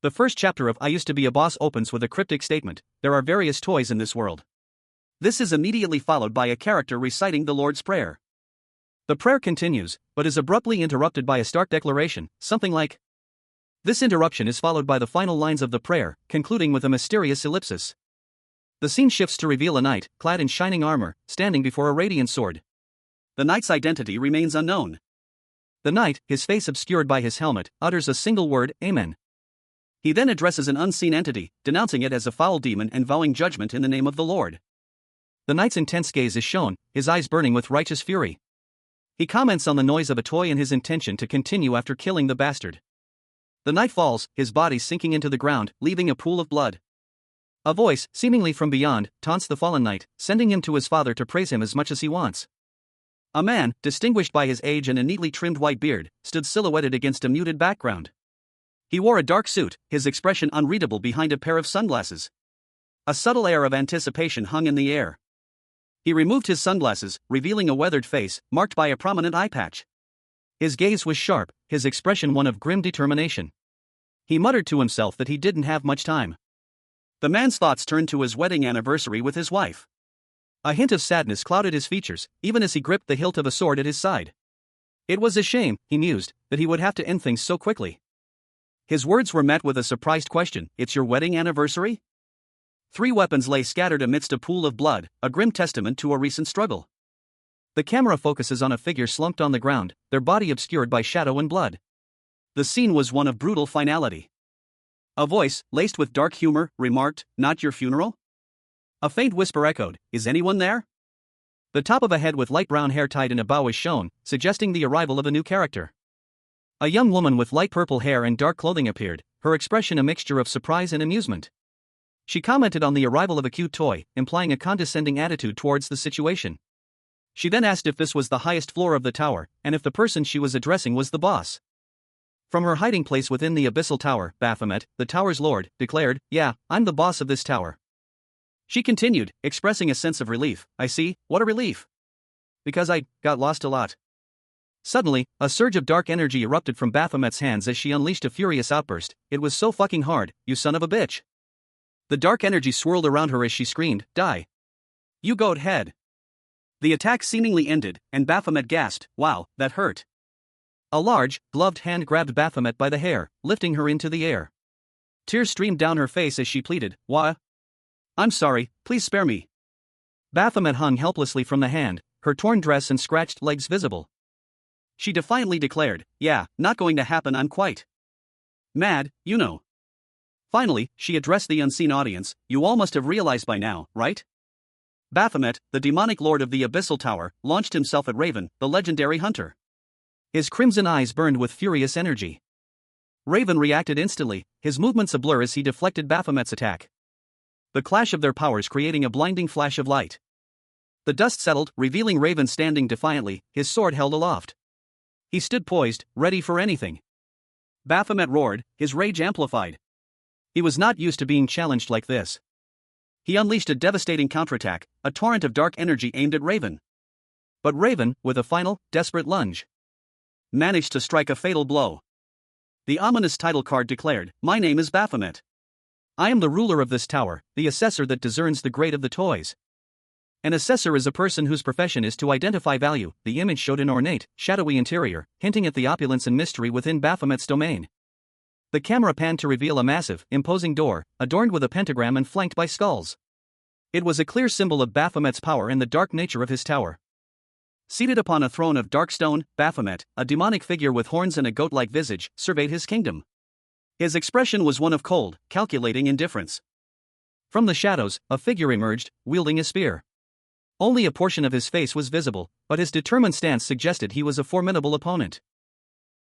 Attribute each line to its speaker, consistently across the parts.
Speaker 1: The first chapter of I Used to Be a Boss opens with a cryptic statement: there are various toys in this world. This is immediately followed by a character reciting the Lord's Prayer. The prayer continues, but is abruptly interrupted by a stark declaration, something like. This interruption is followed by the final lines of the prayer, concluding with a mysterious ellipsis. The scene shifts to reveal a knight, clad in shining armor, standing before a radiant sword. The knight's identity remains unknown. The knight, his face obscured by his helmet, utters a single word, Amen. He then addresses an unseen entity, denouncing it as a foul demon and vowing judgment in the name of the Lord. The knight's intense gaze is shown, his eyes burning with righteous fury. He comments on the noise of a toy and his intention to continue after killing the bastard. The knight falls, his body sinking into the ground, leaving a pool of blood. A voice, seemingly from beyond, taunts the fallen knight, sending him to his father to praise him as much as he wants. A man, distinguished by his age and a neatly trimmed white beard, stood silhouetted against a muted background. He wore a dark suit, his expression unreadable behind a pair of sunglasses. A subtle air of anticipation hung in the air. He removed his sunglasses, revealing a weathered face, marked by a prominent eye patch. His gaze was sharp, his expression one of grim determination. He muttered to himself that he didn't have much time. The man's thoughts turned to his wedding anniversary with his wife. A hint of sadness clouded his features, even as he gripped the hilt of a sword at his side. It was a shame, he mused, that he would have to end things so quickly. His words were met with a surprised question: "It's your wedding anniversary?" 3 weapons lay scattered amidst a pool of blood, a grim testament to a recent struggle. The camera focuses on a figure slumped on the ground, their body obscured by shadow and blood. The scene was one of brutal finality. A voice, laced with dark humor, remarked, "Not your funeral?" A faint whisper echoed, "Is anyone there?" The top of a head with light brown hair tied in a bow is shown, suggesting the arrival of a new character. A young woman with light purple hair and dark clothing appeared, her expression a mixture of surprise and amusement. She commented on the arrival of a cute toy, implying a condescending attitude towards the situation. She then asked if this was the highest floor of the tower, and if the person she was addressing was the boss. From her hiding place within the abyssal tower, Baphomet, the tower's lord, declared, "Yeah, I'm the boss of this tower." She continued, expressing a sense of relief. "I see, what a relief. Because I got lost a lot." Suddenly, a surge of dark energy erupted from Baphomet's hands as she unleashed a furious outburst. "It was so fucking hard, you son of a bitch." The dark energy swirled around her as she screamed, "Die. You goat head." The attack seemingly ended, and Baphomet gasped, "Wow, that hurt." A large, gloved hand grabbed Baphomet by the hair, lifting her into the air. Tears streamed down her face as she pleaded, "Wah? I'm sorry, please spare me." Baphomet hung helplessly from the hand, her torn dress and scratched legs visible. She defiantly declared, "Yeah, not going to happen, I'm quite mad, you know." Finally, she addressed the unseen audience, "You all must have realized by now, right?" Baphomet, the demonic lord of the Abyssal Tower, launched himself at Raven, the legendary hunter. His crimson eyes burned with furious energy. Raven reacted instantly, his movements a blur as he deflected Baphomet's attack. The clash of their powers creating a blinding flash of light. The dust settled, revealing Raven standing defiantly, his sword held aloft. He stood poised, ready for anything. Baphomet roared, his rage amplified. He was not used to being challenged like this. He unleashed a devastating counterattack, a torrent of dark energy aimed at Raven. But Raven, with a final, desperate lunge, managed to strike a fatal blow. The ominous title card declared, "My name is Baphomet. I am the ruler of this tower, the assessor that discerns the grade of the toys." An assessor is a person whose profession is to identify value. The image showed an ornate, shadowy interior, hinting at the opulence and mystery within Baphomet's domain. The camera panned to reveal a massive, imposing door, adorned with a pentagram and flanked by skulls. It was a clear symbol of Baphomet's power and the dark nature of his tower. Seated upon a throne of dark stone, Baphomet, a demonic figure with horns and a goat-like visage, surveyed his kingdom. His expression was one of cold, calculating indifference. From the shadows, a figure emerged, wielding a spear. Only a portion of his face was visible, but his determined stance suggested he was a formidable opponent.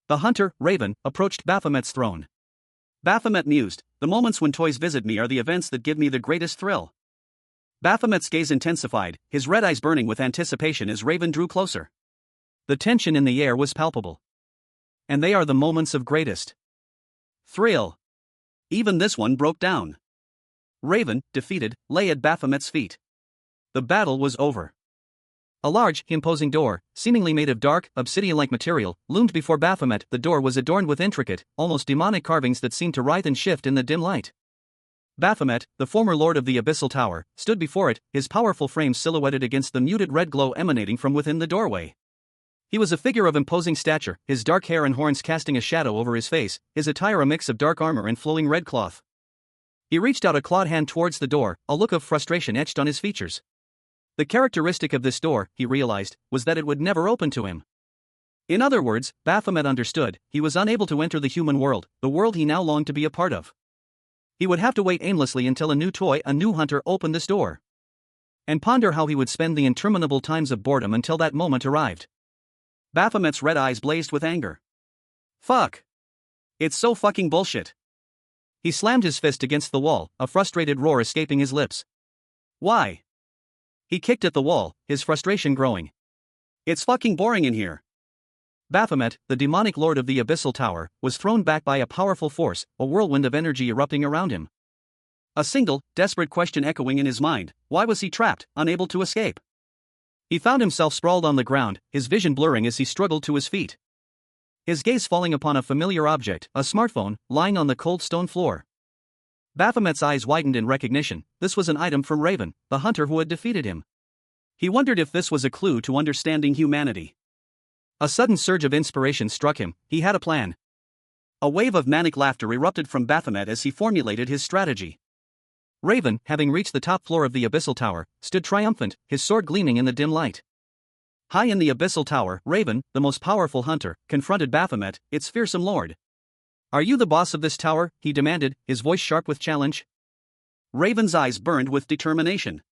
Speaker 1: The hunter, Raven, approached Baphomet's throne. Baphomet mused, "The moments when toys visit me are the events that give me the greatest thrill." Baphomet's gaze intensified, his red eyes burning with anticipation as Raven drew closer. The tension in the air was palpable. And they are the moments of greatest thrill. Even this one broke down. Raven, defeated, lay at Baphomet's feet. The battle was over. A large, imposing door, seemingly made of dark, obsidian-like material, loomed before Baphomet. The door was adorned with intricate, almost demonic carvings that seemed to writhe and shift in the dim light. Baphomet, the former lord of the Abyssal Tower, stood before it, his powerful frame silhouetted against the muted red glow emanating from within the doorway. He was a figure of imposing stature, his dark hair and horns casting a shadow over his face, his attire a mix of dark armor and flowing red cloth. He reached out a clawed hand towards the door, a look of frustration etched on his features. The characteristic of this door, he realized, was that it would never open to him. In other words, Baphomet understood, he was unable to enter the human world, the world he now longed to be a part of. He would have to wait aimlessly until a new toy, a new hunter, opened this door. And ponder how he would spend the interminable times of boredom until that moment arrived. Baphomet's red eyes blazed with anger. Fuck! It's so fucking bullshit! He slammed his fist against the wall, a frustrated roar escaping his lips. Why? He kicked at the wall, his frustration growing. It's fucking boring in here. Baphomet, the demonic lord of the Abyssal Tower, was thrown back by a powerful force, a whirlwind of energy erupting around him. A single, desperate question echoing in his mind: why was he trapped, unable to escape? He found himself sprawled on the ground, his vision blurring as he struggled to his feet. His gaze falling upon a familiar object, a smartphone, lying on the cold stone floor. Baphomet's eyes widened in recognition. This was an item from Raven, the hunter who had defeated him. He wondered if this was a clue to understanding humanity. A sudden surge of inspiration struck him. He had a plan. A wave of manic laughter erupted from Baphomet as he formulated his strategy. Raven, having reached the top floor of the Abyssal Tower, stood triumphant, his sword gleaming in the dim light. High in the Abyssal Tower, Raven, the most powerful hunter, confronted Baphomet, its fearsome lord. Are you the boss of this tower? He demanded, his voice sharp with challenge. Raven's eyes burned with determination.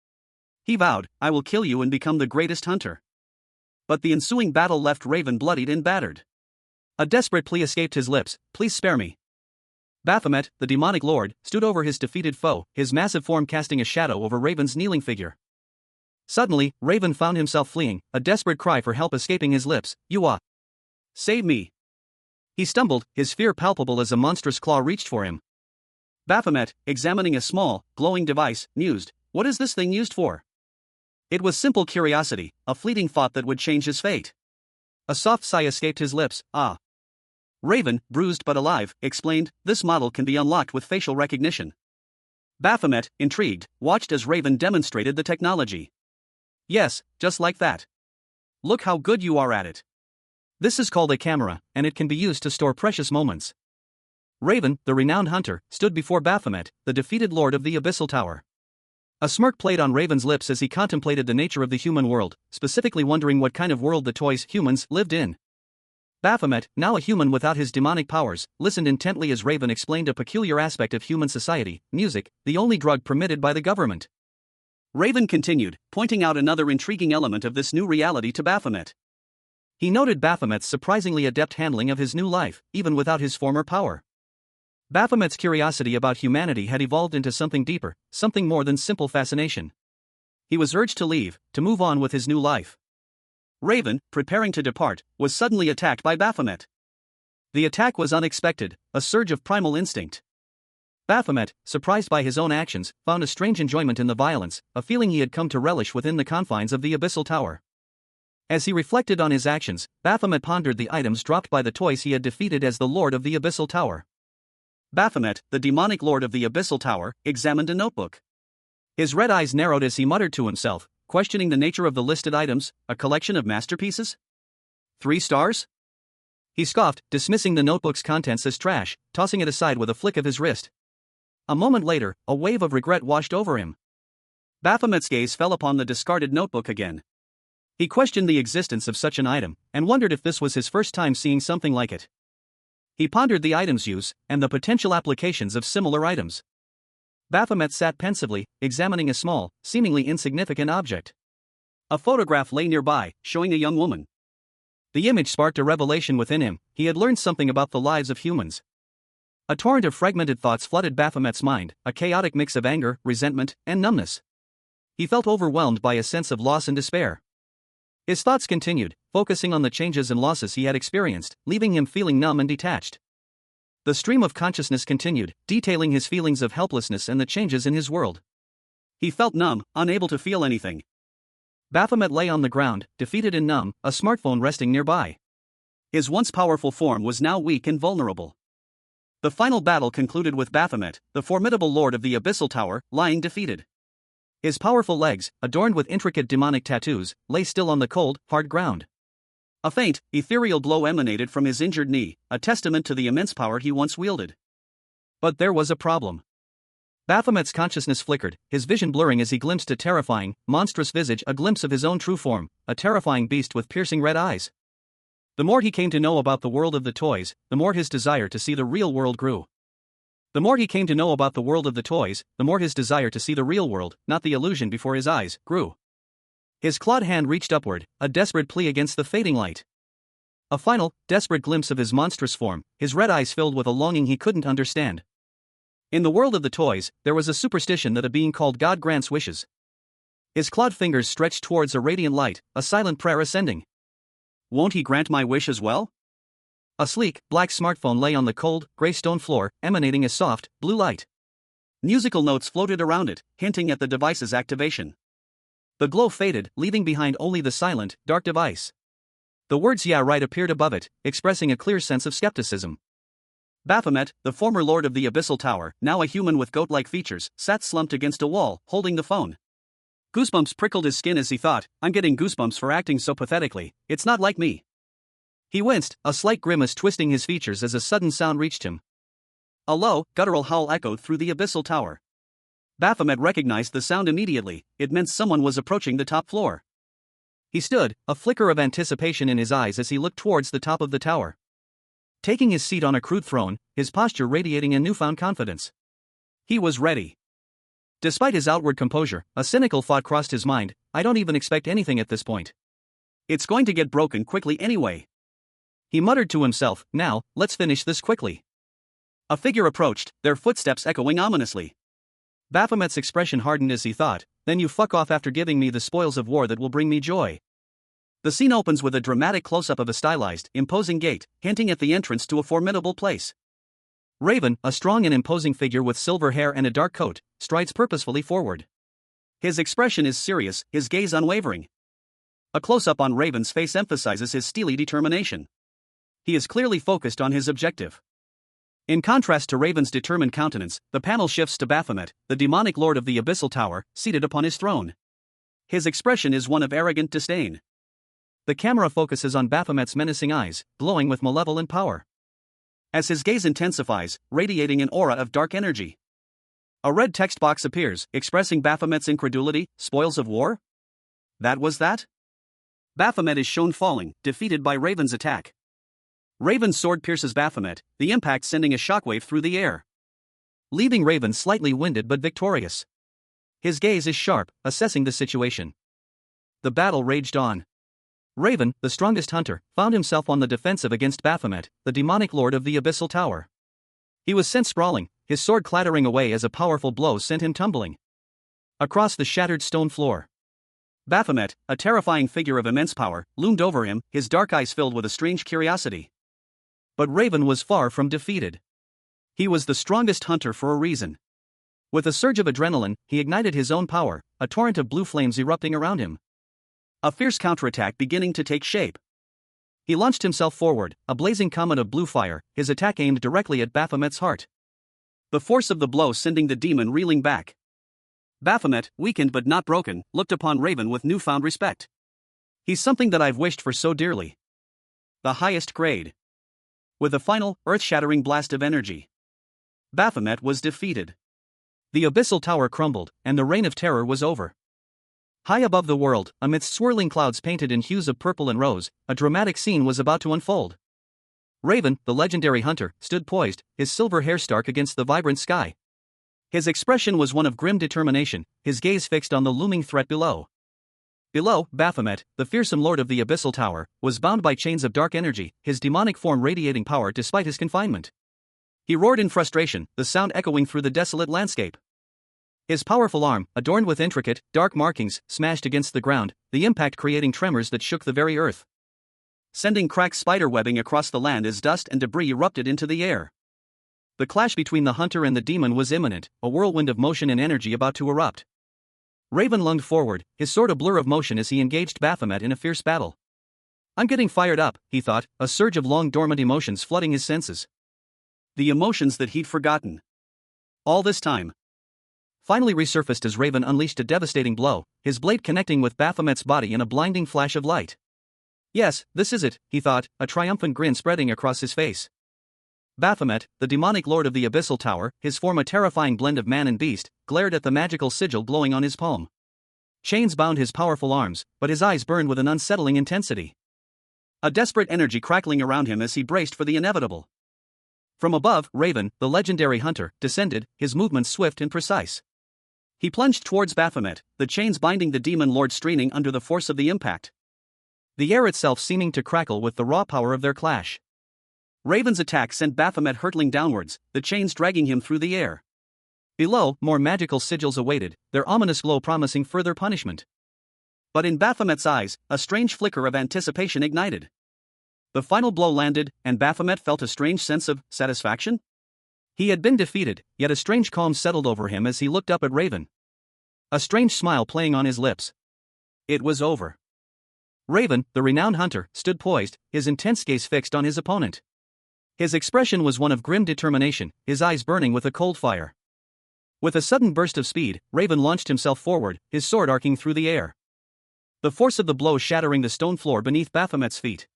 Speaker 1: He vowed, I will kill you and become the greatest hunter. But the ensuing battle left Raven bloodied and battered. A desperate plea escaped his lips: please spare me. Baphomet, the demonic lord, stood over his defeated foe, his massive form casting a shadow over Raven's kneeling figure. Suddenly, Raven found himself fleeing, a desperate cry for help escaping his lips. Save me. He stumbled, his fear palpable as a monstrous claw reached for him. Baphomet, examining a small, glowing device, mused, what is this thing used for? It was simple curiosity, a fleeting thought that would change his fate. A soft sigh escaped his lips. Raven, bruised but alive, explained, this model can be unlocked with facial recognition. Baphomet, intrigued, watched as Raven demonstrated the technology. Yes, just like that. Look how good you are at it. This is called a camera, and it can be used to store precious moments. Raven, the renowned hunter, stood before Baphomet, the defeated lord of the Abyssal Tower. A smirk played on Raven's lips as he contemplated the nature of the human world, specifically wondering what kind of world the toys, humans, lived in. Baphomet, now a human without his demonic powers, listened intently as Raven explained a peculiar aspect of human society: music, the only drug permitted by the government. Raven continued, pointing out another intriguing element of this new reality to Baphomet. He noted Baphomet's surprisingly adept handling of his new life, even without his former power. Baphomet's curiosity about humanity had evolved into something deeper, something more than simple fascination. He was urged to leave, to move on with his new life. Raven, preparing to depart, was suddenly attacked by Baphomet. The attack was unexpected, a surge of primal instinct. Baphomet, surprised by his own actions, found a strange enjoyment in the violence, a feeling he had come to relish within the confines of the Abyssal Tower. As he reflected on his actions, Baphomet pondered the items dropped by the toys he had defeated as the Lord of the Abyssal Tower. Baphomet, the demonic lord of the Abyssal Tower, examined a notebook. His red eyes narrowed as he muttered to himself, questioning the nature of the listed items: a collection of masterpieces? 3 stars? He scoffed, dismissing the notebook's contents as trash, tossing it aside with a flick of his wrist. A moment later, a wave of regret washed over him. Baphomet's gaze fell upon the discarded notebook again. He questioned the existence of such an item, and wondered if this was his first time seeing something like it. He pondered the item's use, and the potential applications of similar items. Baphomet sat pensively, examining a small, seemingly insignificant object. A photograph lay nearby, showing a young woman. The image sparked a revelation within him: he had learned something about the lives of humans. A torrent of fragmented thoughts flooded Baphomet's mind, a chaotic mix of anger, resentment, and numbness. He felt overwhelmed by a sense of loss and despair. His thoughts continued, focusing on the changes and losses he had experienced, leaving him feeling numb and detached. The stream of consciousness continued, detailing his feelings of helplessness and the changes in his world. He felt numb, unable to feel anything. Baphomet lay on the ground, defeated and numb, a smartphone resting nearby. His once powerful form was now weak and vulnerable. The final battle concluded with Baphomet, the formidable lord of the Abyssal Tower, lying defeated. His powerful legs, adorned with intricate demonic tattoos, lay still on the cold, hard ground. A faint, ethereal glow emanated from his injured knee, a testament to the immense power he once wielded. But there was a problem. Baphomet's consciousness flickered, his vision blurring as he glimpsed a terrifying, monstrous visage, a glimpse of his own true form, a terrifying beast with piercing red eyes. The more he came to know about the world of the toys, the more his desire to see the real world grew. The more he came to know about the world of the toys, the more his desire to see the real world, not the illusion before his eyes, grew. His clawed hand reached upward, a desperate plea against the fading light. A final, desperate glimpse of his monstrous form, his red eyes filled with a longing he couldn't understand. In the world of the toys, there was a superstition that a being called God grants wishes. His clawed fingers stretched towards a radiant light, a silent prayer ascending. Won't he grant my wish as well? A sleek, black smartphone lay on the cold, gray stone floor, emanating a soft, blue light. Musical notes floated around it, hinting at the device's activation. The glow faded, leaving behind only the silent, dark device. The words "Yeah right" appeared above it, expressing a clear sense of skepticism. Baphomet, the former lord of the Abyssal Tower, now a human with goat-like features, sat slumped against a wall, holding the phone. Goosebumps prickled his skin as he thought, I'm getting goosebumps for acting so pathetically, it's not like me. He winced, a slight grimace twisting his features as a sudden sound reached him. A low, guttural howl echoed through the Abyssal Tower. Baphomet recognized the sound immediately, it meant someone was approaching the top floor. He stood, a flicker of anticipation in his eyes as he looked towards the top of the tower. Taking his seat on a crude throne, his posture radiating a newfound confidence. He was ready. Despite his outward composure, a cynical thought crossed his mind, I don't even expect anything at this point. It's going to get broken quickly anyway. He muttered to himself, now, let's finish this quickly. A figure approached, their footsteps echoing ominously. Baphomet's expression hardened as he thought, then you fuck off after giving me the spoils of war that will bring me joy. The scene opens with a dramatic close-up of a stylized, imposing gate, hinting at the entrance to a formidable place. Raven, a strong and imposing figure with silver hair and a dark coat, strides purposefully forward. His expression is serious, his gaze unwavering. A close-up on Raven's face emphasizes his steely determination. He is clearly focused on his objective. In contrast to Raven's determined countenance, the panel shifts to Baphomet, the demonic lord of the Abyssal Tower, seated upon his throne. His expression is one of arrogant disdain. The camera focuses on Baphomet's menacing eyes, glowing with malevolent power. As his gaze intensifies, radiating an aura of dark energy. A red text box appears, expressing Baphomet's incredulity, spoils of war? That was that? Baphomet is shown falling, defeated by Raven's attack. Raven's sword pierces Baphomet, the impact sending a shockwave through the air, leaving Raven slightly winded but victorious. His gaze is sharp, assessing the situation. The battle raged on. Raven, the strongest hunter, found himself on the defensive against Baphomet, the demonic lord of the Abyssal Tower. He was sent sprawling, his sword clattering away as a powerful blow sent him tumbling across the shattered stone floor. Baphomet, a terrifying figure of immense power, loomed over him, his dark eyes filled with a strange curiosity. But Raven was far from defeated. He was the strongest hunter for a reason. With a surge of adrenaline, he ignited his own power, a torrent of blue flames erupting around him. A fierce counterattack beginning to take shape. He launched himself forward, a blazing comet of blue fire, his attack aimed directly at Baphomet's heart. The force of the blow sending the demon reeling back. Baphomet, weakened but not broken, looked upon Raven with newfound respect. He's something that I've wished for so dearly. The highest grade. With a final, earth-shattering blast of energy, Baphomet was defeated. The Abyssal Tower crumbled, and the reign of terror was over. High above the world, amidst swirling clouds painted in hues of purple and rose, a dramatic scene was about to unfold. Raven, the legendary hunter, stood poised, his silver hair stark against the vibrant sky. His expression was one of grim determination, his gaze fixed on the looming threat below. Below, Baphomet, the fearsome lord of the Abyssal Tower, was bound by chains of dark energy, his demonic form radiating power despite his confinement. He roared in frustration, the sound echoing through the desolate landscape. His powerful arm, adorned with intricate, dark markings, smashed against the ground, the impact creating tremors that shook the very earth, sending cracked spider-webbing across the land as dust and debris erupted into the air. The clash between the hunter and the demon was imminent, a whirlwind of motion and energy about to erupt. Raven lunged forward, his sword a blur of motion as he engaged Baphomet in a fierce battle. I'm getting fired up, he thought, a surge of long-dormant emotions flooding his senses. The emotions that he'd forgotten all this time finally resurfaced as Raven unleashed a devastating blow, his blade connecting with Baphomet's body in a blinding flash of light. Yes, this is it, he thought, a triumphant grin spreading across his face. Baphomet, the demonic lord of the Abyssal Tower, his form a terrifying blend of man and beast, glared at the magical sigil glowing on his palm. Chains bound his powerful arms, but his eyes burned with an unsettling intensity. A desperate energy crackling around him as he braced for the inevitable. From above, Raven, the legendary hunter, descended, his movements swift and precise. He plunged towards Baphomet, the chains binding the demon lord straining under the force of the impact. The air itself seeming to crackle with the raw power of their clash. Raven's attack sent Baphomet hurtling downwards, the chains dragging him through the air. Below, more magical sigils awaited, their ominous glow promising further punishment. But in Baphomet's eyes, a strange flicker of anticipation ignited. The final blow landed, and Baphomet felt a strange sense of satisfaction. He had been defeated, yet a strange calm settled over him as he looked up at Raven. A strange smile playing on his lips. It was over. Raven, the renowned hunter, stood poised, his intense gaze fixed on his opponent. His expression was one of grim determination, his eyes burning with a cold fire. With a sudden burst of speed, Raven launched himself forward, his sword arcing through the air. The force of the blow shattering the stone floor beneath Baphomet's feet.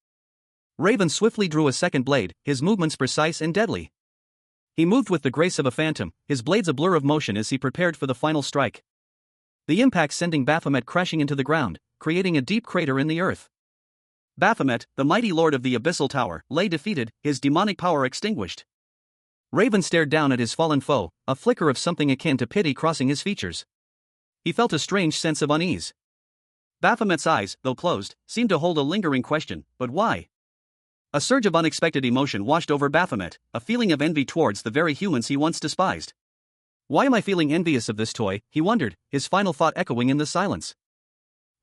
Speaker 1: Raven swiftly drew a second blade, his movements precise and deadly. He moved with the grace of a phantom, his blades a blur of motion as he prepared for the final strike. The impact sending Baphomet crashing into the ground, creating a deep crater in the earth. Baphomet, the mighty lord of the Abyssal Tower, lay defeated, his demonic power extinguished. Raven stared down at his fallen foe, a flicker of something akin to pity crossing his features. He felt a strange sense of unease. Baphomet's eyes, though closed, seemed to hold a lingering question, but why? A surge of unexpected emotion washed over Baphomet, a feeling of envy towards the very humans he once despised. Why am I feeling envious of this toy, he wondered, his final thought echoing in the silence.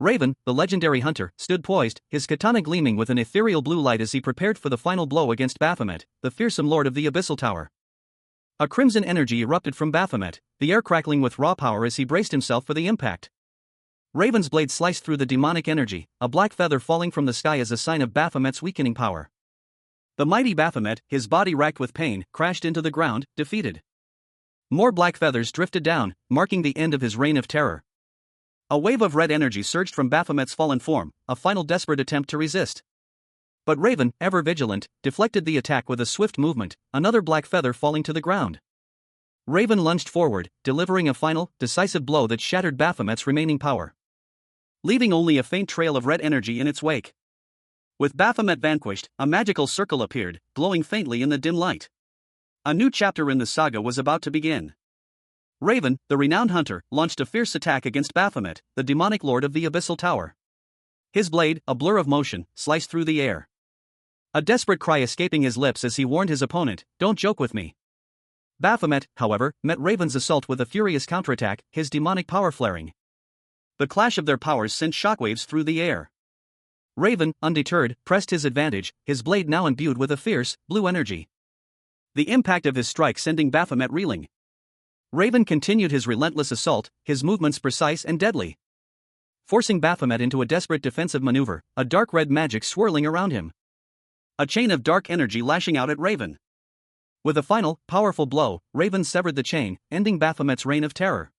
Speaker 1: Raven, the legendary hunter, stood poised, his katana gleaming with an ethereal blue light as he prepared for the final blow against Baphomet, the fearsome lord of the Abyssal Tower. A crimson energy erupted from Baphomet, the air crackling with raw power as he braced himself for the impact. Raven's blade sliced through the demonic energy, a black feather falling from the sky as a sign of Baphomet's weakening power. The mighty Baphomet, his body racked with pain, crashed into the ground, defeated. More black feathers drifted down, marking the end of his reign of terror. A wave of red energy surged from Baphomet's fallen form, a final desperate attempt to resist. But Raven, ever vigilant, deflected the attack with a swift movement, another black feather falling to the ground. Raven lunged forward, delivering a final, decisive blow that shattered Baphomet's remaining power, leaving only a faint trail of red energy in its wake. With Baphomet vanquished, a magical circle appeared, glowing faintly in the dim light. A new chapter in the saga was about to begin. Raven, the renowned hunter, launched a fierce attack against Baphomet, the demonic lord of the Abyssal Tower. His blade, a blur of motion, sliced through the air. A desperate cry escaping his lips as he warned his opponent, "Don't joke with me." Baphomet, however, met Raven's assault with a furious counterattack, his demonic power flaring. The clash of their powers sent shockwaves through the air. Raven, undeterred, pressed his advantage, his blade now imbued with a fierce, blue energy. The impact of his strike sending Baphomet reeling. Raven continued his relentless assault, his movements precise and deadly, forcing Baphomet into a desperate defensive maneuver, a dark red magic swirling around him. A chain of dark energy lashing out at Raven. With a final, powerful blow, Raven severed the chain, ending Baphomet's reign of terror.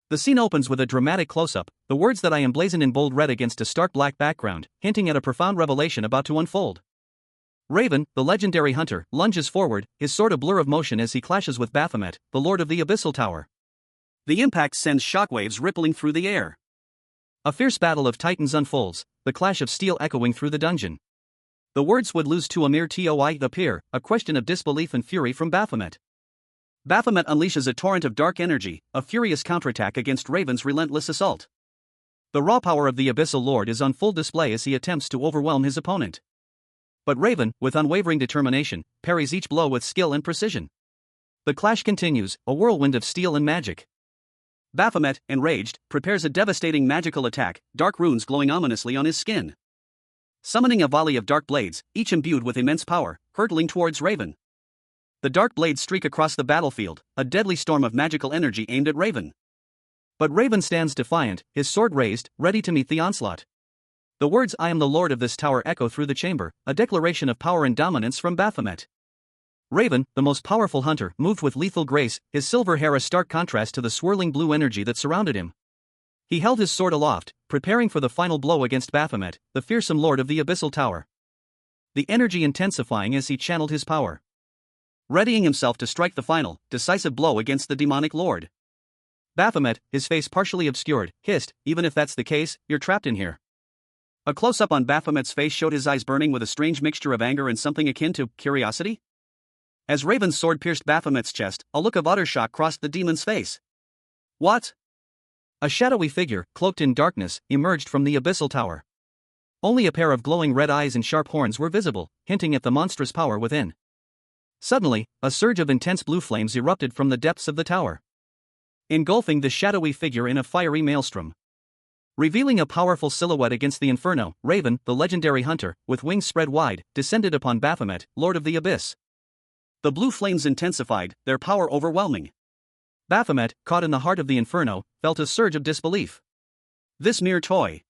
Speaker 1: The scene opens with a dramatic close-up, the words that I emblazoned in bold red against a stark black background, hinting at a profound revelation about to unfold. Raven, the legendary hunter, lunges forward, his sword a blur of motion as he clashes with Baphomet, the lord of the Abyssal Tower. The impact sends shockwaves rippling through the air. A fierce battle of titans unfolds, the clash of steel echoing through the dungeon. The words would lose to a mere toi appear, a question of disbelief and fury from Baphomet. Baphomet unleashes a torrent of dark energy, a furious counterattack against Raven's relentless assault. The raw power of the Abyssal Lord is on full display as he attempts to overwhelm his opponent. But Raven, with unwavering determination, parries each blow with skill and precision. The clash continues, a whirlwind of steel and magic. Baphomet, enraged, prepares a devastating magical attack, dark runes glowing ominously on his skin. Summoning a volley of dark blades, each imbued with immense power, hurtling towards Raven. The dark blades streak across the battlefield, a deadly storm of magical energy aimed at Raven. But Raven stands defiant, his sword raised, ready to meet the onslaught. The words "I am the lord of this tower" echo through the chamber, a declaration of power and dominance from Baphomet. Raven, the most powerful hunter, moved with lethal grace, his silver hair a stark contrast to the swirling blue energy that surrounded him. He held his sword aloft, preparing for the final blow against Baphomet, the fearsome lord of the Abyssal Tower. The energy intensifying as he channeled his power, readying himself to strike the final, decisive blow against the demonic lord. Baphomet, his face partially obscured, hissed, "Even if that's the case, you're trapped in here." A close-up on Baphomet's face showed his eyes burning with a strange mixture of anger and something akin to curiosity. As Raven's sword pierced Baphomet's chest, a look of utter shock crossed the demon's face. "What?" A shadowy figure, cloaked in darkness, emerged from the Abyssal Tower. Only a pair of glowing red eyes and sharp horns were visible, hinting at the monstrous power within. Suddenly, a surge of intense blue flames erupted from the depths of the tower, engulfing the shadowy figure in a fiery maelstrom. Revealing a powerful silhouette against the inferno, Raven, the legendary hunter, with wings spread wide, descended upon Baphomet, Lord of the Abyss. The blue flames intensified, their power overwhelming. Baphomet, caught in the heart of the inferno, felt a surge of disbelief. This mere toy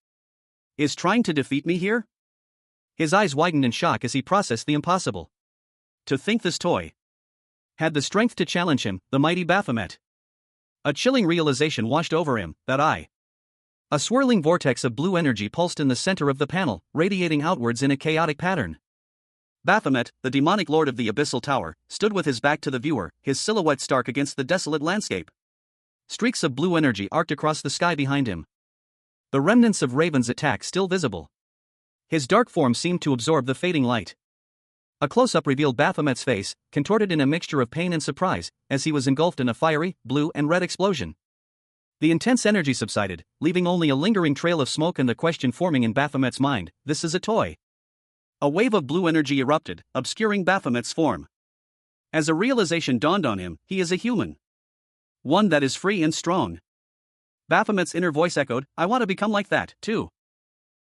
Speaker 1: is trying to defeat me here? His eyes widened in shock as he processed the impossible. To think this toy had the strength to challenge him, the mighty Baphomet. A chilling realization washed over him, a swirling vortex of blue energy pulsed in the center of the panel, radiating outwards in a chaotic pattern. Baphomet, the demonic lord of the Abyssal Tower, stood with his back to the viewer, his silhouette stark against the desolate landscape. Streaks of blue energy arced across the sky behind him, the remnants of Raven's attack still visible. His dark form seemed to absorb the fading light. A close-up revealed Baphomet's face, contorted in a mixture of pain and surprise, as he was engulfed in a fiery, blue and red explosion. The intense energy subsided, leaving only a lingering trail of smoke and the question forming in Baphomet's mind: this is a toy? A wave of blue energy erupted, obscuring Baphomet's form. As a realization dawned on him, he is a human. One that is free and strong. Baphomet's inner voice echoed, "I want to become like that, too."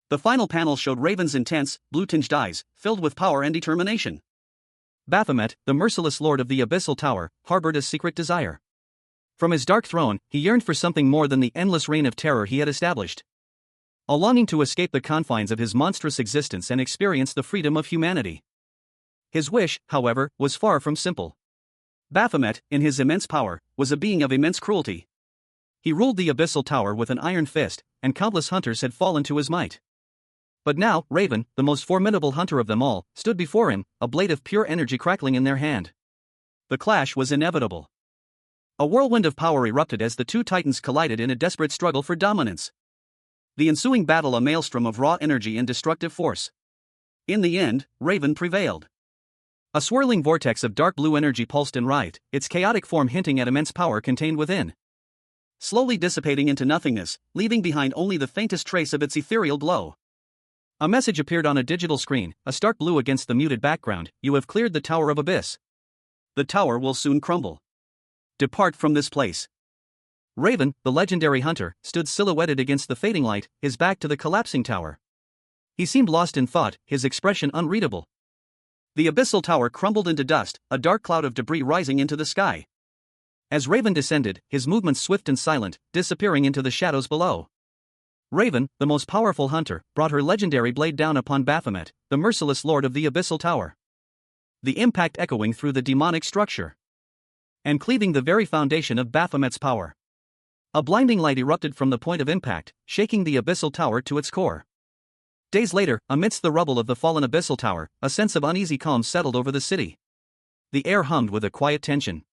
Speaker 1: The final panel showed Raven's intense, blue-tinged eyes, filled with power and determination. Baphomet, the merciless lord of the Abyssal Tower, harbored a secret desire. From his dark throne, he yearned for something more than the endless reign of terror he had established. A longing to escape the confines of his monstrous existence and experience the freedom of humanity. His wish, however, was far from simple. Baphomet, in his immense power, was a being of immense cruelty. He ruled the Abyssal Tower with an iron fist, and countless hunters had fallen to his might. But now, Raven, the most formidable hunter of them all, stood before him, a blade of pure energy crackling in their hand. The clash was inevitable. A whirlwind of power erupted as the two titans collided in a desperate struggle for dominance. The ensuing battle a maelstrom of raw energy and destructive force. In the end, Raven prevailed. A swirling vortex of dark blue energy pulsed and writhed, its chaotic form hinting at immense power contained within. Slowly dissipating into nothingness, leaving behind only the faintest trace of its ethereal glow. A message appeared on a digital screen, a stark blue against the muted background: "You have cleared the Tower of Abyss. The tower will soon crumble. Depart from this place." Raven, the legendary hunter, stood silhouetted against the fading light, his back to the collapsing tower. He seemed lost in thought, his expression unreadable. The Abyssal Tower crumbled into dust, a dark cloud of debris rising into the sky. As Raven descended, his movements swift and silent, disappearing into the shadows below. Raven, the most powerful hunter, brought her legendary blade down upon Baphomet, the merciless lord of the Abyssal Tower. The impact echoing through the demonic structure, and cleaving the very foundation of Baphomet's power. A blinding light erupted from the point of impact, shaking the Abyssal Tower to its core. Days later, amidst the rubble of the fallen Abyssal Tower, a sense of uneasy calm settled over the city. The air hummed with a quiet tension.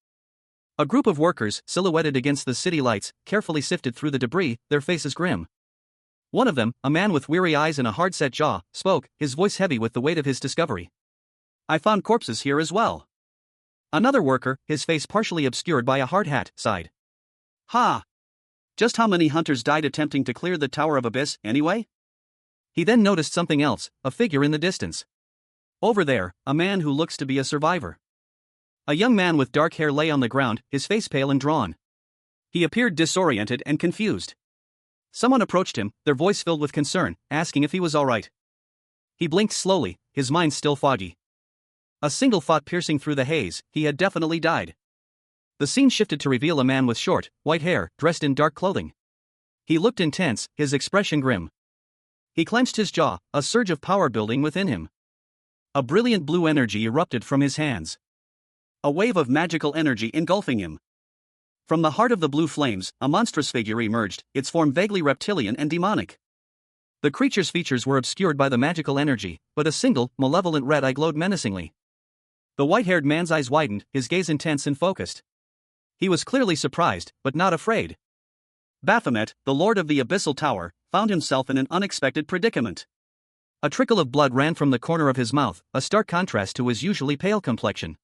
Speaker 1: A group of workers, silhouetted against the city lights, carefully sifted through the debris, their faces grim. One of them, a man with weary eyes and a hard-set jaw, spoke, his voice heavy with the weight of his discovery. "I found corpses here as well." Another worker, his face partially obscured by a hard hat, sighed. "Ha! Just how many hunters died attempting to clear the Tower of Abyss, anyway?" He then noticed something else, a figure in the distance. Over there, a man who looks to be a survivor. A young man with dark hair lay on the ground, his face pale and drawn. He appeared disoriented and confused. Someone approached him, their voice filled with concern, asking if he was all right. He blinked slowly, his mind still foggy. A single thought piercing through the haze: he had definitely died. The scene shifted to reveal a man with short, white hair, dressed in dark clothing. He looked intense, his expression grim. He clenched his jaw, a surge of power building within him. A brilliant blue energy erupted from his hands. A wave of magical energy engulfing him. From the heart of the blue flames, a monstrous figure emerged, its form vaguely reptilian and demonic. The creature's features were obscured by the magical energy, but a single, malevolent red eye glowed menacingly. The white-haired man's eyes widened, his gaze intense and focused. He was clearly surprised, but not afraid. Baphomet, the lord of the Abyssal Tower, found himself in an unexpected predicament. A trickle of blood ran from the corner of his mouth, a stark contrast to his usually pale complexion.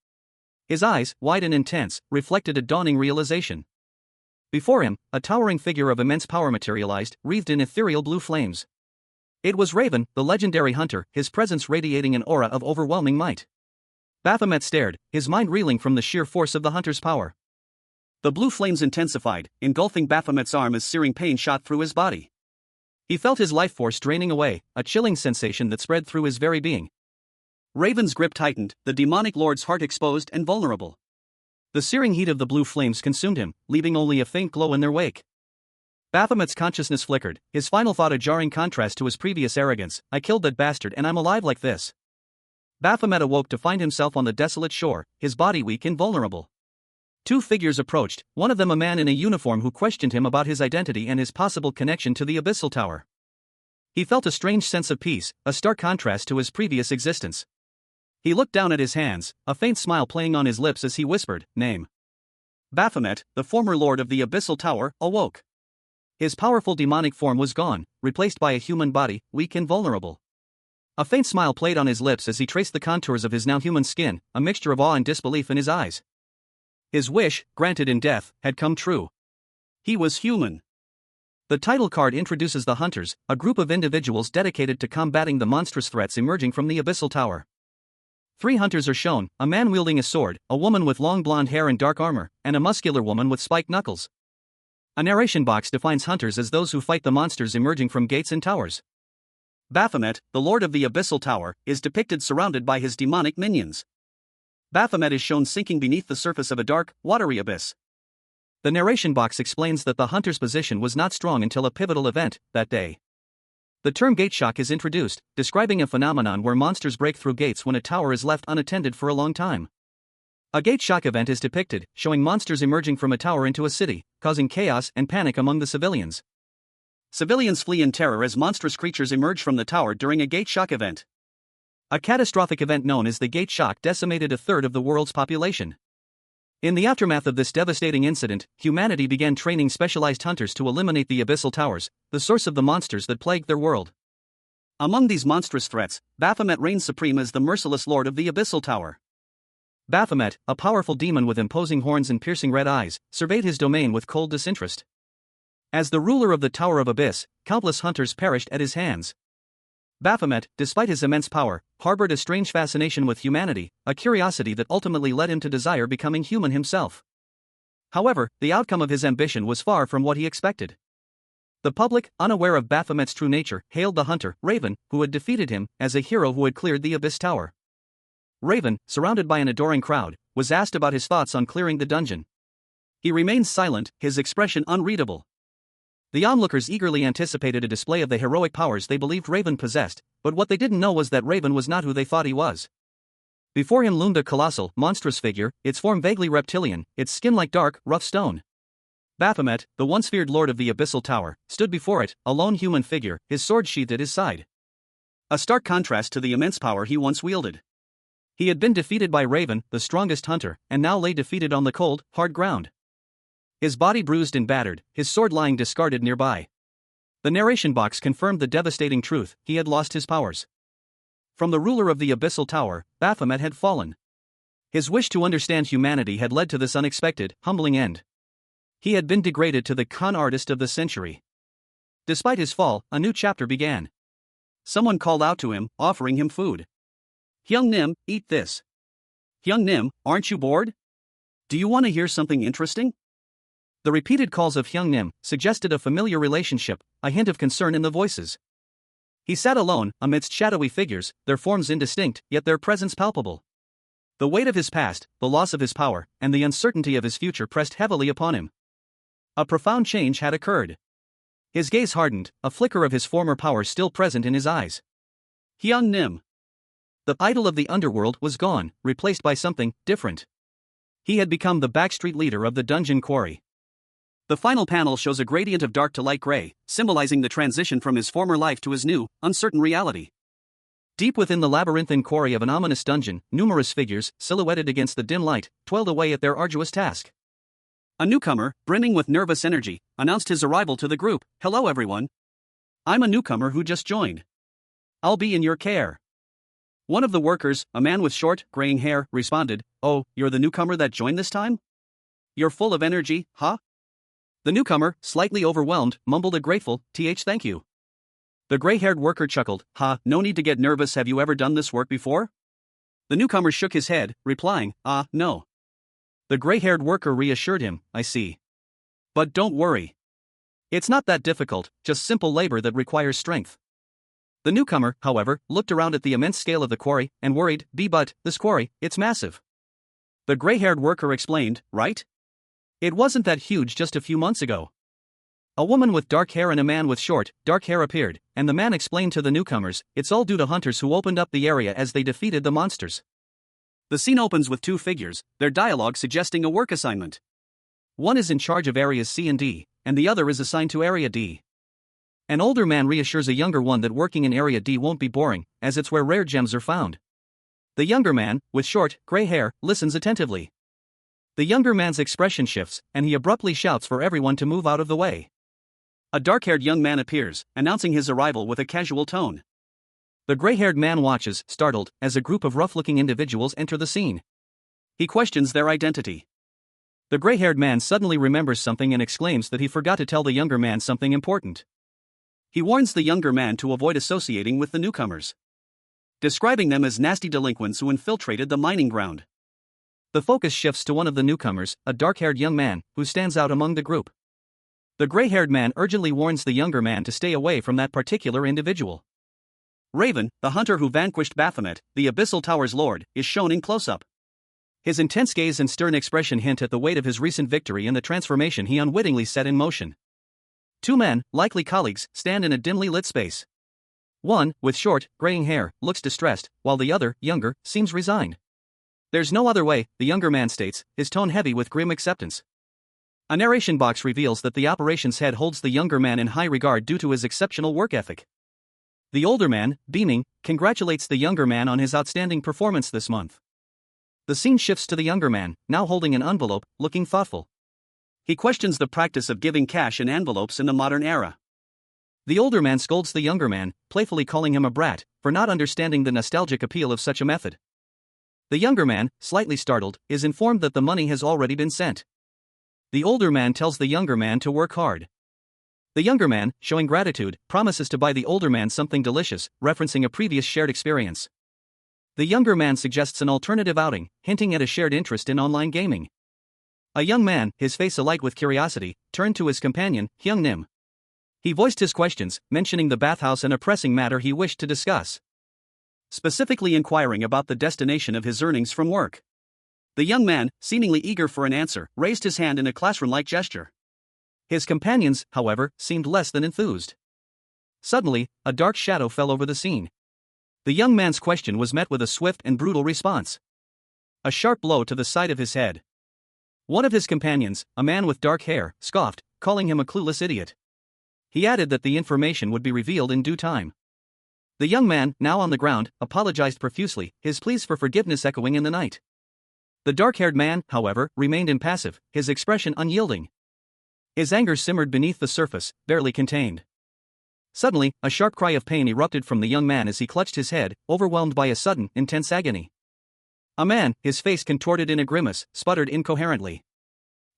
Speaker 1: His eyes, wide and intense, reflected a dawning realization. Before him, a towering figure of immense power materialized, wreathed in ethereal blue flames. It was Raven, the legendary hunter, his presence radiating an aura of overwhelming might. Baphomet stared, his mind reeling from the sheer force of the hunter's power. The blue flames intensified, engulfing Baphomet's arm as searing pain shot through his body. He felt his life force draining away, a chilling sensation that spread through his very being. Raven's grip tightened, the demonic lord's heart exposed and vulnerable. The searing heat of the blue flames consumed him, leaving only a faint glow in their wake. Baphomet's consciousness flickered, his final thought a jarring contrast to his previous arrogance. I killed that bastard and I'm alive like this. Baphomet awoke to find himself on the desolate shore, his body weak and vulnerable. Two figures approached, one of them a man in a uniform who questioned him about his identity and his possible connection to the Abyssal Tower. He felt a strange sense of peace, a stark contrast to his previous existence. He looked down at his hands, a faint smile playing on his lips as he whispered, "Name." Baphomet, the former lord of the Abyssal Tower, awoke. His powerful demonic form was gone, replaced by a human body, weak and vulnerable. A faint smile played on his lips as he traced the contours of his now human skin, a mixture of awe and disbelief in his eyes. His wish, granted in death, had come true. He was human. The title card introduces the Hunters, a group of individuals dedicated to combating the monstrous threats emerging from the Abyssal Tower. 3 hunters are shown, a man wielding a sword, a woman with long blonde hair and dark armor, and a muscular woman with spiked knuckles. A narration box defines hunters as those who fight the monsters emerging from gates and towers. Baphomet, the lord of the Abyssal Tower, is depicted surrounded by his demonic minions. Baphomet is shown sinking beneath the surface of a dark, watery abyss. The narration box explains that the hunter's position was not strong until a pivotal event, that day. The term gate shock is introduced, describing a phenomenon where monsters break through gates when a tower is left unattended for a long time. A gate shock event is depicted, showing monsters emerging from a tower into a city, causing chaos and panic among the civilians. Civilians flee in terror as monstrous creatures emerge from the tower during a gate shock event. A catastrophic event known as the Gate Shock decimated a third of the world's population. In the aftermath of this devastating incident, humanity began training specialized hunters to eliminate the Abyssal Towers, the source of the monsters that plagued their world. Among these monstrous threats, Baphomet reigns supreme as the merciless lord of the Abyssal Tower. Baphomet, a powerful demon with imposing horns and piercing red eyes, surveyed his domain with cold disinterest. As the ruler of the Tower of Abyss, countless hunters perished at his hands. Baphomet, despite his immense power, harbored a strange fascination with humanity, a curiosity that ultimately led him to desire becoming human himself. However, the outcome of his ambition was far from what he expected. The public, unaware of Baphomet's true nature, hailed the hunter, Raven, who had defeated him, as a hero who had cleared the Abyss Tower. Raven, surrounded by an adoring crowd, was asked about his thoughts on clearing the dungeon. He remained silent, his expression unreadable. The onlookers eagerly anticipated a display of the heroic powers they believed Raven possessed, but what they didn't know was that Raven was not who they thought he was. Before him loomed a colossal, monstrous figure, its form vaguely reptilian, its skin like dark, rough stone. Baphomet, the once feared lord of the Abyssal Tower, stood before it, a lone human figure, his sword sheathed at his side. A stark contrast to the immense power he once wielded. He had been defeated by Raven, the strongest hunter, and now lay defeated on the cold, hard ground. His body bruised and battered, his sword lying discarded nearby. The narration box confirmed the devastating truth: he had lost his powers. From the ruler of the Abyssal Tower, Baphomet had fallen. His wish to understand humanity had led to this unexpected, humbling end. He had been degraded to the con artist of the century. Despite his fall, a new chapter began. Someone called out to him, offering him food. "Hyung Nim, eat this." "Hyung Nim, aren't you bored? Do you want to hear something interesting?" The repeated calls of Hyung Nim suggested a familiar relationship, a hint of concern in the voices. He sat alone, amidst shadowy figures, their forms indistinct, yet their presence palpable. The weight of his past, the loss of his power, and the uncertainty of his future pressed heavily upon him. A profound change had occurred. His gaze hardened, a flicker of his former power still present in his eyes. Hyung Nim. The idol of the underworld was gone, replaced by something different. He had become the backstreet leader of the dungeon quarry. The final panel shows a gradient of dark to light gray, symbolizing the transition from his former life to his new, uncertain reality. Deep within the labyrinthine quarry of an ominous dungeon, numerous figures, silhouetted against the dim light, toiled away at their arduous task. A newcomer, brimming with nervous energy, announced his arrival to the group. "Hello everyone. I'm a newcomer who just joined. I'll be in your care." One of the workers, a man with short, graying hair, responded, "Oh, you're the newcomer that joined this time? You're full of energy, huh?" The newcomer, slightly overwhelmed, mumbled a grateful, thank you." The gray-haired worker chuckled, "No need to get nervous, have you ever done this work before?" The newcomer shook his head, replying, "No." The gray-haired worker reassured him, "I see. But don't worry. It's not that difficult, just simple labor that requires strength." The newcomer, however, looked around at the immense scale of the quarry, and worried, "But, this quarry, it's massive." The gray-haired worker explained, "Right? It wasn't that huge just a few months ago." A woman with dark hair and a man with short, dark hair appeared, and the man explained to the newcomers, "It's all due to hunters who opened up the area as they defeated the monsters." The scene opens with two figures, their dialogue suggesting a work assignment. One is in charge of areas C and D, and the other is assigned to Area D. An older man reassures a younger one that working in Area D won't be boring, as it's where rare gems are found. The younger man, with short, gray hair, listens attentively. The younger man's expression shifts, and he abruptly shouts for everyone to move out of the way. A dark-haired young man appears, announcing his arrival with a casual tone. The gray-haired man watches, startled, as a group of rough-looking individuals enter the scene. He questions their identity. The gray-haired man suddenly remembers something and exclaims that he forgot to tell the younger man something important. He warns the younger man to avoid associating with the newcomers, describing them as nasty delinquents who infiltrated the mining ground. The focus shifts to one of the newcomers, a dark-haired young man, who stands out among the group. The gray-haired man urgently warns the younger man to stay away from that particular individual. Raven, the hunter who vanquished Baphomet, the Abyssal Tower's lord, is shown in close-up. His intense gaze and stern expression hint at the weight of his recent victory and the transformation he unwittingly set in motion. Two men, likely colleagues, stand in a dimly lit space. One, with short, graying hair, looks distressed, while the other, younger, seems resigned. "There's no other way," the younger man states, his tone heavy with grim acceptance. A narration box reveals that the operations head holds the younger man in high regard due to his exceptional work ethic. The older man, beaming, congratulates the younger man on his outstanding performance this month. The scene shifts to the younger man, now holding an envelope, looking thoughtful. He questions the practice of giving cash in envelopes in the modern era. The older man scolds the younger man, playfully calling him a brat, for not understanding the nostalgic appeal of such a method. The younger man, slightly startled, is informed that the money has already been sent. The older man tells the younger man to work hard. The younger man, showing gratitude, promises to buy the older man something delicious, referencing a previous shared experience. The younger man suggests an alternative outing, hinting at a shared interest in online gaming. A young man, his face alight with curiosity, turned to his companion, Hyung Nim. He voiced his questions, mentioning the bathhouse and a pressing matter he wished to discuss, specifically inquiring about the destination of his earnings from work. The young man, seemingly eager for an answer, raised his hand in a classroom-like gesture. His companions, however, seemed less than enthused. Suddenly, a dark shadow fell over the scene. The young man's question was met with a swift and brutal response. A sharp blow to the side of his head. One of his companions, a man with dark hair, scoffed, calling him a clueless idiot. He added that the information would be revealed in due time. The young man, now on the ground, apologized profusely, his pleas for forgiveness echoing in the night. The dark-haired man, however, remained impassive, his expression unyielding. His anger simmered beneath the surface, barely contained. Suddenly, a sharp cry of pain erupted from the young man as he clutched his head, overwhelmed by a sudden, intense agony. A man, his face contorted in a grimace, sputtered incoherently.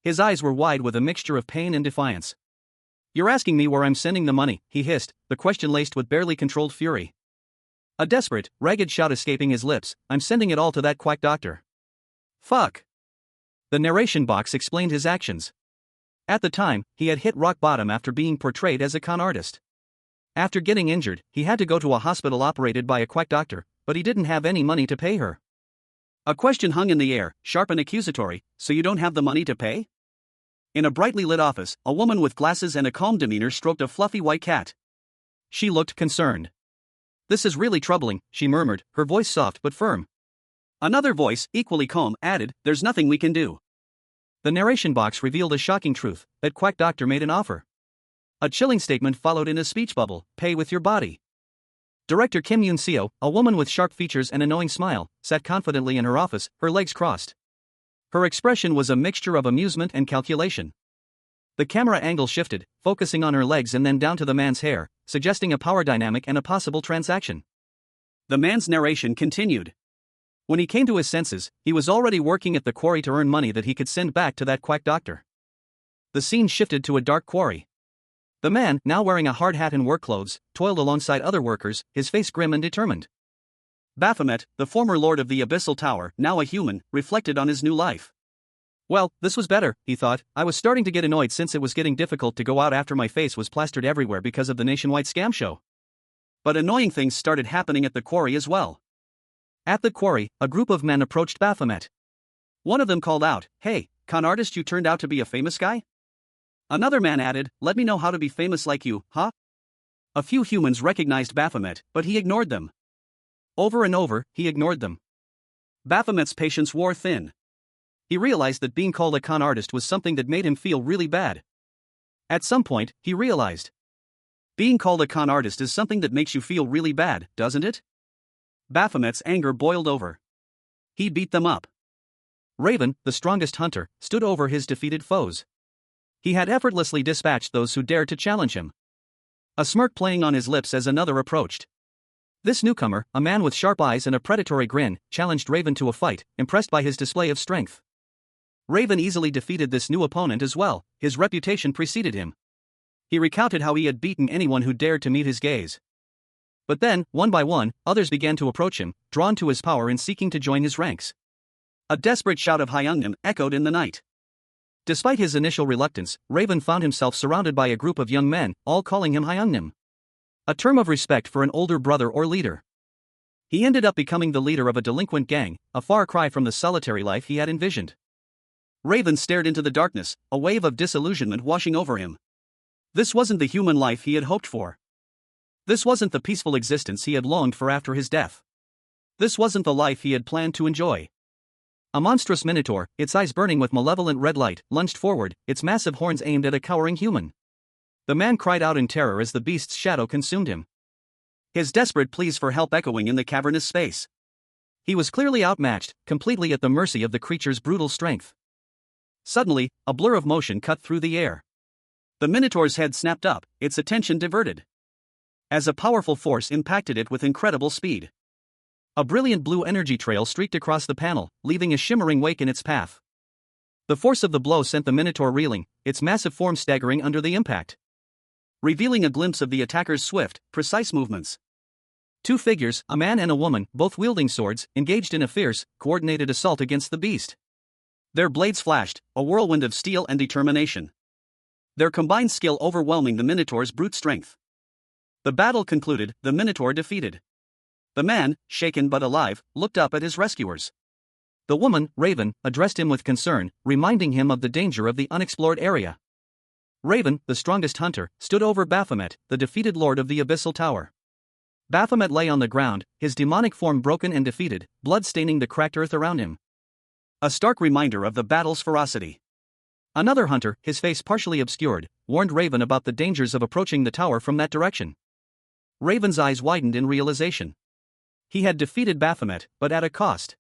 Speaker 1: His eyes were wide with a mixture of pain and defiance. "You're asking me where I'm sending the money," he hissed, the question laced with barely controlled fury. A desperate, ragged shout escaping his lips, "I'm sending it all to that quack doctor." Fuck. The narration box explained his actions. At the time, he had hit rock bottom after being portrayed as a con artist. After getting injured, he had to go to a hospital operated by a quack doctor, but he didn't have any money to pay her. A question hung in the air, sharp and accusatory, "So you don't have the money to pay?" In a brightly lit office, a woman with glasses and a calm demeanor stroked a fluffy white cat. She looked concerned. "This is really troubling," she murmured, her voice soft but firm. Another voice, equally calm, added, "There's nothing we can do." The narration box revealed a shocking truth: that Quack Doctor made an offer. A chilling statement followed in a speech bubble: "Pay with your body." Director Kim Yoon-seo, a woman with sharp features and a knowing smile, sat confidently in her office, her legs crossed. Her expression was a mixture of amusement and calculation. The camera angle shifted, focusing on her legs and then down to the man's hair, suggesting a power dynamic and a possible transaction. The man's narration continued. When he came to his senses, he was already working at the quarry to earn money that he could send back to that Quack Doctor. The scene shifted to a dark quarry. The man, now wearing a hard hat and work clothes, toiled alongside other workers, his face grim and determined. Baphomet, the former lord of the Abyssal Tower, now a human, reflected on his new life. Well, this was better, he thought. I was starting to get annoyed since it was getting difficult to go out after my face was plastered everywhere because of the nationwide scam show. But annoying things started happening at the quarry as well. At the quarry, a group of men approached Baphomet. One of them called out, "Hey, con artist, you turned out to be a famous guy?" Another man added, "Let me know how to be famous like you, huh?" A few humans recognized Baphomet, but he ignored them. Over and over, he ignored them. Baphomet's patience wore thin. He realized that being called a con artist was something that made him feel really bad. At some point, he realized. Being called a con artist is something that makes you feel really bad, doesn't it? Baphomet's anger boiled over. He beat them up. Raven, the strongest hunter, stood over his defeated foes. He had effortlessly dispatched those who dared to challenge him. A smirk playing on his lips as another approached. This newcomer, a man with sharp eyes and a predatory grin, challenged Raven to a fight, impressed by his display of strength. Raven easily defeated this new opponent as well. His reputation preceded him. He recounted how he had beaten anyone who dared to meet his gaze. But then, one by one, others began to approach him, drawn to his power and seeking to join his ranks. A desperate shout of Hyungnim echoed in the night. Despite his initial reluctance, Raven found himself surrounded by a group of young men, all calling him Hyungnim. A term of respect for an older brother or leader. He ended up becoming the leader of a delinquent gang, a far cry from the solitary life he had envisioned. Raven stared into the darkness, a wave of disillusionment washing over him. This wasn't the human life he had hoped for. This wasn't the peaceful existence he had longed for after his death. This wasn't the life he had planned to enjoy. A monstrous minotaur, its eyes burning with malevolent red light, lunged forward, its massive horns aimed at a cowering human. The man cried out in terror as the beast's shadow consumed him. His desperate pleas for help echoing in the cavernous space. He was clearly outmatched, completely at the mercy of the creature's brutal strength. Suddenly, a blur of motion cut through the air. The minotaur's head snapped up, its attention diverted. As a powerful force impacted it with incredible speed. A brilliant blue energy trail streaked across the panel, leaving a shimmering wake in its path. The force of the blow sent the minotaur reeling, its massive form staggering under the impact, revealing a glimpse of the attacker's swift, precise movements. Two figures, a man and a woman, both wielding swords, engaged in a fierce, coordinated assault against the beast. Their blades flashed, a whirlwind of steel and determination. Their combined skill overwhelming the minotaur's brute strength. The battle concluded, the minotaur defeated. The man, shaken but alive, looked up at his rescuers. The woman, Raven, addressed him with concern, reminding him of the danger of the unexplored area. Raven, the strongest hunter, stood over Baphomet, the defeated lord of the Abyssal Tower. Baphomet lay on the ground, his demonic form broken and defeated, blood staining the cracked earth around him. A stark reminder of the battle's ferocity. Another hunter, his face partially obscured, warned Raven about the dangers of approaching the tower from that direction. Raven's eyes widened in realization. He had defeated Baphomet, but at a cost.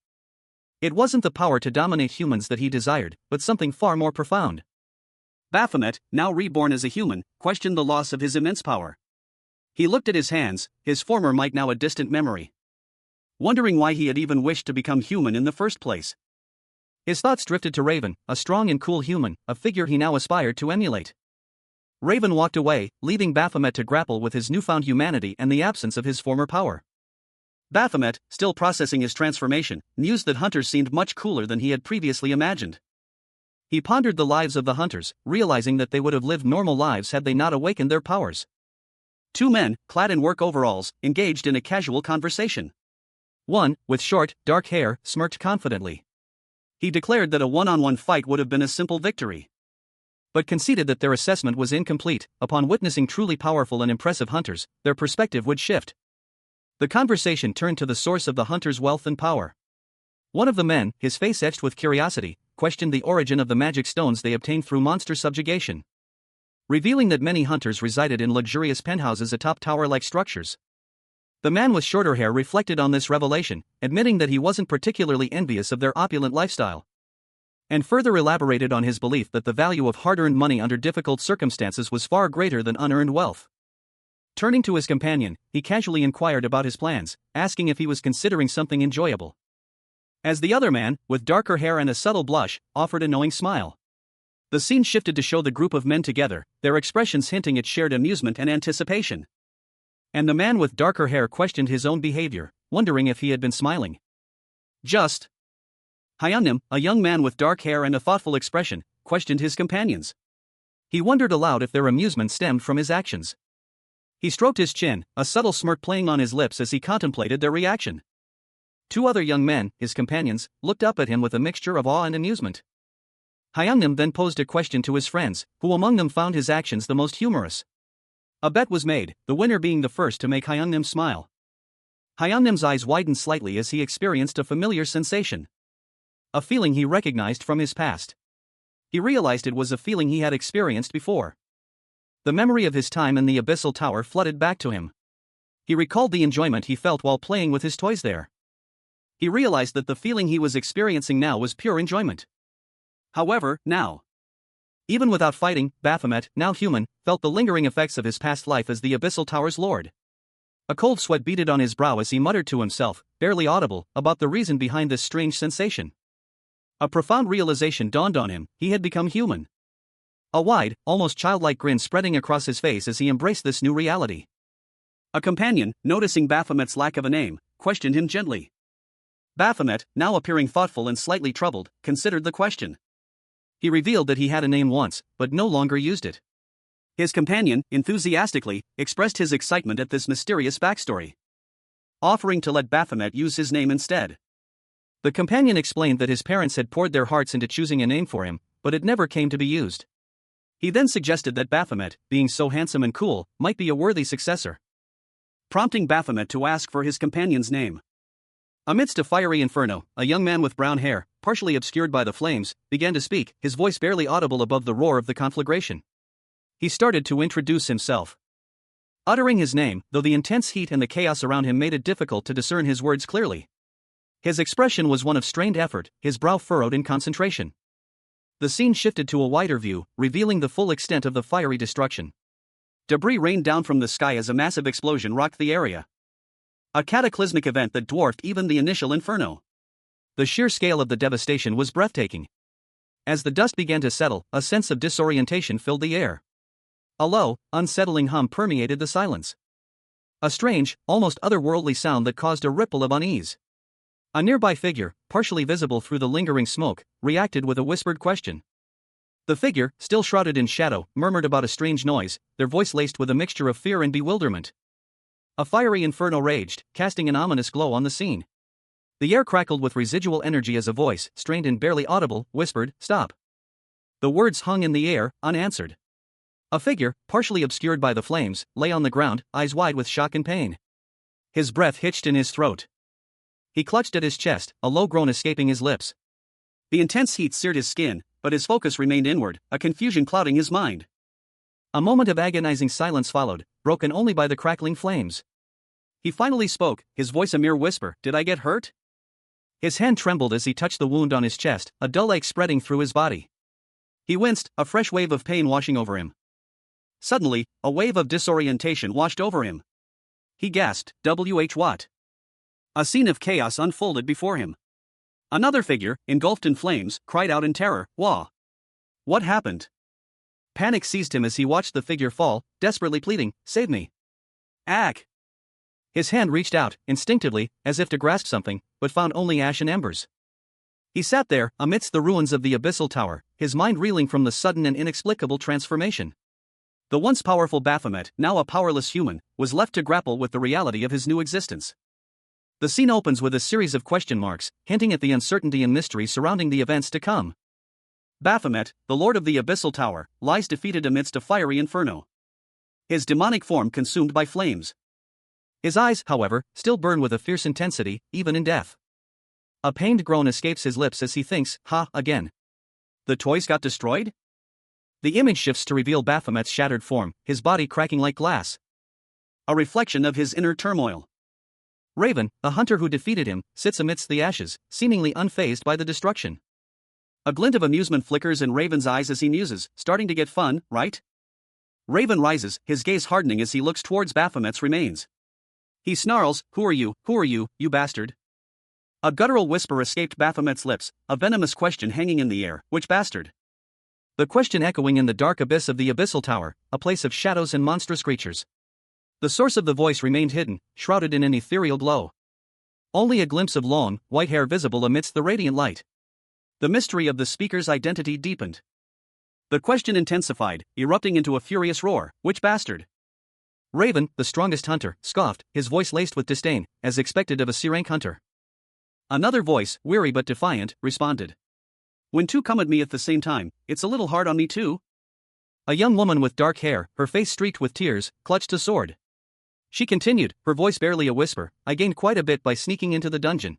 Speaker 1: It wasn't the power to dominate humans that he desired, but something far more profound. Baphomet, now reborn as a human, questioned the loss of his immense power. He looked at his hands, his former might now a distant memory. Wondering why he had even wished to become human in the first place. His thoughts drifted to Raven, a strong and cool human, a figure he now aspired to emulate. Raven walked away, leaving Baphomet to grapple with his newfound humanity and the absence of his former power. Baphomet, still processing his transformation, mused that hunters seemed much cooler than he had previously imagined. He pondered the lives of the hunters, realizing that they would have lived normal lives had they not awakened their powers. Two men, clad in work overalls, engaged in a casual conversation. One, with short, dark hair, smirked confidently. He declared that a one-on-one fight would have been a simple victory. but conceded that their assessment was incomplete. Upon witnessing truly powerful and impressive hunters, their perspective would shift. The conversation turned to the source of the hunters' wealth and power. One of the men, his face etched with curiosity, questioned the origin of the magic stones they obtained through monster subjugation, revealing that many hunters resided in luxurious penthouses atop tower-like structures. The man with shorter hair reflected on this revelation, admitting that he wasn't particularly envious of their opulent lifestyle, and further elaborated on his belief that the value of hard-earned money under difficult circumstances was far greater than unearned wealth. Turning to his companion, he casually inquired about his plans, asking if he was considering something enjoyable. As the other man, with darker hair and a subtle blush, offered a knowing smile. The scene shifted to show the group of men together, their expressions hinting at shared amusement and anticipation. And the man with darker hair questioned his own behavior, wondering if he had been smiling. Just. Hyunnim, a young man with dark hair and a thoughtful expression, questioned his companions. He wondered aloud if their amusement stemmed from his actions. He stroked his chin, a subtle smirk playing on his lips as he contemplated their reaction. Two other young men, his companions, looked up at him with a mixture of awe and amusement. Hyunnim then posed a question to his friends, who among them found his actions the most humorous. A bet was made, the winner being the first to make Hyunnim smile. Hyunnim's eyes widened slightly as he experienced a familiar sensation. A feeling he recognized from his past. He realized it was a feeling he had experienced before. The memory of his time in the Abyssal Tower flooded back to him. He recalled the enjoyment he felt while playing with his toys there. He realized that the feeling he was experiencing now was pure enjoyment. However, now, even without fighting, Baphomet, now human, felt the lingering effects of his past life as the Abyssal Tower's lord. A cold sweat beaded on his brow as he muttered to himself, barely audible, about the reason behind this strange sensation. A profound realization dawned on him: he had become human. A wide, almost childlike grin spreading across his face as he embraced this new reality. A companion, noticing Baphomet's lack of a name, questioned him gently. Baphomet, now appearing thoughtful and slightly troubled, considered the question. He revealed that he had a name once, but no longer used it. His companion, enthusiastically, expressed his excitement at this mysterious backstory, offering to let Baphomet use his name instead. The companion explained that his parents had poured their hearts into choosing a name for him, but it never came to be used. He then suggested that Baphomet, being so handsome and cool, might be a worthy successor, prompting Baphomet to ask for his companion's name. Amidst a fiery inferno, a young man with brown hair, partially obscured by the flames, began to speak, his voice barely audible above the roar of the conflagration. He started to introduce himself, uttering his name, though the intense heat and the chaos around him made it difficult to discern his words clearly. His expression was one of strained effort, his brow furrowed in concentration. The scene shifted to a wider view, revealing the full extent of the fiery destruction. Debris rained down from the sky as a massive explosion rocked the area. A cataclysmic event that dwarfed even the initial inferno. The sheer scale of the devastation was breathtaking. As the dust began to settle, a sense of disorientation filled the air. A low, unsettling hum permeated the silence. A strange, almost otherworldly sound that caused a ripple of unease. A nearby figure, partially visible through the lingering smoke, reacted with a whispered question. The figure, still shrouded in shadow, murmured about a strange noise, their voice laced with a mixture of fear and bewilderment. A fiery inferno raged, casting an ominous glow on the scene. The air crackled with residual energy as a voice, strained and barely audible, whispered, "Stop." The words hung in the air, unanswered. A figure, partially obscured by the flames, lay on the ground, eyes wide with shock and pain. His breath hitched in his throat. He clutched at his chest, a low groan escaping his lips. The intense heat seared his skin, but his focus remained inward, a confusion clouding his mind. A moment of agonizing silence followed, broken only by the crackling flames. He finally spoke, his voice a mere whisper, "Did I get hurt?" His hand trembled as he touched the wound on his chest, a dull ache spreading through his body. He winced, a fresh wave of pain washing over him. Suddenly, a wave of disorientation washed over him. He gasped, What? A scene of chaos unfolded before him. Another figure, engulfed in flames, cried out in terror, "Wah! What happened?" Panic seized him as he watched the figure fall, desperately pleading, "Save me! Ack!" His hand reached out, instinctively, as if to grasp something, but found only ash and embers. He sat there, amidst the ruins of the Abyssal Tower, his mind reeling from the sudden and inexplicable transformation. The once powerful Baphomet, now a powerless human, was left to grapple with the reality of his new existence. The scene opens with a series of question marks, hinting at the uncertainty and mystery surrounding the events to come. Baphomet, the lord of the Abyssal Tower, lies defeated amidst a fiery inferno. His demonic form consumed by flames. His eyes, however, still burn with a fierce intensity, even in death. A pained groan escapes his lips as he thinks, again. The toys got destroyed? The image shifts to reveal Baphomet's shattered form, his body cracking like glass. A reflection of his inner turmoil. Raven, the hunter who defeated him, sits amidst the ashes, seemingly unfazed by the destruction. A glint of amusement flickers in Raven's eyes as he muses, starting to get fun, right? Raven rises, his gaze hardening as he looks towards Baphomet's remains. He snarls, Who are you, you bastard? A guttural whisper escaped Baphomet's lips, a venomous question hanging in the air, which bastard? The question echoing in the dark abyss of the Abyssal Tower, a place of shadows and monstrous creatures. The source of the voice remained hidden, shrouded in an ethereal glow. Only a glimpse of long, white hair visible amidst the radiant light. The mystery of the speaker's identity deepened. The question intensified, erupting into a furious roar, Which bastard? Raven, the strongest hunter, scoffed, his voice laced with disdain, as expected of a C-rank hunter. Another voice, weary but defiant, responded. When two come at me at the same time, it's a little hard on me too. A young woman with dark hair, her face streaked with tears, clutched a sword. She continued, her voice barely a whisper, I gained quite a bit by sneaking into the dungeon.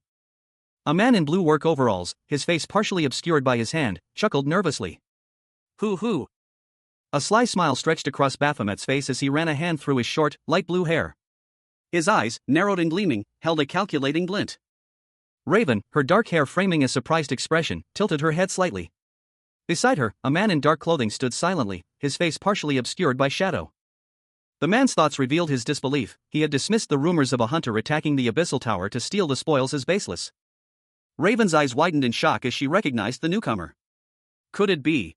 Speaker 1: A man in blue work overalls, his face partially obscured by his hand, chuckled nervously. Hoo. A sly smile stretched across Baphomet's face as he ran a hand through his short, light blue hair. His eyes, narrowed and gleaming, held a calculating glint. Raven, her dark hair framing a surprised expression, tilted her head slightly. Beside her, a man in dark clothing stood silently, his face partially obscured by shadow. The man's thoughts revealed his disbelief. He had dismissed the rumors of a hunter attacking the Abyssal Tower to steal the spoils as baseless. Raven's eyes widened in shock as she recognized the newcomer. Could it be?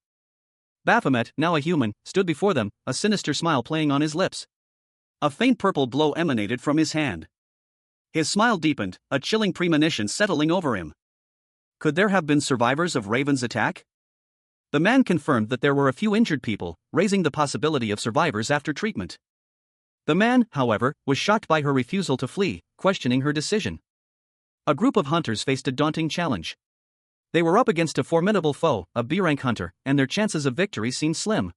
Speaker 1: Baphomet, now a human, stood before them, a sinister smile playing on his lips. A faint purple glow emanated from his hand. His smile deepened, a chilling premonition settling over him. Could there have been survivors of Raven's attack? The man confirmed that there were a few injured people, raising the possibility of survivors after treatment. The man, however, was shocked by her refusal to flee, questioning her decision. A group of hunters faced a daunting challenge. They were up against a formidable foe, a B-rank hunter, and their chances of victory seemed slim.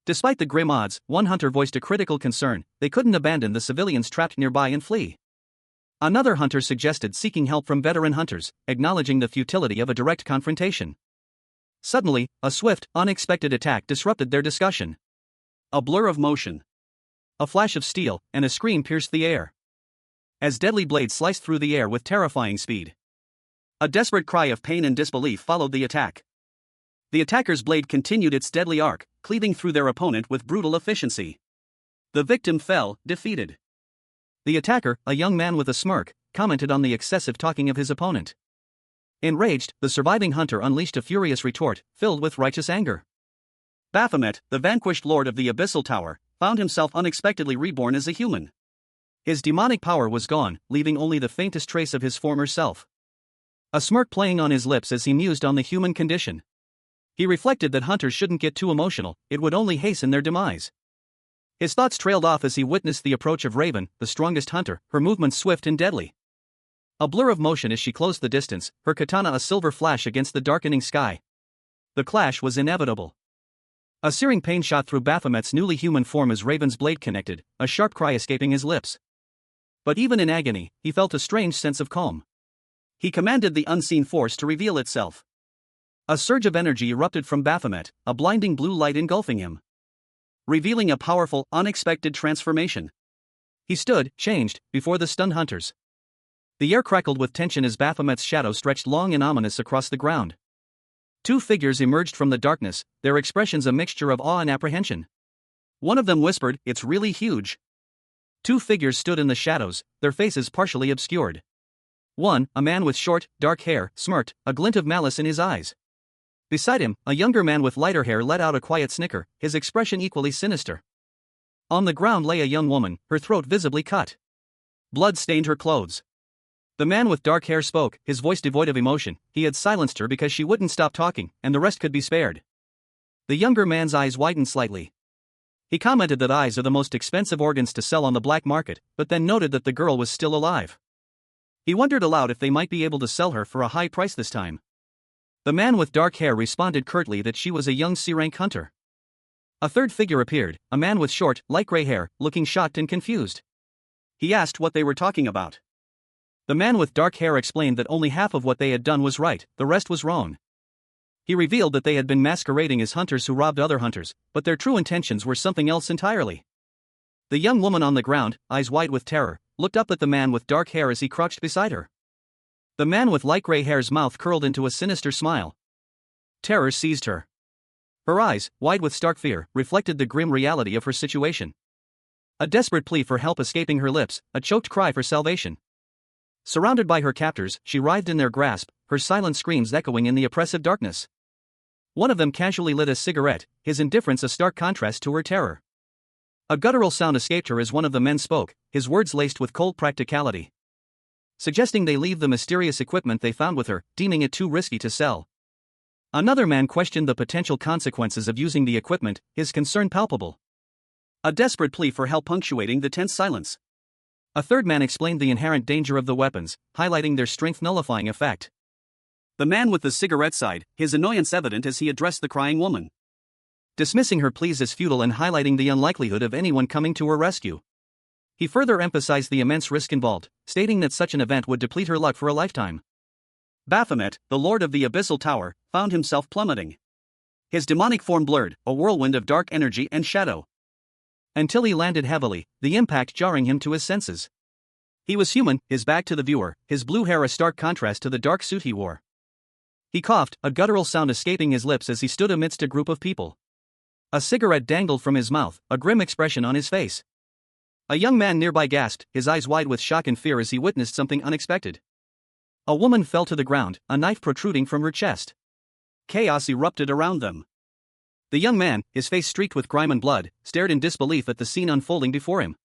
Speaker 1: Despite the grim odds, one hunter voiced a critical concern: they couldn't abandon the civilians trapped nearby and flee. Another hunter suggested seeking help from veteran hunters, acknowledging the futility of a direct confrontation. Suddenly, a swift, unexpected attack disrupted their discussion. A blur of motion. A flash of steel, and a scream pierced the air. As deadly blades sliced through the air with terrifying speed. A desperate cry of pain and disbelief followed the attack. The attacker's blade continued its deadly arc, cleaving through their opponent with brutal efficiency. The victim fell, defeated. The attacker, a young man with a smirk, commented on the excessive talking of his opponent. Enraged, the surviving hunter unleashed a furious retort, filled with righteous anger. Baphomet, the vanquished lord of the Abyssal Tower, found himself unexpectedly reborn as a human. His demonic power was gone, leaving only the faintest trace of his former self. A smirk playing on his lips as he mused on the human condition. He reflected that hunters shouldn't get too emotional, it would only hasten their demise. His thoughts trailed off as he witnessed the approach of Raven, the strongest hunter, her movements swift and deadly. A blur of motion as she closed the distance, her katana a silver flash against the darkening sky. The clash was inevitable. A searing pain shot through Baphomet's newly human form as Raven's blade connected, a sharp cry escaping his lips. But even in agony, he felt a strange sense of calm. He commanded the unseen force to reveal itself. A surge of energy erupted from Baphomet, a blinding blue light engulfing him, revealing a powerful, unexpected transformation. He stood, changed, before the stunned hunters. The air crackled with tension as Baphomet's shadow stretched long and ominous across the ground. Two figures emerged from the darkness, their expressions a mixture of awe and apprehension. One of them whispered, "It's really huge." Two figures stood in the shadows, their faces partially obscured. One, a man with short, dark hair, smirked, a glint of malice in his eyes. Beside him, a younger man with lighter hair let out a quiet snicker, his expression equally sinister. On the ground lay a young woman, her throat visibly cut. Blood stained her clothes. The man with dark hair spoke, his voice devoid of emotion. He had silenced her because she wouldn't stop talking, and the rest could be spared. The younger man's eyes widened slightly. He commented that eyes are the most expensive organs to sell on the black market, but then noted that the girl was still alive. He wondered aloud if they might be able to sell her for a high price this time. The man with dark hair responded curtly that she was a young C-rank hunter. A third figure appeared, a man with short, light gray hair, looking shocked and confused. He asked what they were talking about. The man with dark hair explained that only half of what they had done was right, the rest was wrong. He revealed that they had been masquerading as hunters who robbed other hunters, but their true intentions were something else entirely. The young woman on the ground, eyes wide with terror, looked up at the man with dark hair as he crouched beside her. The man with light gray hair's mouth curled into a sinister smile. Terror seized her. Her eyes, wide with stark fear, reflected the grim reality of her situation. A desperate plea for help escaping her lips, a choked cry for salvation. Surrounded by her captors, she writhed in their grasp, her silent screams echoing in the oppressive darkness. One of them casually lit a cigarette, his indifference a stark contrast to her terror. A guttural sound escaped her as one of the men spoke, his words laced with cold practicality, suggesting they leave the mysterious equipment they found with her, deeming it too risky to sell. Another man questioned the potential consequences of using the equipment, his concern palpable. A desperate plea for help punctuating the tense silence. A third man explained the inherent danger of the weapons, highlighting their strength-nullifying effect. The man with the cigarette sighed, his annoyance evident as he addressed the crying woman, dismissing her pleas as futile and highlighting the unlikelihood of anyone coming to her rescue. He further emphasized the immense risk involved, stating that such an event would deplete her luck for a lifetime. Baphomet, the lord of the Abyssal Tower, found himself plummeting. His demonic form blurred, a whirlwind of dark energy and shadow. Until he landed heavily, the impact jarring him to his senses. He was human, his back to the viewer, his blue hair a stark contrast to the dark suit he wore. He coughed, a guttural sound escaping his lips as he stood amidst a group of people. A cigarette dangled from his mouth, a grim expression on his face. A young man nearby gasped, his eyes wide with shock and fear as he witnessed something unexpected. A woman fell to the ground, a knife protruding from her chest. Chaos erupted around them. The young man, his face streaked with grime and blood, stared in disbelief at the scene unfolding before him.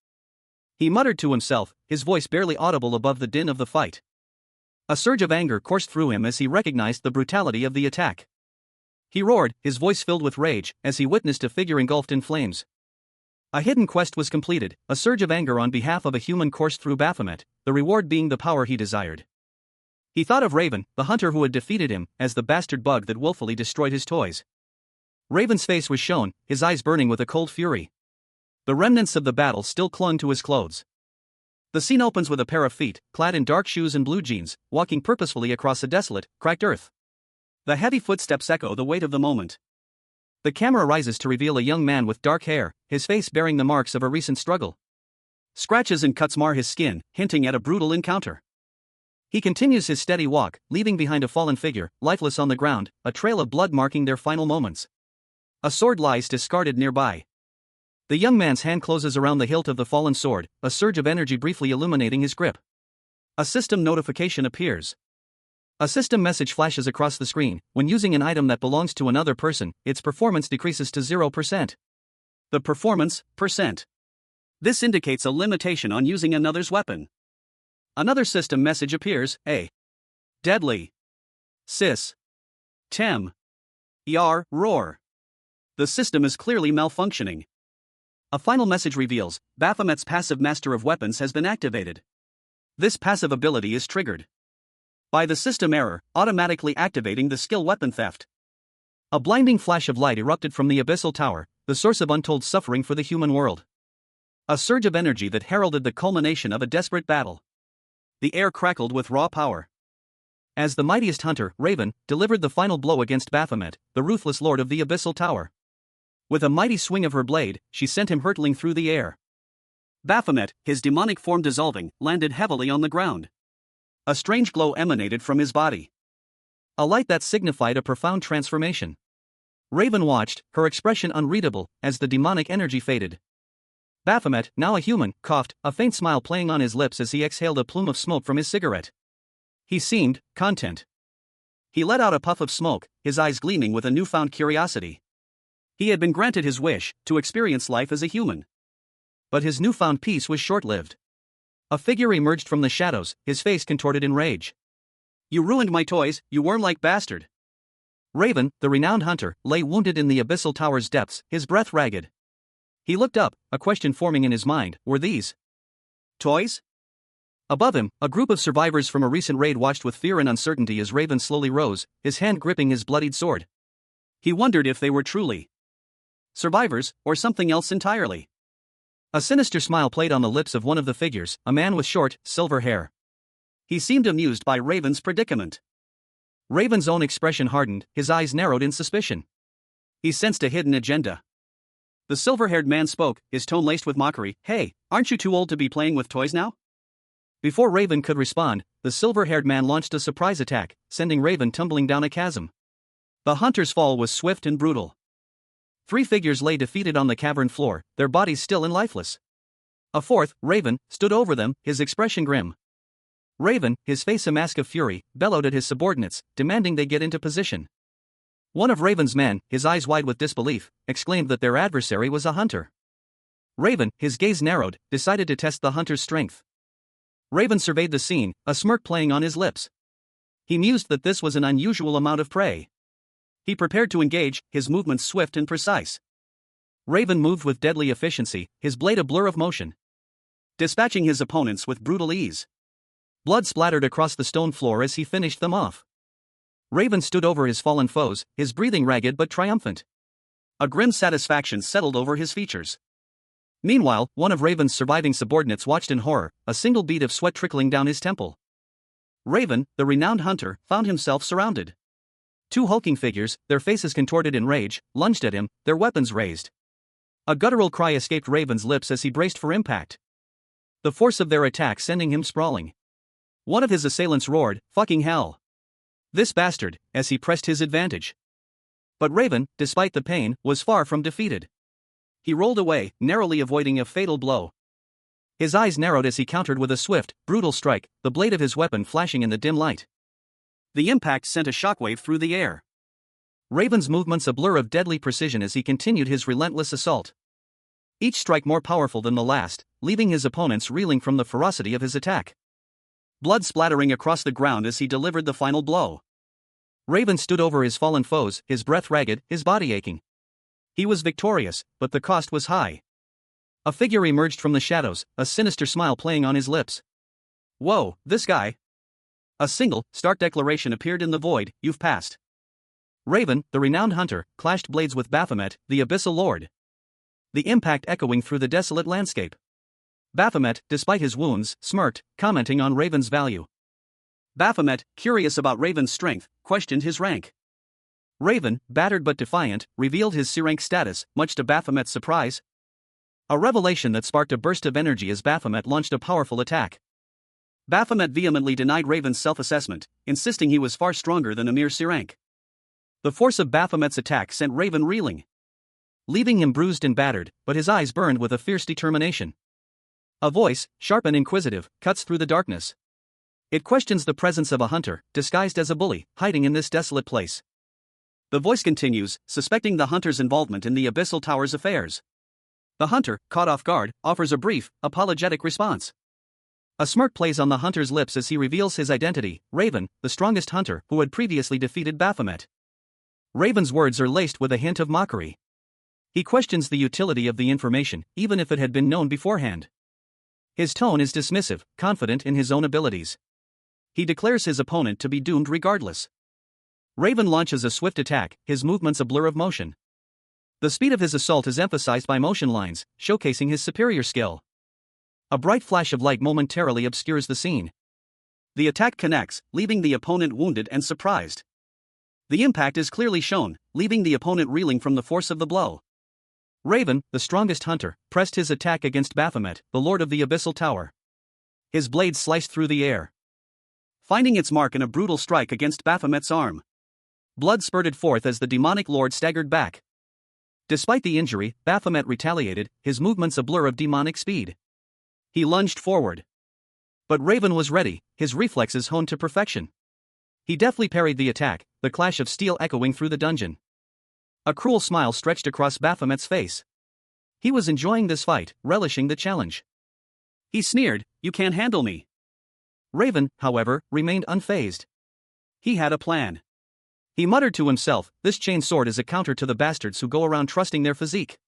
Speaker 1: He muttered to himself, his voice barely audible above the din of the fight. A surge of anger coursed through him as he recognized the brutality of the attack. He roared, his voice filled with rage, as he witnessed a figure engulfed in flames. A hidden quest was completed, a surge of anger on behalf of a human coursed through Baphomet, the reward being the power he desired. He thought of Raven, the hunter who had defeated him, as the bastard bug that willfully destroyed his toys. Raven's face was shown, his eyes burning with a cold fury. The remnants of the battle still clung to his clothes. The scene opens with a pair of feet, clad in dark shoes and blue jeans, walking purposefully across a desolate, cracked earth. The heavy footsteps echo the weight of the moment. The camera rises to reveal a young man with dark hair, his face bearing the marks of a recent struggle. Scratches and cuts mar his skin, hinting at a brutal encounter. He continues his steady walk, leaving behind a fallen figure, lifeless on the ground, a trail of blood marking their final moments. A sword lies discarded nearby. The young man's hand closes around the hilt of the fallen sword, a surge of energy briefly illuminating his grip. A system notification appears. A system message flashes across the screen. When using an item that belongs to another person, its performance decreases to 0%. The performance, %. This indicates a limitation on using another's weapon. Another system message appears, A. Deadly. Sys. Tem. Yar, roar. The system is clearly malfunctioning. A final message reveals, Baphomet's passive Master of Weapons has been activated. This passive ability is triggered by the system error, automatically activating the skill weapon theft. A blinding flash of light erupted from the Abyssal Tower, the source of untold suffering for the human world. A surge of energy that heralded the culmination of a desperate battle. The air crackled with raw power. As the mightiest hunter, Raven, delivered the final blow against Baphomet, the ruthless lord of the Abyssal Tower. With a mighty swing of her blade, she sent him hurtling through the air. Baphomet, his demonic form dissolving, landed heavily on the ground. A strange glow emanated from his body. A light that signified a profound transformation. Raven watched, her expression unreadable, as the demonic energy faded. Baphomet, now a human, coughed, a faint smile playing on his lips as he exhaled a plume of smoke from his cigarette. He seemed content. He let out a puff of smoke, his eyes gleaming with a newfound curiosity. He had been granted his wish, to experience life as a human. But his newfound peace was short-lived. A figure emerged from the shadows, his face contorted in rage. You ruined my toys, you worm-like bastard. Raven, the renowned hunter, lay wounded in the Abyssal Tower's depths, his breath ragged. He looked up, a question forming in his mind, were these toys? Above him, a group of survivors from a recent raid watched with fear and uncertainty as Raven slowly rose, his hand gripping his bloodied sword. He wondered if they were truly survivors, or something else entirely. A sinister smile played on the lips of one of the figures, a man with short, silver hair. He seemed amused by Raven's predicament. Raven's own expression hardened, his eyes narrowed in suspicion. He sensed a hidden agenda. The silver-haired man spoke, his tone laced with mockery. "Hey, aren't you too old to be playing with toys now?" Before Raven could respond, the silver-haired man launched a surprise attack, sending Raven tumbling down a chasm. The hunter's fall was swift and brutal. 3 figures lay defeated on the cavern floor, their bodies still and lifeless. A fourth, Raven, stood over them, his expression grim. Raven, his face a mask of fury, bellowed at his subordinates, demanding they get into position. One of Raven's men, his eyes wide with disbelief, exclaimed that their adversary was a hunter. Raven, his gaze narrowed, decided to test the hunter's strength. Raven surveyed the scene, a smirk playing on his lips. He mused that this was an unusual amount of prey. He prepared to engage, his movements swift and precise. Raven moved with deadly efficiency, his blade a blur of motion, dispatching his opponents with brutal ease. Blood splattered across the stone floor as he finished them off. Raven stood over his fallen foes, his breathing ragged but triumphant. A grim satisfaction settled over his features. Meanwhile, one of Raven's surviving subordinates watched in horror, a single bead of sweat trickling down his temple. Raven, the renowned hunter, found himself surrounded. 2 hulking figures, their faces contorted in rage, lunged at him, their weapons raised. A guttural cry escaped Raven's lips as he braced for impact. The force of their attack sending him sprawling. One of his assailants roared, "Fucking hell! This bastard," as he pressed his advantage. But Raven, despite the pain, was far from defeated. He rolled away, narrowly avoiding a fatal blow. His eyes narrowed as he countered with a swift, brutal strike, the blade of his weapon flashing in the dim light. The impact sent a shockwave through the air. Raven's movements a blur of deadly precision as he continued his relentless assault. Each strike more powerful than the last, leaving his opponents reeling from the ferocity of his attack. Blood splattering across the ground as he delivered the final blow. Raven stood over his fallen foes, his breath ragged, his body aching. He was victorious, but the cost was high. A figure emerged from the shadows, a sinister smile playing on his lips. "Whoa, this guy." A single, stark declaration appeared in the void, "You've passed." Raven, the renowned hunter, clashed blades with Baphomet, the Abyssal Lord. The impact echoing through the desolate landscape. Baphomet, despite his wounds, smirked, commenting on Raven's value. Baphomet, curious about Raven's strength, questioned his rank. Raven, battered but defiant, revealed his C-rank status, much to Baphomet's surprise. A revelation that sparked a burst of energy as Baphomet launched a powerful attack. Baphomet vehemently denied Raven's self-assessment, insisting he was far stronger than a mere C-rank. The force of Baphomet's attack sent Raven reeling, leaving him bruised and battered, but his eyes burned with a fierce determination. A voice, sharp and inquisitive, cuts through the darkness. It questions the presence of a hunter, disguised as a bully, hiding in this desolate place. The voice continues, suspecting the hunter's involvement in the Abyssal Tower's affairs. The hunter, caught off guard, offers a brief, apologetic response. A smirk plays on the hunter's lips as he reveals his identity, Raven, the strongest hunter who had previously defeated Baphomet. Raven's words are laced with a hint of mockery. He questions the utility of the information, even if it had been known beforehand. His tone is dismissive, confident in his own abilities. He declares his opponent to be doomed regardless. Raven launches a swift attack, his movements a blur of motion. The speed of his assault is emphasized by motion lines, showcasing his superior skill. A bright flash of light momentarily obscures the scene. The attack connects, leaving the opponent wounded and surprised. The impact is clearly shown, leaving the opponent reeling from the force of the blow. Raven, the strongest hunter, pressed his attack against Baphomet, the lord of the Abyssal Tower. His blade sliced through the air, finding its mark in a brutal strike against Baphomet's arm. Blood spurted forth as the demonic lord staggered back. Despite the injury, Baphomet retaliated, his movements a blur of demonic speed. He lunged forward. But Raven was ready, his reflexes honed to perfection. He deftly parried the attack, the clash of steel echoing through the dungeon. A cruel smile stretched across Baphomet's face. He was enjoying this fight, relishing the challenge. He sneered, "You can't handle me." Raven, however, remained unfazed. He had a plan. He muttered to himself, "This chain sword is a counter to the bastards who go around trusting their physique."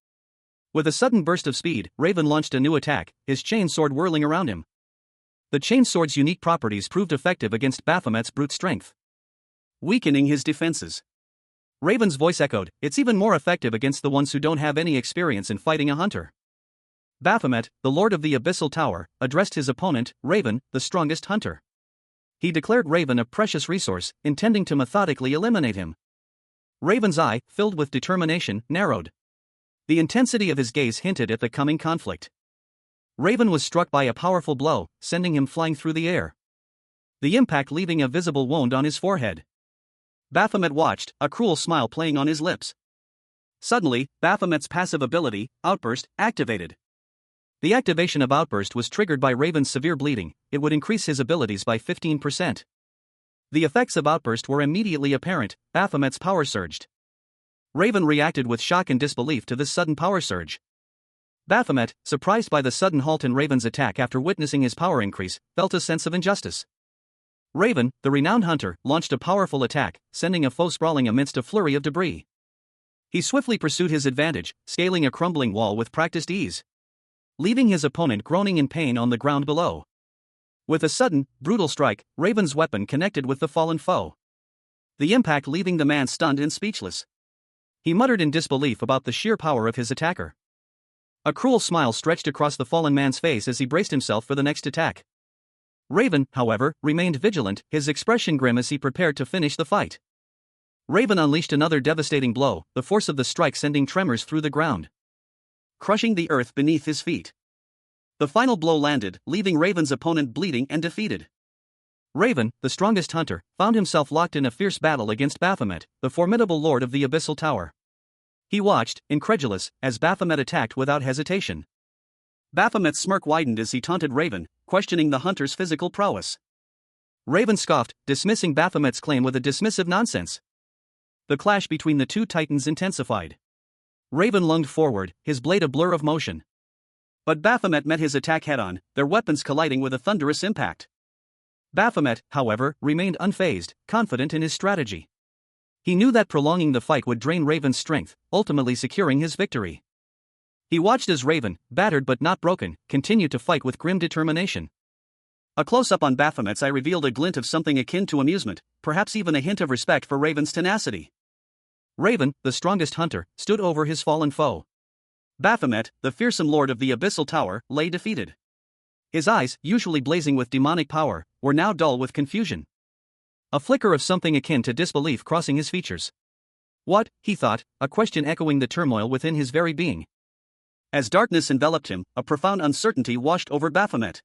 Speaker 1: With a sudden burst of speed, Raven launched a new attack, his chain sword whirling around him. The chainsword's unique properties proved effective against Baphomet's brute strength, weakening his defenses. Raven's voice echoed, "It's even more effective against the ones who don't have any experience in fighting a hunter." Baphomet, the lord of the Abyssal Tower, addressed his opponent, Raven, the strongest hunter. He declared Raven a precious resource, intending to methodically eliminate him. Raven's eye, filled with determination, narrowed. The intensity of his gaze hinted at the coming conflict. Raven was struck by a powerful blow, sending him flying through the air, the impact leaving a visible wound on his forehead. Baphomet watched, a cruel smile playing on his lips. Suddenly, Baphomet's passive ability, Outburst, activated. The activation of Outburst was triggered by Raven's severe bleeding. It would increase his abilities by 15%. The effects of Outburst were immediately apparent. Baphomet's power surged. Raven reacted with shock and disbelief to this sudden power surge. Baphomet, surprised by the sudden halt in Raven's attack after witnessing his power increase, felt a sense of injustice. Raven, the renowned hunter, launched a powerful attack, sending a foe sprawling amidst a flurry of debris. He swiftly pursued his advantage, scaling a crumbling wall with practiced ease, leaving his opponent groaning in pain on the ground below. With a sudden, brutal strike, Raven's weapon connected with the fallen foe, the impact leaving the man stunned and speechless. He muttered in disbelief about the sheer power of his attacker. A cruel smile stretched across the fallen man's face as he braced himself for the next attack. Raven, however, remained vigilant, his expression grim as he prepared to finish the fight. Raven unleashed another devastating blow, the force of the strike sending tremors through the ground, crushing the earth beneath his feet. The final blow landed, leaving Raven's opponent bleeding and defeated. Raven, the strongest hunter, found himself locked in a fierce battle against Baphomet, the formidable lord of the Abyssal Tower. He watched, incredulous, as Baphomet attacked without hesitation. Baphomet's smirk widened as he taunted Raven, questioning the hunter's physical prowess. Raven scoffed, dismissing Baphomet's claim with a dismissive nonsense. The clash between the two titans intensified. Raven lunged forward, his blade a blur of motion. But Baphomet met his attack head-on, their weapons colliding with a thunderous impact. Baphomet, however, remained unfazed, confident in his strategy. He knew that prolonging the fight would drain Raven's strength, ultimately securing his victory. He watched as Raven, battered but not broken, continued to fight with grim determination. A close-up on Baphomet's eye revealed a glint of something akin to amusement, perhaps even a hint of respect for Raven's tenacity. Raven, the strongest hunter, stood over his fallen foe. Baphomet, the fearsome lord of the Abyssal Tower, lay defeated. His eyes, usually blazing with demonic power, were now dull with confusion. A flicker of something akin to disbelief crossing his features. What, he thought, a question echoing the turmoil within his very being. As darkness enveloped him, a profound uncertainty washed over Baphomet.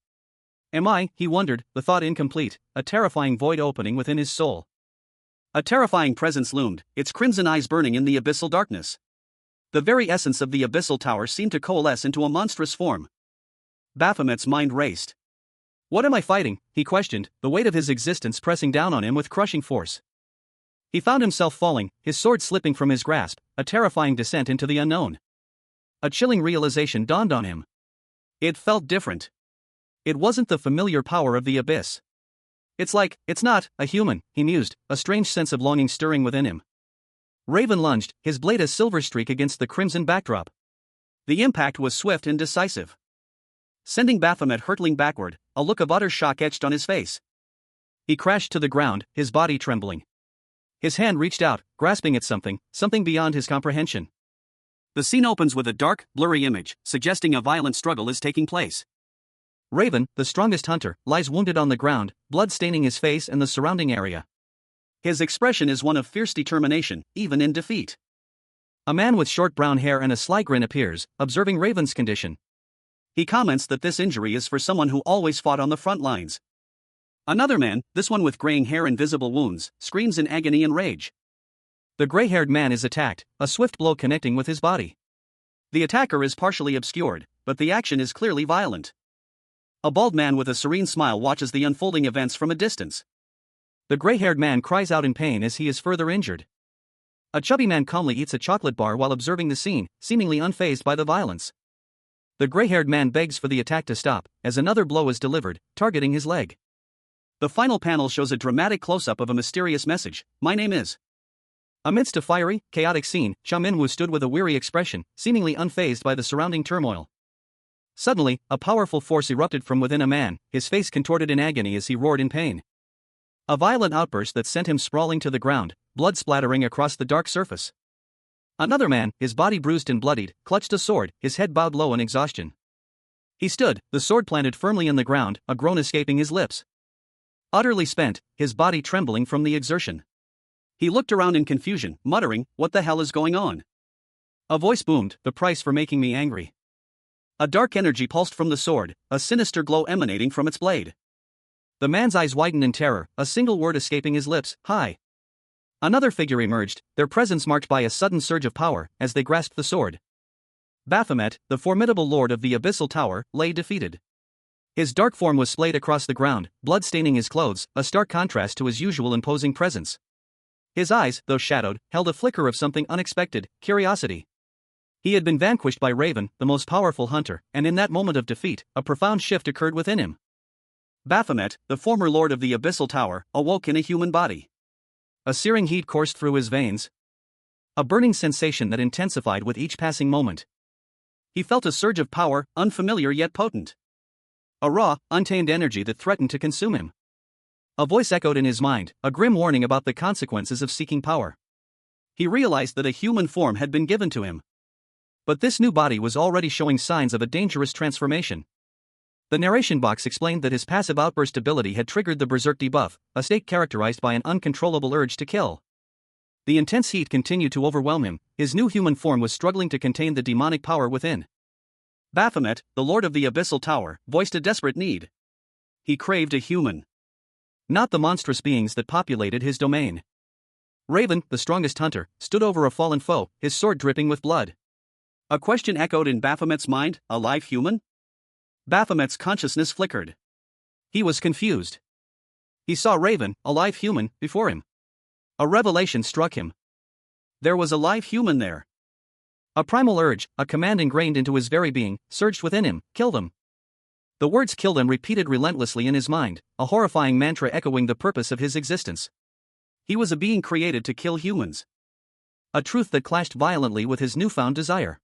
Speaker 1: Am I, he wondered, the thought incomplete, a terrifying void opening within his soul. A terrifying presence loomed, its crimson eyes burning in the abyssal darkness. The very essence of the Abyssal Tower seemed to coalesce into a monstrous form. Baphomet's mind raced. What am I fighting? He questioned, the weight of his existence pressing down on him with crushing force. He found himself falling, his sword slipping from his grasp, a terrifying descent into the unknown. A chilling realization dawned on him. It felt different. It wasn't the familiar power of the abyss. It's not a human, he mused, a strange sense of longing stirring within him. Raven lunged, his blade a silver streak against the crimson backdrop. The impact was swift and decisive, sending Baphomet hurtling backward, a look of utter shock etched on his face. He crashed to the ground, his body trembling. His hand reached out, grasping at something beyond his comprehension. The scene opens with a dark, blurry image, suggesting a violent struggle is taking place. Raven, the strongest hunter, lies wounded on the ground, blood staining his face and the surrounding area. His expression is one of fierce determination, even in defeat. A man with short brown hair and a sly grin appears, observing Raven's condition. He comments that this injury is for someone who always fought on the front lines. Another man, this one with graying hair and visible wounds, screams in agony and rage. The gray-haired man is attacked, a swift blow connecting with his body. The attacker is partially obscured, but the action is clearly violent. A bald man with a serene smile watches the unfolding events from a distance. The gray-haired man cries out in pain as he is further injured. A chubby man calmly eats a chocolate bar while observing the scene, seemingly unfazed by the violence. The gray-haired man begs for the attack to stop, as another blow is delivered, targeting his leg. The final panel shows a dramatic close-up of a mysterious message, "My name is." Amidst a fiery, chaotic scene, Cha Minwoo stood with a weary expression, seemingly unfazed by the surrounding turmoil. Suddenly, a powerful force erupted from within a man, his face contorted in agony as he roared in pain. A violent outburst that sent him sprawling to the ground, blood splattering across the dark surface. Another man, his body bruised and bloodied, clutched a sword, his head bowed low in exhaustion. He stood, the sword planted firmly in the ground, a groan escaping his lips. Utterly spent, his body trembling from the exertion. He looked around in confusion, muttering, "What the hell is going on?" A voice boomed, "The price for making me angry." A dark energy pulsed from the sword, a sinister glow emanating from its blade. The man's eyes widened in terror, a single word escaping his lips, "Hi." Another figure emerged, their presence marked by a sudden surge of power, as they grasped the sword. Baphomet, the formidable lord of the Abyssal Tower, lay defeated. His dark form was splayed across the ground, blood staining his clothes, a stark contrast to his usual imposing presence. His eyes, though shadowed, held a flicker of something unexpected, curiosity. He had been vanquished by Raven, the most powerful hunter, and in that moment of defeat, a profound shift occurred within him. Baphomet, the former lord of the Abyssal Tower, awoke in a human body. A searing heat coursed through his veins. A burning sensation that intensified with each passing moment. He felt a surge of power, unfamiliar yet potent. A raw, untamed energy that threatened to consume him. A voice echoed in his mind, a grim warning about the consequences of seeking power. He realized that a human form had been given to him. But this new body was already showing signs of a dangerous transformation. The narration box explained that his passive outburst ability had triggered the Berserk debuff, a state characterized by an uncontrollable urge to kill. The intense heat continued to overwhelm him, his new human form was struggling to contain the demonic power within. Baphomet, the lord of the Abyssal Tower, voiced a desperate need. He craved a human. Not the monstrous beings that populated his domain. Raven, the strongest hunter, stood over a fallen foe, his sword dripping with blood. A question echoed in Baphomet's mind, a live human? Baphomet's consciousness flickered. He was confused. He saw Raven, a live human, before him. A revelation struck him. There was a live human there. A primal urge, a command ingrained into his very being, surged within him, "Kill them." The words "kill them" repeated relentlessly in his mind, a horrifying mantra echoing the purpose of his existence. He was a being created to kill humans. A truth that clashed violently with his newfound desire.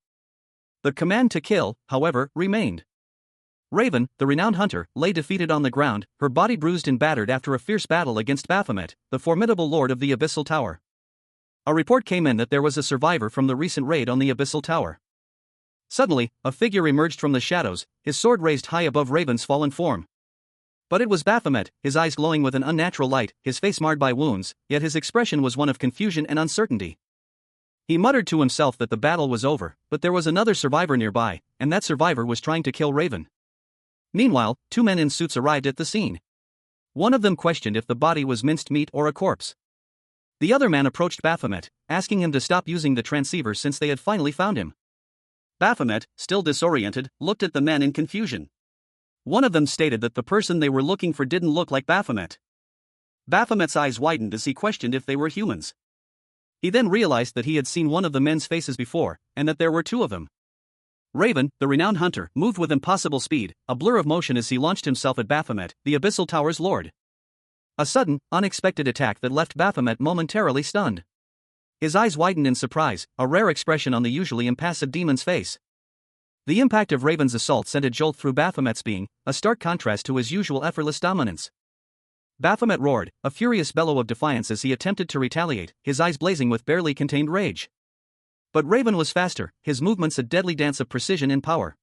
Speaker 1: The command to kill, however, remained. Raven, the renowned hunter, lay defeated on the ground, her body bruised and battered after a fierce battle against Baphomet, the formidable lord of the Abyssal Tower. A report came in that there was a survivor from the recent raid on the Abyssal Tower. Suddenly, a figure emerged from the shadows, his sword raised high above Raven's fallen form. But it was Baphomet, his eyes glowing with an unnatural light, his face marred by wounds, yet his expression was one of confusion and uncertainty. He muttered to himself that the battle was over, but there was another survivor nearby, and that survivor was trying to kill Raven. Meanwhile, two men in suits arrived at the scene. One of them questioned if the body was minced meat or a corpse. The other man approached Baphomet, asking him to stop using the transceiver since they had finally found him. Baphomet, still disoriented, looked at the men in confusion. One of them stated that the person they were looking for didn't look like Baphomet. Baphomet's eyes widened as he questioned if they were humans. He then realized that he had seen one of the men's faces before, and that there were two of them. Raven, the renowned hunter, moved with impossible speed, a blur of motion as he launched himself at Baphomet, the Abyssal Tower's lord. A sudden, unexpected attack that left Baphomet momentarily stunned. His eyes widened in surprise, a rare expression on the usually impassive demon's face. The impact of Raven's assault sent a jolt through Baphomet's being, a stark contrast to his usual effortless dominance. Baphomet roared, a furious bellow of defiance as he attempted to retaliate, his eyes blazing with barely contained rage. But Raven was faster, his movements a deadly dance of precision and power.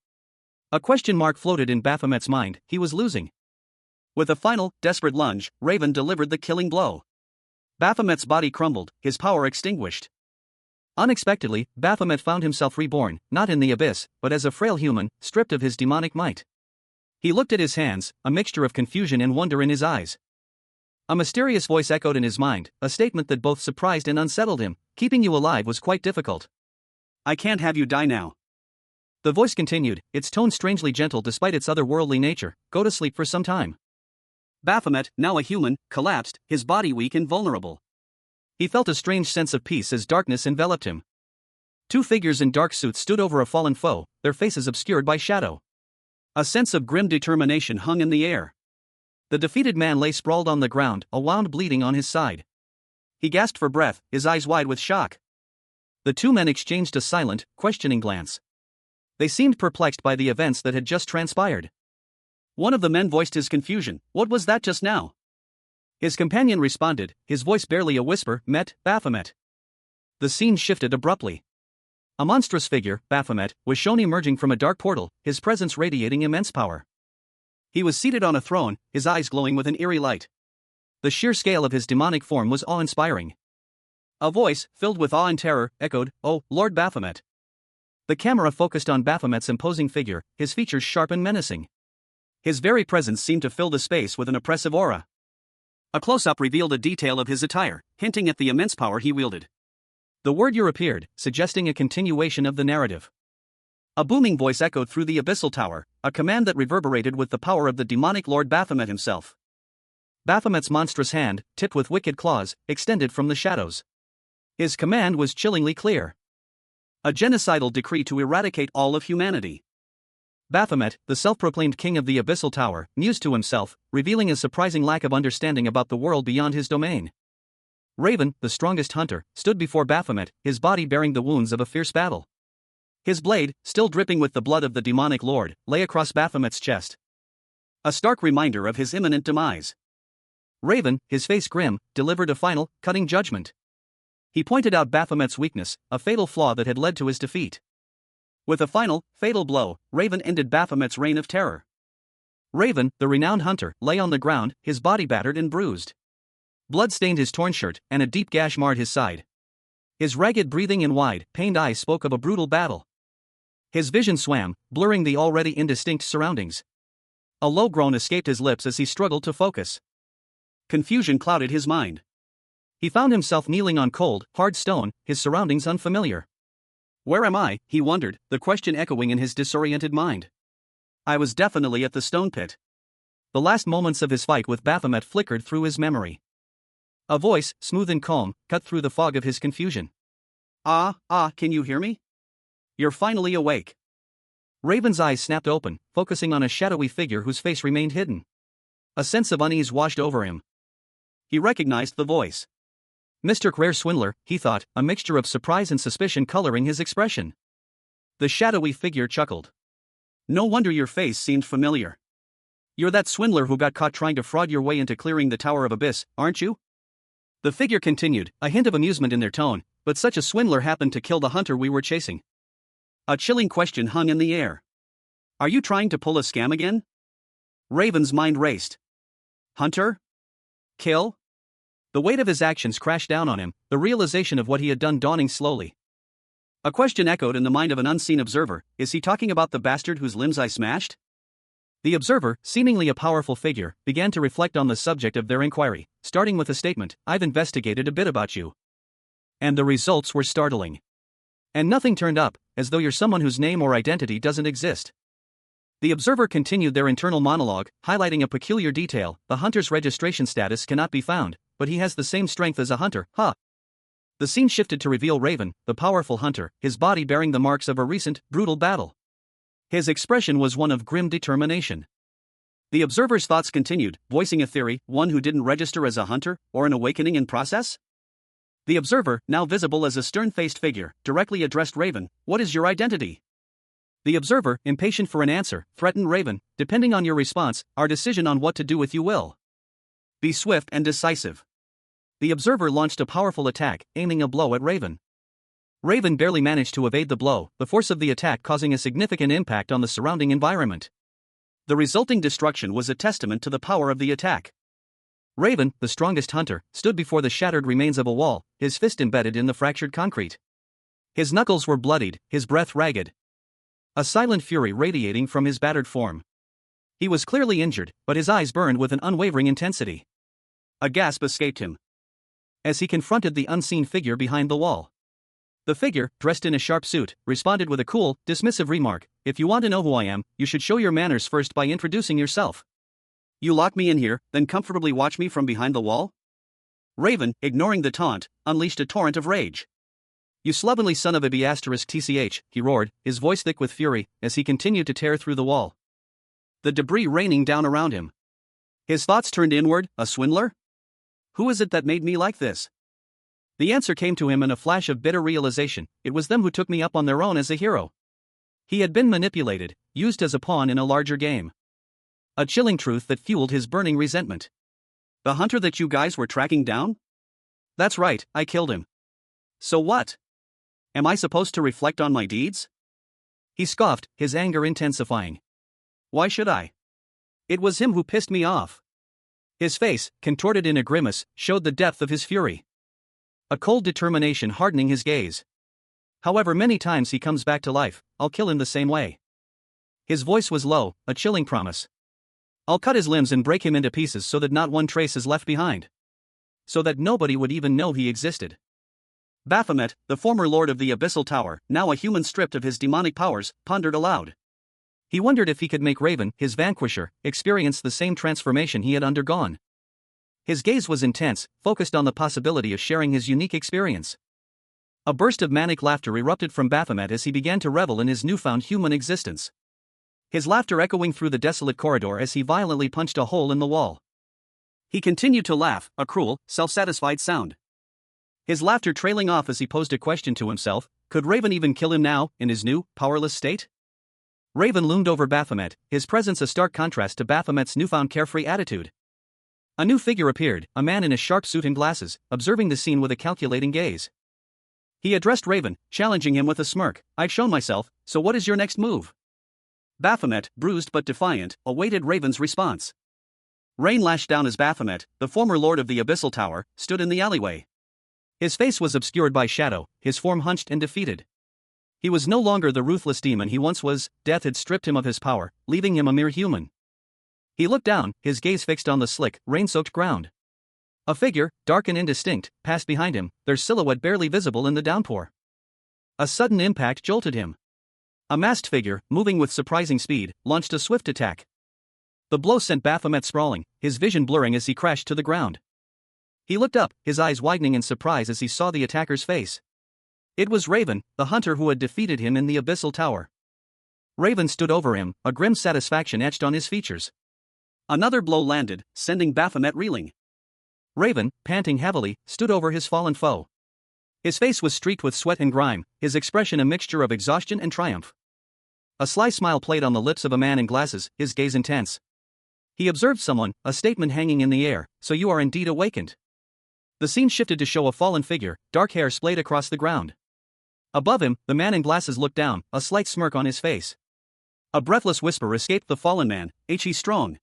Speaker 1: A question mark floated in Baphomet's mind, he was losing. With a final, desperate lunge, Raven delivered the killing blow. Baphomet's body crumbled, his power extinguished. Unexpectedly, Baphomet found himself reborn, not in the abyss, but as a frail human, stripped of his demonic might. He looked at his hands, a mixture of confusion and wonder in his eyes. A mysterious voice echoed in his mind, a statement that both surprised and unsettled him: "Keeping you alive was quite difficult. I can't have you die now." The voice continued, its tone strangely gentle despite its otherworldly nature: "Go to sleep for some time." Baphomet, now a human, collapsed, his body weak and vulnerable. He felt a strange sense of peace as darkness enveloped him. Two figures in dark suits stood over a fallen foe, their faces obscured by shadow. A sense of grim determination hung in the air. The defeated man lay sprawled on the ground, a wound bleeding on his side. He gasped for breath, his eyes wide with shock. The two men exchanged a silent, questioning glance. They seemed perplexed by the events that had just transpired. One of the men voiced his confusion. What was that just now? His companion responded, his voice barely a whisper, Met, Baphomet. The scene shifted abruptly. A monstrous figure, Baphomet, was shown emerging from a dark portal, his presence radiating immense power. He was seated on a throne, his eyes glowing with an eerie light. The sheer scale of his demonic form was awe-inspiring. A voice, filled with awe and terror, echoed, "Oh, Lord Baphomet." The camera focused on Baphomet's imposing figure, his features sharp and menacing. His very presence seemed to fill the space with an oppressive aura. A close-up revealed a detail of his attire, hinting at the immense power he wielded. The word "Ur" appeared, suggesting a continuation of the narrative. A booming voice echoed through the abyssal tower, a command that reverberated with the power of the demonic Lord Baphomet himself. Baphomet's monstrous hand, tipped with wicked claws, extended from the shadows. His command was chillingly clear. A genocidal decree to eradicate all of humanity. Baphomet, the self-proclaimed king of the abyssal tower, mused to himself, revealing a surprising lack of understanding about the world beyond his domain. Raven, the strongest hunter, stood before Baphomet, his body bearing the wounds of a fierce battle. His blade, still dripping with the blood of the demonic lord, lay across Baphomet's chest. A stark reminder of his imminent demise. Raven, his face grim, delivered a final, cutting judgment. He pointed out Baphomet's weakness, a fatal flaw that had led to his defeat. With a final, fatal blow, Raven ended Baphomet's reign of terror. Raven, the renowned hunter, lay on the ground, his body battered and bruised. Blood stained his torn shirt, and a deep gash marred his side. His ragged breathing and wide, pained eyes spoke of a brutal battle. His vision swam, blurring the already indistinct surroundings. A low groan escaped his lips as he struggled to focus. Confusion clouded his mind. He found himself kneeling on cold, hard stone, his surroundings unfamiliar. Where am I? He wondered, the question echoing in his disoriented mind. I was definitely at the stone pit. The last moments of his fight with Baphomet flickered through his memory. A voice, smooth and calm, cut through the fog of his confusion. Can you hear me? You're finally awake. Raven's eyes snapped open, focusing on a shadowy figure whose face remained hidden. A sense of unease washed over him. He recognized the voice. Mr. Rare Swindler, he thought, a mixture of surprise and suspicion coloring his expression. The shadowy figure chuckled. No wonder your face seemed familiar. You're that swindler who got caught trying to fraud your way into clearing the Tower of Abyss, aren't you? The figure continued, a hint of amusement in their tone, but such a swindler happened to kill the hunter we were chasing. A chilling question hung in the air. Are you trying to pull a scam again? Raven's mind raced. Hunter? Kill? The weight of his actions crashed down on him, the realization of what he had done dawning slowly. A question echoed in the mind of an unseen observer, is he talking about the bastard whose limbs I smashed? The observer, seemingly a powerful figure, began to reflect on the subject of their inquiry, starting with a statement, I've investigated a bit about you. And the results were startling. And nothing turned up, as though you're someone whose name or identity doesn't exist. The observer continued their internal monologue, highlighting a peculiar detail, the hunter's registration status cannot be found, but he has the same strength as a hunter, The scene shifted to reveal Raven, the powerful hunter, his body bearing the marks of a recent, brutal battle. His expression was one of grim determination. The observer's thoughts continued, voicing a theory, one who didn't register as a hunter, or an awakening in process? The observer, now visible as a stern-faced figure, directly addressed Raven, what is your identity? The observer, impatient for an answer, threatened Raven, depending on your response, our decision on what to do with you will be swift and decisive. The observer launched a powerful attack, aiming a blow at Raven. Raven barely managed to evade the blow, the force of the attack causing a significant impact on the surrounding environment. The resulting destruction was a testament to the power of the attack. Raven, the strongest hunter, stood before the shattered remains of a wall, his fist embedded in the fractured concrete. His knuckles were bloodied, his breath ragged. A silent fury radiating from his battered form. He was clearly injured, but his eyes burned with an unwavering intensity. A gasp escaped him as he confronted the unseen figure behind the wall. The figure, dressed in a sharp suit, responded with a cool, dismissive remark, if you want to know who I am, you should show your manners first by introducing yourself. You lock me in here, then comfortably watch me from behind the wall? Raven, ignoring the taunt, unleashed a torrent of rage. You slovenly son of a b*tch, he roared, his voice thick with fury, as he continued to tear through the wall. The debris raining down around him. His thoughts turned inward, a swindler? Who is it that made me like this? The answer came to him in a flash of bitter realization, it was them who took me up on their own as a hero. He had been manipulated, used as a pawn in a larger game. A chilling truth that fueled his burning resentment. The hunter that you guys were tracking down? That's right, I killed him. So what? Am I supposed to reflect on my deeds? He scoffed, his anger intensifying. Why should I? It was him who pissed me off. His face, contorted in a grimace, showed the depth of his fury. A cold determination hardening his gaze. However many times he comes back to life, I'll kill him the same way. His voice was low, a chilling promise. I'll cut his limbs and break him into pieces so that not one trace is left behind. So that nobody would even know he existed. Baphomet, the former lord of the Abyssal Tower, now a human stripped of his demonic powers, pondered aloud. He wondered if he could make Raven, his vanquisher, experience the same transformation he had undergone. His gaze was intense, focused on the possibility of sharing his unique experience. A burst of manic laughter erupted from Baphomet as he began to revel in his newfound human existence. His laughter echoing through the desolate corridor as he violently punched a hole in the wall. He continued to laugh, a cruel, self-satisfied sound. His laughter trailing off as he posed a question to himself: could Raven even kill him now, in his new, powerless state? Raven loomed over Baphomet, his presence a stark contrast to Baphomet's newfound carefree attitude. A new figure appeared, a man in a sharp suit and glasses, observing the scene with a calculating gaze. He addressed Raven, challenging him with a smirk. I've shown myself, so what is your next move? Baphomet, bruised but defiant, awaited Raven's response. Rain lashed down as Baphomet, the former lord of the Abyssal Tower, stood in the alleyway. His face was obscured by shadow, his form hunched and defeated. He was no longer the ruthless demon he once was. Death had stripped him of his power, leaving him a mere human. He looked down, his gaze fixed on the slick, rain-soaked ground. A figure, dark and indistinct, passed behind him, their silhouette barely visible in the downpour. A sudden impact jolted him. A masked figure, moving with surprising speed, launched a swift attack. The blow sent Baphomet sprawling, his vision blurring as he crashed to the ground. He looked up, his eyes widening in surprise as he saw the attacker's face. It was Raven, the hunter who had defeated him in the Abyssal Tower. Raven stood over him, a grim satisfaction etched on his features. Another blow landed, sending Baphomet reeling. Raven, panting heavily, stood over his fallen foe. His face was streaked with sweat and grime, his expression a mixture of exhaustion and triumph. A sly smile played on the lips of a man in glasses, his gaze intense. He observed someone, a statement hanging in the air: so you are indeed awakened. The scene shifted to show a fallen figure, dark hair splayed across the ground. Above him, the man in glasses looked down, a slight smirk on his face. A breathless whisper escaped the fallen man: H.E. Strong.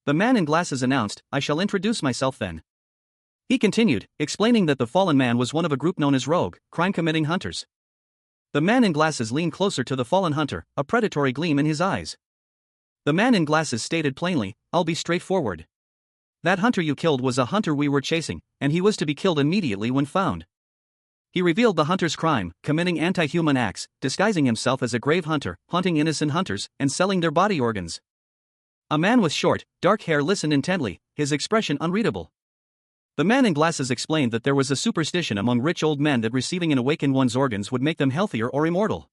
Speaker 1: The man in glasses announced, I shall introduce myself then. He continued, explaining that the fallen man was one of a group known as Rogue, crime-committing hunters. The man in glasses leaned closer to the fallen hunter, a predatory gleam in his eyes. The man in glasses stated plainly, I'll be straightforward. That hunter you killed was a hunter we were chasing, and he was to be killed immediately when found. He revealed the hunter's crime, committing anti-human acts, disguising himself as a grave hunter, haunting innocent hunters, and selling their body organs. A man with short, dark hair listened intently, his expression unreadable. The man in glasses explained that there was a superstition among rich old men that receiving an awakened one's organs would make them healthier or immortal.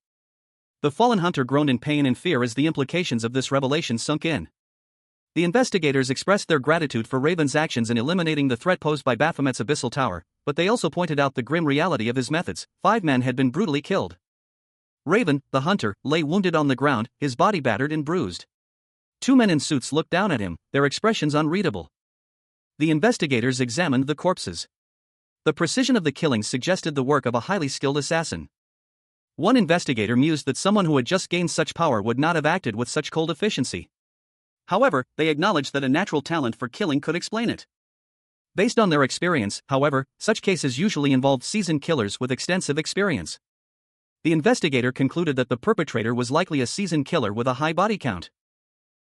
Speaker 1: The fallen hunter groaned in pain and fear as the implications of this revelation sunk in. The investigators expressed their gratitude for Raven's actions in eliminating the threat posed by Baphomet's Abyssal Tower, but they also pointed out the grim reality of his methods. 5 men had been brutally killed. Raven, the hunter, lay wounded on the ground, his body battered and bruised. 2 men in suits looked down at him, their expressions unreadable. The investigators examined the corpses. The precision of the killings suggested the work of a highly skilled assassin. One investigator mused that someone who had just gained such power would not have acted with such cold efficiency. However, they acknowledged that a natural talent for killing could explain it. Based on their experience, however, such cases usually involved seasoned killers with extensive experience. The investigator concluded that the perpetrator was likely a seasoned killer with a high body count.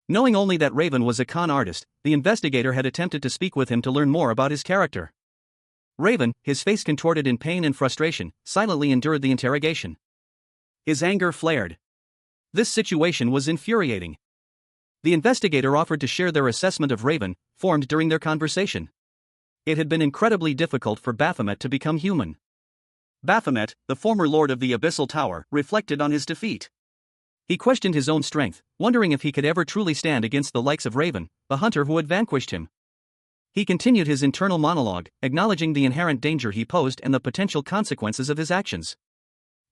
Speaker 1: Knowing only that Raven was a con artist, the investigator had attempted to speak with him to learn more about his character. Raven, his face contorted in pain and frustration, silently endured the interrogation. His anger flared. This situation was infuriating. The investigator offered to share their assessment of Raven, formed during their conversation. It had been incredibly difficult for Baphomet to become human. Baphomet, the former lord of the Abyssal Tower, reflected on his defeat. He questioned his own strength, wondering if he could ever truly stand against the likes of Raven, the hunter who had vanquished him. He continued his internal monologue, acknowledging the inherent danger he posed and the potential consequences of his actions.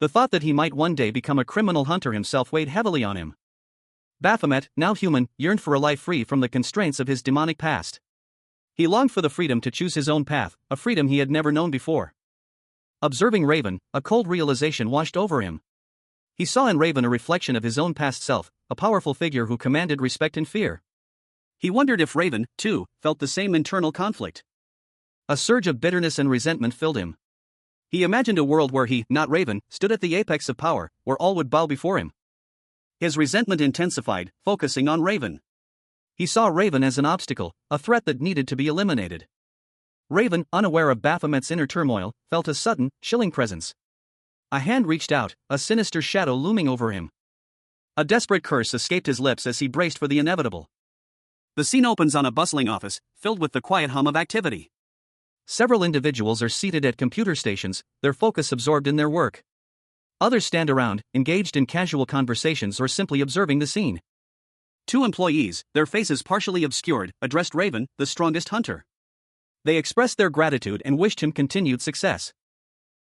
Speaker 1: The thought that he might one day become a criminal hunter himself weighed heavily on him. Baphomet, now human, yearned for a life free from the constraints of his demonic past. He longed for the freedom to choose his own path, a freedom he had never known before. Observing Raven, a cold realization washed over him. He saw in Raven a reflection of his own past self, a powerful figure who commanded respect and fear. He wondered if Raven, too, felt the same internal conflict. A surge of bitterness and resentment filled him. He imagined a world where he, not Raven, stood at the apex of power, where all would bow before him. His resentment intensified, focusing on Raven. He saw Raven as an obstacle, a threat that needed to be eliminated. Raven, unaware of Baphomet's inner turmoil, felt a sudden, chilling presence. A hand reached out, a sinister shadow looming over him. A desperate curse escaped his lips as he braced for the inevitable. The scene opens on a bustling office, filled with the quiet hum of activity. Several individuals are seated at computer stations, their focus absorbed in their work. Others stand around, engaged in casual conversations or simply observing the scene. 2 employees, their faces partially obscured, addressed Raven, the strongest hunter. They expressed their gratitude and wished him continued success.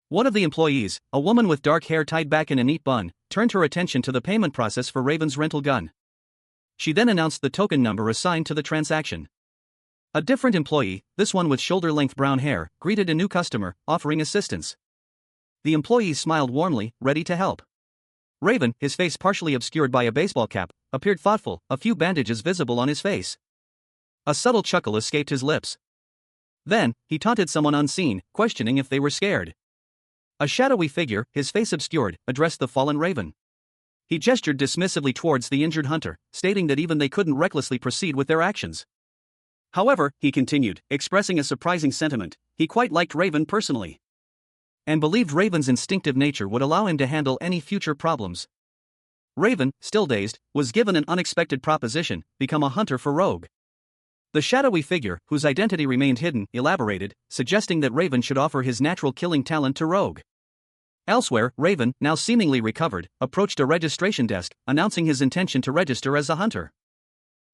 Speaker 1: One of the employees, a woman with dark hair tied back in a neat bun, turned her attention to the payment process for Raven's rental gun. She then announced the token number assigned to the transaction. A different employee, this one with shoulder-length brown hair, greeted a new customer, offering assistance. The employee smiled warmly, ready to help. Raven, his face partially obscured by a baseball cap, appeared thoughtful, a few bandages visible on his face. A subtle chuckle escaped his lips. Then, he taunted someone unseen, questioning if they were scared. A shadowy figure, his face obscured, addressed the fallen Raven. He gestured dismissively towards the injured hunter, stating that even they couldn't recklessly proceed with their actions. However, he continued, expressing a surprising sentiment, he quite liked Raven personally. And believed Raven's instinctive nature would allow him to handle any future problems. Raven, still dazed, was given an unexpected proposition, become a hunter for Rogue. The shadowy figure, whose identity remained hidden, elaborated, suggesting that Raven should offer his natural killing talent to Rogue. Elsewhere, Raven, now seemingly recovered, approached a registration desk, announcing his intention to register as a hunter.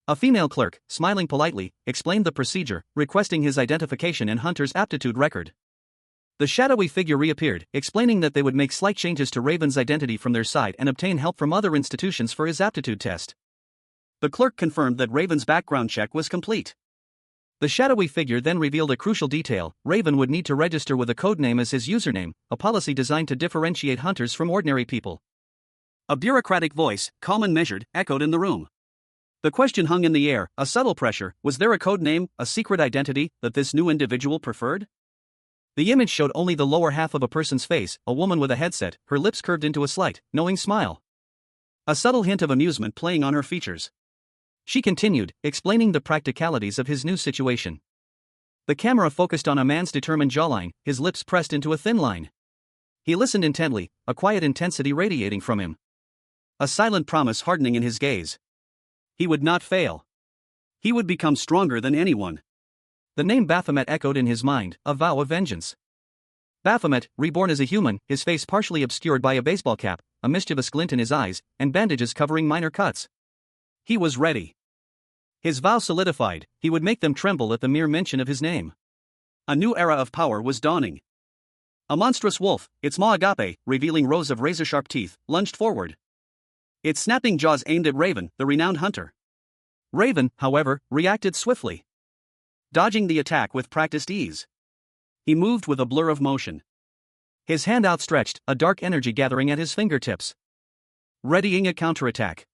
Speaker 1: A female clerk, smiling politely, explained the procedure, requesting his identification and hunter's aptitude record. The shadowy figure reappeared, explaining that they would make slight changes to Raven's identity from their side and obtain help from other institutions for his aptitude test. The clerk confirmed that Raven's background check was complete. The shadowy figure then revealed a crucial detail: Raven would need to register with a codename as his username, a policy designed to differentiate hunters from ordinary people. A bureaucratic voice, calm and measured, echoed in the room. The question hung in the air, a subtle pressure: was there a codename, a secret identity, that this new individual preferred? The image showed only the lower half of a person's face, a woman with a headset, her lips curved into a slight, knowing smile. A subtle hint of amusement playing on her features. She continued, explaining the practicalities of his new situation. The camera focused on a man's determined jawline, his lips pressed into a thin line. He listened intently, a quiet intensity radiating from him. A silent promise hardening in his gaze. He would not fail. He would become stronger than anyone. The name Baphomet echoed in his mind, a vow of vengeance. Baphomet, reborn as a human, his face partially obscured by a baseball cap, a mischievous glint in his eyes, and bandages covering minor cuts. He was ready. His vow solidified, he would make them tremble at the mere mention of his name. A new era of power was dawning. A monstrous wolf, its maw agape, revealing rows of razor-sharp teeth, lunged forward. Its snapping jaws aimed at Raven, the renowned hunter. Raven, however, reacted swiftly, dodging the attack with practiced ease. He moved with a blur of motion. His hand outstretched, a dark energy gathering at his fingertips. Readying a counterattack.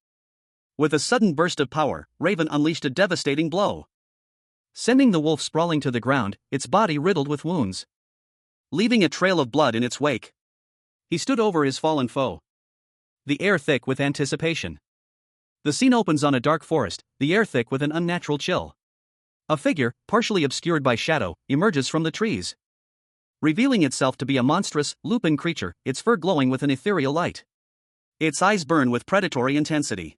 Speaker 1: With a sudden burst of power, Raven unleashed a devastating blow, sending the wolf sprawling to the ground, its body riddled with wounds, leaving a trail of blood in its wake. He stood over his fallen foe, the air thick with anticipation. The scene opens on a dark forest, the air thick with an unnatural chill. A figure, partially obscured by shadow, emerges from the trees, revealing itself to be a monstrous, lupin creature, its fur glowing with an ethereal light. Its eyes burn with predatory intensity.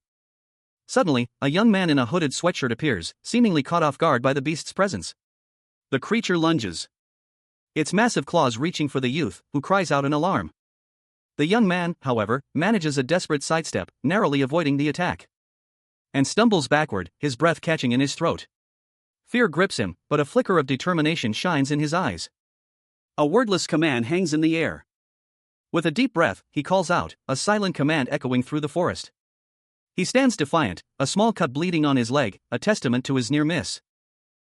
Speaker 1: Suddenly, a young man in a hooded sweatshirt appears, seemingly caught off guard by the beast's presence. The creature lunges, its massive claws reaching for the youth, who cries out in alarm. The young man, however, manages a desperate sidestep, narrowly avoiding the attack, and stumbles backward, his breath catching in his throat. Fear grips him, but a flicker of determination shines in his eyes. A wordless command hangs in the air. With a deep breath, he calls out, a silent command echoing through the forest. He stands defiant, a small cut bleeding on his leg, a testament to his near miss.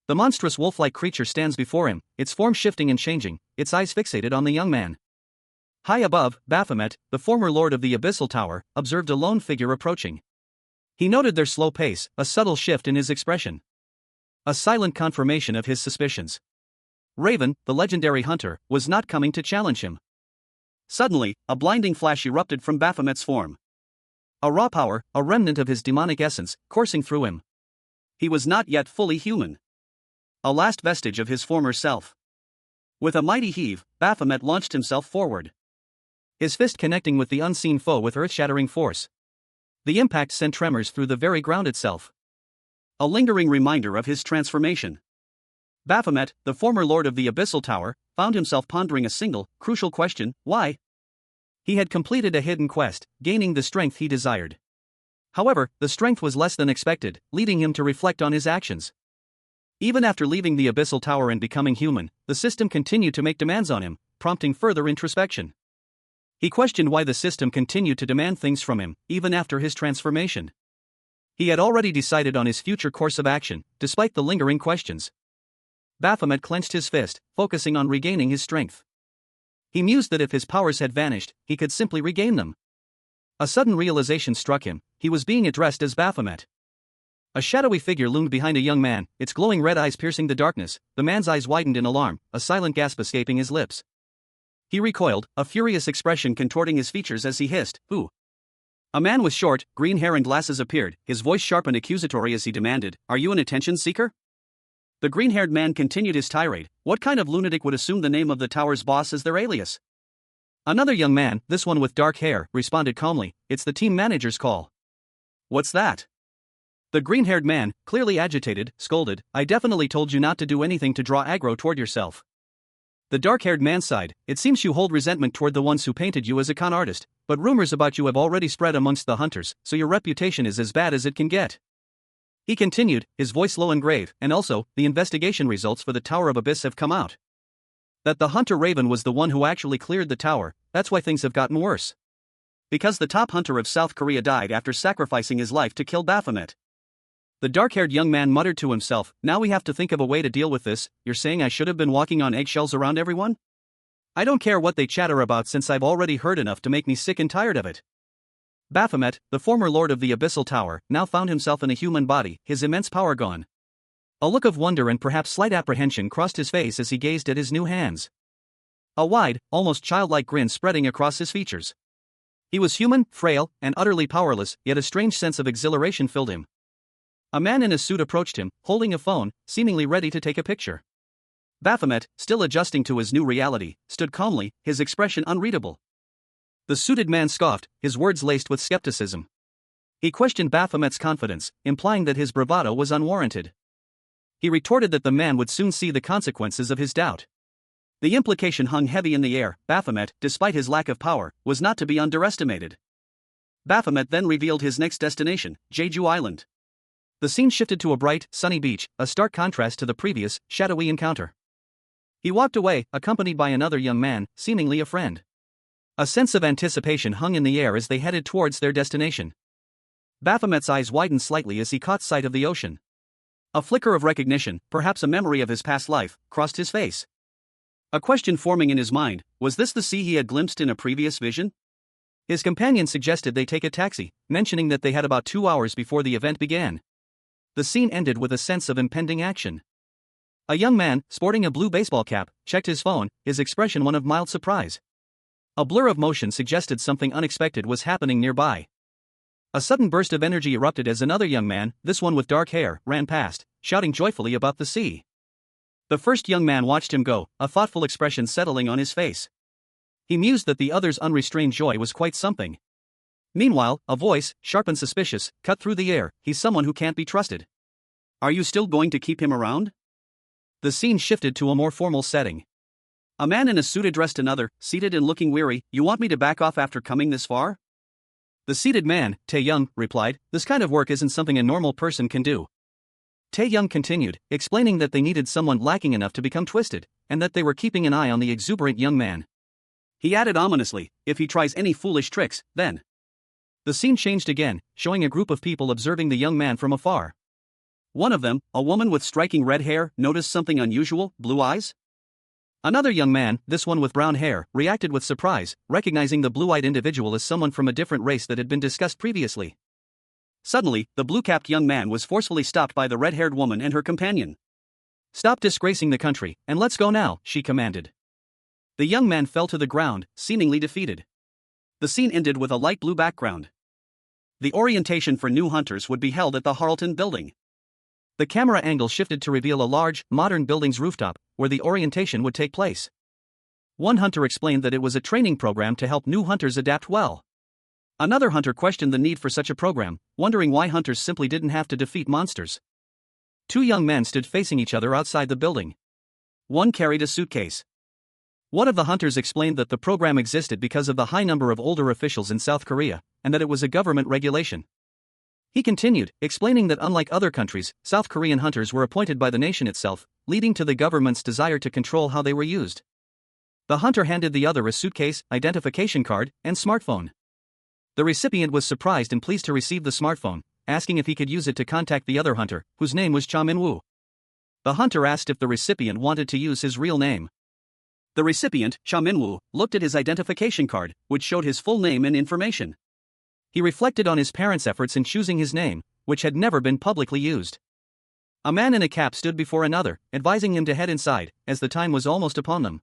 Speaker 1: The monstrous wolf-like creature stands before him, its form shifting and changing, its eyes fixated on the young man. High above, Baphomet, the former lord of the Abyssal Tower, observed a lone figure approaching. He noted their slow pace, a subtle shift in his expression. A silent confirmation of his suspicions. Raven, the legendary hunter, was not coming to challenge him. Suddenly, a blinding flash erupted from Baphomet's form. A raw power, a remnant of his demonic essence, coursing through him. He was not yet fully human. A last vestige of his former self. With a mighty heave, Baphomet launched himself forward. His fist connecting with the unseen foe with earth-shattering force. The impact sent tremors through the very ground itself. A lingering reminder of his transformation. Baphomet, the former lord of the Abyssal Tower, found himself pondering a single, crucial question: why? He had completed a hidden quest, gaining the strength he desired. However, the strength was less than expected, leading him to reflect on his actions. Even after leaving the Abyssal Tower and becoming human, the system continued to make demands on him, prompting further introspection. He questioned why the system continued to demand things from him, even after his transformation. He had already decided on his future course of action, despite the lingering questions. Baphomet clenched his fist, focusing on regaining his strength. He mused that if his powers had vanished, he could simply regain them. A sudden realization struck him: he was being addressed as Baphomet. A shadowy figure loomed behind a young man, its glowing red eyes piercing the darkness. The man's eyes widened in alarm, a silent gasp escaping his lips. He recoiled, a furious expression contorting his features as he hissed, "Who?" A man with short, green hair and glasses appeared, his voice sharp and accusatory as he demanded, "Are you an attention seeker?" The green-haired man continued his tirade. What kind of lunatic would assume the name of the tower's boss as their alias? Another young man, this one with dark hair, responded calmly, "It's the team manager's call." "What's that?" The green-haired man, clearly agitated, scolded, "I definitely told you not to do anything to draw aggro toward yourself." The dark-haired man sighed, "It seems you hold resentment toward the ones who painted you as a con artist, but rumors about you have already spread amongst the hunters, so your reputation is as bad as it can get." He continued, his voice low and grave, "And also, the investigation results for the Tower of Abyss have come out. That the hunter Raven was the one who actually cleared the tower, that's why things have gotten worse. Because the top hunter of South Korea died after sacrificing his life to kill Baphomet." The dark-haired young man muttered to himself, "Now we have to think of a way to deal with this. You're saying I should have been walking on eggshells around everyone? I don't care what they chatter about since I've already heard enough to make me sick and tired of it." Baphomet, the former lord of the Abyssal Tower, now found himself in a human body, his immense power gone. A look of wonder and perhaps slight apprehension crossed his face as he gazed at his new hands. A wide, almost childlike grin spreading across his features. He was human, frail, and utterly powerless, yet a strange sense of exhilaration filled him. A man in a suit approached him, holding a phone, seemingly ready to take a picture. Baphomet, still adjusting to his new reality, stood calmly, his expression unreadable. The suited man scoffed, his words laced with skepticism. He questioned Baphomet's confidence, implying that his bravado was unwarranted. He retorted that the man would soon see the consequences of his doubt. The implication hung heavy in the air. Baphomet, despite his lack of power, was not to be underestimated. Baphomet then revealed his next destination, Jeju Island. The scene shifted to a bright, sunny beach, a stark contrast to the previous, shadowy encounter. He walked away, accompanied by another young man, seemingly a friend. A sense of anticipation hung in the air as they headed towards their destination. Baphomet's eyes widened slightly as he caught sight of the ocean. A flicker of recognition, perhaps a memory of his past life, crossed his face. A question forming in his mind: was this the sea he had glimpsed in a previous vision? His companion suggested they take a taxi, mentioning that they had about 2 hours before the event began. The scene ended with a sense of impending action. A young man, sporting a blue baseball cap, checked his phone, his expression one of mild surprise. A blur of motion suggested something unexpected was happening nearby. A sudden burst of energy erupted as another young man, this one with dark hair, ran past, shouting joyfully about the sea. The first young man watched him go, a thoughtful expression settling on his face. He mused that the other's unrestrained joy was quite something. Meanwhile, a voice, sharp and suspicious, cut through the air: "He's someone who can't be trusted. Are you still going to keep him around?" The scene shifted to a more formal setting. A man in a suit addressed another, seated and looking weary. "You want me to back off after coming this far?" The seated man, Tae-young, replied, "This kind of work isn't something a normal person can do." Tae-young continued, explaining that they needed someone lacking enough to become twisted, and that they were keeping an eye on the exuberant young man. He added ominously, "If he tries any foolish tricks, then." The scene changed again, showing a group of people observing the young man from afar. One of them, a woman with striking red hair, noticed something unusual: blue eyes. Another young man, this one with brown hair, reacted with surprise, recognizing the blue-eyed individual as someone from a different race that had been discussed previously. Suddenly, the blue-capped young man was forcefully stopped by the red-haired woman and her companion. "Stop disgracing the country, and let's go now," she commanded. The young man fell to the ground, seemingly defeated. The scene ended with a light blue background. The orientation for new hunters would be held at the Harleton building. The camera angle shifted to reveal a large, modern building's rooftop, where the orientation would take place. One hunter explained that it was a training program to help new hunters adapt well. Another hunter questioned the need for such a program, wondering why hunters simply didn't have to defeat monsters. Two young men stood facing each other outside the building. One carried a suitcase. One of the hunters explained that the program existed because of the high number of older officials in South Korea, and that it was a government regulation. He continued, explaining that unlike other countries, South Korean hunters were appointed by the nation itself, leading to the government's desire to control how they were used. The hunter handed the other a suitcase, identification card, and smartphone. The recipient was surprised and pleased to receive the smartphone, asking if he could use it to contact the other hunter, whose name was Cha Min-woo. The hunter asked if the recipient wanted to use his real name. The recipient, Cha Min-woo, looked at his identification card, which showed his full name and information. He reflected on his parents' efforts in choosing his name, which had never been publicly used. A man in a cap stood before another, advising him to head inside, as the time was almost upon them.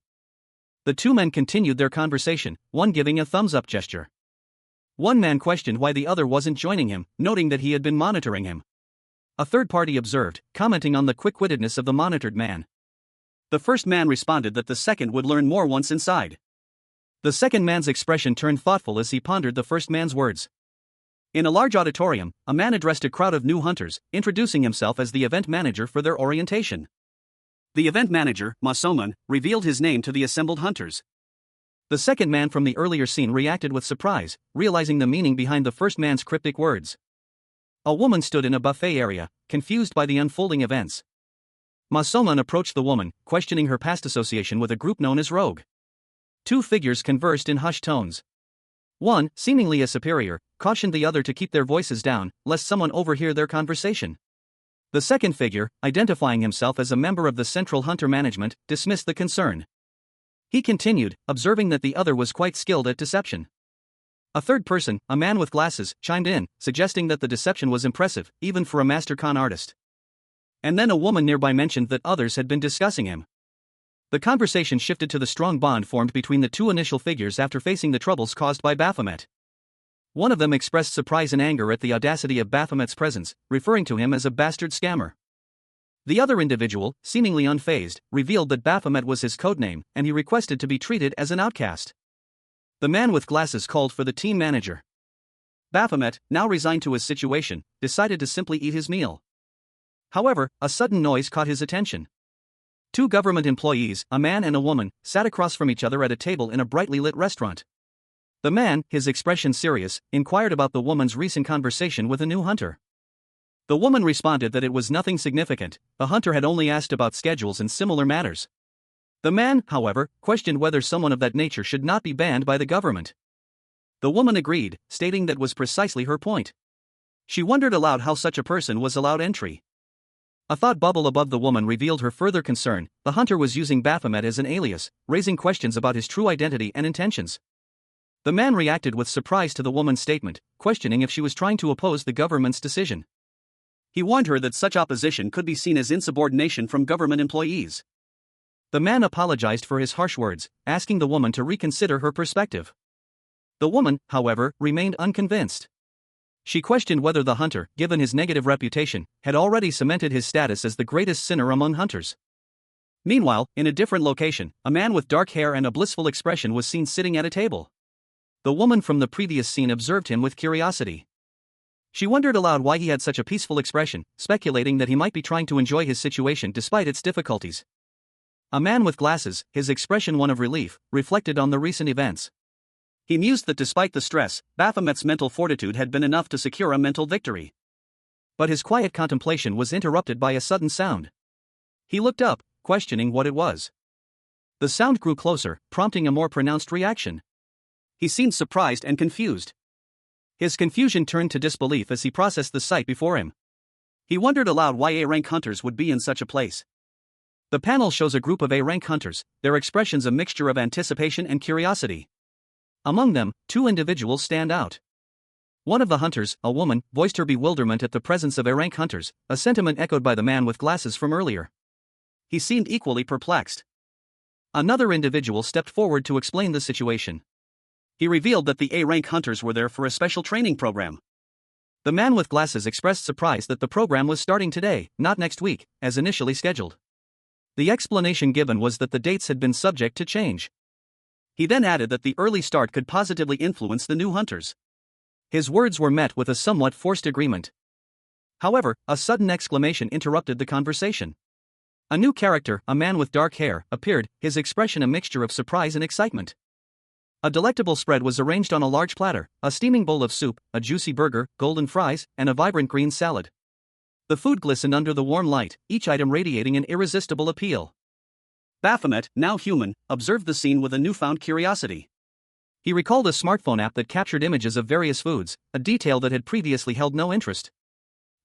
Speaker 1: The two men continued their conversation, one giving a thumbs-up gesture. One man questioned why the other wasn't joining him, noting that he had been monitoring him. A third party observed, commenting on the quick-wittedness of the monitored man. The first man responded that the second would learn more once inside. The second man's expression turned thoughtful as he pondered the first man's words. In a large auditorium, a man addressed a crowd of new hunters, introducing himself as the event manager for their orientation. The event manager, Ma So-man, revealed his name to the assembled hunters. The second man from the earlier scene reacted with surprise, realizing the meaning behind the first man's cryptic words. A woman stood in a buffet area, confused by the unfolding events. Ma So-man approached the woman, questioning her past association with a group known as Rogue. Two figures conversed in hushed tones. One, seemingly a superior, cautioned the other to keep their voices down, lest someone overhear their conversation. The second figure, identifying himself as a member of the Central Hunter Management, dismissed the concern. He continued, observing that the other was quite skilled at deception. A third person, a man with glasses, chimed in, suggesting that the deception was impressive, even for a master con artist. And then a woman nearby mentioned that others had been discussing him. The conversation shifted to the strong bond formed between the two initial figures after facing the troubles caused by Baphomet. One of them expressed surprise and anger at the audacity of Baphomet's presence, referring to him as a bastard scammer. The other individual, seemingly unfazed, revealed that Baphomet was his codename, and he requested to be treated as an outcast. The man with glasses called for the team manager. Baphomet, now resigned to his situation, decided to simply eat his meal. However, a sudden noise caught his attention. Two government employees, a man and a woman, sat across from each other at a table in a brightly lit restaurant. The man, his expression serious, inquired about the woman's recent conversation with a new hunter. The woman responded that it was nothing significant, the hunter had only asked about schedules and similar matters. The man, however, questioned whether someone of that nature should not be banned by the government. The woman agreed, stating that was precisely her point. She wondered aloud how such a person was allowed entry. A thought bubble above the woman revealed her further concern: the hunter was using Baphomet as an alias, raising questions about his true identity and intentions. The man reacted with surprise to the woman's statement, questioning if she was trying to oppose the government's decision. He warned her that such opposition could be seen as insubordination from government employees. The man apologized for his harsh words, asking the woman to reconsider her perspective. The woman, however, remained unconvinced. She questioned whether the hunter, given his negative reputation, had already cemented his status as the greatest sinner among hunters. Meanwhile, in a different location, a man with dark hair and a blissful expression was seen sitting at a table. The woman from the previous scene observed him with curiosity. She wondered aloud why he had such a peaceful expression, speculating that he might be trying to enjoy his situation despite its difficulties. A man with glasses, his expression one of relief, reflected on the recent events. He mused that despite the stress, Baphomet's mental fortitude had been enough to secure a mental victory. But his quiet contemplation was interrupted by a sudden sound. He looked up, questioning what it was. The sound grew closer, prompting a more pronounced reaction. He seemed surprised and confused. His confusion turned to disbelief as he processed the sight before him. He wondered aloud why A-rank hunters would be in such a place. The panel shows a group of A-rank hunters, their expressions a mixture of anticipation and curiosity. Among them, two individuals stand out. One of the hunters, a woman, voiced her bewilderment at the presence of A-rank hunters, a sentiment echoed by the man with glasses from earlier. He seemed equally perplexed. Another individual stepped forward to explain the situation. He revealed that the A-rank hunters were there for a special training program. The man with glasses expressed surprise that the program was starting today, not next week, as initially scheduled. The explanation given was that the dates had been subject to change. He then added that the early start could positively influence the new hunters. His words were met with a somewhat forced agreement. However, a sudden exclamation interrupted the conversation. A new character, a man with dark hair, appeared, his expression a mixture of surprise and excitement. A delectable spread was arranged on a large platter, a steaming bowl of soup, a juicy burger, golden fries, and a vibrant green salad. The food glistened under the warm light, each item radiating an irresistible appeal. Baphomet, now human, observed the scene with a newfound curiosity. He recalled a smartphone app that captured images of various foods, a detail that had previously held no interest.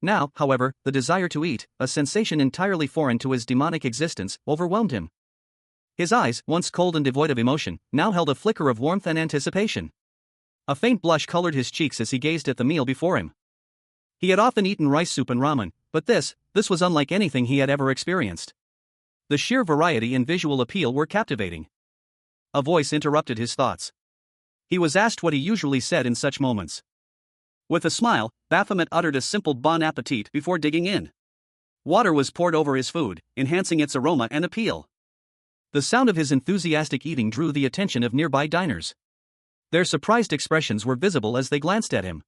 Speaker 1: Now, however, the desire to eat, a sensation entirely foreign to his demonic existence, overwhelmed him. His eyes, once cold and devoid of emotion, now held a flicker of warmth and anticipation. A faint blush colored his cheeks as he gazed at the meal before him. He had often eaten rice soup and ramen, but this was unlike anything he had ever experienced. The sheer variety and visual appeal were captivating. A voice interrupted his thoughts. He was asked what he usually said in such moments. With a smile, Baphomet uttered a simple bon appetit before digging in. Water was poured over his food, enhancing its aroma and appeal. The sound of his enthusiastic eating drew the attention of nearby diners. Their surprised expressions were visible as they glanced at him.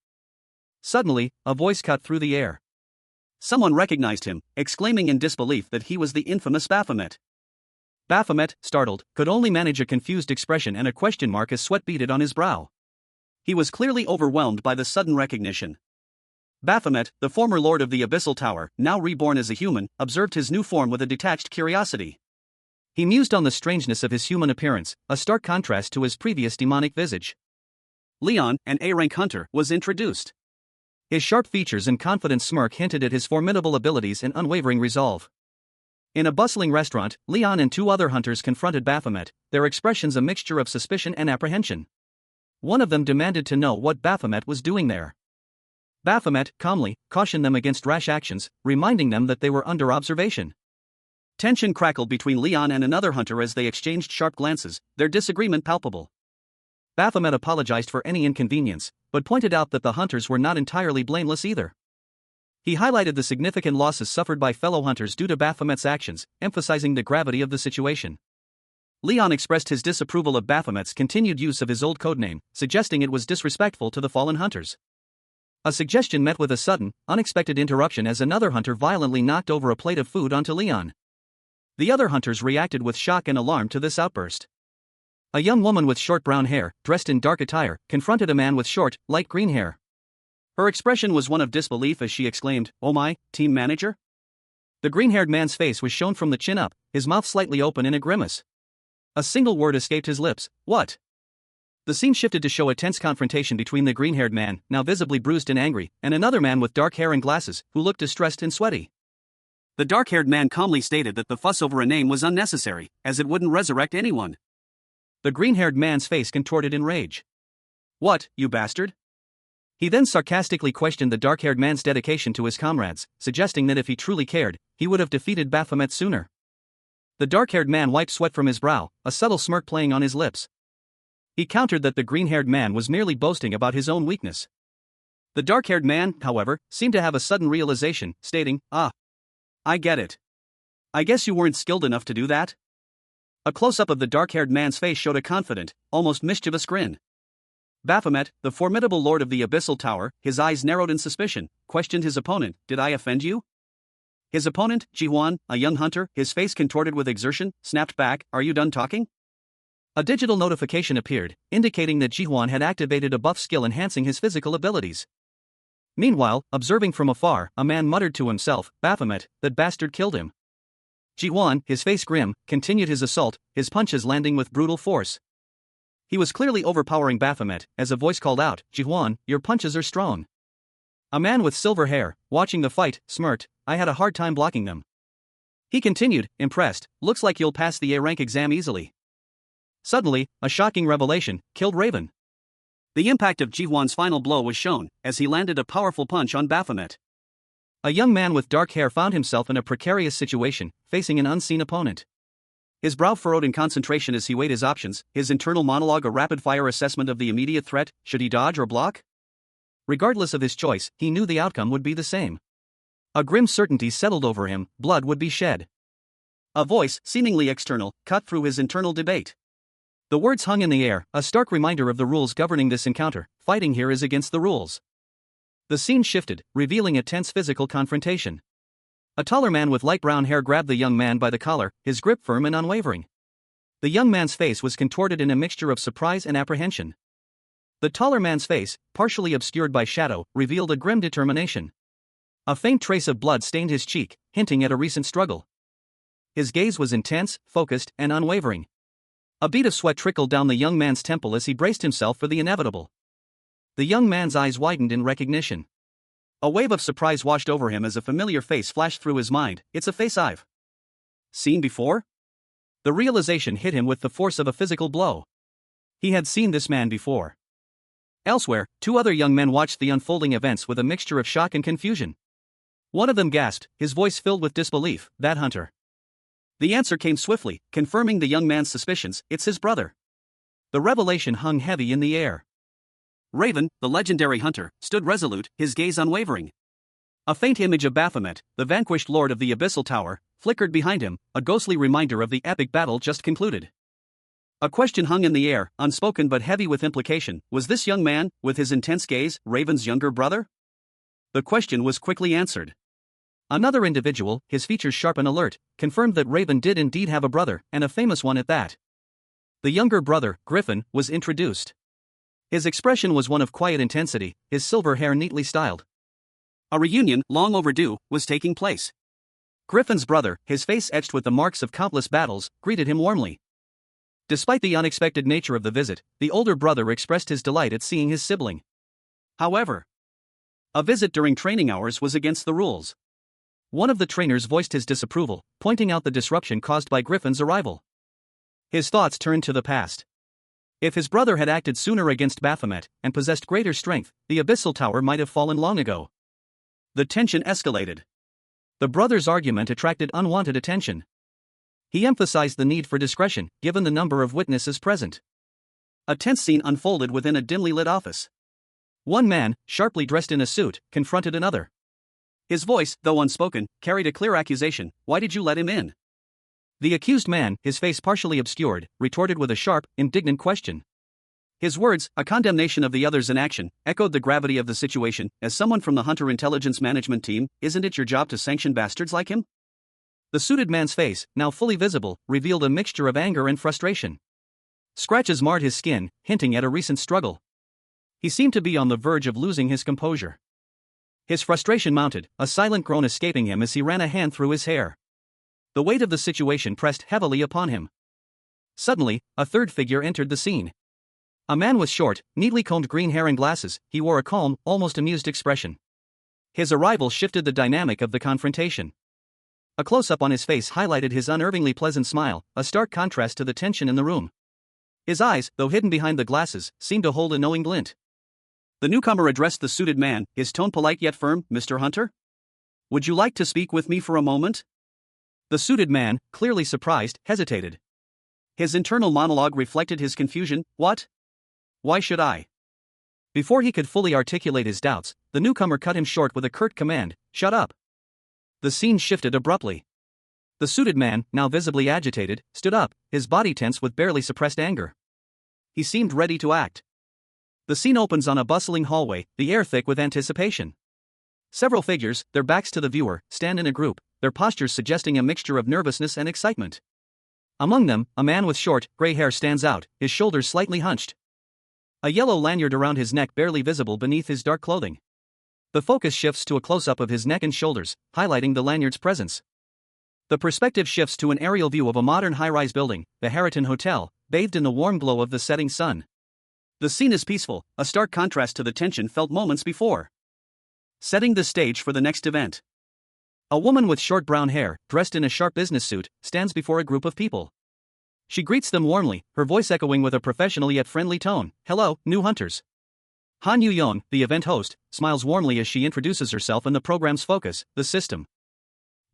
Speaker 1: Suddenly, a voice cut through the air. Someone recognized him, exclaiming in disbelief that he was the infamous Baphomet. Baphomet, startled, could only manage a confused expression and a question mark as sweat beaded on his brow. He was clearly overwhelmed by the sudden recognition. Baphomet, the former lord of the Abyssal Tower, now reborn as a human, observed his new form with a detached curiosity. He mused on the strangeness of his human appearance, a stark contrast to his previous demonic visage. Leon, an A-rank hunter, was introduced. His sharp features and confident smirk hinted at his formidable abilities and unwavering resolve. In a bustling restaurant, Leon and two other hunters confronted Baphomet, their expressions a mixture of suspicion and apprehension. One of them demanded to know what Baphomet was doing there. Baphomet, calmly, cautioned them against rash actions, reminding them that they were under observation. Tension crackled between Leon and another hunter as they exchanged sharp glances, their disagreement palpable. Baphomet apologized for any inconvenience, but pointed out that the hunters were not entirely blameless either. He highlighted the significant losses suffered by fellow hunters due to Baphomet's actions, emphasizing the gravity of the situation. Leon expressed his disapproval of Baphomet's continued use of his old codename, suggesting it was disrespectful to the fallen hunters. A suggestion met with a sudden, unexpected interruption as another hunter violently knocked over a plate of food onto Leon. The other hunters reacted with shock and alarm to this outburst. A young woman with short brown hair, dressed in dark attire, confronted a man with short, light green hair. Her expression was one of disbelief as she exclaimed, "Oh my, team manager?" The green-haired man's face was shown from the chin up, his mouth slightly open in a grimace. A single word escaped his lips, "What?" The scene shifted to show a tense confrontation between the green-haired man, now visibly bruised and angry, and another man with dark hair and glasses, who looked distressed and sweaty. The dark-haired man calmly stated that the fuss over a name was unnecessary, as it wouldn't resurrect anyone. The green-haired man's face contorted in rage. "What, you bastard?" He then sarcastically questioned the dark-haired man's dedication to his comrades, suggesting that if he truly cared, he would have defeated Baphomet sooner. The dark-haired man wiped sweat from his brow, a subtle smirk playing on his lips. He countered that the green-haired man was merely boasting about his own weakness. The dark-haired man, however, seemed to have a sudden realization, stating, I get it. I guess you weren't skilled enough to do that?" A close-up of the dark-haired man's face showed a confident, almost mischievous grin. Baphomet, the formidable lord of the Abyssal Tower, his eyes narrowed in suspicion, questioned his opponent, "Did I offend you?" His opponent, Jihuan, a young hunter, his face contorted with exertion, snapped back, "Are you done talking?" A digital notification appeared, indicating that Jihuan had activated a buff skill enhancing his physical abilities. Meanwhile, observing from afar, a man muttered to himself, "Baphomet, that bastard killed him." Ji-won, his face grim, continued his assault, his punches landing with brutal force. He was clearly overpowering Baphomet, as a voice called out, "Ji-won, your punches are strong." A man with silver hair, watching the fight, smirked, "I had a hard time blocking them." He continued, impressed, "Looks like you'll pass the A-rank exam easily." Suddenly, a shocking revelation killed Raven. The impact of Ji-won's final blow was shown, as he landed a powerful punch on Baphomet. A young man with dark hair found himself in a precarious situation, facing an unseen opponent. His brow furrowed in concentration as he weighed his options, his internal monologue a rapid-fire assessment of the immediate threat. Should he dodge or block? Regardless of his choice, he knew the outcome would be the same. A grim certainty settled over him, blood would be shed. A voice, seemingly external, cut through his internal debate. The words hung in the air, a stark reminder of the rules governing this encounter. Fighting here is against the rules. The scene shifted, revealing a tense physical confrontation. A taller man with light brown hair grabbed the young man by the collar, his grip firm and unwavering. The young man's face was contorted in a mixture of surprise and apprehension. The taller man's face, partially obscured by shadow, revealed a grim determination. A faint trace of blood stained his cheek, hinting at a recent struggle. His gaze was intense, focused, and unwavering. A bead of sweat trickled down the young man's temple as he braced himself for the inevitable. The young man's eyes widened in recognition. A wave of surprise washed over him as a familiar face flashed through his mind. It's a face I've seen before? The realization hit him with the force of a physical blow. He had seen this man before. Elsewhere, two other young men watched the unfolding events with a mixture of shock and confusion. One of them gasped, his voice filled with disbelief, "That hunter." The answer came swiftly, confirming the young man's suspicions, "It's his brother." The revelation hung heavy in the air. Raven, the legendary hunter, stood resolute, his gaze unwavering. A faint image of Baphomet, the vanquished lord of the Abyssal Tower, flickered behind him, a ghostly reminder of the epic battle just concluded. A question hung in the air, unspoken but heavy with implication. Was this young man, with his intense gaze, Raven's younger brother? The question was quickly answered. Another individual, his features sharp and alert, confirmed that Raven did indeed have a brother, and a famous one at that. The younger brother, Griffin, was introduced. His expression was one of quiet intensity, his silver hair neatly styled. A reunion, long overdue, was taking place. Griffin's brother, his face etched with the marks of countless battles, greeted him warmly. Despite the unexpected nature of the visit, the older brother expressed his delight at seeing his sibling. However, a visit during training hours was against the rules. One of the trainers voiced his disapproval, pointing out the disruption caused by Griffin's arrival. His thoughts turned to the past. If his brother had acted sooner against Baphomet, and possessed greater strength, the Abyssal Tower might have fallen long ago. The tension escalated. The brother's argument attracted unwanted attention. He emphasized the need for discretion, given the number of witnesses present. A tense scene unfolded within a dimly lit office. One man, sharply dressed in a suit, confronted another. His voice, though unspoken, carried a clear accusation. "Why did you let him in?" The accused man, his face partially obscured, retorted with a sharp, indignant question. His words, a condemnation of the other's inaction, echoed the gravity of the situation. "As someone from the Hunter Intelligence Management Team, isn't it your job to sanction bastards like him?" The suited man's face, now fully visible, revealed a mixture of anger and frustration. Scratches marred his skin, hinting at a recent struggle. He seemed to be on the verge of losing his composure. His frustration mounted, a silent groan escaping him as he ran a hand through his hair. The weight of the situation pressed heavily upon him. Suddenly, a third figure entered the scene. A man with short, neatly combed green hair and glasses. He wore a calm, almost amused expression. His arrival shifted the dynamic of the confrontation. A close-up on his face highlighted his unervingly pleasant smile, a stark contrast to the tension in the room. His eyes, though hidden behind the glasses, seemed to hold a knowing glint. The newcomer addressed the suited man, his tone polite yet firm. "Mr. Hunter? Would you like to speak with me for a moment?" The suited man, clearly surprised, hesitated. His internal monologue reflected his confusion. "What? Why should I?" Before he could fully articulate his doubts, the newcomer cut him short with a curt command, "Shut up." The scene shifted abruptly. The suited man, now visibly agitated, stood up, his body tense with barely suppressed anger. He seemed ready to act. The scene opens on a bustling hallway, the air thick with anticipation. Several figures, their backs to the viewer, stand in a group, their postures suggesting a mixture of nervousness and excitement. Among them, a man with short, gray hair stands out, his shoulders slightly hunched. A yellow lanyard around his neck barely visible beneath his dark clothing. The focus shifts to a close-up of his neck and shoulders, highlighting the lanyard's presence. The perspective shifts to an aerial view of a modern high-rise building, the Harriton Hotel, bathed in the warm glow of the setting sun. The scene is peaceful, a stark contrast to the tension felt moments before. Setting the stage for the next event. A woman with short brown hair, dressed in a sharp business suit, stands before a group of people. She greets them warmly, her voice echoing with a professional yet friendly tone. "Hello, new hunters." Han Yu-young, the event host, smiles warmly as she introduces herself and the program's focus, the system.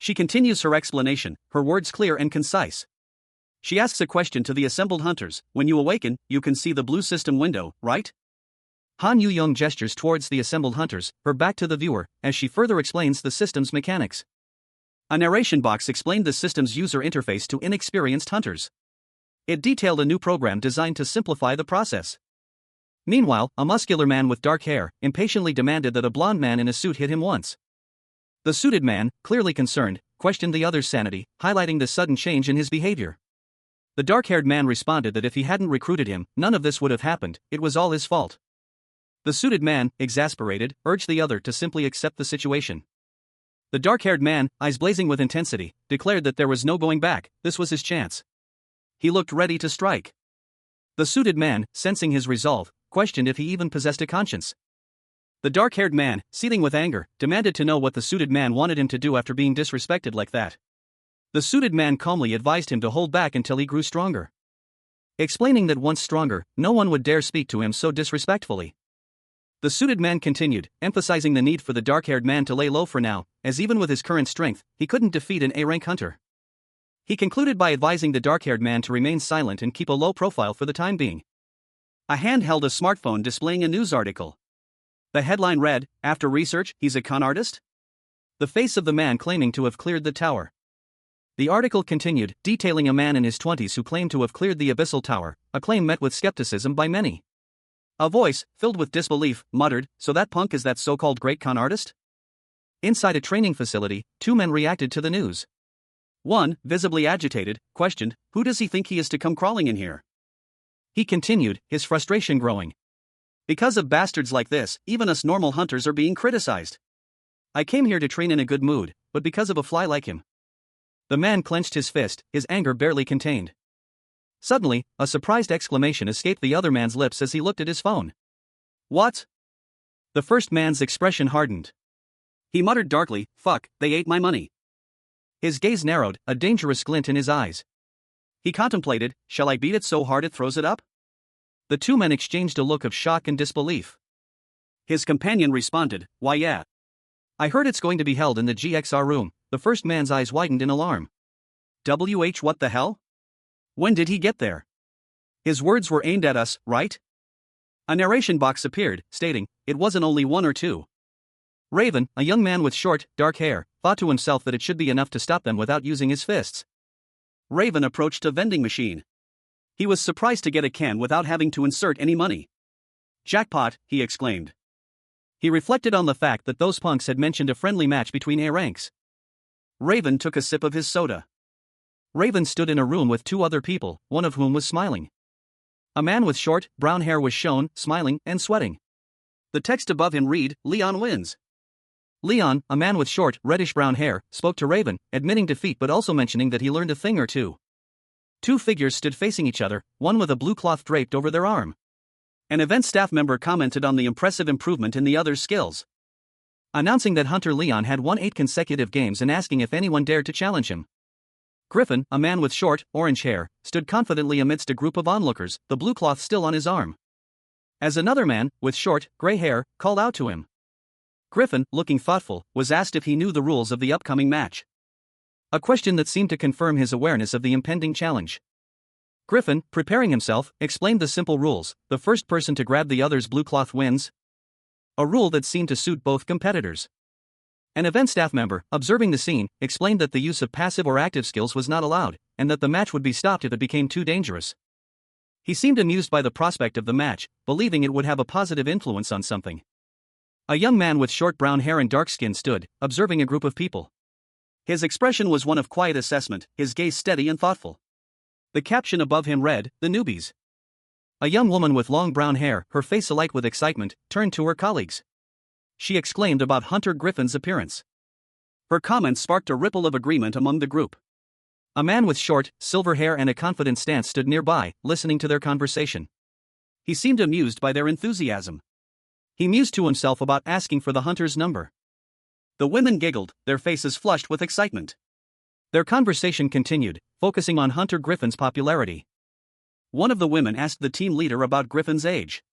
Speaker 1: She continues her explanation, her words clear and concise. She asks a question to the assembled hunters. "When you awaken, you can see the blue system window, right?" Han Yu-young gestures towards the assembled hunters, her back to the viewer, as she further explains the system's mechanics. A narration box explained the system's user interface to inexperienced hunters. It detailed a new program designed to simplify the process. Meanwhile, a muscular man with dark hair impatiently demanded that a blonde man in a suit hit him once. The suited man, clearly concerned, questioned the other's sanity, highlighting the sudden change in his behavior. The dark-haired man responded that if he hadn't recruited him, none of this would have happened, it was all his fault. The suited man, exasperated, urged the other to simply accept the situation. The dark-haired man, eyes blazing with intensity, declared that there was no going back, this was his chance. He looked ready to strike. The suited man, sensing his resolve, questioned if he even possessed a conscience. The dark-haired man, seething with anger, demanded to know what the suited man wanted him to do after being disrespected like that. The suited man calmly advised him to hold back until he grew stronger. Explaining that once stronger, no one would dare speak to him so disrespectfully. The suited man continued, emphasizing the need for the dark-haired man to lay low for now, as even with his current strength, he couldn't defeat an A-rank hunter. He concluded by advising the dark-haired man to remain silent and keep a low profile for the time being. A hand held a smartphone displaying a news article. The headline read, "After research, he's a con artist?" The face of the man claiming to have cleared the tower. The article continued, detailing a man in his 20s who claimed to have cleared the Abyssal Tower, a claim met with skepticism by many. A voice, filled with disbelief, muttered, "So that punk is that so-called great con artist?" Inside a training facility, two men reacted to the news. One, visibly agitated, questioned, "Who does he think he is to come crawling in here?" He continued, his frustration growing. "Because of bastards like this, even us normal hunters are being criticized. I came here to train in a good mood, but because of a fly like him." The man clenched his fist, his anger barely contained. Suddenly, a surprised exclamation escaped the other man's lips as he looked at his phone. "What?" The first man's expression hardened. He muttered darkly, "Fuck, they ate my money." His gaze narrowed, a dangerous glint in his eyes. He contemplated, "Shall I beat it so hard it throws it up?" The two men exchanged a look of shock and disbelief. His companion responded, "Why yeah. I heard it's going to be held in the GXR room." The first man's eyes widened in alarm. What the hell? When did he get there? His words were aimed at us, right? A narration box appeared, stating, "It wasn't only one or two." Raven, a young man with short, dark hair, thought to himself that it should be enough to stop them without using his fists. Raven approached a vending machine. He was surprised to get a can without having to insert any money. "Jackpot," he exclaimed. He reflected on the fact that those punks had mentioned a friendly match between A ranks. Raven took a sip of his soda. Raven stood in a room with two other people, one of whom was smiling. A man with short, brown hair was shown, smiling and sweating. The text above him read, "Leon wins." Leon, a man with short, reddish-brown hair, spoke to Raven, admitting defeat but also mentioning that he learned a thing or two. Two figures stood facing each other, one with a blue cloth draped over their arm. An event staff member commented on the impressive improvement in the other's skills, announcing that Hunter Leon had won 8 consecutive games and asking if anyone dared to challenge him. Griffin, a man with short, orange hair, stood confidently amidst a group of onlookers, the blue cloth still on his arm. As another man, with short, gray hair, called out to him. Griffin, looking thoughtful, was asked if he knew the rules of the upcoming match. A question that seemed to confirm his awareness of the impending challenge. Griffin, preparing himself, explained the simple rules: the first person to grab the other's blue cloth wins. A rule that seemed to suit both competitors. An event staff member, observing the scene, explained that the use of passive or active skills was not allowed, and that the match would be stopped if it became too dangerous. He seemed amused by the prospect of the match, believing it would have a positive influence on something. A young man with short brown hair and dark skin stood, observing a group of people. His expression was one of quiet assessment, his gaze steady and thoughtful. The caption above him read, "The newbies." A young woman with long brown hair, her face alight with excitement, turned to her colleagues. She exclaimed about Hunter Griffin's appearance. Her comments sparked a ripple of agreement among the group. A man with short, silver hair and a confident stance stood nearby, listening to their conversation. He seemed amused by their enthusiasm. He mused to himself about asking for the hunter's number. The women giggled, their faces flushed with excitement. Their conversation continued, focusing on Hunter Griffin's popularity. One of the women asked the team leader about Griffin's age.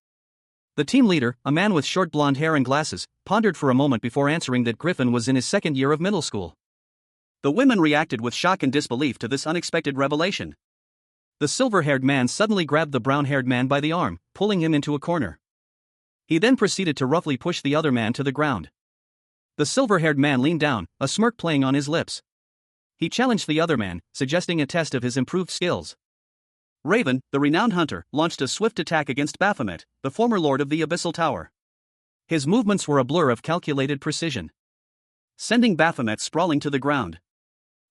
Speaker 1: The team leader, a man with short blonde hair and glasses, pondered for a moment before answering that Griffin was in his second year of middle school. The women reacted with shock and disbelief to this unexpected revelation. The silver-haired man suddenly grabbed the brown-haired man by the arm, pulling him into a corner. He then proceeded to roughly push the other man to the ground. The silver-haired man leaned down, a smirk playing on his lips. He challenged the other man, suggesting a test of his improved skills. Raven, the renowned hunter, launched a swift attack against Baphomet, the former lord of the Abyssal Tower. His movements were a blur of calculated precision, sending Baphomet sprawling to the ground.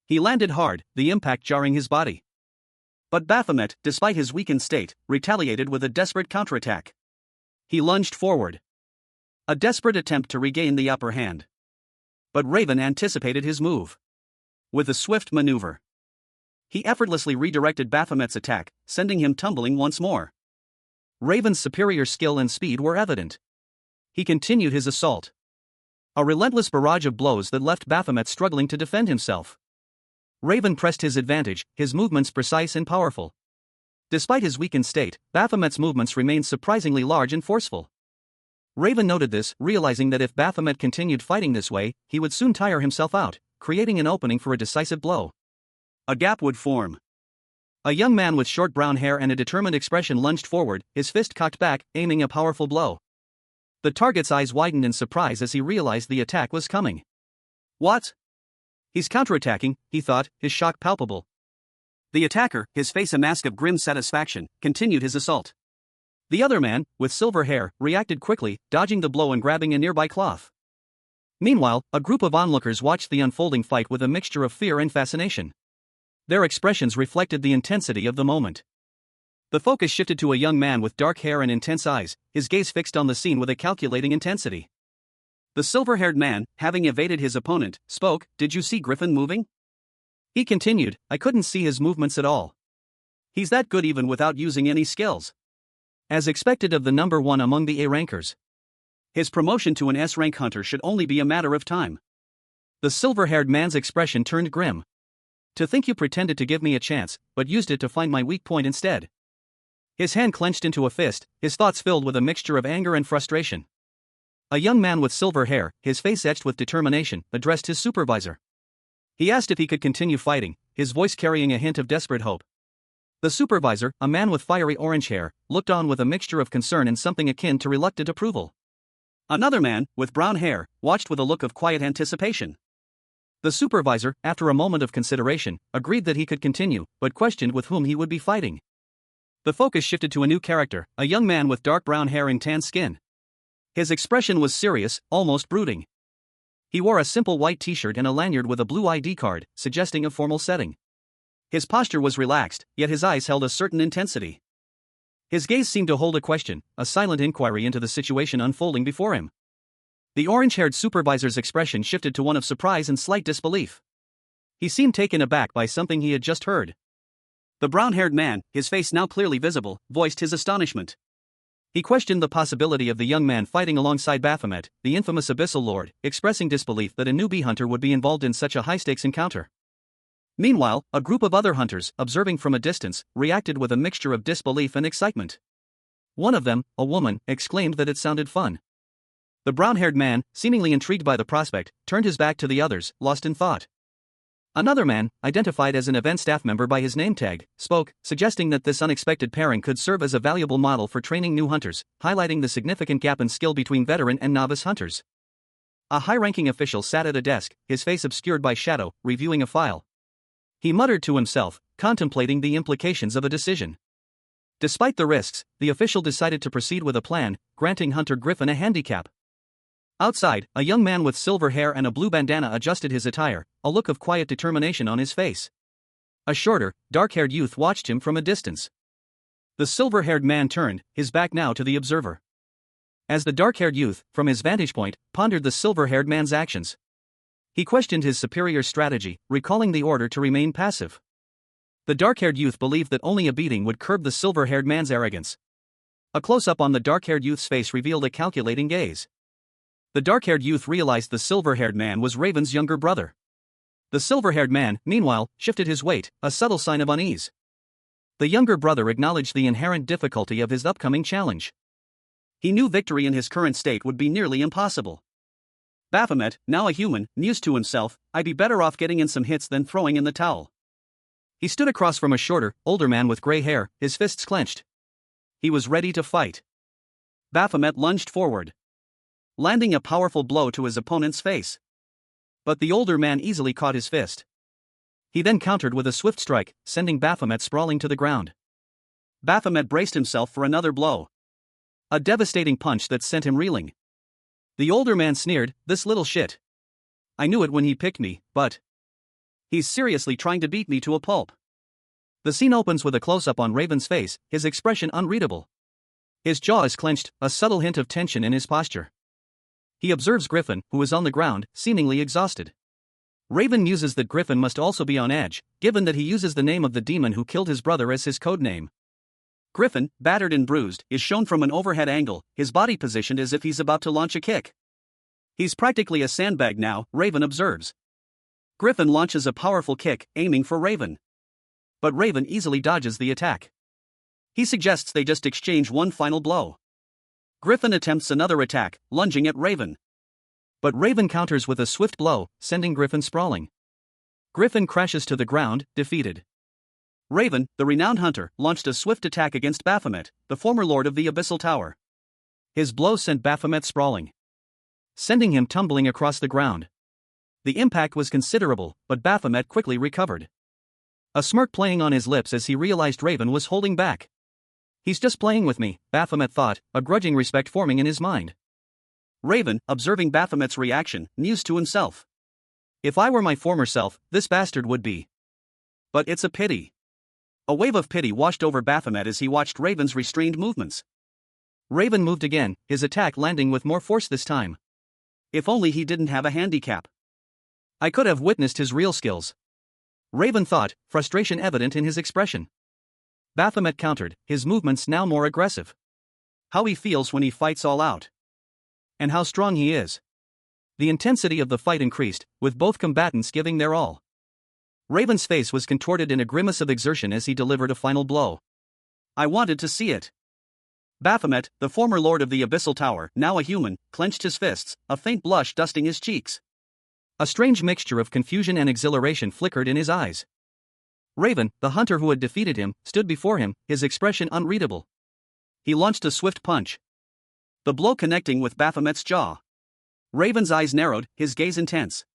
Speaker 1: He landed hard, the impact jarring his body. But Baphomet, despite his weakened state, retaliated with a desperate counterattack. He lunged forward. A desperate attempt to regain the upper hand. But Raven anticipated his move. With a swift maneuver, he effortlessly redirected Baphomet's attack, sending him tumbling once more. Raven's superior skill and speed were evident. He continued his assault. A relentless barrage of blows that left Baphomet struggling to defend himself. Raven pressed his advantage, his movements precise and powerful. Despite his weakened state, Baphomet's movements remained surprisingly large and forceful. Raven noted this, realizing that if Baphomet continued fighting this way, he would soon tire himself out, creating an opening for a decisive blow. A gap would form. A young man with short brown hair and a determined expression lunged forward, his fist cocked back, aiming a powerful blow. The target's eyes widened in surprise as he realized the attack was coming. What? He's counterattacking, he thought, his shock palpable. The attacker, his face a mask of grim satisfaction, continued his assault. The other man, with silver hair, reacted quickly, dodging the blow and grabbing a nearby cloth. Meanwhile, a group of onlookers watched the unfolding fight with a mixture of fear and fascination. Their expressions reflected the intensity of the moment. The focus shifted to a young man with dark hair and intense eyes, his gaze fixed on the scene with a calculating intensity. The silver-haired man, having evaded his opponent, spoke, "Did you see Griffin moving?" He continued, "I couldn't see his movements at all. He's that good even without using any skills." As expected of the number one among the A rankers, his promotion to an S-rank hunter should only be a matter of time. The silver-haired man's expression turned grim. "To think you pretended to give me a chance, but used it to find my weak point instead." His hand clenched into a fist, his thoughts filled with a mixture of anger and frustration. A young man with silver hair, his face etched with determination, addressed his supervisor. He asked if he could continue fighting, his voice carrying a hint of desperate hope. The supervisor, a man with fiery orange hair, looked on with a mixture of concern and something akin to reluctant approval. Another man, with brown hair, watched with a look of quiet anticipation. The supervisor, after a moment of consideration, agreed that he could continue, but questioned with whom he would be fighting. The focus shifted to a new character, a young man with dark brown hair and tan skin. His expression was serious, almost brooding. He wore a simple white t-shirt and a lanyard with a blue ID card, suggesting a formal setting. His posture was relaxed, yet his eyes held a certain intensity. His gaze seemed to hold a question, a silent inquiry into the situation unfolding before him. The orange-haired supervisor's expression shifted to one of surprise and slight disbelief. He seemed taken aback by something he had just heard. The brown-haired man, his face now clearly visible, voiced his astonishment. He questioned the possibility of the young man fighting alongside Baphomet, the infamous Abyssal Lord, expressing disbelief that a newbie hunter would be involved in such a high-stakes encounter. Meanwhile, a group of other hunters, observing from a distance, reacted with a mixture of disbelief and excitement. One of them, a woman, exclaimed that it sounded fun. The brown-haired man, seemingly intrigued by the prospect, turned his back to the others, lost in thought. Another man, identified as an event staff member by his name tag, spoke, suggesting that this unexpected pairing could serve as a valuable model for training new hunters, highlighting the significant gap in skill between veteran and novice hunters. A high-ranking official sat at a desk, his face obscured by shadow, reviewing a file. He muttered to himself, contemplating the implications of a decision. Despite the risks, the official decided to proceed with a plan, granting Hunter Griffin a handicap. Outside, a young man with silver hair and a blue bandana adjusted his attire, a look of quiet determination on his face. A shorter, dark-haired youth watched him from a distance. The silver-haired man turned, his back now to the observer. As the dark-haired youth, from his vantage point, pondered the silver-haired man's actions, he questioned his superior's strategy, recalling the order to remain passive. The dark-haired youth believed that only a beating would curb the silver-haired man's arrogance. A close-up on the dark-haired youth's face revealed a calculating gaze. The dark-haired youth realized the silver-haired man was Raven's younger brother. The silver-haired man, meanwhile, shifted his weight, a subtle sign of unease. The younger brother acknowledged the inherent difficulty of his upcoming challenge. He knew victory in his current state would be nearly impossible. Baphomet, now a human, mused to himself, "I'd be better off getting in some hits than throwing in the towel." He stood across from a shorter, older man with gray hair, his fists clenched. He was ready to fight. Baphomet lunged forward, landing a powerful blow to his opponent's face. But the older man easily caught his fist. He then countered with a swift strike, sending Baphomet sprawling to the ground. Baphomet braced himself for another blow. A devastating punch that sent him reeling. The older man sneered, "This little shit. I knew it when he picked me, but he's seriously trying to beat me to a pulp." The scene opens with a close-up on Raven's face, his expression unreadable. His jaw is clenched, a subtle hint of tension in his posture. He observes Griffin, who is on the ground, seemingly exhausted. Raven muses that Griffin must also be on edge, given that he uses the name of the demon who killed his brother as his code name. Griffin, battered and bruised, is shown from an overhead angle, his body positioned as if he's about to launch a kick. "He's practically a sandbag now," Raven observes. Griffin launches a powerful kick, aiming for Raven. But Raven easily dodges the attack. He suggests they just exchange one final blow. Griffin attempts another attack, lunging at Raven. But Raven counters with a swift blow, sending Griffin sprawling. Griffin crashes to the ground, defeated. Raven, the renowned hunter, launched a swift attack against Baphomet, the former lord of the Abyssal Tower. His blow sent Baphomet sprawling, sending him tumbling across the ground. The impact was considerable, but Baphomet quickly recovered, a smirk playing on his lips as he realized Raven was holding back. "He's just playing with me," Baphomet thought, a grudging respect forming in his mind. Raven, observing Baphomet's reaction, mused to himself, "If I were my former self, this bastard would be. But it's a pity." A wave of pity washed over Baphomet as he watched Raven's restrained movements. Raven moved again, his attack landing with more force this time. If only he didn't have a handicap. I could have witnessed his real skills. Raven thought, frustration evident in his expression. Baphomet countered, his movements now more aggressive. How he feels when he fights all out. And how strong he is. The intensity of the fight increased, with both combatants giving their all. Raven's face was contorted in a grimace of exertion as he delivered a final blow. "I wanted to see it." Baphomet, the former lord of the Abyssal Tower, now a human, clenched his fists, a faint blush dusting his cheeks. A strange mixture of confusion and exhilaration flickered in his eyes. Raven, the hunter who had defeated him, stood before him, his expression unreadable. He launched a swift punch, the blow connecting with Baphomet's jaw. Raven's eyes narrowed, his gaze intense.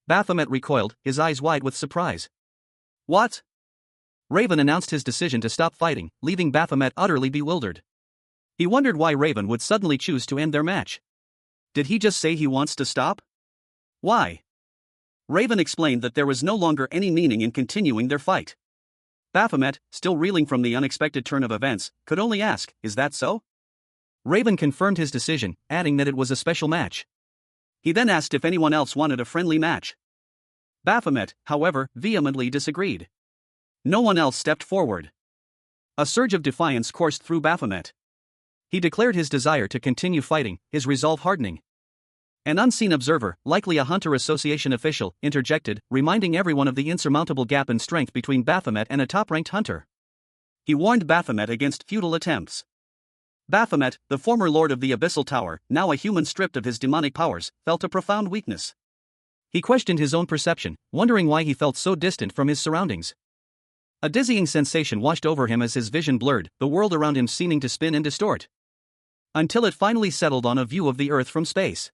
Speaker 1: Baphomet recoiled, his eyes wide with surprise. "What?" Raven announced his decision to stop fighting, leaving Baphomet utterly bewildered. He wondered why Raven would suddenly choose to end their match. Did he just say he wants to stop? Why? Raven explained that there was no longer any meaning in continuing their fight. Baphomet, still reeling from the unexpected turn of events, could only ask, "Is that so?" Raven confirmed his decision, adding that it was a special match. He then asked if anyone else wanted a friendly match. Baphomet, however, vehemently disagreed. No one else stepped forward. A surge of defiance coursed through Baphomet. He declared his desire to continue fighting, his resolve hardening. An unseen observer, likely a Hunter Association official, interjected, reminding everyone of the insurmountable gap in strength between Baphomet and a top-ranked hunter. He warned Baphomet against futile attempts. Baphomet, the former lord of the Abyssal Tower, now a human stripped of his demonic powers, felt a profound weakness. He questioned his own perception, wondering why he felt so distant from his surroundings. A dizzying sensation washed over him as his vision blurred, the world around him seeming to spin and distort. Until it finally settled on a view of the Earth from space.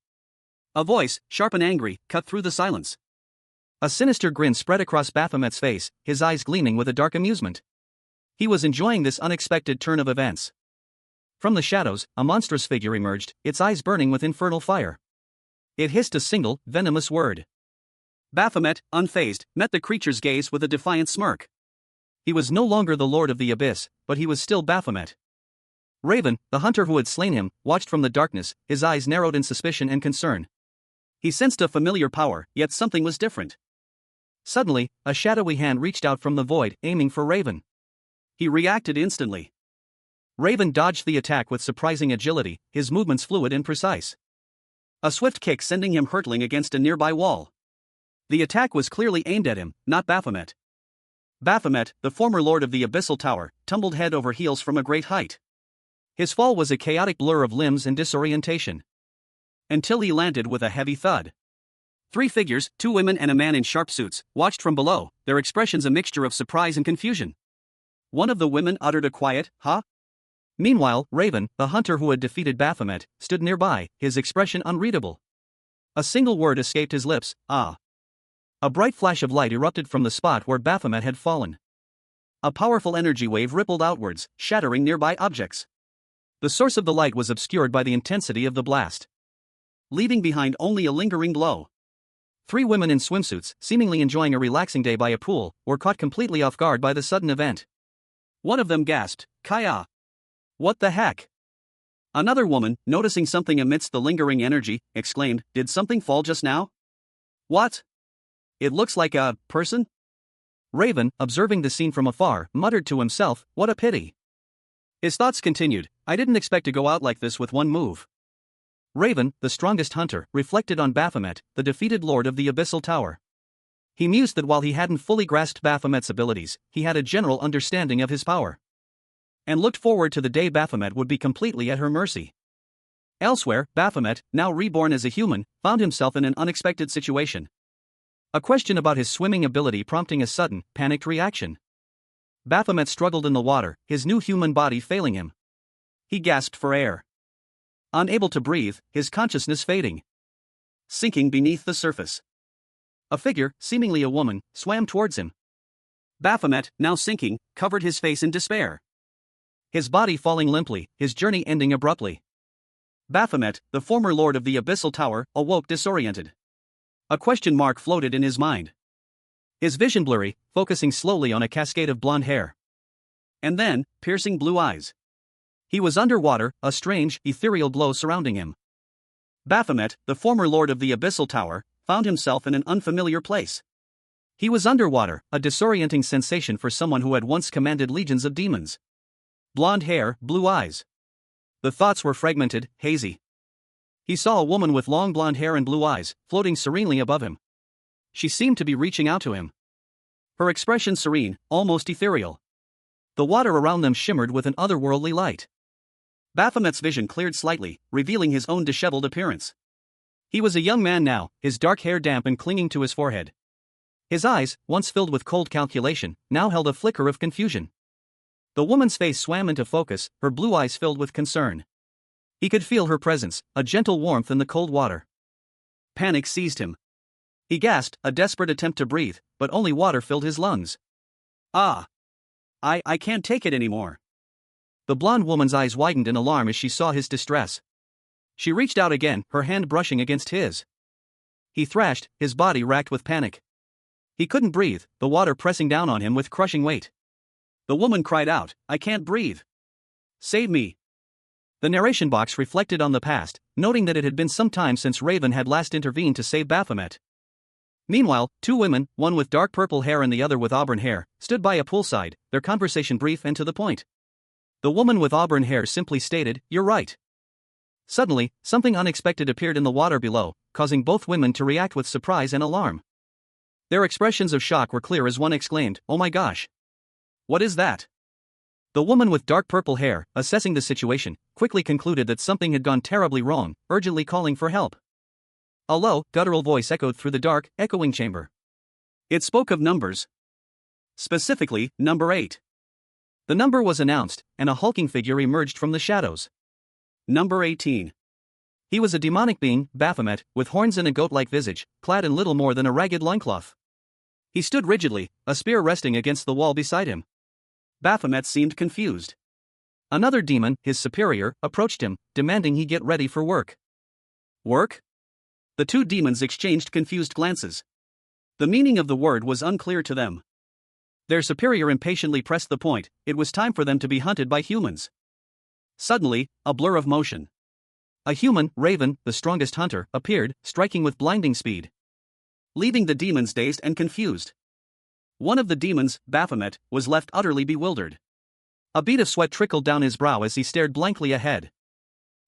Speaker 1: A voice, sharp and angry, cut through the silence. A sinister grin spread across Baphomet's face, his eyes gleaming with a dark amusement. He was enjoying this unexpected turn of events. From the shadows, a monstrous figure emerged, its eyes burning with infernal fire. It hissed a single, venomous word. Baphomet, unfazed, met the creature's gaze with a defiant smirk. He was no longer the Lord of the Abyss, but he was still Baphomet. Raven, the hunter who had slain him, watched from the darkness, his eyes narrowed in suspicion and concern. He sensed a familiar power, yet something was different. Suddenly, a shadowy hand reached out from the void, aiming for Raven. He reacted instantly. Raven dodged the attack with surprising agility, his movements fluid and precise. A swift kick sending him hurtling against a nearby wall. The attack was clearly aimed at him, not Baphomet. Baphomet, the former lord of the Abyssal Tower, tumbled head over heels from a great height. His fall was a chaotic blur of limbs and disorientation. Until he landed with a heavy thud. 3 figures, 2 women and a man in sharp suits, watched from below, their expressions a mixture of surprise and confusion. One of the women uttered a quiet, "Huh?" Meanwhile, Raven, the hunter who had defeated Baphomet, stood nearby, his expression unreadable. A single word escaped his lips, "Ah." A bright flash of light erupted from the spot where Baphomet had fallen. A powerful energy wave rippled outwards, shattering nearby objects. The source of the light was obscured by the intensity of the blast, leaving behind only a lingering glow. 3 women in swimsuits, seemingly enjoying a relaxing day by a pool, were caught completely off guard by the sudden event. One of them gasped, "Kaya! What the heck?" Another woman, noticing something amidst the lingering energy, exclaimed, "Did something fall just now? What? It looks like a person?" Raven, observing the scene from afar, muttered to himself, "What a pity." His thoughts continued, "I didn't expect to go out like this with one move." Raven, the strongest hunter, reflected on Baphomet, the defeated lord of the Abyssal Tower. He mused that while he hadn't fully grasped Baphomet's abilities, he had a general understanding of his power. And looked forward to the day Baphomet would be completely at her mercy. Elsewhere, Baphomet, now reborn as a human, found himself in an unexpected situation. A question about his swimming ability prompting a sudden, panicked reaction. Baphomet struggled in the water, his new human body failing him. He gasped for air. Unable to breathe, his consciousness fading. Sinking beneath the surface. A figure, seemingly a woman, swam towards him. Baphomet, now sinking, covered his face in despair. His body falling limply, his journey ending abruptly. Baphomet, the former lord of the Abyssal Tower, awoke disoriented. A question mark floated in his mind. His vision blurry, focusing slowly on a cascade of blonde hair. And then, piercing blue eyes. He was underwater, a strange, ethereal glow surrounding him. Baphomet, the former lord of the Abyssal Tower, found himself in an unfamiliar place. He was underwater, a disorienting sensation for someone who had once commanded legions of demons. Blonde hair, blue eyes. The thoughts were fragmented, hazy. He saw a woman with long blonde hair and blue eyes, floating serenely above him. She seemed to be reaching out to him. Her expression serene, almost ethereal. The water around them shimmered with an otherworldly light. Baphomet's vision cleared slightly, revealing his own disheveled appearance. He was a young man now, his dark hair damp and clinging to his forehead. His eyes, once filled with cold calculation, now held a flicker of confusion. The woman's face swam into focus, her blue eyes filled with concern. He could feel her presence, a gentle warmth in the cold water. Panic seized him. He gasped, a desperate attempt to breathe, but only water filled his lungs. "Ah! I can't take it anymore." The blonde woman's eyes widened in alarm as she saw his distress. She reached out again, her hand brushing against his. He thrashed, his body racked with panic. He couldn't breathe, the water pressing down on him with crushing weight. The woman cried out, "I can't breathe. Save me." The narration box reflected on the past, noting that it had been some time since Raven had last intervened to save Baphomet. Meanwhile, 2 women, one with dark purple hair and the other with auburn hair, stood by a poolside, their conversation brief and to the point. The woman with auburn hair simply stated, "You're right." Suddenly, something unexpected appeared in the water below, causing both women to react with surprise and alarm. Their expressions of shock were clear as one exclaimed, "Oh my gosh! What is that?" The woman with dark purple hair, assessing the situation, quickly concluded that something had gone terribly wrong, urgently calling for help. A low, guttural voice echoed through the dark, echoing chamber. It spoke of numbers. Specifically, number 8. The number was announced, and a hulking figure emerged from the shadows. Number 18. He was a demonic being, Baphomet, with horns and a goat-like visage, clad in little more than a ragged loincloth. He stood rigidly, a spear resting against the wall beside him. Baphomet seemed confused. Another demon, his superior, approached him, demanding he get ready for work. Work? The 2 demons exchanged confused glances. The meaning of the word was unclear to them. Their superior impatiently pressed the point, it was time for them to be hunted by humans. Suddenly, a blur of motion. A human, Raven, the strongest hunter, appeared, striking with blinding speed. Leaving the demons dazed and confused. One of the demons, Baphomet, was left utterly bewildered. A bead of sweat trickled down his brow as he stared blankly ahead.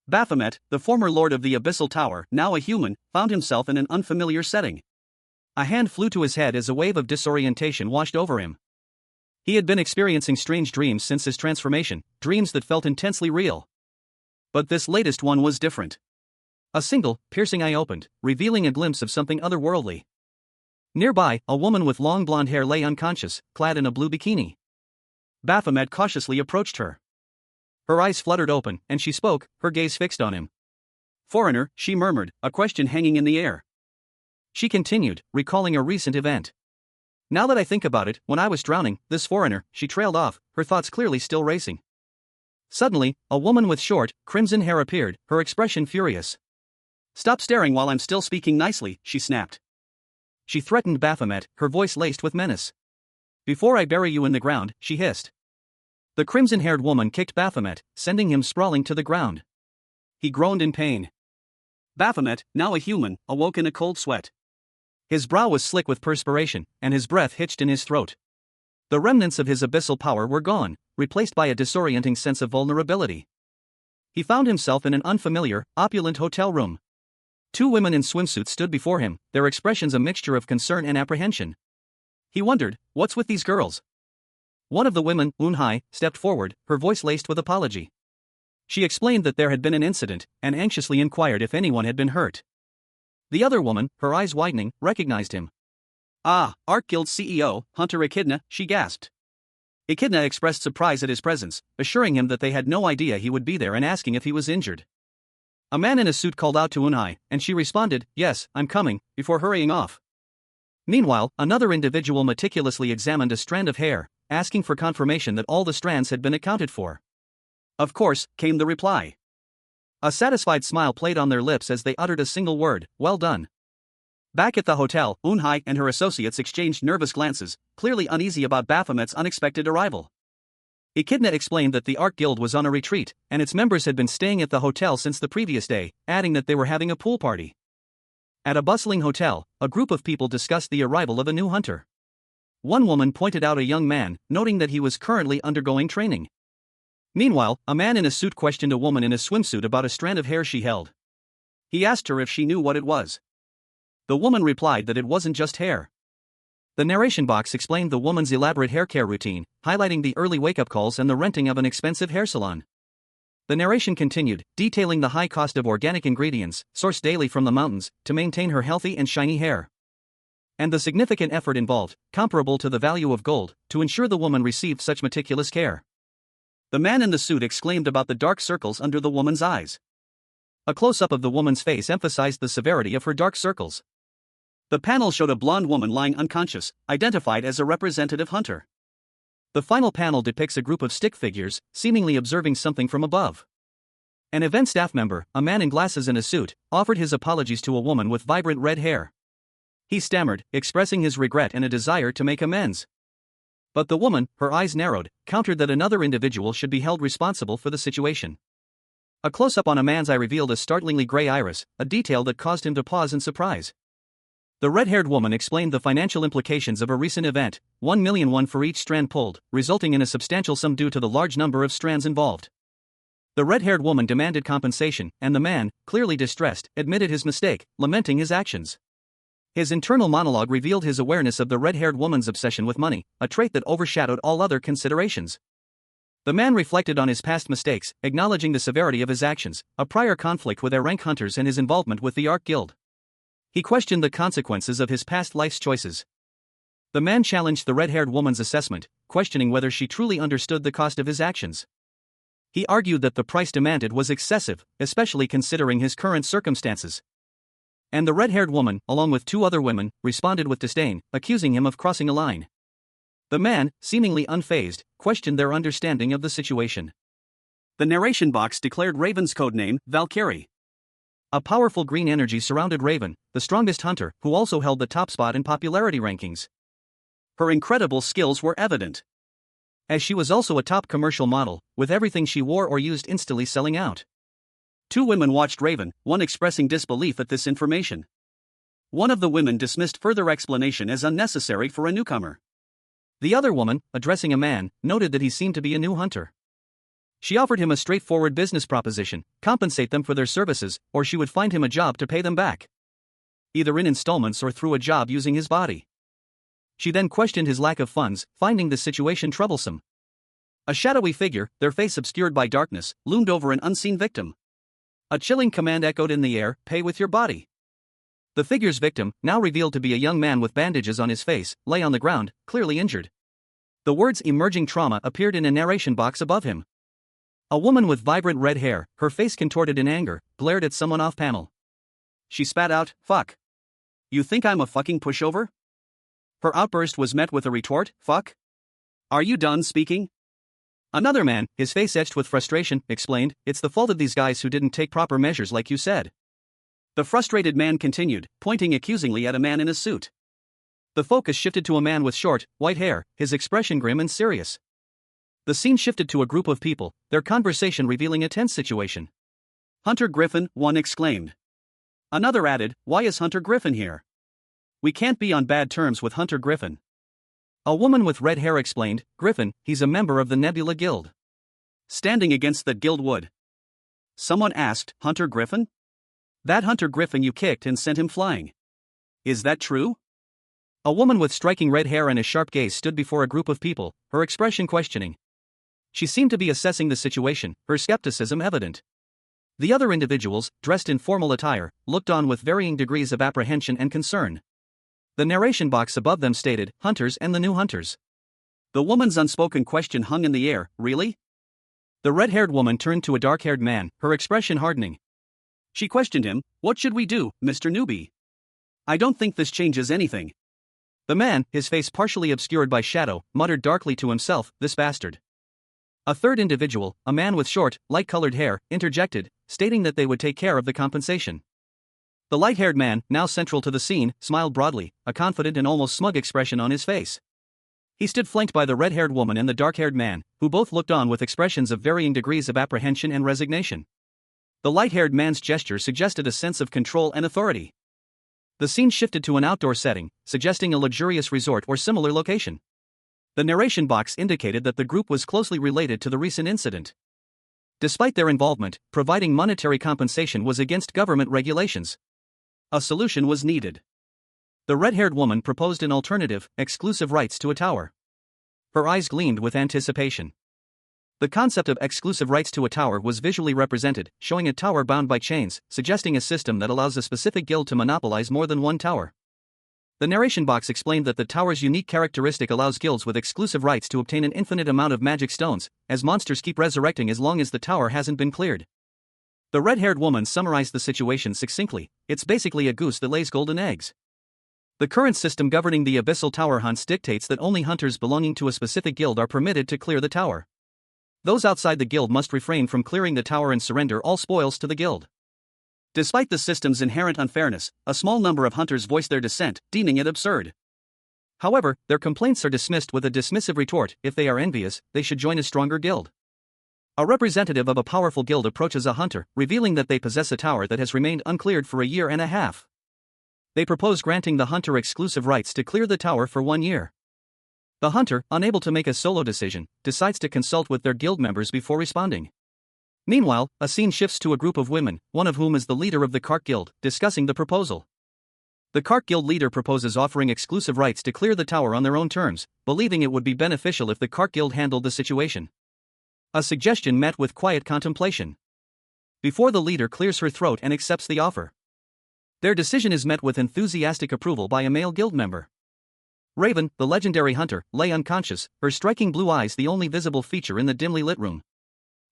Speaker 1: Baphomet, the former lord of the Abyssal Tower, now a human, found himself in an unfamiliar setting. A hand flew to his head as a wave of disorientation washed over him. He had been experiencing strange dreams since his transformation, dreams that felt intensely real. But this latest one was different. A single, piercing eye opened, revealing a glimpse of something otherworldly. Nearby, a woman with long blonde hair lay unconscious, clad in a blue bikini. Baphomet cautiously approached her. Her eyes fluttered open, and she spoke, her gaze fixed on him. "Foreigner," she murmured, a question hanging in the air. She continued, recalling a recent event. "Now that I think about it, when I was drowning, this foreigner," she trailed off, her thoughts clearly still racing. Suddenly, a woman with short, crimson hair appeared, her expression furious. "Stop staring while I'm still speaking nicely," she snapped. She threatened Baphomet, her voice laced with menace. "Before I bury you in the ground," she hissed. The crimson-haired woman kicked Baphomet, sending him sprawling to the ground. He groaned in pain. Baphomet, now a human, awoke in a cold sweat. His brow was slick with perspiration, and his breath hitched in his throat. The remnants of his abyssal power were gone, replaced by a disorienting sense of vulnerability. He found himself in an unfamiliar, opulent hotel room. Two women in swimsuits stood before him, their expressions a mixture of concern and apprehension. He wondered, what's with these girls? One of the women, Eun-hai, stepped forward, her voice laced with apology. She explained that there had been an incident, and anxiously inquired if anyone had been hurt. The other woman, her eyes widening, recognized him. "Ah, Ark Guild CEO, Hunter Echidna," she gasped. Echidna expressed surprise at his presence, assuring him that they had no idea he would be there and asking if he was injured. A man in a suit called out to Eun-hai, and she responded, "Yes, I'm coming," before hurrying off. Meanwhile, another individual meticulously examined a strand of hair, asking for confirmation that all the strands had been accounted for. "Of course," came the reply. A satisfied smile played on their lips as they uttered a single word, "Well done." Back at the hotel, Eun-hai and her associates exchanged nervous glances, clearly uneasy about Baphomet's unexpected arrival. Echidna explained that the Ark Guild was on a retreat, and its members had been staying at the hotel since the previous day, adding that they were having a pool party. At a bustling hotel, a group of people discussed the arrival of a new hunter. One woman pointed out a young man, noting that he was currently undergoing training. Meanwhile, a man in a suit questioned a woman in a swimsuit about a strand of hair she held. He asked her if she knew what it was. The woman replied that it wasn't just hair. The narration box explained the woman's elaborate hair care routine, highlighting the early wake-up calls and the renting of an expensive hair salon. The narration continued, detailing the high cost of organic ingredients, sourced daily from the mountains, to maintain her healthy and shiny hair. And the significant effort involved, comparable to the value of gold, to ensure the woman received such meticulous care. The man in the suit exclaimed about the dark circles under the woman's eyes. A close-up of the woman's face emphasized the severity of her dark circles. The panel showed a blonde woman lying unconscious, identified as a representative hunter. The final panel depicts a group of stick figures, seemingly observing something from above. An event staff member, a man in glasses and a suit, offered his apologies to a woman with vibrant red hair. He stammered, expressing his regret and a desire to make amends. But the woman, her eyes narrowed, countered that another individual should be held responsible for the situation. A close-up on a man's eye revealed a startlingly gray iris, a detail that caused him to pause in surprise. The red-haired woman explained the financial implications of a recent event, 1 million won for each strand pulled, resulting in a substantial sum due to the large number of strands involved. The red-haired woman demanded compensation, and the man, clearly distressed, admitted his mistake, lamenting his actions. His internal monologue revealed his awareness of the red-haired woman's obsession with money, a trait that overshadowed all other considerations. The man reflected on his past mistakes, acknowledging the severity of his actions, a prior conflict with rank hunters and his involvement with the Ark Guild. He questioned the consequences of his past life's choices. The man challenged the red-haired woman's assessment, questioning whether she truly understood the cost of his actions. He argued that the price demanded was excessive, especially considering his current circumstances. And the red-haired woman, along with two other women, responded with disdain, accusing him of crossing a line. The man, seemingly unfazed, questioned their understanding of the situation. The narration box declared Raven's codename, Valkyrie. A powerful green energy surrounded Raven, the strongest hunter, who also held the top spot in popularity rankings. Her incredible skills were evident, as she was also a top commercial model, with everything she wore or used instantly selling out. Two women watched Raven, one expressing disbelief at this information. One of the women dismissed further explanation as unnecessary for a newcomer. The other woman, addressing a man, noted that he seemed to be a new hunter. She offered him a straightforward business proposition: compensate them for their services, or she would find him a job to pay them back, either in installments or through a job using his body. She then questioned his lack of funds, finding the situation troublesome. A shadowy figure, their face obscured by darkness, loomed over an unseen victim. A chilling command echoed in the air: pay with your body. The figure's victim, now revealed to be a young man with bandages on his face, lay on the ground, clearly injured. The words "emerging trauma" appeared in a narration box above him. A woman with vibrant red hair, her face contorted in anger, glared at someone off panel. She spat out, "Fuck. You think I'm a fucking pushover?" Her outburst was met with a retort, "Fuck. Are you done speaking?" Another man, his face etched with frustration, explained, "It's the fault of these guys who didn't take proper measures like you said." The frustrated man continued, pointing accusingly at a man in a suit. The focus shifted to a man with short, white hair, his expression grim and serious. The scene shifted to a group of people, their conversation revealing a tense situation. "Hunter Griffin," one exclaimed. Another added, "Why is Hunter Griffin here? We can't be on bad terms with Hunter Griffin." A woman with red hair explained, "Griffin, he's a member of the Nebula Guild. Standing against that guild would." Someone asked, "Hunter Griffin? That Hunter Griffin you kicked and sent him flying. Is that true?" A woman with striking red hair and a sharp gaze stood before a group of people, her expression questioning. She seemed to be assessing the situation, her skepticism evident. The other individuals, dressed in formal attire, looked on with varying degrees of apprehension and concern. The narration box above them stated, "Hunters and the new hunters." The woman's unspoken question hung in the air, "Really?" The red-haired woman turned to a dark-haired man, her expression hardening. She questioned him, "What should we do, Mr. Newbie? I don't think this changes anything." The man, his face partially obscured by shadow, muttered darkly to himself, "This bastard." A third individual, a man with short, light-colored hair, interjected, stating that they would take care of the compensation. The light-haired man, now central to the scene, smiled broadly, a confident and almost smug expression on his face. He stood flanked by the red-haired woman and the dark-haired man, who both looked on with expressions of varying degrees of apprehension and resignation. The light-haired man's gesture suggested a sense of control and authority. The scene shifted to an outdoor setting, suggesting a luxurious resort or similar location. The narration box indicated that the group was closely related to the recent incident. Despite their involvement, providing monetary compensation was against government regulations. A solution was needed. The red-haired woman proposed an alternative: exclusive rights to a tower. Her eyes gleamed with anticipation. The concept of exclusive rights to a tower was visually represented, showing a tower bound by chains, suggesting a system that allows a specific guild to monopolize more than one tower. The narration box explained that the tower's unique characteristic allows guilds with exclusive rights to obtain an infinite amount of magic stones, as monsters keep resurrecting as long as the tower hasn't been cleared. The red-haired woman summarized the situation succinctly: "It's basically a goose that lays golden eggs." The current system governing the abyssal tower hunts dictates that only hunters belonging to a specific guild are permitted to clear the tower. Those outside the guild must refrain from clearing the tower and surrender all spoils to the guild. Despite the system's inherent unfairness, a small number of hunters voiced their dissent, deeming it absurd. However, their complaints are dismissed with a dismissive retort: if they are envious, they should join a stronger guild. A representative of a powerful guild approaches a hunter, revealing that they possess a tower that has remained uncleared for a year and a half. They propose granting the hunter exclusive rights to clear the tower for 1 year. The hunter, unable to make a solo decision, decides to consult with their guild members before responding. Meanwhile, a scene shifts to a group of women, one of whom is the leader of the Cart Guild, discussing the proposal. The Cart Guild leader proposes offering exclusive rights to clear the tower on their own terms, believing it would be beneficial if the Cart Guild handled the situation. A suggestion met with quiet contemplation. Before the leader clears her throat and accepts the offer. Their decision is met with enthusiastic approval by a male guild member. Raven, the legendary hunter, lay unconscious, her striking blue eyes the only visible feature in the dimly lit room.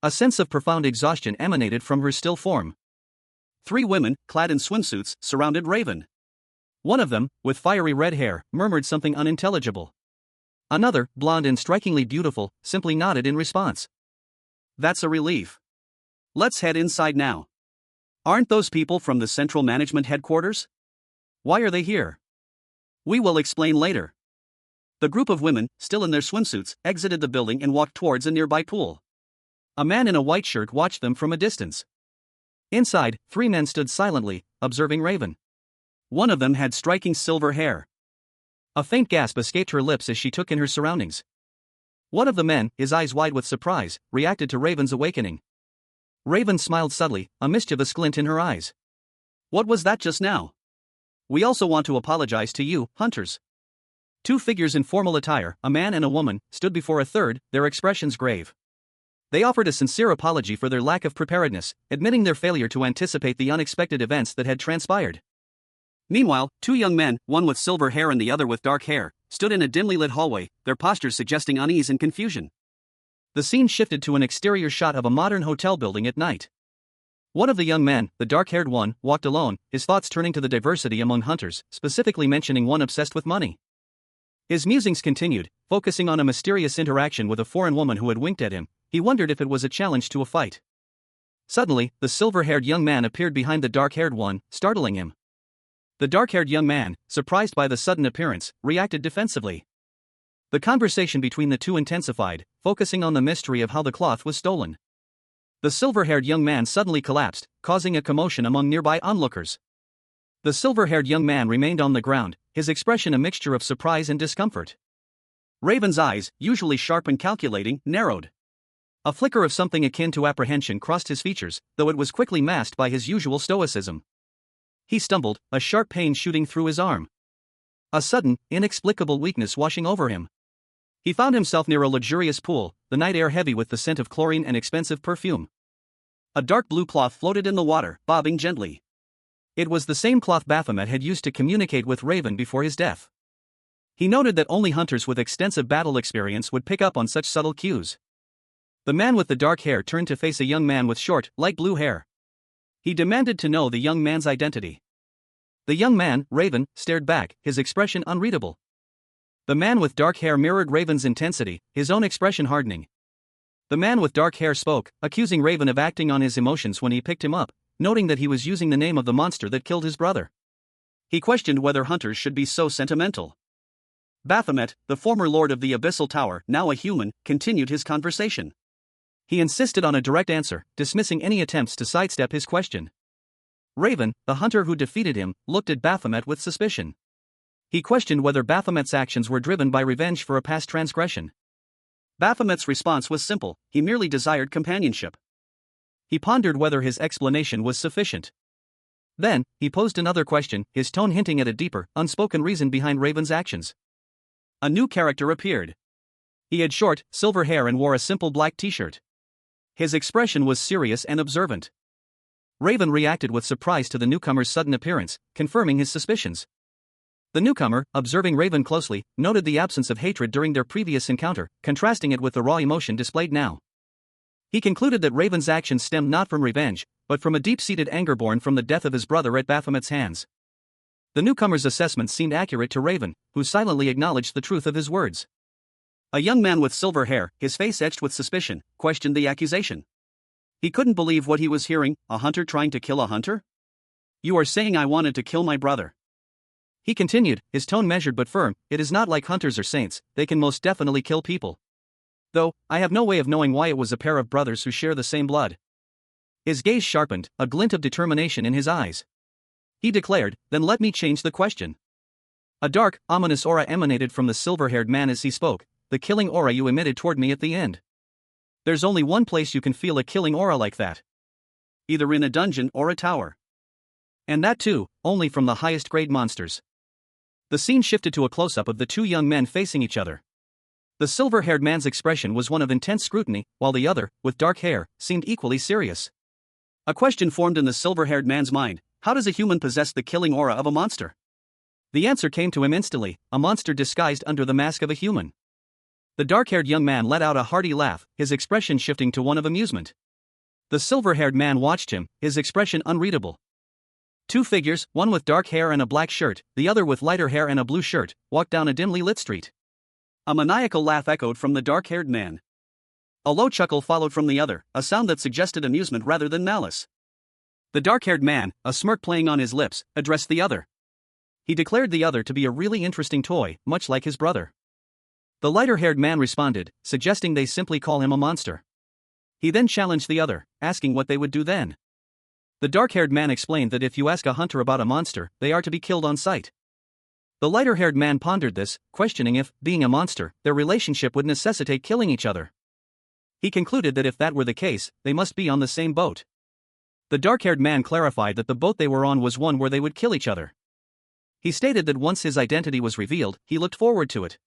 Speaker 1: A sense of profound exhaustion emanated from her still form. 3 women, clad in swimsuits, surrounded Raven. One of them, with fiery red hair, murmured something unintelligible. Another, blonde and strikingly beautiful, simply nodded in response. "That's a relief. Let's head inside now. Aren't those people from the Central Management Headquarters? Why are they here? We will explain later." The group of women, still in their swimsuits, exited the building and walked towards a nearby pool. A man in a white shirt watched them from a distance. Inside, 3 men stood silently, observing Raven. One of them had striking silver hair. A faint gasp escaped her lips as she took in her surroundings. One of the men, his eyes wide with surprise, reacted to Raven's awakening. Raven smiled subtly, a mischievous glint in her eyes. What was that just now? We also want to apologize to you, hunters. Two figures in formal attire, a man and a woman, stood before a third, their expressions grave. They offered a sincere apology for their lack of preparedness, admitting their failure to anticipate the unexpected events that had transpired. Meanwhile, two young men, one with silver hair and the other with dark hair, stood in a dimly lit hallway, their postures suggesting unease and confusion. The scene shifted to an exterior shot of a modern hotel building at night. One of the young men, the dark-haired one, walked alone, his thoughts turning to the diversity among hunters, specifically mentioning one obsessed with money. His musings continued, focusing on a mysterious interaction with a foreign woman who had winked at him. He wondered if it was a challenge to a fight. Suddenly, the silver-haired young man appeared behind the dark-haired one, startling him. The dark-haired young man, surprised by the sudden appearance, reacted defensively. The conversation between the two intensified, focusing on the mystery of how the cloth was stolen. The silver-haired young man suddenly collapsed, causing a commotion among nearby onlookers. The silver-haired young man remained on the ground, his expression a mixture of surprise and discomfort. Raven's eyes, usually sharp and calculating, narrowed. A flicker of something akin to apprehension crossed his features, though it was quickly masked by his usual stoicism. He stumbled, a sharp pain shooting through his arm. A sudden, inexplicable weakness washing over him. He found himself near a luxurious pool, the night air heavy with the scent of chlorine and expensive perfume. A dark blue cloth floated in the water, bobbing gently. It was the same cloth Baphomet had used to communicate with Raven before his death. He noted that only hunters with extensive battle experience would pick up on such subtle cues. The man with the dark hair turned to face a young man with short, light blue hair. He demanded to know the young man's identity. The young man, Raven, stared back, his expression unreadable. The man with dark hair mirrored Raven's intensity, his own expression hardening. The man with dark hair spoke, accusing Raven of acting on his emotions when he picked him up, noting that he was using the name of the monster that killed his brother. He questioned whether hunters should be so sentimental. Baphomet, the former lord of the Abyssal Tower, now a human, continued his conversation. He insisted on a direct answer, dismissing any attempts to sidestep his question. Raven, the hunter who defeated him, looked at Baphomet with suspicion. He questioned whether Baphomet's actions were driven by revenge for a past transgression. Baphomet's response was simple, he merely desired companionship. He pondered whether his explanation was sufficient. Then, he posed another question, his tone hinting at a deeper, unspoken reason behind Raven's actions. A new character appeared. He had short, silver hair and wore a simple black t-shirt. His expression was serious and observant. Raven reacted with surprise to the newcomer's sudden appearance, confirming his suspicions. The newcomer, observing Raven closely, noted the absence of hatred during their previous encounter, contrasting it with the raw emotion displayed now. He concluded that Raven's actions stemmed not from revenge, but from a deep-seated anger born from the death of his brother at Baphomet's hands. The newcomer's assessment seemed accurate to Raven, who silently acknowledged the truth of his words. A young man with silver hair, his face etched with suspicion, questioned the accusation. He couldn't believe what he was hearing, a hunter trying to kill a hunter? You are saying I wanted to kill my brother. He continued, his tone measured but firm, it is not like hunters or saints, they can most definitely kill people. Though, I have no way of knowing why it was a pair of brothers who share the same blood. His gaze sharpened, a glint of determination in his eyes. He declared, then let me change the question. A dark, ominous aura emanated from the silver-haired man as he spoke, the killing aura you emitted toward me at the end. There's only one place you can feel a killing aura like that. Either in a dungeon or a tower. And that too, only from the highest grade monsters. The scene shifted to a close-up of the two young men facing each other. The silver-haired man's expression was one of intense scrutiny, while the other, with dark hair, seemed equally serious. A question formed in the silver-haired man's mind, how does a human possess the killing aura of a monster? The answer came to him instantly, a monster disguised under the mask of a human. The dark-haired young man let out a hearty laugh, his expression shifting to one of amusement. The silver-haired man watched him, his expression unreadable. Two figures, one with dark hair and a black shirt, the other with lighter hair and a blue shirt, walked down a dimly lit street. A maniacal laugh echoed from the dark-haired man. A low chuckle followed from the other, a sound that suggested amusement rather than malice. The dark-haired man, a smirk playing on his lips, addressed the other. He declared the other to be a really interesting toy, much like his brother. The lighter-haired man responded, suggesting they simply call him a monster. He then challenged the other, asking what they would do then. The dark-haired man explained that if you ask a hunter about a monster, they are to be killed on sight. The lighter-haired man pondered this, questioning if, being a monster, their relationship would necessitate killing each other. He concluded that if that were the case, they must be on the same boat. The dark-haired man clarified that the boat they were on was one where they would kill each other. He stated that once his identity was revealed, he looked forward to it.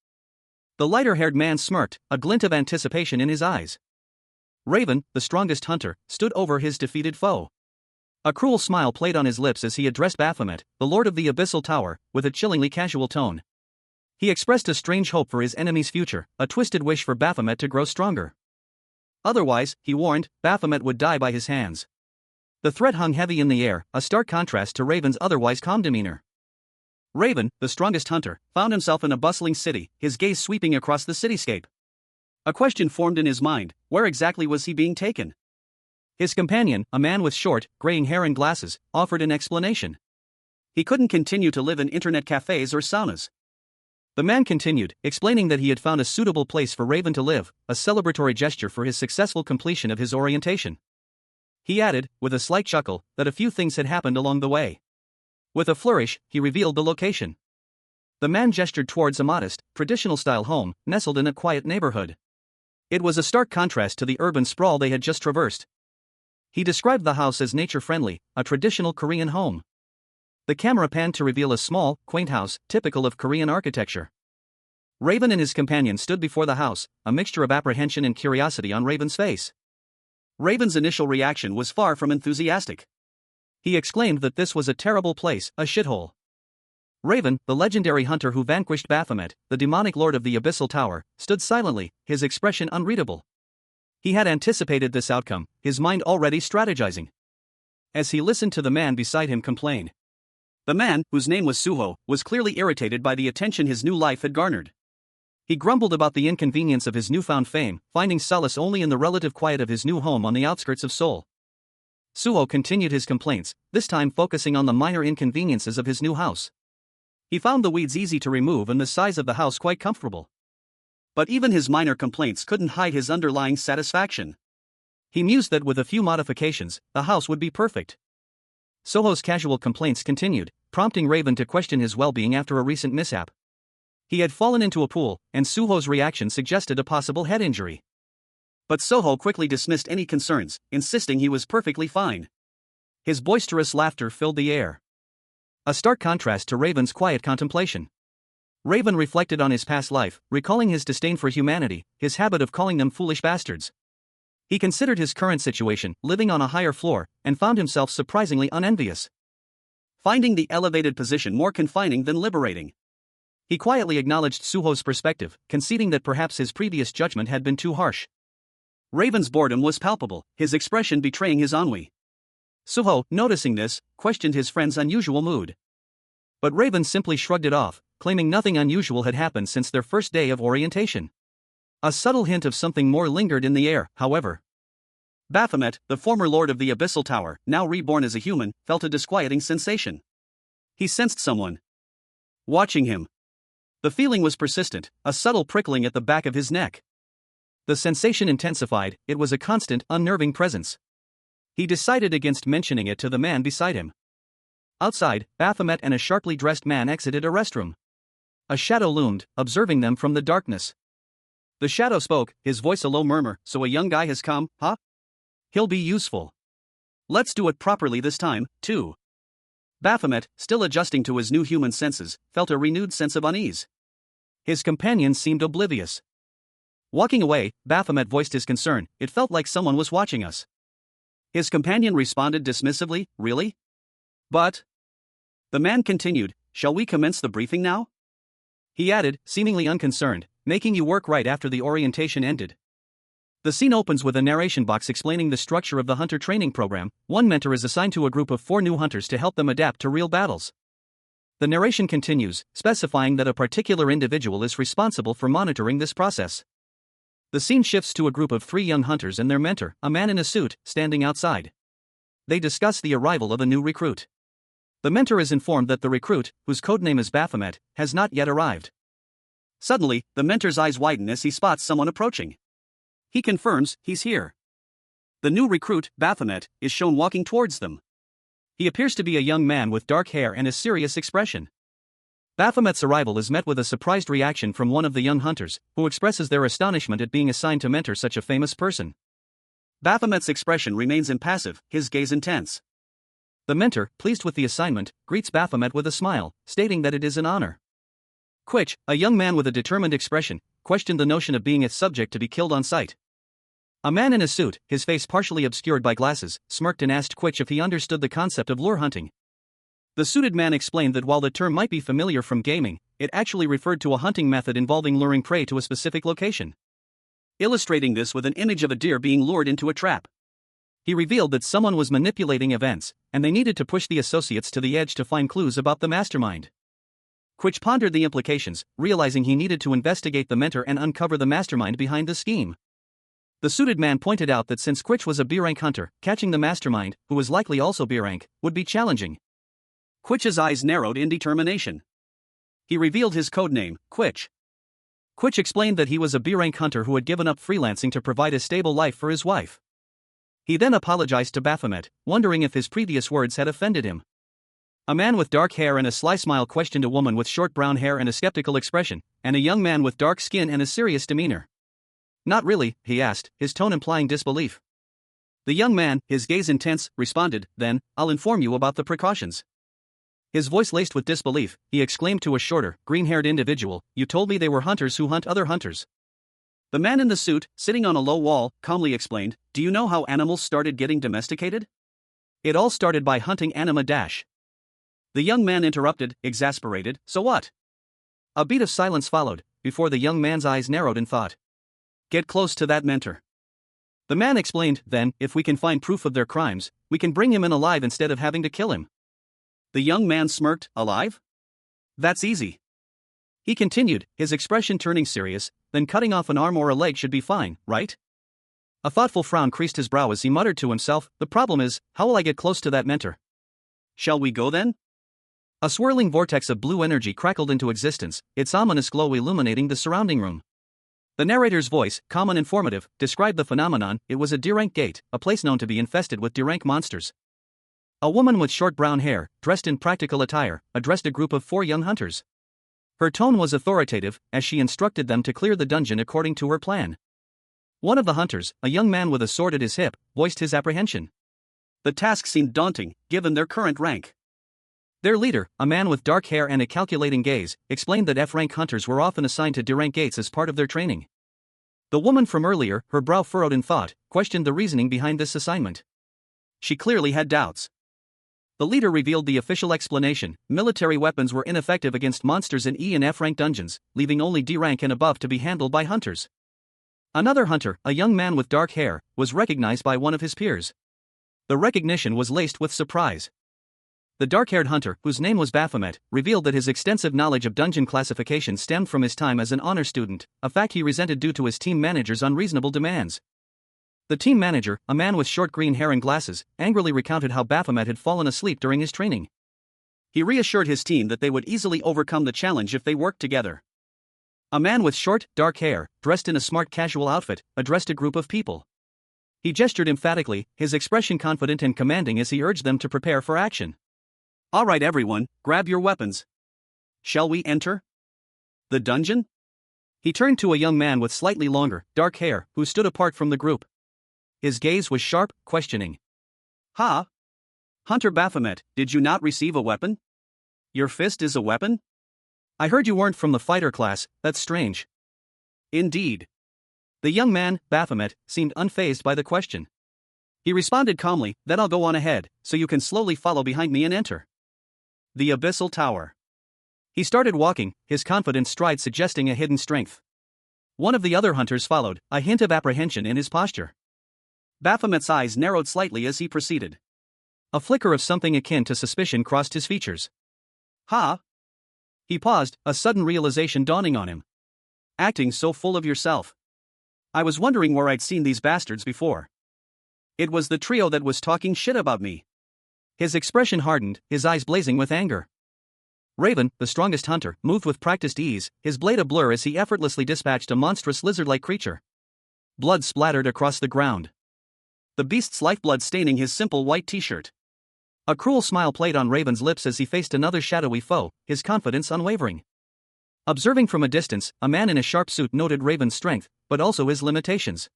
Speaker 1: The lighter-haired man smirked, a glint of anticipation in his eyes. Raven, the strongest hunter, stood over his defeated foe. A cruel smile played on his lips as he addressed Baphomet, the lord of the Abyssal Tower, with a chillingly casual tone. He expressed a strange hope for his enemy's future, a twisted wish for Baphomet to grow stronger. Otherwise, he warned, Baphomet would die by his hands. The threat hung heavy in the air, a stark contrast to Raven's otherwise calm demeanor. Raven, the strongest hunter, found himself in a bustling city, his gaze sweeping across the cityscape. A question formed in his mind: where exactly was he being taken? His companion, a man with short, graying hair and glasses, offered an explanation. He couldn't continue to live in internet cafes or saunas. The man continued, explaining that he had found a suitable place for Raven to live, a celebratory gesture for his successful completion of his orientation. He added, with a slight chuckle, that a few things had happened along the way. With a flourish, he revealed the location. The man gestured towards a modest, traditional-style home, nestled in a quiet neighborhood. It was a stark contrast to the urban sprawl they had just traversed. He described the house as nature-friendly, a traditional Korean home. The camera panned to reveal a small, quaint house, typical of Korean architecture. Raven and his companion stood before the house, a mixture of apprehension and curiosity on Raven's face. Raven's initial reaction was far from enthusiastic. He exclaimed that this was a terrible place, a shithole. Raven, the legendary hunter who vanquished Baphomet, the demonic lord of the Abyssal Tower, stood silently, his expression unreadable. He had anticipated this outcome, his mind already strategizing. As he listened to the man beside him complain. The man, whose name was Suho, was clearly irritated by the attention his new life had garnered. He grumbled about the inconvenience of his newfound fame, finding solace only in the relative quiet of his new home on the outskirts of Seoul. Suho continued his complaints, this time focusing on the minor inconveniences of his new house. He found the weeds easy to remove and the size of the house quite comfortable. But even his minor complaints couldn't hide his underlying satisfaction. He mused that with a few modifications, the house would be perfect. Suho's casual complaints continued, prompting Raven to question his well-being after a recent mishap. He had fallen into a pool, and Suho's reaction suggested a possible head injury. But Suho quickly dismissed any concerns, insisting he was perfectly fine. His boisterous laughter filled the air. A stark contrast to Raven's quiet contemplation. Raven reflected on his past life, recalling his disdain for humanity, his habit of calling them foolish bastards. He considered his current situation, living on a higher floor, and found himself surprisingly unenvious. Finding the elevated position more confining than liberating. He quietly acknowledged Suho's perspective, conceding that perhaps his previous judgment had been too harsh. Raven's boredom was palpable, his expression betraying his ennui. Suho, noticing this, questioned his friend's unusual mood. But Raven simply shrugged it off, claiming nothing unusual had happened since their first day of orientation. A subtle hint of something more lingered in the air, however. Baphomet, the former lord of the Abyssal Tower, now reborn as a human, felt a disquieting sensation. He sensed someone watching him. The feeling was persistent, a subtle prickling at the back of his neck. The sensation intensified, it was a constant, unnerving presence. He decided against mentioning it to the man beside him. Outside, Baphomet and a sharply dressed man exited a restroom. A shadow loomed, observing them from the darkness. The shadow spoke, his voice a low murmur. "So a young guy has come, huh? He'll be useful. Let's do it properly this time, too." Baphomet, still adjusting to his new human senses, felt a renewed sense of unease. His companion seemed oblivious. Walking away, Baphomet voiced his concern. "It felt like someone was watching us." His companion responded dismissively, "Really? But..." The man continued, "Shall we commence the briefing now?" He added, seemingly unconcerned, "Making you work right after the orientation ended." The scene opens with a narration box explaining the structure of the hunter training program. One mentor is assigned to a group of 4 new hunters to help them adapt to real battles. The narration continues, specifying that a particular individual is responsible for monitoring this process. The scene shifts to a group of 3 young hunters and their mentor, a man in a suit, standing outside. They discuss the arrival of a new recruit. The mentor is informed that the recruit, whose codename is Baphomet, has not yet arrived. Suddenly, the mentor's eyes widen as he spots someone approaching. He confirms he's here. The new recruit, Baphomet, is shown walking towards them. He appears to be a young man with dark hair and a serious expression. Baphomet's arrival is met with a surprised reaction from one of the young hunters, who expresses their astonishment at being assigned to mentor such a famous person. Baphomet's expression remains impassive, his gaze intense. The mentor, pleased with the assignment, greets Baphomet with a smile, stating that it is an honor. Quich, a young man with a determined expression, questioned the notion of being a subject to be killed on sight. A man in a suit, his face partially obscured by glasses, smirked and asked Quich if he understood the concept of lure hunting. The suited man explained that while the term might be familiar from gaming, it actually referred to a hunting method involving luring prey to a specific location, illustrating this with an image of a deer being lured into a trap. He revealed that someone was manipulating events, and they needed to push the associates to the edge to find clues about the mastermind. Quich pondered the implications, realizing he needed to investigate the mentor and uncover the mastermind behind the scheme. The suited man pointed out that since Quich was a B-rank hunter, catching the mastermind, who was likely also B-rank, would be challenging. Quich's eyes narrowed in determination. He revealed his codename, Quich. Quich explained that he was a B-rank hunter who had given up freelancing to provide a stable life for his wife. He then apologized to Baphomet, wondering if his previous words had offended him. A man with dark hair and a sly smile questioned a woman with short brown hair and a skeptical expression, and a young man with dark skin and a serious demeanor. Not really, he asked, his tone implying disbelief. The young man, his gaze intense, responded, then, I'll inform you about the precautions. His voice laced with disbelief, he exclaimed to a shorter, green-haired individual, you told me they were hunters who hunt other hunters. The man in the suit, sitting on a low wall, calmly explained, do you know how animals started getting domesticated? It all started by hunting anima dash. The young man interrupted, exasperated, so what? A beat of silence followed, before the young man's eyes narrowed in thought. Get close to that mentor. The man explained, then, if we can find proof of their crimes, we can bring him in alive instead of having to kill him. The young man smirked, alive? That's easy. He continued, his expression turning serious, then cutting off an arm or a leg should be fine, right? A thoughtful frown creased his brow as he muttered to himself, the problem is, how will I get close to that mentor? Shall we go then? A swirling vortex of blue energy crackled into existence, its ominous glow illuminating the surrounding room. The narrator's voice, calm and informative, described the phenomenon. It was a D-rank gate, a place known to be infested with D-rank monsters. A woman with short brown hair, dressed in practical attire, addressed a group of 4 young hunters. Her tone was authoritative, as she instructed them to clear the dungeon according to her plan. One of the hunters, a young man with a sword at his hip, voiced his apprehension. The task seemed daunting, given their current rank. Their leader, a man with dark hair and a calculating gaze, explained that F-rank hunters were often assigned to D-rank gates as part of their training. The woman from earlier, her brow furrowed in thought, questioned the reasoning behind this assignment. She clearly had doubts. The leader revealed the official explanation: military weapons were ineffective against monsters in E and F-rank dungeons, leaving only D-rank and above to be handled by hunters. Another hunter, a young man with dark hair, was recognized by one of his peers. The recognition was laced with surprise. The dark-haired hunter, whose name was Baphomet, revealed that his extensive knowledge of dungeon classification stemmed from his time as an honor student, a fact he resented due to his team manager's unreasonable demands. The team manager, a man with short green hair and glasses, angrily recounted how Baphomet had fallen asleep during his training. He reassured his team that they would easily overcome the challenge if they worked together. A man with short, dark hair, dressed in a smart casual outfit, addressed a group of people. He gestured emphatically, his expression confident and commanding as he urged them to prepare for action. All right everyone, grab your weapons. Shall we enter the dungeon? He turned to a young man with slightly longer, dark hair, who stood apart from the group. His gaze was sharp, questioning. Ha? Hunter Baphomet, did you not receive a weapon? Your fist is a weapon? I heard you weren't from the fighter class, that's strange. Indeed. The young man, Baphomet, seemed unfazed by the question. He responded calmly, then I'll go on ahead, so you can slowly follow behind me and enter the Abyssal Tower. He started walking, his confident stride suggesting a hidden strength. One of the other hunters followed, a hint of apprehension in his posture. Baphomet's eyes narrowed slightly as he proceeded. A flicker of something akin to suspicion crossed his features. Ha? He paused, a sudden realization dawning on him. Acting so full of yourself. I was wondering where I'd seen these bastards before. It was the trio that was talking shit about me. His expression hardened, his eyes blazing with anger. Raven, the strongest hunter, moved with practiced ease, his blade a blur as he effortlessly dispatched a monstrous lizard-like creature. Blood splattered across the ground, the beast's lifeblood staining his simple white t-shirt. A cruel smile played on Raven's lips as he faced another shadowy foe, his confidence unwavering. Observing from a distance, a man in a sharp suit noted Raven's strength, but also his limitations.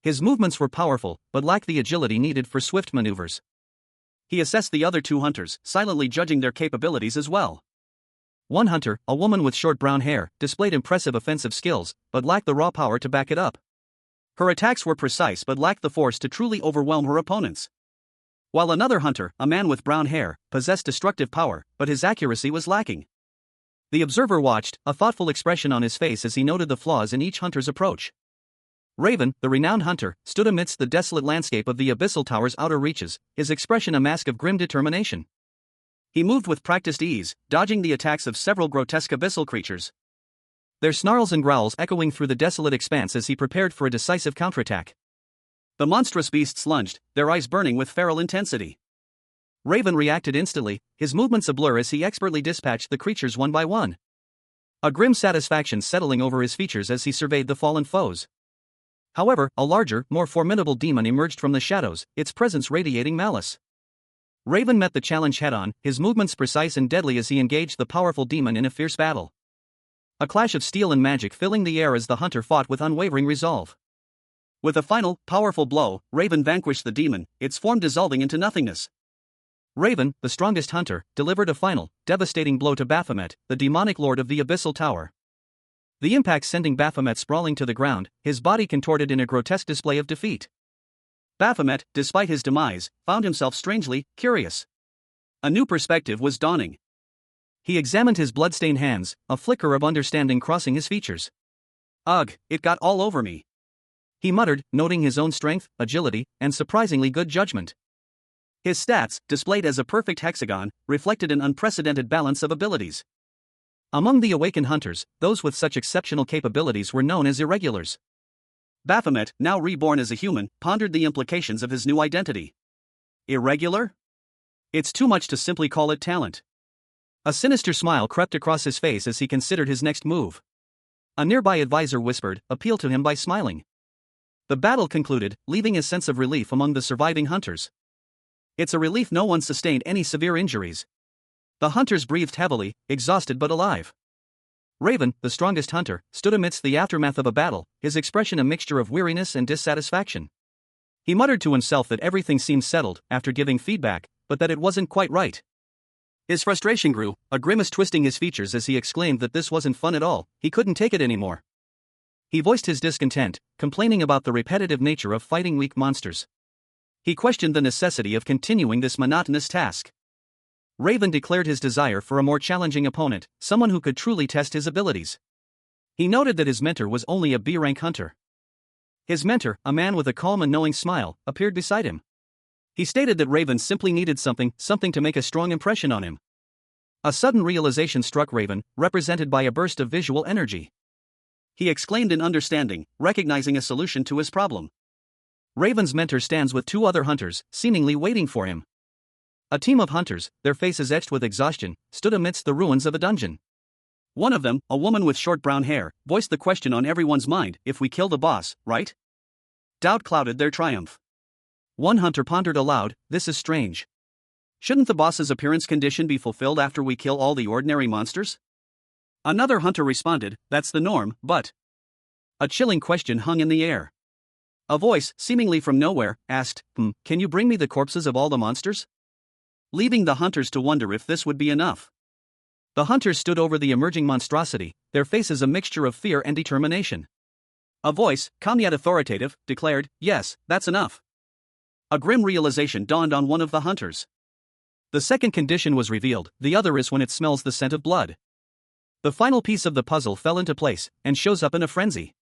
Speaker 1: His movements were powerful, but lacked the agility needed for swift maneuvers. He assessed the other two hunters, silently judging their capabilities as well. One hunter, a woman with short brown hair, displayed impressive offensive skills, but lacked the raw power to back it up. Her attacks were precise but lacked the force to truly overwhelm her opponents. While another hunter, a man with brown hair, possessed destructive power, but his accuracy was lacking. The observer watched, a thoughtful expression on his face as he noted the flaws in each hunter's approach. Raven, the renowned hunter, stood amidst the desolate landscape of the abyssal tower's outer reaches, his expression a mask of grim determination. He moved with practiced ease, dodging the attacks of several grotesque abyssal creatures. Their snarls and growls echoing through the desolate expanse as he prepared for a decisive counterattack. The monstrous beasts lunged, their eyes burning with feral intensity. Raven reacted instantly, his movements a blur as he expertly dispatched the creatures one by one. A grim satisfaction settling over his features as he surveyed the fallen foes. However, a larger, more formidable demon emerged from the shadows, its presence radiating malice. Raven met the challenge head-on, his movements precise and deadly as he engaged the powerful demon in a fierce battle. A clash of steel and magic filling the air as the hunter fought with unwavering resolve. With a final, powerful blow, Raven vanquished the demon, its form dissolving into nothingness. Raven, the strongest hunter, delivered a final, devastating blow to Baphomet, the demonic lord of the abyssal tower. The impact sending Baphomet sprawling to the ground, his body contorted in a grotesque display of defeat. Baphomet, despite his demise, found himself strangely curious. A new perspective was dawning. He examined his blood-stained hands, a flicker of understanding crossing his features. "Ugh, it got all over me," he muttered, noting his own strength, agility, and surprisingly good judgment. His stats, displayed as a perfect hexagon, reflected an unprecedented balance of abilities. Among the awakened hunters, those with such exceptional capabilities were known as irregulars. Baphomet, now reborn as a human, pondered the implications of his new identity. Irregular? It's too much to simply call it talent. A sinister smile crept across his face as he considered his next move. A nearby advisor whispered, appealed to him by smiling. The battle concluded, leaving a sense of relief among the surviving hunters. It's a relief no one sustained any severe injuries. The hunters breathed heavily, exhausted but alive. Raven, the strongest hunter, stood amidst the aftermath of a battle, his expression a mixture of weariness and dissatisfaction. He muttered to himself that everything seemed settled after giving feedback, but that it wasn't quite right. His frustration grew, a grimace twisting his features as he exclaimed that this wasn't fun at all, he couldn't take it anymore. He voiced his discontent, complaining about the repetitive nature of fighting weak monsters. He questioned the necessity of continuing this monotonous task. Raven declared his desire for a more challenging opponent, someone who could truly test his abilities. He noted that his mentor was only a B-rank hunter. His mentor, a man with a calm and knowing smile, appeared beside him. He stated that Raven simply needed something to make a strong impression on him. A sudden realization struck Raven, represented by a burst of visual energy. He exclaimed in understanding, recognizing a solution to his problem. Raven's mentor stands with two other hunters, seemingly waiting for him. A team of hunters, their faces etched with exhaustion, stood amidst the ruins of a dungeon. One of them, a woman with short brown hair, voiced the question on everyone's mind, if we kill the boss, right? Doubt clouded their triumph. One hunter pondered aloud, this is strange. Shouldn't the boss's appearance condition be fulfilled after we kill all the ordinary monsters? Another hunter responded, that's the norm, but... A chilling question hung in the air. A voice, seemingly from nowhere, asked, can you bring me the corpses of all the monsters? Leaving the hunters to wonder if this would be enough. The hunters stood over the emerging monstrosity, their faces a mixture of fear and determination. A voice, calm yet authoritative, declared, yes, that's enough. A grim realization dawned on one of the hunters. The second condition was revealed, the other is when it smells the scent of blood. The final piece of the puzzle fell into place, and shows up in a frenzy.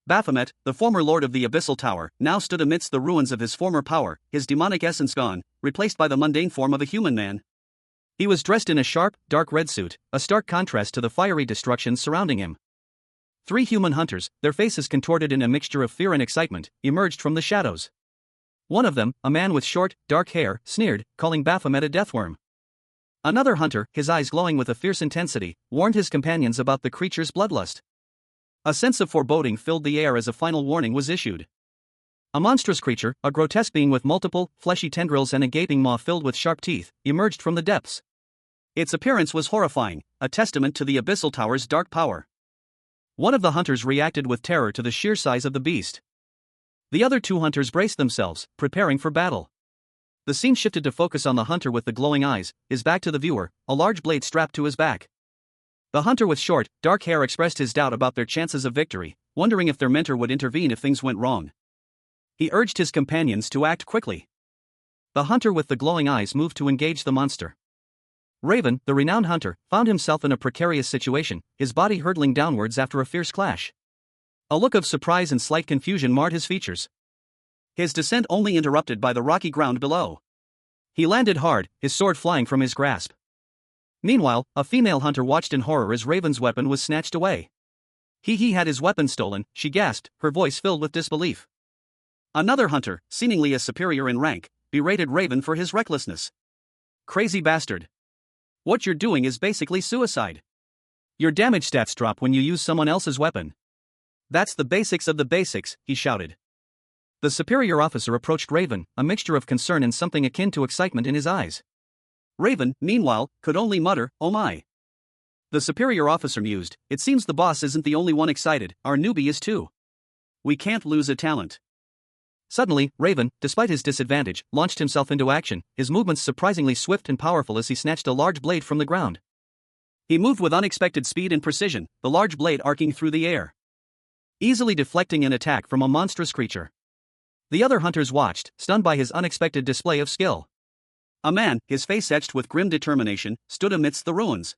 Speaker 1: Baphomet, the former lord of the Abyssal Tower, now stood amidst the ruins of his former power, his demonic essence gone, replaced by the mundane form of a human man. He was dressed in a sharp, dark red suit, a stark contrast to the fiery destruction surrounding him. Three human hunters, their faces contorted in a mixture of fear and excitement, emerged from the shadows. One of them, a man with short, dark hair, sneered, calling Baphomet a deathworm. Another hunter, his eyes glowing with a fierce intensity, warned his companions about the creature's bloodlust. A sense of foreboding filled the air as a final warning was issued. A monstrous creature, a grotesque being with multiple, fleshy tendrils and a gaping maw filled with sharp teeth, emerged from the depths. Its appearance was horrifying, a testament to the Abyssal Tower's dark power. One of the hunters reacted with terror to the sheer size of the beast. The other two hunters braced themselves, preparing for battle. The scene shifted to focus on the hunter with the glowing eyes, his back to the viewer, a large blade strapped to his back. The hunter with short, dark hair expressed his doubt about their chances of victory, wondering if their mentor would intervene if things went wrong. He urged his companions to act quickly. The hunter with the glowing eyes moved to engage the monster. Raven, the renowned hunter, found himself in a precarious situation, his body hurtling downwards after a fierce clash. A look of surprise and slight confusion marred his features. His descent only interrupted by the rocky ground below. He landed hard, his sword flying from his grasp. Meanwhile, a female hunter watched in horror as Raven's weapon was snatched away. He had his weapon stolen, she gasped, her voice filled with disbelief. Another hunter, seemingly a superior in rank, berated Raven for his recklessness. Crazy bastard. What you're doing is basically suicide. Your damage stats drop when you use someone else's weapon. That's the basics of the basics, he shouted. The superior officer approached Raven, a mixture of concern and something akin to excitement in his eyes. Raven, meanwhile, could only mutter, "Oh my." The superior officer mused, "It seems the boss isn't the only one excited, our newbie is too. We can't lose a talent." Suddenly, Raven, despite his disadvantage, launched himself into action, his movements surprisingly swift and powerful as he snatched a large blade from the ground. He moved with unexpected speed and precision, the large blade arcing through the air, easily deflecting an attack from a monstrous creature. The other hunters watched, stunned by his unexpected display of skill. A man, his face etched with grim determination, stood amidst the ruins.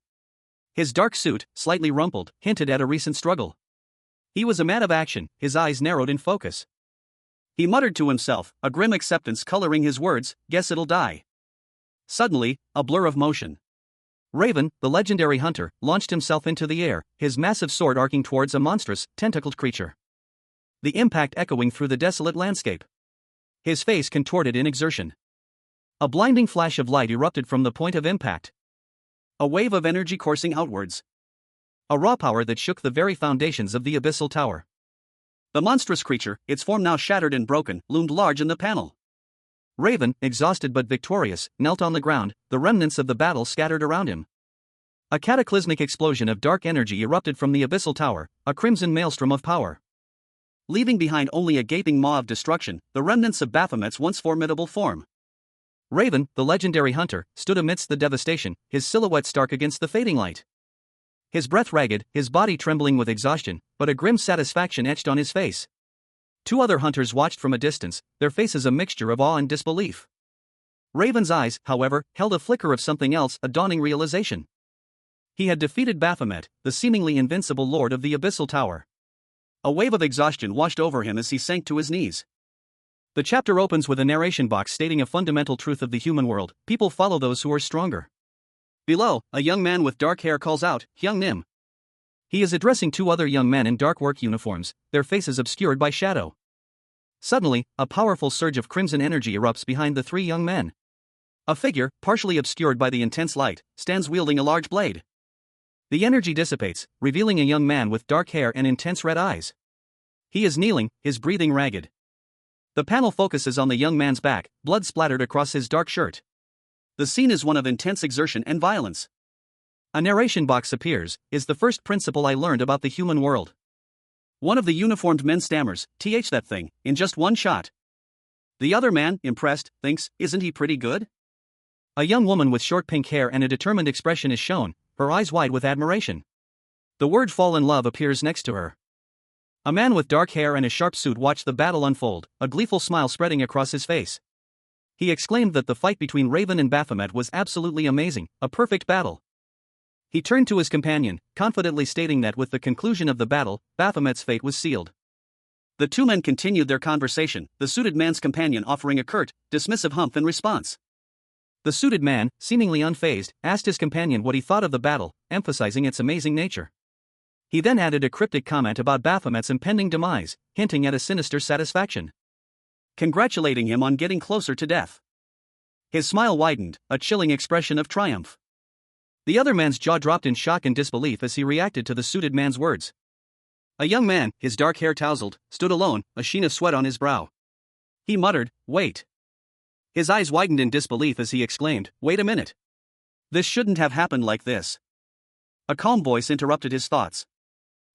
Speaker 1: His dark suit, slightly rumpled, hinted at a recent struggle. He was a man of action, his eyes narrowed in focus. He muttered to himself, a grim acceptance coloring his words, "Guess it'll die." Suddenly, a blur of motion. Raven, the legendary hunter, launched himself into the air, his massive sword arcing towards a monstrous, tentacled creature. The impact echoing through the desolate landscape. His face contorted in exertion. A blinding flash of light erupted from the point of impact. A wave of energy coursing outwards. A raw power that shook the very foundations of the Abyssal Tower. The monstrous creature, its form now shattered and broken, loomed large in the panel. Raven, exhausted but victorious, knelt on the ground, the remnants of the battle scattered around him. A cataclysmic explosion of dark energy erupted from the Abyssal Tower, a crimson maelstrom of power. Leaving behind only a gaping maw of destruction, the remnants of Baphomet's once formidable form. Raven, the legendary hunter, stood amidst the devastation, his silhouette stark against the fading light. His breath ragged, his body trembling with exhaustion, but a grim satisfaction etched on his face. Two other hunters watched from a distance, their faces a mixture of awe and disbelief. Raven's eyes, however, held a flicker of something else, a dawning realization. He had defeated Baphomet, the seemingly invincible lord of the Abyssal Tower. A wave of exhaustion washed over him as he sank to his knees. The chapter opens with a narration box stating a fundamental truth of the human world: people follow those who are stronger. Below, a young man with dark hair calls out, "Hyung Nim." He is addressing two other young men in dark work uniforms, their faces obscured by shadow. Suddenly, a powerful surge of crimson energy erupts behind the three young men. A figure, partially obscured by the intense light, stands wielding a large blade. The energy dissipates, revealing a young man with dark hair and intense red eyes. He is kneeling, his breathing ragged. The panel focuses on the young man's back, blood splattered across his dark shirt. The scene is one of intense exertion and violence. A narration box appears, "Is the first principle I learned about the human world." One of the uniformed men stammers, that thing, in just one shot." The other man, impressed, thinks, "Isn't he pretty good?" A young woman with short pink hair and a determined expression is shown, her eyes wide with admiration. The word "fall in love" appears next to her. A man with dark hair and a sharp suit watched the battle unfold, a gleeful smile spreading across his face. He exclaimed that the fight between Raven and Baphomet was absolutely amazing, a perfect battle. He turned to his companion, confidently stating that with the conclusion of the battle, Baphomet's fate was sealed. The two men continued their conversation, the suited man's companion offering a curt, dismissive humph in response. The suited man, seemingly unfazed, asked his companion what he thought of the battle, emphasizing its amazing nature. He then added a cryptic comment about Baphomet's impending demise, hinting at a sinister satisfaction, congratulating him on getting closer to death. His smile widened, a chilling expression of triumph. The other man's jaw dropped in shock and disbelief as he reacted to the suited man's words. A young man, his dark hair tousled, stood alone, a sheen of sweat on his brow. He muttered, "Wait." His eyes widened in disbelief as he exclaimed, "Wait a minute. This shouldn't have happened like this." A calm voice interrupted his thoughts.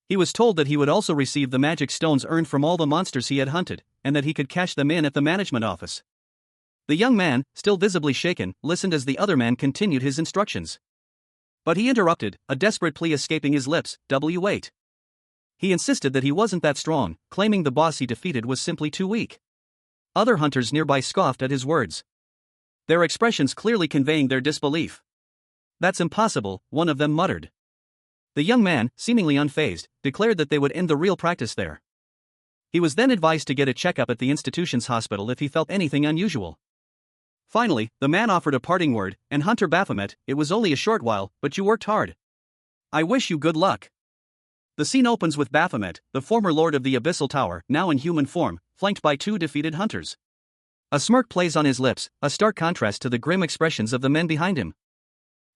Speaker 1: He was told that he would also receive the magic stones earned from all the monsters he had hunted, and that he could cash them in at the management office. The young man, still visibly shaken, listened as the other man continued his instructions. But he interrupted, a desperate plea escaping his lips, "Wait." He insisted that he wasn't that strong, claiming the boss he defeated was simply too weak. Other hunters nearby scoffed at his words, their expressions clearly conveying their disbelief. "That's impossible," one of them muttered. The young man, seemingly unfazed, declared that they would end the real practice there. He was then advised to get a checkup at the institution's hospital if he felt anything unusual. Finally, the man offered a parting word, "And Hunter Baphomet, it was only a short while, but you worked hard. I wish you good luck." The scene opens with Baphomet, the former lord of the Abyssal Tower, now in human form, flanked by two defeated hunters. A smirk plays on his lips, a stark contrast to the grim expressions of the men behind him.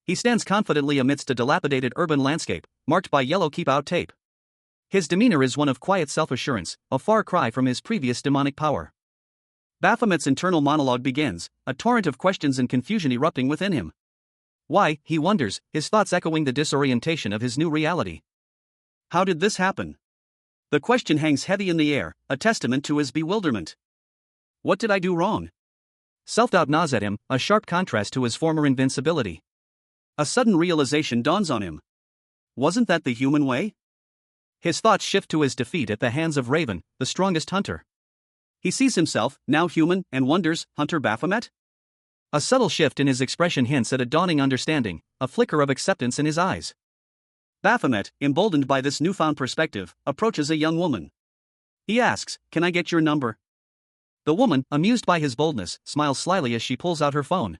Speaker 1: He stands confidently amidst a dilapidated urban landscape, marked by yellow keep-out tape. His demeanor is one of quiet self-assurance, a far cry from his previous demonic power. Baphomet's internal monologue begins, a torrent of questions and confusion erupting within him. Why, he wonders, his thoughts echoing the disorientation of his new reality. How did this happen? The question hangs heavy in the air, a testament to his bewilderment. What did I do wrong? Self-doubt gnaws at him, a sharp contrast to his former invincibility. A sudden realization dawns on him. Wasn't that the human way? His thoughts shift to his defeat at the hands of Raven, the strongest hunter. He sees himself, now human, and wonders, Hunter Baphomet? A subtle shift in his expression hints at a dawning understanding, a flicker of acceptance in his eyes. Baphomet, emboldened by this newfound perspective, approaches a young woman. He asks, "Can I get your number?" The woman, amused by his boldness, smiles slyly as she pulls out her phone.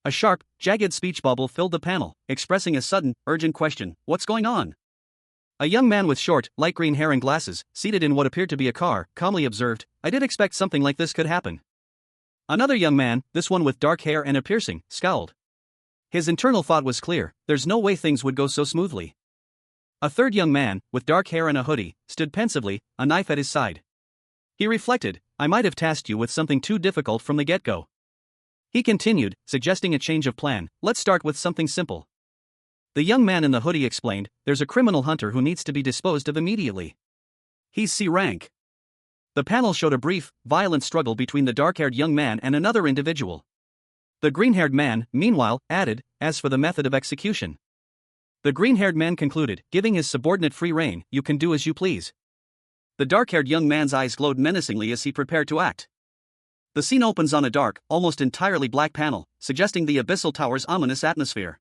Speaker 1: A sharp, jagged speech bubble filled the panel, expressing a sudden, urgent question, "What's going on?" A young man with short, light green hair and glasses, seated in what appeared to be a car, calmly observed, "I did expect something like this could happen." Another young man, this one with dark hair and a piercing, scowled. His internal thought was clear, there's no way things would go so smoothly. A third young man, with dark hair and a hoodie, stood pensively, a knife at his side. He reflected, "I might have tasked you with something too difficult from the get-go." He continued, suggesting a change of plan, "Let's start with something simple." The young man in the hoodie explained, "There's a criminal hunter who needs to be disposed of immediately. He's C rank." The panel showed a brief, violent struggle between the dark-haired young man and another individual. The green-haired man, meanwhile, added, "As for the method of execution." The green-haired man concluded, giving his subordinate free rein, "You can do as you please." The dark-haired young man's eyes glowed menacingly as he prepared to act. The scene opens on a dark, almost entirely black panel, suggesting the Abyssal Tower's ominous atmosphere.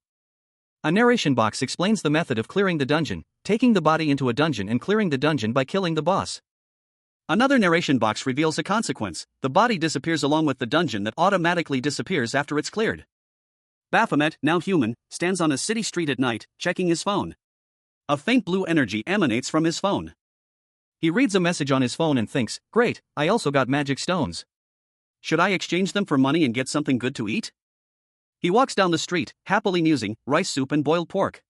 Speaker 1: A narration box explains the method of clearing the dungeon, taking the body into a dungeon and clearing the dungeon by killing the boss. Another narration box reveals a consequence, the body disappears along with the dungeon that automatically disappears after it's cleared. Baphomet, now human, stands on a city street at night, checking his phone. A faint blue energy emanates from his phone. He reads a message on his phone and thinks, "Great, I also got magic stones. Should I exchange them for money and get something good to eat?" He walks down the street, happily musing, rice soup and boiled pork.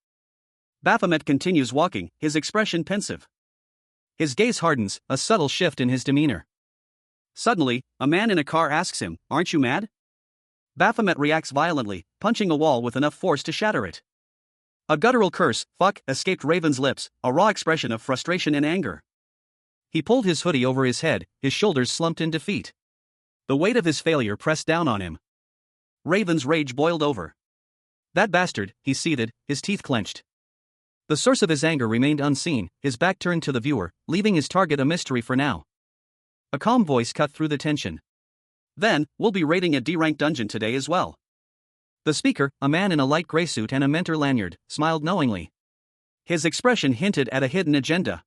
Speaker 1: Baphomet continues walking, his expression pensive. His gaze hardens, a subtle shift in his demeanor. Suddenly, a man in a car asks him, "Aren't you mad?" Baphomet reacts violently, punching a wall with enough force to shatter it. A guttural curse, "Fuck," escaped Raven's lips, a raw expression of frustration and anger. He pulled his hoodie over his head, his shoulders slumped in defeat. The weight of his failure pressed down on him. Raven's rage boiled over. "That bastard," he seethed, his teeth clenched. The source of his anger remained unseen, his back turned to the viewer, leaving his target a mystery for now. A calm voice cut through the tension. "Then, we'll be raiding a D-rank dungeon today as well." The speaker, a man in a light gray suit and a mentor lanyard, smiled knowingly. His expression hinted at a hidden agenda.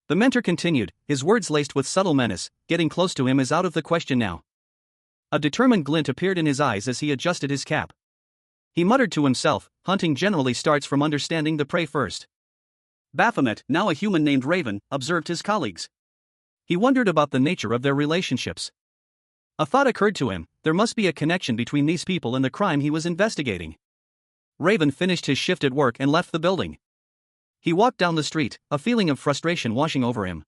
Speaker 1: The mentor continued, his words laced with subtle menace, "Getting close to him is out of the question now." A determined glint appeared in his eyes as he adjusted his cap. He muttered to himself, "Hunting generally starts from understanding the prey first." Baphomet, now a human named Raven, observed his colleagues. He wondered about the nature of their relationships. A thought occurred to him, there must be a connection between these people and the crime he was investigating. Raven finished his shift at work and left the building. He walked down the street, a feeling of frustration washing over him.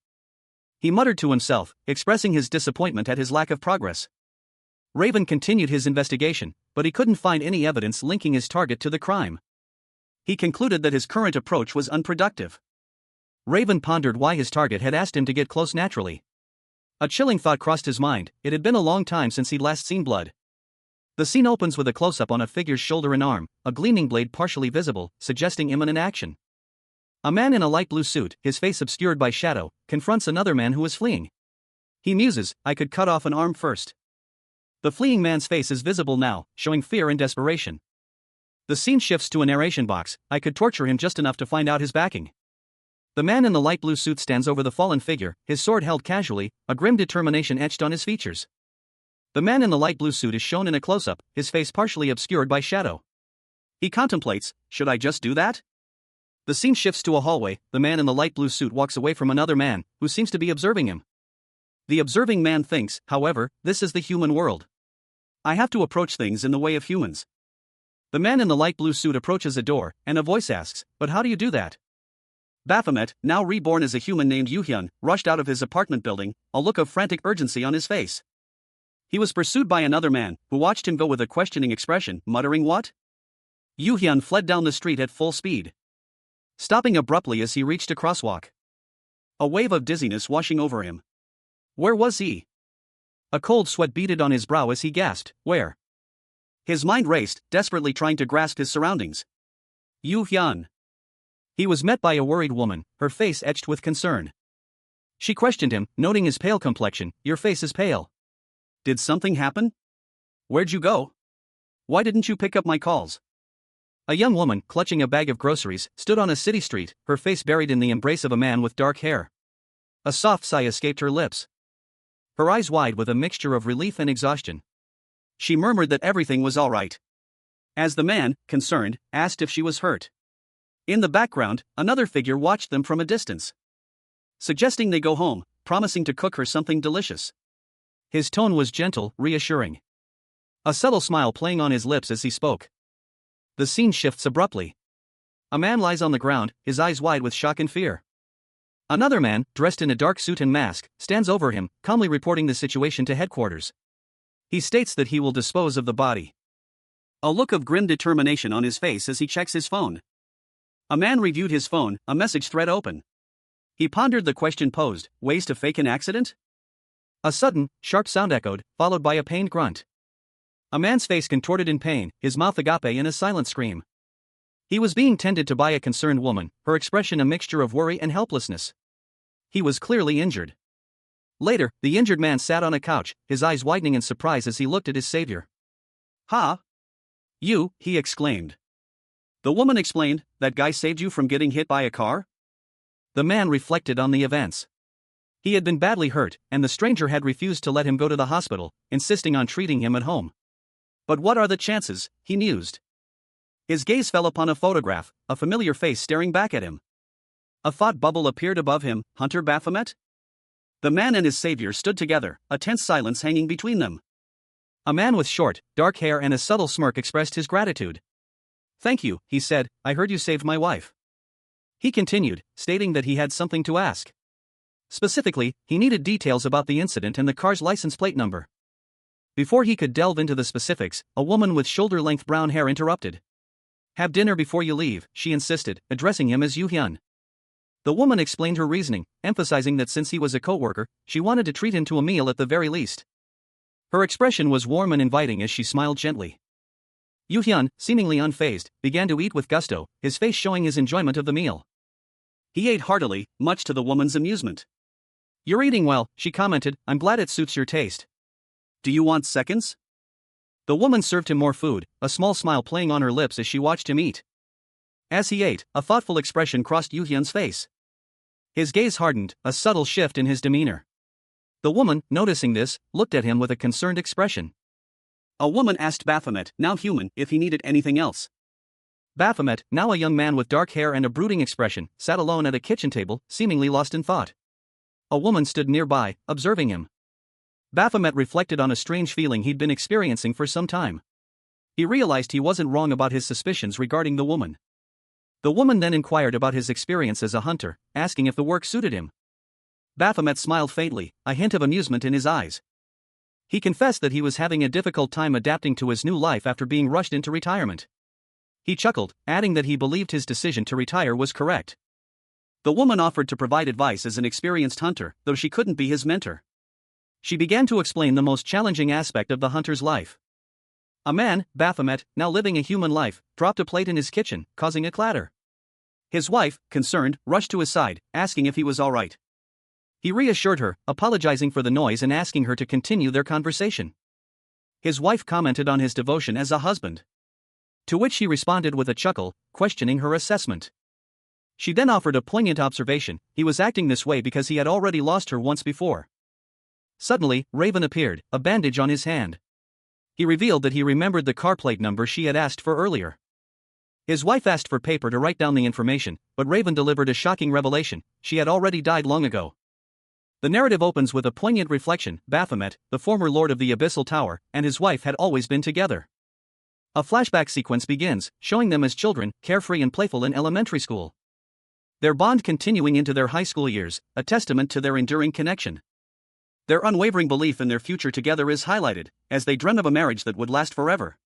Speaker 1: He muttered to himself, expressing his disappointment at his lack of progress. Raven continued his investigation, but he couldn't find any evidence linking his target to the crime. He concluded that his current approach was unproductive. Raven pondered why his target had asked him to get close naturally. A chilling thought crossed his mind. It had been a long time since he'd last seen blood. The scene opens with a close-up on a figure's shoulder and arm, a gleaming blade partially visible, suggesting imminent action. A man in a light blue suit, his face obscured by shadow, confronts another man who is fleeing. He muses, "I could cut off an arm first." The fleeing man's face is visible now, showing fear and desperation. The scene shifts to a narration box. "I could torture him just enough to find out his backing." The man in the light blue suit stands over the fallen figure, his sword held casually, a grim determination etched on his features. The man in the light blue suit is shown in a close-up, his face partially obscured by shadow. He contemplates, "Should I just do that?" The scene shifts to a hallway. The man in the light blue suit walks away from another man, who seems to be observing him. The observing man thinks, however, this is the human world. I have to approach things in the way of humans. The man in the light blue suit approaches a door, and a voice asks, "But how do you do that?" Baphomet, now reborn as a human named Yoo-hyun, rushed out of his apartment building, a look of frantic urgency on his face. He was pursued by another man, who watched him go with a questioning expression, muttering what? Yoo-hyun fled down the street at full speed, stopping abruptly as he reached a crosswalk. A wave of dizziness washing over him. Where was he? A cold sweat beaded on his brow as he gasped, "Where?" His mind raced, desperately trying to grasp his surroundings. Yoo-hyun. He was met by a worried woman, her face etched with concern. She questioned him, noting his pale complexion. "Your face is pale. Did something happen? Where'd you go? Why didn't you pick up my calls?" A young woman, clutching a bag of groceries, stood on a city street, her face buried in the embrace of a man with dark hair. A soft sigh escaped her lips, her eyes wide with a mixture of relief and exhaustion. She murmured that everything was all right, as the man, concerned, asked if she was hurt. In the background, another figure watched them from a distance, suggesting they go home, promising to cook her something delicious. His tone was gentle, reassuring, a subtle smile playing on his lips as he spoke. The scene shifts abruptly. A man lies on the ground, his eyes wide with shock and fear. Another man, dressed in a dark suit and mask, stands over him, calmly reporting the situation to headquarters. He states that he will dispose of the body. A look of grim determination on his face as he checks his phone. A man reviewed his phone, a message thread open. He pondered the question posed, ways to fake an accident? A sudden, sharp sound echoed, followed by a pained grunt. A man's face contorted in pain, his mouth agape in a silent scream. He was being tended to by a concerned woman, her expression a mixture of worry and helplessness. He was clearly injured. Later, the injured man sat on a couch, his eyes widening in surprise as he looked at his savior. "Ha! You," he exclaimed. The woman explained, "That guy saved you from getting hit by a car?" The man reflected on the events. He had been badly hurt, and the stranger had refused to let him go to the hospital, insisting on treating him at home. But what are the chances, he mused. His gaze fell upon a photograph, a familiar face staring back at him. A thought bubble appeared above him, Hunter Baphomet? The man and his savior stood together, a tense silence hanging between them. A man with short, dark hair and a subtle smirk expressed his gratitude. "Thank you," he said, "I heard you saved my wife." He continued, stating that he had something to ask. Specifically, he needed details about the incident and the car's license plate number. Before he could delve into the specifics, a woman with shoulder-length brown hair interrupted. "Have dinner before you leave," she insisted, addressing him as Yoo-hyun. The woman explained her reasoning, emphasizing that since he was a co-worker, she wanted to treat him to a meal at the very least. Her expression was warm and inviting as she smiled gently. Yoo-hyun, seemingly unfazed, began to eat with gusto, his face showing his enjoyment of the meal. He ate heartily, much to the woman's amusement. "You're eating well," she commented, "I'm glad it suits your taste. Do you want seconds?" The woman served him more food, a small smile playing on her lips as she watched him eat. As he ate, a thoughtful expression crossed Yoo-hyun's face. His gaze hardened, a subtle shift in his demeanor. The woman, noticing this, looked at him with a concerned expression. A woman asked Baphomet, now human, if he needed anything else. Baphomet, now a young man with dark hair and a brooding expression, sat alone at a kitchen table, seemingly lost in thought. A woman stood nearby, observing him. Baphomet reflected on a strange feeling he'd been experiencing for some time. He realized he wasn't wrong about his suspicions regarding the woman. The woman then inquired about his experience as a hunter, asking if the work suited him. Baphomet smiled faintly, a hint of amusement in his eyes. He confessed that he was having a difficult time adapting to his new life after being rushed into retirement. He chuckled, adding that he believed his decision to retire was correct. The woman offered to provide advice as an experienced hunter, though she couldn't be his mentor. She began to explain the most challenging aspect of the hunter's life. A man, Baphomet, now living a human life, dropped a plate in his kitchen, causing a clatter. His wife, concerned, rushed to his side, asking if he was all right. He reassured her, apologizing for the noise and asking her to continue their conversation. His wife commented on his devotion as a husband. To which he responded with a chuckle, questioning her assessment. She then offered a poignant observation: he was acting this way because he had already lost her once before. Suddenly, Raven appeared, a bandage on his hand. He revealed that he remembered the car plate number she had asked for earlier. His wife asked for paper to write down the information, but Raven delivered a shocking revelation: she had already died long ago. The narrative opens with a poignant reflection: Baphomet, the former lord of the Abyssal Tower, and his wife had always been together. A flashback sequence begins, showing them as children, carefree and playful in elementary school. Their bond continuing into their high school years, a testament to their enduring connection. Their unwavering belief in their future together is highlighted, as they dream of a marriage that would last forever.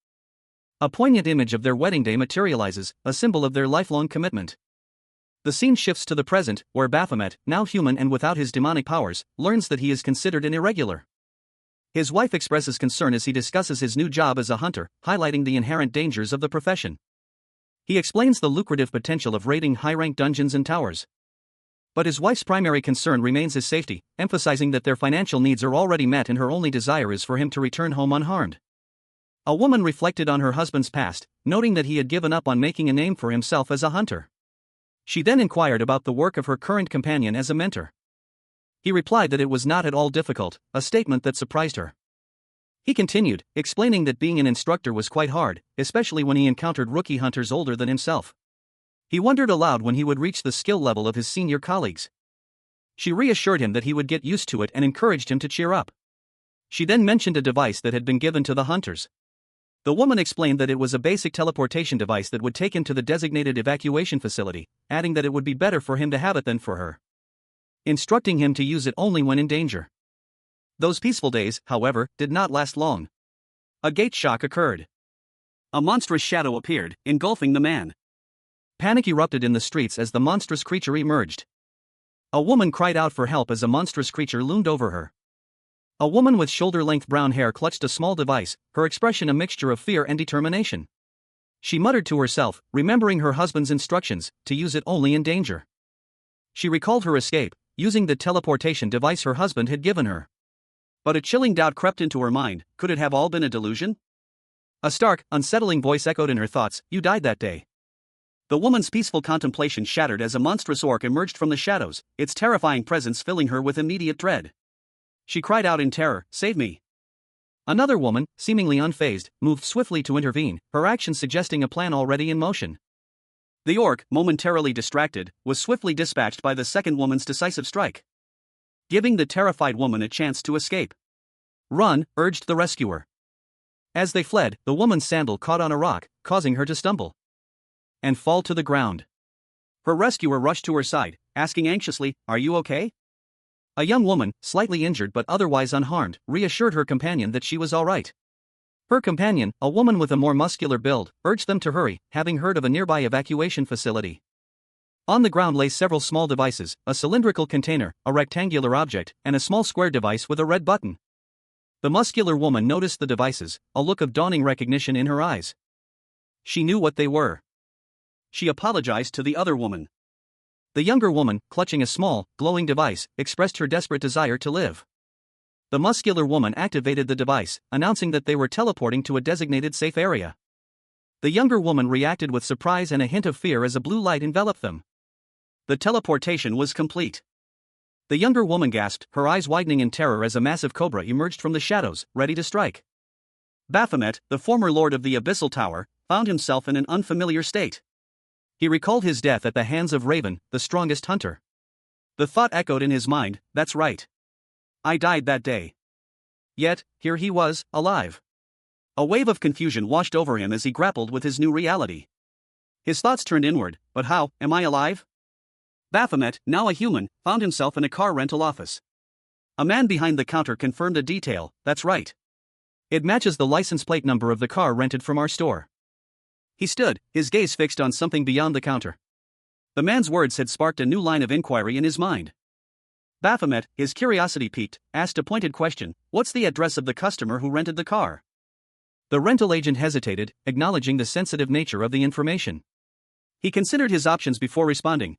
Speaker 1: A poignant image of their wedding day materializes, a symbol of their lifelong commitment. The scene shifts to the present, where Baphomet, now human and without his demonic powers, learns that he is considered an irregular. His wife expresses concern as he discusses his new job as a hunter, highlighting the inherent dangers of the profession. He explains the lucrative potential of raiding high-ranked dungeons and towers. But his wife's primary concern remains his safety, emphasizing that their financial needs are already met and her only desire is for him to return home unharmed. A woman reflected on her husband's past, noting that he had given up on making a name for himself as a hunter. She then inquired about the work of her current companion as a mentor. He replied that it was not at all difficult, a statement that surprised her. He continued, explaining that being an instructor was quite hard, especially when he encountered rookie hunters older than himself. He wondered aloud when he would reach the skill level of his senior colleagues. She reassured him that he would get used to it and encouraged him to cheer up. She then mentioned a device that had been given to the hunters. The woman explained that it was a basic teleportation device that would take him to the designated evacuation facility, adding that it would be better for him to have it than for her, instructing him to use it only when in danger. Those peaceful days, however, did not last long. A gate shock occurred. A monstrous shadow appeared, engulfing the man. Panic erupted in the streets as the monstrous creature emerged. A woman cried out for help as a monstrous creature loomed over her. A woman with shoulder-length brown hair clutched a small device, her expression a mixture of fear and determination. She muttered to herself, remembering her husband's instructions, to use it only in danger. She recalled her escape, using the teleportation device her husband had given her. But a chilling doubt crept into her mind: could it have all been a delusion? A stark, unsettling voice echoed in her thoughts: you died that day. The woman's peaceful contemplation shattered as a monstrous orc emerged from the shadows, its terrifying presence filling her with immediate dread. She cried out in terror, save me. Another woman, seemingly unfazed, moved swiftly to intervene, her action suggesting a plan already in motion. The orc, momentarily distracted, was swiftly dispatched by the second woman's decisive strike, giving the terrified woman a chance to escape. Run, urged the rescuer. As they fled, the woman's sandal caught on a rock, causing her to stumble and fall to the ground. Her rescuer rushed to her side, asking anxiously, are you okay? A young woman, slightly injured but otherwise unharmed, reassured her companion that she was all right. Her companion, a woman with a more muscular build, urged them to hurry, having heard of a nearby evacuation facility. On the ground lay several small devices: a cylindrical container, a rectangular object, and a small square device with a red button. The muscular woman noticed the devices, a look of dawning recognition in her eyes. She knew what they were. She apologized to the other woman. The younger woman, clutching a small, glowing device, expressed her desperate desire to live. The muscular woman activated the device, announcing that they were teleporting to a designated safe area. The younger woman reacted with surprise and a hint of fear as a blue light enveloped them. The teleportation was complete. The younger woman gasped, her eyes widening in terror as a massive cobra emerged from the shadows, ready to strike. Baphomet, the former lord of the Abyssal Tower, found himself in an unfamiliar state. He recalled his death at the hands of Raven, the strongest hunter. The thought echoed in his mind, that's right. I died that day. Yet, here he was, alive. A wave of confusion washed over him as he grappled with his new reality. His thoughts turned inward: but how am I alive? Baphomet, now a human, found himself in a car rental office. A man behind the counter confirmed a detail. That's right. It matches the license plate number of the car rented from our store. He stood, his gaze fixed on something beyond the counter. The man's words had sparked a new line of inquiry in his mind. Baphomet, his curiosity piqued, asked a pointed question: "What's the address of the customer who rented the car?" The rental agent hesitated, acknowledging the sensitive nature of the information. He considered his options before responding.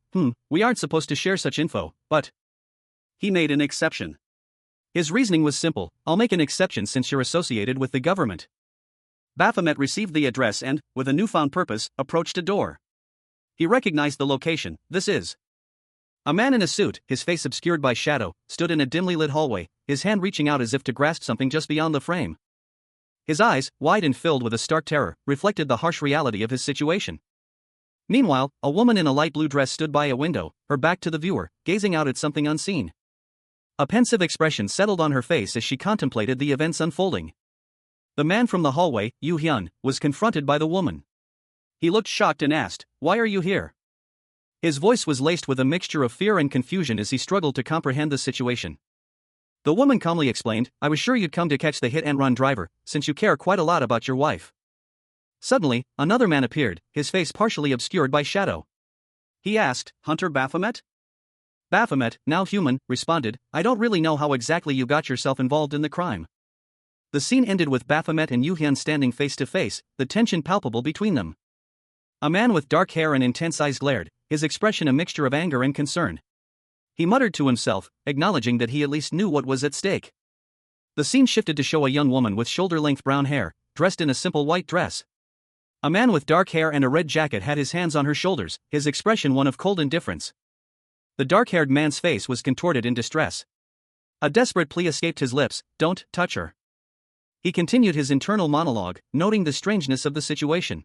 Speaker 1: We aren't supposed to share such info, but... He made an exception. His reasoning was simple: "I'll make an exception since you're associated with the government." Baphomet received the address and, with a newfound purpose, approached a door. He recognized the location. This is... A man in a suit, his face obscured by shadow, stood in a dimly lit hallway, his hand reaching out as if to grasp something just beyond the frame. His eyes, wide and filled with a stark terror, reflected the harsh reality of his situation. Meanwhile, a woman in a light blue dress stood by a window, her back to the viewer, gazing out at something unseen. A pensive expression settled on her face as she contemplated the events unfolding. The man from the hallway, Yu Hyun, was confronted by the woman. He looked shocked and asked, "Why are you here?" His voice was laced with a mixture of fear and confusion as he struggled to comprehend the situation. The woman calmly explained, "I was sure you'd come to catch the hit-and-run driver, since you care quite a lot about your wife." Suddenly, another man appeared, his face partially obscured by shadow. He asked, "Hunter Baphomet?" Baphomet, now human, responded, "I don't really know how exactly you got yourself involved in the crime." The scene ended with Baphomet and Yu Hyun standing face to face, the tension palpable between them. A man with dark hair and intense eyes glared, his expression a mixture of anger and concern. He muttered to himself, acknowledging that he at least knew what was at stake. The scene shifted to show a young woman with shoulder-length brown hair, dressed in a simple white dress. A man with dark hair and a red jacket had his hands on her shoulders, his expression one of cold indifference. The dark-haired man's face was contorted in distress. A desperate plea escaped his lips: "Don't touch her." He continued his internal monologue, noting the strangeness of the situation.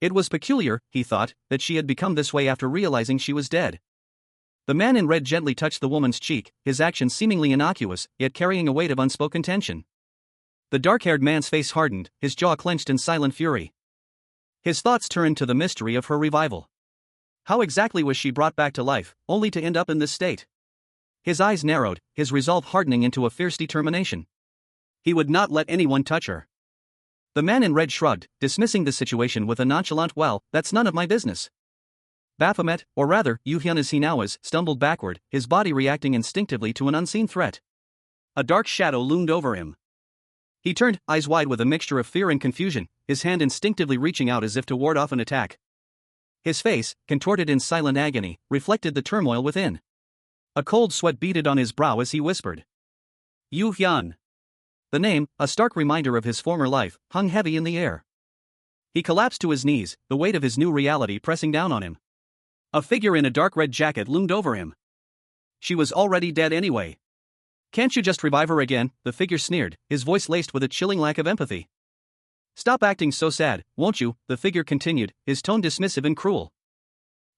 Speaker 1: It was peculiar, he thought, that she had become this way after realizing she was dead. The man in red gently touched the woman's cheek, his action seemingly innocuous, yet carrying a weight of unspoken tension. The dark-haired man's face hardened, his jaw clenched in silent fury. His thoughts turned to the mystery of her revival. How exactly was she brought back to life, only to end up in this state? His eyes narrowed, his resolve hardening into a fierce determination. He would not let anyone touch her. The man in red shrugged, dismissing the situation with a nonchalant, "Well, that's none of my business." Baphomet, or rather, Yu Hyun as he now is, stumbled backward, his body reacting instinctively to an unseen threat. A dark shadow loomed over him. He turned, eyes wide with a mixture of fear and confusion, his hand instinctively reaching out as if to ward off an attack. His face, contorted in silent agony, reflected the turmoil within. A cold sweat beaded on his brow as he whispered, "Yu Hyun." The name, a stark reminder of his former life, hung heavy in the air. He collapsed to his knees, the weight of his new reality pressing down on him. A figure in a dark red jacket loomed over him. She was already dead anyway. "Can't you just revive her again?" the figure sneered, his voice laced with a chilling lack of empathy. "Stop acting so sad, won't you?" the figure continued, his tone dismissive and cruel.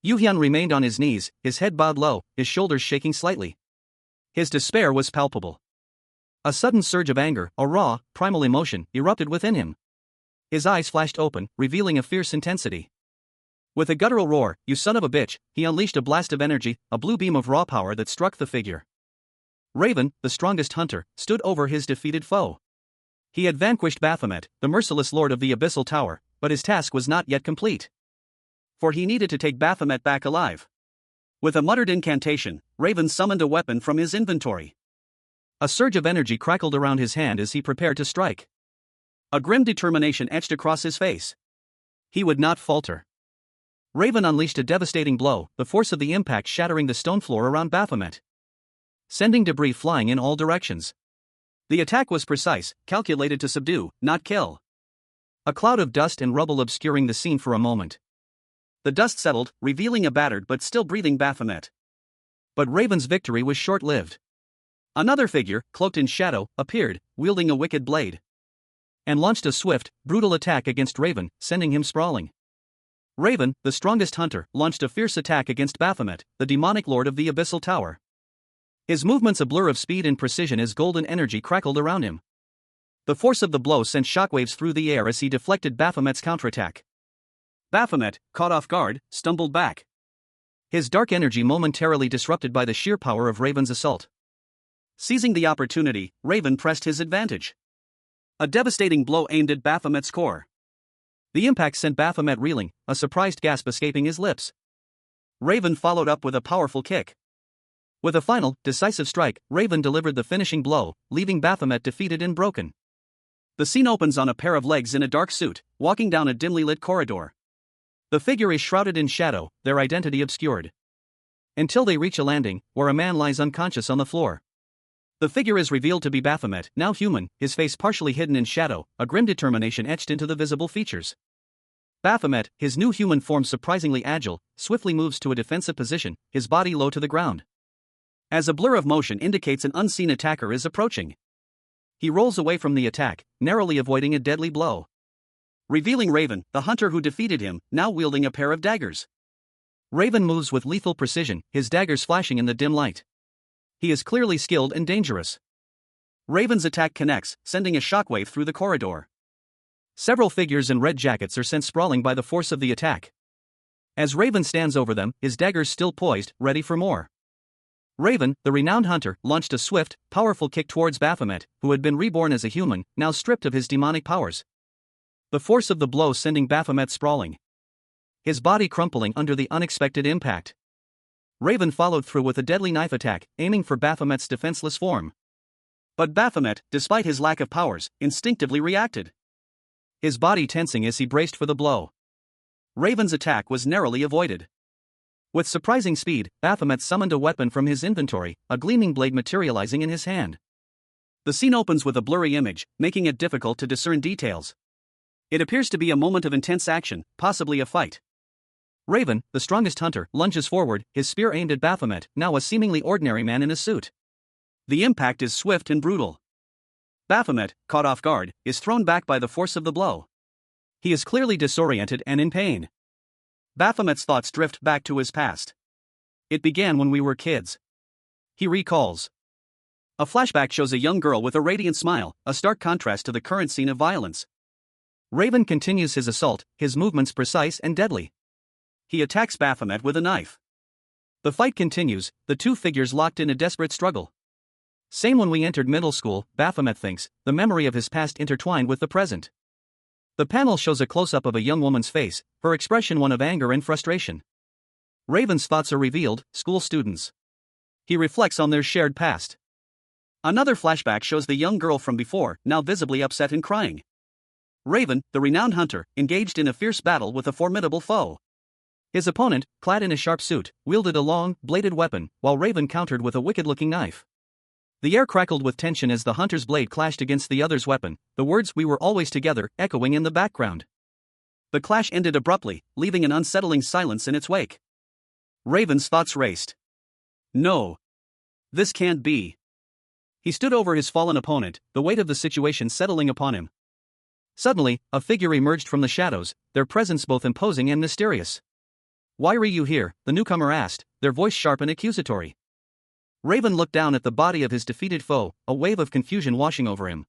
Speaker 1: Yu Hyun remained on his knees, his head bowed low, his shoulders shaking slightly. His despair was palpable. A sudden surge of anger, a raw, primal emotion, erupted within him. His eyes flashed open, revealing a fierce intensity. With a guttural roar, "You son of a bitch," he unleashed a blast of energy, a blue beam of raw power that struck the figure. Raven, the strongest hunter, stood over his defeated foe. He had vanquished Baphomet, the merciless lord of the Abyssal Tower, but his task was not yet complete. For he needed to take Baphomet back alive. With a muttered incantation, Raven summoned a weapon from his inventory. A surge of energy crackled around his hand as he prepared to strike. A grim determination etched across his face. He would not falter. Raven unleashed a devastating blow, the force of the impact shattering the stone floor around Baphomet, sending debris flying in all directions. The attack was precise, calculated to subdue, not kill. A cloud of dust and rubble obscuring the scene for a moment. The dust settled, revealing a battered but still breathing Baphomet. But Raven's victory was short-lived. Another figure, cloaked in shadow, appeared, wielding a wicked blade, and launched a swift, brutal attack against Raven, sending him sprawling. Raven, the strongest hunter, launched a fierce attack against Baphomet, the demonic lord of the Abyssal Tower. His movements a blur of speed and precision as golden energy crackled around him. The force of the blow sent shockwaves through the air as he deflected Baphomet's counterattack. Baphomet, caught off guard, stumbled back. his dark energy momentarily disrupted by the sheer power of Raven's assault. Seizing the opportunity, Raven pressed his advantage. A devastating blow aimed at Baphomet's core. The impact sent Baphomet reeling, a surprised gasp escaping his lips. Raven followed up with a powerful kick. With a final, decisive strike, Raven delivered the finishing blow, leaving Baphomet defeated and broken. The scene opens on a pair of legs in a dark suit, walking down a dimly lit corridor. The figure is shrouded in shadow, their identity obscured. Until they reach a landing, where a man lies unconscious on the floor. The figure is revealed to be Baphomet, now human, his face partially hidden in shadow, a grim determination etched into the visible features. Baphomet, his new human form surprisingly agile, swiftly moves to a defensive position, his body low to the ground. As a blur of motion indicates an unseen attacker is approaching. He rolls away from the attack, narrowly avoiding a deadly blow. Revealing Raven, the hunter who defeated him, now wielding a pair of daggers. Raven moves with lethal precision, his daggers flashing in the dim light. He is clearly skilled and dangerous. Raven's attack connects, sending a shockwave through the corridor. Several figures in red jackets are sent sprawling by the force of the attack. As Raven stands over them, his daggers still poised, ready for more. Raven, the renowned hunter, launched a swift, powerful kick towards Baphomet, who had been reborn as a human, now stripped of his demonic powers. The force of the blow sending Baphomet sprawling. His body crumpling under the unexpected impact. Raven followed through with a deadly knife attack, aiming for Baphomet's defenseless form. But Baphomet, despite his lack of powers, instinctively reacted. His body tensing as he braced for the blow. Raven's attack was narrowly avoided. With surprising speed, Baphomet summoned a weapon from his inventory, a gleaming blade materializing in his hand. The scene opens with a blurry image, making it difficult to discern details. It appears to be a moment of intense action, possibly a fight. Raven, the strongest hunter, lunges forward, his spear aimed at Baphomet, now a seemingly ordinary man in a suit. The impact is swift and brutal. Baphomet, caught off guard, is thrown back by the force of the blow. He is clearly disoriented and in pain. Baphomet's thoughts drift back to his past. It began when we were kids. He recalls. A flashback shows a young girl with a radiant smile, a stark contrast to the current scene of violence. Raven continues his assault, his movements precise and deadly. He attacks Baphomet with a knife. The fight continues, the two figures locked in a desperate struggle. Same when we entered middle school, Baphomet thinks, the memory of his past intertwined with the present. The panel shows a close-up of a young woman's face, her expression one of anger and frustration. Raven's thoughts are revealed, school students. He reflects on their shared past. Another flashback shows the young girl from before, now visibly upset and crying. Raven, the renowned hunter, engaged in a fierce battle with a formidable foe. His opponent, clad in a sharp suit, wielded a long, bladed weapon, while Raven countered with a wicked-looking knife. The air crackled with tension as the hunter's blade clashed against the other's weapon, the words "we were always together" echoing in the background. The clash ended abruptly, leaving an unsettling silence in its wake. Raven's thoughts raced. No. This can't be. He stood over his fallen opponent, the weight of the situation settling upon him. Suddenly, a figure emerged from the shadows, their presence both imposing and mysterious. "Why are you here?" the newcomer asked, their voice sharp and accusatory. Raven looked down at the body of his defeated foe, a wave of confusion washing over him.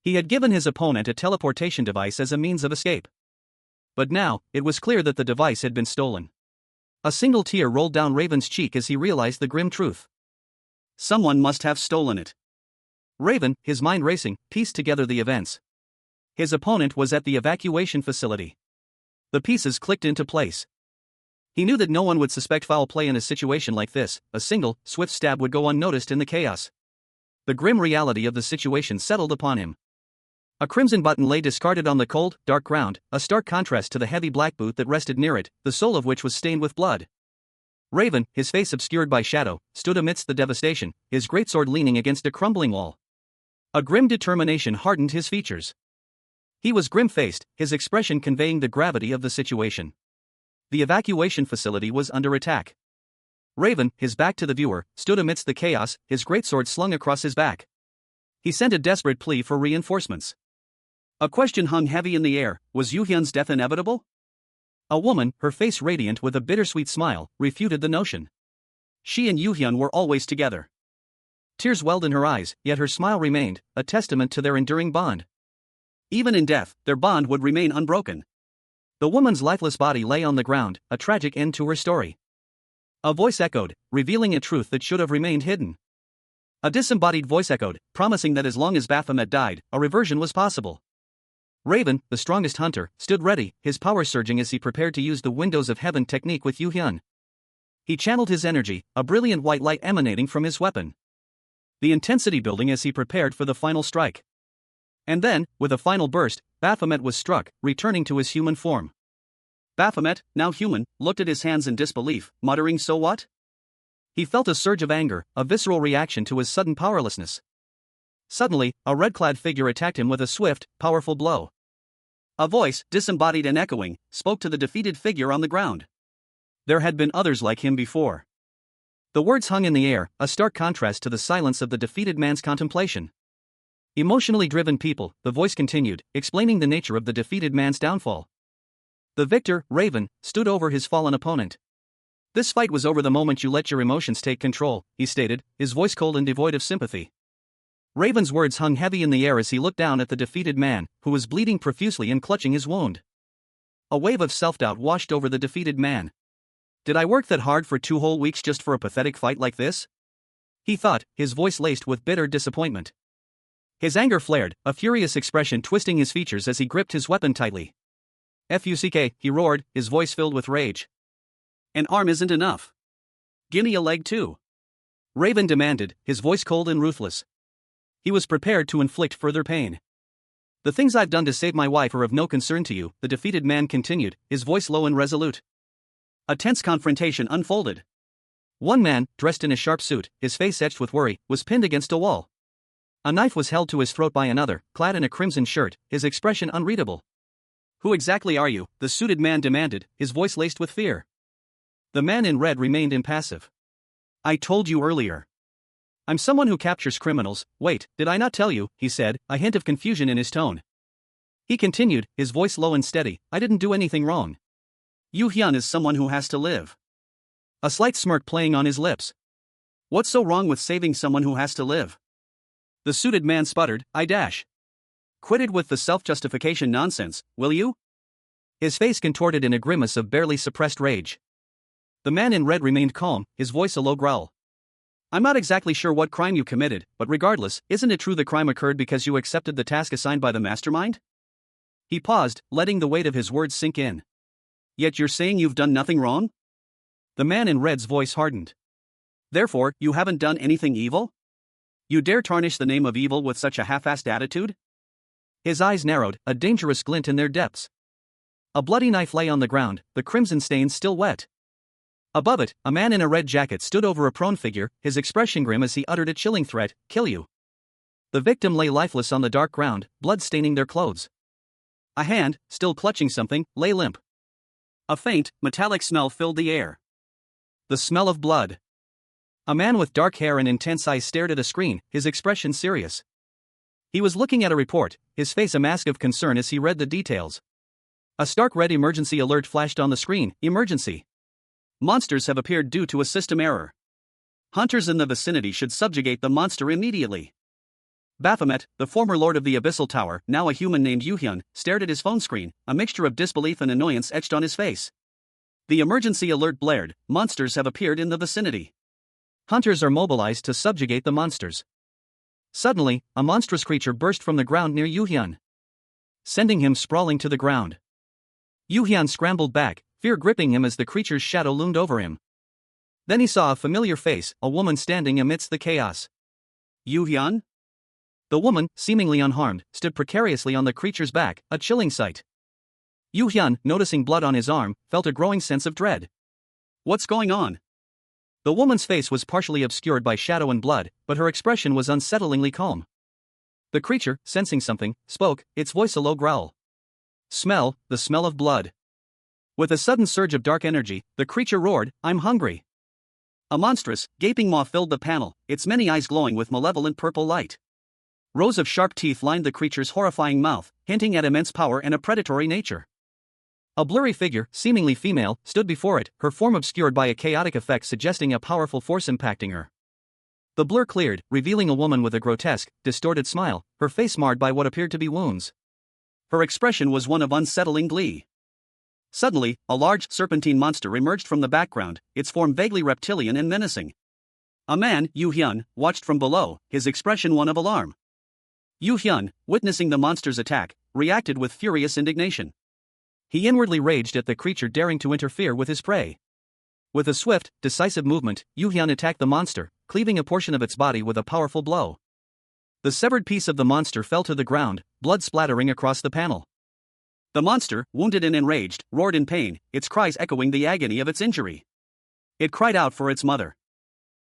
Speaker 1: He had given his opponent a teleportation device as a means of escape. But now, it was clear that the device had been stolen. A single tear rolled down Raven's cheek as he realized the grim truth. Someone must have stolen it. Raven, his mind racing, pieced together the events. His opponent was at the evacuation facility. The pieces clicked into place. He knew that no one would suspect foul play in a situation like this, a single, swift stab would go unnoticed in the chaos. The grim reality of the situation settled upon him. A crimson button lay discarded on the cold, dark ground, a stark contrast to the heavy black boot that rested near it, the sole of which was stained with blood. Raven, his face obscured by shadow, stood amidst the devastation, his greatsword leaning against a crumbling wall. A grim determination hardened his features. He was grim-faced, his expression conveying the gravity of the situation. The evacuation facility was under attack. Raven, his back to the viewer, stood amidst the chaos, his greatsword slung across his back. He sent a desperate plea for reinforcements. A question hung heavy in the air: was Yoo-hyun's death inevitable? A woman, her face radiant with a bittersweet smile, refuted the notion. She and Yoo-hyun were always together. Tears welled in her eyes, yet her smile remained, a testament to their enduring bond. Even in death, their bond would remain unbroken. The woman's lifeless body lay on the ground, a tragic end to her story. A voice echoed, revealing a truth that should have remained hidden. A disembodied voice echoed, promising that as long as Baphomet died, a reversion was possible. Raven, the strongest hunter, stood ready, his power surging as he prepared to use the Windows of Heaven technique with Yu Hyun. He channeled his energy, a brilliant white light emanating from his weapon. The intensity building as he prepared for the final strike. And then, with a final burst, Baphomet was struck, returning to his human form. Baphomet, now human, looked at his hands in disbelief, muttering, "So what?" He felt a surge of anger, a visceral reaction to his sudden powerlessness. Suddenly, a red-clad figure attacked him with a swift, powerful blow. A voice, disembodied and echoing, spoke to the defeated figure on the ground. There had been others like him before. The words hung in the air, a stark contrast to the silence of the defeated man's contemplation. Emotionally driven people, the voice continued, explaining the nature of the defeated man's downfall. The victor, Raven, stood over his fallen opponent. "This fight was over the moment you let your emotions take control," he stated, his voice cold and devoid of sympathy. Raven's words hung heavy in the air as he looked down at the defeated man, who was bleeding profusely and clutching his wound. A wave of self-doubt washed over the defeated man. "Did I work that hard for 2 whole weeks just for a pathetic fight like this?" he thought, his voice laced with bitter disappointment. His anger flared, a furious expression twisting his features as he gripped his weapon tightly. "Fuck," he roared, his voice filled with rage. "An arm isn't enough. Gimme a leg too," Raven demanded, his voice cold and ruthless. He was prepared to inflict further pain. "The things I've done to save my wife are of no concern to you," the defeated man continued, his voice low and resolute. A tense confrontation unfolded. One man, dressed in a sharp suit, his face etched with worry, was pinned against a wall. A knife was held to his throat by another, clad in a crimson shirt, his expression unreadable. "Who exactly are you?" the suited man demanded, his voice laced with fear. The man in red remained impassive. "I told you earlier. I'm someone who captures criminals." "Wait, did I not tell you?" he said, a hint of confusion in his tone. He continued, his voice low and steady, "I didn't do anything wrong. Yu Hyun is someone who has to live." A slight smirk playing on his lips. "What's so wrong with saving someone who has to live?" The suited man sputtered, "I dash. Quit it with the self-justification nonsense, will you?" His face contorted in a grimace of barely suppressed rage. The man in red remained calm, his voice a low growl. "I'm not exactly sure what crime you committed, but regardless, isn't it true the crime occurred because you accepted the task assigned by the mastermind?" He paused, letting the weight of his words sink in. "Yet you're saying you've done nothing wrong?" The man in red's voice hardened. "Therefore, you haven't done anything evil? You dare tarnish the name of evil with such a half-assed attitude?" His eyes narrowed, a dangerous glint in their depths. A bloody knife lay on the ground, the crimson stains still wet. Above it, a man in a red jacket stood over a prone figure, his expression grim as he uttered a chilling threat, "Kill you." The victim lay lifeless on the dark ground, blood staining their clothes. A hand, still clutching something, lay limp. A faint, metallic smell filled the air. The smell of blood. A man with dark hair and intense eyes stared at a screen, his expression serious. He was looking at a report, his face a mask of concern as he read the details. A stark red emergency alert flashed on the screen, "Emergency. Monsters have appeared due to a system error. Hunters in the vicinity should subjugate the monster immediately." Baphomet, the former lord of the Abyssal Tower, now a human named Yu Hyun, stared at his phone screen, a mixture of disbelief and annoyance etched on his face. The emergency alert blared, "Monsters have appeared in the vicinity. Hunters are mobilized to subjugate the monsters." Suddenly, a monstrous creature burst from the ground near Yu Hyun, sending him sprawling to the ground. Yu Hyun scrambled back, fear gripping him as the creature's shadow loomed over him. Then he saw a familiar face, a woman standing amidst the chaos. "Yu Hyun?" The woman, seemingly unharmed, stood precariously on the creature's back, a chilling sight. Yu Hyun, noticing blood on his arm, felt a growing sense of dread. "What's going on?" The woman's face was partially obscured by shadow and blood, but her expression was unsettlingly calm. The creature, sensing something, spoke, its voice a low growl. "Smell, the smell of blood." With a sudden surge of dark energy, the creature roared, "I'm hungry." A monstrous, gaping maw filled the panel, its many eyes glowing with malevolent purple light. Rows of sharp teeth lined the creature's horrifying mouth, hinting at immense power and a predatory nature. A blurry figure, seemingly female, stood before it, her form obscured by a chaotic effect suggesting a powerful force impacting her. The blur cleared, revealing a woman with a grotesque, distorted smile, her face marred by what appeared to be wounds. Her expression was one of unsettling glee. Suddenly, a large, serpentine monster emerged from the background, its form vaguely reptilian and menacing. A man, Yu Hyun, watched from below, his expression one of alarm. Yu Hyun, witnessing the monster's attack, reacted with furious indignation. He inwardly raged at the creature daring to interfere with his prey. With a swift, decisive movement, Yu Hyun attacked the monster, cleaving a portion of its body with a powerful blow. The severed piece of the monster fell to the ground, blood splattering across the panel. The monster, wounded and enraged, roared in pain, its cries echoing the agony of its injury. It cried out for its mother.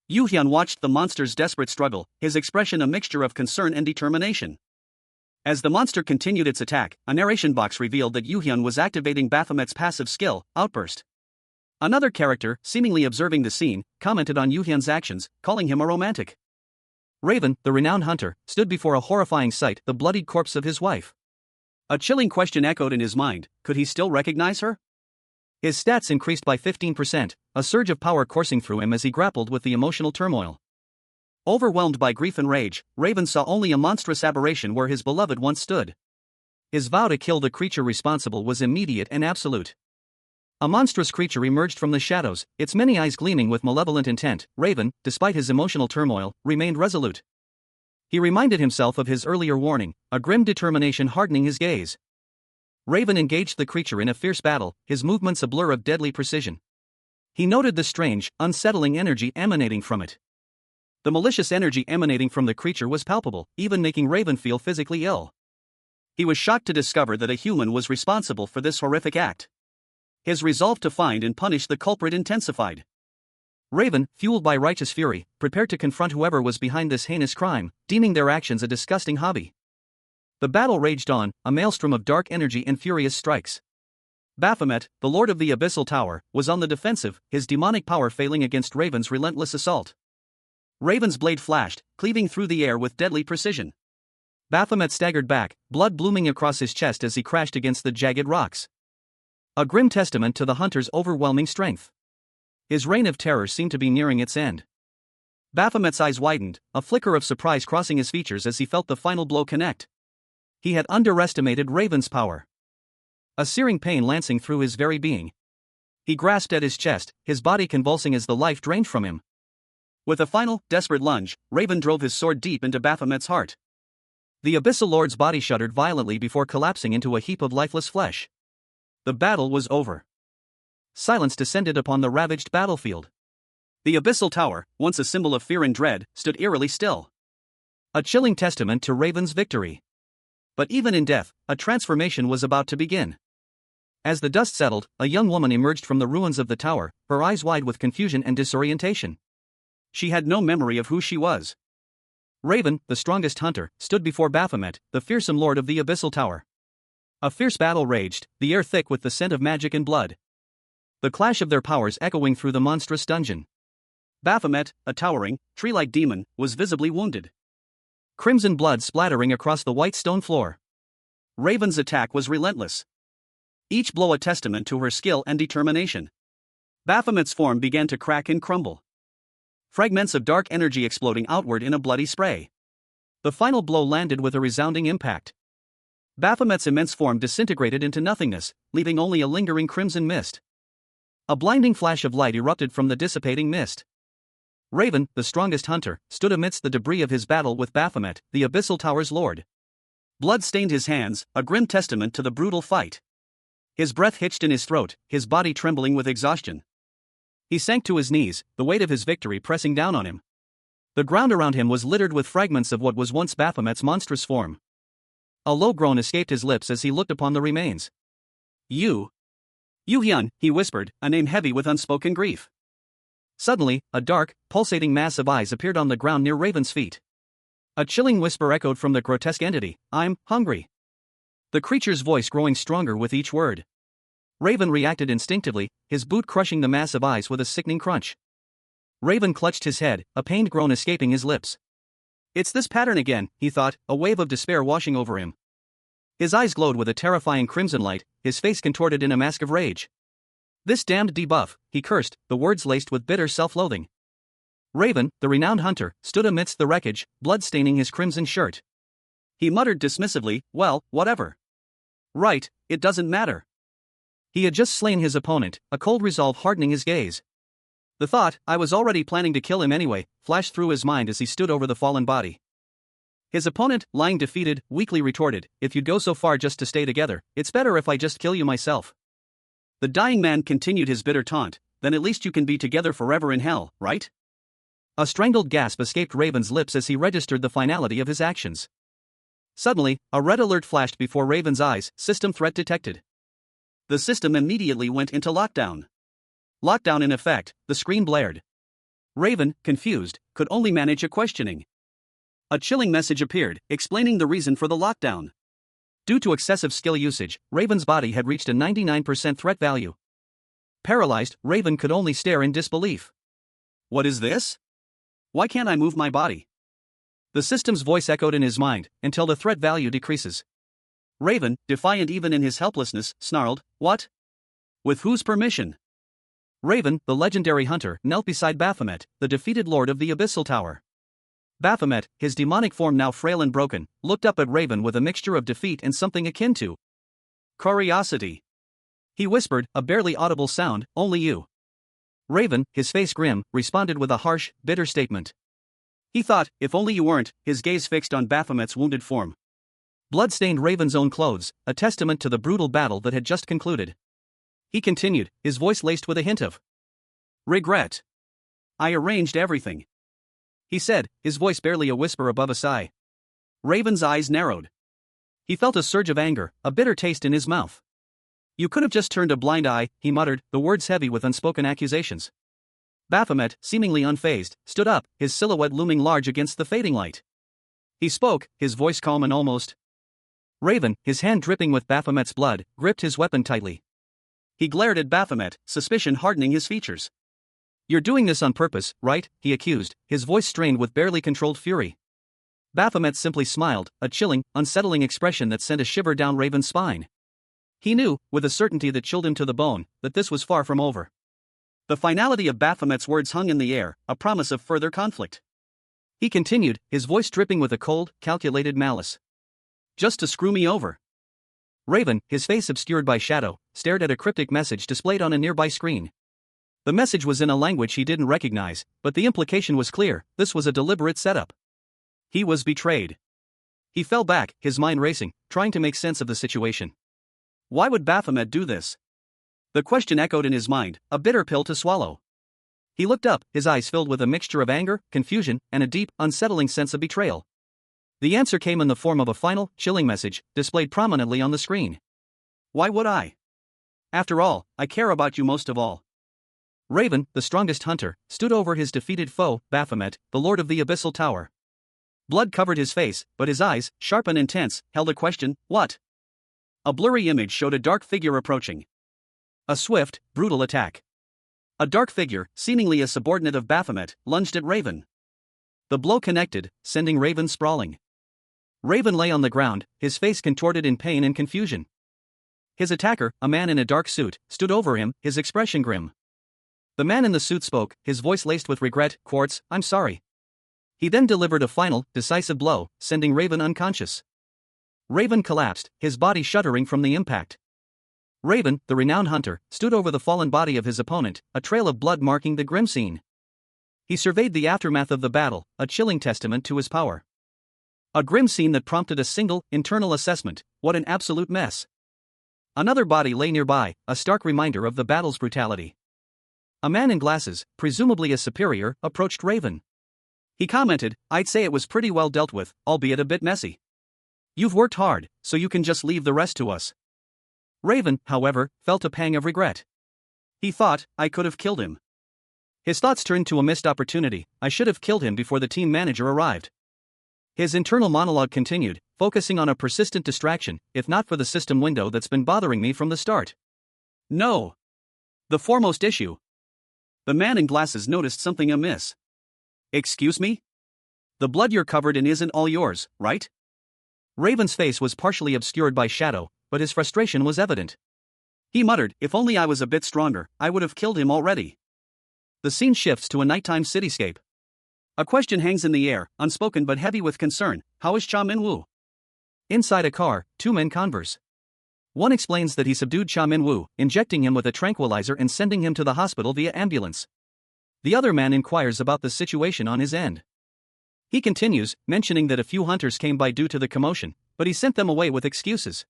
Speaker 1: Yu Hyun watched the monster's desperate struggle, his expression a mixture of concern and determination. As the monster continued its attack, a narration box revealed that Yu Hyun was activating Baphomet's passive skill, Outburst. Another character, seemingly observing the scene, commented on Yu Hyun's actions, calling him a romantic. Raven, the renowned hunter, stood before a horrifying sight, the bloodied corpse of his wife. A chilling question echoed in his mind, could he still recognize her? His stats increased by 15%, a surge of power coursing through him as he grappled with the emotional turmoil. Overwhelmed by grief and rage, Raven saw only a monstrous aberration where his beloved once stood. His vow to kill the creature responsible was immediate and absolute. A monstrous creature emerged from the shadows, its many eyes gleaming with malevolent intent. Raven, despite his emotional turmoil, remained resolute. He reminded himself of his earlier warning, a grim determination hardening his gaze. Raven engaged the creature in a fierce battle, his movements a blur of deadly precision. He noted the strange, unsettling energy emanating from it. The malicious energy emanating from the creature was palpable, even making Raven feel physically ill. He was shocked to discover that a human was responsible for this horrific act. His resolve to find and punish the culprit intensified. Raven, fueled by righteous fury, prepared to confront whoever was behind this heinous crime, deeming their actions a disgusting hobby. The battle raged on, a maelstrom of dark energy and furious strikes. Baphomet, the lord of the Abyssal Tower, was on the defensive, his demonic power failing against Raven's relentless assault. Raven's blade flashed, cleaving through the air with deadly precision. Baphomet staggered back, blood blooming across his chest as he crashed against the jagged rocks. A grim testament to the hunter's overwhelming strength. His reign of terror seemed to be nearing its end. Baphomet's eyes widened, a flicker of surprise crossing his features as he felt the final blow connect. He had underestimated Raven's power. A searing pain lancing through his very being. He grasped at his chest, his body convulsing as the life drained from him. With a final, desperate lunge, Raven drove his sword deep into Baphomet's heart. The Abyssal Lord's body shuddered violently before collapsing into a heap of lifeless flesh. The battle was over. Silence descended upon the ravaged battlefield. The Abyssal Tower, once a symbol of fear and dread, stood eerily still. A chilling testament to Raven's victory. But even in death, a transformation was about to begin. As the dust settled, a young woman emerged from the ruins of the tower, her eyes wide with confusion and disorientation. She had no memory of who she was. Raven, the strongest hunter, stood before Baphomet, the fearsome lord of the Abyssal Tower. A fierce battle raged, the air thick with the scent of magic and blood. The clash of their powers echoing through the monstrous dungeon. Baphomet, a towering, tree-like demon, was visibly wounded. Crimson blood splattering across the white stone floor. Raven's attack was relentless. Each blow a testament to her skill and determination. Baphomet's form began to crack and crumble. Fragments of dark energy exploding outward in a bloody spray. The final blow landed with a resounding impact. Baphomet's immense form disintegrated into nothingness, leaving only a lingering crimson mist. A blinding flash of light erupted from the dissipating mist. Raven, the strongest hunter, stood amidst the debris of his battle with Baphomet, the Abyssal Tower's lord. Blood stained his hands, a grim testament to the brutal fight. His breath hitched in his throat, his body trembling with exhaustion. He sank to his knees, the weight of his victory pressing down on him. The ground around him was littered with fragments of what was once Baphomet's monstrous form. A low groan escaped his lips as he looked upon the remains. Yu Hyun, he whispered, a name heavy with unspoken grief. Suddenly, a dark, pulsating mass of eyes appeared on the ground near Raven's feet. A chilling whisper echoed from the grotesque entity, "I'm hungry." The creature's voice growing stronger with each word. Raven reacted instinctively, his boot crushing the mass of eyes with a sickening crunch. Raven clutched his head, a pained groan escaping his lips. It's this pattern again, he thought, a wave of despair washing over him. His eyes glowed with a terrifying crimson light, his face contorted in a mask of rage. This damned debuff, he cursed, the words laced with bitter self-loathing. Raven, the renowned hunter, stood amidst the wreckage, blood staining his crimson shirt. He muttered dismissively, well, whatever. Right, it doesn't matter. He had just slain his opponent, a cold resolve hardening his gaze. The thought, I was already planning to kill him anyway, flashed through his mind as he stood over the fallen body. His opponent, lying defeated, weakly retorted, if you'd go so far just to stay together, it's better if I just kill you myself. The dying man continued his bitter taunt, then at least you can be together forever in hell, right? A strangled gasp escaped Raven's lips as he registered the finality of his actions. Suddenly, a red alert flashed before Raven's eyes, system threat detected. The system immediately went into lockdown. Lockdown in effect, the screen blared. Raven, confused, could only manage a questioning. A chilling message appeared, explaining the reason for the lockdown. Due to excessive skill usage, Raven's body had reached a 99% threat value. Paralyzed, Raven could only stare in disbelief. What is this? Why can't I move my body? The system's voice echoed in his mind, until the threat value decreases. Raven, defiant even in his helplessness, snarled, what? With whose permission? Raven, the legendary hunter, knelt beside Baphomet, the defeated lord of the Abyssal Tower. Baphomet, his demonic form now frail and broken, looked up at Raven with a mixture of defeat and something akin to curiosity. He whispered, a barely audible sound, only you. Raven, his face grim, responded with a harsh, bitter statement. He thought, if only you weren't, his gaze fixed on Baphomet's wounded form. Blood stained Raven's own clothes, a testament to the brutal battle that had just concluded. He continued, his voice laced with a hint of regret. I arranged everything, he said, his voice barely a whisper above a sigh. Raven's eyes narrowed. He felt a surge of anger, a bitter taste in his mouth. You could have just turned a blind eye, he muttered, the words heavy with unspoken accusations. Baphomet, seemingly unfazed, stood up, his silhouette looming large against the fading light. He spoke, his voice calm and almost. Raven, his hand dripping with Baphomet's blood, gripped his weapon tightly. He glared at Baphomet, suspicion hardening his features. You're doing this on purpose, right? He accused, his voice strained with barely controlled fury. Baphomet simply smiled, a chilling, unsettling expression that sent a shiver down Raven's spine. He knew, with a certainty that chilled him to the bone, that this was far from over. The finality of Baphomet's words hung in the air, a promise of further conflict. He continued, his voice dripping with a cold, calculated malice. Just to screw me over. Raven, his face obscured by shadow, stared at a cryptic message displayed on a nearby screen. The message was in a language he didn't recognize, but the implication was clear, this was a deliberate setup. He was betrayed. He fell back, his mind racing, trying to make sense of the situation. Why would Baphomet do this? The question echoed in his mind, a bitter pill to swallow. He looked up, his eyes filled with a mixture of anger, confusion, and a deep, unsettling sense of betrayal. The answer came in the form of a final, chilling message, displayed prominently on the screen. Why would I? After all, I care about you most of all. Raven, the strongest hunter, stood over his defeated foe, Baphomet, the lord of the Abyssal Tower. Blood covered his face, but his eyes, sharp and intense, held a question, what? A blurry image showed a dark figure approaching. A swift, brutal attack. A dark figure, seemingly a subordinate of Baphomet, lunged at Raven. The blow connected, sending Raven sprawling. Raven lay on the ground, his face contorted in pain and confusion. His attacker, a man in a dark suit, stood over him, his expression grim. The man in the suit spoke, his voice laced with regret, Quartz, I'm sorry. He then delivered a final, decisive blow, sending Raven unconscious. Raven collapsed, his body shuddering from the impact. Raven, the renowned hunter, stood over the fallen body of his opponent, a trail of blood marking the grim scene. He surveyed the aftermath of the battle, a chilling testament to his power. A grim scene that prompted a single, internal assessment, what an absolute mess. Another body lay nearby, a stark reminder of the battle's brutality. A man in glasses, presumably a superior, approached Raven. He commented, I'd say it was pretty well dealt with, albeit a bit messy. You've worked hard, so you can just leave the rest to us. Raven, however, felt a pang of regret. He thought, I could have killed him. His thoughts turned to a missed opportunity, I should have killed him before the team manager arrived. His internal monologue continued, focusing on a persistent distraction, if not for the system window that's been bothering me from the start. No. The foremost issue. The man in glasses noticed something amiss. Excuse me? The blood you're covered in isn't all yours, right? Raven's face was partially obscured by shadow, but his frustration was evident. He muttered, if only I was a bit stronger, I would have killed him already. The scene shifts to a nighttime cityscape. A question hangs in the air, unspoken but heavy with concern, how is Cha Min-woo? Inside a car, two men converse. One explains that he subdued Cha Min-woo, injecting him with a tranquilizer and sending him to the hospital via ambulance. The other man inquires about the situation on his end. He continues, mentioning that a few hunters came by due to the commotion, but he sent them away with excuses.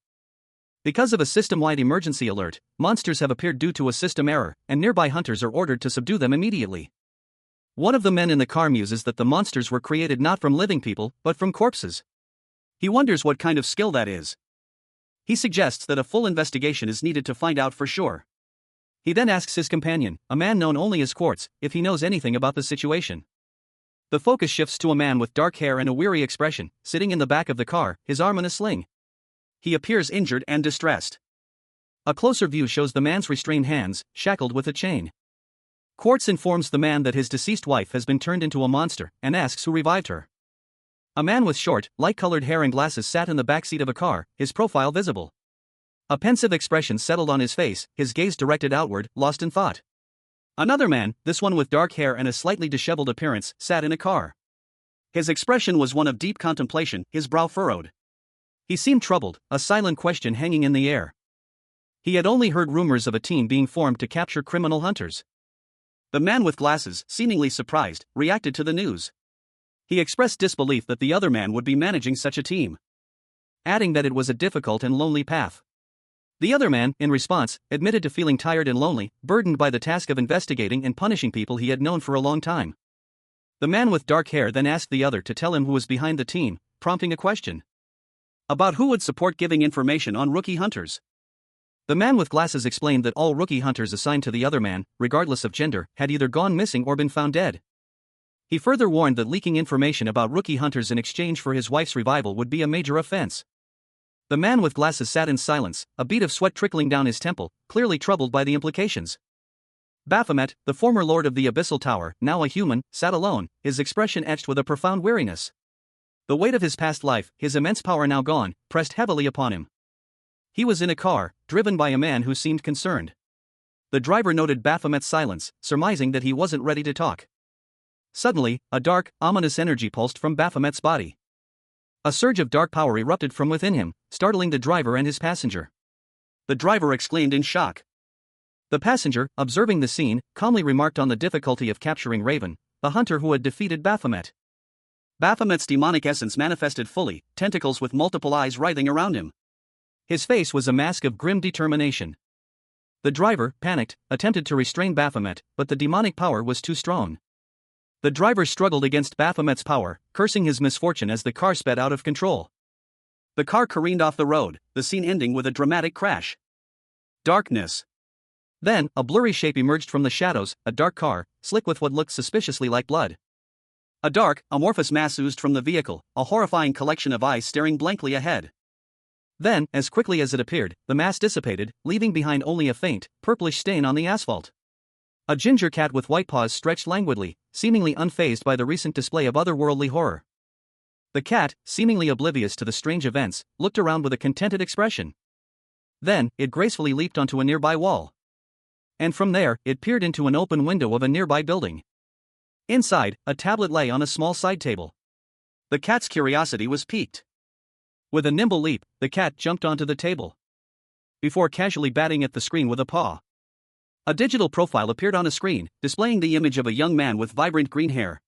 Speaker 1: Because of a system-wide emergency alert, monsters have appeared due to a system error, and nearby hunters are ordered to subdue them immediately. One of the men in the car muses that the monsters were created not from living people, but from corpses. He wonders what kind of skill that is. He suggests that a full investigation is needed to find out for sure. He then asks his companion, a man known only as Quartz, if he knows anything about the situation. The focus shifts to a man with dark hair and a weary expression, sitting in the back of the car, his arm in a sling. He appears injured and distressed. A closer view shows the man's restrained hands, shackled with a chain. Quartz informs the man that his deceased wife has been turned into a monster, and asks who revived her. A man with short, light-colored hair and glasses sat in the backseat of a car, his profile visible. A pensive expression settled on his face, his gaze directed outward, lost in thought. Another man, this one with dark hair and a slightly disheveled appearance, sat in a car. His expression was one of deep contemplation, his brow furrowed. He seemed troubled, a silent question hanging in the air. He had only heard rumors of a team being formed to capture criminal hunters. The man with glasses, seemingly surprised, reacted to the news. He expressed disbelief that the other man would be managing such a team, adding that it was a difficult and lonely path. The other man, in response, admitted to feeling tired and lonely, burdened by the task of investigating and punishing people he had known for a long time. The man with dark hair then asked the other to tell him who was behind the team, prompting a question about who would support giving information on rookie hunters. The man with glasses explained that all rookie hunters assigned to the other man, regardless of gender, had either gone missing or been found dead. He further warned that leaking information about rookie hunters in exchange for his wife's revival would be a major offense. The man with glasses sat in silence, a bead of sweat trickling down his temple, clearly troubled by the implications. Baphomet, the former lord of the Abyssal Tower, now a human, sat alone, his expression etched with a profound weariness. The weight of his past life, his immense power now gone, pressed heavily upon him. He was in a car, driven by a man who seemed concerned. The driver noted Baphomet's silence, surmising that he wasn't ready to talk. Suddenly, a dark, ominous energy pulsed from Baphomet's body. A surge of dark power erupted from within him, startling the driver and his passenger. The driver exclaimed in shock. The passenger, observing the scene, calmly remarked on the difficulty of capturing Raven, the hunter who had defeated Baphomet. Baphomet's demonic essence manifested fully, tentacles with multiple eyes writhing around him. His face was a mask of grim determination. The driver, panicked, attempted to restrain Baphomet, but the demonic power was too strong. The driver struggled against Baphomet's power, cursing his misfortune as the car sped out of control. The car careened off the road, the scene ending with a dramatic crash. Darkness. Then, a blurry shape emerged from the shadows, a dark car, slick with what looked suspiciously like blood. A dark, amorphous mass oozed from the vehicle, a horrifying collection of eyes staring blankly ahead. Then, as quickly as it appeared, the mass dissipated, leaving behind only a faint, purplish stain on the asphalt. A ginger cat with white paws stretched languidly, seemingly unfazed by the recent display of otherworldly horror. The cat, seemingly oblivious to the strange events, looked around with a contented expression. Then, it gracefully leaped onto a nearby wall. And from there, it peered into an open window of a nearby building. Inside, a tablet lay on a small side table. The cat's curiosity was piqued. With a nimble leap, the cat jumped onto the table, before casually batting at the screen with a paw. A digital profile appeared on a screen, displaying the image of a young man with vibrant green hair.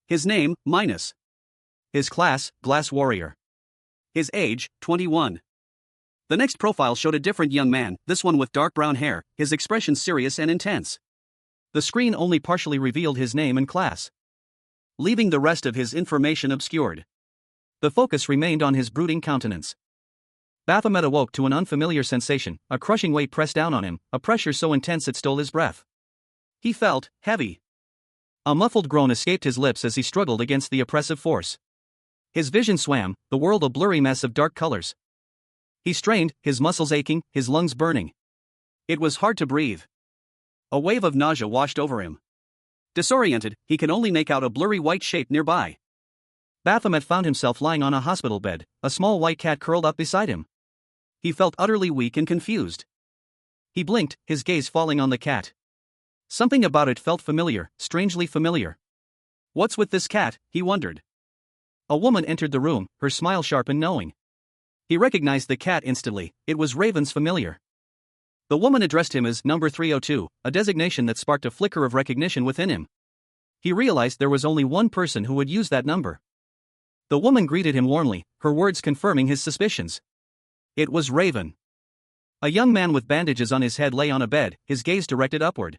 Speaker 1: His name, Minus. His class, Glass Warrior. His age, 21. The next profile showed a different young man, this one with dark brown hair, his expression serious and intense. The screen only partially revealed his name and class, leaving the rest of his information obscured. The focus remained on his brooding countenance. Baphomet awoke to an unfamiliar sensation, a crushing weight pressed down on him, a pressure so intense it stole his breath. He felt heavy. A muffled groan escaped his lips as he struggled against the oppressive force. His vision swam, the world a blurry mess of dark colors. He strained, his muscles aching, his lungs burning. It was hard to breathe. A wave of nausea washed over him. Disoriented, he could only make out a blurry white shape nearby. Baphomet found himself lying on a hospital bed, a small white cat curled up beside him. He felt utterly weak and confused. He blinked, his gaze falling on the cat. Something about it felt familiar, strangely familiar. What's with this cat, he wondered. A woman entered the room, her smile sharp and knowing. He recognized the cat instantly. It was Raven's familiar. The woman addressed him as number 302, a designation that sparked a flicker of recognition within him. He realized there was only one person who would use that number. The woman greeted him warmly, her words confirming his suspicions. It was Raven. A young man with bandages on his head lay on a bed, his gaze directed upward.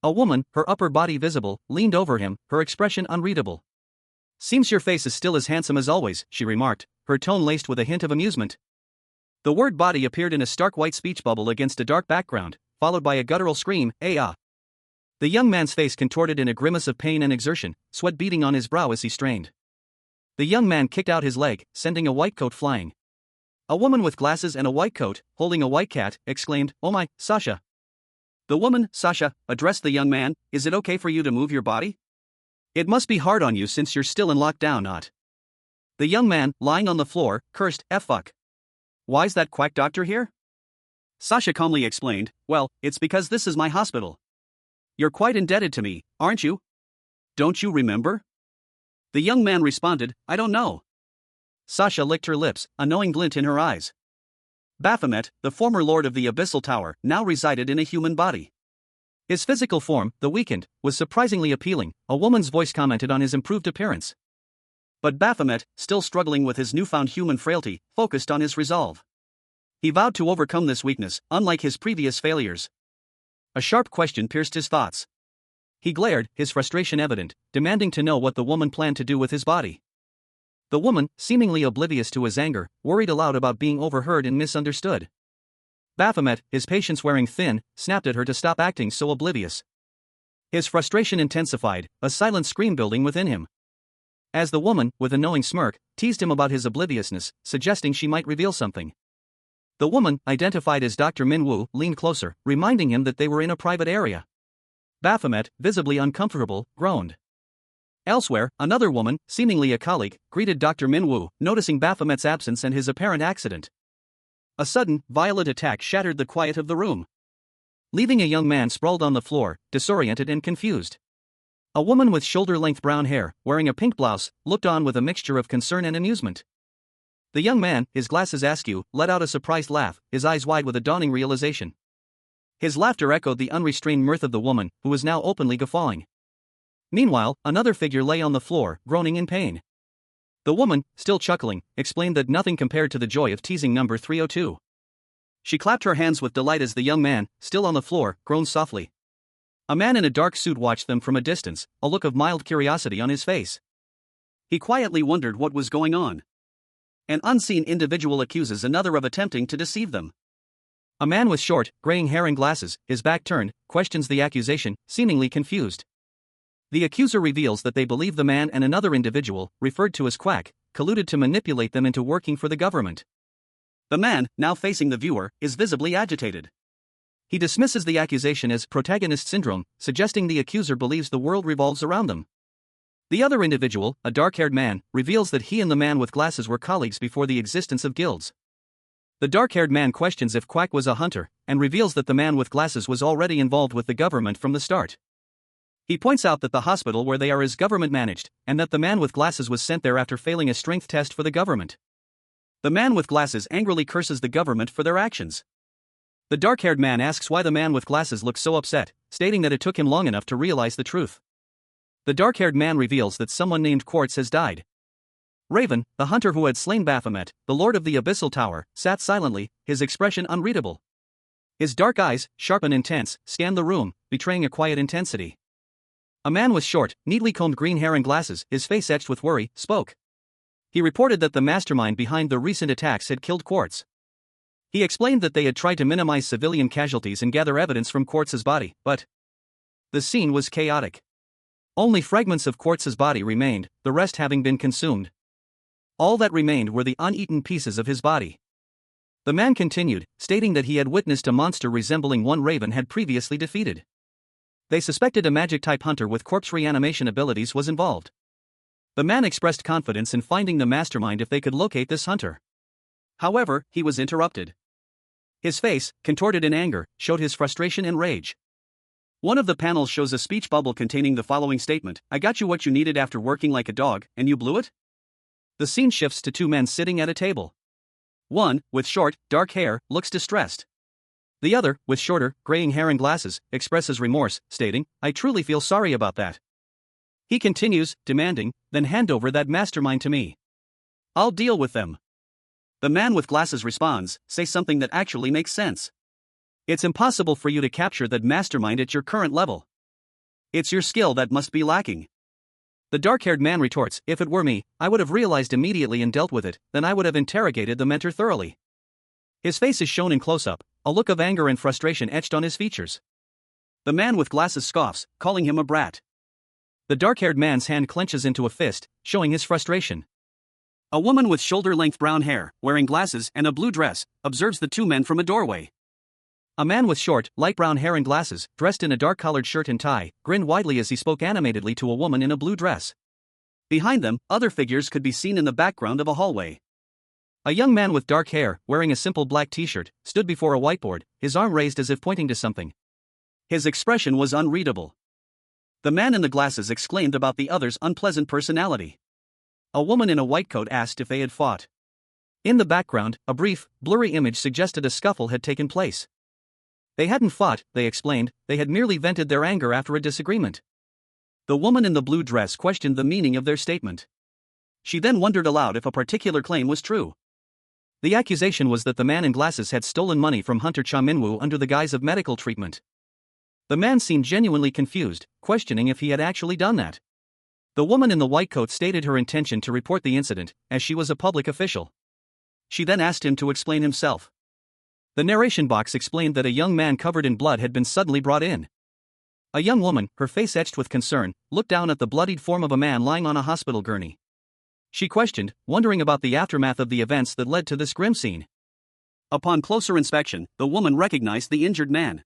Speaker 1: A woman, her upper body visible, leaned over him, her expression unreadable. "Seems your face is still as handsome as always," she remarked, her tone laced with a hint of amusement. The word body appeared in a stark white speech bubble against a dark background, followed by a guttural scream, "Ah!" The young man's face contorted in a grimace of pain and exertion, sweat beading on his brow as he strained. The young man kicked out his leg, sending a white coat flying. A woman with glasses and a white coat, holding a white cat, exclaimed, "Oh my, Sasha." The woman, Sasha, addressed the young man, "Is it okay for you to move your body? It must be hard on you since you're still in lockdown, not?" The young man, lying on the floor, cursed, "Fuck. Why's that quack doctor here?" Sasha calmly explained, "Well, it's because this is my hospital. You're quite indebted to me, aren't you? Don't you remember?" The young man responded, "I don't know." Sasha licked her lips, a knowing glint in her eyes. Baphomet, the former lord of the Abyssal Tower, now resided in a human body. His physical form, though weakened, was surprisingly appealing. A woman's voice commented on his improved appearance. But Baphomet, still struggling with his newfound human frailty, focused on his resolve. He vowed to overcome this weakness, unlike his previous failures. A sharp question pierced his thoughts. He glared, his frustration evident, demanding to know what the woman planned to do with his body. The woman, seemingly oblivious to his anger, worried aloud about being overheard and misunderstood. Baphomet, his patience wearing thin, snapped at her to stop acting so oblivious. His frustration intensified, a silent scream building within him. As the woman, with a knowing smirk, teased him about his obliviousness, suggesting she might reveal something. The woman, identified as Dr. Minwoo, leaned closer, reminding him that they were in a private area. Baphomet, visibly uncomfortable, groaned. Elsewhere, another woman, seemingly a colleague, greeted Dr. Minwoo, noticing Baphomet's absence and his apparent accident. A sudden, violent attack shattered the quiet of the room, leaving a young man sprawled on the floor, disoriented and confused. A woman with shoulder-length brown hair, wearing a pink blouse, looked on with a mixture of concern and amusement. The young man, his glasses askew, let out a surprised laugh, his eyes wide with a dawning realization. His laughter echoed the unrestrained mirth of the woman, who was now openly guffawing. Meanwhile, another figure lay on the floor, groaning in pain. The woman, still chuckling, explained that nothing compared to the joy of teasing number 302. She clapped her hands with delight as the young man, still on the floor, groaned softly. A man in a dark suit watched them from a distance, a look of mild curiosity on his face. He quietly wondered what was going on. An unseen individual accuses another of attempting to deceive them. A man with short, graying hair and glasses, his back turned, questions the accusation, seemingly confused. The accuser reveals that they believe the man and another individual, referred to as Quack, colluded to manipulate them into working for the government. The man, now facing the viewer, is visibly agitated. He dismisses the accusation as protagonist syndrome, suggesting the accuser believes the world revolves around them. The other individual, a dark-haired man, reveals that he and the man with glasses were colleagues before the existence of guilds. The dark-haired man questions if Quack was a hunter, and reveals that the man with glasses was already involved with the government from the start. He points out that the hospital where they are is government-managed, and that the man with glasses was sent there after failing a strength test for the government. The man with glasses angrily curses the government for their actions. The dark-haired man asks why the man with glasses looks so upset, stating that it took him long enough to realize the truth. The dark-haired man reveals that someone named Quartz has died. Raven, the hunter who had slain Baphomet, the lord of the Abyssal Tower, sat silently, his expression unreadable. His dark eyes, sharp and intense, scanned the room, betraying a quiet intensity. A man with short, neatly combed green hair and glasses, his face etched with worry, spoke. He reported that the mastermind behind the recent attacks had killed Quartz. He explained that they had tried to minimize civilian casualties and gather evidence from Quartz's body, but the scene was chaotic. Only fragments of Quartz's body remained, the rest having been consumed. All that remained were the uneaten pieces of his body. The man continued, stating that he had witnessed a monster resembling one Raven had previously defeated. They suspected a magic-type hunter with corpse reanimation abilities was involved. The man expressed confidence in finding the mastermind if they could locate this hunter. However, he was interrupted. His face, contorted in anger, showed his frustration and rage. One of the panels shows a speech bubble containing the following statement: "I got you what you needed after working like a dog, and you blew it?" The scene shifts to two men sitting at a table. One, with short, dark hair, looks distressed. The other, with shorter, graying hair and glasses, expresses remorse, stating, "I truly feel sorry about that." He continues, demanding, "Then hand over that mastermind to me. I'll deal with them." The man with glasses responds, "Say something that actually makes sense. It's impossible for you to capture that mastermind at your current level. It's your skill that must be lacking." The dark-haired man retorts, "If it were me, I would have realized immediately and dealt with it, then I would have interrogated the mentor thoroughly." His face is shown in close-up, a look of anger and frustration etched on his features. The man with glasses scoffs, calling him a brat. The dark-haired man's hand clenches into a fist, showing his frustration. A woman with shoulder-length brown hair, wearing glasses and a blue dress, observes the two men from a doorway. A man with short, light brown hair and glasses, dressed in a dark-collared shirt and tie, grinned widely as he spoke animatedly to a woman in a blue dress. Behind them, other figures could be seen in the background of a hallway. A young man with dark hair, wearing a simple black t-shirt, stood before a whiteboard, his arm raised as if pointing to something. His expression was unreadable. The man in the glasses exclaimed about the other's unpleasant personality. A woman in a white coat asked if they had fought. In the background, a brief, blurry image suggested a scuffle had taken place. They hadn't fought, they explained, they had merely vented their anger after a disagreement. The woman in the blue dress questioned the meaning of their statement. She then wondered aloud if a particular claim was true. The accusation was that the man in glasses had stolen money from Hunter Cha Minwoo under the guise of medical treatment. The man seemed genuinely confused, questioning if he had actually done that. The woman in the white coat stated her intention to report the incident, as she was a public official. She then asked him to explain himself. The narration box explained that a young man covered in blood had been suddenly brought in. A young woman, her face etched with concern, looked down at the bloodied form of a man lying on a hospital gurney. She questioned, wondering about the aftermath of the events that led to this grim scene. Upon closer inspection, the woman recognized the injured man.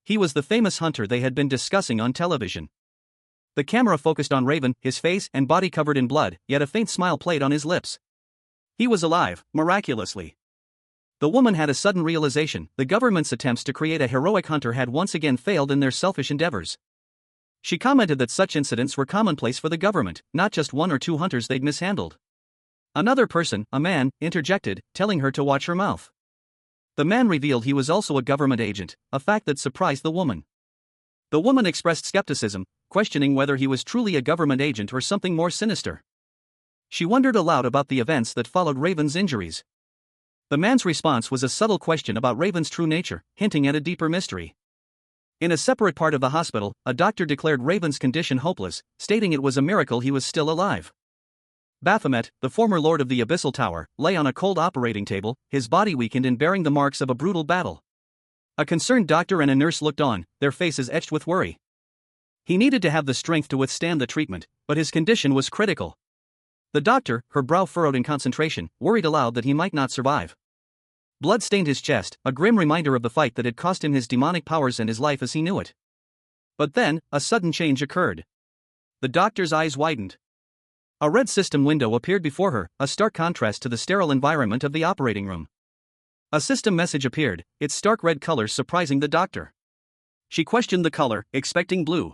Speaker 1: He was the famous hunter they had been discussing on television. The camera focused on Raven, his face and body covered in blood, yet a faint smile played on his lips. He was alive, miraculously. The woman had a sudden realization: the government's attempts to create a heroic hunter had once again failed in their selfish endeavors. She commented that such incidents were commonplace for the government, not just one or two hunters they'd mishandled. Another person, a man, interjected, telling her to watch her mouth. The man revealed he was also a government agent, a fact that surprised the woman. The woman expressed skepticism, questioning whether he was truly a government agent or something more sinister. She wondered aloud about the events that followed Raven's injuries. The man's response was a subtle question about Raven's true nature, hinting at a deeper mystery. In a separate part of the hospital, a doctor declared Raven's condition hopeless, stating it was a miracle he was still alive. Baphomet, the former lord of the Abyssal Tower, lay on a cold operating table, his body weakened and bearing the marks of a brutal battle. A concerned doctor and a nurse looked on, their faces etched with worry. He needed to have the strength to withstand the treatment, but his condition was critical. The doctor, her brow furrowed in concentration, worried aloud that he might not survive. Blood stained his chest, a grim reminder of the fight that had cost him his demonic powers and his life as he knew it. But then, a sudden change occurred. The doctor's eyes widened. A red system window appeared before her, a stark contrast to the sterile environment of the operating room. A system message appeared, its stark red color surprising the doctor. She questioned the color, expecting blue.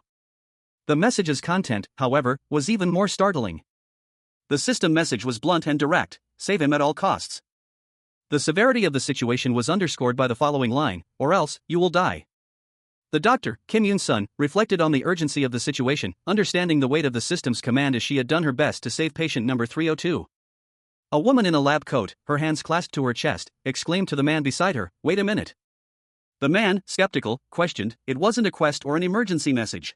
Speaker 1: The message's content, however, was even more startling. The system message was blunt and direct: save him at all costs. The severity of the situation was underscored by the following line: or else, you will die. The doctor, Kim Yoon-sun, reflected on the urgency of the situation, understanding the weight of the system's command as she had done her best to save patient number 302. A woman in a lab coat, her hands clasped to her chest, exclaimed to the man beside her, "Wait a minute." The man, skeptical, questioned, "It wasn't a quest or an emergency message.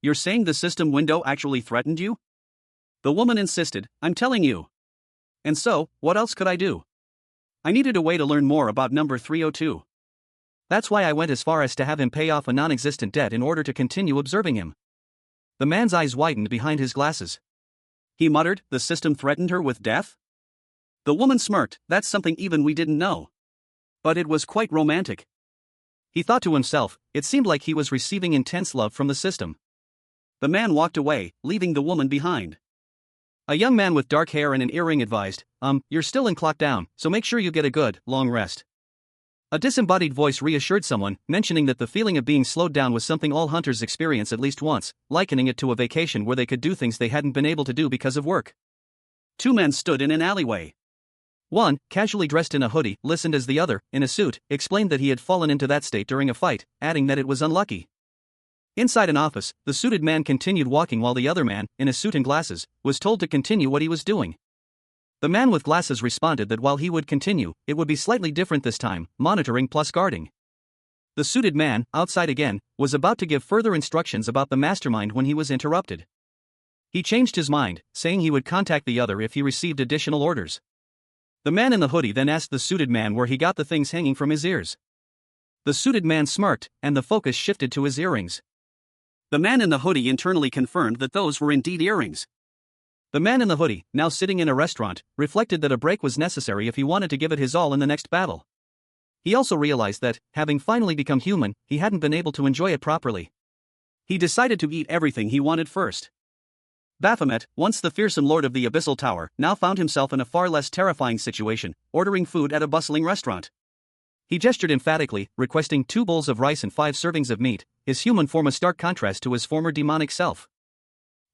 Speaker 1: You're saying the system window actually threatened you?" The woman insisted, "I'm telling you. And so, what else could I do? I needed a way to learn more about number 302. That's why I went as far as to have him pay off a non-existent debt in order to continue observing him." The man's eyes widened behind his glasses. He muttered, "The system threatened her with death?" The woman smirked, "That's something even we didn't know. But it was quite romantic." He thought to himself, it seemed like he was receiving intense love from the system. The man walked away, leaving the woman behind. A young man with dark hair and an earring advised, "You're still in clock down, so make sure you get a good, long rest." A disembodied voice reassured someone, mentioning that the feeling of being slowed down was something all hunters experience at least once, likening it to a vacation where they could do things they hadn't been able to do because of work. Two men stood in an alleyway. One, casually dressed in a hoodie, listened as the other, in a suit, explained that he had fallen into that state during a fight, adding that it was unlucky. Inside an office, the suited man continued walking while the other man, in a suit and glasses, was told to continue what he was doing. The man with glasses responded that while he would continue, it would be slightly different this time, monitoring plus guarding. The suited man, outside again, was about to give further instructions about the mastermind when he was interrupted. He changed his mind, saying he would contact the other if he received additional orders. The man in the hoodie then asked the suited man where he got the things hanging from his ears. The suited man smirked, and the focus shifted to his earrings. The man in the hoodie internally confirmed that those were indeed earrings. The man in the hoodie, now sitting in a restaurant, reflected that a break was necessary if he wanted to give it his all in the next battle. He also realized that, having finally become human, he hadn't been able to enjoy it properly. He decided to eat everything he wanted first. Baphomet, once the fearsome lord of the Abyssal Tower, now found himself in a far less terrifying situation, ordering food at a bustling restaurant. He gestured emphatically, requesting 2 bowls of rice and 5 servings of meat, his human form a stark contrast to his former demonic self.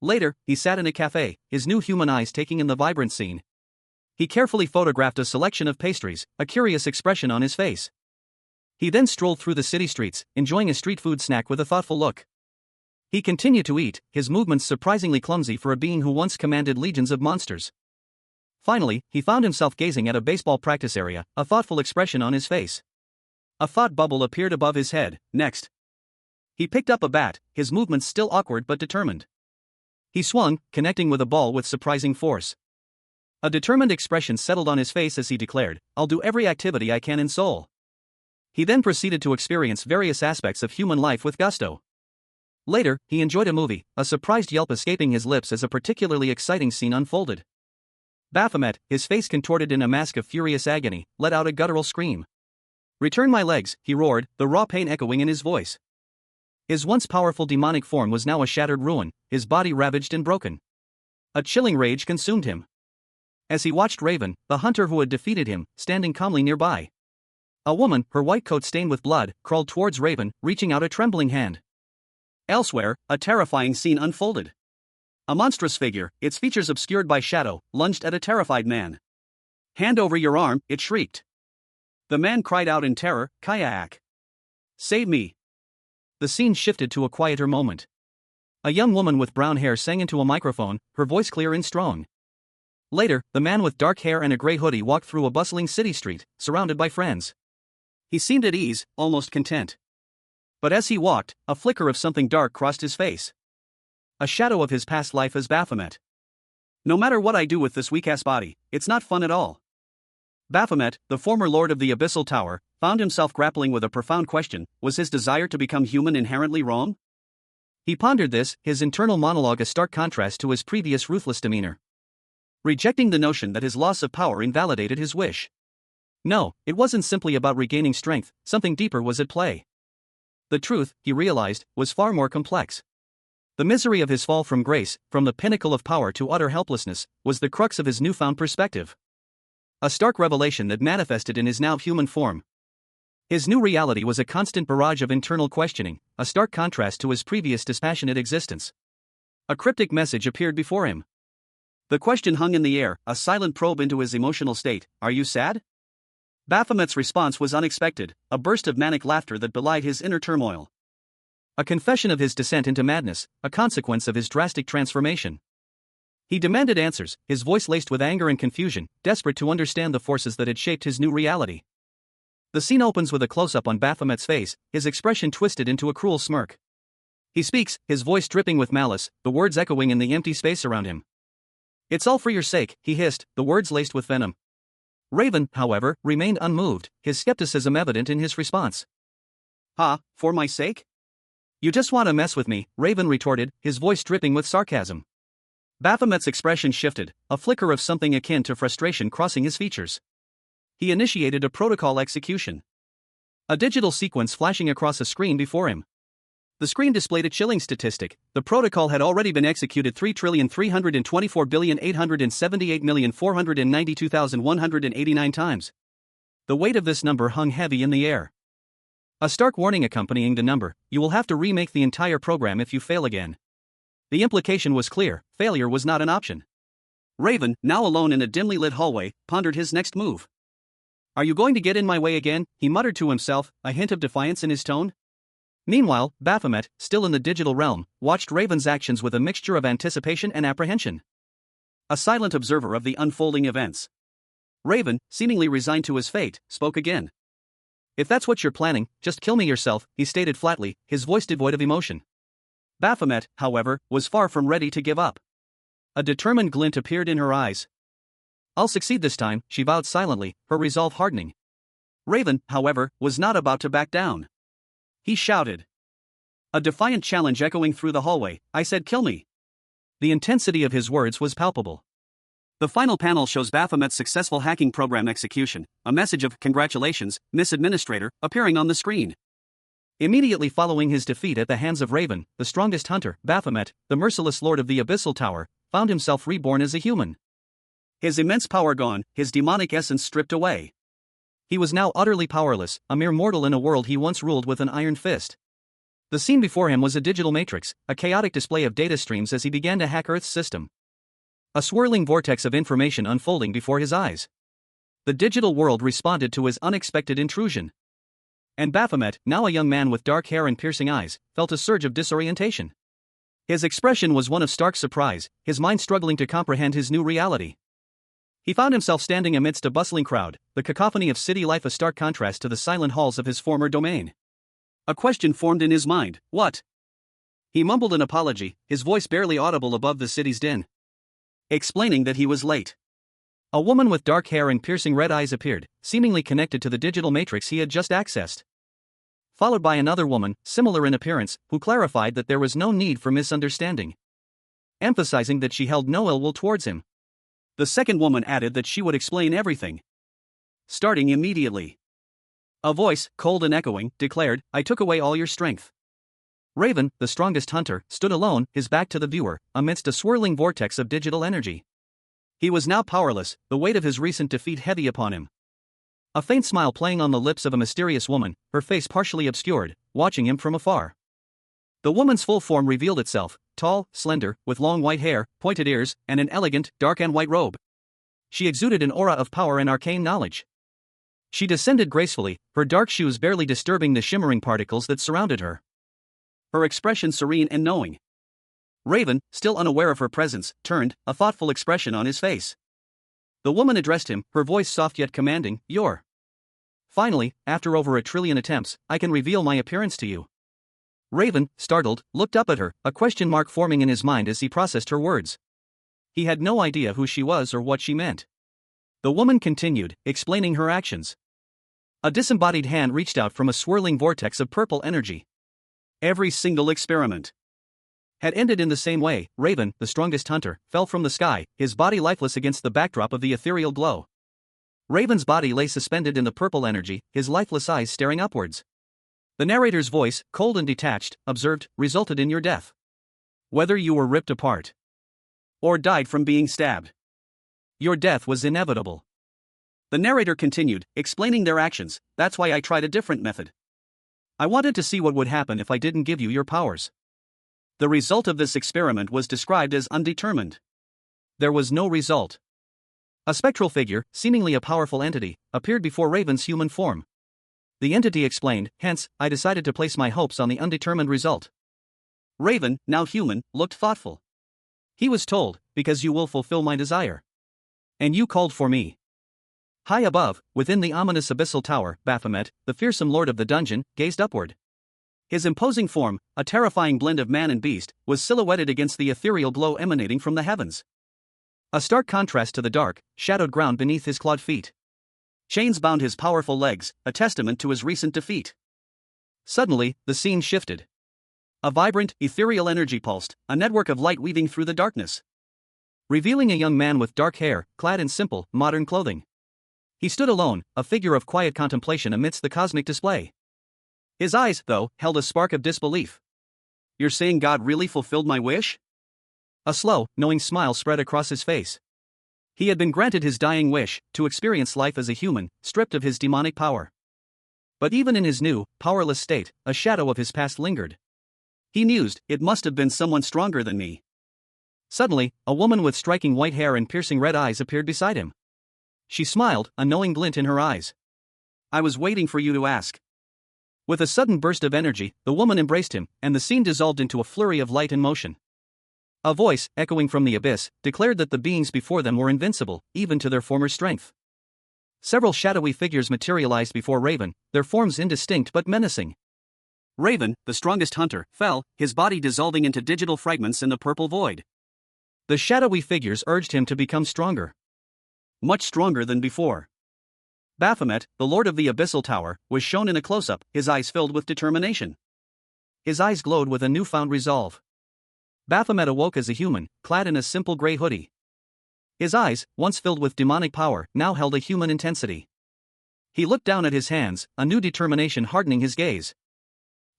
Speaker 1: Later, he sat in a cafe, his new human eyes taking in the vibrant scene. He carefully photographed a selection of pastries, a curious expression on his face. He then strolled through the city streets, enjoying a street food snack with a thoughtful look. He continued to eat, his movements surprisingly clumsy for a being who once commanded legions of monsters. Finally, he found himself gazing at a baseball practice area, a thoughtful expression on his face. A thought bubble appeared above his head. Next, he picked up a bat, his movements still awkward but determined. He swung, connecting with a ball with surprising force. A determined expression settled on his face as he declared, "I'll do every activity I can in Seoul." He then proceeded to experience various aspects of human life with gusto. Later, he enjoyed a movie, a surprised yelp escaping his lips as a particularly exciting scene unfolded. Baphomet, his face contorted in a mask of furious agony, let out a guttural scream. "Return my legs," he roared, the raw pain echoing in his voice. His once powerful demonic form was now a shattered ruin, his body ravaged and broken. A chilling rage consumed him. As he watched Raven, the hunter who had defeated him, standing calmly nearby. A woman, her white coat stained with blood, crawled towards Raven, reaching out a trembling hand. Elsewhere, a terrifying scene unfolded. A monstrous figure, its features obscured by shadow, lunged at a terrified man. "Hand over your arm," it shrieked. The man cried out in terror, "Kayak! Save me!" The scene shifted to a quieter moment. A young woman with brown hair sang into a microphone, her voice clear and strong. Later, the man with dark hair and a gray hoodie walked through a bustling city street, surrounded by friends. He seemed at ease, almost content. But as he walked, a flicker of something dark crossed his face. A shadow of his past life as Baphomet. "No matter what I do with this weak-ass body, it's not fun at all." Baphomet, the former lord of the Abyssal Tower, found himself grappling with a profound question: was his desire to become human inherently wrong? He pondered this, his internal monologue a stark contrast to his previous ruthless demeanor. Rejecting the notion that his loss of power invalidated his wish. No, it wasn't simply about regaining strength, something deeper was at play. The truth, he realized, was far more complex. The misery of his fall from grace, from the pinnacle of power to utter helplessness, was the crux of his newfound perspective. A stark revelation that manifested in his now human form. His new reality was a constant barrage of internal questioning, a stark contrast to his previous dispassionate existence. A cryptic message appeared before him. The question hung in the air, a silent probe into his emotional state: "Are you sad?" Baphomet's response was unexpected, a burst of manic laughter that belied his inner turmoil. A confession of his descent into madness, a consequence of his drastic transformation. He demanded answers, his voice laced with anger and confusion, desperate to understand the forces that had shaped his new reality. The scene opens with a close-up on Baphomet's face, his expression twisted into a cruel smirk. He speaks, his voice dripping with malice, the words echoing in the empty space around him. "It's all for your sake," he hissed, the words laced with venom. Raven, however, remained unmoved, his skepticism evident in his response. For my sake? You just want to mess with me," Raven retorted, his voice dripping with sarcasm. Baphomet's expression shifted, a flicker of something akin to frustration crossing his features. He initiated a protocol execution. A digital sequence flashing across a screen before him. The screen displayed a chilling statistic: the protocol had already been executed 3,324,878,492,189 times. The weight of this number hung heavy in the air. A stark warning accompanying the number: you will have to remake the entire program if you fail again. The implication was clear: failure was not an option. Raven, now alone in a dimly lit hallway, pondered his next move. Are you going to get in my way again? He muttered to himself, a hint of defiance in his tone. Meanwhile, Baphomet, still in the digital realm, watched Raven's actions with a mixture of anticipation and apprehension. A silent observer of the unfolding events. Raven, seemingly resigned to his fate, spoke again. If that's what you're planning, just kill me yourself, he stated flatly, his voice devoid of emotion. Baphomet, however, was far from ready to give up. A determined glint appeared in her eyes. I'll succeed this time, she vowed silently, her resolve hardening. Raven, however, was not about to back down. He shouted. A defiant challenge echoing through the hallway, I said kill me. The intensity of his words was palpable. The final panel shows Baphomet's successful hacking program execution, a message of congratulations, Miss Administrator, appearing on the screen. Immediately following his defeat at the hands of Raven, the strongest hunter, Baphomet, the merciless lord of the Abyssal Tower, found himself reborn as a human. His immense power gone, his demonic essence stripped away. He was now utterly powerless, a mere mortal in a world he once ruled with an iron fist. The scene before him was a digital matrix, a chaotic display of data streams as he began to hack Earth's system. A swirling vortex of information unfolding before his eyes. The digital world responded to his unexpected intrusion. And Baphomet, now a young man with dark hair and piercing eyes, felt a surge of disorientation. His expression was one of stark surprise, his mind struggling to comprehend his new reality. He found himself standing amidst a bustling crowd, the cacophony of city life a stark contrast to the silent halls of his former domain. A question formed in his mind, what? He mumbled an apology, his voice barely audible above the city's din. Explaining that he was late. A woman with dark hair and piercing red eyes appeared, seemingly connected to the digital matrix he had just accessed. Followed by another woman, similar in appearance, who clarified that there was no need for misunderstanding. Emphasizing that she held no ill will towards him. The second woman added that she would explain everything. Starting immediately. A voice, cold and echoing, declared, I took away all your strength. Raven, the strongest hunter, stood alone, his back to the viewer, amidst a swirling vortex of digital energy. He was now powerless, the weight of his recent defeat heavy upon him. A faint smile playing on the lips of a mysterious woman, her face partially obscured, watching him from afar. The woman's full form revealed itself, tall, slender, with long white hair, pointed ears, and an elegant, dark and white robe. She exuded an aura of power and arcane knowledge. She descended gracefully, her dark shoes barely disturbing the shimmering particles that surrounded her. Her expression serene and knowing. Raven, still unaware of her presence, turned, a thoughtful expression on his face. The woman addressed him, her voice soft yet commanding, You're. Finally, after over 1 trillion attempts, I can reveal my appearance to you. Raven, startled, looked up at her, a question mark forming in his mind as he processed her words. He had no idea who she was or what she meant. The woman continued, explaining her actions. A disembodied hand reached out from a swirling vortex of purple energy. Every single experiment had ended in the same way. Raven, the strongest hunter, fell from the sky, his body lifeless against the backdrop of the ethereal glow. Raven's body lay suspended in the purple energy, his lifeless eyes staring upwards. The narrator's voice, cold and detached, observed, resulted in your death. Whether you were ripped apart or died from being stabbed, your death was inevitable. The narrator continued, explaining their actions, that's why I tried a different method. I wanted to see what would happen if I didn't give you your powers. The result of this experiment was described as undetermined. There was no result. A spectral figure, seemingly a powerful entity, appeared before Raven's human form. The entity explained, hence, I decided to place my hopes on the undetermined result. Raven, now human, looked thoughtful. He was told, because you will fulfill my desire. And you called for me. High above, within the ominous abyssal tower, Baphomet, the fearsome lord of the dungeon, gazed upward. His imposing form, a terrifying blend of man and beast, was silhouetted against the ethereal glow emanating from the heavens. A stark contrast to the dark, shadowed ground beneath his clawed feet. Chains bound his powerful legs, a testament to his recent defeat. Suddenly, the scene shifted. A vibrant, ethereal energy pulsed, a network of light weaving through the darkness. Revealing a young man with dark hair, clad in simple, modern clothing. He stood alone, a figure of quiet contemplation amidst the cosmic display. His eyes, though, held a spark of disbelief. You're saying God really fulfilled my wish? A slow, knowing smile spread across his face. He had been granted his dying wish, to experience life as a human, stripped of his demonic power. But even in his new, powerless state, a shadow of his past lingered. He mused, it must have been someone stronger than me. Suddenly, a woman with striking white hair and piercing red eyes appeared beside him. She smiled, a knowing glint in her eyes. "I was waiting for you to ask." With a sudden burst of energy, the woman embraced him, and the scene dissolved into a flurry of light and motion. A voice, echoing from the abyss, declared that the beings before them were invincible, even to their former strength. Several shadowy figures materialized before Raven, their forms indistinct but menacing. Raven, the strongest hunter, fell, his body dissolving into digital fragments in the purple void. The shadowy figures urged him to become stronger. Much stronger than before. Baphomet, the lord of the Abyssal Tower, was shown in a close-up, his eyes filled with determination. His eyes glowed with a newfound resolve. Baphomet awoke as a human, clad in a simple gray hoodie. His eyes, once filled with demonic power, now held a human intensity. He looked down at his hands, a new determination hardening his gaze.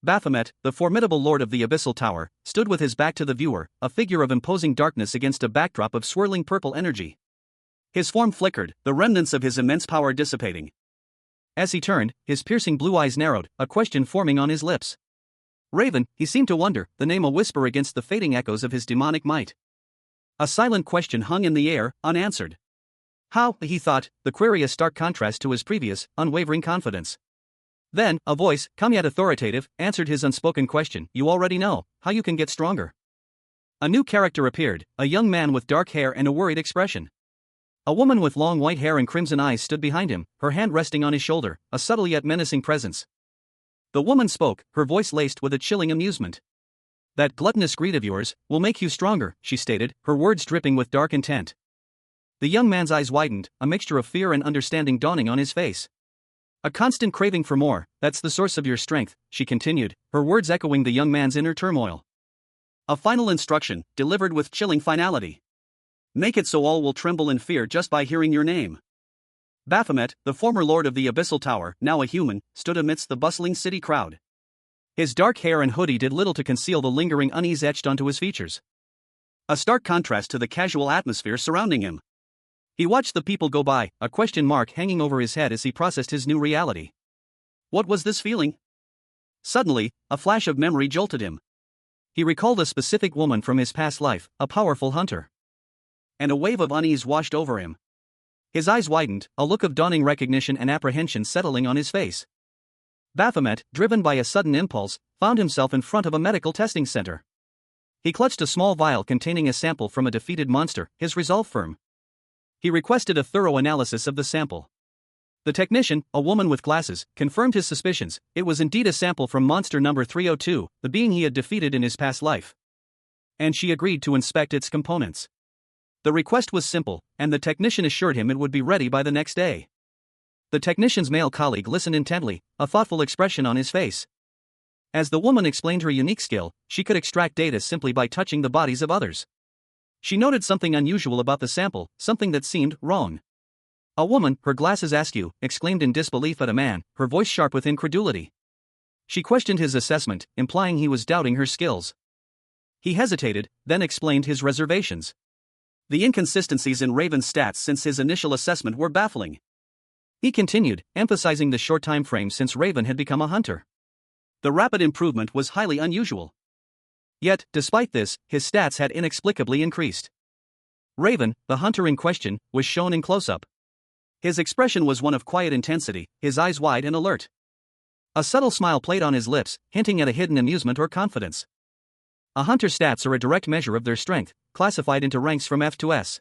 Speaker 1: Baphomet, the formidable lord of the Abyssal Tower, stood with his back to the viewer, a figure of imposing darkness against a backdrop of swirling purple energy. His form flickered, the remnants of his immense power dissipating. As he turned, his piercing blue eyes narrowed, a question forming on his lips. Raven, he seemed to wonder, the name a whisper against the fading echoes of his demonic might. A silent question hung in the air, unanswered. How, he thought, the query a stark contrast to his previous, unwavering confidence. Then, a voice, calm yet authoritative, answered his unspoken question. You already know how you can get stronger. A new character appeared, a young man with dark hair and a worried expression. A woman with long white hair and crimson eyes stood behind him, her hand resting on his shoulder, a subtle yet menacing presence. The woman spoke, her voice laced with a chilling amusement. That gluttonous greed of yours will make you stronger, she stated, her words dripping with dark intent. The young man's eyes widened, a mixture of fear and understanding dawning on his face. A constant craving for more, that's the source of your strength, she continued, her words echoing the young man's inner turmoil. A final instruction, delivered with chilling finality. Make it so all will tremble in fear just by hearing your name. Baphomet, the former lord of the Abyssal Tower, now a human, stood amidst the bustling city crowd. His dark hair and hoodie did little to conceal the lingering unease etched onto his features. A stark contrast to the casual atmosphere surrounding him. He watched the people go by, a question mark hanging over his head as he processed his new reality. What was this feeling? Suddenly, a flash of memory jolted him. He recalled a specific woman from his past life, a powerful hunter. And a wave of unease washed over him. His eyes widened, a look of dawning recognition and apprehension settling on his face. Baphomet, driven by a sudden impulse, found himself in front of a medical testing center. He clutched a small vial containing a sample from a defeated monster, his resolve firm. He requested a thorough analysis of the sample. The technician, a woman with glasses, confirmed his suspicions. It was indeed a sample from monster number 302, the being he had defeated in his past life. And she agreed to inspect its components. The request was simple, and the technician assured him it would be ready by the next day. The technician's male colleague listened intently, a thoughtful expression on his face. As the woman explained her unique skill, she could extract data simply by touching the bodies of others. She noted something unusual about the sample, something that seemed wrong. A woman, her glasses askew, exclaimed in disbelief at a man, her voice sharp with incredulity. She questioned his assessment, implying he was doubting her skills. He hesitated, then explained his reservations. The inconsistencies in Raven's stats since his initial assessment were baffling. He continued, emphasizing the short time frame since Raven had become a hunter. The rapid improvement was highly unusual. Yet, despite this, his stats had inexplicably increased. Raven, the hunter in question, was shown in close-up. His expression was one of quiet intensity, his eyes wide and alert. A subtle smile played on his lips, hinting at a hidden amusement or confidence. A hunter's stats are a direct measure of their strength, classified into ranks from F to S.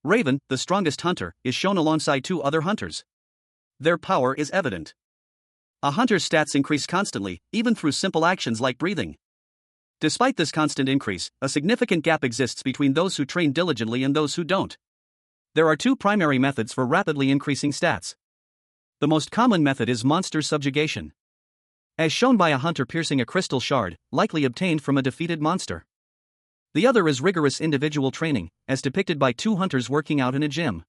Speaker 1: Raven, the strongest hunter, is shown alongside two other hunters. Their power is evident. A hunter's stats increase constantly, even through simple actions like breathing. Despite this constant increase, a significant gap exists between those who train diligently and those who don't. There are two primary methods for rapidly increasing stats. The most common method is monster subjugation. As shown by a hunter piercing a crystal shard, likely obtained from a defeated monster. The other is rigorous individual training, as depicted by two hunters working out in a gym.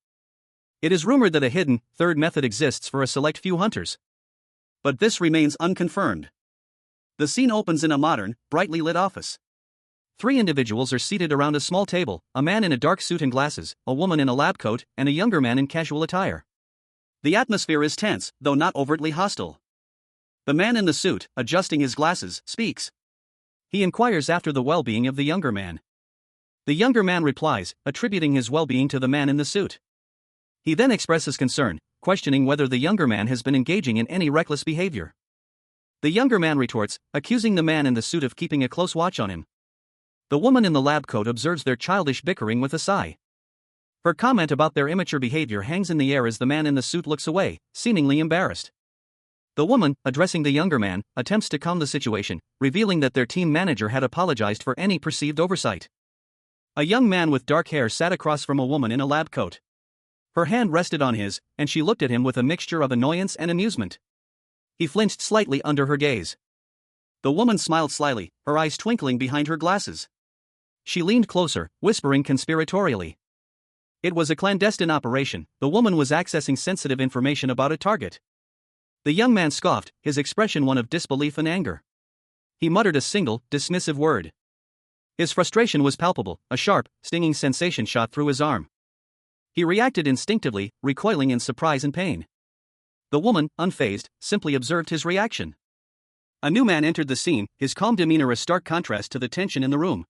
Speaker 1: It is rumored that a hidden, third method exists for a select few hunters. But this remains unconfirmed. The scene opens in a modern, brightly lit office. Three individuals are seated around a small table, a man in a dark suit and glasses, a woman in a lab coat, and a younger man in casual attire. The atmosphere is tense, though not overtly hostile. The man in the suit, adjusting his glasses, speaks. He inquires after the well-being of the younger man. The younger man replies, attributing his well-being to the man in the suit. He then expresses concern, questioning whether the younger man has been engaging in any reckless behavior. The younger man retorts, accusing the man in the suit of keeping a close watch on him. The woman in the lab coat observes their childish bickering with a sigh. Her comment about their immature behavior hangs in the air as the man in the suit looks away, seemingly embarrassed. The woman, addressing the younger man, attempts to calm the situation, revealing that their team manager had apologized for any perceived oversight. A young man with dark hair sat across from a woman in a lab coat. Her hand rested on his, and she looked at him with a mixture of annoyance and amusement. He flinched slightly under her gaze. The woman smiled slyly, her eyes twinkling behind her glasses. She leaned closer, whispering conspiratorially. It was a clandestine operation. The woman was accessing sensitive information about a target. The young man scoffed, his expression one of disbelief and anger. He muttered a single, dismissive word. His frustration was palpable, a sharp, stinging sensation shot through his arm. He reacted instinctively, recoiling in surprise and pain. The woman, unfazed, simply observed his reaction. A new man entered the scene, his calm demeanor a stark contrast to the tension in the room.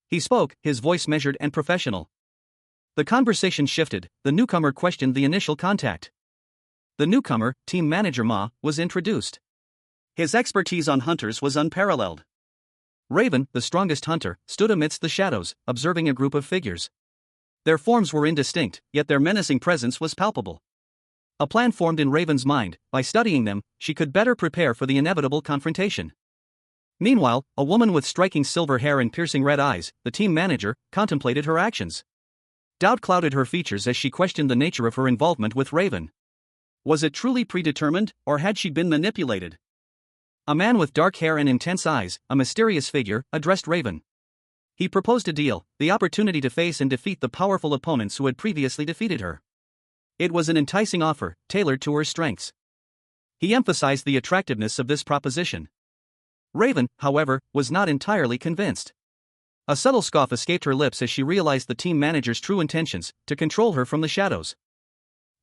Speaker 1: He spoke, his voice measured and professional. The conversation shifted, the newcomer questioned the initial contact. The newcomer, team manager Ma, was introduced. His expertise on hunters was unparalleled. Raven, the strongest hunter, stood amidst the shadows, observing a group of figures. Their forms were indistinct, yet their menacing presence was palpable. A plan formed in Raven's mind. By studying them, she could better prepare for the inevitable confrontation. Meanwhile, a woman with striking silver hair and piercing red eyes, the team manager, contemplated her actions. Doubt clouded her features as she questioned the nature of her involvement with Raven. Was it truly predetermined, or had she been manipulated? A man with dark hair and intense eyes, a mysterious figure, addressed Raven. He proposed a deal, the opportunity to face and defeat the powerful opponents who had previously defeated her. It was an enticing offer, tailored to her strengths. He emphasized the attractiveness of this proposition. Raven, however, was not entirely convinced. A subtle scoff escaped her lips as she realized the team manager's true intentions, to control her from the shadows.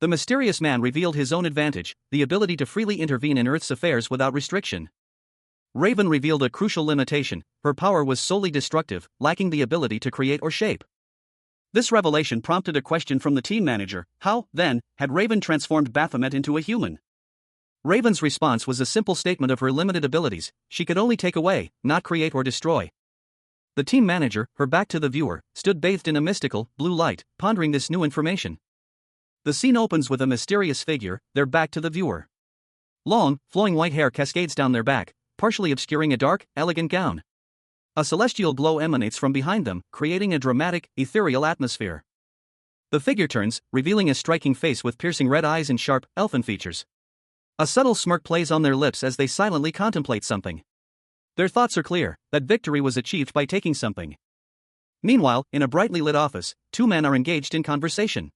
Speaker 1: The mysterious man revealed his own advantage, the ability to freely intervene in Earth's affairs without restriction. Raven revealed a crucial limitation: her power was solely destructive, lacking the ability to create or shape. This revelation prompted a question from the team manager: how, then, had Raven transformed Baphomet into a human? Raven's response was a simple statement of her limited abilities: she could only take away, not create or destroy. The team manager, her back to the viewer, stood bathed in a mystical, blue light, pondering this new information. The scene opens with a mysterious figure, their back to the viewer. Long, flowing white hair cascades down their back, partially obscuring a dark, elegant gown. A celestial glow emanates from behind them, creating a dramatic, ethereal atmosphere. The figure turns, revealing a striking face with piercing red eyes and sharp, elfin features. A subtle smirk plays on their lips as they silently contemplate something. Their thoughts are clear: that victory was achieved by taking something. Meanwhile, in a brightly lit office, two men are engaged in conversation.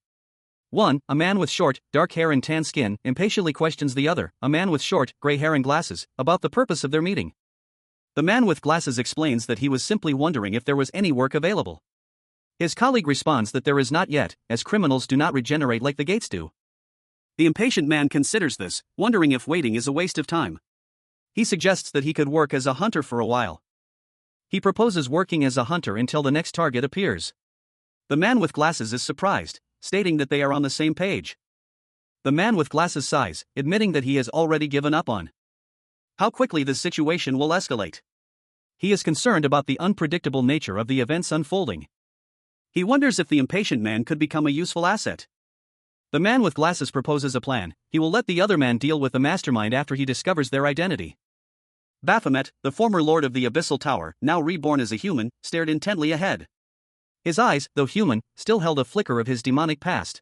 Speaker 1: One, a man with short, dark hair and tan skin, impatiently questions the other, a man with short, gray hair and glasses, about the purpose of their meeting. The man with glasses explains that he was simply wondering if there was any work available. His colleague responds that there is not yet, as criminals do not regenerate like the gates do. The impatient man considers this, wondering if waiting is a waste of time. He suggests that he could work as a hunter for a while. He proposes working as a hunter until the next target appears. The man with glasses is surprised, stating that they are on the same page. The man with glasses sighs, admitting that he has already given up on how quickly this situation will escalate. He is concerned about the unpredictable nature of the events unfolding. He wonders if the impatient man could become a useful asset. The man with glasses proposes a plan: he will let the other man deal with the mastermind after he discovers their identity. Baphomet, the former lord of the Abyssal Tower, now reborn as a human, stared intently ahead. His eyes, though human, still held a flicker of his demonic past.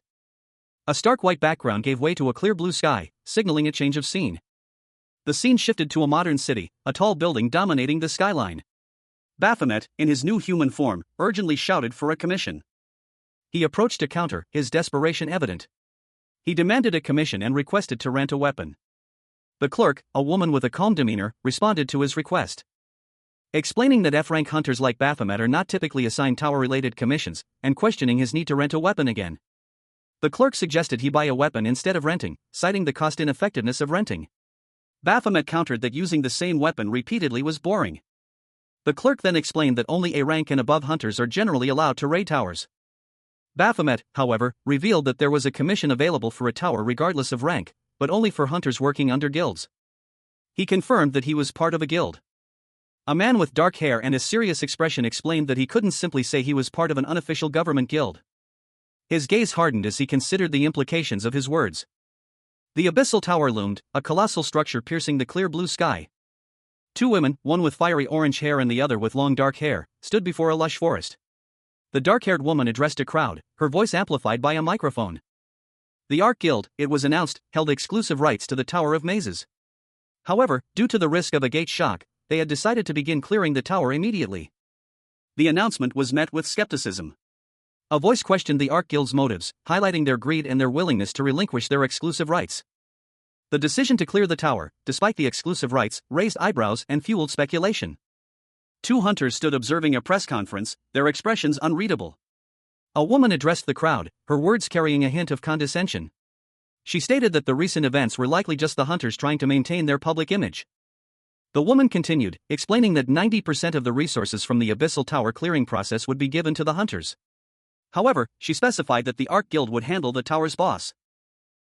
Speaker 1: A stark white background gave way to a clear blue sky, signaling a change of scene. The scene shifted to a modern city, a tall building dominating the skyline. Baphomet, in his new human form, urgently shouted for a commission. He approached a counter, his desperation evident. He demanded a commission and requested to rent a weapon. The clerk, a woman with a calm demeanor, responded to his request. Explaining that F-rank hunters like Baphomet are not typically assigned tower-related commissions, and questioning his need to rent a weapon again. The clerk suggested he buy a weapon instead of renting, citing the cost-ineffectiveness of renting. Baphomet countered that using the same weapon repeatedly was boring. The clerk then explained that only A rank and above hunters are generally allowed to raid towers. Baphomet, however, revealed that there was a commission available for a tower regardless of rank, but only for hunters working under guilds. He confirmed that he was part of a guild. A man with dark hair and a serious expression explained that he couldn't simply say he was part of an unofficial government guild. His gaze hardened as he considered the implications of his words. The abyssal tower loomed, a colossal structure piercing the clear blue sky. Two women, one with fiery orange hair and the other with long dark hair, stood before a lush forest. The dark-haired woman addressed a crowd, her voice amplified by a microphone. The Ark Guild, it was announced, held exclusive rights to the Tower of Mazes. However, due to the risk of a gate shock, they had decided to begin clearing the tower immediately. The announcement was met with skepticism. A voice questioned the Ark Guild's motives, highlighting their greed and their willingness to relinquish their exclusive rights. The decision to clear the tower, despite the exclusive rights, raised eyebrows and fueled speculation. Two hunters stood observing a press conference, their expressions unreadable. A woman addressed the crowd, her words carrying a hint of condescension. She stated that the recent events were likely just the hunters trying to maintain their public image. The woman continued, explaining that 90% of the resources from the Abyssal Tower clearing process would be given to the hunters. However, she specified that the Ark Guild would handle the tower's boss.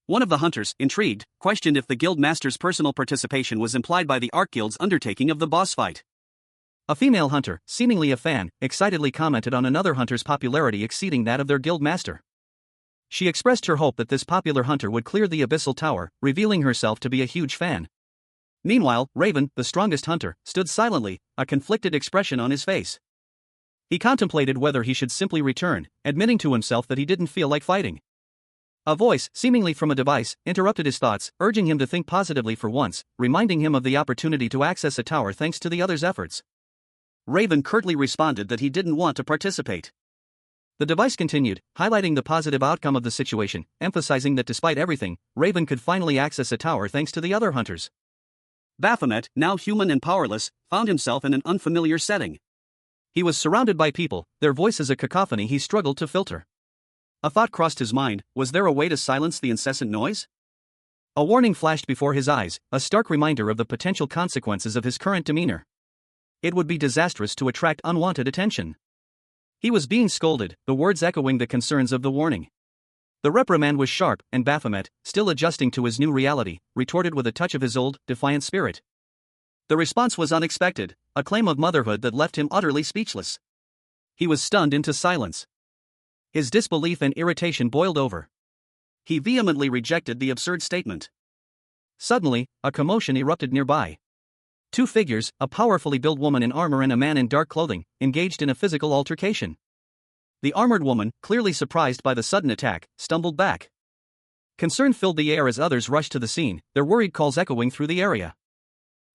Speaker 1: One of the hunters, intrigued, questioned if the guild master's personal participation was implied by the Ark Guild's undertaking of the boss fight. A female hunter, seemingly a fan, excitedly commented on another hunter's popularity exceeding that of their guild master. She expressed her hope that this popular hunter would clear the Abyssal Tower, revealing herself to be a huge fan. Meanwhile, Raven, the strongest hunter, stood silently, a conflicted expression on his face. He contemplated whether he should simply return, admitting to himself that he didn't feel like fighting. A voice, seemingly from a device, interrupted his thoughts, urging him to think positively for once, reminding him of the opportunity to access a tower thanks to the other's efforts. Raven curtly responded that he didn't want to participate. The device continued, highlighting the positive outcome of the situation, emphasizing that despite everything, Raven could finally access a tower thanks to the other hunters. Baphomet, now human and powerless, found himself in an unfamiliar setting. He was surrounded by people, their voices a cacophony he struggled to filter. A thought crossed his mind, was there a way to silence the incessant noise? A warning flashed before his eyes, a stark reminder of the potential consequences of his current demeanor. It would be disastrous to attract unwanted attention. He was being scolded, the words echoing the concerns of the warning. The reprimand was sharp, and Baphomet, still adjusting to his new reality, retorted with a touch of his old, defiant spirit. The response was unexpected, a claim of motherhood that left him utterly speechless. He was stunned into silence. His disbelief and irritation boiled over. He vehemently rejected the absurd statement. Suddenly, a commotion erupted nearby. Two figures, a powerfully built woman in armor and a man in dark clothing, engaged in a physical altercation. The armored woman, clearly surprised by the sudden attack, stumbled back. Concern filled the air as others rushed to the scene, their worried calls echoing through the area.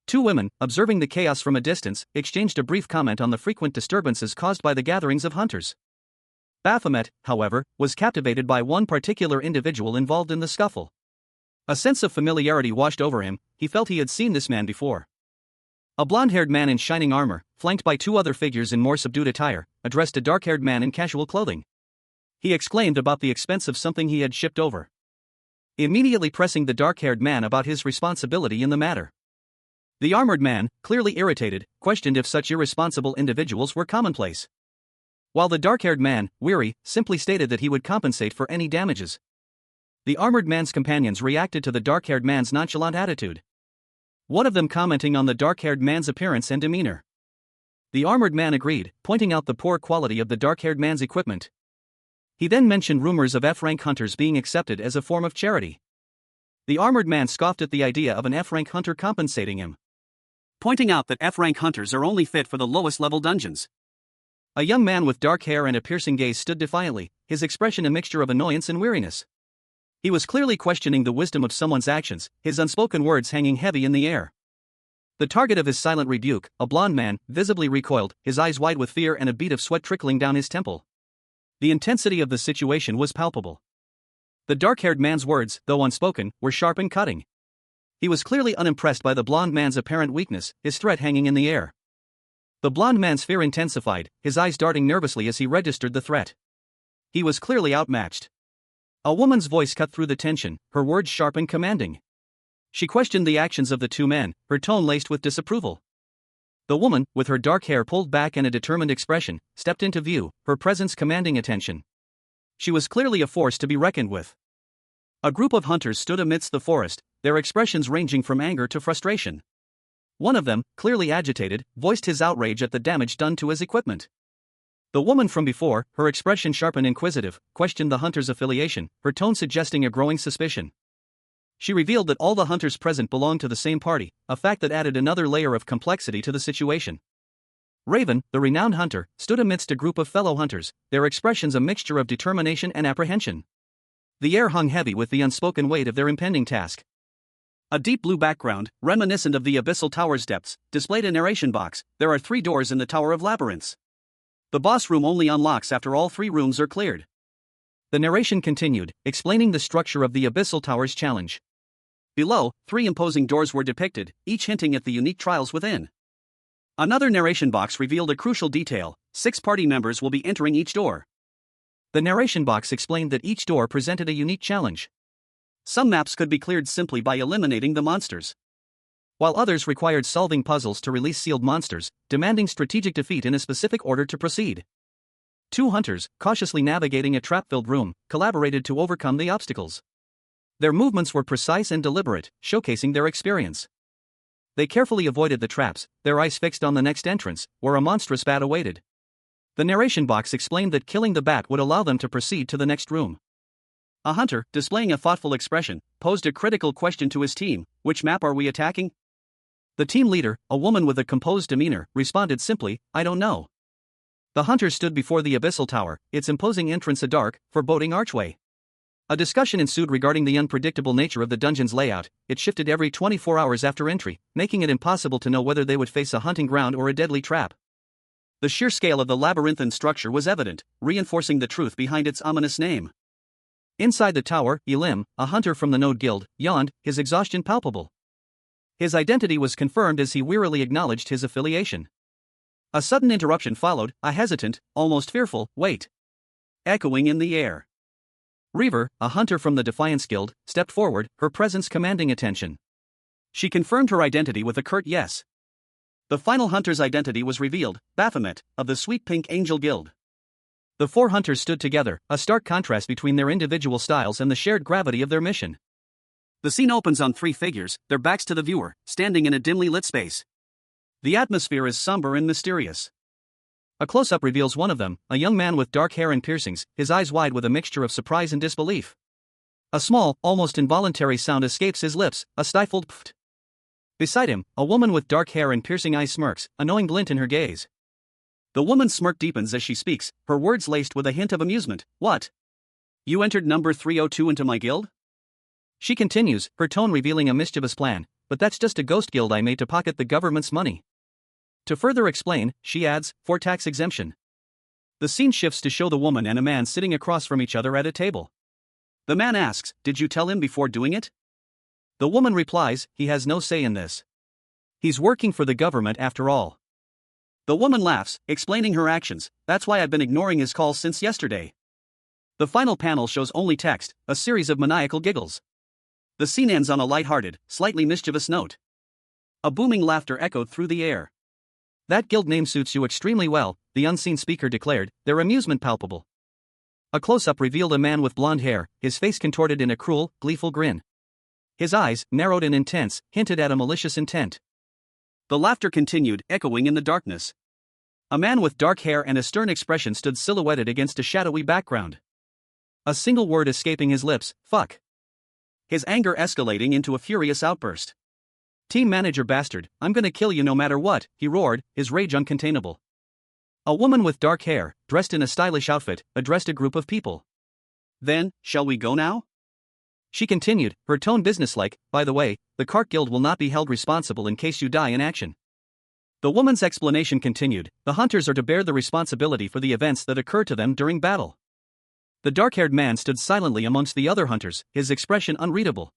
Speaker 1: Two women, observing the chaos from a distance, exchanged a brief comment on the frequent disturbances caused by the gatherings of hunters. Baphomet, however, was captivated by one particular individual involved in the scuffle. A sense of familiarity washed over him, he felt he had seen this man before. A blonde-haired man in shining armor, flanked by two other figures in more subdued attire, addressed a dark-haired man in casual clothing. He exclaimed about the expense of something he had shipped over, immediately pressing the dark-haired man about his responsibility in the matter. The armored man, clearly irritated, questioned if such irresponsible individuals were commonplace. While the dark-haired man, weary, simply stated that he would compensate for any damages. The armored man's companions reacted to the dark-haired man's nonchalant attitude, one of them commenting on the dark-haired man's appearance and demeanor. The armored man agreed, pointing out the poor quality of the dark-haired man's equipment. He then mentioned rumors of F-rank hunters being accepted as a form of charity. The armored man scoffed at the idea of an F-rank hunter compensating him, pointing out that F-rank hunters are only fit for the lowest level dungeons. A young man with dark hair and a piercing gaze stood defiantly, his expression a mixture of annoyance and weariness. He was clearly questioning the wisdom of someone's actions, his unspoken words hanging heavy in the air. The target of his silent rebuke, a blond man, visibly recoiled, his eyes wide with fear and a bead of sweat trickling down his temple. The intensity of the situation was palpable. The dark-haired man's words, though unspoken, were sharp and cutting. He was clearly unimpressed by the blond man's apparent weakness, his threat hanging in the air. The blond man's fear intensified, his eyes darting nervously as he registered the threat. He was clearly outmatched. A woman's voice cut through the tension, her words sharp and commanding. She questioned the actions of the two men, her tone laced with disapproval. The woman, with her dark hair pulled back and a determined expression, stepped into view, her presence commanding attention. She was clearly a force to be reckoned with. A group of hunters stood amidst the forest, their expressions ranging from anger to frustration. One of them, clearly agitated, voiced his outrage at the damage done to his equipment. The woman from before, her expression sharp and inquisitive, questioned the hunter's affiliation, her tone suggesting a growing suspicion. She revealed that all the hunters present belonged to the same party, a fact that added another layer of complexity to the situation. Raven, the renowned hunter, stood amidst a group of fellow hunters, their expressions a mixture of determination and apprehension. The air hung heavy with the unspoken weight of their impending task. A deep blue background, reminiscent of the abyssal tower's depths, displayed a narration box. There are 3 doors in the Tower of Labyrinths. The boss room only unlocks after all 3 rooms are cleared. The narration continued, explaining the structure of the abyssal tower's challenge. Below, 3 imposing doors were depicted, each hinting at the unique trials within. Another narration box revealed a crucial detail: 6 party members will be entering each door. The narration box explained that each door presented a unique challenge. Some maps could be cleared simply by eliminating the monsters, while others required solving puzzles to release sealed monsters, demanding strategic defeat in a specific order to proceed. 2 hunters, cautiously navigating a trap-filled room, collaborated to overcome the obstacles. Their movements were precise and deliberate, showcasing their experience. They carefully avoided the traps, their eyes fixed on the next entrance, where a monstrous bat awaited. The narration box explained that killing the bat would allow them to proceed to the next room. A hunter, displaying a thoughtful expression, posed a critical question to his team: which map are we attacking? The team leader, a woman with a composed demeanor, responded simply, I don't know. The hunters stood before the abyssal tower, its imposing entrance a dark, foreboding archway. A discussion ensued regarding the unpredictable nature of the dungeon's layout. It shifted every 24 hours after entry, making it impossible to know whether they would face a hunting ground or a deadly trap. The sheer scale of the labyrinthine structure was evident, reinforcing the truth behind its ominous name. Inside the tower, Elim, a hunter from the Node Guild, yawned, his exhaustion palpable. His identity was confirmed as he wearily acknowledged his affiliation. A sudden interruption followed, a hesitant, almost fearful, wait, echoing in the air. Reaver, a hunter from the Defiance Guild, stepped forward, her presence commanding attention. She confirmed her identity with a curt yes. The final hunter's identity was revealed, Baphomet, of the Sweet Pink Angel Guild. The 4 hunters stood together, a stark contrast between their individual styles and the shared gravity of their mission. The scene opens on 3 figures, their backs to the viewer, standing in a dimly lit space. The atmosphere is somber and mysterious. A close-up reveals one of them, a young man with dark hair and piercings, his eyes wide with a mixture of surprise and disbelief. A small, almost involuntary sound escapes his lips, a stifled pft. Beside him, a woman with dark hair and piercing eyes smirks, a knowing glint in her gaze. The woman's smirk deepens as she speaks, her words laced with a hint of amusement. What? You entered number 302 into my guild? She continues, her tone revealing a mischievous plan, but that's just a ghost guild I made to pocket the government's money. To further explain, she adds, for tax exemption. The scene shifts to show the woman and a man sitting across from each other at a table. The man asks, did you tell him before doing it? The woman replies, he has no say in this. He's working for the government after all. The woman laughs, explaining her actions, that's why I've been ignoring his calls since yesterday. The final panel shows only text, a series of maniacal giggles. The scene ends on a light-hearted, slightly mischievous note. A booming laughter echoed through the air. That guild name suits you extremely well, the unseen speaker declared, their amusement palpable. A close-up revealed a man with blonde hair, his face contorted in a cruel, gleeful grin. His eyes, narrowed and intense, hinted at a malicious intent. The laughter continued, echoing in the darkness. A man with dark hair and a stern expression stood silhouetted against a shadowy background. A single word escaping his lips, fuck. His anger escalating into a furious outburst. Team manager bastard, I'm gonna kill you no matter what, he roared, his rage uncontainable. A woman with dark hair, dressed in a stylish outfit, addressed a group of people. Then, shall we go now? She continued, her tone businesslike, by the way, the Cart Guild will not be held responsible in case you die in action. The woman's explanation continued, the hunters are to bear the responsibility for the events that occur to them during battle. The dark-haired man stood silently amongst the other hunters, his expression unreadable.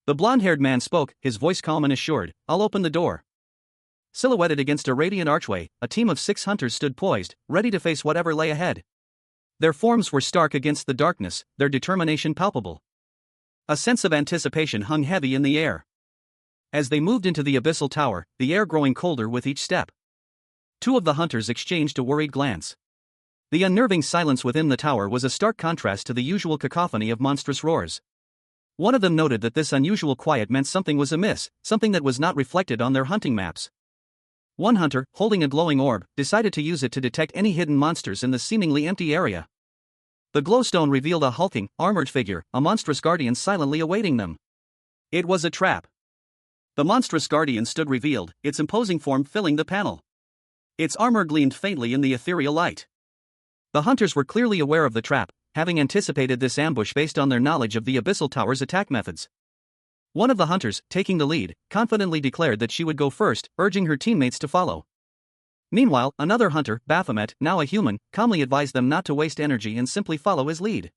Speaker 1: The blonde-haired man spoke, his voice calm and assured, I'll open the door. Silhouetted against a radiant archway, a team of 6 hunters stood poised, ready to face whatever lay ahead. Their forms were stark against the darkness, their determination palpable. A sense of anticipation hung heavy in the air. As they moved into the abyssal tower, the air growing colder with each step. Two of the hunters exchanged a worried glance. The unnerving silence within the tower was a stark contrast to the usual cacophony of monstrous roars. One of them noted that this unusual quiet meant something was amiss, something that was not reflected on their hunting maps. One hunter, holding a glowing orb, decided to use it to detect any hidden monsters in the seemingly empty area. The glowstone revealed a hulking, armored figure, a monstrous guardian silently awaiting them. It was a trap. The monstrous guardian stood revealed, its imposing form filling the panel. Its armor gleamed faintly in the ethereal light. The hunters were clearly aware of the trap, having anticipated this ambush based on their knowledge of the abyssal tower's attack methods. One of the hunters, taking the lead, confidently declared that she would go first, urging her teammates to follow. Meanwhile, another hunter, Baphomet, now a human, calmly advised them not to waste energy and simply follow his lead.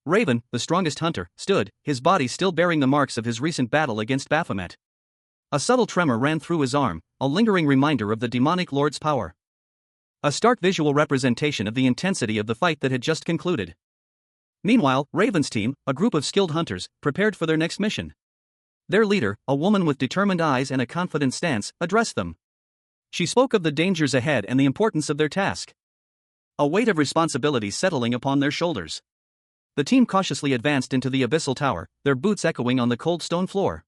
Speaker 1: Raven, the strongest hunter, stood, his body still bearing the marks of his recent battle against Baphomet. A subtle tremor ran through his arm, a lingering reminder of the demonic lord's power. A stark visual representation of the intensity of the fight that had just concluded. Meanwhile, Raven's team, a group of skilled hunters, prepared for their next mission. Their leader, a woman with determined eyes and a confident stance, addressed them. She spoke of the dangers ahead and the importance of their task. A weight of responsibility settling upon their shoulders. The team cautiously advanced into the abyssal tower, their boots echoing on the cold stone floor.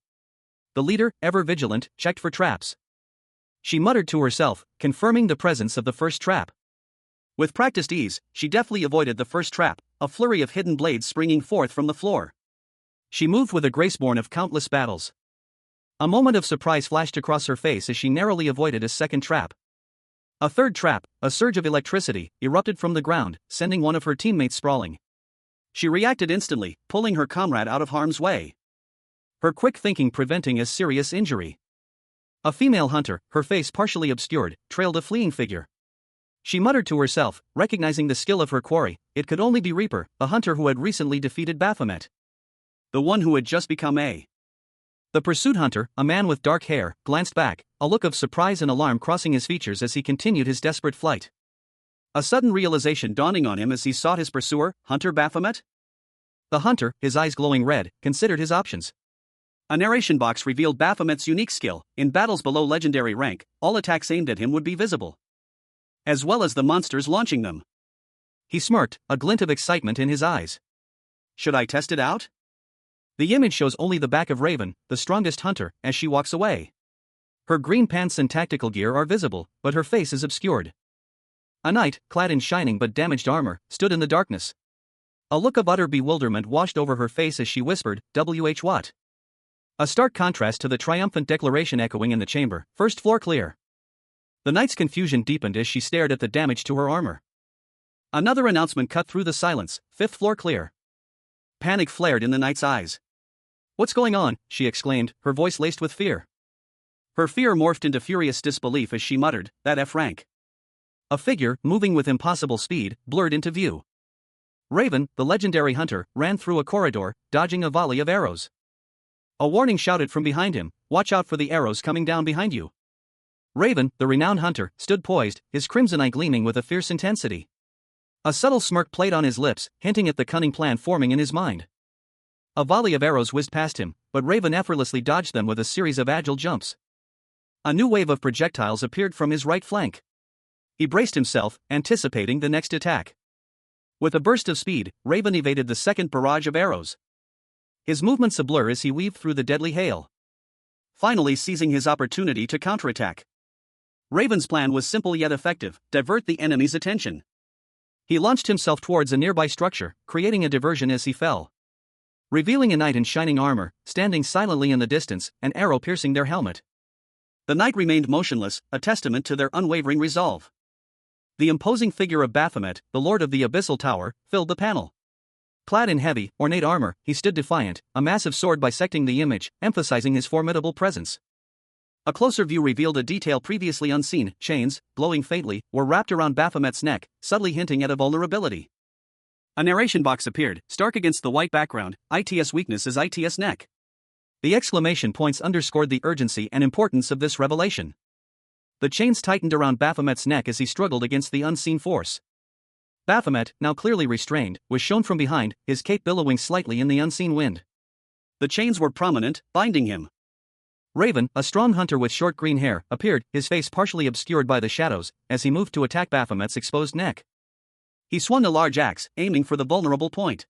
Speaker 1: The leader, ever vigilant, checked for traps. She muttered to herself, confirming the presence of the first trap. With practiced ease, she deftly avoided the first trap, a flurry of hidden blades springing forth from the floor. She moved with a grace born of countless battles. A moment of surprise flashed across her face as she narrowly avoided a second trap. A third trap, a surge of electricity, erupted from the ground, sending one of her teammates sprawling. She reacted instantly, pulling her comrade out of harm's way. Her quick thinking preventing a serious injury. A female hunter, her face partially obscured, trailed a fleeing figure. She muttered to herself, recognizing the skill of her quarry, it could only be Reaper, a hunter who had recently defeated Baphomet. The one who had just become a. The pursued hunter, a man with dark hair, glanced back, a look of surprise and alarm crossing his features as he continued his desperate flight. A sudden realization dawning on him as he sought his pursuer, Hunter Baphomet? The hunter, his eyes glowing red, considered his options. A narration box revealed Baphomet's unique skill. In battles below legendary rank, all attacks aimed at him would be visible, as well as the monsters launching them. He smirked, a glint of excitement in his eyes. Should I test it out? The image shows only the back of Raven, the strongest hunter, as she walks away. Her green pants and tactical gear are visible, but her face is obscured. A knight, clad in shining but damaged armor, stood in the darkness. A look of utter bewilderment washed over her face as she whispered, "WH what?" A stark contrast to the triumphant declaration echoing in the chamber, "First floor clear." The knight's confusion deepened as she stared at the damage to her armor. Another announcement cut through the silence, "Fifth floor clear." Panic flared in the knight's eyes. "What's going on?" she exclaimed, her voice laced with fear. Her fear morphed into furious disbelief as she muttered, "That F rank." A figure, moving with impossible speed, blurred into view. Raven, the legendary hunter, ran through a corridor, dodging a volley of arrows. A warning shouted from behind him, "Watch out for the arrows coming down behind you." Raven, the renowned hunter, stood poised, his crimson eye gleaming with a fierce intensity. A subtle smirk played on his lips, hinting at the cunning plan forming in his mind. A volley of arrows whizzed past him, but Raven effortlessly dodged them with a series of agile jumps. A new wave of projectiles appeared from his right flank. He braced himself, anticipating the next attack. With a burst of speed, Raven evaded the second barrage of arrows. His movements a blur as he weaved through the deadly hail, finally seizing his opportunity to counterattack. Raven's plan was simple yet effective: divert the enemy's attention. He launched himself towards a nearby structure, creating a diversion as he fell, revealing a knight in shining armor, standing silently in the distance, an arrow piercing their helmet. The knight remained motionless, a testament to their unwavering resolve. The imposing figure of Baphomet, the lord of the abyssal tower, filled the panel. Clad in heavy, ornate armor, he stood defiant, a massive sword bisecting the image, emphasizing his formidable presence. A closer view revealed a detail previously unseen: chains, glowing faintly, were wrapped around Baphomet's neck, subtly hinting at a vulnerability. A narration box appeared, stark against the white background: "IT's weakness is IT's neck." The exclamation points underscored the urgency and importance of this revelation. The chains tightened around Baphomet's neck as he struggled against the unseen force. Baphomet, now clearly restrained, was shown from behind, his cape billowing slightly in the unseen wind. The chains were prominent, binding him. Raven, a strong hunter with short green hair, appeared, his face partially obscured by the shadows, as he moved to attack Baphomet's exposed neck. He swung a large axe, aiming for the vulnerable point.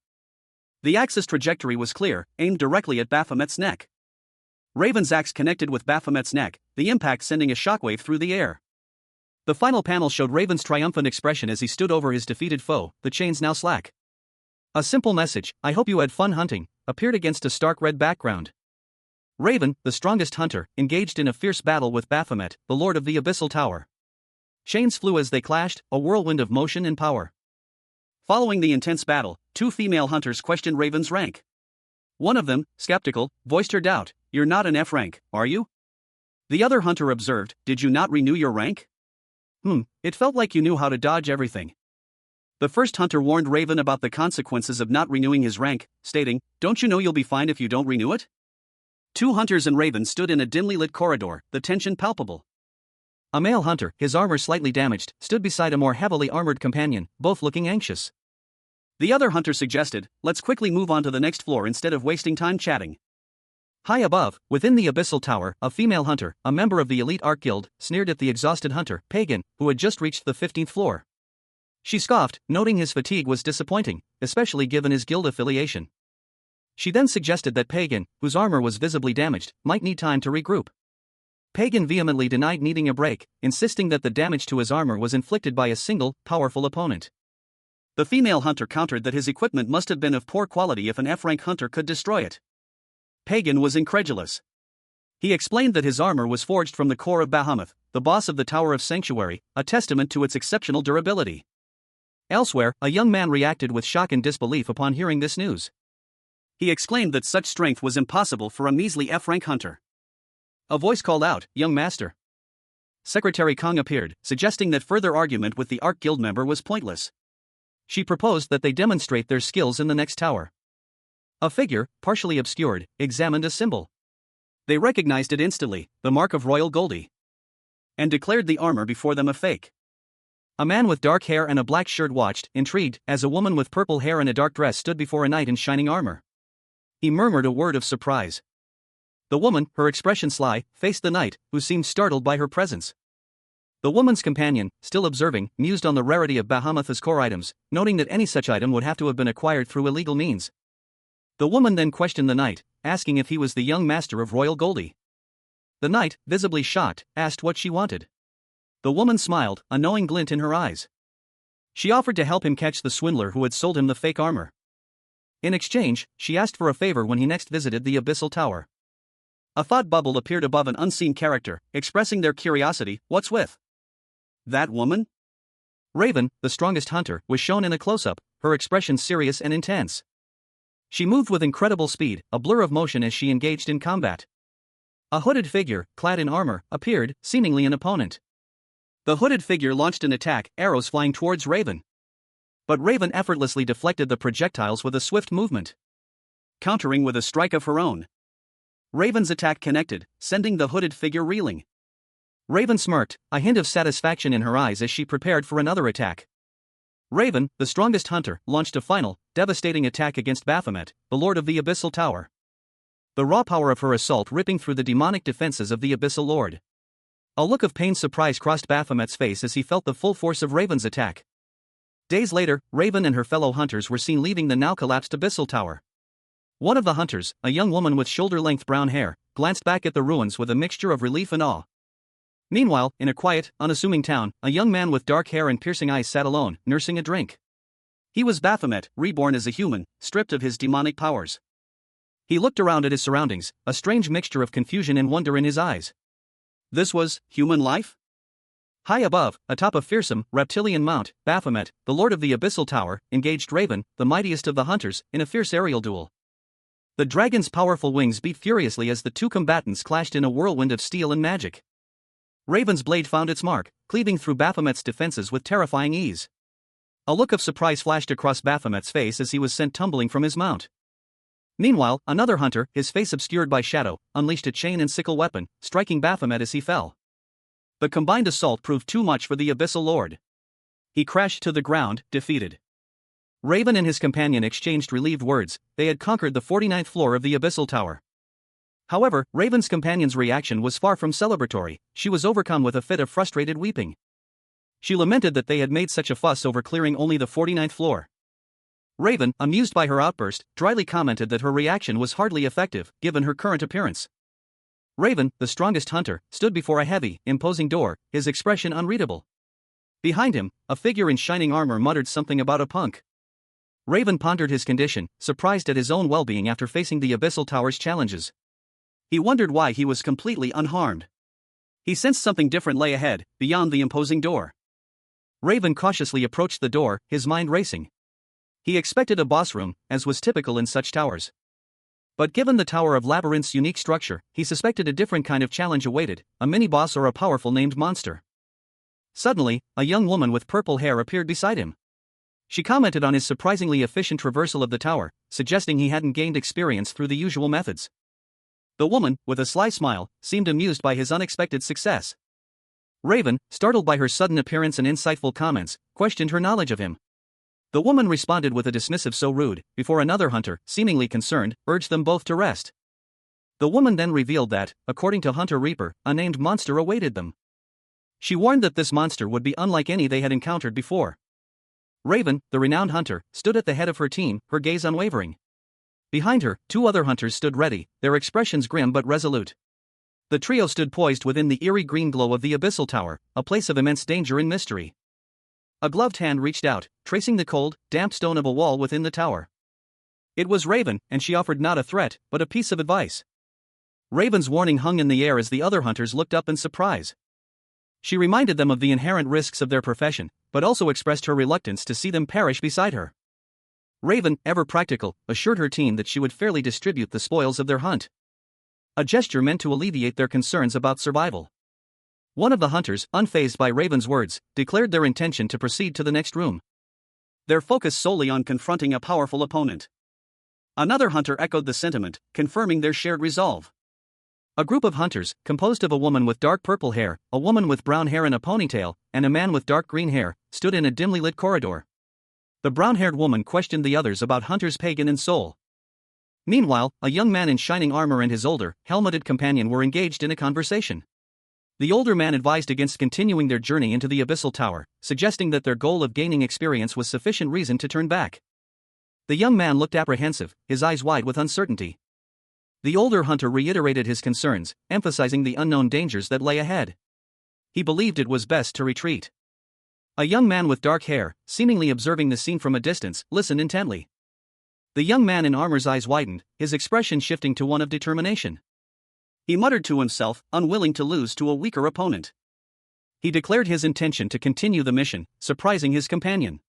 Speaker 1: The axe's trajectory was clear, aimed directly at Baphomet's neck. Raven's axe connected with Baphomet's neck, the impact sending a shockwave through the air. The final panel showed Raven's triumphant expression as he stood over his defeated foe, the chains now slack. A simple message, "I hope you had fun hunting," appeared against a stark red background. Raven, the strongest hunter, engaged in a fierce battle with Baphomet, the lord of the Abyssal Tower. Chains flew as they clashed, a whirlwind of motion and power. Following the intense battle, two female hunters questioned Raven's rank. One of them, skeptical, voiced her doubt, "You're not an F rank, are you?" The other hunter observed, "Did you not renew your rank?" It felt like you knew how to dodge everything." The first hunter warned Raven about the consequences of not renewing his rank, stating, "Don't you know you'll be fined if you don't renew it?" Two hunters and Raven stood in a dimly lit corridor, the tension palpable. A male hunter, his armor slightly damaged, stood beside a more heavily armored companion, both looking anxious. The other hunter suggested, "Let's quickly move on to the next floor instead of wasting time chatting." High above, within the Abyssal Tower, a female hunter, a member of the elite Arc Guild, sneered at the exhausted hunter, Pagan, who had just reached the 15th floor. She scoffed, noting his fatigue was disappointing, especially given his guild affiliation. She then suggested that Pagan, whose armor was visibly damaged, might need time to regroup. Pagan vehemently denied needing a break, insisting that the damage to his armor was inflicted by a single, powerful opponent. The female hunter countered that his equipment must have been of poor quality if an F-rank hunter could destroy it. Pagan was incredulous. He explained that his armor was forged from the core of Bahamut, the boss of the Tower of Sanctuary, a testament to its exceptional durability. Elsewhere, a young man reacted with shock and disbelief upon hearing this news. He exclaimed that such strength was impossible for a measly F-rank hunter. A voice called out, "Young master." Secretary Kong appeared, suggesting that further argument with the Arc Guild member was pointless. She proposed that they demonstrate their skills in the next tower. A figure, partially obscured, examined a symbol. They recognized it instantly, the mark of Royal Goldie, and declared the armor before them a fake. A man with dark hair and a black shirt watched, intrigued, as a woman with purple hair and a dark dress stood before a knight in shining armor. He murmured a word of surprise. The woman, her expression sly, faced the knight, who seemed startled by her presence. The woman's companion, still observing, mused on the rarity of Bahamut's core items, noting that any such item would have to have been acquired through illegal means. The woman then questioned the knight, asking if he was the young master of Royal Goldie. The knight, visibly shocked, asked what she wanted. The woman smiled, a knowing glint in her eyes. She offered to help him catch the swindler who had sold him the fake armor. In exchange, she asked for a favor when he next visited the Abyssal Tower. A thought bubble appeared above an unseen character, expressing their curiosity, "What's with that woman?" Raven, the strongest hunter, was shown in a close-up, her expression serious and intense. She moved with incredible speed, a blur of motion as she engaged in combat. A hooded figure, clad in armor, appeared, seemingly an opponent. The hooded figure launched an attack, arrows flying towards Raven. But Raven effortlessly deflected the projectiles with a swift movement, countering with a strike of her own. Raven's attack connected, sending the hooded figure reeling. Raven smirked, a hint of satisfaction in her eyes as she prepared for another attack. Raven, the strongest hunter, launched a final, devastating attack against Baphomet, the lord of the Abyssal Tower. The raw power of her assault ripping through the demonic defenses of the Abyssal Lord. A look of pained surprise crossed Baphomet's face as he felt the full force of Raven's attack. Days later, Raven and her fellow hunters were seen leaving the now collapsed Abyssal Tower. One of the hunters, a young woman with shoulder-length brown hair, glanced back at the ruins with a mixture of relief and awe. Meanwhile, in a quiet, unassuming town, a young man with dark hair and piercing eyes sat alone, nursing a drink. He was Baphomet, reborn as a human, stripped of his demonic powers. He looked around at his surroundings, a strange mixture of confusion and wonder in his eyes. This was human life? High above, atop a fearsome, reptilian mount, Baphomet, the lord of the Abyssal Tower, engaged Raven, the mightiest of the hunters, in a fierce aerial duel. The dragon's powerful wings beat furiously as the two combatants clashed in a whirlwind of steel and magic. Raven's blade found its mark, cleaving through Baphomet's defenses with terrifying ease. A look of surprise flashed across Baphomet's face as he was sent tumbling from his mount. Meanwhile, another hunter, his face obscured by shadow, unleashed a chain and sickle weapon, striking Baphomet as he fell. The combined assault proved too much for the Abyssal Lord. He crashed to the ground, defeated. Raven and his companion exchanged relieved words. They had conquered the 49th floor of the Abyssal Tower. However, Raven's companion's reaction was far from celebratory. She was overcome with a fit of frustrated weeping. She lamented that they had made such a fuss over clearing only the 49th floor. Raven, amused by her outburst, dryly commented that her reaction was hardly effective, given her current appearance. Raven, the strongest hunter, stood before a heavy, imposing door, his expression unreadable. Behind him, a figure in shining armor muttered something about a punk. Raven pondered his condition, surprised at his own well-being after facing the Abyssal Tower's challenges. He wondered why he was completely unharmed. He sensed something different lay ahead, beyond the imposing door. Raven cautiously approached the door, his mind racing. He expected a boss room, as was typical in such towers. But given the Tower of Labyrinth's unique structure, he suspected a different kind of challenge awaited, a mini-boss or a powerful named monster. Suddenly, a young woman with purple hair appeared beside him. She commented on his surprisingly efficient traversal of the tower, suggesting he hadn't gained experience through the usual methods. The woman, with a sly smile, seemed amused by his unexpected success. Raven, startled by her sudden appearance and insightful comments, questioned her knowledge of him. The woman responded with a dismissive "so rude," before another hunter, seemingly concerned, urged them both to rest. The woman then revealed that, according to Hunter Reaper, a named monster awaited them. She warned that this monster would be unlike any they had encountered before. Raven, the renowned hunter, stood at the head of her team, her gaze unwavering. Behind her, 2 other hunters stood ready, their expressions grim but resolute. The trio stood poised within the eerie green glow of the Abyssal Tower, a place of immense danger and mystery. A gloved hand reached out, tracing the cold, damp stone of a wall within the tower. It was Raven, and she offered not a threat, but a piece of advice. Raven's warning hung in the air as the other hunters looked up in surprise. She reminded them of the inherent risks of their profession, but also expressed her reluctance to see them perish beside her. Raven, ever practical, assured her team that she would fairly distribute the spoils of their hunt. A gesture meant to alleviate their concerns about survival. One of the hunters, unfazed by Raven's words, declared their intention to proceed to the next room. Their focus solely on confronting a powerful opponent. Another hunter echoed the sentiment, confirming their shared resolve. A group of hunters, composed of a woman with dark purple hair, a woman with brown hair in a ponytail, and a man with dark green hair, stood in a dimly lit corridor. The brown-haired woman questioned the others about Hunter's pagan and soul. Meanwhile, a young man in shining armor and his older, helmeted companion were engaged in a conversation. The older man advised against continuing their journey into the Abyssal Tower, suggesting that their goal of gaining experience was sufficient reason to turn back. The young man looked apprehensive, his eyes wide with uncertainty. The older hunter reiterated his concerns, emphasizing the unknown dangers that lay ahead. He believed it was best to retreat. A young man with dark hair, seemingly observing the scene from a distance, listened intently. The young man in armor's eyes widened, his expression shifting to one of determination. He muttered to himself, unwilling to lose to a weaker opponent. He declared his intention to continue the mission, surprising his companion.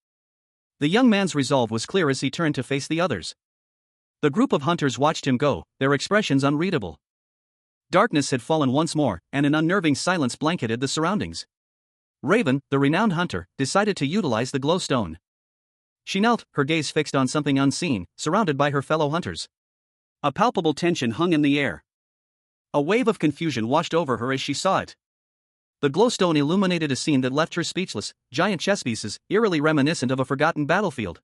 Speaker 1: The young man's resolve was clear as he turned to face the others. The group of hunters watched him go, their expressions unreadable. Darkness had fallen once more, and an unnerving silence blanketed the surroundings. Raven, the renowned hunter, decided to utilize the glowstone. She knelt, her gaze fixed on something unseen, surrounded by her fellow hunters. A palpable tension hung in the air. A wave of confusion washed over her as she saw it. The glowstone illuminated a scene that left her speechless, giant chess pieces, eerily reminiscent of a forgotten battlefield.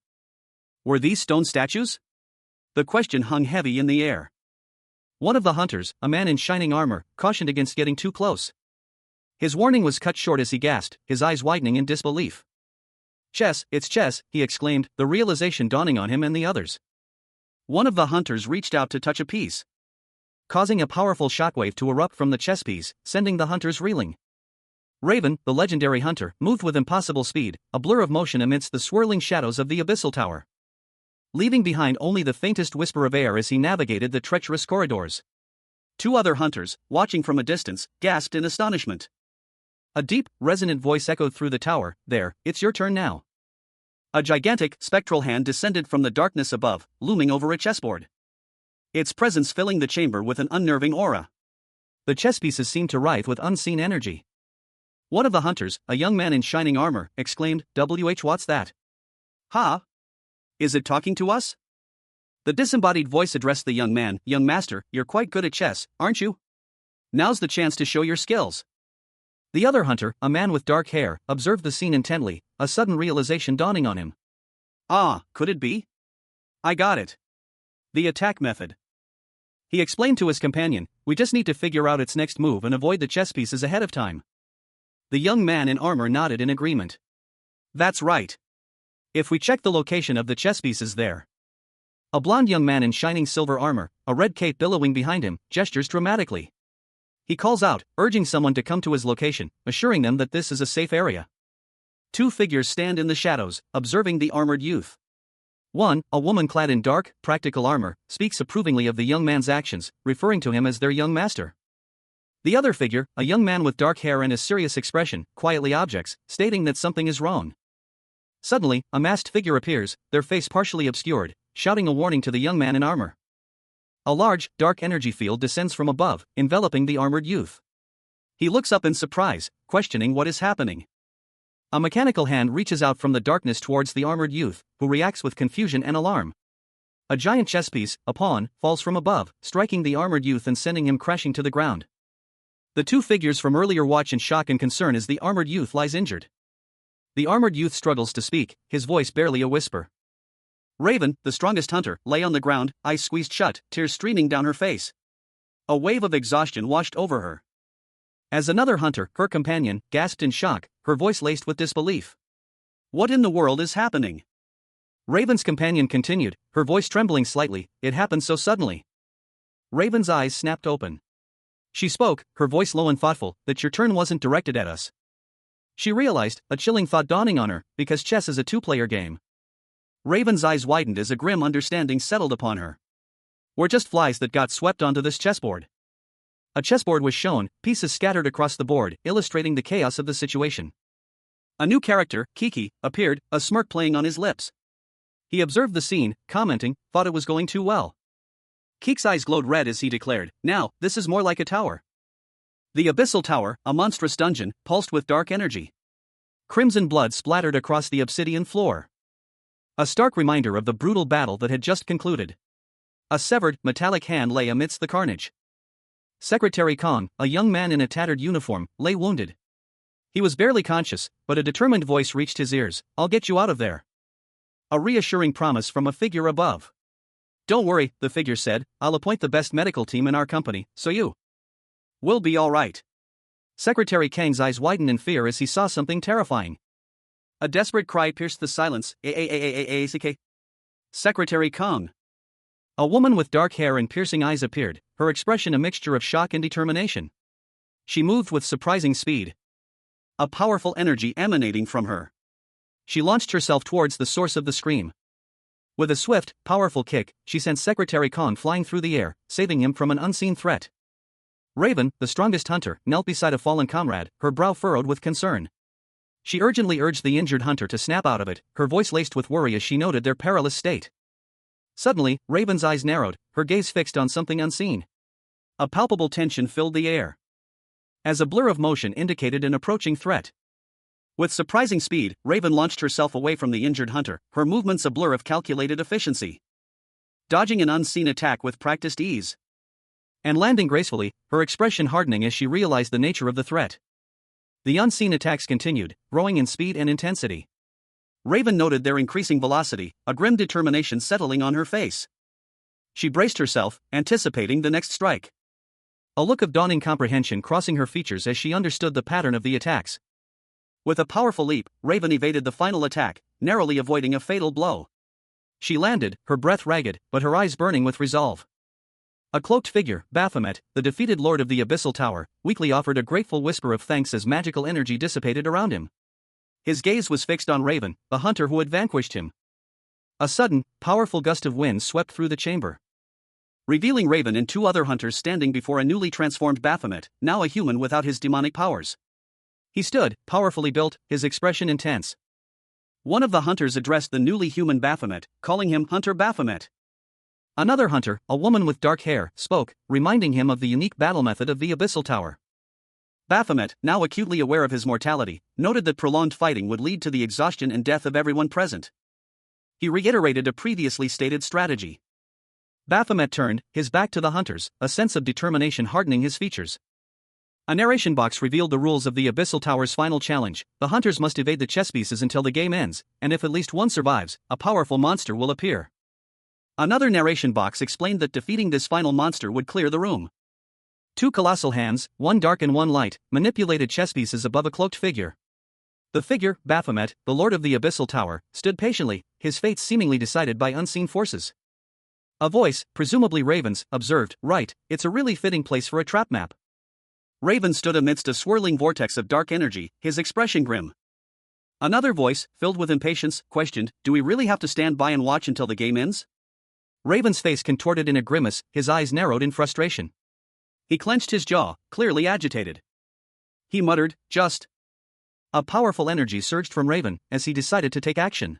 Speaker 1: Were these stone statues? The question hung heavy in the air. One of the hunters, a man in shining armor, cautioned against getting too close. His warning was cut short as he gasped, his eyes widening in disbelief. "Chess, it's chess," he exclaimed, the realization dawning on him and the others. One of the hunters reached out to touch a piece, causing a powerful shockwave to erupt from the chess piece, sending the hunters reeling. Raven, the legendary hunter, moved with impossible speed, a blur of motion amidst the swirling shadows of the Abyssal Tower, leaving behind only the faintest whisper of air as he navigated the treacherous corridors. 2 other hunters, watching from a distance, gasped in astonishment. A deep, resonant voice echoed through the tower, "There, it's your turn now." A gigantic, spectral hand descended from the darkness above, looming over a chessboard. Its presence filling the chamber with an unnerving aura. The chess pieces seemed to writhe with unseen energy. One of the hunters, a young man in shining armor, exclaimed, "What's that?" "Ha? Is it talking to us?" The disembodied voice addressed the young man, "Young master, you're quite good at chess, aren't you? Now's the chance to show your skills." The other hunter, a man with dark hair, observed the scene intently, a sudden realization dawning on him. "Ah, could it be? I got it. The attack method." He explained to his companion, "We just need to figure out its next move and avoid the chess pieces ahead of time." The young man in armor nodded in agreement. "That's right. If we check the location of the chess pieces there." A blond young man in shining silver armor, a red cape billowing behind him, gestures dramatically. He calls out, urging someone to come to his location, assuring them that this is a safe area. Two figures stand in the shadows, observing the armored youth. One, a woman clad in dark, practical armor, speaks approvingly of the young man's actions, referring to him as their young master. The other figure, a young man with dark hair and a serious expression, quietly objects, stating that something is wrong. Suddenly, a masked figure appears, their face partially obscured, shouting a warning to the young man in armor. A large, dark energy field descends from above, enveloping the armored youth. He looks up in surprise, questioning what is happening. A mechanical hand reaches out from the darkness towards the armored youth, who reacts with confusion and alarm. A giant chess piece, a pawn, falls from above, striking the armored youth and sending him crashing to the ground. The two figures from earlier watch in shock and concern as the armored youth lies injured. The armored youth struggles to speak, his voice barely a whisper. Raven, the strongest hunter, lay on the ground, eyes squeezed shut, tears streaming down her face. A wave of exhaustion washed over her. As another hunter, her companion, gasped in shock, her voice laced with disbelief. "What in the world is happening?" Raven's companion continued, her voice trembling slightly, "It happened so suddenly." Raven's eyes snapped open. She spoke, her voice low and thoughtful, "That your turn wasn't directed at us." She realized, a chilling thought dawning on her, because chess is a two-player game. Raven's eyes widened as a grim understanding settled upon her. "We're just flies that got swept onto this chessboard." A chessboard was shown, pieces scattered across the board, illustrating the chaos of the situation. A new character, Kiki, appeared, a smirk playing on his lips. He observed the scene, commenting, "Thought it was going too well." Kiki's eyes glowed red as he declared, "Now, this is more like a tower." The Abyssal Tower, a monstrous dungeon, pulsed with dark energy. Crimson blood splattered across the obsidian floor. A stark reminder of the brutal battle that had just concluded. A severed, metallic hand lay amidst the carnage. Secretary Kong, a young man in a tattered uniform, lay wounded. He was barely conscious, but a determined voice reached his ears, "I'll get you out of there." A reassuring promise from a figure above. "Don't worry," the figure said, "I'll appoint the best medical team in our company, so you will be all right." Secretary Kang's eyes widened in fear as he saw something terrifying. A desperate cry pierced the silence. "A-A-A-A-A-A-C-K. Secretary Kong." A woman with dark hair and piercing eyes appeared, her expression a mixture of shock and determination. She moved with surprising speed. A powerful energy emanating from her. She launched herself towards the source of the scream. With a swift, powerful kick, she sent Secretary Kong flying through the air, saving him from an unseen threat. Raven, the strongest hunter, knelt beside a fallen comrade, her brow furrowed with concern. She urgently urged the injured hunter to snap out of it, her voice laced with worry as she noted their perilous state. Suddenly, Raven's eyes narrowed, her gaze fixed on something unseen. A palpable tension filled the air, as a blur of motion indicated an approaching threat. With surprising speed, Raven launched herself away from the injured hunter, her movements a blur of calculated efficiency. Dodging an unseen attack with practiced ease. And landing gracefully, her expression hardening as she realized the nature of the threat. The unseen attacks continued, growing in speed and intensity. Raven noted their increasing velocity, a grim determination settling on her face. She braced herself, anticipating the next strike. A look of dawning comprehension crossing her features as she understood the pattern of the attacks. With a powerful leap, Raven evaded the final attack, narrowly avoiding a fatal blow. She landed, her breath ragged, but her eyes burning with resolve. A cloaked figure, Baphomet, the defeated lord of the Abyssal Tower, weakly offered a grateful whisper of thanks as magical energy dissipated around him. His gaze was fixed on Raven, the hunter who had vanquished him. A sudden, powerful gust of wind swept through the chamber, revealing Raven and two other hunters standing before a newly transformed Baphomet, now a human without his demonic powers. He stood, powerfully built, his expression intense. One of the hunters addressed the newly human Baphomet, calling him Hunter Baphomet. Another hunter, a woman with dark hair, spoke, reminding him of the unique battle method of the Abyssal Tower. Baphomet, now acutely aware of his mortality, noted that prolonged fighting would lead to the exhaustion and death of everyone present. He reiterated a previously stated strategy. Baphomet turned, his back to the hunters, a sense of determination hardening his features. A narration box revealed the rules of the Abyssal Tower's final challenge. The hunters must evade the chess pieces until the game ends, and if at least one survives, a powerful monster will appear. Another narration box explained that defeating this final monster would clear the room. Two colossal hands, one dark and one light, manipulated chess pieces above a cloaked figure. The figure, Baphomet, the lord of the Abyssal Tower, stood patiently, his fate seemingly decided by unseen forces. A voice, presumably Raven's, observed, "Right, it's a really fitting place for a trap map." Raven stood amidst a swirling vortex of dark energy, his expression grim. Another voice, filled with impatience, questioned, "Do we really have to stand by and watch until the game ends?" Raven's face contorted in a grimace, his eyes narrowed in frustration. He clenched his jaw, clearly agitated. He muttered, "Just." A powerful energy surged from Raven as he decided to take action.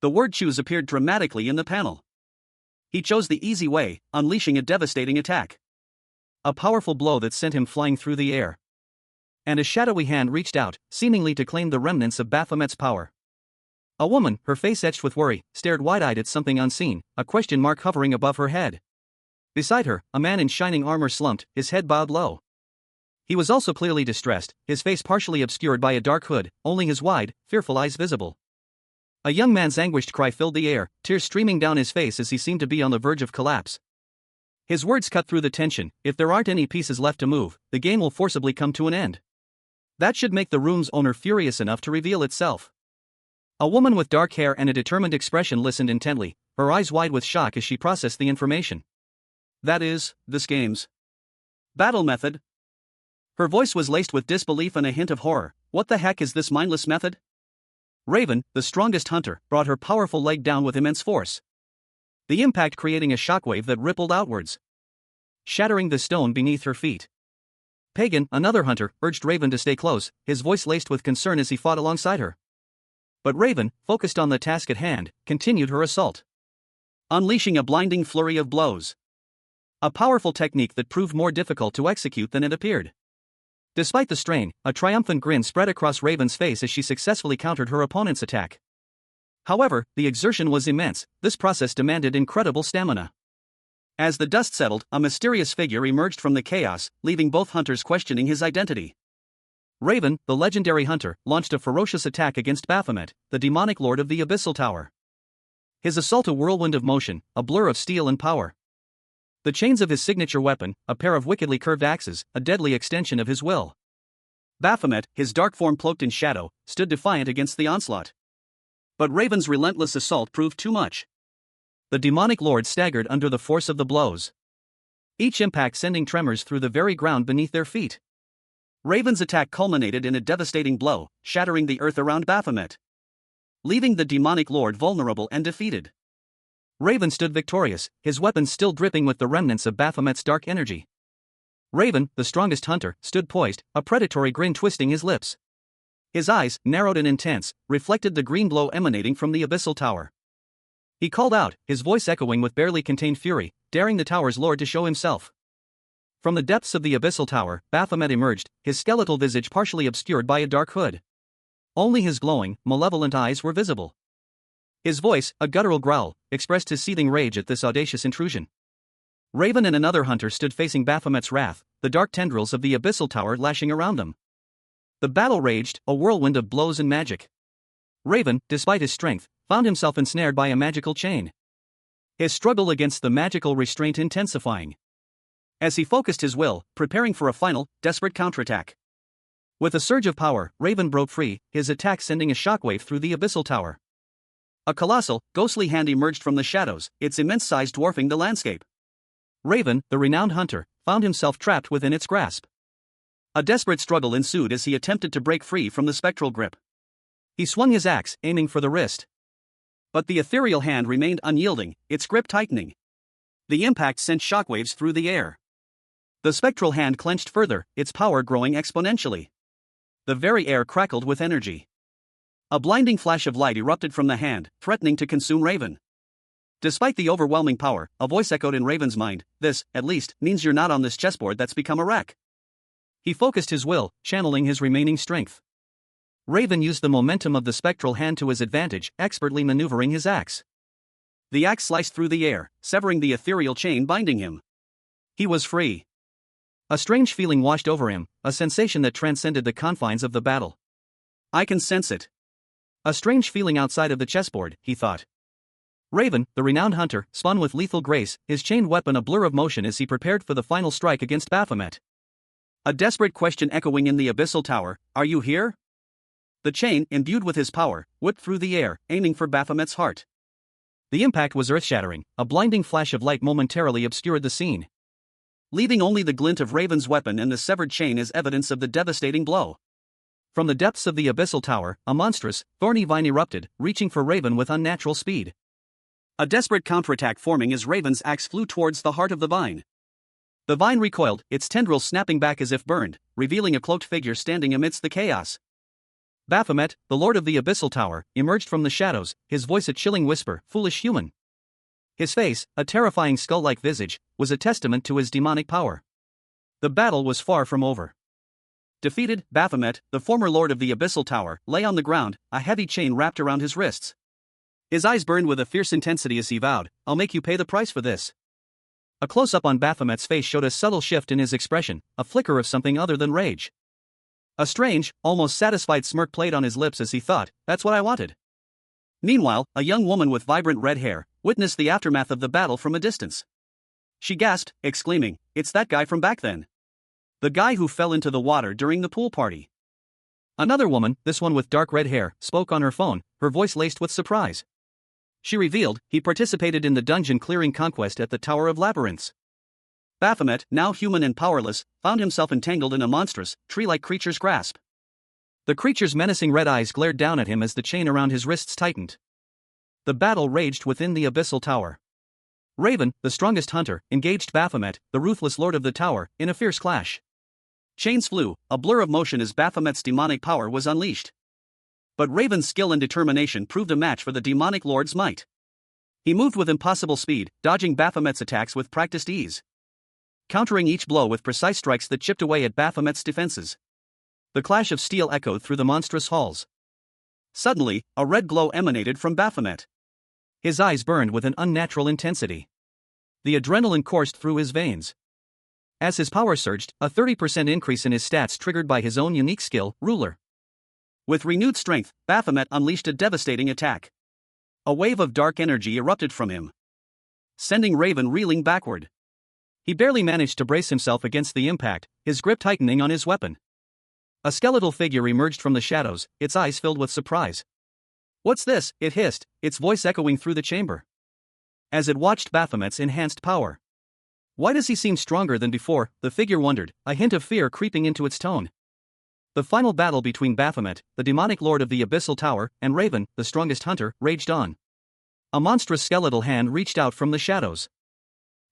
Speaker 1: The word "choose" appeared dramatically in the panel. He chose the easy way, unleashing a devastating attack. A powerful blow that sent him flying through the air. And a shadowy hand reached out, seemingly to claim the remnants of Baphomet's power. A woman, her face etched with worry, stared wide-eyed at something unseen, a question mark hovering above her head. Beside her, a man in shining armor slumped, his head bowed low. He was also clearly distressed, his face partially obscured by a dark hood, only his wide, fearful eyes visible. A young man's anguished cry filled the air, tears streaming down his face as he seemed to be on the verge of collapse. His words cut through the tension, "If there aren't any pieces left to move, the game will forcibly come to an end." That should make the room's owner furious enough to reveal itself. A woman with dark hair and a determined expression listened intently, her eyes wide with shock as she processed the information. "That is, this game's battle method." Her voice was laced with disbelief and a hint of horror. "What the heck is this mindless method?" Raven, the strongest hunter, brought her powerful leg down with immense force. The impact creating a shockwave that rippled outwards, shattering the stone beneath her feet. Pagan, another hunter, urged Raven to stay close, his voice laced with concern as he fought alongside her. But Raven, focused on the task at hand, continued her assault, unleashing a blinding flurry of blows. A powerful technique that proved more difficult to execute than it appeared. Despite the strain, a triumphant grin spread across Raven's face as she successfully countered her opponent's attack. However, the exertion was immense, this process demanded incredible stamina. As the dust settled, a mysterious figure emerged from the chaos, leaving both hunters questioning his identity. Raven, the legendary hunter, launched a ferocious attack against Baphomet, the demonic lord of the Abyssal Tower. His assault a whirlwind of motion, a blur of steel and power. The chains of his signature weapon, a pair of wickedly curved axes, a deadly extension of his will. Baphomet, his dark form cloaked in shadow, stood defiant against the onslaught. But Raven's relentless assault proved too much. The demonic lord staggered under the force of the blows, each impact sending tremors through the very ground beneath their feet. Raven's attack culminated in a devastating blow, shattering the earth around Baphomet, leaving the demonic lord vulnerable and defeated. Raven stood victorious, his weapons still dripping with the remnants of Baphomet's dark energy. Raven, the strongest hunter, stood poised, a predatory grin twisting his lips. His eyes, narrowed and intense, reflected the green glow emanating from the Abyssal Tower. He called out, his voice echoing with barely contained fury, daring the tower's lord to show himself. From the depths of the Abyssal Tower, Baphomet emerged, his skeletal visage partially obscured by a dark hood. Only his glowing, malevolent eyes were visible. His voice, a guttural growl, expressed his seething rage at this audacious intrusion. Raven and another hunter stood facing Baphomet's wrath, the dark tendrils of the Abyssal Tower lashing around them. The battle raged, a whirlwind of blows and magic. Raven, despite his strength, found himself ensnared by a magical chain. His struggle against the magical restraint intensifying. As he focused his will, preparing for a final, desperate counterattack. With a surge of power, Raven broke free, his attack sending a shockwave through the Abyssal Tower. A colossal, ghostly hand emerged from the shadows, its immense size dwarfing the landscape. Raven, the renowned hunter, found himself trapped within its grasp. A desperate struggle ensued as he attempted to break free from the spectral grip. He swung his axe, aiming for the wrist. But the ethereal hand remained unyielding, its grip tightening. The impact sent shockwaves through the air. The spectral hand clenched further, its power growing exponentially. The very air crackled with energy. A blinding flash of light erupted from the hand, threatening to consume Raven. Despite the overwhelming power, a voice echoed in Raven's mind, "This, at least, means you're not on this chessboard that's become a wreck." He focused his will, channeling his remaining strength. Raven used the momentum of the spectral hand to his advantage, expertly maneuvering his axe. The axe sliced through the air, severing the ethereal chain binding him. He was free. A strange feeling washed over him, a sensation that transcended the confines of the battle. "I can sense it. A strange feeling outside of the chessboard," he thought. Raven, the renowned hunter, spun with lethal grace, his chained weapon a blur of motion as he prepared for the final strike against Baphomet. A desperate question echoing in the abyssal tower, "Are you here?" The chain, imbued with his power, whipped through the air, aiming for Baphomet's heart. The impact was earth-shattering, a blinding flash of light momentarily obscured the scene, leaving only the glint of Raven's weapon and the severed chain as evidence of the devastating blow. From the depths of the abyssal tower, a monstrous, thorny vine erupted, reaching for Raven with unnatural speed. A desperate counterattack forming as Raven's axe flew towards the heart of the vine. The vine recoiled, its tendrils snapping back as if burned, revealing a cloaked figure standing amidst the chaos. Baphomet, the lord of the abyssal tower, emerged from the shadows, his voice a chilling whisper, "Foolish human." His face, a terrifying skull-like visage, was a testament to his demonic power. The battle was far from over. Defeated, Baphomet, the former lord of the abyssal tower, lay on the ground, a heavy chain wrapped around his wrists. His eyes burned with a fierce intensity as he vowed, "I'll make you pay the price for this." A close-up on Baphomet's face showed a subtle shift in his expression, a flicker of something other than rage. A strange, almost satisfied smirk played on his lips as he thought, "That's what I wanted." Meanwhile, a young woman with vibrant red hair witnessed the aftermath of the battle from a distance. She gasped, exclaiming, "It's that guy from back then. The guy who fell into the water during the pool party." Another woman, this one with dark red hair, spoke on her phone, her voice laced with surprise. She revealed he participated in the dungeon-clearing conquest at the Tower of Labyrinths. Baphomet, now human and powerless, found himself entangled in a monstrous, tree-like creature's grasp. The creature's menacing red eyes glared down at him as the chain around his wrists tightened. The battle raged within the abyssal tower. Raven, the strongest hunter, engaged Baphomet, the ruthless lord of the tower, in a fierce clash. Chains flew, a blur of motion as Baphomet's demonic power was unleashed. But Raven's skill and determination proved a match for the demonic lord's might. He moved with impossible speed, dodging Baphomet's attacks with practiced ease, countering each blow with precise strikes that chipped away at Baphomet's defenses. The clash of steel echoed through the monstrous halls. Suddenly, a red glow emanated from Baphomet. His eyes burned with an unnatural intensity. The adrenaline coursed through his veins. As his power surged, a 30% increase in his stats triggered by his own unique skill, Ruler. With renewed strength, Baphomet unleashed a devastating attack. A wave of dark energy erupted from him, sending Raven reeling backward. He barely managed to brace himself against the impact, his grip tightening on his weapon. A skeletal figure emerged from the shadows, its eyes filled with surprise. "What's this?" it hissed, its voice echoing through the chamber, as it watched Baphomet's enhanced power. "Why does he seem stronger than before?" the figure wondered, a hint of fear creeping into its tone. The final battle between Baphomet, the demonic lord of the abyssal tower, and Raven, the strongest hunter, raged on. A monstrous skeletal hand reached out from the shadows.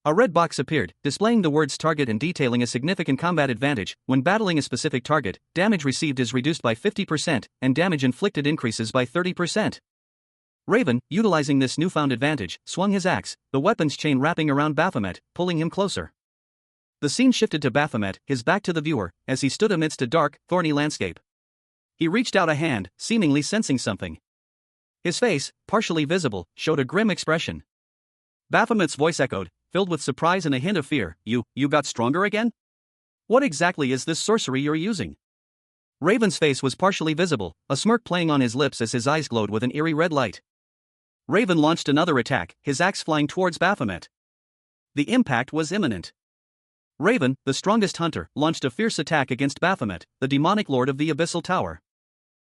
Speaker 1: A red box appeared, displaying the words target and detailing a significant combat advantage. When battling a specific target, damage received is reduced by 50%, and damage inflicted increases by 30%. Raven, utilizing this newfound advantage, swung his axe, the weapon's chain wrapping around Baphomet, pulling him closer. The scene shifted to Baphomet, his back to the viewer, as he stood amidst a dark, thorny landscape. He reached out a hand, seemingly sensing something. His face, partially visible, showed a grim expression. Baphomet's voice echoed, filled with surprise and a hint of fear, You got stronger again? What exactly is this sorcery you're using?" Raven's face was partially visible, a smirk playing on his lips as his eyes glowed with an eerie red light. Raven launched another attack, his axe flying towards Baphomet. The impact was imminent. Raven, the strongest hunter, launched a fierce attack against Baphomet, the demonic lord of the abyssal tower.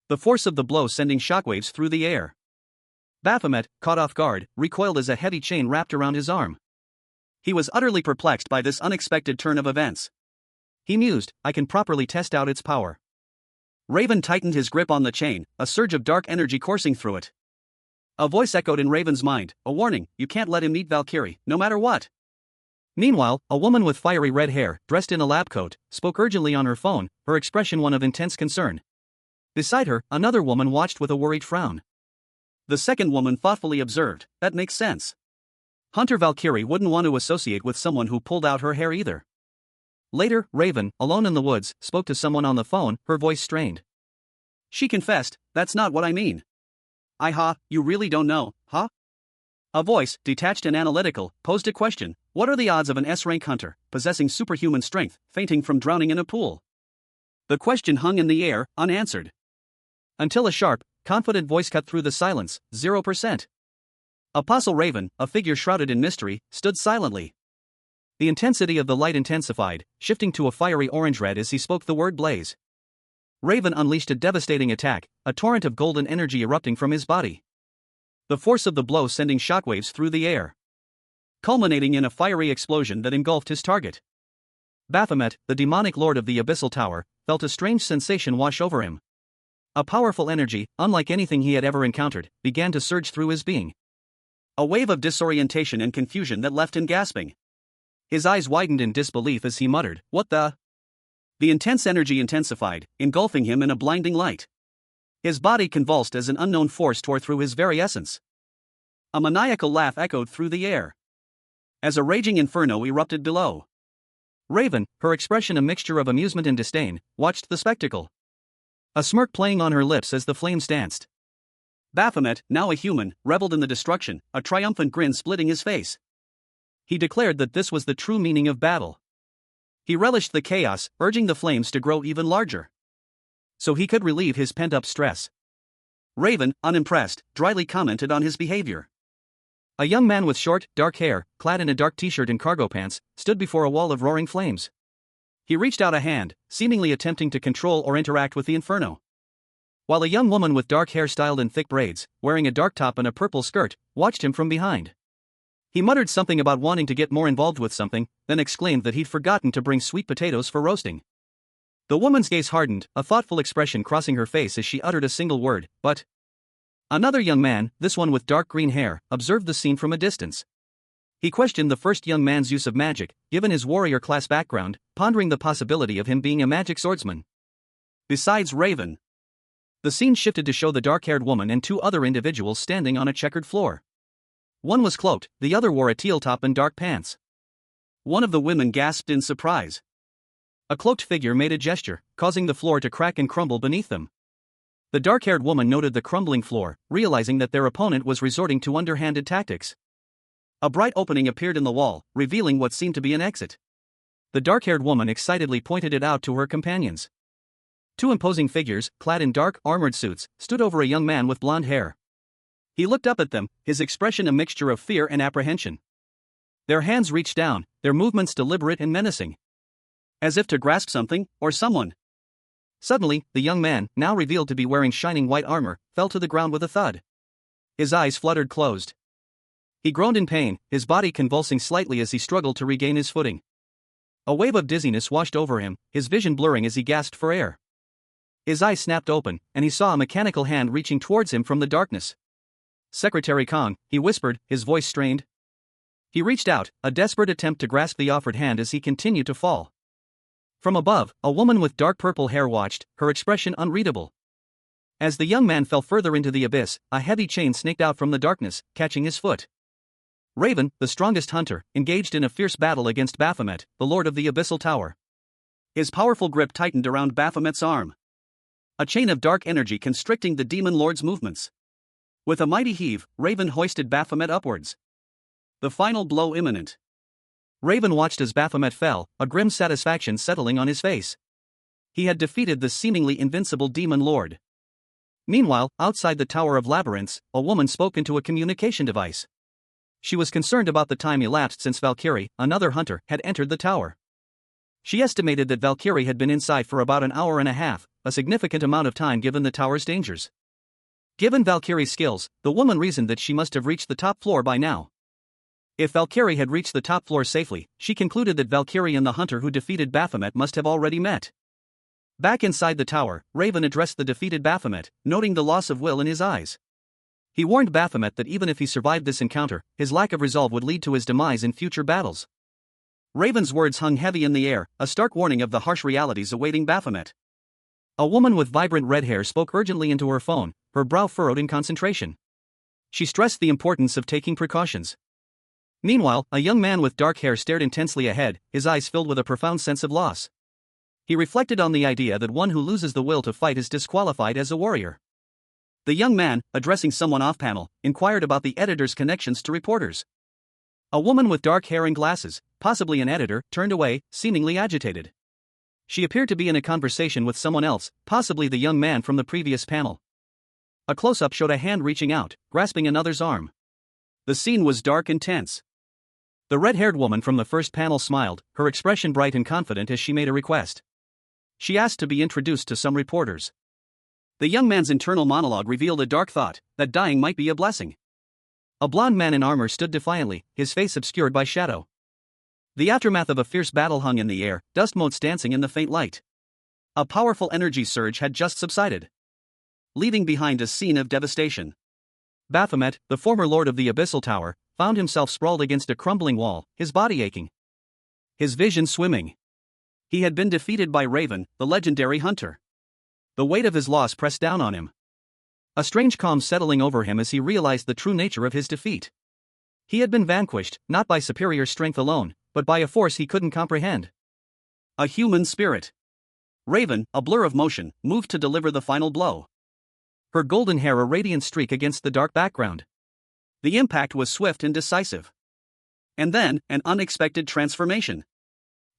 Speaker 1: The force of the blow sending shockwaves through the air. Baphomet, caught off guard, recoiled as a heavy chain wrapped around his arm. He was utterly perplexed by this unexpected turn of events. He mused, "I can properly test out its power." Raven tightened his grip on the chain, a surge of dark energy coursing through it. A voice echoed in Raven's mind, a warning: you can't let him meet Valkyrie, no matter what. Meanwhile, a woman with fiery red hair, dressed in a lab coat, spoke urgently on her phone, her expression one of intense concern. Beside her, another woman watched with a worried frown. The second woman thoughtfully observed, "That makes sense. Hunter Valkyrie wouldn't want to associate with someone who pulled out her hair either." Later, Raven, alone in the woods, spoke to someone on the phone, her voice strained. She confessed, "That's not what I mean." You really don't know, huh? A voice, detached and analytical, posed a question: "What are the odds of an S-rank hunter, possessing superhuman strength, fainting from drowning in a pool?" The question hung in the air, unanswered. Until a sharp, confident voice cut through the silence: 0%. Apostle Raven, a figure shrouded in mystery, stood silently. The intensity of the light intensified, shifting to a fiery orange-red as he spoke the word blaze. Raven unleashed a devastating attack, a torrent of golden energy erupting from his body. The force of the blow sending shockwaves through the air, culminating in a fiery explosion that engulfed his target. Baphomet, the demonic lord of the Abyssal Tower, felt a strange sensation wash over him. A powerful energy, unlike anything he had ever encountered, began to surge through his being. A wave of disorientation and confusion that left him gasping. His eyes widened in disbelief as he muttered, "What the?" The intense energy intensified, engulfing him in a blinding light. His body convulsed as an unknown force tore through his very essence. A maniacal laugh echoed through the air, as a raging inferno erupted below. Raven, her expression a mixture of amusement and disdain, watched the spectacle, a smirk playing on her lips as the flames danced. Baphomet, now a human, reveled in the destruction, a triumphant grin splitting his face. He declared that this was the true meaning of battle. He relished the chaos, urging the flames to grow even larger, so he could relieve his pent-up stress. Raven, unimpressed, dryly commented on his behavior. A young man with short, dark hair, clad in a dark t-shirt and cargo pants, stood before a wall of roaring flames. He reached out a hand, seemingly attempting to control or interact with the inferno, while a young woman with dark hair styled in thick braids, wearing a dark top and a purple skirt, watched him from behind. He muttered something about wanting to get more involved with something, then exclaimed that he'd forgotten to bring sweet potatoes for roasting. The woman's gaze hardened, a thoughtful expression crossing her face as she uttered a single word, "But." Another young man, this one with dark green hair, observed the scene from a distance. He questioned the first young man's use of magic, given his warrior class background, pondering the possibility of him being a magic swordsman. Besides Raven, the scene shifted to show the dark-haired woman and two other individuals standing on a checkered floor. One was cloaked, the other wore a teal top and dark pants. One of the women gasped in surprise. A cloaked figure made a gesture, causing the floor to crack and crumble beneath them. The dark-haired woman noted the crumbling floor, realizing that their opponent was resorting to underhanded tactics. A bright opening appeared in the wall, revealing what seemed to be an exit. The dark-haired woman excitedly pointed it out to her companions. Two imposing figures, clad in dark, armored suits, stood over a young man with blonde hair. He looked up at them, his expression a mixture of fear and apprehension. Their hands reached down, their movements deliberate and menacing, as if to grasp something, or someone. Suddenly, the young man, now revealed to be wearing shining white armor, fell to the ground with a thud. His eyes fluttered closed. He groaned in pain, his body convulsing slightly as he struggled to regain his footing. A wave of dizziness washed over him, his vision blurring as he gasped for air. His eyes snapped open, and he saw a mechanical hand reaching towards him from the darkness. "Secretary Kong," he whispered, his voice strained. He reached out, a desperate attempt to grasp the offered hand as he continued to fall. From above, a woman with dark purple hair watched, her expression unreadable. As the young man fell further into the abyss, a heavy chain snaked out from the darkness, catching his foot. Raven, the strongest hunter, engaged in a fierce battle against Baphomet, the lord of the Abyssal Tower. His powerful grip tightened around Baphomet's arm, a chain of dark energy constricting the demon lord's movements. With a mighty heave, Raven hoisted Baphomet upwards, the final blow imminent. Raven watched as Baphomet fell, a grim satisfaction settling on his face. He had defeated the seemingly invincible demon lord. Meanwhile, outside the Tower of Labyrinths, a woman spoke into a communication device. She was concerned about the time elapsed since Valkyrie, another hunter, had entered the tower. She estimated that Valkyrie had been inside for about an hour and a half, a significant amount of time given the tower's dangers. Given Valkyrie's skills, the woman reasoned that she must have reached the top floor by now. If Valkyrie had reached the top floor safely, she concluded that Valkyrie and the hunter who defeated Baphomet must have already met. Back inside the tower, Raven addressed the defeated Baphomet, noting the loss of will in his eyes. He warned Baphomet that even if he survived this encounter, his lack of resolve would lead to his demise in future battles. Raven's words hung heavy in the air, a stark warning of the harsh realities awaiting Baphomet. A woman with vibrant red hair spoke urgently into her phone, her brow furrowed in concentration. She stressed the importance of taking precautions. Meanwhile, a young man with dark hair stared intensely ahead, his eyes filled with a profound sense of loss. He reflected on the idea that one who loses the will to fight is disqualified as a warrior. The young man, addressing someone off-panel, inquired about the editor's connections to reporters. A woman with dark hair and glasses, possibly an editor, turned away, seemingly agitated. She appeared to be in a conversation with someone else, possibly the young man from the previous panel. A close-up showed a hand reaching out, grasping another's arm. The scene was dark and tense. The red-haired woman from the first panel smiled, her expression bright and confident as she made a request. She asked to be introduced to some reporters. The young man's internal monologue revealed a dark thought, that dying might be a blessing. A blond man in armor stood defiantly, his face obscured by shadow. The aftermath of a fierce battle hung in the air, dust motes dancing in the faint light. A powerful energy surge had just subsided, leaving behind a scene of devastation. Baphomet, the former lord of the Abyssal Tower, found himself sprawled against a crumbling wall, his body aching, his vision swimming. He had been defeated by Raven, the legendary hunter. The weight of his loss pressed down on him, a strange calm settling over him as he realized the true nature of his defeat. He had been vanquished, not by superior strength alone, but by a force he couldn't comprehend. A human spirit. Raven, a blur of motion, moved to deliver the final blow. Her golden hair a radiant streak against the dark background. The impact was swift and decisive. And then, an unexpected transformation.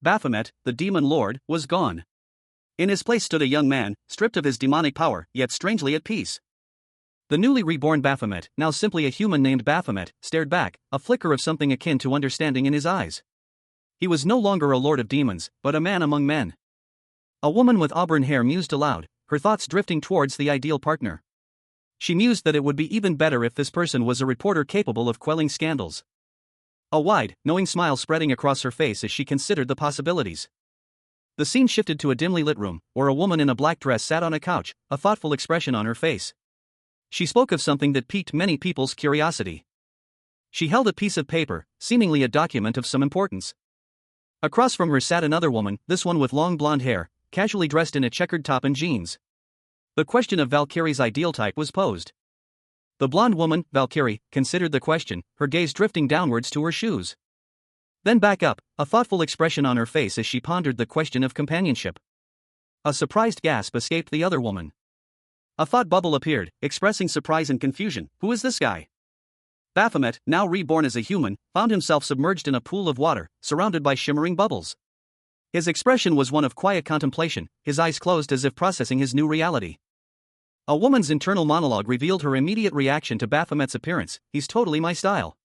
Speaker 1: Baphomet, the demon lord, was gone. In his place stood a young man, stripped of his demonic power, yet strangely at peace. The newly reborn Baphomet, now simply a human named Baphomet, stared back, a flicker of something akin to understanding in his eyes. He was no longer a lord of demons, but a man among men. A woman with auburn hair mused aloud, her thoughts drifting towards the ideal partner. She mused that it would be even better if this person was a reporter capable of quelling scandals. A wide, knowing smile spreading across her face as she considered the possibilities. The scene shifted to a dimly lit room, where a woman in a black dress sat on a couch, a thoughtful expression on her face. She spoke of something that piqued many people's curiosity. She held a piece of paper, seemingly a document of some importance. Across from her sat another woman, this one with long blonde hair, casually dressed in a checkered top and jeans. The question of Valkyrie's ideal type was posed. The blonde woman, Valkyrie, considered the question, her gaze drifting downwards to her shoes. Then back up, a thoughtful expression on her face as she pondered the question of companionship. A surprised gasp escaped the other woman. A thought bubble appeared, expressing surprise and confusion. Who is this guy? Baphomet, now reborn as a human, found himself submerged in a pool of water, surrounded by shimmering bubbles. His expression was one of quiet contemplation, his eyes closed as if processing his new reality. A woman's internal monologue revealed her immediate reaction to Baphomet's appearance. He's totally my style.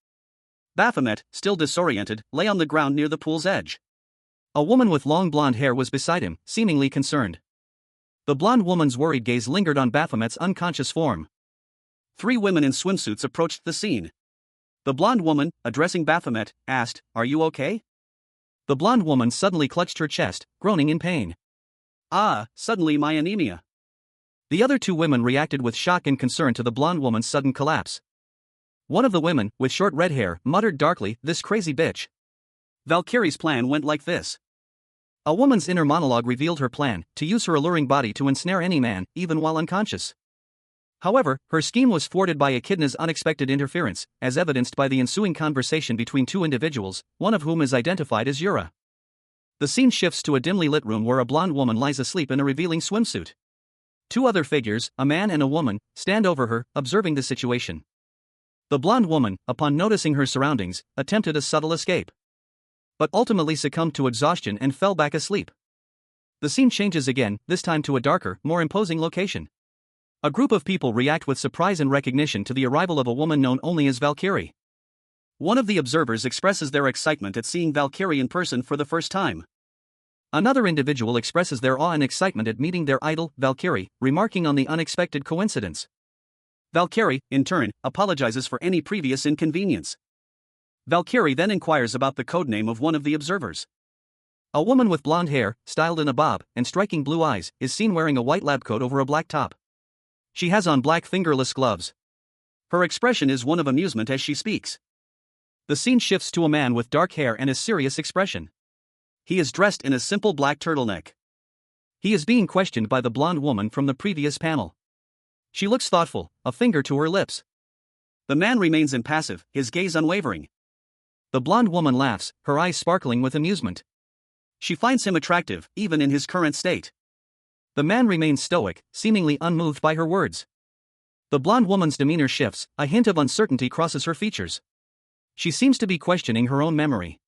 Speaker 1: Baphomet, still disoriented, lay on the ground near the pool's edge. A woman with long blonde hair was beside him, seemingly concerned. The blonde woman's worried gaze lingered on Baphomet's unconscious form. 3 women in swimsuits approached the scene. The blonde woman, addressing Baphomet, asked, "Are you okay?" The blonde woman suddenly clutched her chest, groaning in pain. Suddenly my anemia. The other 2 women reacted with shock and concern to the blonde woman's sudden collapse. One of the women, with short red hair, muttered darkly, "This crazy bitch." Valkyrie's plan went like this. A woman's inner monologue revealed her plan, to use her alluring body to ensnare any man, even while unconscious. However, her scheme was thwarted by Echidna's unexpected interference, as evidenced by the ensuing conversation between 2 individuals, one of whom is identified as Yura. The scene shifts to a dimly lit room where a blonde woman lies asleep in a revealing swimsuit. 2 other figures, a man and a woman, stand over her, observing the situation. The blonde woman, upon noticing her surroundings, attempted a subtle escape, but ultimately succumbed to exhaustion and fell back asleep. The scene changes again, this time to a darker, more imposing location. A group of people react with surprise and recognition to the arrival of a woman known only as Valkyrie. One of the observers expresses their excitement at seeing Valkyrie in person for the first time. Another individual expresses their awe and excitement at meeting their idol, Valkyrie, remarking on the unexpected coincidence. Valkyrie, in turn, apologizes for any previous inconvenience. Valkyrie then inquires about the codename of one of the observers. A woman with blonde hair, styled in a bob, and striking blue eyes, is seen wearing a white lab coat over a black top. She has on black fingerless gloves. Her expression is one of amusement as she speaks. The scene shifts to a man with dark hair and a serious expression. He is dressed in a simple black turtleneck. He is being questioned by the blonde woman from the previous panel. She looks thoughtful, a finger to her lips. The man remains impassive, his gaze unwavering. The blonde woman laughs, her eyes sparkling with amusement. She finds him attractive, even in his current state. The man remains stoic, seemingly unmoved by her words. The blonde woman's demeanor shifts, a hint of uncertainty crosses her features. She seems to be questioning her own memory.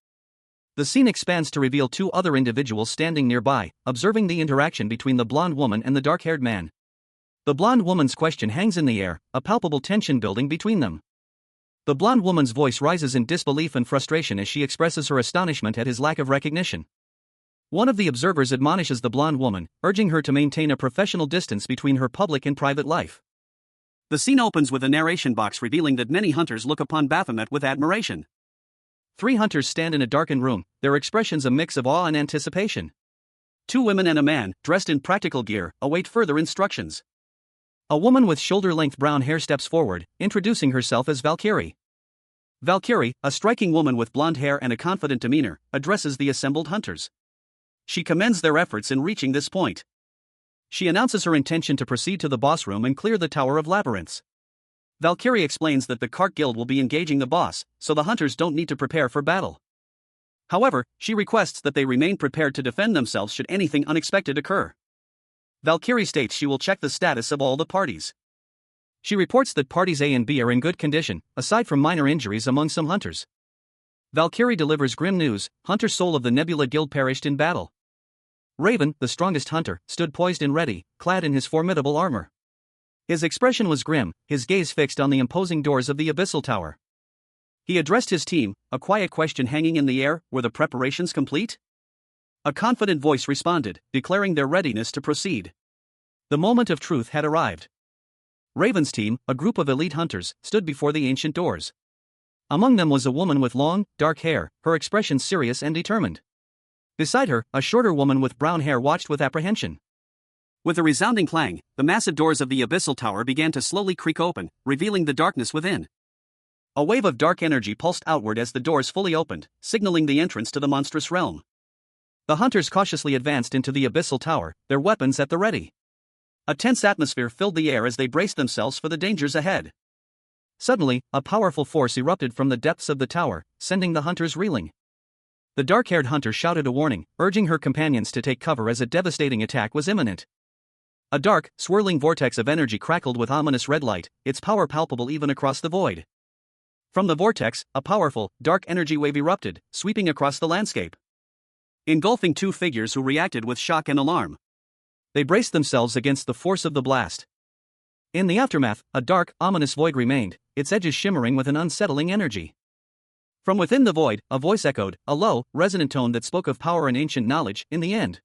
Speaker 1: The scene expands to reveal 2 other individuals standing nearby, observing the interaction between the blonde woman and the dark-haired man. The blonde woman's question hangs in the air, a palpable tension building between them. The blonde woman's voice rises in disbelief and frustration as she expresses her astonishment at his lack of recognition. One of the observers admonishes the blonde woman, urging her to maintain a professional distance between her public and private life. The scene opens with a narration box revealing that many hunters look upon Baphomet with admiration. 3 hunters stand in a darkened room, their expressions a mix of awe and anticipation. 2 women and a man, dressed in practical gear, await further instructions. A woman with shoulder-length brown hair steps forward, introducing herself as Valkyrie. Valkyrie, a striking woman with blonde hair and a confident demeanor, addresses the assembled hunters. She commends their efforts in reaching this point. She announces her intention to proceed to the boss room and clear the Tower of Labyrinths. Valkyrie explains that the Cart Guild will be engaging the boss, so the hunters don't need to prepare for battle. However, she requests that they remain prepared to defend themselves should anything unexpected occur. Valkyrie states she will check the status of all the parties. She reports that parties A and B are in good condition, aside from minor injuries among some hunters. Valkyrie delivers grim news: Hunter Soul of the Nebula Guild perished in battle. Raven, the strongest hunter, stood poised and ready, clad in his formidable armor. His expression was grim, his gaze fixed on the imposing doors of the Abyssal Tower. He addressed his team, a quiet question hanging in the air: were the preparations complete? A confident voice responded, declaring their readiness to proceed. The moment of truth had arrived. Raven's team, a group of elite hunters, stood before the ancient doors. Among them was a woman with long, dark hair, her expression serious and determined. Beside her, a shorter woman with brown hair watched with apprehension. With a resounding clang, the massive doors of the Abyssal Tower began to slowly creak open, revealing the darkness within. A wave of dark energy pulsed outward as the doors fully opened, signaling the entrance to the monstrous realm. The hunters cautiously advanced into the Abyssal Tower, their weapons at the ready. A tense atmosphere filled the air as they braced themselves for the dangers ahead. Suddenly, a powerful force erupted from the depths of the tower, sending the hunters reeling. The dark-haired hunter shouted a warning, urging her companions to take cover as a devastating attack was imminent. A dark, swirling vortex of energy crackled with ominous red light, its power palpable even across the void. From the vortex, a powerful, dark energy wave erupted, sweeping across the landscape, engulfing 2 figures who reacted with shock and alarm. They braced themselves against the force of the blast. In the aftermath, a dark, ominous void remained, its edges shimmering with an unsettling energy. From within the void, a voice echoed, a low, resonant tone that spoke of power and ancient knowledge. In the end,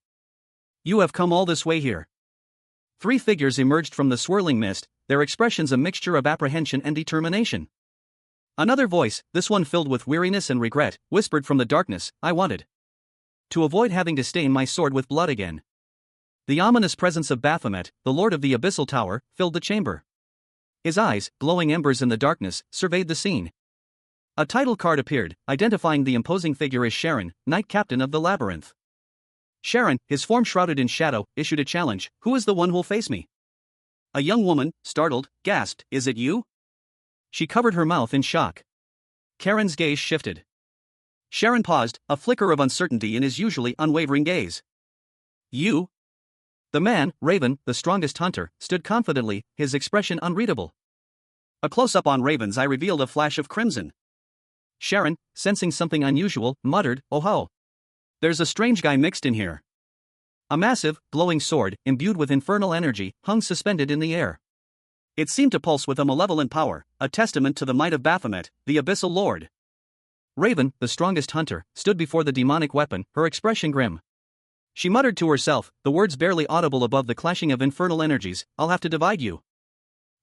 Speaker 1: you have come all this way here. 3 figures emerged from the swirling mist, their expressions a mixture of apprehension and determination. Another voice, this one filled with weariness and regret, whispered from the darkness, I wanted to avoid having to stain my sword with blood again. The ominous presence of Baphomet, the lord of the Abyssal Tower, filled the chamber. His eyes, glowing embers in the darkness, surveyed the scene. A title card appeared, identifying the imposing figure as Sharon, Knight Captain of the Labyrinth. Sharon, his form shrouded in shadow, issued a challenge: who is the one who'll face me? A young woman, startled, gasped, is it you? She covered her mouth in shock. Karen's gaze shifted. Sharon paused, a flicker of uncertainty in his usually unwavering gaze. You? The man, Raven, the strongest hunter, stood confidently, his expression unreadable. A close-up on Raven's eye revealed a flash of crimson. Sharon, sensing something unusual, muttered, oh ho. There's a strange guy mixed in here. A massive, glowing sword, imbued with infernal energy, hung suspended in the air. It seemed to pulse with a malevolent power, a testament to the might of Baphomet, the Abyssal Lord. Raven, the strongest hunter, stood before the demonic weapon, her expression grim. She muttered to herself, the words barely audible above the clashing of infernal energies, I'll have to divide you.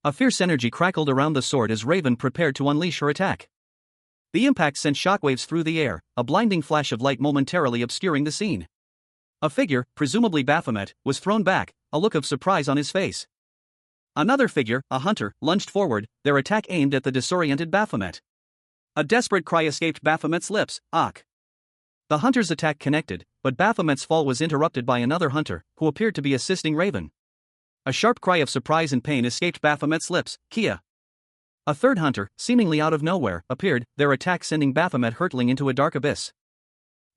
Speaker 1: A fierce energy crackled around the sword as Raven prepared to unleash her attack. The impact sent shockwaves through the air, a blinding flash of light momentarily obscuring the scene. A figure, presumably Baphomet, was thrown back, a look of surprise on his face. Another figure, a hunter, lunged forward, their attack aimed at the disoriented Baphomet. A desperate cry escaped Baphomet's lips, Ak. The hunter's attack connected, but Baphomet's fall was interrupted by another hunter, who appeared to be assisting Raven. A sharp cry of surprise and pain escaped Baphomet's lips, Kia. A third hunter, seemingly out of nowhere, appeared, their attack sending Baphomet hurtling into a dark abyss.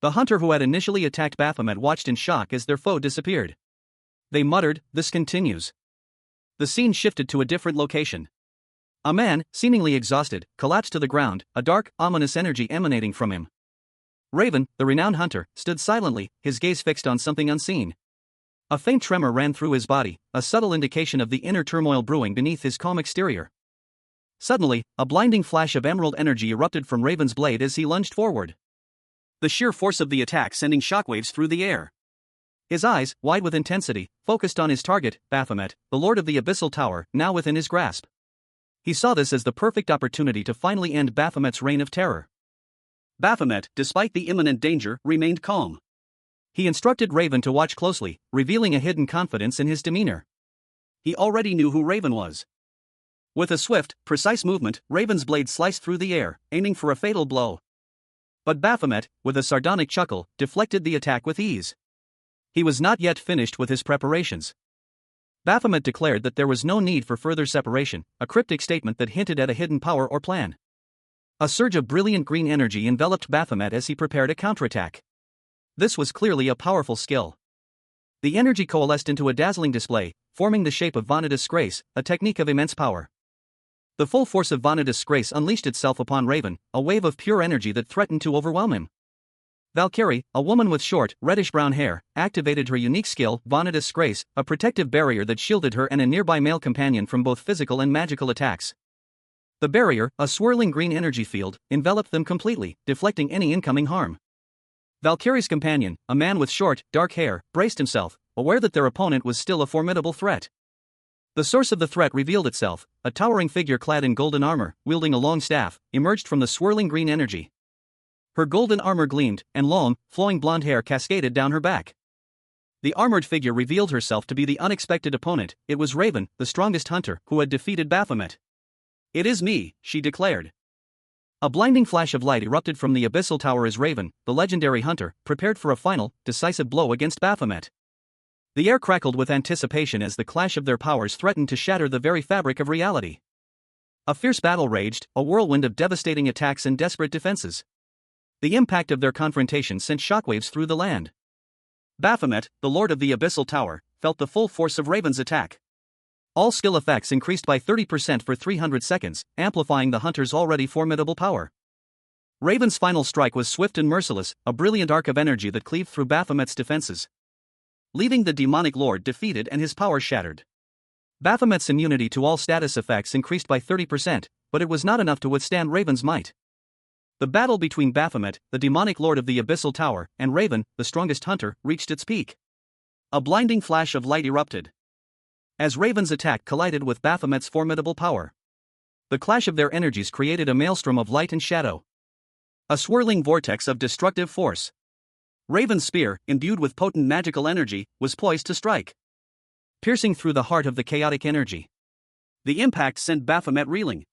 Speaker 1: The hunter who had initially attacked Baphomet watched in shock as their foe disappeared. They muttered, this continues. The scene shifted to a different location. A man, seemingly exhausted, collapsed to the ground, a dark, ominous energy emanating from him. Raven, the renowned hunter, stood silently, his gaze fixed on something unseen. A faint tremor ran through his body, a subtle indication of the inner turmoil brewing beneath his calm exterior. Suddenly, a blinding flash of emerald energy erupted from Raven's blade as he lunged forward. The sheer force of the attack sending shockwaves through the air. His eyes, wide with intensity, focused on his target, Baphomet, the Lord of the Abyssal Tower, now within his grasp. He saw this as the perfect opportunity to finally end Baphomet's reign of terror. Baphomet, despite the imminent danger, remained calm. He instructed Raven to watch closely, revealing a hidden confidence in his demeanor. He already knew who Raven was. With a swift, precise movement, Raven's blade sliced through the air, aiming for a fatal blow. But Baphomet, with a sardonic chuckle, deflected the attack with ease. He was not yet finished with his preparations. Baphomet declared that there was no need for further separation, a cryptic statement that hinted at a hidden power or plan. A surge of brilliant green energy enveloped Baphomet as he prepared a counterattack. This was clearly a powerful skill. The energy coalesced into a dazzling display, forming the shape of Vanitas Grace, a technique of immense power. The full force of Vanitas Grace unleashed itself upon Raven, a wave of pure energy that threatened to overwhelm him. Valkyrie, a woman with short, reddish-brown hair, activated her unique skill, Vanitas Grace, a protective barrier that shielded her and a nearby male companion from both physical and magical attacks. The barrier, a swirling green energy field, enveloped them completely, deflecting any incoming harm. Valkyrie's companion, a man with short, dark hair, braced himself, aware that their opponent was still a formidable threat. The source of the threat revealed itself. A towering figure clad in golden armor, wielding a long staff, emerged from the swirling green energy. Her golden armor gleamed, and long, flowing blonde hair cascaded down her back. The armored figure revealed herself to be the unexpected opponent. It was Raven, the strongest hunter, who had defeated Baphomet. "It is me," she declared. A blinding flash of light erupted from the Abyssal Tower as Raven, the legendary hunter, prepared for a final, decisive blow against Baphomet. The air crackled with anticipation as the clash of their powers threatened to shatter the very fabric of reality. A fierce battle raged, a whirlwind of devastating attacks and desperate defenses. The impact of their confrontation sent shockwaves through the land. Baphomet, the Lord of the Abyssal Tower, felt the full force of Raven's attack. All skill effects increased by 30% for 300 seconds, amplifying the hunter's already formidable power. Raven's final strike was swift and merciless, a brilliant arc of energy that cleaved through Baphomet's defenses, leaving the demonic lord defeated and his power shattered. Baphomet's immunity to all status effects increased by 30%, but it was not enough to withstand Raven's might. The battle between Baphomet, the demonic lord of the Abyssal Tower, and Raven, the strongest hunter, reached its peak. A blinding flash of light erupted as Raven's attack collided with Baphomet's formidable power. The clash of their energies created a maelstrom of light and shadow, a swirling vortex of destructive force. Raven's spear, imbued with potent magical energy, was poised to strike, piercing through the heart of the chaotic energy. The impact sent Baphomet reeling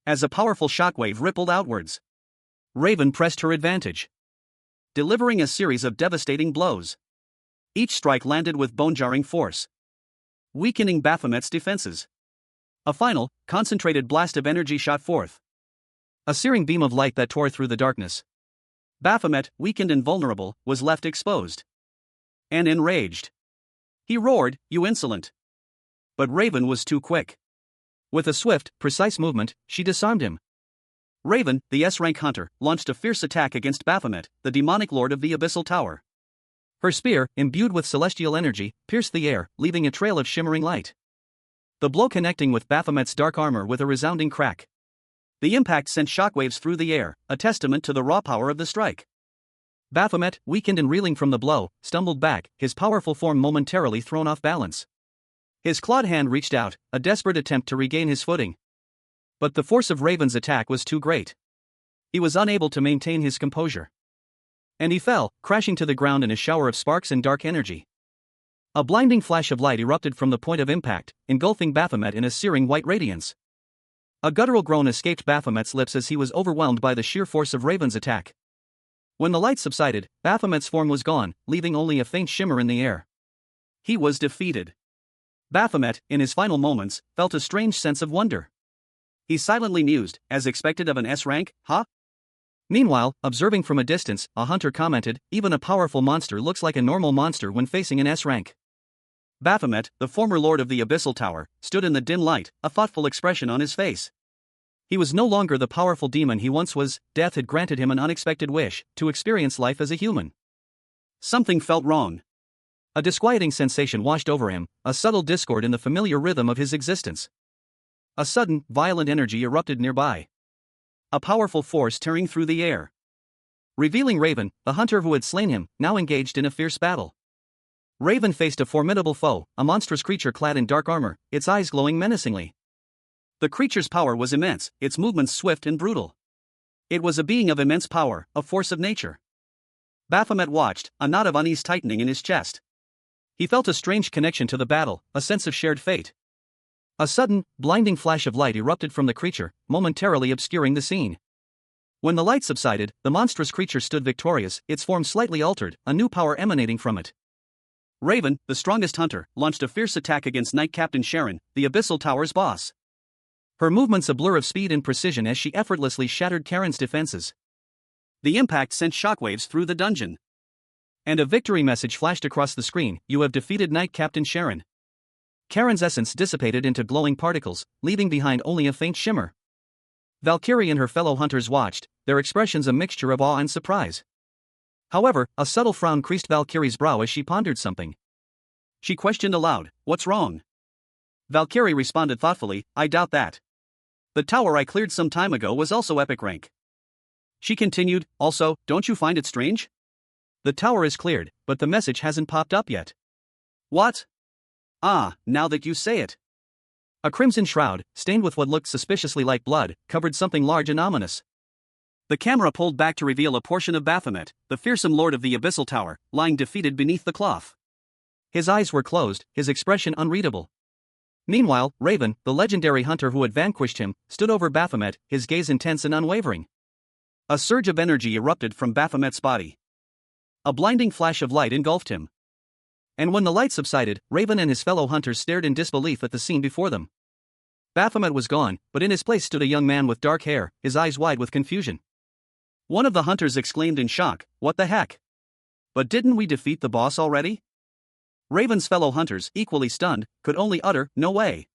Speaker 1: as a powerful shockwave rippled outwards. Raven pressed her advantage, delivering a series of devastating blows. Each strike landed with bone-jarring force, weakening Baphomet's defenses. A final, concentrated blast of energy shot forth, a searing beam of light that tore through the darkness. Baphomet, weakened and vulnerable, was left exposed and enraged. He roared, "You insolent!" But Raven was too quick. With a swift, precise movement, she disarmed him. Raven, the S-rank hunter, launched a fierce attack against Baphomet, the demonic lord of the Abyssal Tower. Her spear, imbued with celestial energy, pierced the air, leaving a trail of shimmering light. The blow connecting with Baphomet's dark armor with a resounding crack. The impact sent shockwaves through the air, a testament to the raw power of the strike. Baphomet, weakened and reeling from the blow, stumbled back, his powerful form momentarily thrown off balance. His clawed hand reached out, a desperate attempt to regain his footing. But the force of Raven's attack was too great. He was unable to maintain his composure, and he fell, crashing to the ground in a shower of sparks and dark energy. A blinding flash of light erupted from the point of impact, engulfing Baphomet in a searing white radiance. A guttural groan escaped Baphomet's lips as he was overwhelmed by the sheer force of Raven's attack. When the light subsided, Baphomet's form was gone, leaving only a faint shimmer in the air. He was defeated. Baphomet, in his final moments, felt a strange sense of wonder. He silently mused, as expected of an S-rank, huh? Meanwhile, observing from a distance, a hunter commented, "Even a powerful monster looks like a normal monster when facing an S-rank." Baphomet, the former lord of the Abyssal Tower, stood in the dim light, a thoughtful expression on his face. He was no longer the powerful demon he once was. Death had granted him an unexpected wish, to experience life as a human. Something felt wrong. A disquieting sensation washed over him, a subtle discord in the familiar rhythm of his existence. a sudden, violent energy erupted nearby. A powerful force tearing through the air. Revealing Raven, the hunter who had slain him, now engaged in a fierce battle. Raven faced a formidable foe, a monstrous creature clad in dark armor, its eyes glowing menacingly. The creature's power was immense, its movements swift and brutal. It was a being of immense power, a force of nature. Baphomet watched, a knot of unease tightening in his chest. He felt a strange connection to the battle, a sense of shared fate. A sudden, blinding flash of light erupted from the creature, momentarily obscuring the scene. When the light subsided, the monstrous creature stood victorious, its form slightly altered, a new power emanating from it. Raven, the strongest hunter, launched a fierce attack against Knight Captain Sharon, the Abyssal Tower's boss. Her movements a blur of speed and precision as she effortlessly shattered Karen's defenses. The impact sent shockwaves through the dungeon. And a victory message flashed across the screen: "You have defeated Knight Captain Sharon." Karen's essence dissipated into glowing particles, leaving behind only a faint shimmer. Valkyrie and her fellow hunters watched, their expressions a mixture of awe and surprise. However, a subtle frown creased Valkyrie's brow as she pondered something. She questioned aloud, "What's wrong?" Valkyrie responded thoughtfully, "I doubt that. The tower I cleared some time ago was also epic rank." She continued, "Also, don't you find it strange? The tower is cleared, but the message hasn't popped up yet." "What?" "Ah, now that you say it." A crimson shroud, stained with what looked suspiciously like blood, covered something large and ominous. The camera pulled back to reveal a portion of Baphomet, the fearsome lord of the Abyssal Tower, lying defeated beneath the cloth. His eyes were closed, his expression unreadable. Meanwhile, Raven, the legendary hunter who had vanquished him, stood over Baphomet, his gaze intense and unwavering. A surge of energy erupted from Baphomet's body. A blinding flash of light engulfed him. And when the light subsided, Raven and his fellow hunters stared in disbelief at the scene before them. Baphomet was gone, but in his place stood a young man with dark hair, his eyes wide with confusion. One of the hunters exclaimed in shock, "What the heck? But didn't we defeat the boss already?" Raven's fellow hunters, equally stunned, could only utter, "No way."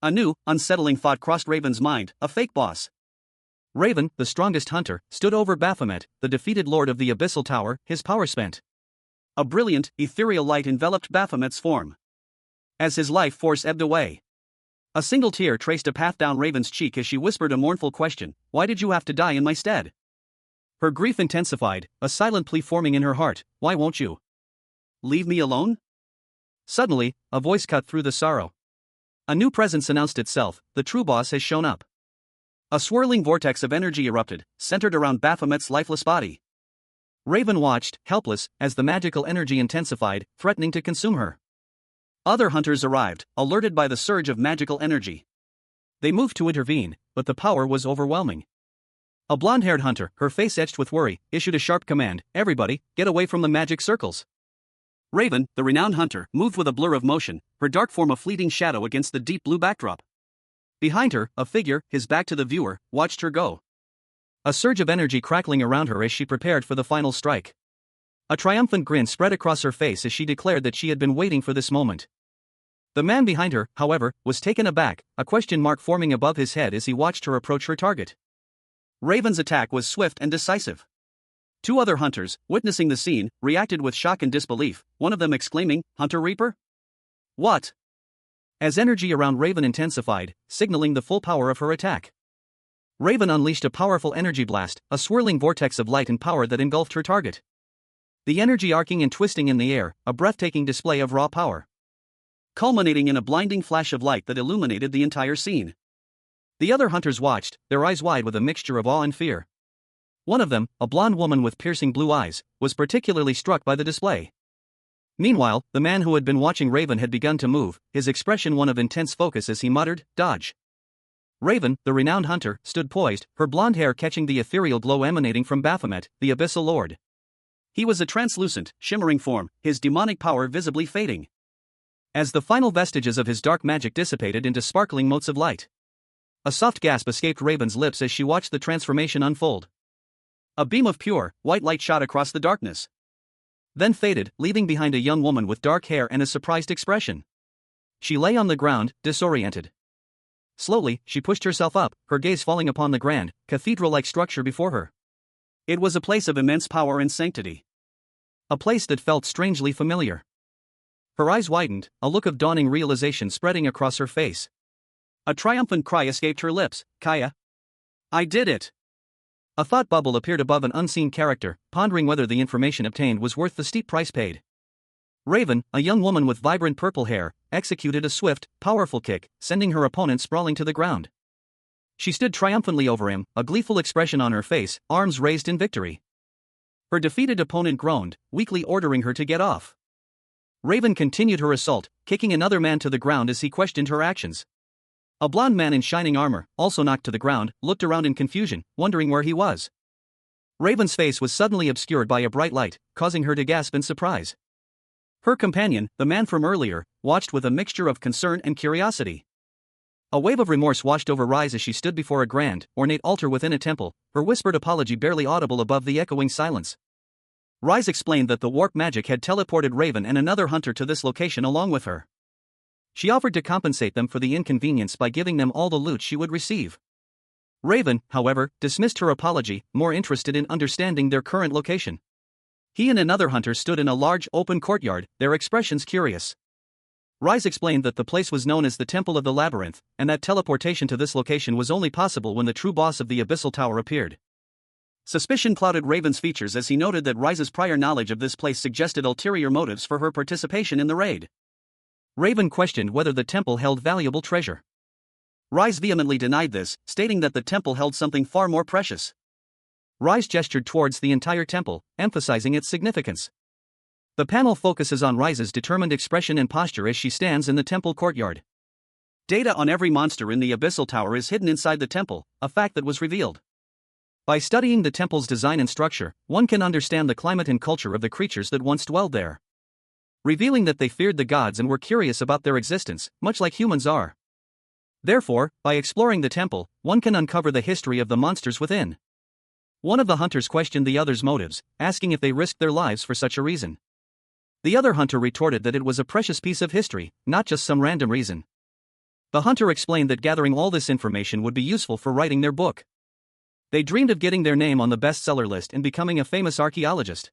Speaker 1: A new, unsettling thought crossed Raven's mind: a fake boss. Raven, the strongest hunter, stood over Baphomet, the defeated lord of the Abyssal Tower, his power spent. A brilliant, ethereal light enveloped Baphomet's form. As his life force ebbed away, a single tear traced a path down Raven's cheek as she whispered a mournful question: "Why did you have to die in my stead?" Her grief intensified, a silent plea forming in her heart: "Why won't you leave me alone?" Suddenly, a voice cut through the sorrow. A new presence announced itself: "The true boss has shown up." A swirling vortex of energy erupted, centered around Baphomet's lifeless body. Raven watched, helpless, as the magical energy intensified, threatening to consume her. Other hunters arrived, alerted by the surge of magical energy. They moved to intervene, but the power was overwhelming. A blonde-haired hunter, her face etched with worry, issued a sharp command: "Everybody, get away from the magic circles." Raven, the renowned hunter, moved with a blur of motion, her dark form a fleeting shadow against the deep blue backdrop. Behind her, a figure, his back to the viewer, watched her go. A surge of energy crackling around her as she prepared for the final strike. A triumphant grin spread across her face as she declared that she had been waiting for this moment. The man behind her, however, was taken aback, a question mark forming above his head as he watched her approach her target. Raven's attack was swift and decisive. Two other hunters, witnessing the scene, reacted with shock and disbelief, one of them exclaiming, "Hunter Reaper? What?" As energy around Raven intensified, signaling the full power of her attack. Raven unleashed a powerful energy blast, a swirling vortex of light and power that engulfed her target. The energy arcing and twisting in the air, a breathtaking display of raw power. Culminating in a blinding flash of light that illuminated the entire scene. The other hunters watched, their eyes wide with a mixture of awe and fear. One of them, a blonde woman with piercing blue eyes, was particularly struck by the display. Meanwhile, the man who had been watching Raven had begun to move, his expression one of intense focus as he muttered, "Dodge." Raven, the renowned hunter, stood poised, her blonde hair catching the ethereal glow emanating from Baphomet, the Abyssal Lord. He was a translucent, shimmering form, his demonic power visibly fading. As the final vestiges of his dark magic dissipated into sparkling motes of light. A soft gasp escaped Raven's lips as she watched the transformation unfold. A beam of pure, white light shot across the darkness. Then faded, leaving behind a young woman with dark hair and a surprised expression. She lay on the ground, disoriented. Slowly, she pushed herself up, her gaze falling upon the grand, cathedral-like structure before her. It was a place of immense power and sanctity. A place that felt strangely familiar. Her eyes widened, a look of dawning realization spreading across her face. A triumphant cry escaped her lips. Kaya. I did it. A thought bubble appeared above an unseen character, pondering whether the information obtained was worth the steep price paid. Raven, a young woman with vibrant purple hair, executed a swift, powerful kick, sending her opponent sprawling to the ground. She stood triumphantly over him, a gleeful expression on her face, arms raised in victory. Her defeated opponent groaned, weakly ordering her to get off. Raven continued her assault, kicking another man to the ground as he questioned her actions. A blond man in shining armor, also knocked to the ground, looked around in confusion, wondering where he was. Raven's face was suddenly obscured by a bright light, causing her to gasp in surprise. Her companion, the man from earlier, watched with a mixture of concern and curiosity. A wave of remorse washed over Rise as she stood before a grand, ornate altar within a temple, her whispered apology barely audible above the echoing silence. Rise explained that the warp magic had teleported Raven and another hunter to this location along with her. She offered to compensate them for the inconvenience by giving them all the loot she would receive. Raven, however, dismissed her apology, more interested in understanding their current location. He and another hunter stood in a large open courtyard, their expressions curious. Rise explained that the place was known as the Temple of the Labyrinth, and that teleportation to this location was only possible when the true boss of the Abyssal Tower appeared. Suspicion clouded Raven's features as he noted that Rise's prior knowledge of this place suggested ulterior motives for her participation in the raid. Raven questioned whether the temple held valuable treasure. Rise vehemently denied this, stating that the temple held something far more precious. Rise gestured towards the entire temple, emphasizing its significance. The panel focuses on Rise's determined expression and posture as she stands in the temple courtyard. Data on every monster in the Abyssal Tower is hidden inside the temple, a fact that was revealed. By studying the temple's design and structure, one can understand the climate and culture of the creatures that once dwelled there. Revealing that they feared the gods and were curious about their existence, much like humans are. Therefore, by exploring the temple, one can uncover the history of the monsters within. One of the hunters questioned the other's motives, asking if they risked their lives for such a reason. The other hunter retorted that it was a precious piece of history, not just some random reason. The hunter explained that gathering all this information would be useful for writing their book. They dreamed of getting their name on the bestseller list and becoming a famous archaeologist.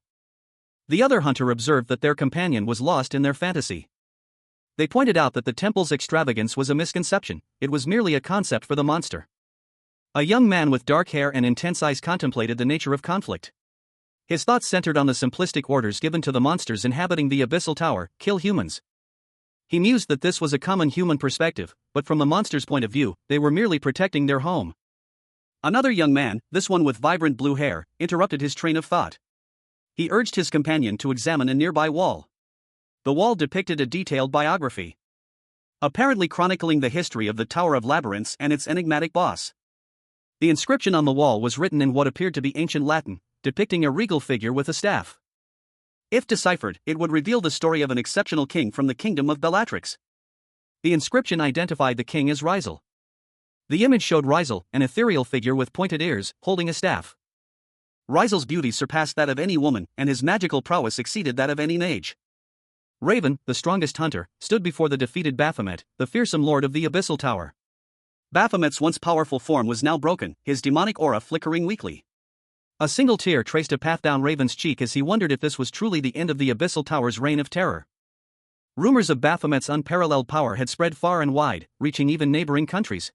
Speaker 1: The other hunter observed that their companion was lost in their fantasy. They pointed out that the temple's extravagance was a misconception, it was merely a concept for the monster. A young man with dark hair and intense eyes contemplated the nature of conflict. His thoughts centered on the simplistic orders given to the monsters inhabiting the Abyssal Tower: kill humans. He mused that this was a common human perspective, but from the monsters' point of view, they were merely protecting their home. Another young man, this one with vibrant blue hair, interrupted his train of thought. He urged his companion to examine a nearby wall. The wall depicted a detailed biography, apparently chronicling the history of the Tower of Labyrinths and its enigmatic boss. The inscription on the wall was written in what appeared to be ancient Latin, depicting a regal figure with a staff. If deciphered, it would reveal the story of an exceptional king from the kingdom of Bellatrix. The inscription identified the king as Rizel. The image showed Rizel, an ethereal figure with pointed ears, holding a staff. Rizel's beauty surpassed that of any woman, and his magical prowess exceeded that of any mage. Raven, the strongest hunter, stood before the defeated Baphomet, the fearsome lord of the Abyssal Tower. Baphomet's once powerful form was now broken, his demonic aura flickering weakly. A single tear traced a path down Raven's cheek as he wondered if this was truly the end of the Abyssal Tower's reign of terror. Rumors of Baphomet's unparalleled power had spread far and wide, reaching even neighboring countries.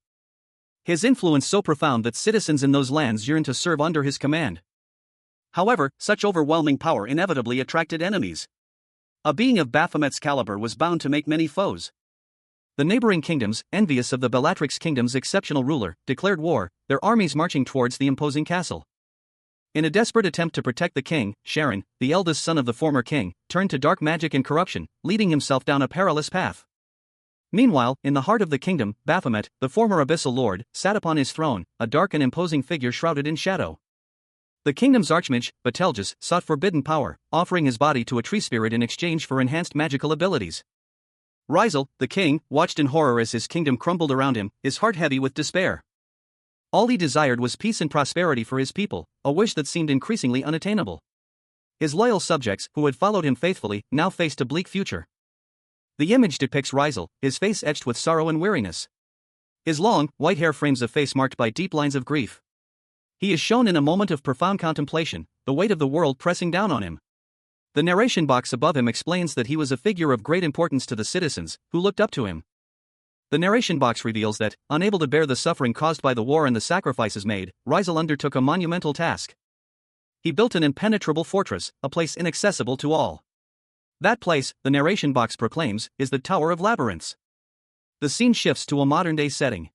Speaker 1: His influence so profound that citizens in those lands yearned to serve under his command. However, such overwhelming power inevitably attracted enemies. A being of Baphomet's caliber was bound to make many foes. The neighboring kingdoms, envious of the Bellatrix kingdom's exceptional ruler, declared war, their armies marching towards the imposing castle. In a desperate attempt to protect the king, Sharon, the eldest son of the former king, turned to dark magic and corruption, leading himself down a perilous path. Meanwhile, in the heart of the kingdom, Baphomet, the former Abyssal Lord, sat upon his throne, a dark and imposing figure shrouded in shadow. The kingdom's archmage, Betelgeuse, sought forbidden power, offering his body to a tree spirit in exchange for enhanced magical abilities. Rizel, the king, watched in horror as his kingdom crumbled around him, his heart heavy with despair. All he desired was peace and prosperity for his people, a wish that seemed increasingly unattainable. His loyal subjects, who had followed him faithfully, now faced a bleak future. The image depicts Rizel, his face etched with sorrow and weariness. His long, white hair frames a face marked by deep lines of grief. He is shown in a moment of profound contemplation, the weight of the world pressing down on him. The narration box above him explains that he was a figure of great importance to the citizens, who looked up to him. The narration box reveals that, unable to bear the suffering caused by the war and the sacrifices made, Rizal undertook a monumental task. He built an impenetrable fortress, a place inaccessible to all. That place, the narration box proclaims, is the Tower of Labyrinths. The scene shifts to a modern-day setting.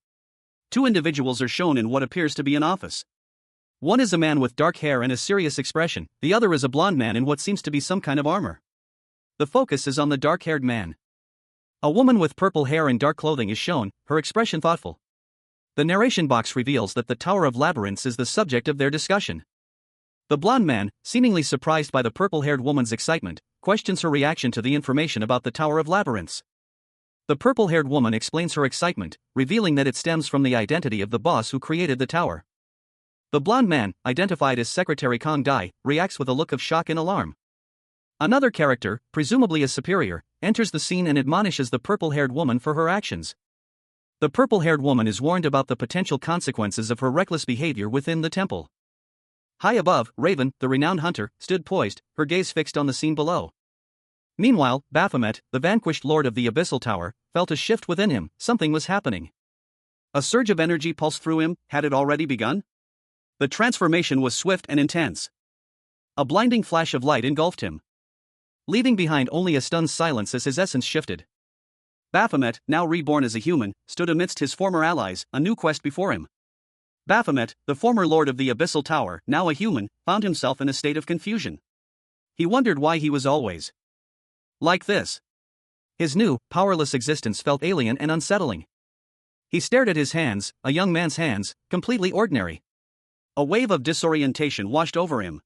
Speaker 1: Two individuals are shown in what appears to be an office. One is a man with dark hair and a serious expression, the other is a blonde man in what seems to be some kind of armor. The focus is on the dark-haired man. A woman with purple hair and dark clothing is shown, her expression thoughtful. The narration box reveals that the Tower of Labyrinths is the subject of their discussion. The blonde man, seemingly surprised by the purple-haired woman's excitement, questions her reaction to the information about the Tower of Labyrinths. The purple-haired woman explains her excitement, revealing that it stems from the identity of the boss who created the tower. The blonde man, identified as Secretary Kong Dai, reacts with a look of shock and alarm. Another character, presumably a superior, enters the scene and admonishes the purple-haired woman for her actions. The purple-haired woman is warned about the potential consequences of her reckless behavior within the temple. High above, Raven, the renowned hunter, stood poised, her gaze fixed on the scene below. Meanwhile, Baphomet, the vanquished lord of the Abyssal Tower, felt a shift within him. Something was happening. A surge of energy pulsed through him. Had it already begun? The transformation was swift and intense. A blinding flash of light engulfed him, leaving behind only a stunned silence as his essence shifted. Baphomet, now reborn as a human, stood amidst his former allies, a new quest before him. Baphomet, the former lord of the Abyssal Tower, now a human, found himself in a state of confusion. He wondered why he was always like this. His new, powerless existence felt alien and unsettling. He stared at his hands, a young man's hands, completely ordinary. A wave of disorientation washed over him.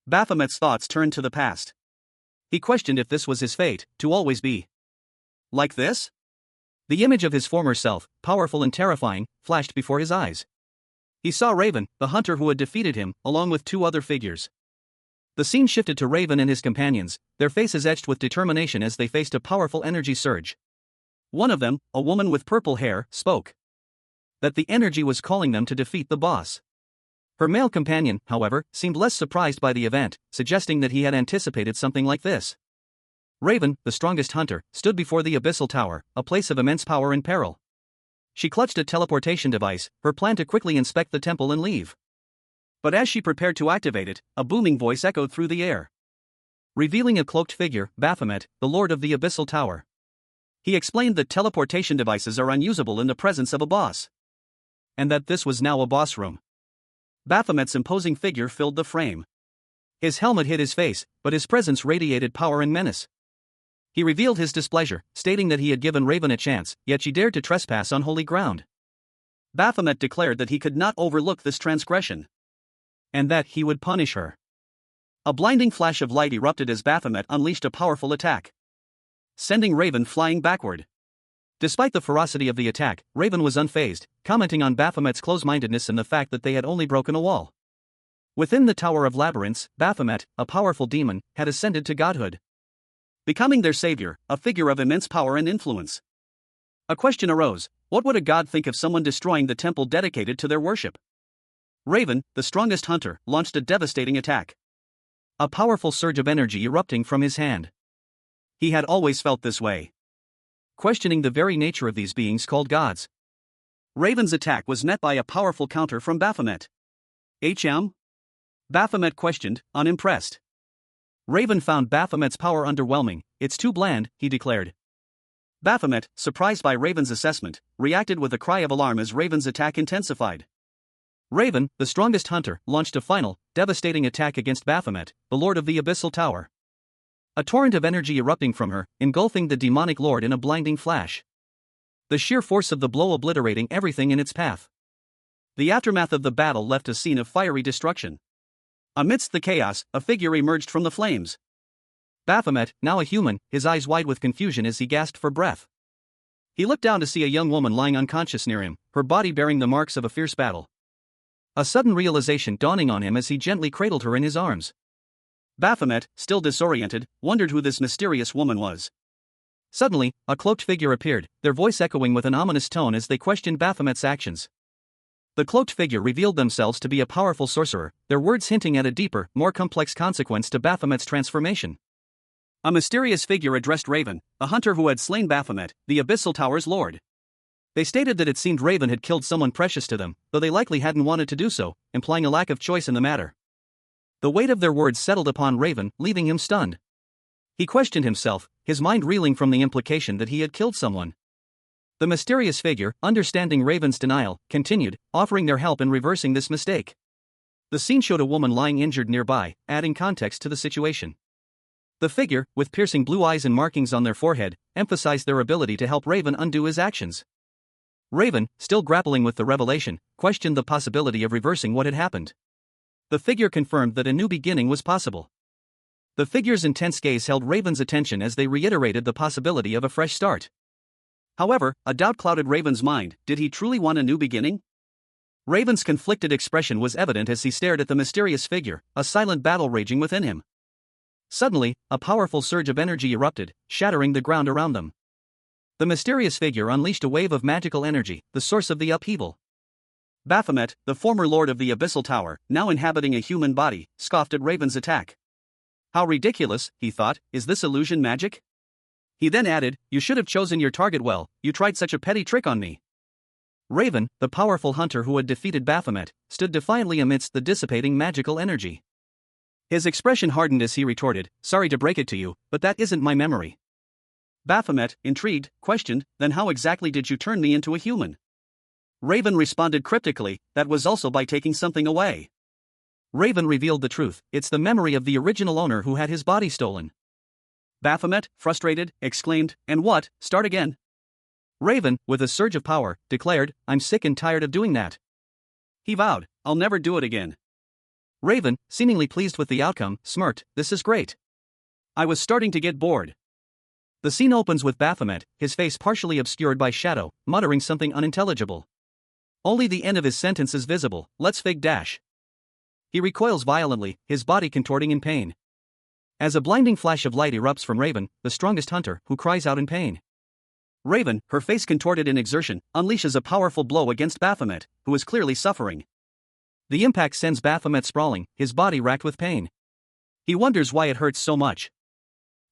Speaker 1: Baphomet's thoughts turned to the past. He questioned if this was his fate, to always be like this? The image of his former self, powerful and terrifying, flashed before his eyes. He saw Raven, the hunter who had defeated him, along with two other figures. The scene shifted to Raven and his companions, their faces etched with determination as they faced a powerful energy surge. One of them, a woman with purple hair, spoke that the energy was calling them to defeat the boss. Her male companion, however, seemed less surprised by the event, suggesting that he had anticipated something like this. Raven, the strongest hunter, stood before the Abyssal Tower, a place of immense power and peril. She clutched a teleportation device, her plan to quickly inspect the temple and leave. But as she prepared to activate it, a booming voice echoed through the air, revealing a cloaked figure, Baphomet, the lord of the Abyssal Tower. He explained that teleportation devices are unusable in the presence of a boss, and that this was now a boss room. Baphomet's imposing figure filled the frame. His helmet hid his face, but his presence radiated power and menace. He revealed his displeasure, stating that he had given Raven a chance, yet she dared to trespass on holy ground. Baphomet declared that he could not overlook this transgression, and that he would punish her. A blinding flash of light erupted as Baphomet unleashed a powerful attack, sending Raven flying backward. Despite the ferocity of the attack, Raven was unfazed, commenting on Baphomet's close-mindedness and the fact that they had only broken a wall. Within the Tower of Labyrinths, Baphomet, a powerful demon, had ascended to godhood, becoming their savior, a figure of immense power and influence. A question arose: what would a god think of someone destroying the temple dedicated to their worship? Raven, the strongest hunter, launched a devastating attack, a powerful surge of energy erupting from his hand. He had always felt this way, questioning the very nature of these beings called gods. Raven's attack was met by a powerful counter from Baphomet. HM? Baphomet questioned, unimpressed. Raven found Baphomet's power underwhelming. It's too bland, he declared. Baphomet, surprised by Raven's assessment, reacted with a cry of alarm as Raven's attack intensified. Raven, the strongest hunter, launched a final, devastating attack against Baphomet, the lord of the Abyssal Tower. A torrent of energy erupting from her, engulfing the demonic lord in a blinding flash. The sheer force of the blow obliterating everything in its path. The aftermath of the battle left a scene of fiery destruction. Amidst the chaos, a figure emerged from the flames. Baphomet, now a human, his eyes wide with confusion as he gasped for breath. He looked down to see a young woman lying unconscious near him, her body bearing the marks of a fierce battle. A sudden realization dawning on him as he gently cradled her in his arms. Baphomet, still disoriented, wondered who this mysterious woman was. Suddenly, a cloaked figure appeared, their voice echoing with an ominous tone as they questioned Baphomet's actions. The cloaked figure revealed themselves to be a powerful sorcerer, their words hinting at a deeper, more complex consequence to Baphomet's transformation. A mysterious figure addressed Raven, the hunter who had slain Baphomet, the Abyssal Tower's lord. They stated that it seemed Raven had killed someone precious to them, though they likely hadn't wanted to do so, implying a lack of choice in the matter. The weight of their words settled upon Raven, leaving him stunned. He questioned himself, his mind reeling from the implication that he had killed someone. The mysterious figure, understanding Raven's denial, continued, offering their help in reversing this mistake. The scene showed a woman lying injured nearby, adding context to the situation. The figure, with piercing blue eyes and markings on their forehead, emphasized their ability to help Raven undo his actions. Raven, still grappling with the revelation, questioned the possibility of reversing what had happened. The figure confirmed that a new beginning was possible. The figure's intense gaze held Raven's attention as they reiterated the possibility of a fresh start. However, a doubt clouded Raven's mind. Did he truly want a new beginning? Raven's conflicted expression was evident as he stared at the mysterious figure, a silent battle raging within him. Suddenly, a powerful surge of energy erupted, shattering the ground around them. The mysterious figure unleashed a wave of magical energy, the source of the upheaval. Baphomet, the former lord of the Abyssal Tower, now inhabiting a human body, scoffed at Raven's attack. How ridiculous, he thought, is this illusion magic? He then added, you should have chosen your target well, you tried such a petty trick on me. Raven, the powerful hunter who had defeated Baphomet, stood defiantly amidst the dissipating magical energy. His expression hardened as he retorted, sorry to break it to you, but that isn't my memory. Baphomet, intrigued, questioned, then how exactly did you turn me into a human? Raven responded cryptically, that was also by taking something away. Raven revealed the truth, it's the memory of the original owner who had his body stolen. Baphomet, frustrated, exclaimed, and what, start again? Raven, with a surge of power, declared, I'm sick and tired of doing that. He vowed, I'll never do it again. Raven, seemingly pleased with the outcome, smirked, this is great. I was starting to get bored. The scene opens with Baphomet, his face partially obscured by shadow, muttering something unintelligible. Only the end of his sentence is visible, let's fig dash. He recoils violently, his body contorting in pain. As a blinding flash of light erupts from Raven, the strongest hunter, who cries out in pain. Raven, her face contorted in exertion, unleashes a powerful blow against Baphomet, who is clearly suffering. The impact sends Baphomet sprawling, his body racked with pain. He wonders why it hurts so much.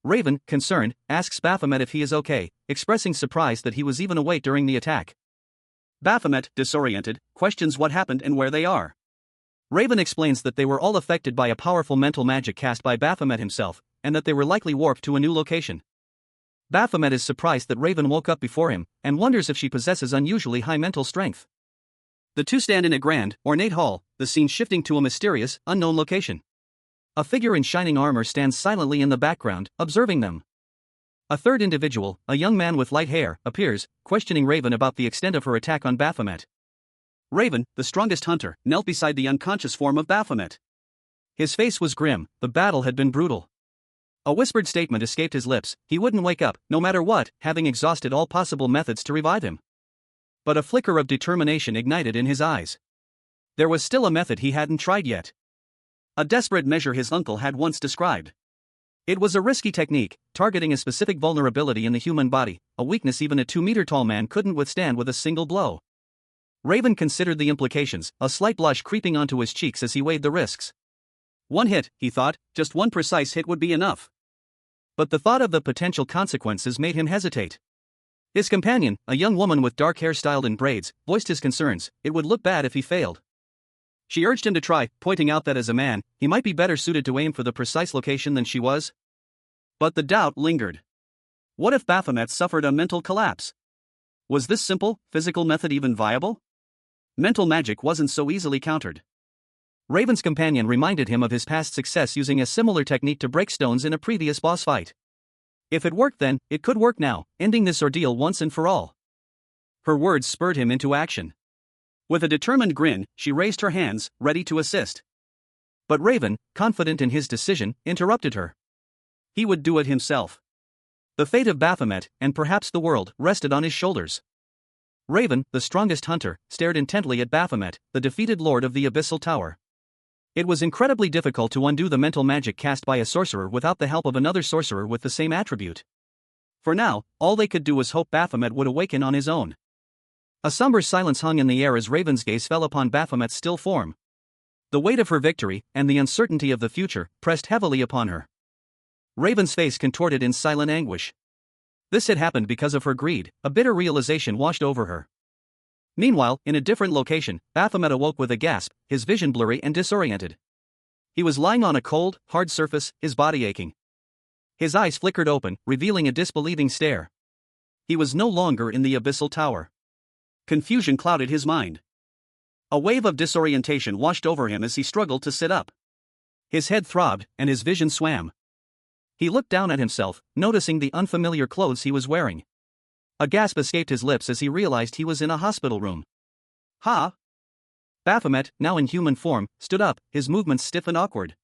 Speaker 1: Raven, concerned, asks Baphomet if he is okay, expressing surprise that he was even awake during the attack. Baphomet, disoriented, questions what happened and where they are. Raven explains that they were all affected by a powerful mental magic cast by Baphomet himself, and that they were likely warped to a new location. Baphomet is surprised that Raven woke up before him, and wonders if she possesses unusually high mental strength. The two stand in a grand, ornate hall, the scene shifting to a mysterious, unknown location. A figure in shining armor stands silently in the background, observing them. A third individual, a young man with light hair, appears, questioning Raven about the extent of her attack on Baphomet. Raven, the strongest hunter, knelt beside the unconscious form of Baphomet. His face was grim, the battle had been brutal. A whispered statement escaped his lips, he wouldn't wake up, no matter what, having exhausted all possible methods to revive him. But a flicker of determination ignited in his eyes. There was still a method he hadn't tried yet. A desperate measure his uncle had once described. It was a risky technique, targeting a specific vulnerability in the human body, a weakness even a 2-meter-tall man couldn't withstand with a single blow. Raven considered the implications, a slight blush creeping onto his cheeks as he weighed the risks. One hit, he thought, just one precise hit would be enough. But the thought of the potential consequences made him hesitate. His companion, a young woman with dark hair styled in braids, voiced his concerns, it would look bad if he failed. She urged him to try, pointing out that as a man, he might be better suited to aim for the precise location than she was. But the doubt lingered. What if Baphomet suffered a mental collapse? Was this simple, physical method even viable? Mental magic wasn't so easily countered. Raven's companion reminded him of his past success using a similar technique to break stones in a previous boss fight. If it worked then, it could work now, ending this ordeal once and for all. Her words spurred him into action. With a determined grin, she raised her hands, ready to assist. But Raven, confident in his decision, interrupted her. He would do it himself. The fate of Baphomet, and perhaps the world, rested on his shoulders. Raven, the strongest hunter, stared intently at Baphomet, the defeated lord of the Abyssal Tower. It was incredibly difficult to undo the mental magic cast by a sorcerer without the help of another sorcerer with the same attribute. For now, all they could do was hope Baphomet would awaken on his own. A somber silence hung in the air as Raven's gaze fell upon Baphomet's still form. The weight of her victory, and the uncertainty of the future, pressed heavily upon her. Raven's face contorted in silent anguish. This had happened because of her greed, a bitter realization washed over her. Meanwhile, in a different location, Baphomet awoke with a gasp, his vision blurry and disoriented. He was lying on a cold, hard surface, his body aching. His eyes flickered open, revealing a disbelieving stare. He was no longer in the abyssal tower. Confusion clouded his mind. A wave of disorientation washed over him as he struggled to sit up. His head throbbed, and his vision swam. He looked down at himself, noticing the unfamiliar clothes he was wearing. A gasp escaped his lips as he realized he was in a hospital room. Ha! Baphomet, now in human form, stood up, his movements stiff and awkward.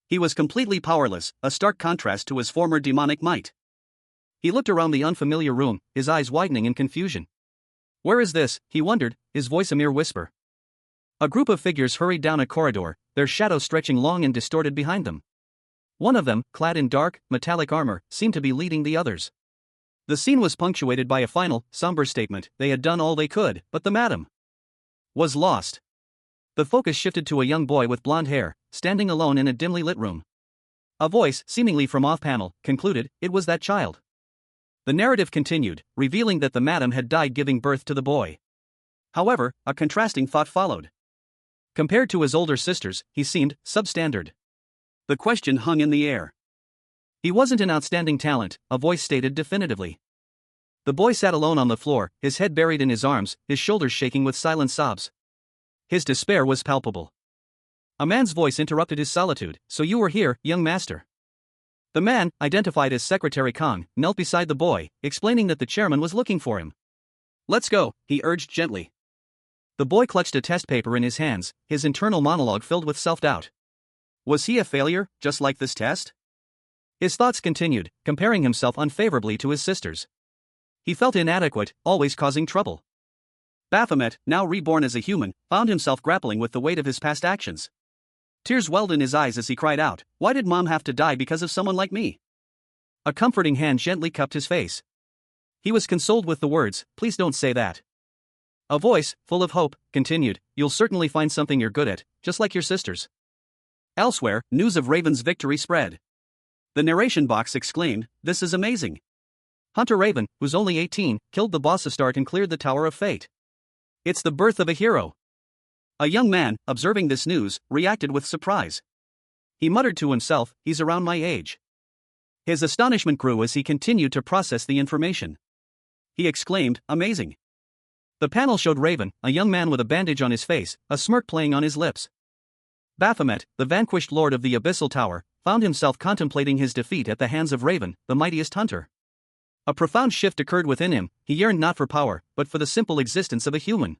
Speaker 1: He was completely powerless, a stark contrast to his former demonic might. He looked around the unfamiliar room, his eyes widening in confusion. Where is this? He wondered, his voice a mere whisper. A group of figures hurried down a corridor, their shadows stretching long and distorted behind them. One of them, clad in dark, metallic armor, seemed to be leading the others. The scene was punctuated by a final, somber statement: they had done all they could, but the madam was lost. The focus shifted to a young boy with blonde hair, standing alone in a dimly lit room. A voice, seemingly from off-panel, concluded, it was that child. The narrative continued, revealing that the madam had died giving birth to the boy. However, a contrasting thought followed. Compared to his older sisters, he seemed substandard. The question hung in the air. He wasn't an outstanding talent, a voice stated definitively. The boy sat alone on the floor, his head buried in his arms, his shoulders shaking with silent sobs. His despair was palpable. A man's voice interrupted his solitude. So you were here, young master. The man, identified as Secretary Kong, knelt beside the boy, explaining that the chairman was looking for him. Let's go, he urged gently. The boy clutched a test paper in his hands, his internal monologue filled with self-doubt. Was he a failure, just like this test? His thoughts continued, comparing himself unfavorably to his sisters. He felt inadequate, always causing trouble. Baphomet, now reborn as a human, found himself grappling with the weight of his past actions. Tears welled in his eyes as he cried out, why did Mom have to die because of someone like me? A comforting hand gently cupped his face. He was consoled with the words, please don't say that. A voice, full of hope, continued, you'll certainly find something you're good at, just like your sisters. Elsewhere, news of Raven's victory spread. The narration box exclaimed, this is amazing. Hunter Raven, who's only 18, killed the boss of Start and cleared the Tower of Fate. It's the birth of a hero. A young man, observing this news, reacted with surprise. He muttered to himself, he's around my age. His astonishment grew as he continued to process the information. He exclaimed, amazing. The panel showed Raven, a young man with a bandage on his face, a smirk playing on his lips. Baphomet, the vanquished lord of the Abyssal Tower, found himself contemplating his defeat at the hands of Raven, the mightiest hunter. A profound shift occurred within him, he yearned not for power, but for the simple existence of a human.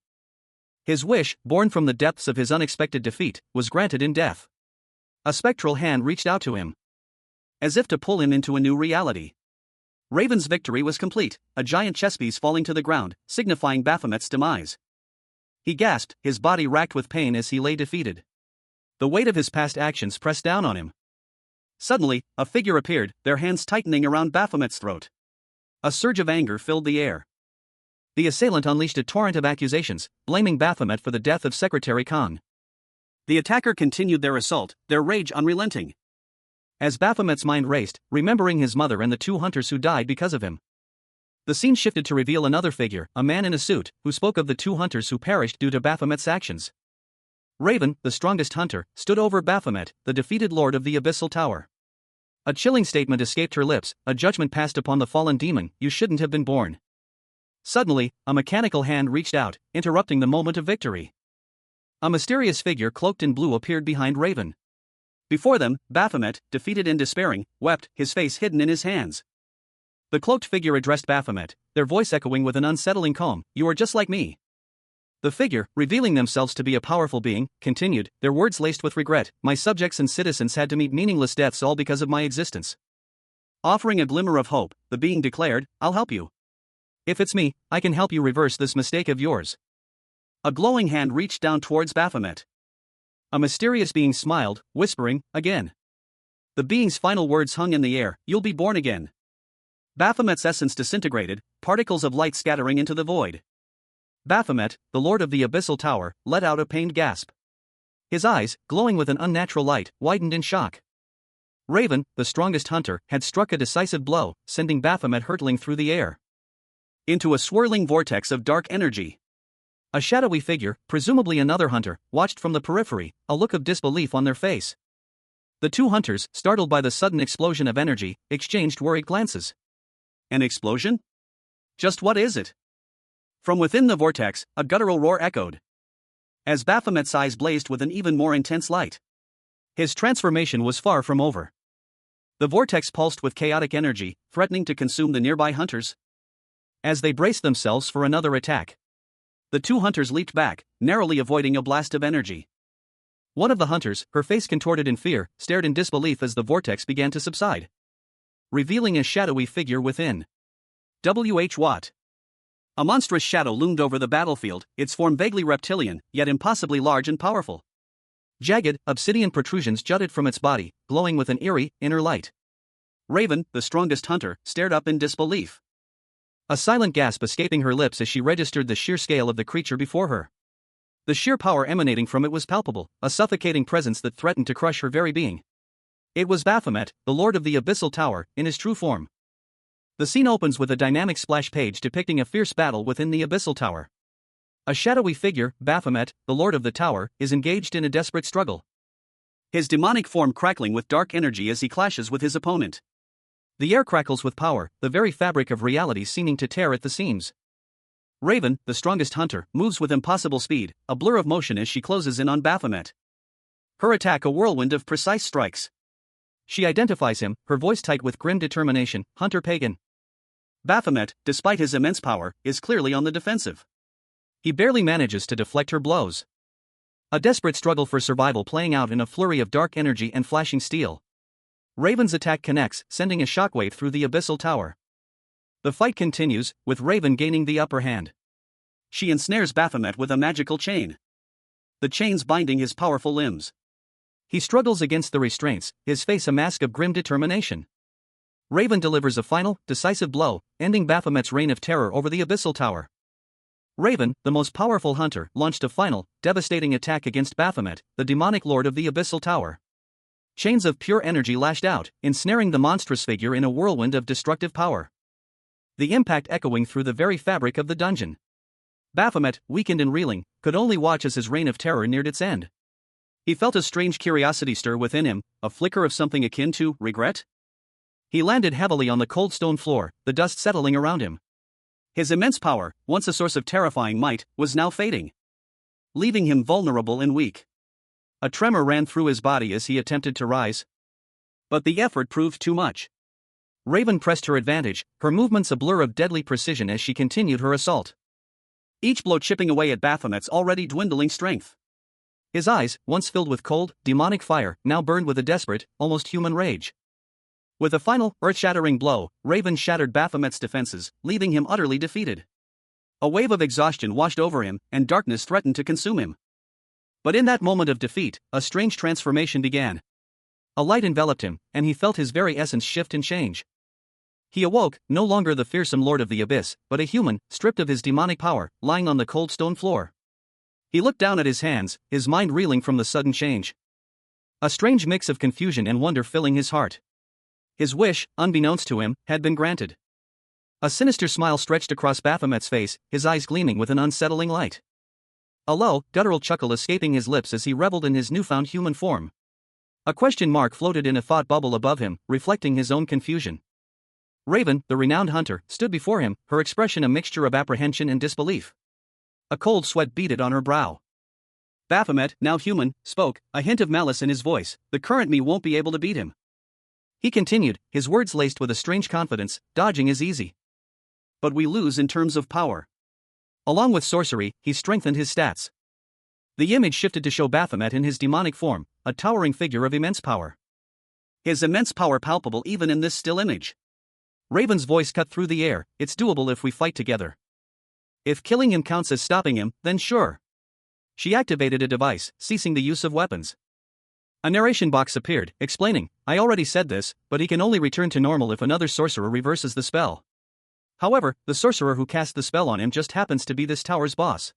Speaker 1: His wish, born from the depths of his unexpected defeat, was granted in death. A spectral hand reached out to him, as if to pull him into a new reality. Raven's victory was complete, a giant chess piece falling to the ground, signifying Baphomet's demise. He gasped, his body racked with pain as he lay defeated. The weight of his past actions pressed down on him. Suddenly, a figure appeared, their hands tightening around Baphomet's throat. A surge of anger filled the air. The assailant unleashed a torrent of accusations, blaming Baphomet for the death of Secretary Kong. The attacker continued their assault, their rage unrelenting. As Baphomet's mind raced, remembering his mother and the 2 hunters who died because of him. The scene shifted to reveal another figure, a man in a suit, who spoke of the 2 hunters who perished due to Baphomet's actions. Raven, the strongest hunter, stood over Baphomet, the defeated lord of the Abyssal Tower. A chilling statement escaped her lips, a judgment passed upon the fallen demon, you shouldn't have been born. Suddenly, a mechanical hand reached out, interrupting the moment of victory. A mysterious figure cloaked in blue appeared behind Raven. Before them, Baphomet, defeated and despairing, wept, his face hidden in his hands. The cloaked figure addressed Baphomet, their voice echoing with an unsettling calm, you are just like me. The figure, revealing themselves to be a powerful being, continued, their words laced with regret, my subjects and citizens had to meet meaningless deaths all because of my existence. Offering a glimmer of hope, the being declared, I'll help you. If it's me, I can help you reverse this mistake of yours. A glowing hand reached down towards Baphomet. A mysterious being smiled, whispering, again. The being's final words hung in the air, you'll be born again. Baphomet's essence disintegrated, particles of light scattering into the void. Baphomet, the lord of the Abyssal Tower, let out a pained gasp. His eyes, glowing with an unnatural light, widened in shock. Raven, the strongest hunter, had struck a decisive blow, sending Baphomet hurtling through the air into a swirling vortex of dark energy. A shadowy figure, presumably another hunter, watched from the periphery, a look of disbelief on their face. The two hunters, startled by the sudden explosion of energy, exchanged worried glances. An explosion? Just what is it? From within the vortex, a guttural roar echoed, as Baphomet's eyes blazed with an even more intense light. His transformation was far from over. The vortex pulsed with chaotic energy, threatening to consume the nearby hunters. As they braced themselves for another attack, the two hunters leaped back, narrowly avoiding a blast of energy. One of the hunters, her face contorted in fear, stared in disbelief as the vortex began to subside, revealing a shadowy figure within. W.H. Watt. A monstrous shadow loomed over the battlefield, its form vaguely reptilian, yet impossibly large and powerful. Jagged, obsidian protrusions jutted from its body, glowing with an eerie, inner light. Raven, the strongest hunter, stared up in disbelief, a silent gasp escaping her lips as she registered the sheer scale of the creature before her. The sheer power emanating from it was palpable, a suffocating presence that threatened to crush her very being. It was Baphomet, the Lord of the Abyssal Tower, in his true form. The scene opens with a dynamic splash page depicting a fierce battle within the Abyssal Tower. A shadowy figure, Baphomet, the Lord of the Tower, is engaged in a desperate struggle, his demonic form crackling with dark energy as he clashes with his opponent. The air crackles with power, the very fabric of reality seeming to tear at the seams. Raven, the strongest hunter, moves with impossible speed, a blur of motion as she closes in on Baphomet. Her attack a whirlwind of precise strikes. She identifies him, her voice tight with grim determination, Hunter Pagan. Baphomet, despite his immense power, is clearly on the defensive. He barely manages to deflect her blows. A desperate struggle for survival playing out in a flurry of dark energy and flashing steel. Raven's attack connects, sending a shockwave through the Abyssal Tower. The fight continues, with Raven gaining the upper hand. She ensnares Baphomet with a magical chain, the chains binding his powerful limbs. He struggles against the restraints, his face a mask of grim determination. Raven delivers a final, decisive blow, ending Baphomet's reign of terror over the Abyssal Tower. Raven, the most powerful hunter, launched a final, devastating attack against Baphomet, the demonic lord of the Abyssal Tower. Chains of pure energy lashed out, ensnaring the monstrous figure in a whirlwind of destructive power, the impact echoing through the very fabric of the dungeon. Baphomet, weakened and reeling, could only watch as his reign of terror neared its end. He felt a strange curiosity stir within him, a flicker of something akin to regret. He landed heavily on the cold stone floor, the dust settling around him. His immense power, once a source of terrifying might, was now fading, leaving him vulnerable and weak. A tremor ran through his body as he attempted to rise, but the effort proved too much. Raven pressed her advantage, her movements a blur of deadly precision as she continued her assault, each blow chipping away at Baphomet's already dwindling strength. His eyes, once filled with cold, demonic fire, now burned with a desperate, almost human rage. With a final, earth-shattering blow, Raven shattered Baphomet's defenses, leaving him utterly defeated. A wave of exhaustion washed over him, and darkness threatened to consume him. But in that moment of defeat, a strange transformation began. A light enveloped him, and he felt his very essence shift and change. He awoke, no longer the fearsome lord of the abyss, but a human, stripped of his demonic power, lying on the cold stone floor. He looked down at his hands, his mind reeling from the sudden change. A strange mix of confusion and wonder filling his heart. His wish, unbeknownst to him, had been granted. A sinister smile stretched across Baphomet's face, his eyes gleaming with an unsettling light. A low, guttural chuckle escaping his lips as he reveled in his newfound human form. A question mark floated in a thought bubble above him, reflecting his own confusion. Raven, the renowned hunter, stood before him, her expression a mixture of apprehension and disbelief. A cold sweat beaded on her brow. Baphomet, now human, spoke, a hint of malice in his voice. The current me won't be able to beat him. He continued, his words laced with a strange confidence. Dodging is easy, but we lose in terms of power. Along with sorcery, he strengthened his stats. The image shifted to show Baphomet in his demonic form, a towering figure of immense power. His immense power palpable even in this still image. Raven's voice cut through the air. It's doable if we fight together. If killing him counts as stopping him, then sure. She activated a device, ceasing the use of weapons. A narration box appeared, explaining, I already said this, but he can only return to normal if another sorcerer reverses the spell. However, the sorcerer who cast the spell on him just happens to be this tower's boss.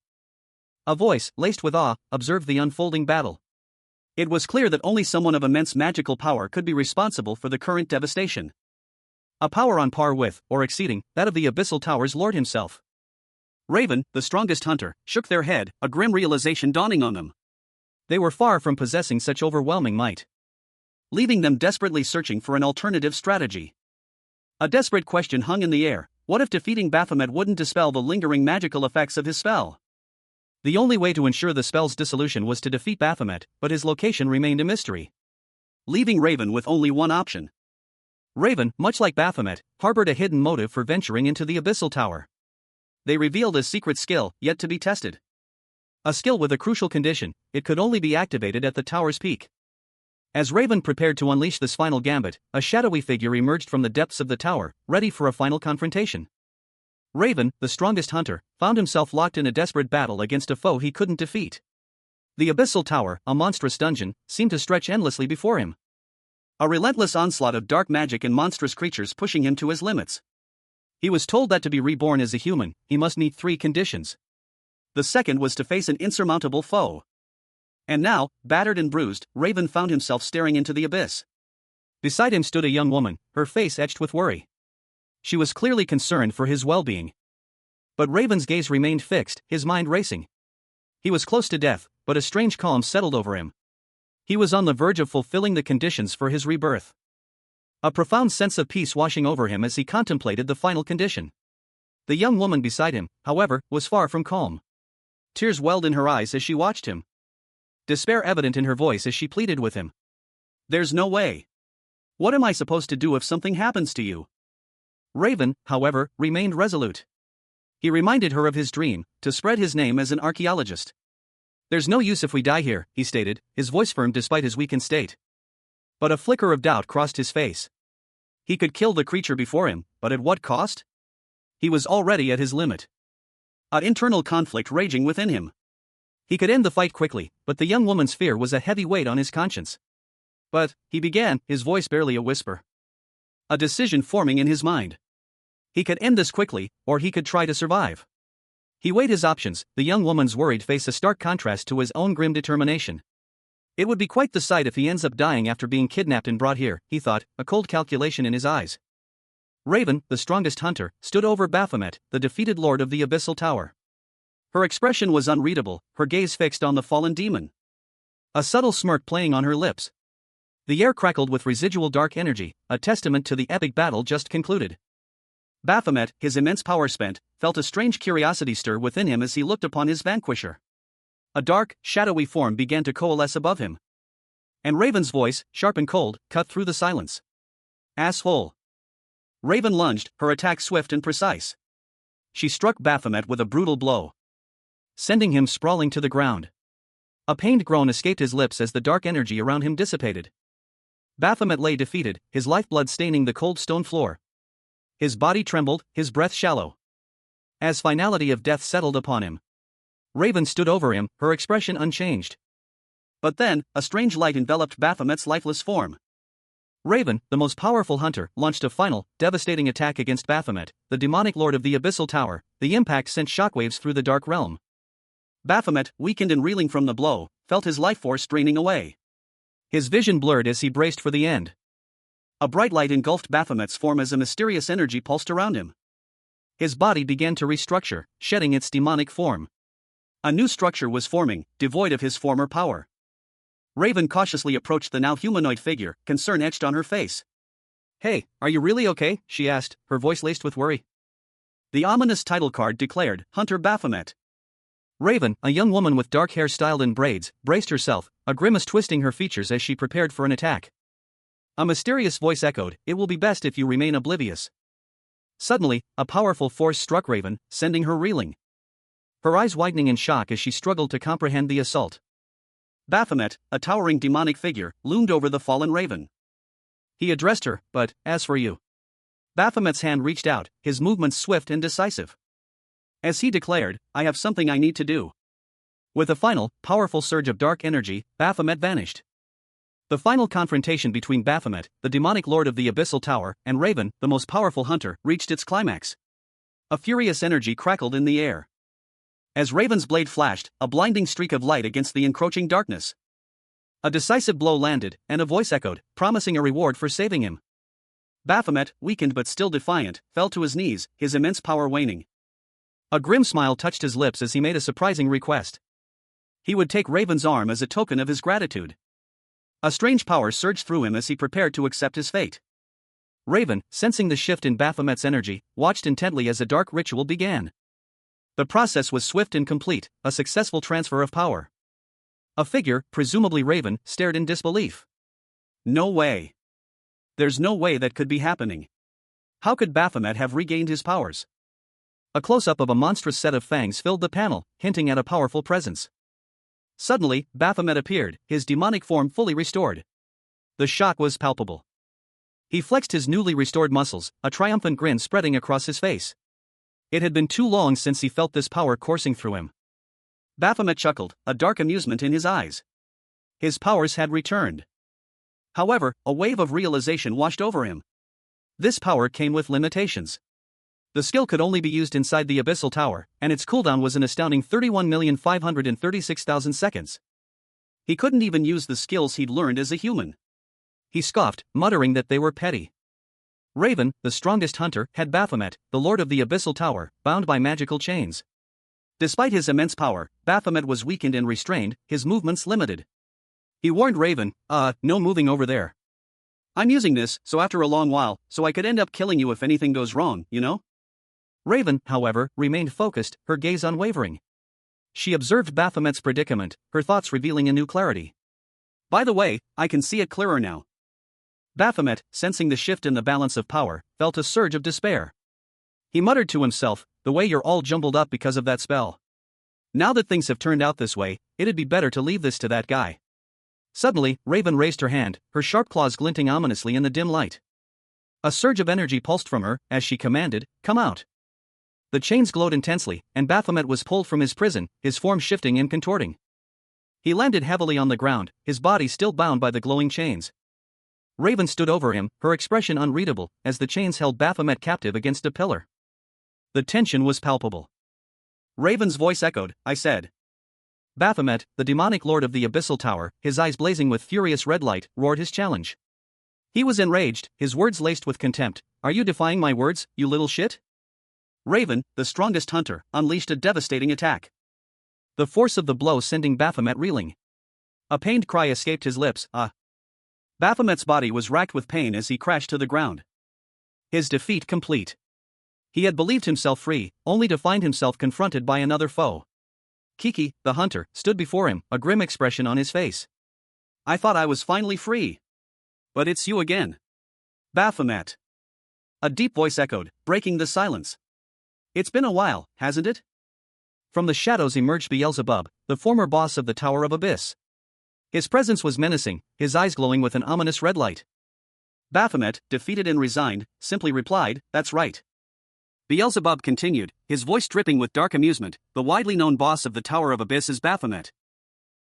Speaker 1: A voice, laced with awe, observed the unfolding battle. It was clear that only someone of immense magical power could be responsible for the current devastation. A power on par with, or exceeding, that of the Abyssal Tower's lord himself. Raven, the strongest hunter, shook their head, a grim realization dawning on them. They were far from possessing such overwhelming might, leaving them desperately searching for an alternative strategy. A desperate question hung in the air: what if defeating Baphomet wouldn't dispel the lingering magical effects of his spell? The only way to ensure the spell's dissolution was to defeat Baphomet, but his location remained a mystery, leaving Raven with only one option. Raven, much like Baphomet, harbored a hidden motive for venturing into the Abyssal Tower. They revealed a secret skill, yet to be tested. A skill with a crucial condition: it could only be activated at the tower's peak. As Raven prepared to unleash this final gambit, a shadowy figure emerged from the depths of the tower, ready for a final confrontation. Raven, the strongest hunter, found himself locked in a desperate battle against a foe he couldn't defeat. The Abyssal Tower, a monstrous dungeon, seemed to stretch endlessly before him. A relentless onslaught of dark magic and monstrous creatures pushing him to his limits. He was told that to be reborn as a human, he must meet 3 conditions. The second was to face an insurmountable foe. And now, battered and bruised, Raven found himself staring into the abyss. Beside him stood a young woman, her face etched with worry. She was clearly concerned for his well-being. But Raven's gaze remained fixed, his mind racing. He was close to death, but a strange calm settled over him. He was on the verge of fulfilling the conditions for his rebirth. A profound sense of peace washing over him as he contemplated the final condition. The young woman beside him, however, was far from calm. Tears welled in her eyes as she watched him. Despair evident in her voice as she pleaded with him. "There's no way. What am I supposed to do if something happens to you?" Raven, however, remained resolute. He reminded her of his dream, to spread his name as an archaeologist. "There's no use if we die here," he stated, his voice firm despite his weakened state. But a flicker of doubt crossed his face. He could kill the creature before him, but at what cost? He was already at his limit. An internal conflict raging within him. He could end the fight quickly, but the young woman's fear was a heavy weight on his conscience. "But," he began, his voice barely a whisper. A decision forming in his mind. He could end this quickly, or he could try to survive. He weighed his options, the young woman's worried face a stark contrast to his own grim determination. It would be quite the sight if he ends up dying after being kidnapped and brought here, he thought, a cold calculation in his eyes. Raven, the strongest hunter, stood over Baphomet, the defeated lord of the Abyssal Tower. Her expression was unreadable, her gaze fixed on the fallen demon. A subtle smirk playing on her lips. The air crackled with residual dark energy, a testament to the epic battle just concluded. Baphomet, his immense power spent, felt a strange curiosity stir within him as he looked upon his vanquisher. A dark, shadowy form began to coalesce above him. And Raven's voice, sharp and cold, cut through the silence. "Asshole." Raven lunged, her attack swift and precise. She struck Baphomet with a brutal blow, sending him sprawling to the ground. A pained groan escaped his lips as the dark energy around him dissipated. Baphomet lay defeated, his lifeblood staining the cold stone floor. His body trembled, his breath shallow. As finality of death settled upon him, Raven stood over him, her expression unchanged. But then, a strange light enveloped Baphomet's lifeless form. Raven, the most powerful hunter, launched a final, devastating attack against Baphomet, the demonic lord of the Abyssal Tower. The impact sent shockwaves through the dark realm. Baphomet, weakened and reeling from the blow, felt his life force draining away. His vision blurred as he braced for the end. A bright light engulfed Baphomet's form as a mysterious energy pulsed around him. His body began to restructure, shedding its demonic form. A new structure was forming, devoid of his former power. Raven cautiously approached the now humanoid figure, concern etched on her face. "Hey, are you really okay?" she asked, her voice laced with worry. The ominous title card declared, "Hunter Baphomet." Raven, a young woman with dark hair styled in braids, braced herself, a grimace twisting her features as she prepared for an attack. A mysterious voice echoed, "It will be best if you remain oblivious." Suddenly, a powerful force struck Raven, sending her reeling. Her eyes widening in shock as she struggled to comprehend the assault. Baphomet, a towering demonic figure, loomed over the fallen Raven. He addressed her, "But, as for you." Baphomet's hand reached out, his movements swift and decisive. As he declared, "I have something I need to do." With a final, powerful surge of dark energy, Baphomet vanished. The final confrontation between Baphomet, the demonic lord of the Abyssal Tower, and Raven, the most powerful hunter, reached its climax. A furious energy crackled in the air. As Raven's blade flashed, a blinding streak of light against the encroaching darkness. A decisive blow landed, and a voice echoed, promising a reward for saving him. Baphomet, weakened but still defiant, fell to his knees, his immense power waning. A grim smile touched his lips as he made a surprising request. He would take Raven's arm as a token of his gratitude. A strange power surged through him as he prepared to accept his fate. Raven, sensing the shift in Baphomet's energy, watched intently as a dark ritual began. The process was swift and complete, a successful transfer of power. A figure, presumably Raven, stared in disbelief. No way. There's no way that could be happening. How could Baphomet have regained his powers? A close-up of a monstrous set of fangs filled the panel, hinting at a powerful presence. Suddenly, Baphomet appeared, his demonic form fully restored. The shock was palpable. He flexed his newly restored muscles, a triumphant grin spreading across his face. It had been too long since he felt this power coursing through him. Baphomet chuckled, a dark amusement in his eyes. His powers had returned. However, a wave of realization washed over him. This power came with limitations. The skill could only be used inside the Abyssal Tower, and its cooldown was an astounding 31,536,000 seconds. He couldn't even use the skills he'd learned as a human. He scoffed, muttering that they were petty. Raven, the strongest hunter, had Baphomet, the lord of the Abyssal Tower, bound by magical chains. Despite his immense power, Baphomet was weakened and restrained, his movements limited. He warned Raven, no moving over there. I'm using this, so after a long while, so I could end up killing you if anything goes wrong, you know? Raven, however, remained focused, her gaze unwavering. She observed Baphomet's predicament, her thoughts revealing a new clarity. By the way, I can see it clearer now. Baphomet, sensing the shift in the balance of power, felt a surge of despair. He muttered to himself, the way you're all jumbled up because of that spell. Now that things have turned out this way, it'd be better to leave this to that guy. Suddenly, Raven raised her hand, her sharp claws glinting ominously in the dim light. A surge of energy pulsed from her, as she commanded, "Come out." The chains glowed intensely, and Baphomet was pulled from his prison, his form shifting and contorting. He landed heavily on the ground, his body still bound by the glowing chains. Raven stood over him, her expression unreadable, as the chains held Baphomet captive against a pillar. The tension was palpable. Raven's voice echoed, "I said." Baphomet, the demonic lord of the Abyssal Tower, his eyes blazing with furious red light, roared his challenge. He was enraged, his words laced with contempt. "Are you defying my words, you little shit?" Raven, the strongest hunter, unleashed a devastating attack. The force of the blow sending Baphomet reeling. A pained cry escaped his lips, Baphomet's body was racked with pain as he crashed to the ground. His defeat complete. He had believed himself free, only to find himself confronted by another foe. Kiki, the hunter, stood before him, a grim expression on his face. "I thought I was finally free. But it's you again. Baphomet." A deep voice echoed, breaking the silence. "It's been a while, hasn't it?" From the shadows emerged Beelzebub, the former boss of the Tower of Abyss. His presence was menacing, his eyes glowing with an ominous red light. Baphomet, defeated and resigned, simply replied, "That's right." Beelzebub continued, his voice dripping with dark amusement, "The widely known boss of the Tower of Abyss is Baphomet."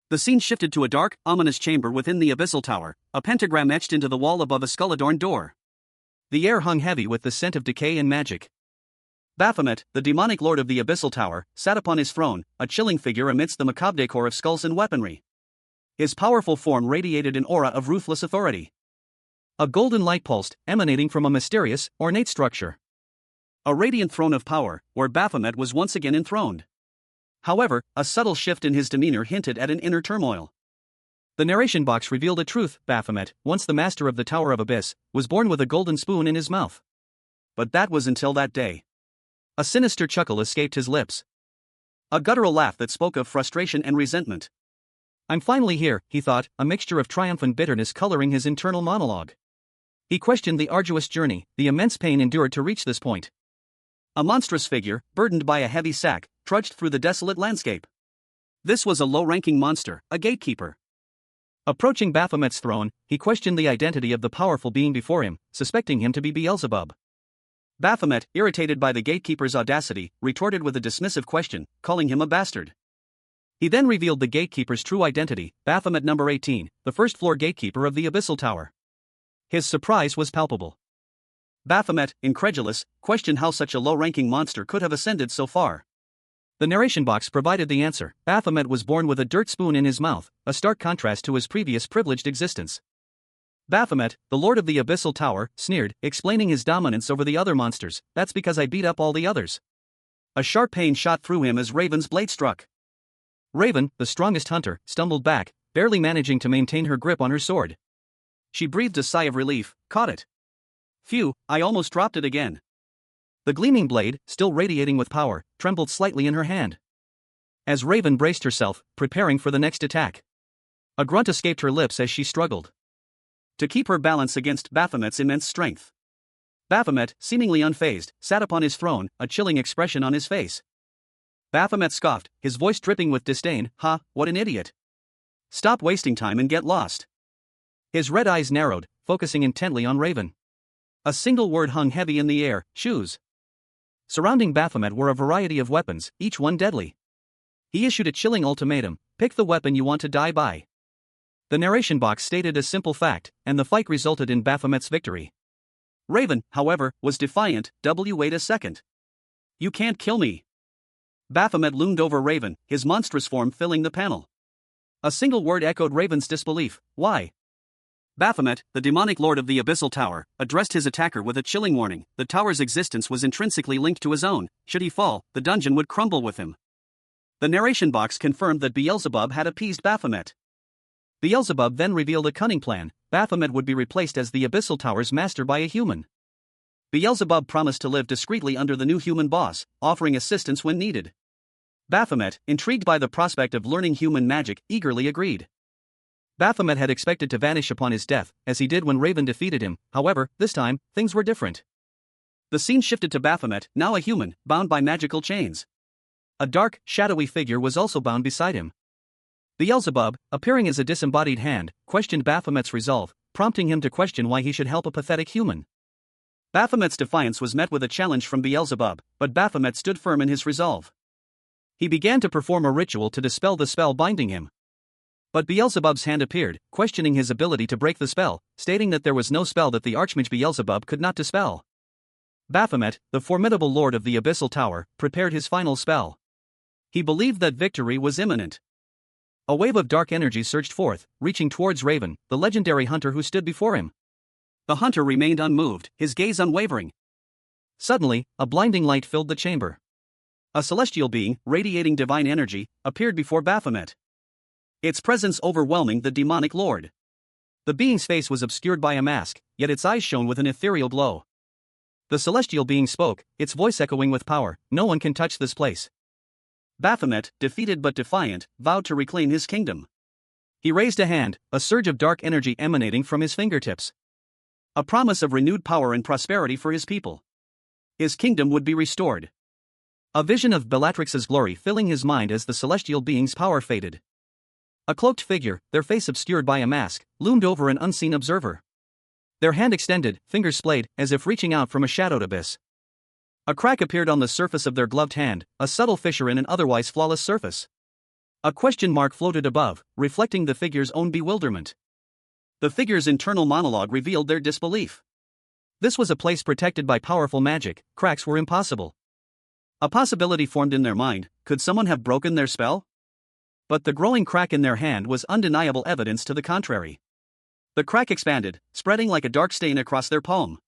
Speaker 1: The scene shifted to a dark, ominous chamber within the Abyssal Tower, a pentagram etched into the wall above a skull-adorned door. The air hung heavy with the scent of decay and magic. Baphomet, the demonic lord of the Abyssal Tower, sat upon his throne, a chilling figure amidst the macabre decor of skulls and weaponry. His powerful form radiated an aura of ruthless authority. A golden light pulsed, emanating from a mysterious, ornate structure. A radiant throne of power, where Baphomet was once again enthroned. However, a subtle shift in his demeanor hinted at an inner turmoil. The narration box revealed a truth: Baphomet, once the master of the Tower of Abyss, was born with a golden spoon in his mouth. But that was until that day. A sinister chuckle escaped his lips. A guttural laugh that spoke of frustration and resentment. "I'm finally here," he thought, a mixture of triumph and bitterness coloring his internal monologue. He questioned the arduous journey, the immense pain endured to reach this point. A monstrous figure, burdened by a heavy sack, trudged through the desolate landscape. This was a low-ranking monster, a gatekeeper. Approaching Baphomet's throne, he questioned the identity of the powerful being before him, suspecting him to be Beelzebub. Baphomet, irritated by the gatekeeper's audacity, retorted with a dismissive question, calling him a bastard. He then revealed the gatekeeper's true identity: Baphomet number 18, the first-floor gatekeeper of the Abyssal Tower. His surprise was palpable. Baphomet, incredulous, questioned how such a low-ranking monster could have ascended so far. The narration box provided the answer: Baphomet was born with a dirt spoon in his mouth, a stark contrast to his previous privileged existence. Baphomet, the lord of the Abyssal Tower, sneered, explaining his dominance over the other monsters. "That's because I beat up all the others." A sharp pain shot through him as Raven's blade struck. Raven, the strongest hunter, stumbled back, barely managing to maintain her grip on her sword. She breathed a sigh of relief, caught it. Phew, I almost dropped it again. The gleaming blade, still radiating with power, trembled slightly in her hand. As Raven braced herself, preparing for the next attack, a grunt escaped her lips as she struggled to keep her balance against Baphomet's immense strength. Baphomet, seemingly unfazed, sat upon his throne, a chilling expression on his face. Baphomet scoffed, his voice dripping with disdain. "Ha, what an idiot. Stop wasting time and get lost." His red eyes narrowed, focusing intently on Raven. A single word hung heavy in the air: shoes. Surrounding Baphomet were a variety of weapons, each one deadly. He issued a chilling ultimatum: pick the weapon you want to die by. The narration box stated a simple fact, and the fight resulted in Baphomet's victory. Raven, however, was defiant. Wait a second. You can't kill me. Baphomet loomed over Raven, his monstrous form filling the panel. A single word echoed Raven's disbelief: why? Baphomet, the demonic lord of the Abyssal Tower, addressed his attacker with a chilling warning. The tower's existence was intrinsically linked to his own. Should he fall, the dungeon would crumble with him. The narration box confirmed that Beelzebub had appeased Baphomet. Beelzebub then revealed a cunning plan: Baphomet would be replaced as the Abyssal Tower's master by a human. Beelzebub promised to live discreetly under the new human boss, offering assistance when needed. Baphomet, intrigued by the prospect of learning human magic, eagerly agreed. Baphomet had expected to vanish upon his death, as he did when Raven defeated him. However, this time, things were different. The scene shifted to Baphomet, now a human, bound by magical chains. A dark, shadowy figure was also bound beside him. Beelzebub, appearing as a disembodied hand, questioned Baphomet's resolve, prompting him to question why he should help a pathetic human. Baphomet's defiance was met with a challenge from Beelzebub, but Baphomet stood firm in his resolve. He began to perform a ritual to dispel the spell binding him. But Beelzebub's hand appeared, questioning his ability to break the spell, stating that there was no spell that the Archmage Beelzebub could not dispel. Baphomet, the formidable lord of the Abyssal Tower, prepared his final spell. He believed that victory was imminent. A wave of dark energy surged forth, reaching towards Raven, the legendary hunter who stood before him. The hunter remained unmoved, his gaze unwavering. Suddenly, a blinding light filled the chamber. A celestial being, radiating divine energy, appeared before Baphomet. Its presence overwhelming the demonic lord. The being's face was obscured by a mask, yet its eyes shone with an ethereal glow. The celestial being spoke, its voice echoing with power: "No one can touch this place." Baphomet, defeated but defiant, vowed to reclaim his kingdom. He raised a hand, a surge of dark energy emanating from his fingertips. A promise of renewed power and prosperity for his people. His kingdom would be restored. A vision of Bellatrix's glory filling his mind as the celestial being's power faded. A cloaked figure, their face obscured by a mask, loomed over an unseen observer. Their hand extended, fingers splayed, as if reaching out from a shadowed abyss. A crack appeared on the surface of their gloved hand, a subtle fissure in an otherwise flawless surface. A question mark floated above, reflecting the figure's own bewilderment. The figure's internal monologue revealed their disbelief. This was a place protected by powerful magic, cracks were impossible. A possibility formed in their mind: could someone have broken their spell? But the growing crack in their hand was undeniable evidence to the contrary. The crack expanded, spreading like a dark stain across their palm.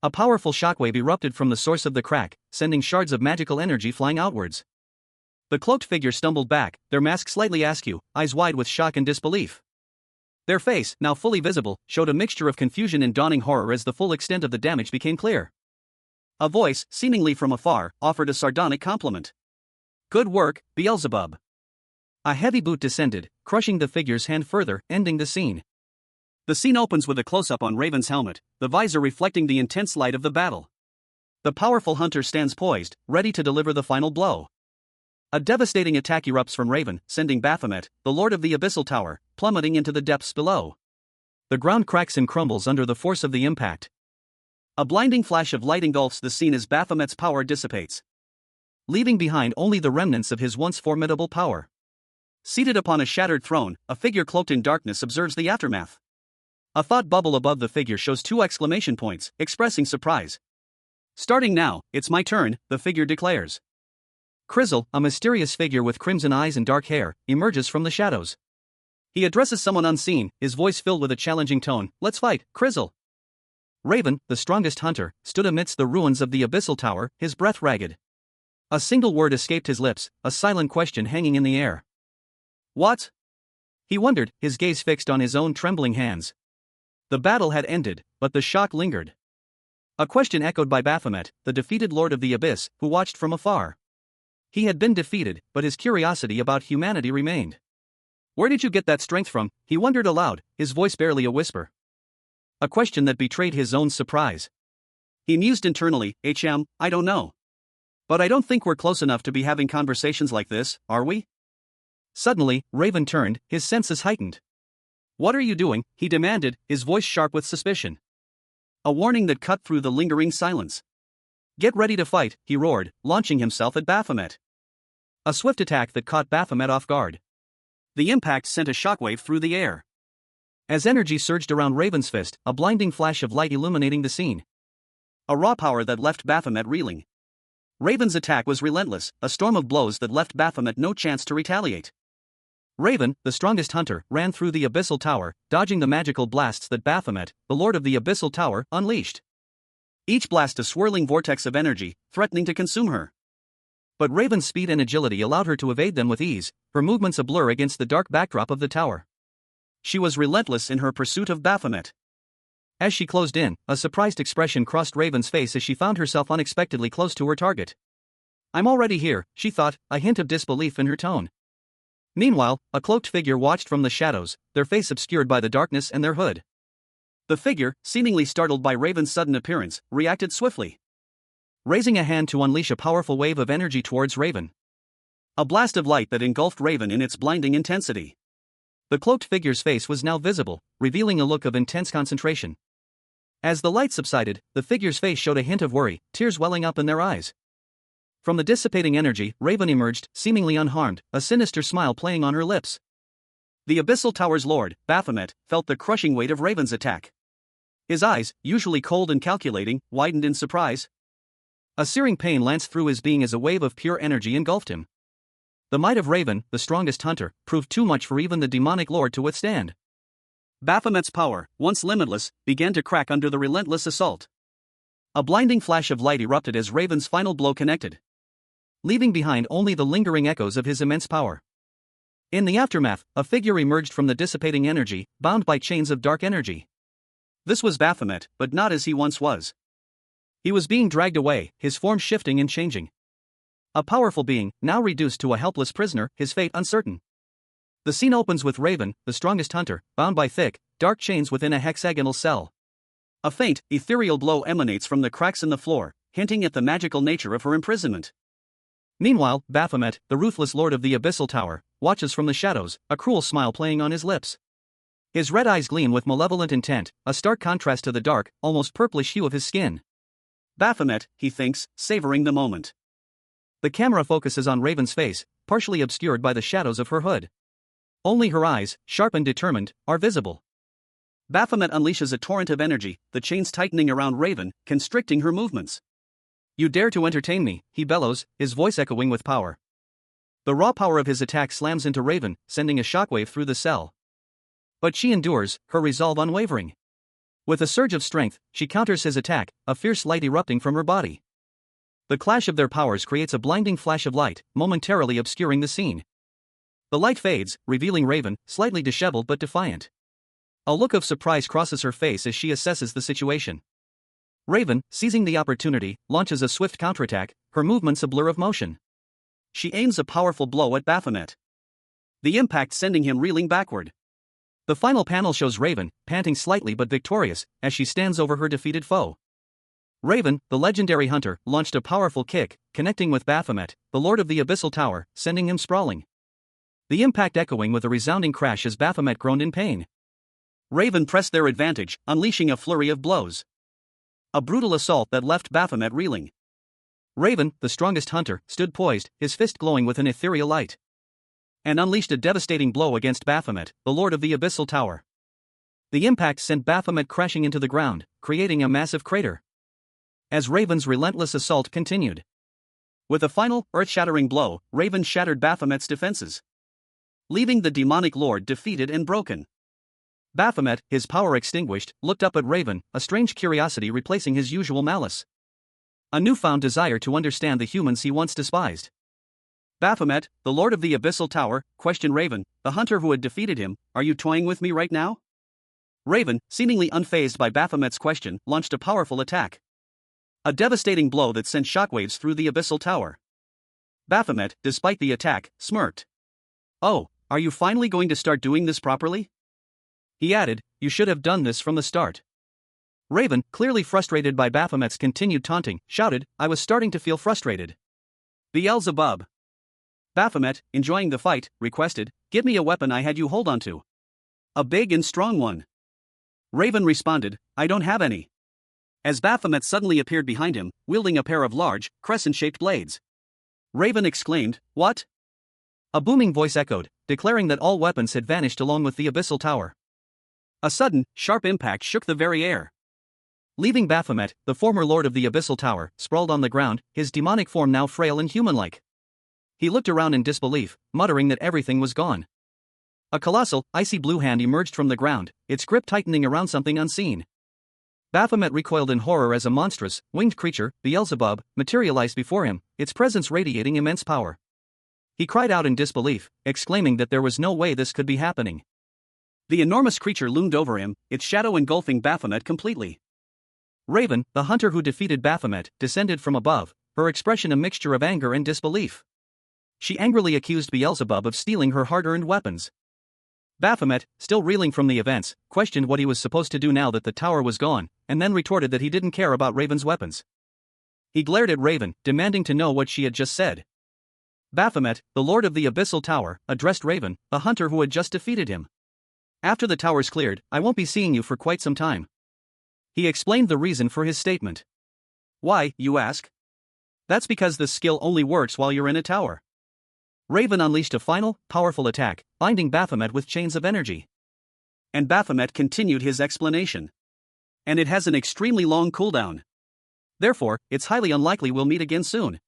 Speaker 1: A powerful shockwave erupted from the source of the crack, sending shards of magical energy flying outwards. The cloaked figure stumbled back, their mask slightly askew, eyes wide with shock and disbelief. Their face, now fully visible, showed a mixture of confusion and dawning horror as the full extent of the damage became clear. A voice, seemingly from afar, offered a sardonic compliment. "Good work, Beelzebub." A heavy boot descended, crushing the figure's hand further, ending the scene. The scene opens with a close-up on Raven's helmet, the visor reflecting the intense light of the battle. The powerful hunter stands poised, ready to deliver the final blow. A devastating attack erupts from Raven, sending Baphomet, the lord of the Abyssal Tower, plummeting into the depths below. The ground cracks and crumbles under the force of the impact. A blinding flash of light engulfs the scene as Baphomet's power dissipates, leaving behind only the remnants of his once formidable power. Seated upon a shattered throne, a figure cloaked in darkness observes the aftermath. A thought bubble above the figure shows 2 exclamation points, expressing surprise. "Starting now, it's my turn," the figure declares. Krizzle, a mysterious figure with crimson eyes and dark hair, emerges from the shadows. He addresses someone unseen, his voice filled with a challenging tone: "Let's fight, Krizzle." Raven, the strongest hunter, stood amidst the ruins of the Abyssal Tower, his breath ragged. A single word escaped his lips, a silent question hanging in the air. What? He wondered, his gaze fixed on his own trembling hands. The battle had ended, but the shock lingered. A question echoed by Baphomet, the defeated Lord of the Abyss, who watched from afar. He had been defeated, but his curiosity about humanity remained. Where did you get that strength from? He wondered aloud, his voice barely a whisper. A question that betrayed his own surprise. He mused internally, I don't know. But I don't think we're close enough to be having conversations like this, are we? Suddenly, Raven turned, his senses heightened. What are you doing? He demanded, his voice sharp with suspicion. A warning that cut through the lingering silence. Get ready to fight, he roared, launching himself at Baphomet. A swift attack that caught Baphomet off guard. The impact sent a shockwave through the air. As energy surged around Raven's fist, a blinding flash of light illuminating the scene. A raw power that left Baphomet reeling. Raven's attack was relentless, a storm of blows that left Baphomet no chance to retaliate. Raven, the strongest hunter, ran through the abyssal tower, dodging the magical blasts that Baphomet, the lord of the abyssal tower, unleashed. Each blast a swirling vortex of energy, threatening to consume her. But Raven's speed and agility allowed her to evade them with ease, her movements a blur against the dark backdrop of the tower. She was relentless in her pursuit of Baphomet. As she closed in, a surprised expression crossed Raven's face as she found herself unexpectedly close to her target. I'm already here, she thought, a hint of disbelief in her tone. Meanwhile, a cloaked figure watched from the shadows, their face obscured by the darkness and their hood. The figure, seemingly startled by Raven's sudden appearance, reacted swiftly. Raising a hand to unleash a powerful wave of energy towards Raven. A blast of light that engulfed Raven in its blinding intensity. The cloaked figure's face was now visible, revealing a look of intense concentration. As the light subsided, the figure's face showed a hint of worry, tears welling up in their eyes. From the dissipating energy, Raven emerged, seemingly unharmed, a sinister smile playing on her lips. The Abyssal Tower's lord, Baphomet, felt the crushing weight of Raven's attack. His eyes, usually cold and calculating, widened in surprise. A searing pain lanced through his being as a wave of pure energy engulfed him. The might of Raven, the strongest hunter, proved too much for even the demonic lord to withstand. Baphomet's power, once limitless, began to crack under the relentless assault. A blinding flash of light erupted as Raven's final blow connected, leaving behind only the lingering echoes of his immense power. In the aftermath, a figure emerged from the dissipating energy, bound by chains of dark energy. This was Baphomet, but not as he once was. He was being dragged away, his form shifting and changing. A powerful being, now reduced to a helpless prisoner, his fate uncertain. The scene opens with Raven, the strongest hunter, bound by thick, dark chains within a hexagonal cell. A faint, ethereal glow emanates from the cracks in the floor, hinting at the magical nature of her imprisonment. Meanwhile, Baphomet, the ruthless lord of the Abyssal Tower, watches from the shadows, a cruel smile playing on his lips. His red eyes gleam with malevolent intent, a stark contrast to the dark, almost purplish hue of his skin. Baphomet, he thinks, savoring the moment. The camera focuses on Raven's face, partially obscured by the shadows of her hood. Only her eyes, sharp and determined, are visible. Baphomet unleashes a torrent of energy, the chains tightening around Raven, constricting her movements. You dare to entertain me, he bellows, his voice echoing with power. The raw power of his attack slams into Raven, sending a shockwave through the cell. But she endures, her resolve unwavering. With a surge of strength, she counters his attack, a fierce light erupting from her body. The clash of their powers creates a blinding flash of light, momentarily obscuring the scene. The light fades, revealing Raven, slightly disheveled but defiant. A look of surprise crosses her face as she assesses the situation. Raven, seizing the opportunity, launches a swift counterattack, her movements a blur of motion. She aims a powerful blow at Baphomet. The impact sending him reeling backward. The final panel shows Raven, panting slightly but victorious, as she stands over her defeated foe. Raven, the legendary hunter, launched a powerful kick, connecting with Baphomet, the lord of the Abyssal Tower, sending him sprawling. The impact echoing with a resounding crash as Baphomet groaned in pain. Raven pressed their advantage, unleashing a flurry of blows. A brutal assault that left Baphomet reeling. Raven, the strongest hunter, stood poised, his fist glowing with an ethereal light. And unleashed a devastating blow against Baphomet, the lord of the Abyssal Tower. The impact sent Baphomet crashing into the ground, creating a massive crater. As Raven's relentless assault continued. With a final, earth-shattering blow, Raven shattered Baphomet's defenses, leaving the demonic lord defeated and broken. Baphomet, his power extinguished, looked up at Raven, a strange curiosity replacing his usual malice. a newfound desire to understand the humans he once despised. Baphomet, the lord of the Abyssal Tower, questioned Raven, the hunter who had defeated him, are you toying with me right now? Raven, seemingly unfazed by Baphomet's question, launched a powerful attack. A devastating blow that sent shockwaves through the Abyssal Tower. Baphomet, despite the attack, smirked. Oh, are you finally going to start doing this properly? He added, you should have done this from the start. Raven, clearly frustrated by Baphomet's continued taunting, shouted, I was starting to feel frustrated. Beelzebub. Baphomet, enjoying the fight, requested, give me a weapon I had you hold on to. A big and strong one. Raven responded, I don't have any. As Baphomet suddenly appeared behind him, wielding a pair of large, crescent-shaped blades. Raven exclaimed, what? A booming voice echoed, declaring that all weapons had vanished along with the Abyssal Tower. A sudden, sharp impact shook the very air. Leaving Baphomet, the former lord of the Abyssal Tower, sprawled on the ground, his demonic form now frail and human-like. He looked around in disbelief, muttering that everything was gone. A colossal, icy blue hand emerged from the ground, its grip tightening around something unseen. Baphomet recoiled in horror as a monstrous, winged creature, Beelzebub, materialized before him, its presence radiating immense power. He cried out in disbelief, exclaiming that there was no way this could be happening. The enormous creature loomed over him, its shadow engulfing Baphomet completely. Raven, the hunter who defeated Baphomet, descended from above, her expression a mixture of anger and disbelief. She angrily accused Beelzebub of stealing her hard-earned weapons. Baphomet, still reeling from the events, questioned what he was supposed to do now that the tower was gone, and then retorted that he didn't care about Raven's weapons. He glared at Raven, demanding to know what she had just said. Baphomet, the lord of the Abyssal Tower, addressed Raven, the hunter who had just defeated him. After the tower's cleared, I won't be seeing you for quite some time. He explained the reason for his statement. Why, you ask? That's because this skill only works while you're in a tower. Raven unleashed a final, powerful attack, binding Baphomet with chains of energy. And Baphomet continued his explanation. And it has an extremely long cooldown. Therefore, it's highly unlikely we'll meet again soon.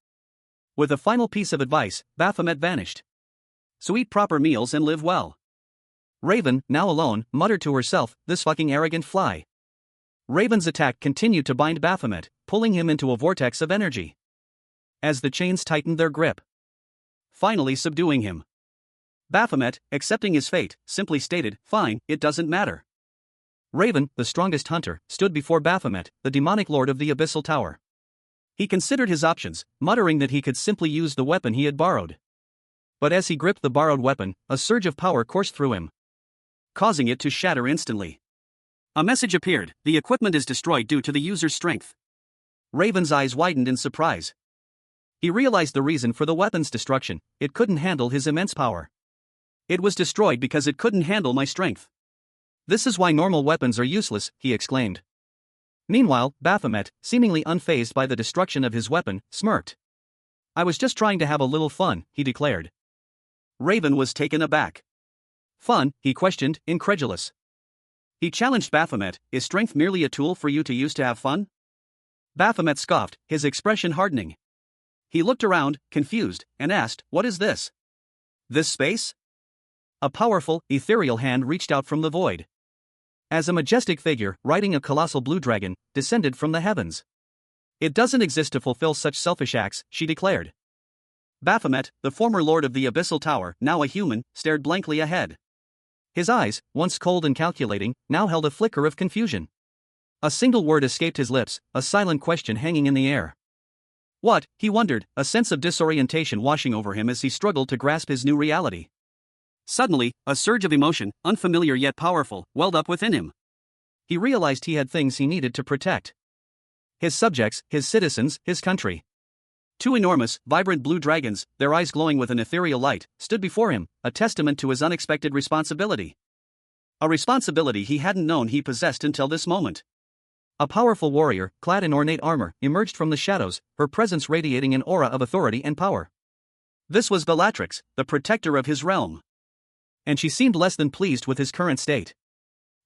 Speaker 1: With a final piece of advice, Baphomet vanished. So eat proper meals and live well. Raven, now alone, muttered to herself, this fucking arrogant fly. Raven's attack continued to bind Baphomet, pulling him into a vortex of energy. As the chains tightened their grip, finally subduing him. Baphomet, accepting his fate, simply stated, fine, it doesn't matter. Raven, the strongest hunter, stood before Baphomet, the demonic lord of the Abyssal Tower. He considered his options, muttering that he could simply use the weapon he had borrowed. But as he gripped the borrowed weapon, a surge of power coursed through him, causing it to shatter instantly. A message appeared, the equipment is destroyed due to the user's strength. Raven's eyes widened in surprise. He realized the reason for the weapon's destruction, it couldn't handle his immense power. It was destroyed because it couldn't handle my strength. This is why normal weapons are useless, he exclaimed. Meanwhile, Baphomet, seemingly unfazed by the destruction of his weapon, smirked. I was just trying to have a little fun, he declared. Raven was taken aback. Fun, he questioned, incredulous. He challenged Baphomet, is strength merely a tool for you to use to have fun? Baphomet scoffed, his expression hardening. He looked around, confused, and asked, what is this? This space? A powerful, ethereal hand reached out from the void. As a majestic figure, riding a colossal blue dragon, descended from the heavens. It doesn't exist to fulfill such selfish acts, she declared. Baphomet, the former lord of the Abyssal Tower, now a human, stared blankly ahead. His eyes, once cold and calculating, now held a flicker of confusion. A single word escaped his lips, a silent question hanging in the air. What, he wondered, a sense of disorientation washing over him as he struggled to grasp his new reality. Suddenly, a surge of emotion, unfamiliar yet powerful, welled up within him. He realized he had things he needed to protect. His subjects, his citizens, his country. Two enormous, vibrant blue dragons, their eyes glowing with an ethereal light, stood before him, a testament to his unexpected responsibility. A responsibility he hadn't known he possessed until this moment. A powerful warrior, clad in ornate armor, emerged from the shadows, her presence radiating an aura of authority and power. This was Bellatrix, the protector of his realm. And she seemed less than pleased with his current state.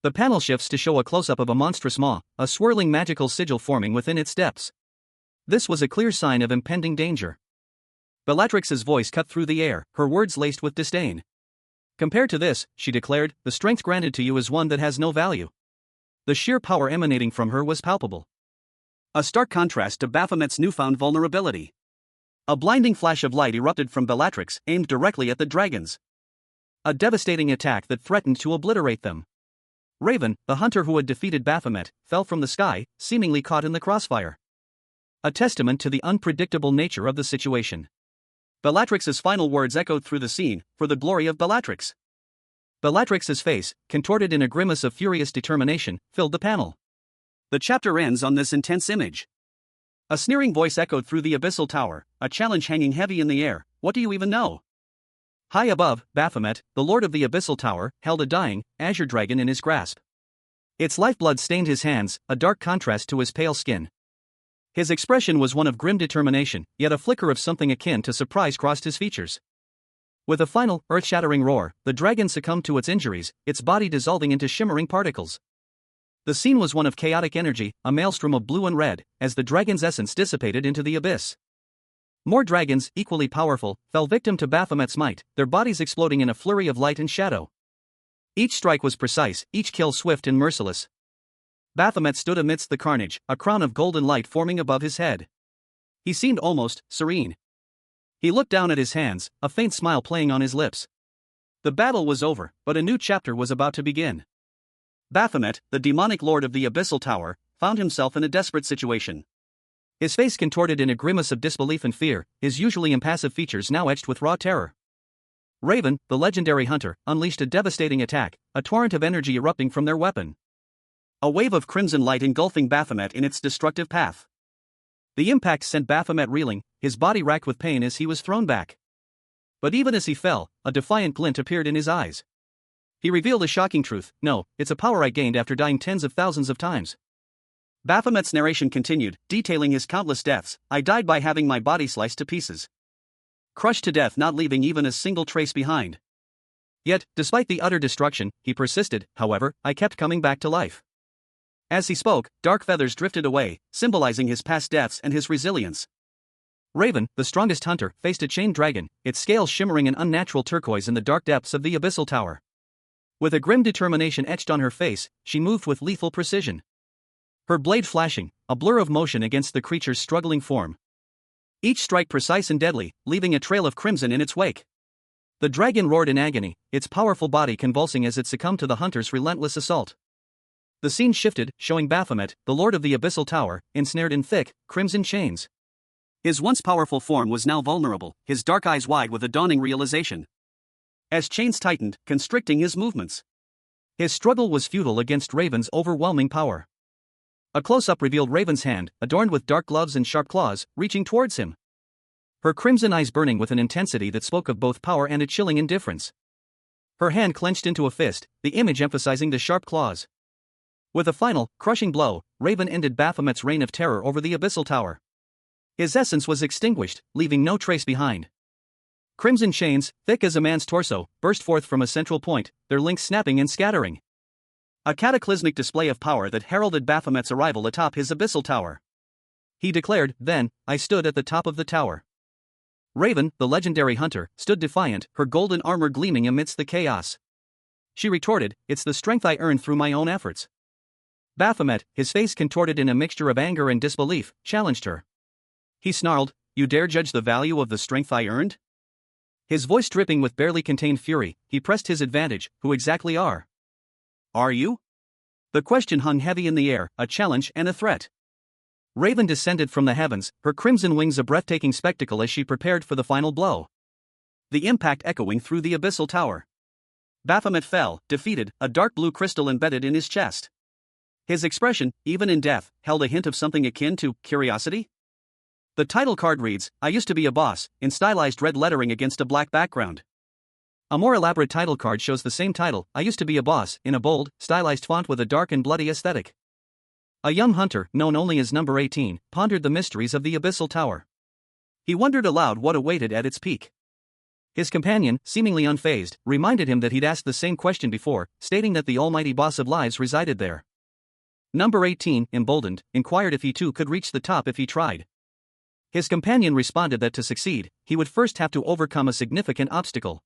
Speaker 1: The panel shifts to show a close-up of a monstrous maw, a swirling magical sigil forming within its depths. This was a clear sign of impending danger. Bellatrix's voice cut through the air, her words laced with disdain. Compared to this, she declared, the strength granted to you is one that has no value. The sheer power emanating from her was palpable. a stark contrast to Baphomet's newfound vulnerability. A blinding flash of light erupted from Bellatrix, aimed directly at the dragons. A devastating attack that threatened to obliterate them. Raven, the hunter who had defeated Baphomet, fell from the sky, seemingly caught in the crossfire. A testament to the unpredictable nature of the situation. Bellatrix's final words echoed through the scene, "For the glory of Bellatrix." Bellatrix's face, contorted in a grimace of furious determination, filled the panel. The chapter ends on this intense image. A sneering voice echoed through the abyssal tower, a challenge hanging heavy in the air. "What do you even know?" High above, Baphomet, the lord of the abyssal tower, held a dying, azure dragon in his grasp. Its lifeblood stained his hands, a dark contrast to his pale skin. His expression was one of grim determination, yet a flicker of something akin to surprise crossed his features. With a final, earth-shattering roar, the dragon succumbed to its injuries, its body dissolving into shimmering particles. The scene was one of chaotic energy, a maelstrom of blue and red, as the dragon's essence dissipated into the abyss. More dragons, equally powerful, fell victim to Baphomet's might, their bodies exploding in a flurry of light and shadow. Each strike was precise, each kill swift and merciless. Baphomet stood amidst the carnage, a crown of golden light forming above his head. He seemed almost serene. He looked down at his hands, a faint smile playing on his lips. The battle was over, but a new chapter was about to begin. Baphomet, the demonic lord of the abyssal tower, found himself in a desperate situation. His face contorted in a grimace of disbelief and fear, his usually impassive features now etched with raw terror. Raven, the legendary hunter, unleashed a devastating attack, a torrent of energy erupting from their weapon. A wave of crimson light engulfing Baphomet in its destructive path. The impact sent Baphomet reeling, his body racked with pain as he was thrown back. But even as he fell, a defiant glint appeared in his eyes. He revealed a shocking truth: "No, it's a power I gained after dying tens of thousands of times." Baphomet's narration continued, detailing his countless deaths. "I died by having my body sliced to pieces. Crushed to death, not leaving even a single trace behind. Yet, despite the utter destruction, he persisted, however, I kept coming back to life." As he spoke, dark feathers drifted away, symbolizing his past deaths and his resilience. Raven, the strongest hunter, faced a chained dragon, its scales shimmering an unnatural turquoise in the dark depths of the abyssal tower. With a grim determination etched on her face, she moved with lethal precision. Her blade flashing, a blur of motion against the creature's struggling form. Each strike precise and deadly, leaving a trail of crimson in its wake. The dragon roared in agony, its powerful body convulsing as it succumbed to the hunter's relentless assault. The scene shifted, showing Baphomet, the lord of the abyssal tower, ensnared in thick, crimson chains. His once powerful form was now vulnerable, his dark eyes wide with a dawning realization. As chains tightened, constricting his movements. His struggle was futile against Raven's overwhelming power. A close-up revealed Raven's hand, adorned with dark gloves and sharp claws, reaching towards him. Her crimson eyes burning with an intensity that spoke of both power and a chilling indifference. Her hand clenched into a fist, the image emphasizing the sharp claws. With a final, crushing blow, Raven ended Baphomet's reign of terror over the abyssal tower. His essence was extinguished, leaving no trace behind. Crimson chains, thick as a man's torso, burst forth from a central point, their links snapping and scattering. A cataclysmic display of power that heralded Baphomet's arrival atop his abyssal tower. He declared, "Then, I stood at the top of the tower." Raven, the legendary hunter, stood defiant, her golden armor gleaming amidst the chaos. She retorted, "It's the strength I earned through my own efforts." Baphomet, his face contorted in a mixture of anger and disbelief, challenged her. He snarled, "You dare judge the value of the strength I earned?" His voice dripping with barely contained fury, he pressed his advantage. "Who exactly are you?" The question hung heavy in the air, a challenge and a threat. Raven descended from the heavens, her crimson wings a breathtaking spectacle as she prepared for the final blow. The impact echoing through the abyssal tower. Baphomet fell, defeated, a dark blue crystal embedded in his chest. His expression, even in death, held a hint of something akin to curiosity. The title card reads, "I used to be a boss," in stylized red lettering against a black background. A more elaborate title card shows the same title, "I used to be a boss," in a bold, stylized font with a dark and bloody aesthetic. A young hunter, known only as Number 18, pondered the mysteries of the abyssal tower. He wondered aloud what awaited at its peak. His companion, seemingly unfazed, reminded him that he'd asked the same question before, stating that the almighty boss of lives resided there. Number 18, emboldened, inquired if he too could reach the top if he tried. His companion responded that to succeed, he would first have to overcome a significant obstacle.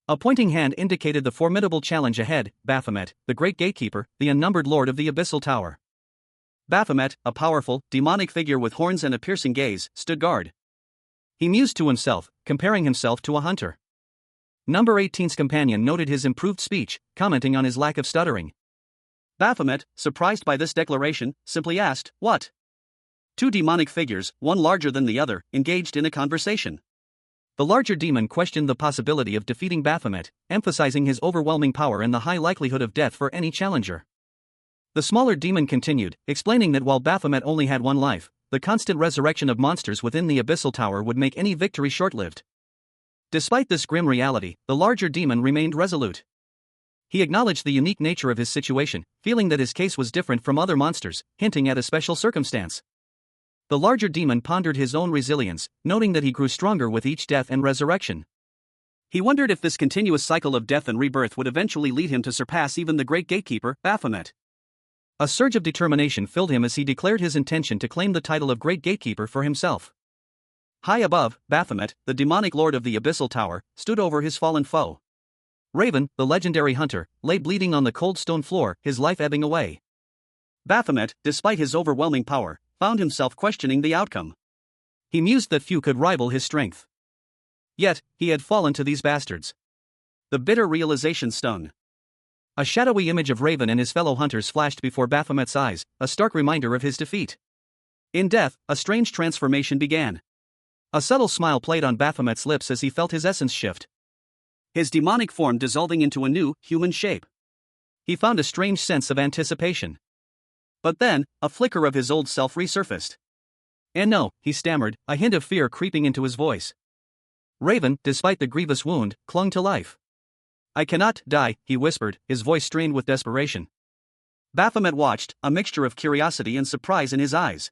Speaker 1: A pointing hand indicated the formidable challenge ahead: Baphomet, the great gatekeeper, the unnumbered lord of the abyssal tower. Baphomet, a powerful, demonic figure with horns and a piercing gaze, stood guard. He mused to himself, comparing himself to a hunter. Number 18's companion noted his improved speech, commenting on his lack of stuttering. Baphomet, surprised by this declaration, simply asked, "What?" Two demonic figures, one larger than the other, engaged in a conversation. The larger demon questioned the possibility of defeating Baphomet, emphasizing his overwhelming power and the high likelihood of death for any challenger. The smaller demon continued, explaining that while Baphomet only had one life, the constant resurrection of monsters within the Abyssal Tower would make any victory short-lived. Despite this grim reality, the larger demon remained resolute. He acknowledged the unique nature of his situation, feeling that his case was different from other monsters, hinting at a special circumstance. The larger demon pondered his own resilience, noting that he grew stronger with each death and resurrection. He wondered if this continuous cycle of death and rebirth would eventually lead him to surpass even the great gatekeeper, Baphomet. A surge of determination filled him as he declared his intention to claim the title of Great Gatekeeper for himself. High above, Baphomet, the demonic lord of the Abyssal Tower, stood over his fallen foe. Raven, the legendary hunter, lay bleeding on the cold stone floor, his life ebbing away. Baphomet, despite his overwhelming power, found himself questioning the outcome. He mused that few could rival his strength. Yet, he had fallen to these bastards. The bitter realization stung. A shadowy image of Raven and his fellow hunters flashed before Baphomet's eyes, a stark reminder of his defeat. In death, a strange transformation began. A subtle smile played on Baphomet's lips as he felt his essence shift. His demonic form dissolving into a new, human shape. He found a strange sense of anticipation. But then, a flicker of his old self resurfaced. "And no," he stammered, a hint of fear creeping into his voice. Raven, despite the grievous wound, clung to life. "I cannot die," he whispered, his voice strained with desperation. Baphomet watched, a mixture of curiosity and surprise in his eyes.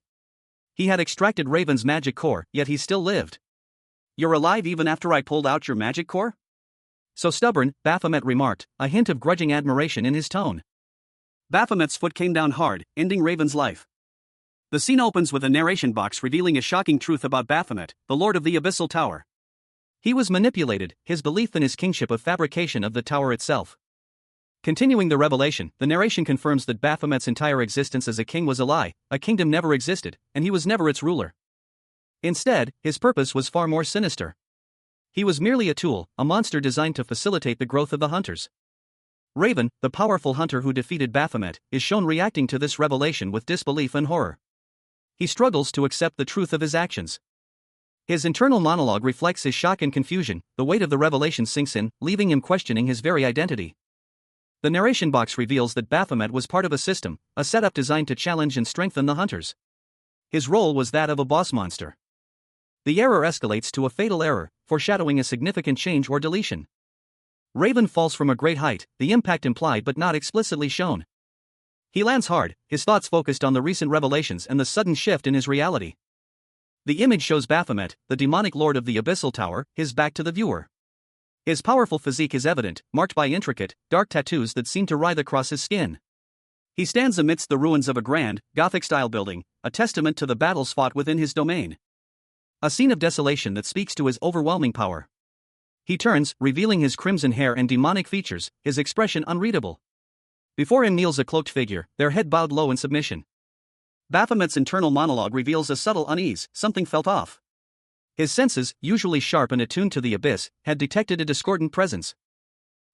Speaker 1: He had extracted Raven's magic core, yet he still lived. "You're alive even after I pulled out your magic core?" "So stubborn," Baphomet remarked, a hint of grudging admiration in his tone. Baphomet's foot came down hard, ending Raven's life. The scene opens with a narration box revealing a shocking truth about Baphomet, the lord of the Abyssal Tower. He was manipulated, his belief in his kingship a fabrication of the tower itself. Continuing the revelation, the narration confirms that Baphomet's entire existence as a king was a lie, a kingdom never existed, and he was never its ruler. Instead, his purpose was far more sinister. He was merely a tool, a monster designed to facilitate the growth of the hunters. Raven, the powerful hunter who defeated Baphomet, is shown reacting to this revelation with disbelief and horror. He struggles to accept the truth of his actions. His internal monologue reflects his shock and confusion, the weight of the revelation sinks in, leaving him questioning his very identity. The narration box reveals that Baphomet was part of a system, a setup designed to challenge and strengthen the hunters. His role was that of a boss monster. The error escalates to a fatal error, foreshadowing a significant change or deletion. Raven falls from a great height, the impact implied but not explicitly shown. He lands hard, his thoughts focused on the recent revelations and the sudden shift in his reality. The image shows Baphomet, the demonic lord of the Abyssal Tower, his back to the viewer. His powerful physique is evident, marked by intricate, dark tattoos that seem to writhe across his skin. He stands amidst the ruins of a grand, Gothic-style building, a testament to the battles fought within his domain. A scene of desolation that speaks to his overwhelming power. He turns, revealing his crimson hair and demonic features, his expression unreadable. Before him kneels a cloaked figure, their head bowed low in submission. Baphomet's internal monologue reveals a subtle unease, something felt off. His senses, usually sharp and attuned to the abyss, had detected a discordant presence.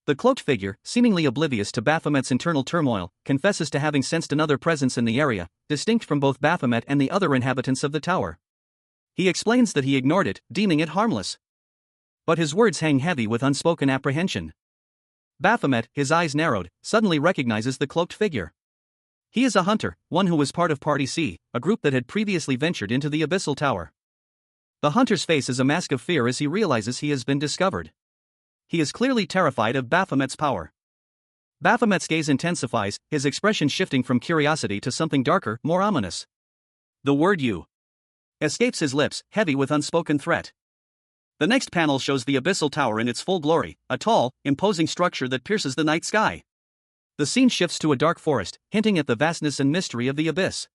Speaker 1: The cloaked figure, seemingly oblivious to Baphomet's internal turmoil, confesses to having sensed another presence in the area, distinct from both Baphomet and the other inhabitants of the tower. He explains that he ignored it, deeming it harmless. But his words hang heavy with unspoken apprehension. Baphomet, his eyes narrowed, suddenly recognizes the cloaked figure. He is a hunter, one who was part of Party C, a group that had previously ventured into the Abyssal Tower. The hunter's face is a mask of fear as he realizes he has been discovered. He is clearly terrified of Baphomet's power. Baphomet's gaze intensifies, his expression shifting from curiosity to something darker, more ominous. The word "you" escapes his lips, heavy with unspoken threat. The next panel shows the Abyssal Tower in its full glory, a tall, imposing structure that pierces the night sky. The scene shifts to a dark forest, hinting at the vastness and mystery of the abyss.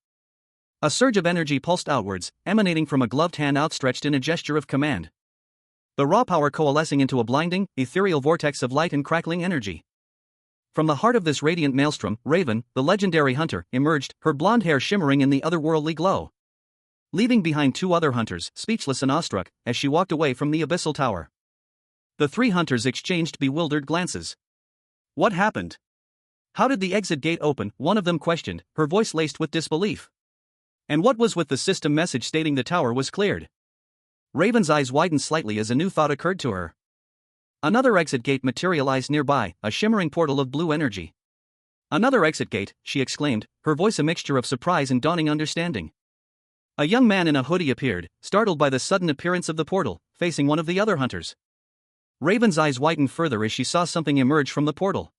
Speaker 1: A surge of energy pulsed outwards, emanating from a gloved hand outstretched in a gesture of command. The raw power coalescing into a blinding, ethereal vortex of light and crackling energy. From the heart of this radiant maelstrom, Raven, the legendary hunter, emerged, her blonde hair shimmering in the otherworldly glow. Leaving behind two other hunters, speechless and awestruck, as she walked away from the abyssal tower. The three hunters exchanged bewildered glances. What happened? How did the exit gate open? One of them questioned, her voice laced with disbelief. And what was with the system message stating the tower was cleared? Raven's eyes widened slightly as a new thought occurred to her. Another exit gate materialized nearby, a shimmering portal of blue energy. Another exit gate, she exclaimed, her voice a mixture of surprise and dawning understanding. A young man in a hoodie appeared, startled by the sudden appearance of the portal, facing one of the other hunters. Raven's eyes widened further as she saw something emerge from the portal.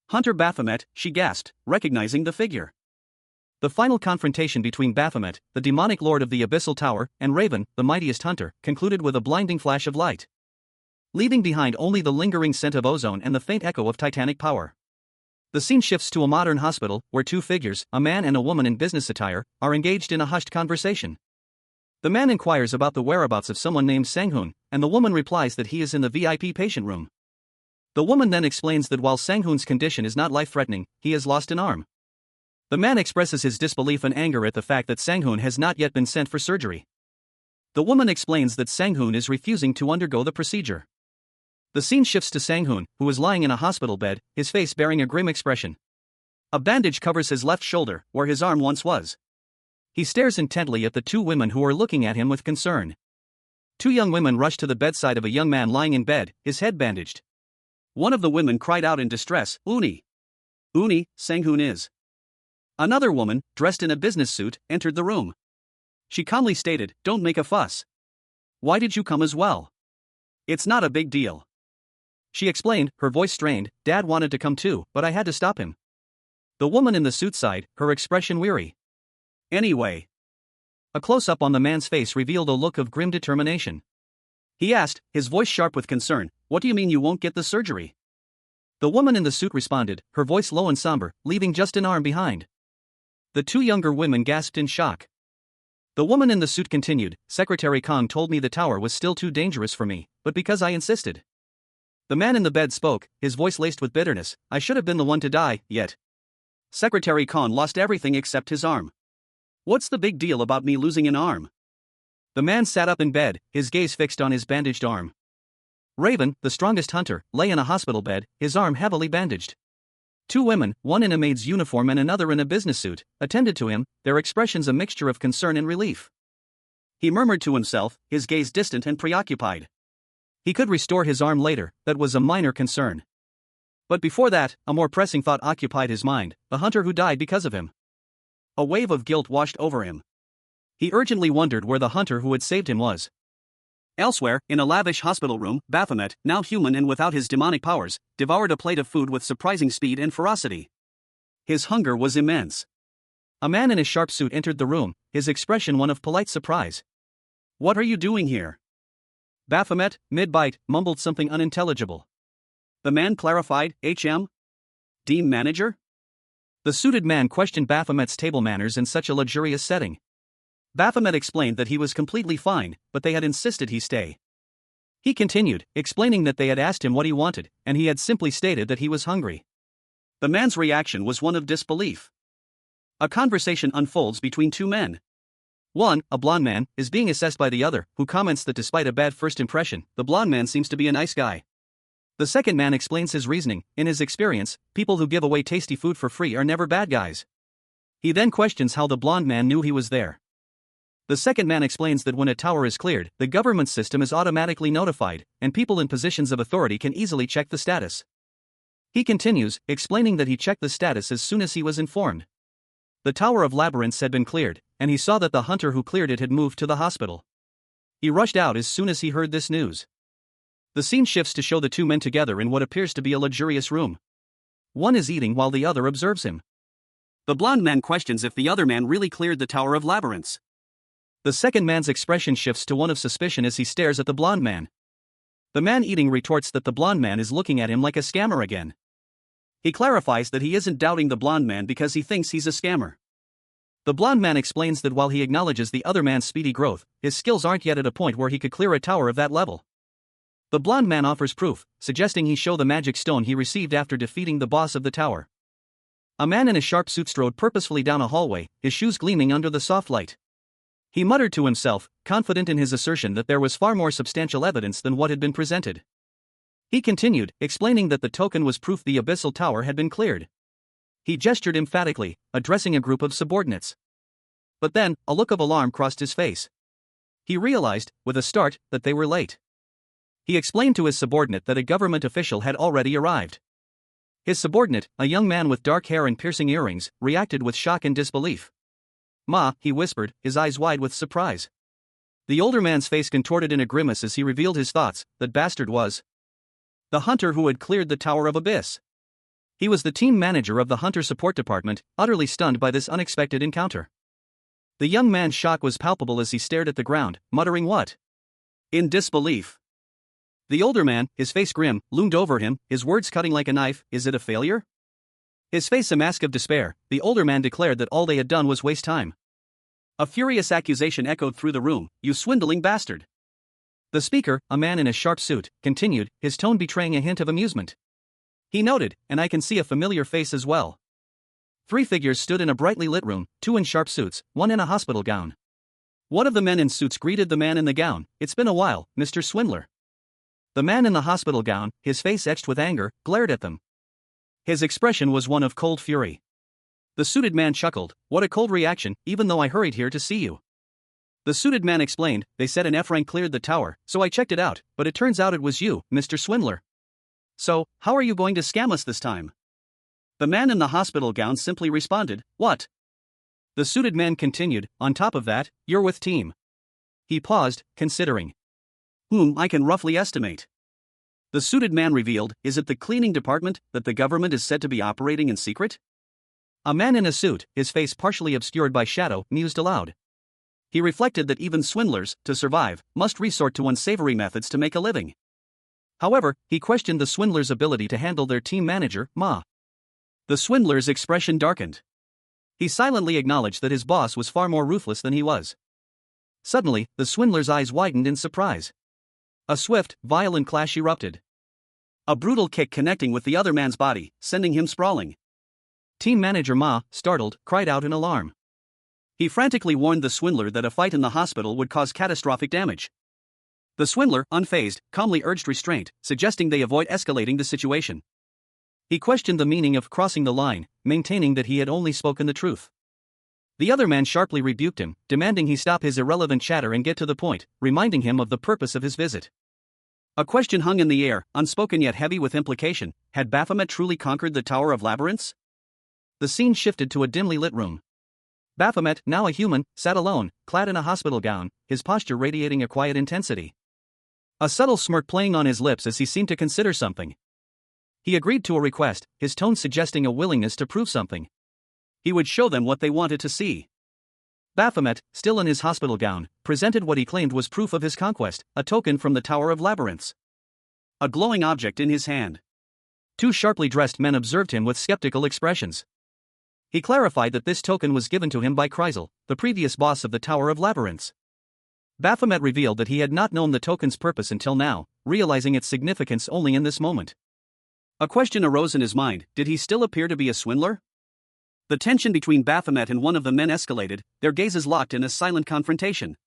Speaker 1: Hunter Baphomet, she gasped, recognizing the figure. The final confrontation between Baphomet, the demonic lord of the Abyssal Tower, and Raven, the mightiest hunter, concluded with a blinding flash of light, leaving behind only the lingering scent of ozone and the faint echo of titanic power. The scene shifts to a modern hospital, where two figures, a man and a woman in business attire, are engaged in a hushed conversation. The man inquires about the whereabouts of someone named Sang-hoon, and the woman replies that he is in the VIP patient room. The woman then explains that while Sang-hoon's condition is not life-threatening, he has lost an arm. The man expresses his disbelief and anger at the fact that Sang-hoon has not yet been sent for surgery. The woman explains that Sang-hoon is refusing to undergo the procedure. The scene shifts to Sang-hoon, who is lying in a hospital bed, his face bearing a grim expression. A bandage covers his left shoulder, where his arm once was. He stares intently at the two women who are looking at him with concern. Two young women rush to the bedside of a young man lying in bed, his head bandaged. One of the women cried out in distress, "Uni! Uni, Sang-hoon is." Another woman, dressed in a business suit, entered the room. She calmly stated, "Don't make a fuss. Why did you come as well? It's not a big deal." She explained, her voice strained, "Dad wanted to come too, but I had to stop him." The woman in the suit sighed, her expression weary. "Anyway." A close-up on the man's face revealed a look of grim determination. He asked, his voice sharp with concern, "What do you mean you won't get the surgery?" The woman in the suit responded, her voice low and somber, "Leaving just an arm behind." The two younger women gasped in shock. The woman in the suit continued, "Secretary Kong told me the tower was still too dangerous for me, but because I insisted." The man in the bed spoke, his voice laced with bitterness, "I should have been the one to die, yet Secretary Khan lost everything except his arm. What's the big deal about me losing an arm?" The man sat up in bed, his gaze fixed on his bandaged arm. Raven, the strongest hunter, lay in a hospital bed, his arm heavily bandaged. Two women, one in a maid's uniform and another in a business suit, attended to him, their expressions a mixture of concern and relief. He murmured to himself, his gaze distant and preoccupied. He could restore his arm later, that was a minor concern. But before that, a more pressing thought occupied his mind, the hunter who died because of him. A wave of guilt washed over him. He urgently wondered where the hunter who had saved him was. Elsewhere, in a lavish hospital room, Baphomet, now human and without his demonic powers, devoured a plate of food with surprising speed and ferocity. His hunger was immense. A man in a sharp suit entered the room, his expression one of polite surprise. "What are you doing here?" Baphomet, mid-bite, mumbled something unintelligible. The man clarified, "HM? Dean manager?" The suited man questioned Baphomet's table manners in such a luxurious setting. Baphomet explained that he was completely fine, but they had insisted he stay. He continued, explaining that they had asked him what he wanted, and he had simply stated that he was hungry. The man's reaction was one of disbelief. A conversation unfolds between two men. One, a blonde man, is being assessed by the other, who comments that despite a bad first impression, the blonde man seems to be a nice guy. The second man explains his reasoning, in his experience, people who give away tasty food for free are never bad guys. He then questions how the blonde man knew he was there. The second man explains that when a tower is cleared, the government system is automatically notified, and people in positions of authority can easily check the status. He continues, explaining that he checked the status as soon as he was informed. The Tower of Labyrinths had been cleared, and he saw that the hunter who cleared it had moved to the hospital. He rushed out as soon as he heard this news. The scene shifts to show the two men together in what appears to be a luxurious room. One is eating while the other observes him. The blonde man questions if the other man really cleared the Tower of Labyrinths. The second man's expression shifts to one of suspicion as he stares at the blonde man. The man eating retorts that the blonde man is looking at him like a scammer again. He clarifies that he isn't doubting the blonde man because he thinks he's a scammer. The blonde man explains that while he acknowledges the other man's speedy growth, his skills aren't yet at a point where he could clear a tower of that level. The blond man offers proof, suggesting he show the magic stone he received after defeating the boss of the tower. A man in a sharp suit strode purposefully down a hallway, his shoes gleaming under the soft light. He muttered to himself, confident in his assertion that there was far more substantial evidence than what had been presented. He continued, explaining that the token was proof the abyssal tower had been cleared. He gestured emphatically, addressing a group of subordinates. But then, a look of alarm crossed his face. He realized, with a start, that they were late. He explained to his subordinate that a government official had already arrived. His subordinate, a young man with dark hair and piercing earrings, reacted with shock and disbelief. "Ma," he whispered, his eyes wide with surprise. The older man's face contorted in a grimace as he revealed his thoughts. That bastard was the hunter who had cleared the Tower of Abyss. He was the team manager of the Hunter Support Department, utterly stunned by this unexpected encounter. The young man's shock was palpable as he stared at the ground, muttering what? In disbelief. The older man, his face grim, loomed over him, his words cutting like a knife. "Is it a failure?" His face a mask of despair, the older man declared that all they had done was waste time. A furious accusation echoed through the room. "You swindling bastard!" The speaker, a man in a sharp suit, continued, his tone betraying a hint of amusement. He noted, "And I can see a familiar face as well." 3 figures stood in a brightly lit room, 2 in sharp suits, 1 in a hospital gown. One of the men in suits greeted the man in the gown. "It's been a while, Mr. Swindler." The man in the hospital gown, his face etched with anger, glared at them. His expression was one of cold fury. The suited man chuckled. "What a cold reaction, even though I hurried here to see you." The suited man explained, "They said an F-rank cleared the tower, so I checked it out, but it turns out it was you, Mr. Swindler. So, how are you going to scam us this time?" The man in the hospital gown simply responded, "What?" The suited man continued, "On top of that, you're with team." He paused, considering. "Whom I can roughly estimate." The suited man revealed, "Is it the cleaning department that the government is said to be operating in secret?" A man in a suit, his face partially obscured by shadow, mused aloud. He reflected that even swindlers, to survive, must resort to unsavory methods to make a living. However, he questioned the swindler's ability to handle their team manager, Ma. The swindler's expression darkened. He silently acknowledged that his boss was far more ruthless than he was. Suddenly, the swindler's eyes widened in surprise. A swift, violent clash erupted. A brutal kick connecting with the other man's body, sending him sprawling. Team manager Ma, startled, cried out in alarm. He frantically warned the swindler that a fight in the hospital would cause catastrophic damage. The swindler, unfazed, calmly urged restraint, suggesting they avoid escalating the situation. He questioned the meaning of crossing the line, maintaining that he had only spoken the truth. The other man sharply rebuked him, demanding he stop his irrelevant chatter and get to the point, reminding him of the purpose of his visit. A question hung in the air, unspoken yet heavy with implication. Had Baphomet truly conquered the Tower of Labyrinths? The scene shifted to a dimly lit room. Baphomet, now a human, sat alone, clad in a hospital gown, his posture radiating a quiet intensity. A subtle smirk playing on his lips as he seemed to consider something. He agreed to a request, his tone suggesting a willingness to prove something. He would show them what they wanted to see. Baphomet, still in his hospital gown, presented what he claimed was proof of his conquest, a token from the Tower of Labyrinths. A glowing object in his hand. 2 sharply dressed men observed him with skeptical expressions. He clarified that this token was given to him by Chryzel, the previous boss of the Tower of Labyrinths. Baphomet revealed that he had not known the token's purpose until now, realizing its significance only in this moment. A question arose in his mind: did he still appear to be a swindler? The tension between Baphomet and one of the men escalated, their gazes locked in a silent confrontation.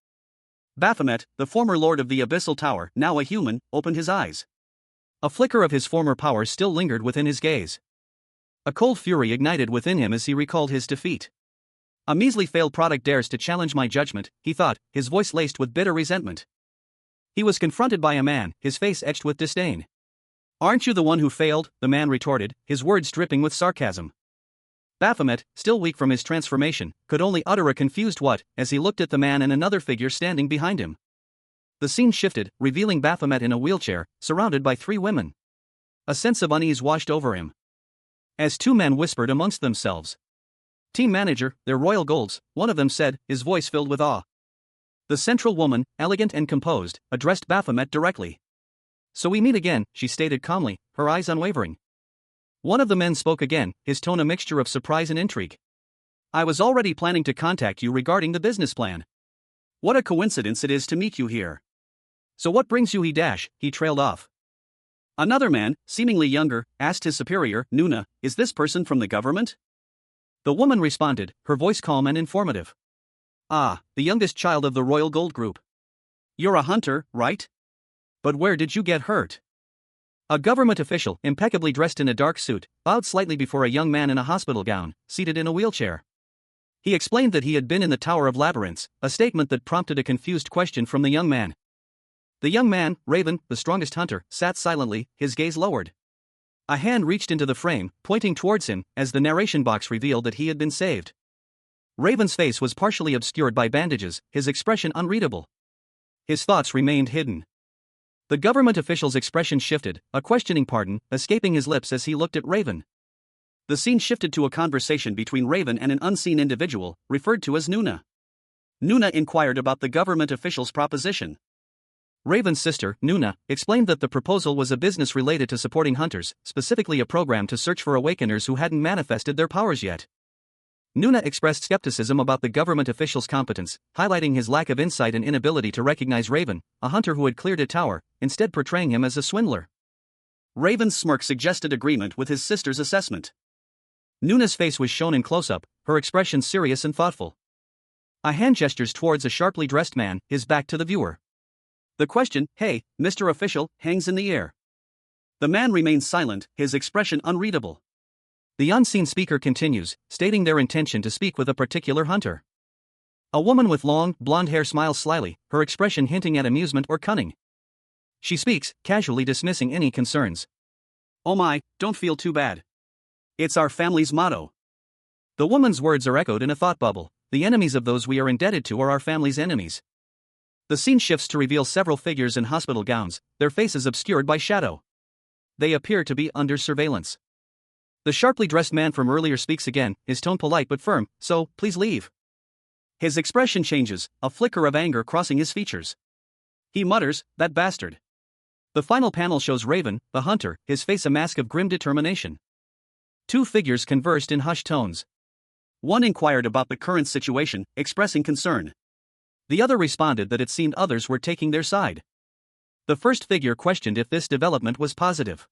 Speaker 1: Baphomet, the former lord of the Abyssal Tower, now a human, opened his eyes. A flicker of his former power still lingered within his gaze. A cold fury ignited within him as he recalled his defeat. A measly failed product dares to challenge my judgment, he thought, his voice laced with bitter resentment. He was confronted by a man, his face etched with disdain. Aren't you the one who failed? The man retorted, his words dripping with sarcasm. Baphomet, still weak from his transformation, could only utter a confused what, as he looked at the man and another figure standing behind him. The scene shifted, revealing Baphomet in a wheelchair, surrounded by 3 women. A sense of unease washed over him. As 2 men whispered amongst themselves. Team manager, their royal golds, one of them said, his voice filled with awe. The central woman, elegant and composed, addressed Baphomet directly. So we meet again, she stated calmly, her eyes unwavering. One of the men spoke again, his tone a mixture of surprise and intrigue. I was already planning to contact you regarding the business plan. What a coincidence it is to meet you here. So what brings you? He trailed off. Another man, seemingly younger, asked his superior, Nuna, is this person from the government? The woman responded, her voice calm and informative. Ah, the youngest child of the Royal Gold Group. You're a hunter, right? But where did you get hurt? A government official, impeccably dressed in a dark suit, bowed slightly before a young man in a hospital gown, seated in a wheelchair. He explained that he had been in the Tower of Labyrinths, a statement that prompted a confused question from the young man. The young man, Raven, the strongest hunter, sat silently, his gaze lowered. A hand reached into the frame, pointing towards him, as the narration box revealed that he had been saved. Raven's face was partially obscured by bandages, his expression unreadable. His thoughts remained hidden. The government official's expression shifted, a questioning pardon escaping his lips as he looked at Raven. The scene shifted to a conversation between Raven and an unseen individual, referred to as Nuna. Nuna inquired about the government official's proposition. Raven's sister, Nuna, explained that the proposal was a business related to supporting hunters, specifically a program to search for awakeners who hadn't manifested their powers yet. Nuna expressed skepticism about the government official's competence, highlighting his lack of insight and inability to recognize Raven, a hunter who had cleared a tower, instead portraying him as a swindler. Raven's smirk suggested agreement with his sister's assessment. Nuna's face was shown in close-up, her expression serious and thoughtful. A hand gestures towards a sharply dressed man, his back to the viewer. The question, "Hey, Mr. Official," hangs in the air. The man remains silent, his expression unreadable. The unseen speaker continues, stating their intention to speak with a particular hunter. A woman with long, blonde hair smiles slyly, her expression hinting at amusement or cunning. She speaks, casually dismissing any concerns. Oh my, don't feel too bad. It's our family's motto. The woman's words are echoed in a thought bubble. The enemies of those we are indebted to are our family's enemies. The scene shifts to reveal several figures in hospital gowns, their faces obscured by shadow. They appear to be under surveillance. The sharply dressed man from earlier speaks again, his tone polite but firm, "So, please leave." His expression changes, a flicker of anger crossing his features. He mutters, "That bastard." The final panel shows Raven, the hunter, his face a mask of grim determination. Two figures conversed in hushed tones. One inquired about the current situation, expressing concern. The other responded that it seemed others were taking their side. The first figure questioned if this development was positive.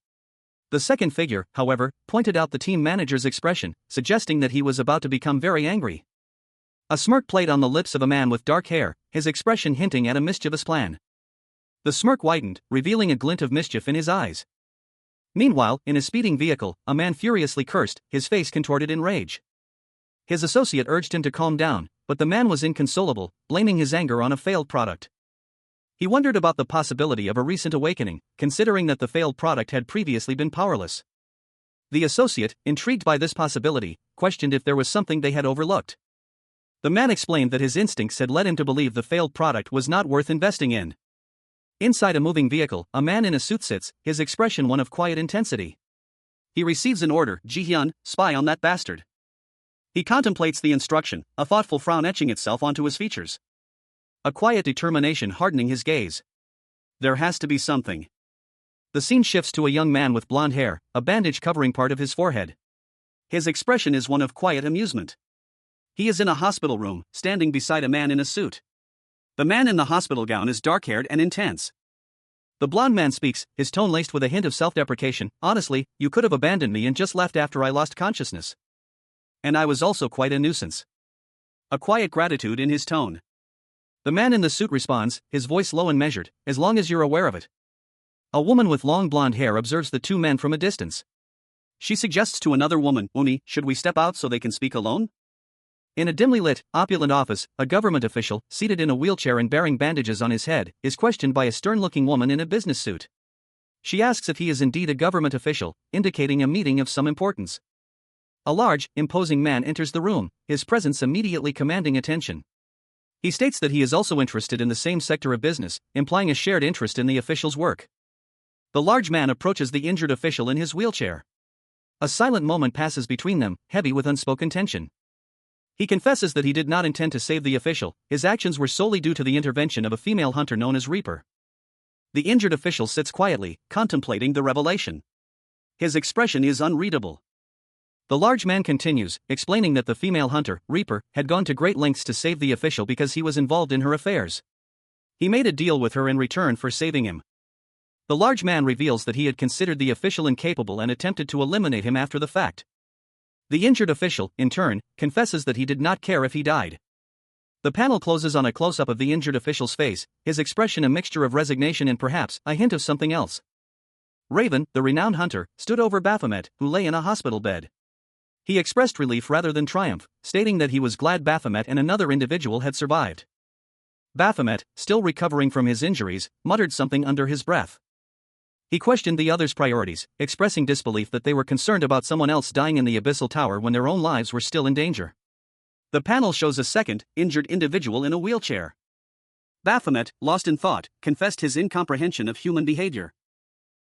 Speaker 1: The second figure, however, pointed out the team manager's expression, suggesting that he was about to become very angry. A smirk played on the lips of a man with dark hair, his expression hinting at a mischievous plan. The smirk widened, revealing a glint of mischief in his eyes. Meanwhile, in a speeding vehicle, a man furiously cursed, his face contorted in rage. His associate urged him to calm down, but the man was inconsolable, blaming his anger on a failed product. He wondered about the possibility of a recent awakening, considering that the failed product had previously been powerless. The associate, intrigued by this possibility, questioned if there was something they had overlooked. The man explained that his instincts had led him to believe the failed product was not worth investing in. Inside a moving vehicle, a man in a suit sits, his expression one of quiet intensity. He receives an order, "Ji-hyun, spy on that bastard." He contemplates the instruction, a thoughtful frown etching itself onto his features. A quiet determination hardening his gaze. There has to be something. The scene shifts to a young man with blonde hair, a bandage covering part of his forehead. His expression is one of quiet amusement. He is in a hospital room, standing beside a man in a suit. The man in the hospital gown is dark-haired and intense. The blonde man speaks, his tone laced with a hint of self-deprecation. "Honestly, you could have abandoned me and just left after I lost consciousness. And I was also quite a nuisance." A quiet gratitude in his tone. The man in the suit responds, his voice low and measured, "As long as you're aware of it." A woman with long blonde hair observes the two men from a distance. She suggests to another woman, "Oni, should we step out so they can speak alone?" In a dimly lit, opulent office, a government official, seated in a wheelchair and bearing bandages on his head, is questioned by a stern-looking woman in a business suit. She asks if he is indeed a government official, indicating a meeting of some importance. A large, imposing man enters the room, his presence immediately commanding attention. He states that he is also interested in the same sector of business, implying a shared interest in the official's work. The large man approaches the injured official in his wheelchair. A silent moment passes between them, heavy with unspoken tension. He confesses that he did not intend to save the official, his actions were solely due to the intervention of a female hunter known as Reaper. The injured official sits quietly, contemplating the revelation. His expression is unreadable. The large man continues, explaining that the female hunter, Reaper, had gone to great lengths to save the official because he was involved in her affairs. He made a deal with her in return for saving him. The large man reveals that he had considered the official incapable and attempted to eliminate him after the fact. The injured official, in turn, confesses that he did not care if he died. The panel closes on a close-up of the injured official's face, his expression a mixture of resignation and perhaps a hint of something else. Raven, the renowned hunter, stood over Baphomet, who lay in a hospital bed. He expressed relief rather than triumph, stating that he was glad Baphomet and another individual had survived. Baphomet, still recovering from his injuries, muttered something under his breath. He questioned the others' priorities, expressing disbelief that they were concerned about someone else dying in the abyssal tower when their own lives were still in danger. The panel shows a second, injured individual in a wheelchair. Baphomet, lost in thought, confessed his incomprehension of human behavior.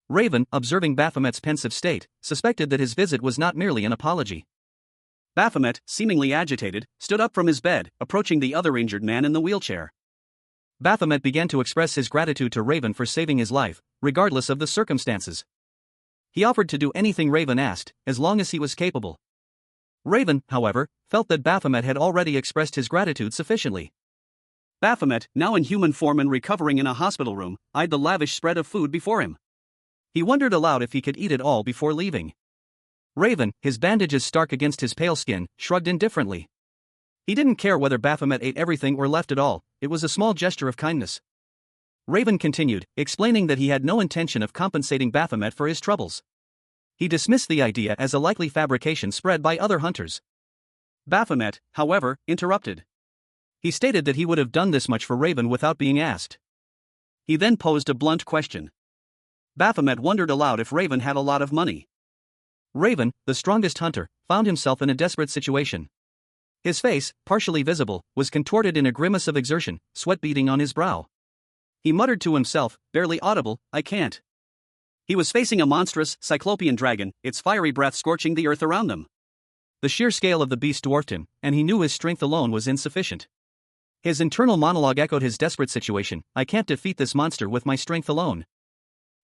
Speaker 1: Raven, observing Baphomet's pensive state, suspected that his visit was not merely an apology. Baphomet, seemingly agitated, stood up from his bed, approaching the other injured man in the wheelchair. Baphomet began to express his gratitude to Raven for saving his life, regardless of the circumstances. He offered to do anything Raven asked, as long as he was capable. Raven, however, felt that Baphomet had already expressed his gratitude sufficiently. Baphomet, now in human form and recovering in a hospital room, eyed the lavish spread of food before him. He wondered aloud if he could eat it all before leaving. Raven, his bandages stark against his pale skin, shrugged indifferently. He didn't care whether Baphomet ate everything or left it all, it was a small gesture of kindness. Raven continued, explaining that he had no intention of compensating Baphomet for his troubles. He dismissed the idea as a likely fabrication spread by other hunters. Baphomet, however, interrupted. He stated that he would have done this much for Raven without being asked. He then posed a blunt question. Baphomet wondered aloud if Raven had a lot of money. Raven, the strongest hunter, found himself in a desperate situation. His face, partially visible, was contorted in a grimace of exertion, sweat beading on his brow. He muttered to himself, barely audible, "I can't." He was facing a monstrous, cyclopean dragon, its fiery breath scorching the earth around them. The sheer scale of the beast dwarfed him, and he knew his strength alone was insufficient. His internal monologue echoed his desperate situation, "I can't defeat this monster with my strength alone."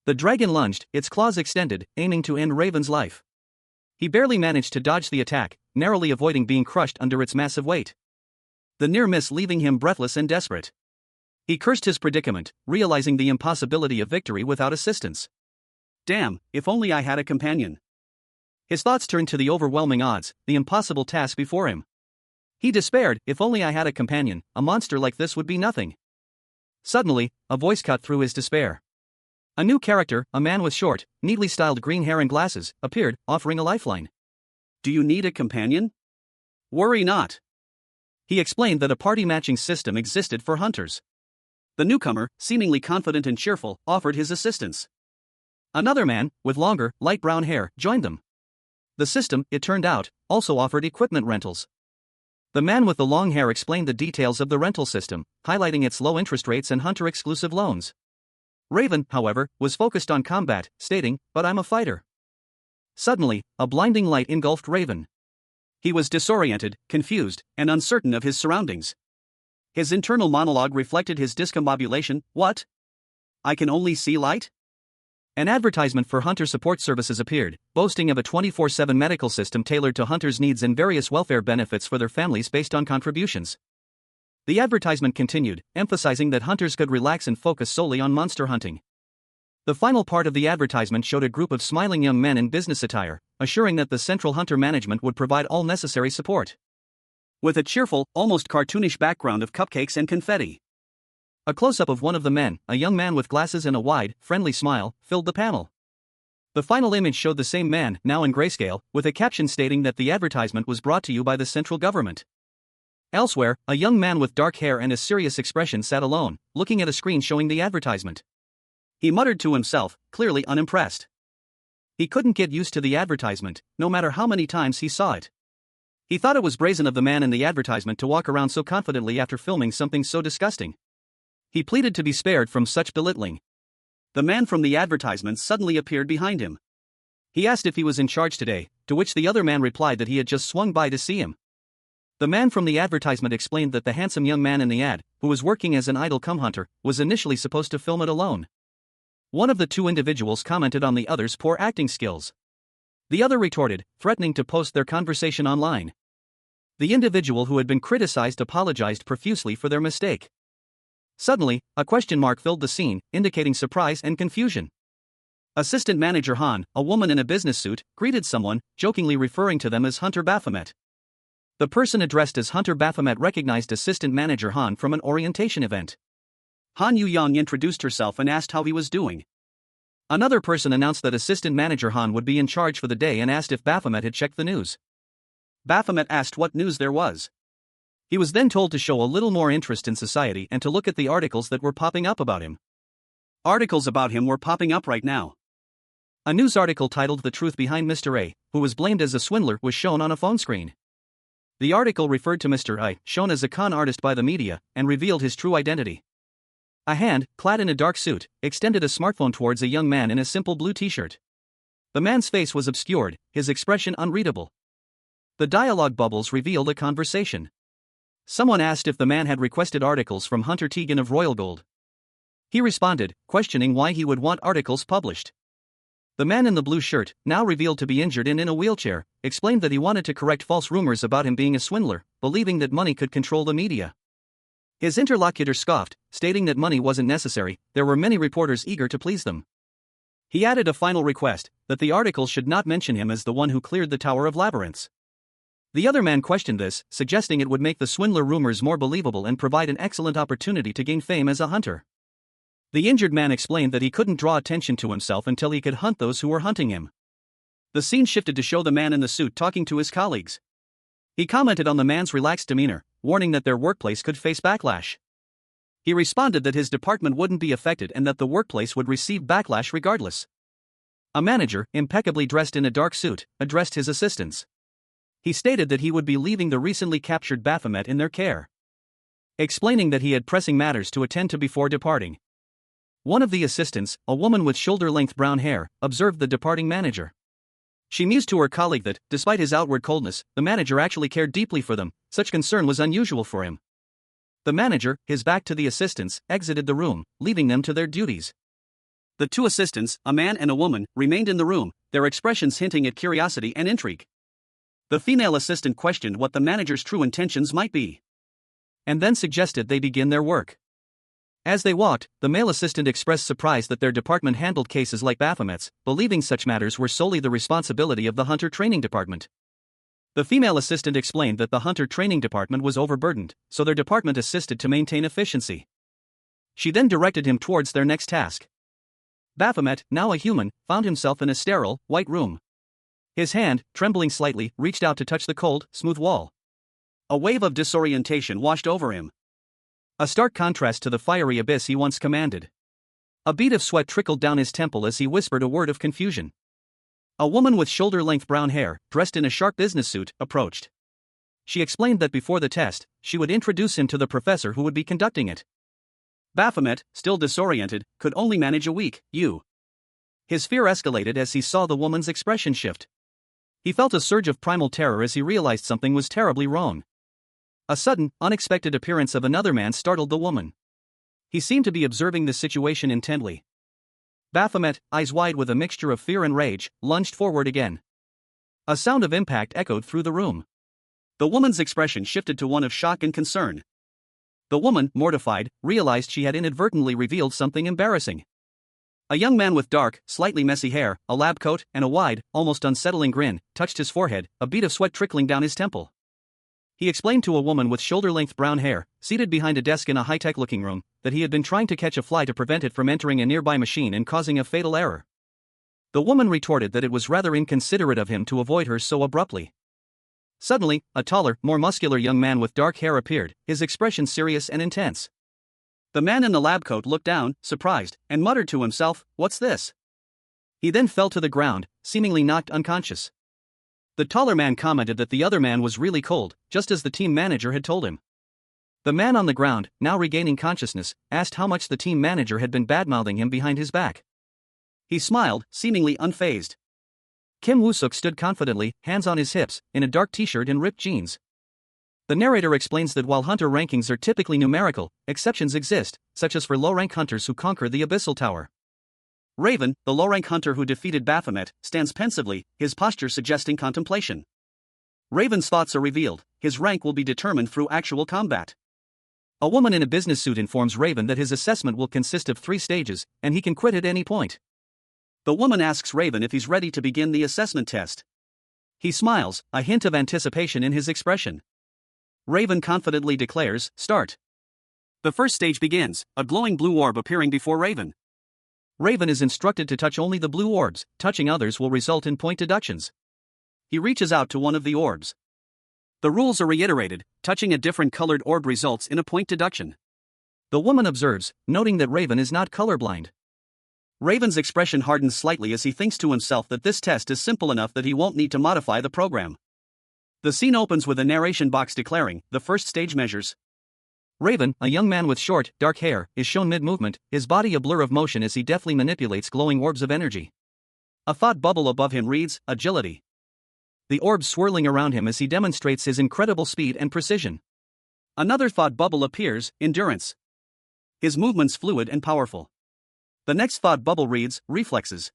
Speaker 1: The dragon lunged, its claws extended, aiming to end Raven's life. He barely managed to dodge the attack, narrowly avoiding being crushed under its massive weight. The near miss leaving him breathless and desperate. He cursed his predicament, realizing the impossibility of victory without assistance. Damn, if only I had a companion. His thoughts turned to the overwhelming odds, the impossible task before him. He despaired, if only I had a companion, a monster like this would be nothing. Suddenly, a voice cut through his despair. A new character, a man with short, neatly styled green hair and glasses, appeared, offering a lifeline. "Do you need a companion? Worry not." He explained that a party matching system existed for hunters. The newcomer, seemingly confident and cheerful, offered his assistance. Another man, with longer, light brown hair, joined them. The system, it turned out, also offered equipment rentals. The man with the long hair explained the details of the rental system, highlighting its low interest rates and hunter-exclusive loans. Raven, however, was focused on combat, stating, "But I'm a fighter." Suddenly, a blinding light engulfed Raven. He was disoriented, confused, and uncertain of his surroundings. His internal monologue reflected his discombobulation. "What? I can only see light?" An advertisement for hunter support services appeared, boasting of a 24/7 medical system tailored to hunters' needs and various welfare benefits for their families based on contributions. The advertisement continued, emphasizing that hunters could relax and focus solely on monster hunting. The final part of the advertisement showed a group of smiling young men in business attire, assuring that the Central Hunter Management would provide all necessary support. With a cheerful, almost cartoonish background of cupcakes and confetti. A close-up of one of the men, a young man with glasses and a wide, friendly smile, filled the panel. The final image showed the same man, now in grayscale, with a caption stating that the advertisement was brought to you by the central government. Elsewhere, a young man with dark hair and a serious expression sat alone, looking at a screen showing the advertisement. He muttered to himself, clearly unimpressed. He couldn't get used to the advertisement, no matter how many times he saw it. He thought it was brazen of the man in the advertisement to walk around so confidently after filming something so disgusting. He pleaded to be spared from such belittling. The man from the advertisement suddenly appeared behind him. He asked if he was in charge today, to which the other man replied that he had just swung by to see him. The man from the advertisement explained that the handsome young man in the ad, who was working as an idle hunter, was initially supposed to film it alone. One of the two individuals commented on the other's poor acting skills. The other retorted, threatening to post their conversation online. The individual who had been criticized apologized profusely for their mistake. Suddenly, a question mark filled the scene, indicating surprise and confusion. Assistant Manager Han, a woman in a business suit, greeted someone, jokingly referring to them as Hunter Baphomet. The person addressed as Hunter Baphomet recognized Assistant Manager Han from an orientation event. Han Yu-young introduced herself and asked how he was doing. Another person announced that Assistant Manager Han would be in charge for the day and asked if Baphomet had checked the news. Baphomet asked what news there was. He was then told to show a little more interest in society and to look at the articles that were popping up about him. Articles about him were popping up right now. A news article titled "The Truth Behind Mr. A, who was blamed as a swindler" was shown on a phone screen. The article referred to Mr. A, shown as a con artist by the media, and revealed his true identity. A hand, clad in a dark suit, extended a smartphone towards a young man in a simple blue t-shirt. The man's face was obscured, his expression unreadable. The dialogue bubbles revealed a conversation. Someone asked if the man had requested articles from Hunter Tegan of Royal Gold. He responded, questioning why he would want articles published. The man in the blue shirt, now revealed to be injured and in a wheelchair, explained that he wanted to correct false rumors about him being a swindler, believing that money could control the media. His interlocutor scoffed, stating that money wasn't necessary. There were many reporters eager to please them. He added a final request, that the articles should not mention him as the one who cleared the Tower of Labyrinths. The other man questioned this, suggesting it would make the swindler rumors more believable and provide an excellent opportunity to gain fame as a hunter. The injured man explained that he couldn't draw attention to himself until he could hunt those who were hunting him. The scene shifted to show the man in the suit talking to his colleagues. He commented on the man's relaxed demeanor, warning that their workplace could face backlash. He responded that his department wouldn't be affected and that the workplace would receive backlash regardless. A manager, impeccably dressed in a dark suit, addressed his assistants. He stated that he would be leaving the recently captured Baphomet in their care, explaining that he had pressing matters to attend to before departing. One of the assistants, a woman with shoulder-length brown hair, observed the departing manager. She mused to her colleague that, despite his outward coldness, the manager actually cared deeply for them. Such concern was unusual for him. The manager, his back to the assistants, exited the room, leaving them to their duties. The two assistants, a man and a woman, remained in the room, their expressions hinting at curiosity and intrigue. The female assistant questioned what the manager's true intentions might be, and then suggested they begin their work. As they walked, the male assistant expressed surprise that their department handled cases like Baphomet's, believing such matters were solely the responsibility of the Hunter Training Department. The female assistant explained that the Hunter Training Department was overburdened, so their department assisted to maintain efficiency. She then directed him towards their next task. Baphomet, now a human, found himself in a sterile, white room. His hand, trembling slightly, reached out to touch the cold, smooth wall. A wave of disorientation washed over him. A stark contrast to the fiery abyss he once commanded. A bead of sweat trickled down his temple as he whispered a word of confusion. A woman with shoulder-length brown hair, dressed in a sharp business suit, approached. She explained that before the test, she would introduce him to the professor who would be conducting it. Baphomet, still disoriented, could only manage a weak "you." His fear escalated as he saw the woman's expression shift. He felt a surge of primal terror as he realized something was terribly wrong. A sudden, unexpected appearance of another man startled the woman. He seemed to be observing the situation intently. Baphomet, eyes wide with a mixture of fear and rage, lunged forward again. A sound of impact echoed through the room. The woman's expression shifted to one of shock and concern. The woman, mortified, realized she had inadvertently revealed something embarrassing. A young man with dark, slightly messy hair, a lab coat, and a wide, almost unsettling grin, touched his forehead, a bead of sweat trickling down his temple. He explained to a woman with shoulder-length brown hair, seated behind a desk in a high-tech-looking room, that he had been trying to catch a fly to prevent it from entering a nearby machine and causing a fatal error. The woman retorted that it was rather inconsiderate of him to avoid her so abruptly. Suddenly, a taller, more muscular young man with dark hair appeared, his expression serious and intense. The man in the lab coat looked down, surprised, and muttered to himself, "What's this?" He then fell to the ground, seemingly knocked unconscious. The taller man commented that the other man was really cold, just as the team manager had told him. The man on the ground, now regaining consciousness, asked how much the team manager had been badmouthing him behind his back. He smiled, seemingly unfazed. Kim Woo-suk stood confidently, hands on his hips, in a dark t-shirt and ripped jeans. The narrator explains that while hunter rankings are typically numerical, exceptions exist, such as for low-rank hunters who conquer the Abyssal Tower. Raven, the low-rank hunter who defeated Baphomet, stands pensively, his posture suggesting contemplation. Raven's thoughts are revealed, his rank will be determined through actual combat. A woman in a business suit informs Raven that his assessment will consist of 3 stages, and he can quit at any point. The woman asks Raven if he's ready to begin the assessment test. He smiles, a hint of anticipation in his expression. Raven confidently declares, "Start." The first stage begins, a glowing blue orb appearing before Raven. Raven is instructed to touch only the blue orbs, touching others will result in point deductions. He reaches out to one of the orbs. The rules are reiterated, touching a different colored orb results in a point deduction. The woman observes, noting that Raven is not colorblind. Raven's expression hardens slightly as he thinks to himself that this test is simple enough that he won't need to modify the program. The scene opens with a narration box declaring, "The first stage measures." Raven, a young man with short, dark hair, is shown mid-movement, his body a blur of motion as he deftly manipulates glowing orbs of energy. A thought bubble above him reads, "Agility." The orbs swirling around him as he demonstrates his incredible speed and precision. Another thought bubble appears, "Endurance." His movements fluid and powerful. The next thought bubble reads, "Reflexes."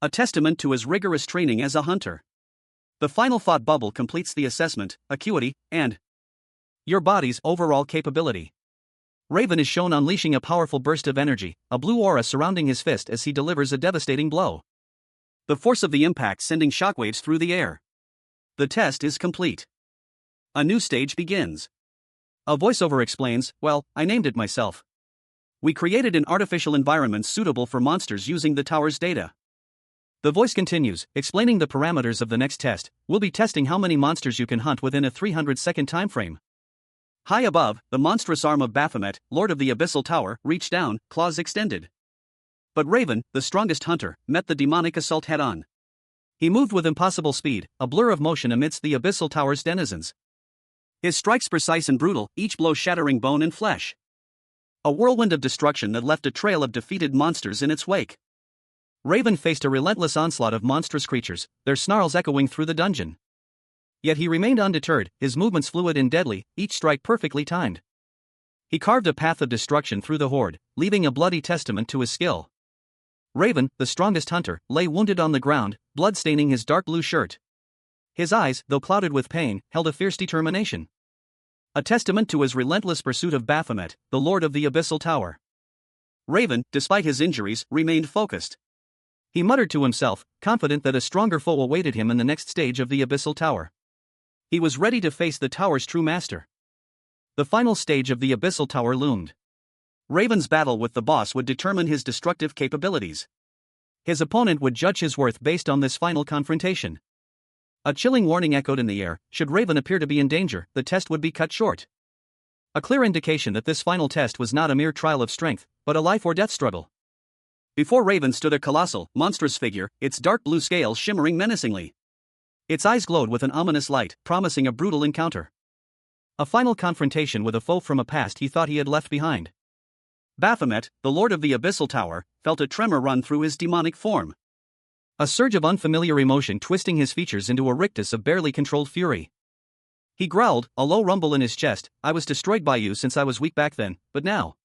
Speaker 1: A testament to his rigorous training as a hunter. The final thought bubble completes the assessment, "Acuity," and your body's overall capability. Raven is shown unleashing a powerful burst of energy, a blue aura surrounding his fist as he delivers a devastating blow. The force of the impact sending shockwaves through the air. The test is complete. A new stage begins. A voiceover explains, "Well, I named it myself. We created an artificial environment suitable for monsters using the tower's data." The voice continues, explaining the parameters of the next test. "We'll be testing how many monsters you can hunt within a 300-second time frame." High above, the monstrous arm of Baphomet, Lord of the Abyssal Tower, reached down, claws extended. But Raven, the strongest hunter, met the demonic assault head-on. He moved with impossible speed, a blur of motion amidst the Abyssal Tower's denizens. His strikes precise and brutal, each blow shattering bone and flesh. A whirlwind of destruction that left a trail of defeated monsters in its wake. Raven faced a relentless onslaught of monstrous creatures, their snarls echoing through the dungeon. Yet he remained undeterred, his movements fluid and deadly, each strike perfectly timed. He carved a path of destruction through the horde, leaving a bloody testament to his skill. Raven, the strongest hunter, lay wounded on the ground, blood staining his dark blue shirt. His eyes, though clouded with pain, held a fierce determination. A testament to his relentless pursuit of Baphomet, the Lord of the Abyssal Tower. Raven, despite his injuries, remained focused. He muttered to himself, confident that a stronger foe awaited him in the next stage of the Abyssal Tower. He was ready to face the tower's true master. The final stage of the Abyssal Tower loomed. Raven's battle with the boss would determine his destructive capabilities. His opponent would judge his worth based on this final confrontation. A chilling warning echoed in the air, should Raven appear to be in danger, the test would be cut short. A clear indication that this final test was not a mere trial of strength, but a life or death struggle. Before Raven stood a colossal, monstrous figure, its dark blue scales shimmering menacingly. Its eyes glowed with an ominous light, promising a brutal encounter. A final confrontation with a foe from a past he thought he had left behind. Baphomet, the Lord of the Abyssal Tower, felt a tremor run through his demonic form. A surge of unfamiliar emotion twisting his features into a rictus of barely controlled fury. He growled, a low rumble in his chest, "I was destroyed by you since I was weak back then, but now."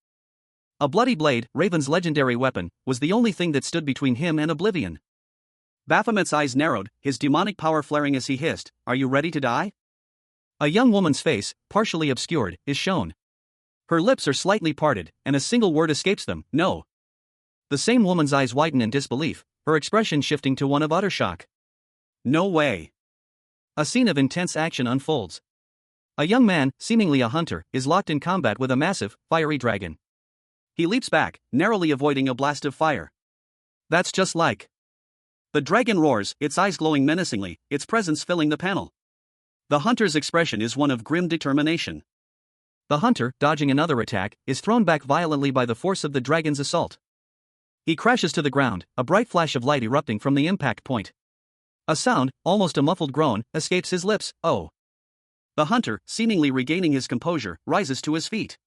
Speaker 1: A bloody blade, Raven's legendary weapon, was the only thing that stood between him and oblivion. Baphomet's eyes narrowed, his demonic power flaring as he hissed, "Are you ready to die?" A young woman's face, partially obscured, is shown. Her lips are slightly parted, and a single word escapes them, "No." The same woman's eyes widen in disbelief, her expression shifting to one of utter shock. "No way." A scene of intense action unfolds. A young man, seemingly a hunter, is locked in combat with a massive, fiery dragon. He leaps back, narrowly avoiding a blast of fire. That's just like. The dragon roars, its eyes glowing menacingly, its presence filling the panel. The hunter's expression is one of grim determination. The hunter, dodging another attack, is thrown back violently by the force of the dragon's assault. He crashes to the ground, a bright flash of light erupting from the impact point. A sound, almost a muffled groan, escapes his lips, "Oh." The hunter, seemingly regaining his composure, rises to his feet.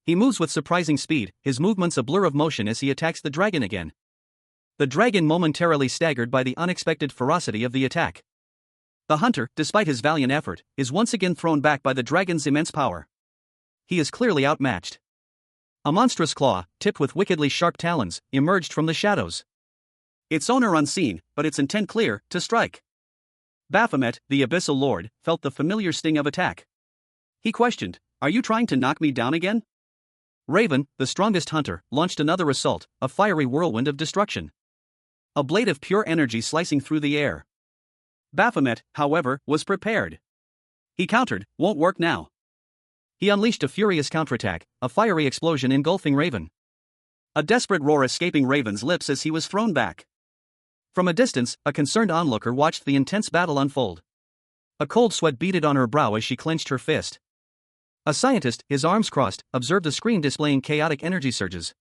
Speaker 1: He moves with surprising speed, his movements a blur of motion as he attacks the dragon again. The dragon momentarily staggered by the unexpected ferocity of the attack. The hunter, despite his valiant effort, is once again thrown back by the dragon's immense power. He is clearly outmatched. A monstrous claw, tipped with wickedly sharp talons, emerged from the shadows. Its owner unseen, but its intent clear, to strike. Baphomet, the Abyssal Lord, felt the familiar sting of attack. He questioned, Are you trying to knock me down again? Raven, the strongest hunter, launched another assault, a fiery whirlwind of destruction. A blade of pure energy slicing through the air. Baphomet, however, was prepared. He countered, won't work now. He unleashed a furious counterattack, a fiery explosion engulfing Raven. A desperate roar escaping Raven's lips as he was thrown back. From a distance, a concerned onlooker watched the intense battle unfold. A cold sweat beaded on her brow as she clenched her fist. A scientist, his arms crossed, observed a screen displaying chaotic energy surges.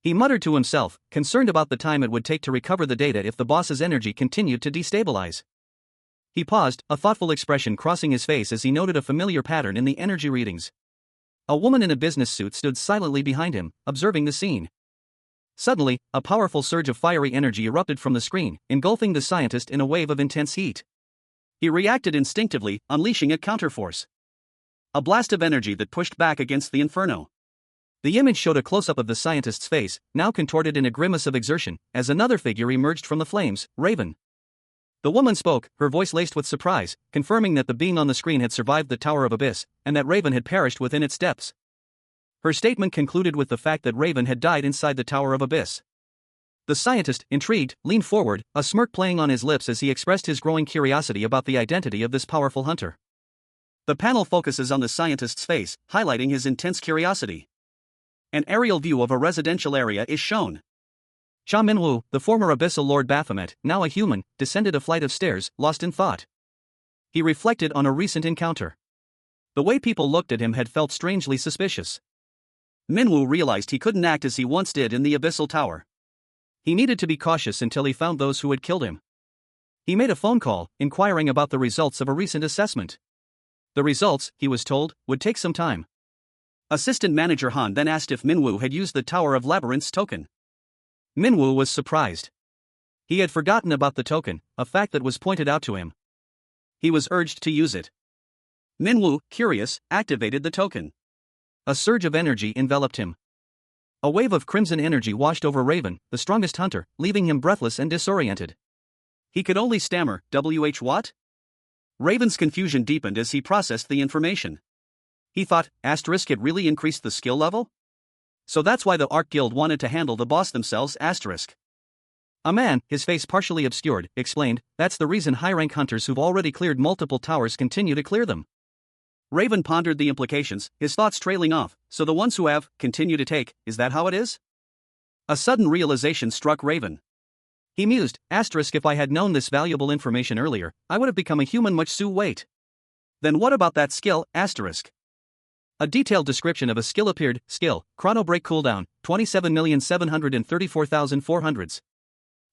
Speaker 1: He muttered to himself, concerned about the time it would take to recover the data if the boss's energy continued to destabilize. He paused, a thoughtful expression crossing his face as he noted a familiar pattern in the energy readings. A woman in a business suit stood silently behind him, observing the scene. Suddenly, a powerful surge of fiery energy erupted from the screen, engulfing the scientist in a wave of intense heat. He reacted instinctively, unleashing a counterforce. A blast of energy that pushed back against the inferno. The image showed a close-up of the scientist's face, now contorted in a grimace of exertion, as another figure emerged from the flames, Raven. The woman spoke, her voice laced with surprise, confirming that the being on the screen had survived the Tower of Abyss, and that Raven had perished within its depths. Her statement concluded with the fact that Raven had died inside the Tower of Abyss. The scientist, intrigued, leaned forward, a smirk playing on his lips as he expressed his growing curiosity about the identity of this powerful hunter. The panel focuses on the scientist's face, highlighting his intense curiosity. An aerial view of a residential area is shown. Cha Minwoo, the former Abyssal Lord Baphomet, now a human, descended a flight of stairs, lost in thought. He reflected on a recent encounter. The way people looked at him had felt strangely suspicious. Minwoo realized he couldn't act as he once did in the Abyssal Tower. He needed to be cautious until he found those who had killed him. He made a phone call, inquiring about the results of a recent assessment. The results, he was told, would take some time. Assistant Manager Han then asked if Minwoo had used the Tower of Labyrinths token. Minwoo was surprised. He had forgotten about the token, a fact that was pointed out to him. He was urged to use it. Minwoo, curious, activated the token. A surge of energy enveloped him. A wave of crimson energy washed over Raven, the strongest hunter, leaving him breathless and disoriented. He could only stammer, what? Raven's confusion deepened as he processed the information. He thought, it really increased the skill level? So that's why the Arc Guild wanted to handle the boss themselves, A man, his face partially obscured, explained, that's the reason high-rank hunters who've already cleared multiple towers continue to clear them. Raven pondered the implications, his thoughts trailing off, so the ones who have, continue to take, is that how it is? A sudden realization struck Raven. He mused, if I had known this valuable information earlier, I would have become a human much sooner. Wait. Then what about that skill, A detailed description of a skill appeared, skill, chrono break cooldown, 27,734,400.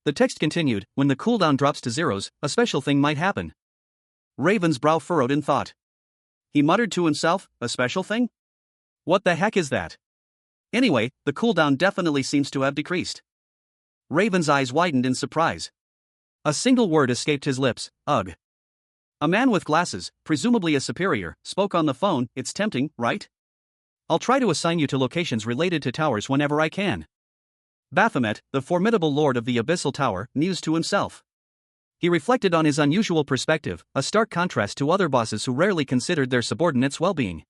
Speaker 1: The text continued, when the cooldown drops to zeros, a special thing might happen. Raven's brow furrowed in thought. He muttered to himself, a special thing? What the heck is that? Anyway, the cooldown definitely seems to have decreased. Raven's eyes widened in surprise. A single word escaped his lips, ugh. A man with glasses, presumably a superior, spoke on the phone, it's tempting, right? I'll try to assign you to locations related to towers whenever I can. Baphomet, the formidable lord of the Abyssal Tower, mused to himself. He reflected on his unusual perspective, a stark contrast to other bosses who rarely considered their subordinates' well-being.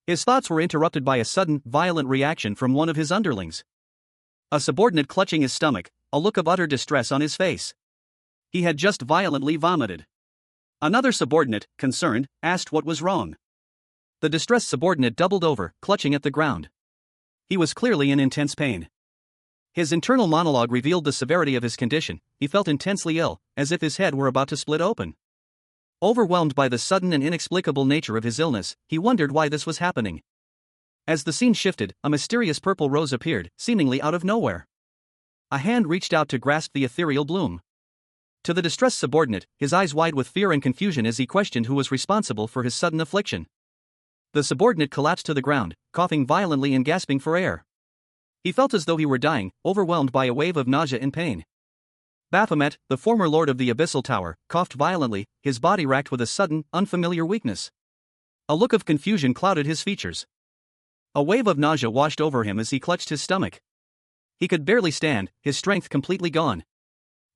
Speaker 1: His thoughts were interrupted by a sudden, violent reaction from one of his underlings. A subordinate clutching his stomach, a look of utter distress on his face. He had just violently vomited. Another subordinate, concerned, asked what was wrong. The distressed subordinate doubled over, clutching at the ground. He was clearly in intense pain. His internal monologue revealed the severity of his condition. He felt intensely ill, as if his head were about to split open. Overwhelmed by the sudden and inexplicable nature of his illness, he wondered why this was happening. As the scene shifted, a mysterious purple rose appeared, seemingly out of nowhere. A hand reached out to grasp the ethereal bloom. To the distressed subordinate, his eyes wide with fear and confusion as he questioned who was responsible for his sudden affliction. The subordinate collapsed to the ground, coughing violently and gasping for air. He felt as though he were dying, overwhelmed by a wave of nausea and pain. Baphomet, the former lord of the Abyssal Tower, coughed violently, his body racked with a sudden, unfamiliar weakness. A look of confusion clouded his features. A wave of nausea washed over him as he clutched his stomach. He could barely stand, his strength completely gone.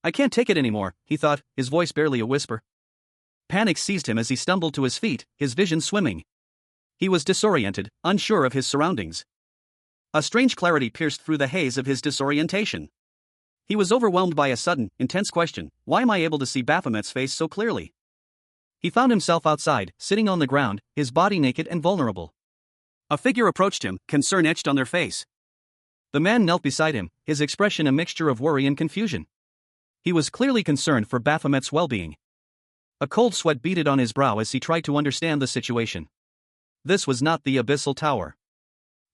Speaker 1: I can't take it anymore, he thought, his voice barely a whisper. Panic seized him as he stumbled to his feet, his vision swimming. He was disoriented, unsure of his surroundings. A strange clarity pierced through the haze of his disorientation. He was overwhelmed by a sudden, intense question: why am I able to see Baphomet's face so clearly? He found himself outside, sitting on the ground, his body naked and vulnerable. A figure approached him, concern etched on their face. The man knelt beside him, his expression a mixture of worry and confusion. He was clearly concerned for Baphomet's well-being. A cold sweat beaded on his brow as he tried to understand the situation. This was not the Abyssal Tower.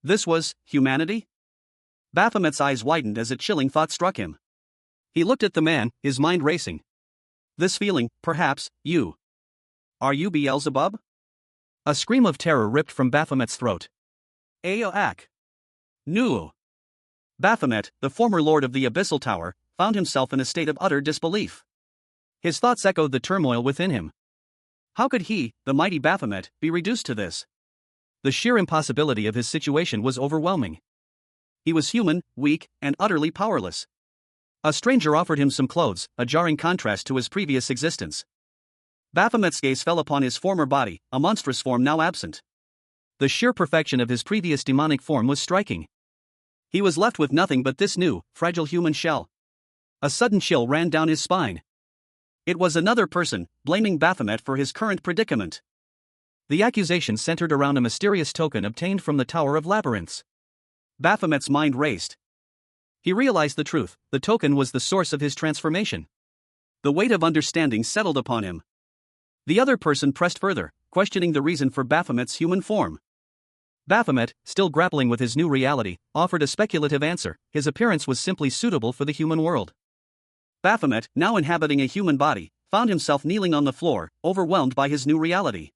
Speaker 1: This was humanity? Baphomet's eyes widened as a chilling thought struck him. He looked at the man, his mind racing. This feeling, perhaps, you. Are you Beelzebub? A scream of terror ripped from Baphomet's throat. Aak. Nu. Baphomet, the former lord of the Abyssal Tower, found himself in a state of utter disbelief. His thoughts echoed the turmoil within him. How could he, the mighty Baphomet, be reduced to this? The sheer impossibility of his situation was overwhelming. He was human, weak, and utterly powerless. A stranger offered him some clothes, a jarring contrast to his previous existence. Baphomet's gaze fell upon his former body, a monstrous form now absent. The sheer perfection of his previous demonic form was striking. He was left with nothing but this new, fragile human shell. A sudden chill ran down his spine. It was another person, blaming Baphomet for his current predicament. The accusation centered around a mysterious token obtained from the Tower of Labyrinths. Baphomet's mind raced. He realized the truth: the token was the source of his transformation. The weight of understanding settled upon him. The other person pressed further, questioning the reason for Baphomet's human form. Baphomet, still grappling with his new reality, offered a speculative answer: his appearance was simply suitable for the human world. Baphomet, now inhabiting a human body, found himself kneeling on the floor, overwhelmed by his new reality.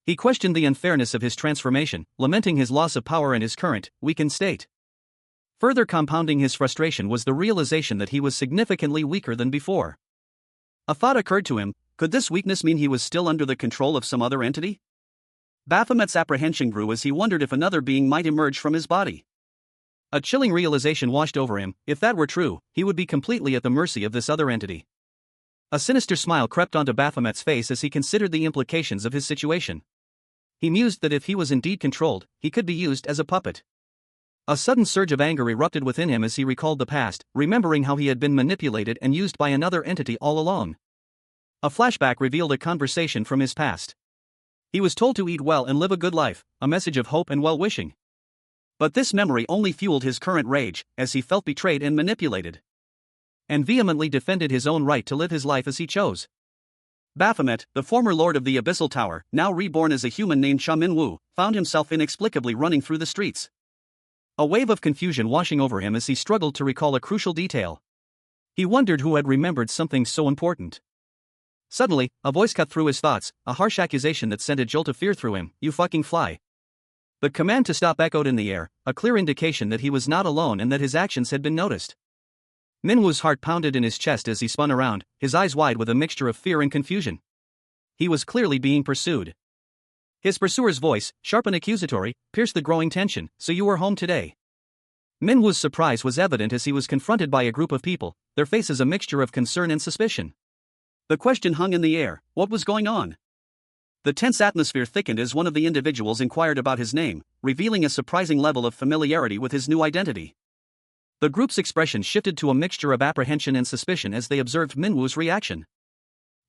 Speaker 1: He questioned the unfairness of his transformation, lamenting his loss of power and his current, weakened state. Further compounding his frustration was the realization that he was significantly weaker than before. A thought occurred to him: could this weakness mean he was still under the control of some other entity? Baphomet's apprehension grew as he wondered if another being might emerge from his body. A chilling realization washed over him: if that were true, he would be completely at the mercy of this other entity. A sinister smile crept onto Baphomet's face as he considered the implications of his situation. He mused that if he was indeed controlled, he could be used as a puppet. A sudden surge of anger erupted within him as he recalled the past, remembering how he had been manipulated and used by another entity all along. A flashback revealed a conversation from his past. He was told to eat well and live a good life, a message of hope and well-wishing. But this memory only fueled his current rage, as he felt betrayed and manipulated. And vehemently defended his own right to live his life as he chose. Baphomet, the former lord of the Abyssal Tower, now reborn as a human named Sha Minwu, found himself inexplicably running through the streets. A wave of confusion washing over him as he struggled to recall a crucial detail. He wondered who had remembered something so important. Suddenly, a voice cut through his thoughts, a harsh accusation that sent a jolt of fear through him: "You fucking fly." The command to stop echoed in the air, a clear indication that he was not alone and that his actions had been noticed. Minwu's heart pounded in his chest as he spun around, his eyes wide with a mixture of fear and confusion. He was clearly being pursued. His pursuer's voice, sharp and accusatory, pierced the growing tension: "So you were home today?" Minwu's surprise was evident as he was confronted by a group of people, their faces a mixture of concern and suspicion. The question hung in the air: what was going on? The tense atmosphere thickened as one of the individuals inquired about his name, revealing a surprising level of familiarity with his new identity. The group's expression shifted to a mixture of apprehension and suspicion as they observed Minwu's reaction.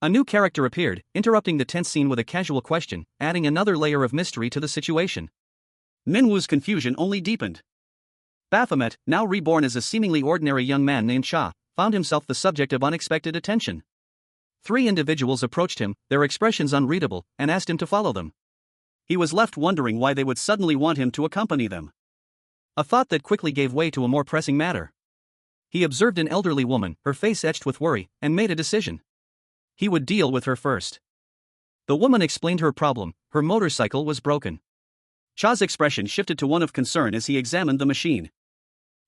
Speaker 1: A new character appeared, interrupting the tense scene with a casual question, adding another layer of mystery to the situation. Minwu's confusion only deepened. Baphomet, now reborn as a seemingly ordinary young man named Sha, found himself the subject of unexpected attention. 3 individuals approached him, their expressions unreadable, and asked him to follow them. He was left wondering why they would suddenly want him to accompany them. A thought that quickly gave way to a more pressing matter. He observed an elderly woman, her face etched with worry, and made a decision. He would deal with her first. The woman explained her problem: her motorcycle was broken. Sha's expression shifted to one of concern as he examined the machine.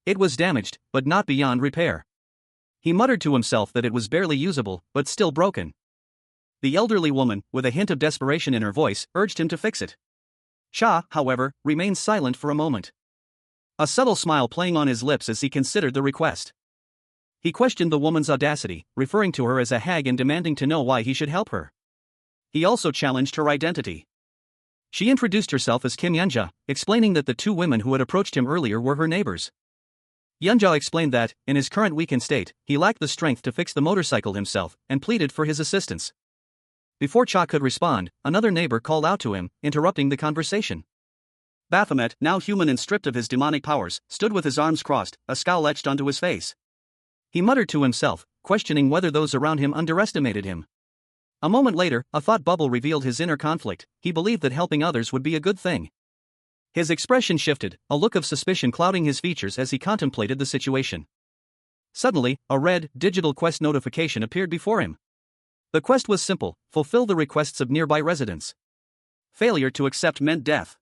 Speaker 1: It was damaged, but not beyond repair. He muttered to himself that it was barely usable, but still broken. The elderly woman, with a hint of desperation in her voice, urged him to fix it. Sha, however, remained silent for a moment. A subtle smile playing on his lips as he considered the request. He questioned the woman's audacity, referring to her as a hag and demanding to know why he should help her. He also challenged her identity. She introduced herself as Kim Yunja, explaining that the two women who had approached him earlier were her neighbors. Yunja explained that, in his current weakened state, he lacked the strength to fix the motorcycle himself and pleaded for his assistance. Before Cha could respond, another neighbor called out to him, interrupting the conversation. Baphomet, now human and stripped of his demonic powers, stood with his arms crossed, a scowl etched onto his face. He muttered to himself, questioning whether those around him underestimated him. A moment later, a thought bubble revealed his inner conflict. He believed that helping others would be a good thing. His expression shifted, a look of suspicion clouding his features as he contemplated the situation. Suddenly, a red, digital quest notification appeared before him. The quest was simple: fulfill the requests of nearby residents. Failure to accept meant death.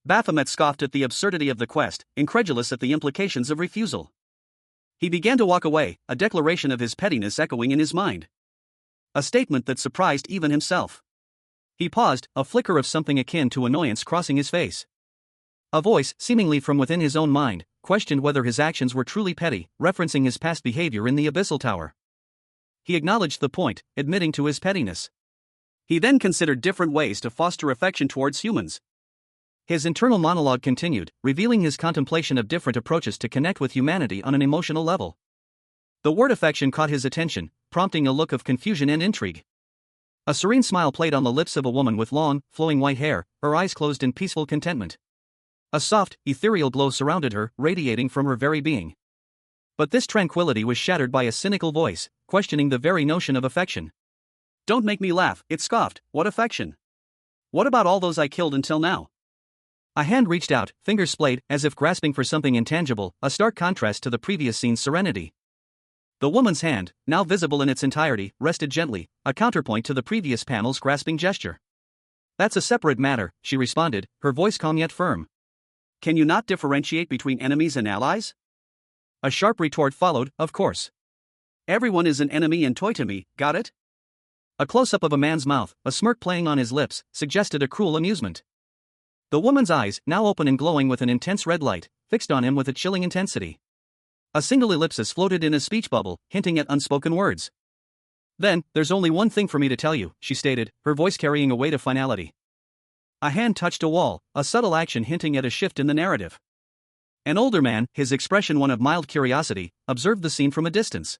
Speaker 1: Baphomet scoffed at the absurdity of the quest, incredulous at the implications of refusal. He began to walk away, a declaration of his pettiness echoing in his mind. A statement that surprised even himself. He paused, a flicker of something akin to annoyance crossing his face. A voice, seemingly from within his own mind, questioned whether his actions were truly petty, referencing his past behavior in the Abyssal Tower. He acknowledged the point, admitting to his pettiness. He then considered different ways to foster affection towards humans. His internal monologue continued, revealing his contemplation of different approaches to connect with humanity on an emotional level. The word affection caught his attention, prompting a look of confusion and intrigue. A serene smile played on the lips of a woman with long, flowing white hair, her eyes closed in peaceful contentment. A soft, ethereal glow surrounded her, radiating from her very being. But this tranquility was shattered by a cynical voice, questioning the very notion of affection. "Don't make me laugh," it scoffed. "What affection? What about all those I killed until now?" A hand reached out, fingers splayed, as if grasping for something intangible, a stark contrast to the previous scene's serenity. The woman's hand, now visible in its entirety, rested gently, a counterpoint to the previous panel's grasping gesture. "That's a separate matter," she responded, her voice calm yet firm. "Can you not differentiate between enemies and allies?" A sharp retort followed, "Of course. Everyone is an enemy and toy to me, got it?" A close-up of a man's mouth, a smirk playing on his lips, suggested a cruel amusement. The woman's eyes, now open and glowing with an intense red light, fixed on him with a chilling intensity. A single ellipsis floated in a speech bubble, hinting at unspoken words. "Then, there's only one thing for me to tell you," she stated, her voice carrying a weight of finality. A hand touched a wall, a subtle action hinting at a shift in the narrative. An older man, his expression one of mild curiosity, observed the scene from a distance.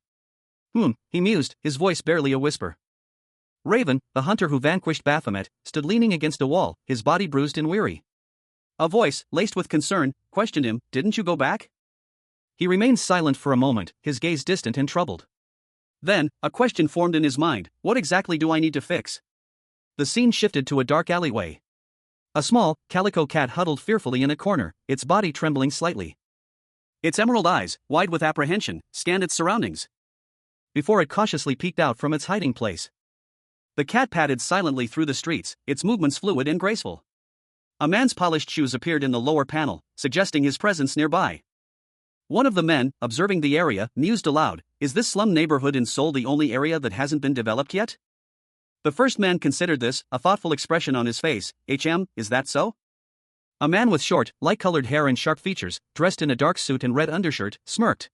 Speaker 1: He mused, his voice barely a whisper. Raven, the hunter who vanquished Baphomet, stood leaning against a wall, his body bruised and weary. A voice, laced with concern, questioned him, "Didn't you go back?" He remained silent for a moment, his gaze distant and troubled. Then, a question formed in his mind: what exactly do I need to fix? The scene shifted to a dark alleyway. A small, calico cat huddled fearfully in a corner, its body trembling slightly. Its emerald eyes, wide with apprehension, scanned its surroundings. Before it cautiously peeked out from its hiding place. The cat padded silently through the streets, its movements fluid and graceful. A man's polished shoes appeared in the lower panel, suggesting his presence nearby. One of the men, observing the area, mused aloud, "Is this slum neighborhood in Seoul the only area that hasn't been developed yet?" The first man considered this, a thoughtful expression on his face. Is that so?" A man with short, light-colored hair and sharp features, dressed in a dark suit and red undershirt, smirked.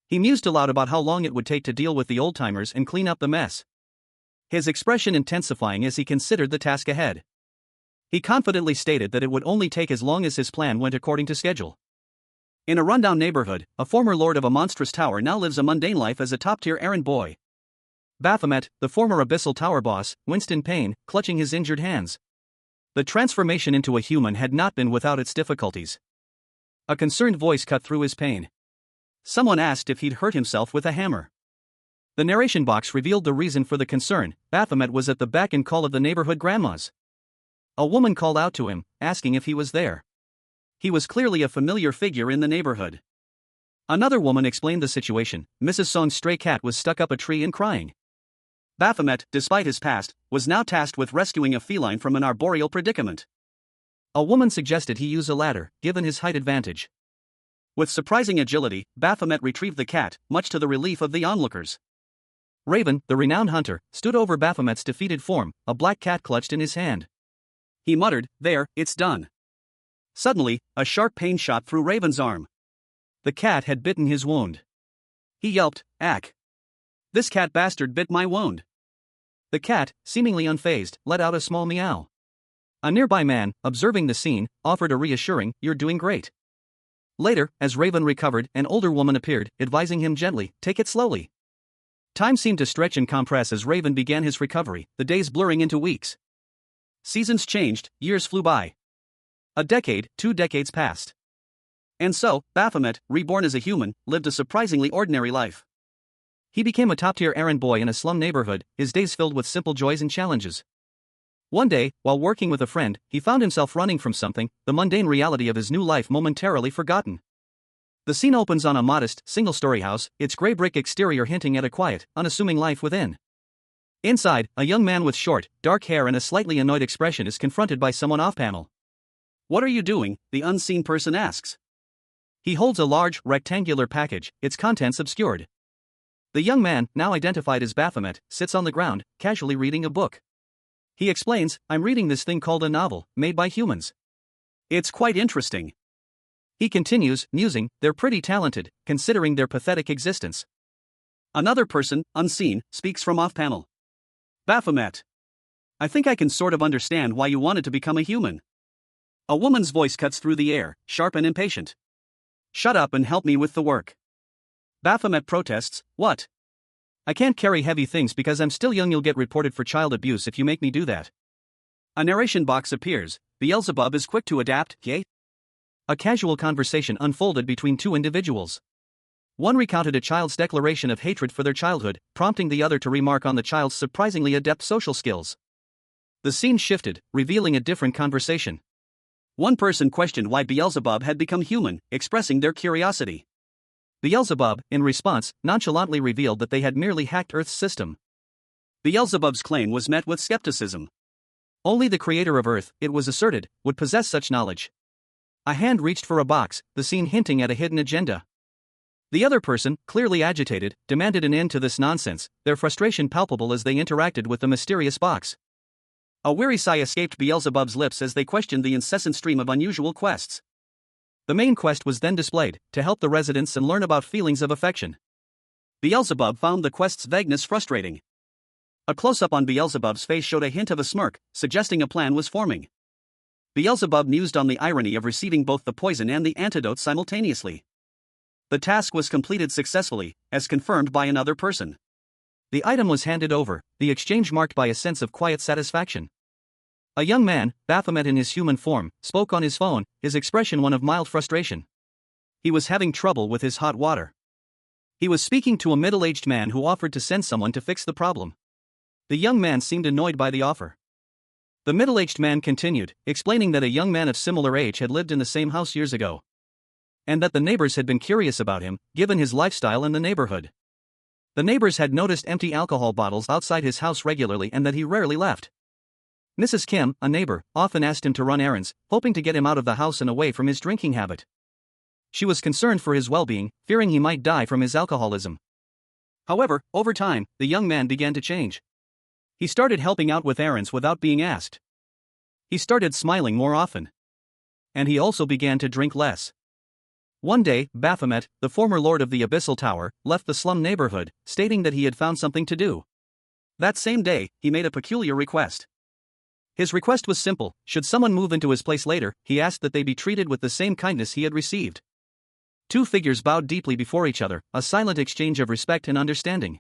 Speaker 1: He mused aloud about how long it would take to deal with the old-timers and clean up the mess. His expression intensifying as he considered the task ahead. He confidently stated that it would only take as long as his plan went according to schedule. In a rundown neighborhood, a former lord of a monstrous tower now lives a mundane life as a top-tier errand boy. Baphomet, the former Abyssal Tower boss, winced in pain, clutching his injured hands. The transformation into a human had not been without its difficulties. A concerned voice cut through his pain. Someone asked if he'd hurt himself with a hammer. The narration box revealed the reason for the concern: Baphomet was at the beck and call of the neighborhood grandmas. A woman called out to him, asking if he was there. He was clearly a familiar figure in the neighborhood. Another woman explained the situation: Mrs. Song's stray cat was stuck up a tree and crying. Baphomet, despite his past, was now tasked with rescuing a feline from an arboreal predicament. A woman suggested he use a ladder, given his height advantage. With surprising agility, Baphomet retrieved the cat, much to the relief of the onlookers. Raven, the renowned hunter, stood over Baphomet's defeated form, a black cat clutched in his hand. He muttered, "There, it's done." Suddenly, a sharp pain shot through Raven's arm. The cat had bitten his wound. He yelped, "Ack! This cat bastard bit my wound." The cat, seemingly unfazed, let out a small meow. A nearby man, observing the scene, offered a reassuring, "You're doing great." Later, as Raven recovered, an older woman appeared, advising him gently, "Take it slowly." Time seemed to stretch and compress as Raven began his recovery, the days blurring into weeks. Seasons changed, years flew by. A decade, 2 decades passed. And so, Baphomet, reborn as a human, lived a surprisingly ordinary life. He became a top-tier errand boy in a slum neighborhood, his days filled with simple joys and challenges. One day, while working with a friend, he found himself running from something, the mundane reality of his new life momentarily forgotten. The scene opens on a modest, single-story house, its gray brick exterior hinting at a quiet, unassuming life within. Inside, a young man with short, dark hair and a slightly annoyed expression is confronted by someone off-panel. "What are you doing?" the unseen person asks. He holds a large, rectangular package, its contents obscured. The young man, now identified as Baphomet, sits on the ground, casually reading a book. He explains, "I'm reading this thing called a novel, made by humans. It's quite interesting." He continues, musing, "They're pretty talented, considering their pathetic existence." Another person, unseen, speaks from off-panel. "Baphomet, I think I can sort of understand why you wanted to become a human." A woman's voice cuts through the air, sharp and impatient. "Shut up and help me with the work." Baphomet protests, "What? I can't carry heavy things because I'm still young. You'll get reported for child abuse if you make me do that." A narration box appears. Beelzebub is quick to adapt, yay. A casual conversation unfolded between two individuals. One recounted a child's declaration of hatred for their childhood, prompting the other to remark on the child's surprisingly adept social skills. The scene shifted, revealing a different conversation. One person questioned why Beelzebub had become human, expressing their curiosity. Beelzebub, in response, nonchalantly revealed that they had merely hacked Earth's system. Beelzebub's claim was met with skepticism. Only the creator of Earth, it was asserted, would possess such knowledge. A hand reached for a box, the scene hinting at a hidden agenda. The other person, clearly agitated, demanded an end to this nonsense, their frustration palpable as they interacted with the mysterious box. A weary sigh escaped Beelzebub's lips as they questioned the incessant stream of unusual quests. The main quest was then displayed, to help the residents and learn about feelings of affection. Beelzebub found the quest's vagueness frustrating. A close-up on Beelzebub's face showed a hint of a smirk, suggesting a plan was forming. Beelzebub mused on the irony of receiving both the poison and the antidote simultaneously. The task was completed successfully, as confirmed by another person. The item was handed over, the exchange marked by a sense of quiet satisfaction. A young man, Baphomet in his human form, spoke on his phone, his expression one of mild frustration. He was having trouble with his hot water. He was speaking to a middle-aged man who offered to send someone to fix the problem. The young man seemed annoyed by the offer. The middle-aged man continued, explaining that a young man of similar age had lived in the same house years ago, and that the neighbors had been curious about him, given his lifestyle in the neighborhood. The neighbors had noticed empty alcohol bottles outside his house regularly and that he rarely left. Mrs. Kim, a neighbor, often asked him to run errands, hoping to get him out of the house and away from his drinking habit. She was concerned for his well-being, fearing he might die from his alcoholism. However, over time, the young man began to change. He started helping out with errands without being asked. He started smiling more often. And he also began to drink less. One day, Baphomet, the former lord of the Abyssal Tower, left the slum neighborhood, stating that he had found something to do. That same day, he made a peculiar request. His request was simple: should someone move into his place later, he asked that they be treated with the same kindness he had received. Two figures bowed deeply before each other, a silent exchange of respect and understanding.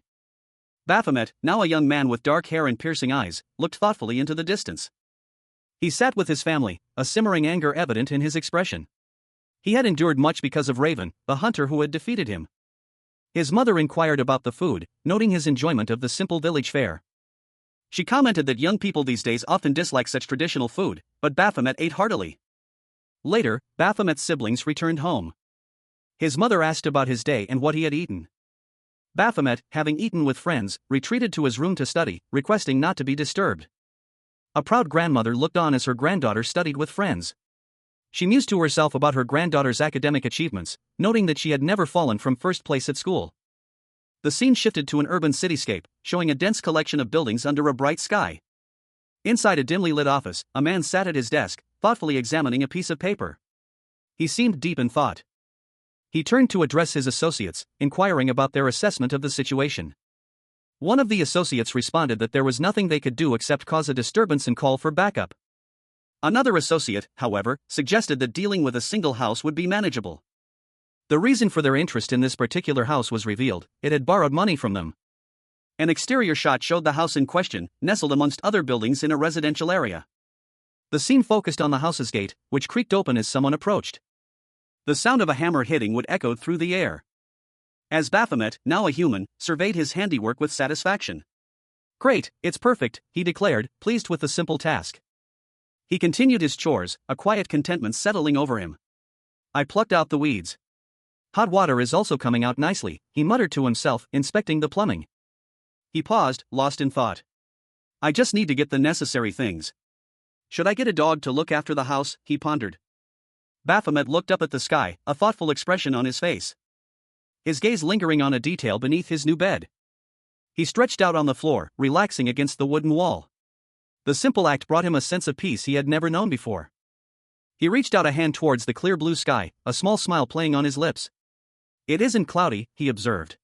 Speaker 1: Baphomet, now a young man with dark hair and piercing eyes, looked thoughtfully into the distance. He sat with his family, a simmering anger evident in his expression. He had endured much because of Raven, the hunter who had defeated him. His mother inquired about the food, noting his enjoyment of the simple village fare. She commented that young people these days often dislike such traditional food, but Baphomet ate heartily. Later, Baphomet's siblings returned home. His mother asked about his day and what he had eaten. Baphomet, having eaten with friends, retreated to his room to study, requesting not to be disturbed. A proud grandmother looked on as her granddaughter studied with friends. She mused to herself about her granddaughter's academic achievements, noting that she had never fallen from first place at school. The scene shifted to an urban cityscape, showing a dense collection of buildings under a bright sky. Inside a dimly lit office, a man sat at his desk, thoughtfully examining a piece of paper. He seemed deep in thought. He turned to address his associates, inquiring about their assessment of the situation. One of the associates responded that there was nothing they could do except cause a disturbance and call for backup. Another associate, however, suggested that dealing with a single house would be manageable. The reason for their interest in this particular house was revealed: it had borrowed money from them. An exterior shot showed the house in question, nestled amongst other buildings in a residential area. The scene focused on the house's gate, which creaked open as someone approached. The sound of a hammer hitting would echo through the air. As Baphomet, now a human, surveyed his handiwork with satisfaction. "Great, it's perfect," he declared, pleased with the simple task. He continued his chores, a quiet contentment settling over him. "I plucked out the weeds. Hot water is also coming out nicely," he muttered to himself, inspecting the plumbing. He paused, lost in thought. "I just need to get the necessary things. Should I get a dog to look after the house?" he pondered. Baphomet looked up at the sky, a thoughtful expression on his face. His gaze lingering on a detail beneath his new bed. He stretched out on the floor, relaxing against the wooden wall. The simple act brought him a sense of peace he had never known before. He reached out a hand towards the clear blue sky, a small smile playing on his lips. "It isn't cloudy," he observed.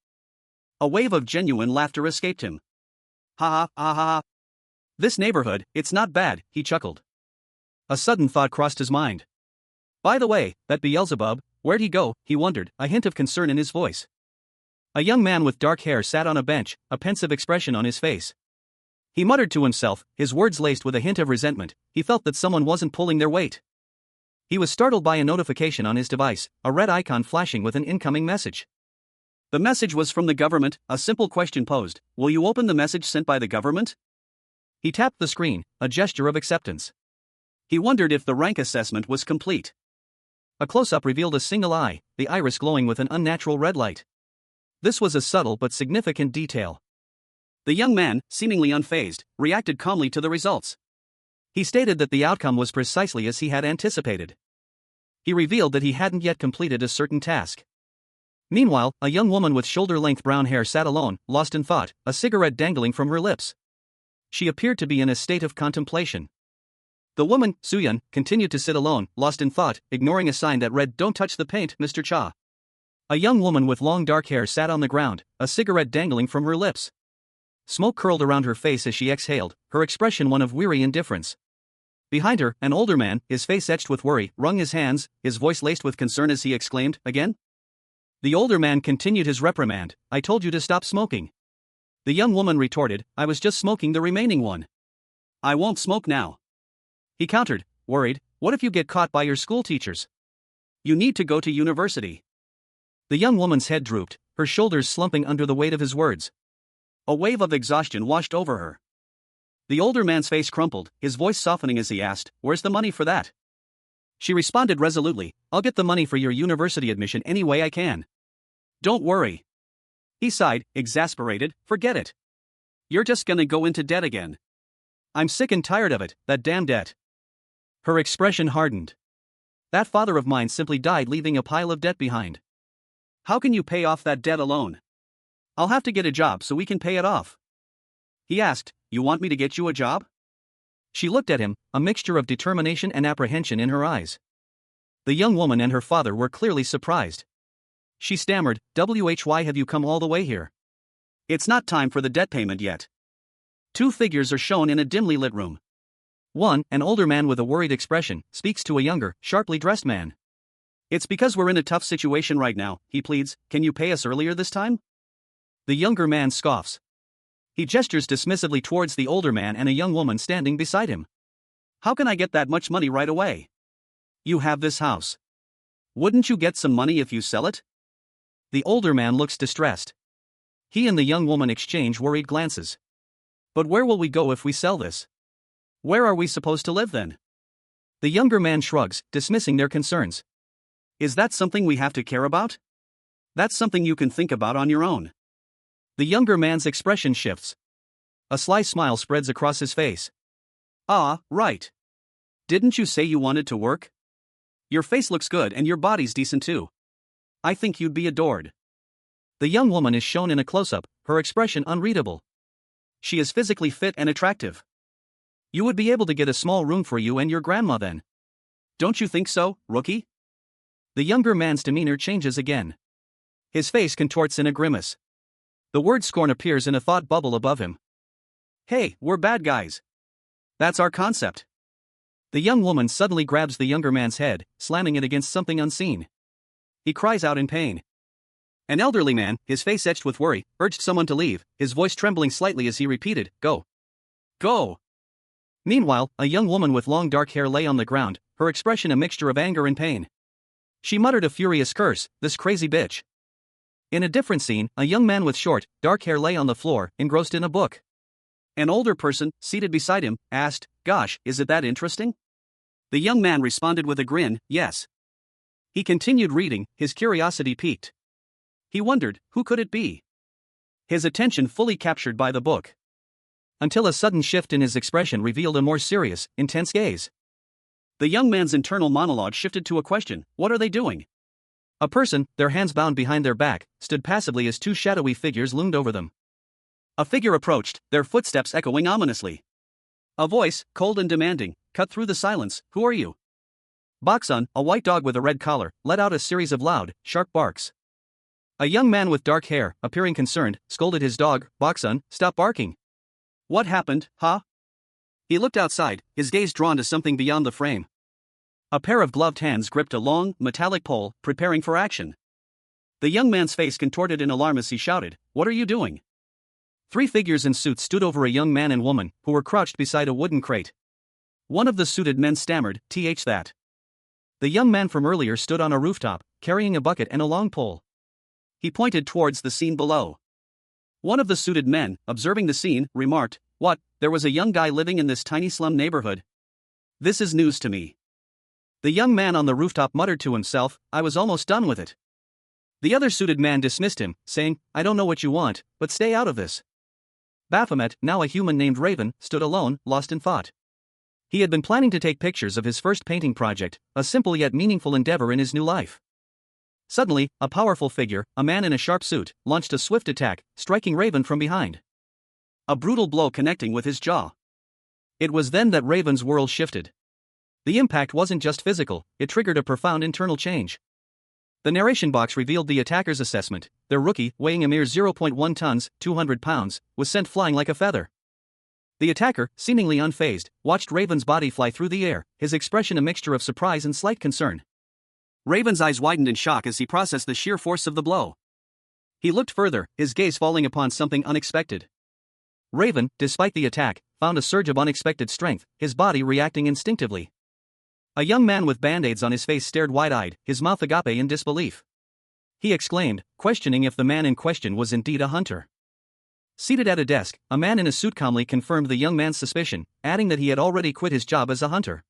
Speaker 1: A wave of genuine laughter escaped him. "Ha ha ha ha ha. This neighborhood, it's not bad," he chuckled. A sudden thought crossed his mind. "By the way, that Beelzebub, where'd he go?" he wondered, a hint of concern in his voice. A young man with dark hair sat on a bench, a pensive expression on his face. He muttered to himself, his words laced with a hint of resentment. He felt that someone wasn't pulling their weight. He was startled by a notification on his device, a red icon flashing with an incoming message. The message was from the government, a simple question posed: "Will you open the message sent by the government?" He tapped the screen, a gesture of acceptance. He wondered if the rank assessment was complete. A close-up revealed a single eye, the iris glowing with an unnatural red light. This was a subtle but significant detail. The young man, seemingly unfazed, reacted calmly to the results. He stated that the outcome was precisely as he had anticipated. He revealed that he hadn't yet completed a certain task. Meanwhile, a young woman with shoulder-length brown hair sat alone, lost in thought, a cigarette dangling from her lips. She appeared to be in a state of contemplation. The woman, Suyun, continued to sit alone, lost in thought, ignoring a sign that read, "Don't touch the paint, Mr. Cha." A young woman with long dark hair sat on the ground, a cigarette dangling from her lips. Smoke curled around her face as she exhaled, her expression one of weary indifference. Behind her, an older man, his face etched with worry, wrung his hands, his voice laced with concern as he exclaimed, "Again?" The older man continued his reprimand, "I told you to stop smoking." The young woman retorted, "I was just smoking the remaining one. I won't smoke now." He countered, worried, "What if you get caught by your school teachers? You need to go to university." The young woman's head drooped, her shoulders slumping under the weight of his words. A wave of exhaustion washed over her. The older man's face crumpled, his voice softening as he asked, "Where's the money for that?" She responded resolutely, "I'll get the money for your university admission any way I can. Don't worry." He sighed, exasperated, "Forget it. You're just gonna go into debt again. I'm sick and tired of it, that damn debt." Her expression hardened. "That father of mine simply died leaving a pile of debt behind. How can you pay off that debt alone?" "I'll have to get a job so we can pay it off." He asked, "You want me to get you a job?" She looked at him, a mixture of determination and apprehension in her eyes. The young woman and her father were clearly surprised. She stammered, "Why have you come all the way here?" "It's not time for the debt payment yet." Two figures are shown in a dimly lit room. One, an older man with a worried expression, speaks to a younger, sharply dressed man. "It's because we're in a tough situation right now," he pleads. "Can you pay us earlier this time?" The younger man scoffs. He gestures dismissively towards the older man and a young woman standing beside him. "How can I get that much money right away? You have this house. Wouldn't you get some money if you sell it?" The older man looks distressed. He and the young woman exchange worried glances. "But where will we go if we sell this? Where are we supposed to live then?" The younger man shrugs, dismissing their concerns. "Is that something we have to care about? That's something you can think about on your own." The younger man's expression shifts. A sly smile spreads across his face. "Ah, right. Didn't you say you wanted to work? Your face looks good and your body's decent too. I think you'd be adored." The young woman is shown in a close-up, her expression unreadable. She is physically fit and attractive. "You would be able to get a small room for you and your grandma then. Don't you think so, rookie?" The younger man's demeanor changes again. His face contorts in a grimace. The word scorn appears in a thought bubble above him. "Hey, we're bad guys. That's our concept." The young woman suddenly grabs the younger man's head, slamming it against something unseen. He cries out in pain. An elderly man, his face etched with worry, urged someone to leave, his voice trembling slightly as he repeated, "Go. Go." Meanwhile, a young woman with long dark hair lay on the ground, her expression a mixture of anger and pain. She muttered a furious curse, "This crazy bitch." In a different scene, a young man with short, dark hair lay on the floor, engrossed in a book. An older person, seated beside him, asked, "Gosh, is it that interesting?" The young man responded with a grin, "Yes." He continued reading, his curiosity piqued. He wondered, who could it be? His attention fully captured by the book. Until a sudden shift in his expression revealed a more serious, intense gaze. The young man's internal monologue shifted to a question, "What are they doing?" A person, their hands bound behind their back, stood passively as two shadowy figures loomed over them. A figure approached, their footsteps echoing ominously. A voice, cold and demanding, cut through the silence, "Who are you?" Baksun, a white dog with a red collar, let out a series of loud, sharp barks. A young man with dark hair, appearing concerned, scolded his dog, "Baksun, stop barking." "What happened, huh?" He looked outside, his gaze drawn to something beyond the frame. A pair of gloved hands gripped a long, metallic pole, preparing for action. The young man's face contorted in alarm as he shouted, "What are you doing?" Three figures in suits stood over a young man and woman, who were crouched beside a wooden crate. One of the suited men stammered, that." The young man from earlier stood on a rooftop, carrying a bucket and a long pole. He pointed towards the scene below. One of the suited men, observing the scene, remarked, "What, there was a young guy living in this tiny slum neighborhood? This is news to me." The young man on the rooftop muttered to himself, "I was almost done with it." The other suited man dismissed him, saying, "I don't know what you want, but stay out of this." Baphomet, now a human named Raven, stood alone, lost in thought. He had been planning to take pictures of his first painting project, a simple yet meaningful endeavor in his new life. Suddenly, a powerful figure, a man in a sharp suit, launched a swift attack, striking Raven from behind. A brutal blow connecting with his jaw. It was then that Raven's world shifted. The impact wasn't just physical, it triggered a profound internal change. The narration box revealed the attacker's assessment: their rookie, weighing a mere 0.1 tons, 200 pounds, was sent flying like a feather. The attacker, seemingly unfazed, watched Raven's body fly through the air, his expression a mixture of surprise and slight concern. Raven's eyes widened in shock as he processed the sheer force of the blow. He looked further, his gaze falling upon something unexpected. Raven, despite the attack, found a surge of unexpected strength, his body reacting instinctively. A young man with band-aids on his face stared wide-eyed, his mouth agape in disbelief. He exclaimed, questioning if the man in question was indeed a hunter. Seated at a desk, a man in a suit calmly confirmed the young man's suspicion, adding that he had already quit his job as a hunter.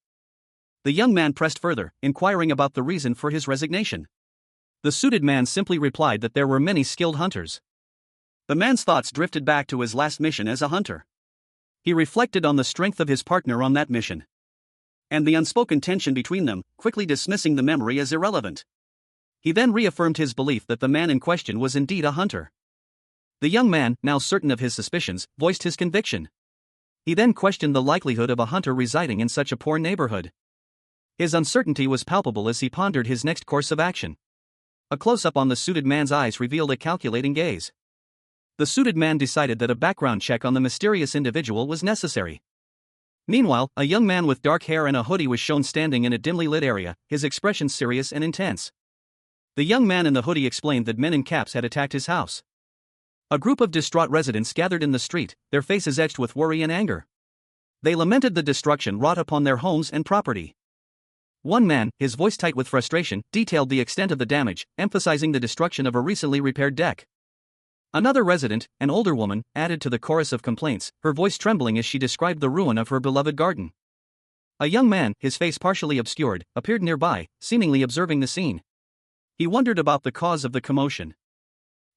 Speaker 1: The young man pressed further, inquiring about the reason for his resignation. The suited man simply replied that there were many skilled hunters. The man's thoughts drifted back to his last mission as a hunter. He reflected on the strength of his partner on that mission, and the unspoken tension between them, quickly dismissing the memory as irrelevant. He then reaffirmed his belief that the man in question was indeed a hunter. The young man, now certain of his suspicions, voiced his conviction. He then questioned the likelihood of a hunter residing in such a poor neighborhood. His uncertainty was palpable as he pondered his next course of action. A close-up on the suited man's eyes revealed a calculating gaze. The suited man decided that a background check on the mysterious individual was necessary. Meanwhile, a young man with dark hair and a hoodie was shown standing in a dimly lit area, his expression serious and intense. The young man in the hoodie explained that men in caps had attacked his house. A group of distraught residents gathered in the street, their faces etched with worry and anger. They lamented the destruction wrought upon their homes and property. One man, his voice tight with frustration, detailed the extent of the damage, emphasizing the destruction of a recently repaired deck. Another resident, an older woman, added to the chorus of complaints, her voice trembling as she described the ruin of her beloved garden. A young man, his face partially obscured, appeared nearby, seemingly observing the scene. He wondered about the cause of the commotion.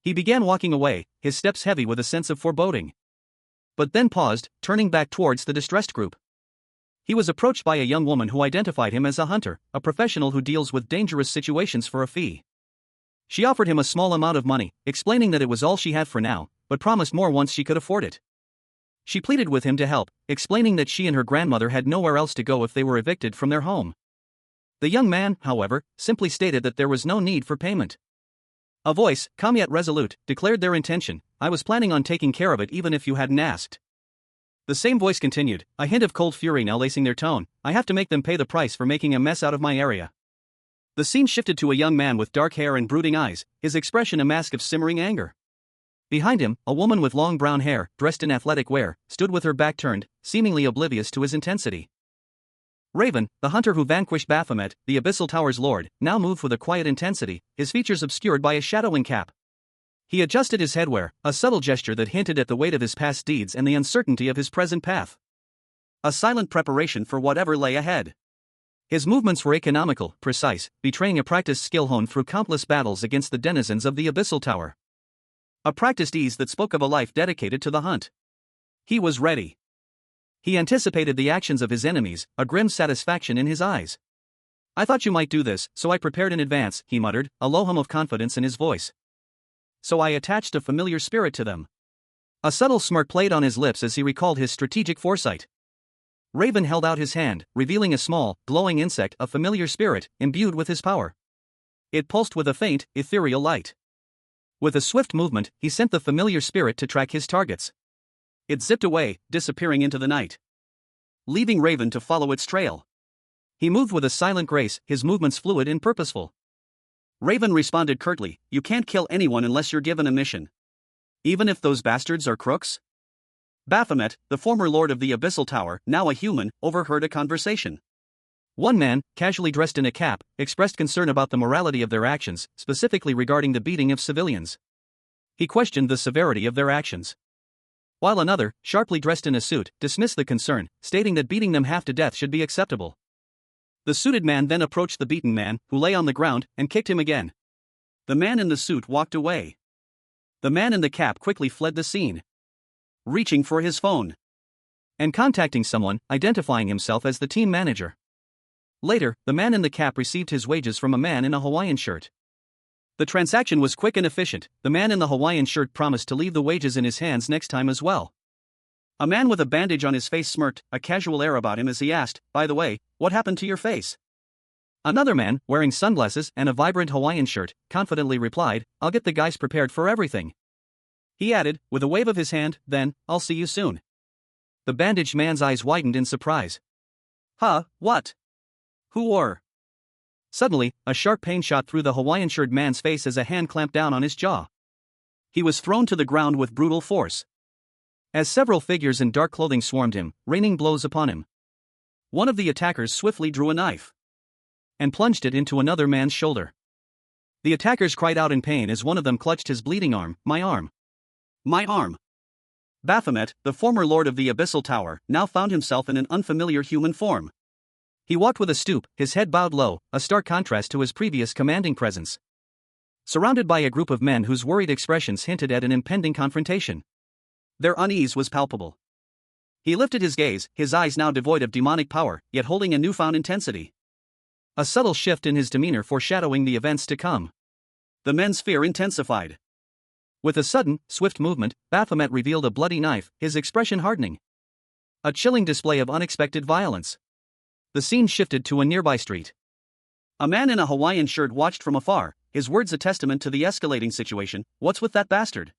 Speaker 1: He began walking away, his steps heavy with a sense of foreboding. But then paused, turning back towards the distressed group. He was approached by a young woman who identified him as a hunter, a professional who deals with dangerous situations for a fee. She offered him a small amount of money, explaining that it was all she had for now, but promised more once she could afford it. She pleaded with him to help, explaining that she and her grandmother had nowhere else to go if they were evicted from their home. The young man, however, simply stated that there was no need for payment. A voice, calm yet resolute, declared their intention: "I was planning on taking care of it even if you hadn't asked." The same voice continued, a hint of cold fury now lacing their tone. I have to make them pay the price for making a mess out of my area. The scene shifted to a young man with dark hair and brooding eyes, his expression a mask of simmering anger. Behind him, a woman with long brown hair, dressed in athletic wear, stood with her back turned, seemingly oblivious to his intensity. Raven, the hunter who vanquished Baphomet, the Abyssal Tower's lord, now moved with a quiet intensity, his features obscured by a shadowing cap. He adjusted his headwear, a subtle gesture that hinted at the weight of his past deeds and the uncertainty of his present path. A silent preparation for whatever lay ahead. His movements were economical, precise, betraying a practiced skill honed through countless battles against the denizens of the Abyssal Tower. A practiced ease that spoke of a life dedicated to the hunt. He was ready. He anticipated the actions of his enemies, a grim satisfaction in his eyes. I thought you might do this, so I prepared in advance, he muttered, a low hum of confidence in his voice. So I attached a familiar spirit to them. A subtle smirk played on his lips as he recalled his strategic foresight. Raven held out his hand, revealing a small, glowing insect, a familiar spirit, imbued with his power. It pulsed with a faint, ethereal light. With a swift movement, he sent the familiar spirit to track his targets. It zipped away, disappearing into the night, leaving Raven to follow its trail. He moved with a silent grace, his movements fluid and purposeful. Raven responded curtly, you can't kill anyone unless you're given a mission. Even if those bastards are crooks? Baphomet, the former lord of the Abyssal Tower, now a human, overheard a conversation. One man, casually dressed in a cap, expressed concern about the morality of their actions, specifically regarding the beating of civilians. He questioned the severity of their actions. While another, sharply dressed in a suit, dismissed the concern, stating that beating them half to death should be acceptable. The suited man then approached the beaten man, who lay on the ground, and kicked him again. The man in the suit walked away. The man in the cap quickly fled the scene, reaching for his phone and contacting someone, identifying himself as the team manager. Later, the man in the cap received his wages from a man in a Hawaiian shirt. The transaction was quick and efficient. The man in the Hawaiian shirt promised to leave the wages in his hands next time as well. A man with a bandage on his face smirked, a casual air about him as he asked, by the way, what happened to your face? Another man, wearing sunglasses and a vibrant Hawaiian shirt, confidently replied, I'll get the guys prepared for everything. He added, with a wave of his hand, then, I'll see you soon. The bandaged man's eyes widened in surprise. Huh, what? Who or? Suddenly, a sharp pain shot through the Hawaiian-shirt man's face as a hand clamped down on his jaw. He was thrown to the ground with brutal force. As several figures in dark clothing swarmed him, raining blows upon him. One of the attackers swiftly drew a knife and plunged it into another man's shoulder. The attackers cried out in pain as one of them clutched his bleeding arm. My arm. My arm. Baphomet, the former lord of the Abyssal Tower, now found himself in an unfamiliar human form. He walked with a stoop, his head bowed low, a stark contrast to his previous commanding presence. Surrounded by a group of men whose worried expressions hinted at an impending confrontation. Their unease was palpable. He lifted his gaze, his eyes now devoid of demonic power, yet holding a newfound intensity. A subtle shift in his demeanor foreshadowing the events to come. The men's fear intensified. With a sudden, swift movement, Baphomet revealed a bloody knife, his expression hardening. A chilling display of unexpected violence. The scene shifted to a nearby street. A man in a Hawaiian shirt watched from afar, his words a testament to the escalating situation. What's with that bastard?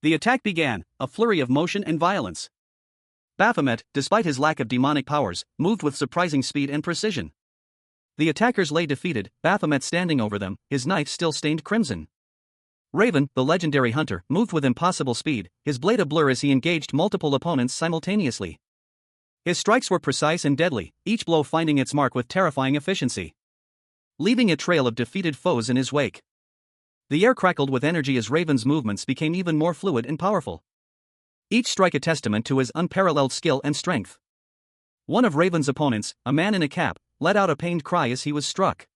Speaker 1: The attack began, a flurry of motion and violence. Baphomet, despite his lack of demonic powers, moved with surprising speed and precision. The attackers lay defeated, Baphomet standing over them, his knife still stained crimson. Raven, the legendary hunter, moved with impossible speed, his blade ablur as he engaged multiple opponents simultaneously. His strikes were precise and deadly, each blow finding its mark with terrifying efficiency, leaving a trail of defeated foes in his wake. The air crackled with energy as Raven's movements became even more fluid and powerful. Each strike a testament to his unparalleled skill and strength. One of Raven's opponents, a man in a cap, let out a pained cry as he was struck.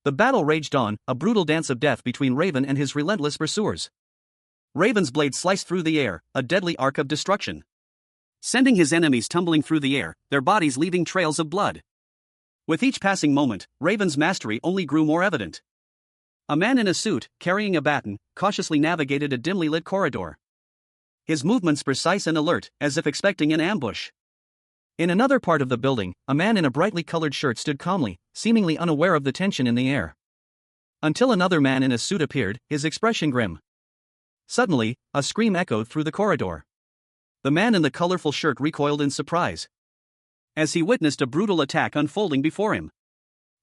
Speaker 1: The battle raged on, a brutal dance of death between Raven and his relentless pursuers. Raven's blade sliced through the air, a deadly arc of destruction, sending his enemies tumbling through the air, their bodies leaving trails of blood. With each passing moment, Raven's mastery only grew more evident. A man in a suit, carrying a baton, cautiously navigated a dimly lit corridor. His movements precise and alert, as if expecting an ambush. In another part of the building, a man in a brightly colored shirt stood calmly, seemingly unaware of the tension in the air. Until another man in a suit appeared, his expression grim. Suddenly, a scream echoed through the corridor. The man in the colorful shirt recoiled in surprise as he witnessed a brutal attack unfolding before him.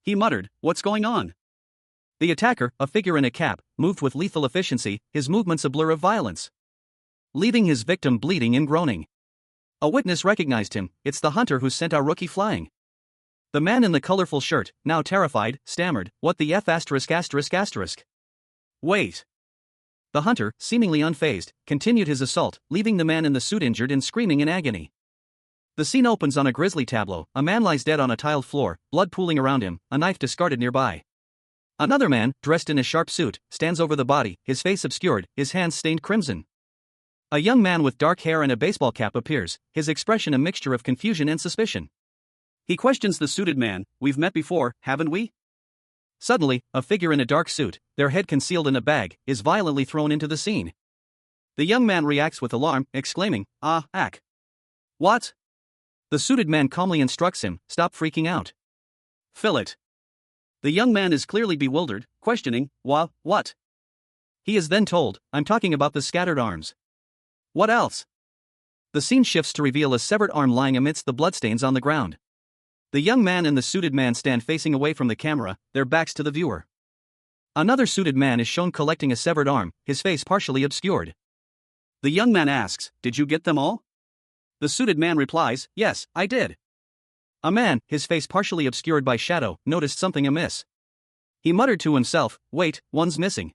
Speaker 1: He muttered, "What's going on?" The attacker, a figure in a cap, moved with lethal efficiency, his movements a blur of violence, leaving his victim bleeding and groaning. A witness recognized him. "It's the hunter who sent our rookie flying." The man in the colorful shirt, now terrified, stammered, "What the F asterisk asterisk asterisk?" "Wait." The hunter, seemingly unfazed, continued his assault, leaving the man in the suit injured and screaming in agony. The scene opens on a grisly tableau. A man lies dead on a tiled floor, blood pooling around him, a knife discarded nearby. Another man, dressed in a sharp suit, stands over the body, his face obscured, his hands stained crimson. A young man with dark hair and a baseball cap appears, his expression a mixture of confusion and suspicion. He questions the suited man, "We've met before, haven't we?" Suddenly, a figure in a dark suit, their head concealed in a bag, is violently thrown into the scene. The young man reacts with alarm, exclaiming, "Ah, ack. What?" The suited man calmly instructs him, "Stop freaking out. Fill it." The young man is clearly bewildered, questioning, What? He is then told, "I'm talking about the scattered arms." "What else?" The scene shifts to reveal a severed arm lying amidst the bloodstains on the ground. The young man and the suited man stand facing away from the camera, their backs to the viewer. Another suited man is shown collecting a severed arm, his face partially obscured. The young man asks, "Did you get them all?" The suited man replies, "Yes, I did." A man, his face partially obscured by shadow, noticed something amiss. He muttered to himself, "Wait, one's missing."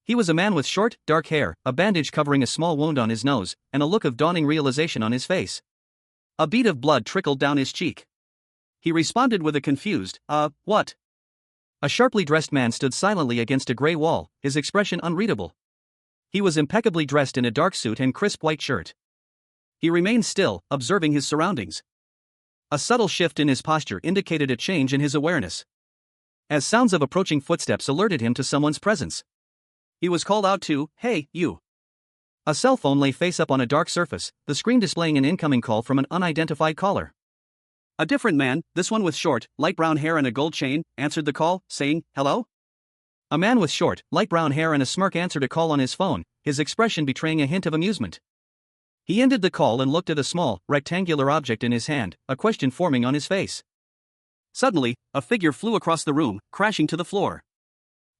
Speaker 1: He was a man with short, dark hair, a bandage covering a small wound on his nose, and a look of dawning realization on his face. A bead of blood trickled down his cheek. He responded with a confused, what?" A sharply dressed man stood silently against a gray wall, his expression unreadable. He was impeccably dressed in a dark suit and crisp white shirt. He remained still, observing his surroundings. A subtle shift in his posture indicated a change in his awareness, as sounds of approaching footsteps alerted him to someone's presence. He was called out to, "Hey, you." A cell phone lay face up on a dark surface, the screen displaying an incoming call from an unidentified caller. A different man, this one with short, light brown hair and a gold chain, answered the call, saying, "Hello?" A man with short, light brown hair and a smirk answered a call on his phone, his expression betraying a hint of amusement. He ended the call and looked at a small, rectangular object in his hand, a question forming on his face. Suddenly, a figure flew across the room, crashing to the floor.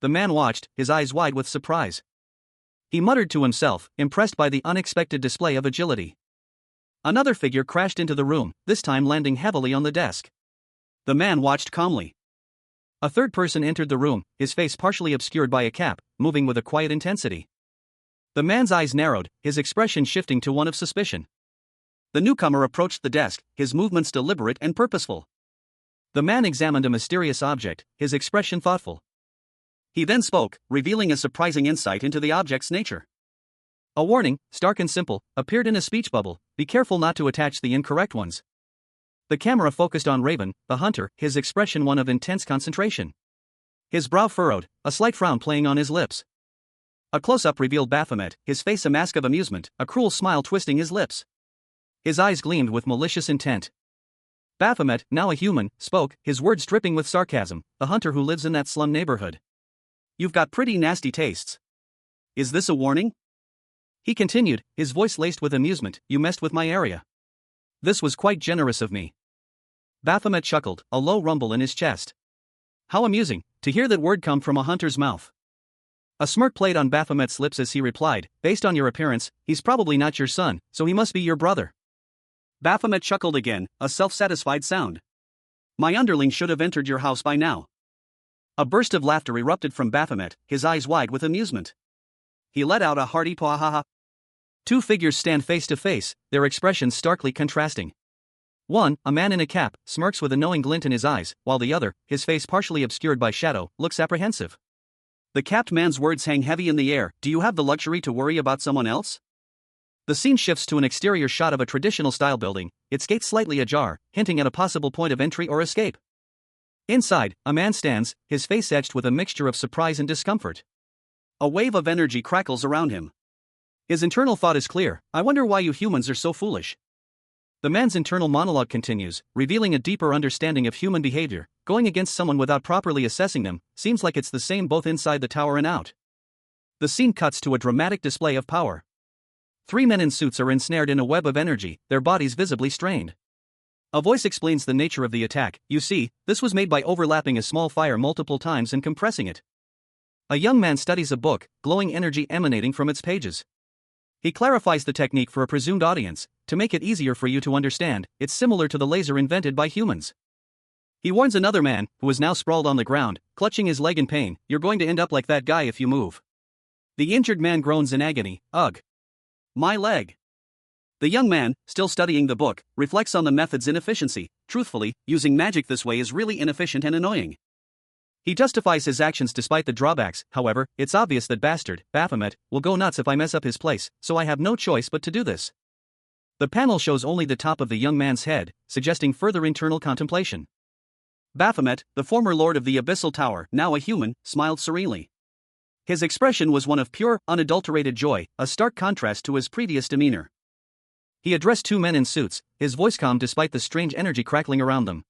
Speaker 1: The man watched, his eyes wide with surprise. He muttered to himself, impressed by the unexpected display of agility. Another figure crashed into the room, this time landing heavily on the desk. The man watched calmly. A third person entered the room, his face partially obscured by a cap, moving with a quiet intensity. The man's eyes narrowed, his expression shifting to one of suspicion. The newcomer approached the desk, his movements deliberate and purposeful. The man examined a mysterious object, his expression thoughtful. He then spoke, revealing a surprising insight into the object's nature. A warning, stark and simple, appeared in a speech bubble: "Be careful not to attach the incorrect ones." The camera focused on Raven, the hunter, his expression one of intense concentration. His brow furrowed, a slight frown playing on his lips. A close-up revealed Baphomet, his face a mask of amusement, a cruel smile twisting his lips. His eyes gleamed with malicious intent. Baphomet, now a human, spoke, his words dripping with sarcasm, "The hunter who lives in that slum neighborhood. You've got pretty nasty tastes. Is this a warning?" He continued, his voice laced with amusement, "You messed with my area. This was quite generous of me." Baphomet chuckled, a low rumble in his chest. How amusing, to hear that word come from a hunter's mouth. A smirk played on Baphomet's lips as he replied, "Based on your appearance, he's probably not your son, so he must be your brother." Baphomet chuckled again, a self-satisfied sound. "My underling should have entered your house by now." A burst of laughter erupted from Baphomet, his eyes wide with amusement. He let out a hearty "Pwahaha." Two figures stand face to face, their expressions starkly contrasting. One, a man in a cap, smirks with a knowing glint in his eyes, while the other, his face partially obscured by shadow, looks apprehensive. The capped man's words hang heavy in the air. "Do you have the luxury to worry about someone else?" The scene shifts to an exterior shot of a traditional style building, its gates slightly ajar, hinting at a possible point of entry or escape. Inside, a man stands, his face etched with a mixture of surprise and discomfort. A wave of energy crackles around him. His internal thought is clear: "I wonder why you humans are so foolish." The man's internal monologue continues, revealing a deeper understanding of human behavior. Going against someone without properly assessing them seems like it's the same both inside the tower and out. The scene cuts to a dramatic display of power. Three men in suits are ensnared in a web of energy, their bodies visibly strained. A voice explains the nature of the attack. You see, this was made by overlapping a small fire multiple times and compressing it. A young man studies a book, glowing energy emanating from its pages. He clarifies the technique for a presumed audience. To make it easier for you to understand, it's similar to the laser invented by humans. He warns another man, who is now sprawled on the ground, clutching his leg in pain, you're going to end up like that guy if you move. The injured man groans in agony, ugh. My leg. The young man, still studying the book, reflects on the method's inefficiency. Truthfully, using magic this way is really inefficient and annoying. He justifies his actions despite the drawbacks. However, it's obvious that bastard, Baphomet, will go nuts if I mess up his place, so I have no choice but to do this. The panel shows only the top of the young man's head, suggesting further internal contemplation. Baphomet, the former lord of the Abyssal Tower, now a human, smiled serenely. His expression was one of pure, unadulterated joy, a stark contrast to his previous demeanor. He addressed two men in suits, his voice calm despite the strange energy crackling around them.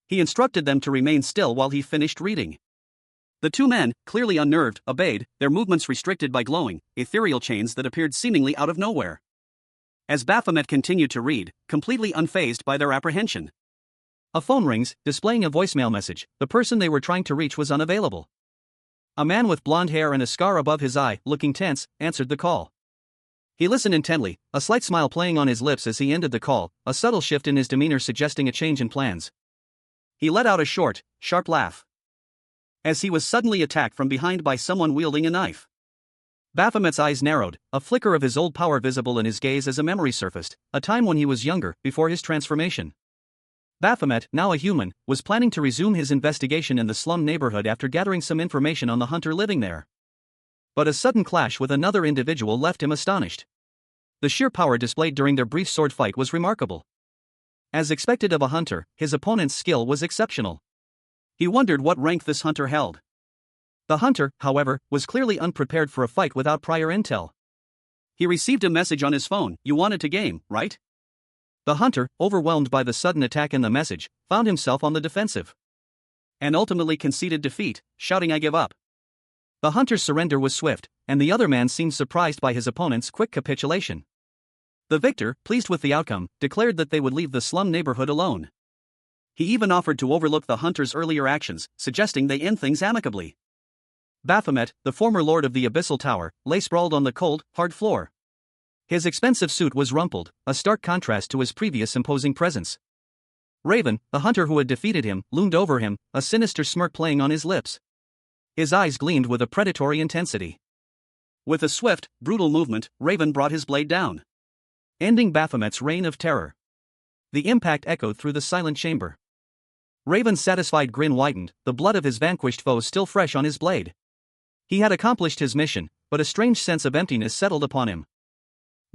Speaker 1: He instructed them to remain still while he finished reading. The two men, clearly unnerved, obeyed, their movements restricted by glowing, ethereal chains that appeared seemingly out of nowhere. As Baphomet continued to read, completely unfazed by their apprehension. A phone rings, displaying a voicemail message. The person they were trying to reach was unavailable. A man with blonde hair and a scar above his eye, looking tense, answered the call. He listened intently, a slight smile playing on his lips as he ended the call, a subtle shift in his demeanor suggesting a change in plans. He let out a short, sharp laugh. As he was suddenly attacked from behind by someone wielding a knife. Baphomet's eyes narrowed, a flicker of his old power visible in his gaze as a memory surfaced, a time when he was younger, before his transformation. Baphomet, now a human, was planning to resume his investigation in the slum neighborhood after gathering some information on the hunter living there. But a sudden clash with another individual left him astonished. The sheer power displayed during their brief sword fight was remarkable. As expected of a hunter, his opponent's skill was exceptional. He wondered what rank this hunter held. The hunter, however, was clearly unprepared for a fight without prior intel. He received a message on his phone, "You wanted to game, right?" The hunter, overwhelmed by the sudden attack and the message, found himself on the defensive. And ultimately conceded defeat, shouting, "I give up." The hunter's surrender was swift, and the other man seemed surprised by his opponent's quick capitulation. The victor, pleased with the outcome, declared that they would leave the slum neighborhood alone. He even offered to overlook the hunter's earlier actions, suggesting they end things amicably. Baphomet, the former lord of the Abyssal Tower, lay sprawled on the cold, hard floor. His expensive suit was rumpled, a stark contrast to his previous imposing presence. Raven, the hunter who had defeated him, loomed over him, a sinister smirk playing on his lips. His eyes gleamed with a predatory intensity. With a swift, brutal movement, Raven brought his blade down, ending Baphomet's reign of terror. The impact echoed through the silent chamber. Raven's satisfied grin widened, the blood of his vanquished foe still fresh on his blade. He had accomplished his mission, but a strange sense of emptiness settled upon him.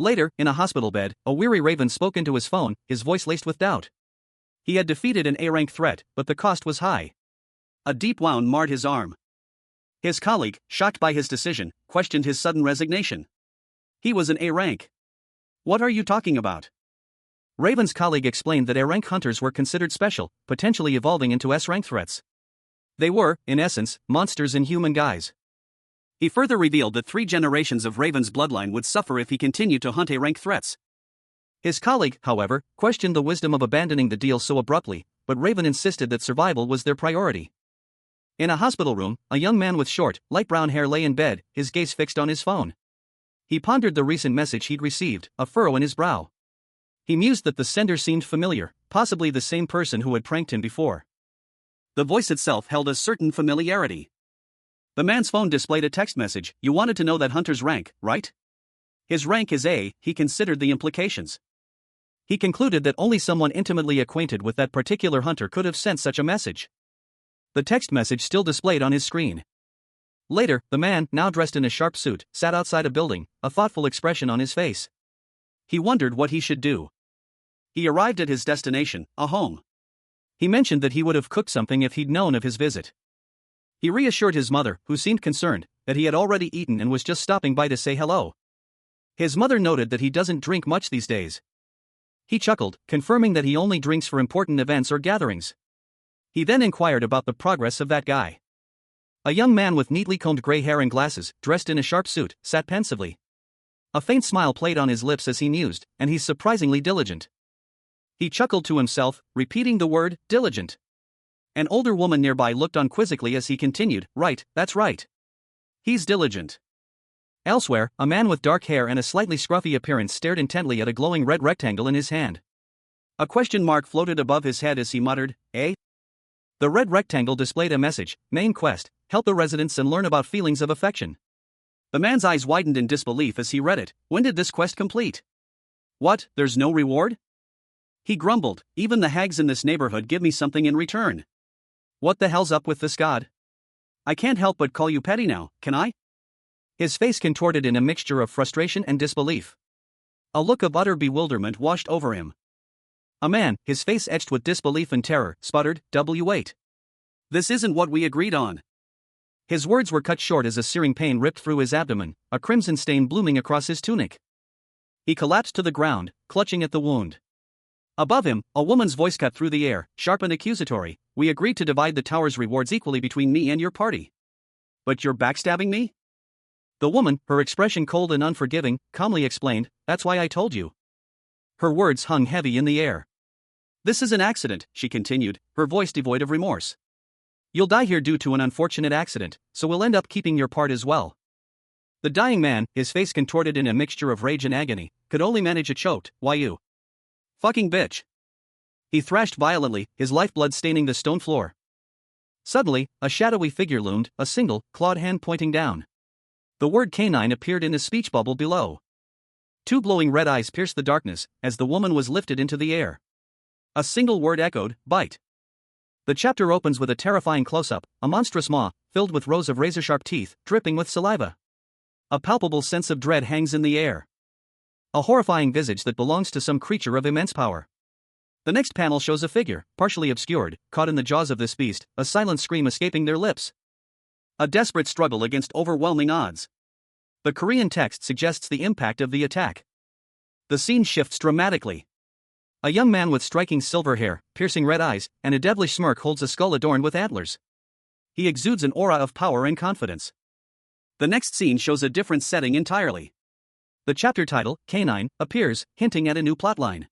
Speaker 1: Later, in a hospital bed, a weary Raven spoke into his phone, his voice laced with doubt. He had defeated an A-rank threat, but the cost was high. A deep wound marred his arm. His colleague, shocked by his decision, questioned his sudden resignation. He was an A-rank. What are you talking about? Raven's colleague explained that A-rank hunters were considered special, potentially evolving into S-rank threats. They were, in essence, monsters in human guise. He further revealed that 3 generations of Raven's bloodline would suffer if he continued to hunt A-rank threats. His colleague, however, questioned the wisdom of abandoning the deal so abruptly, but Raven insisted that survival was their priority. In a hospital room, a young man with short, light brown hair lay in bed, his gaze fixed on his phone. He pondered the recent message he'd received, a furrow in his brow. He mused that the sender seemed familiar, possibly the same person who had pranked him before. The voice itself held a certain familiarity. The man's phone displayed a text message, "You wanted to know that hunter's rank, right? His rank is A." He considered the implications. He concluded that only someone intimately acquainted with that particular hunter could have sent such a message. The text message still displayed on his screen. Later, the man, now dressed in a sharp suit, sat outside a building, a thoughtful expression on his face. He wondered what he should do. He arrived at his destination, a home. He mentioned that he would have cooked something if he'd known of his visit. He reassured his mother, who seemed concerned, that he had already eaten and was just stopping by to say hello. His mother noted that he doesn't drink much these days. He chuckled, confirming that he only drinks for important events or gatherings. He then inquired about the progress of that guy. A young man with neatly combed gray hair and glasses, dressed in a sharp suit, sat pensively. A faint smile played on his lips as he mused, and he's surprisingly diligent. He chuckled to himself, repeating the word, diligent. An older woman nearby looked on quizzically as he continued, right, that's right. He's diligent. Elsewhere, a man with dark hair and a slightly scruffy appearance stared intently at a glowing red rectangle in his hand. A question mark floated above his head as he muttered, eh? The red rectangle displayed a message, main quest, help the residents and learn about feelings of affection. The man's eyes widened in disbelief as he read it. When did this quest complete? What, there's no reward? He grumbled, even the hags in this neighborhood give me something in return. What the hell's up with this god? I can't help but call you petty now, can I? His face contorted in a mixture of frustration and disbelief. A look of utter bewilderment washed over him. A man, his face etched with disbelief and terror, sputtered, "W8. This isn't what we agreed on." His words were cut short as a searing pain ripped through his abdomen, a crimson stain blooming across his tunic. He collapsed to the ground, clutching at the wound. Above him, a woman's voice cut through the air, sharp and accusatory. We agreed to divide the tower's rewards equally between me and your party. But you're backstabbing me? The woman, her expression cold and unforgiving, calmly explained, that's why I told you. Her words hung heavy in the air. This is an accident, she continued, her voice devoid of remorse. You'll die here due to an unfortunate accident, so we'll end up keeping your part as well. The dying man, his face contorted in a mixture of rage and agony, could only manage a choked, why you? Fucking bitch. He thrashed violently, his lifeblood staining the stone floor. Suddenly, a shadowy figure loomed, a single, clawed hand pointing down. The word canine appeared in a speech bubble below. Two glowing red eyes pierced the darkness, as the woman was lifted into the air. A single word echoed, bite. The chapter opens with a terrifying close-up, a monstrous maw, filled with rows of razor-sharp teeth, dripping with saliva. A palpable sense of dread hangs in the air. A horrifying visage that belongs to some creature of immense power. The next panel shows a figure, partially obscured, caught in the jaws of this beast, a silent scream escaping their lips. A desperate struggle against overwhelming odds. The Korean text suggests the impact of the attack. The scene shifts dramatically. A young man with striking silver hair, piercing red eyes, and a devilish smirk holds a skull adorned with antlers. He exudes an aura of power and confidence. The next scene shows a different setting entirely. The chapter title, Canine, appears, hinting at a new plotline.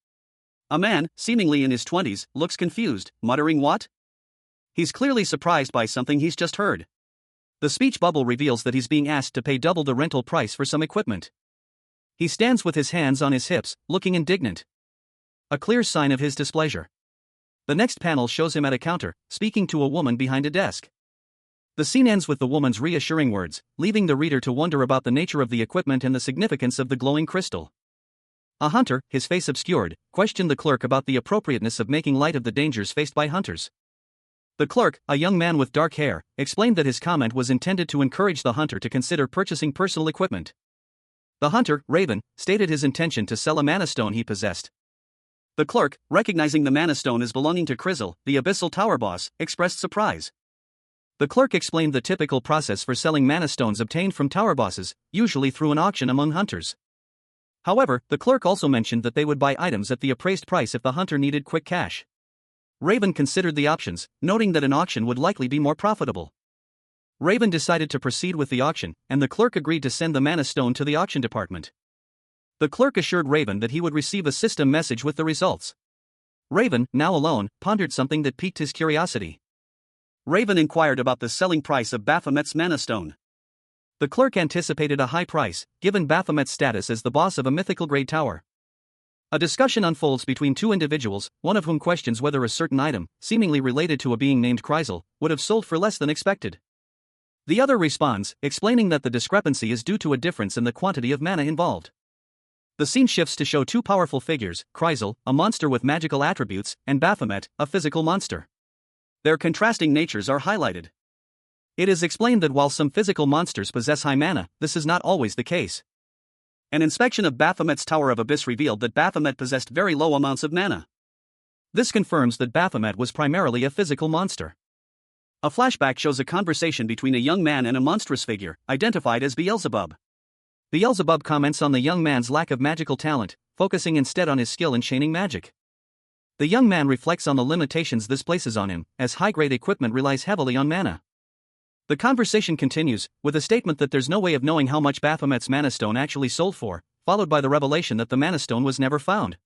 Speaker 1: A man, seemingly in his 20s, looks confused, muttering what? He's clearly surprised by something he's just heard. The speech bubble reveals that he's being asked to pay double the rental price for some equipment. He stands with his hands on his hips, looking indignant. A clear sign of his displeasure. The next panel shows him at a counter, speaking to a woman behind a desk. The scene ends with the woman's reassuring words, leaving the reader to wonder about the nature of the equipment and the significance of the glowing crystal. A hunter, his face obscured, questioned the clerk about the appropriateness of making light of the dangers faced by hunters. The clerk, a young man with dark hair, explained that his comment was intended to encourage the hunter to consider purchasing personal equipment. The hunter, Raven, stated his intention to sell a mana stone he possessed. The clerk, recognizing the mana stone as belonging to Krizzle, the Abyssal Tower boss, expressed surprise. The clerk explained the typical process for selling mana stones obtained from tower bosses, usually through an auction among hunters. However, the clerk also mentioned that they would buy items at the appraised price if the hunter needed quick cash. Raven considered the options, noting that an auction would likely be more profitable. Raven decided to proceed with the auction, and the clerk agreed to send the mana stone to the auction department. The clerk assured Raven that he would receive a system message with the results. Raven, now alone, pondered something that piqued his curiosity. Raven inquired about the selling price of Baphomet's mana stone. The clerk anticipated a high price, given Baphomet's status as the boss of a mythical grade tower. A discussion unfolds between two individuals, one of whom questions whether a certain item, seemingly related to a being named Krizzle, would have sold for less than expected. The other responds, explaining that the discrepancy is due to a difference in the quantity of mana involved. The scene shifts to show two powerful figures, Krizzle, a monster with magical attributes, and Baphomet, a physical monster. Their contrasting natures are highlighted. It is explained that while some physical monsters possess high mana, this is not always the case. An inspection of Baphomet's Tower of Abyss revealed that Baphomet possessed very low amounts of mana. This confirms that Baphomet was primarily a physical monster. A flashback shows a conversation between a young man and a monstrous figure, identified as Beelzebub. Beelzebub comments on the young man's lack of magical talent, focusing instead on his skill in chaining magic. The young man reflects on the limitations this places on him, as high-grade equipment relies heavily on mana. The conversation continues, with a statement that there's no way of knowing how much Baphomet's Mana Stone actually sold for, followed by the revelation that the Mana Stone was never found.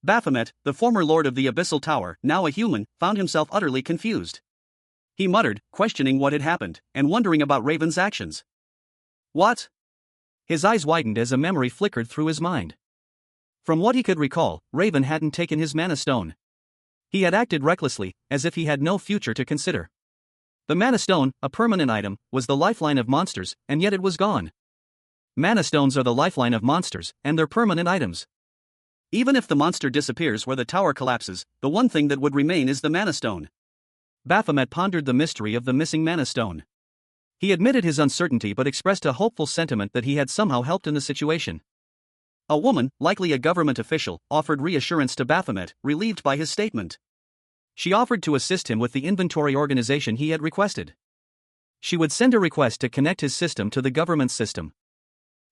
Speaker 1: Baphomet, the former lord of the Abyssal Tower, now a human, found himself utterly confused. He muttered, questioning what had happened, and wondering about Raven's actions. What? His eyes widened as a memory flickered through his mind. From what he could recall, Raven hadn't taken his Mana Stone. He had acted recklessly, as if he had no future to consider. The Mana Stone, a permanent item, was the lifeline of monsters, and yet it was gone. Mana Stones are the lifeline of monsters, and they're permanent items. Even if the monster disappears or the tower collapses, the one thing that would remain is the Mana Stone. Baphomet pondered the mystery of the missing Mana Stone. He admitted his uncertainty but expressed a hopeful sentiment that he had somehow helped in the situation. A woman, likely a government official, offered reassurance to Baphomet, relieved by his statement. She offered to assist him with the inventory organization he had requested. She would send a request to connect his system to the government system.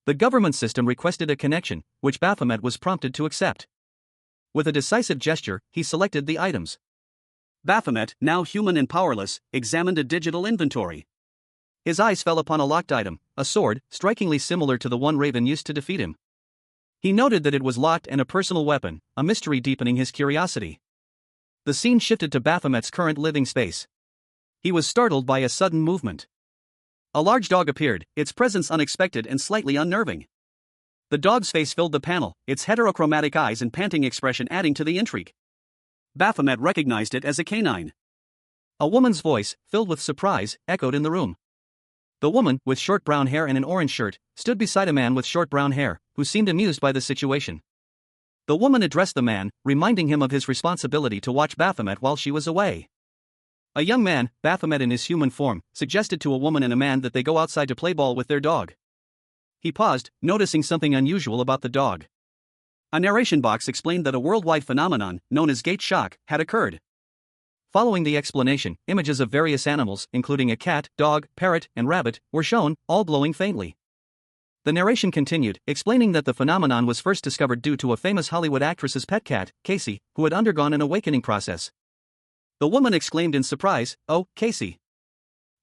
Speaker 1: The government system requested a connection, which Baphomet was prompted to accept. With a decisive gesture, he selected the items. Baphomet, now human and powerless, examined a digital inventory. His eyes fell upon a locked item, a sword, strikingly similar to the one Raven used to defeat him. He noted that it was locked and a personal weapon, a mystery deepening his curiosity. The scene shifted to Baphomet's current living space. He was startled by a sudden movement. A large dog appeared, its presence unexpected and slightly unnerving. The dog's face filled the panel, its heterochromatic eyes and panting expression adding to the intrigue. Baphomet recognized it as a canine. A woman's voice, filled with surprise, echoed in the room. The woman, with short brown hair and an orange shirt, stood beside a man with short brown hair, who seemed amused by the situation. The woman addressed the man, reminding him of his responsibility to watch Baphomet while she was away. A young man, Baphomet in his human form, suggested to a woman and a man that they go outside to play ball with their dog. He paused, noticing something unusual about the dog. A narration box explained that a worldwide phenomenon, known as gate shock, had occurred. Following the explanation, images of various animals, including a cat, dog, parrot, and rabbit, were shown, all glowing faintly. The narration continued, explaining that the phenomenon was first discovered due to a famous Hollywood actress's pet cat, Casey, who had undergone an awakening process. The woman exclaimed in surprise, "Oh, Casey."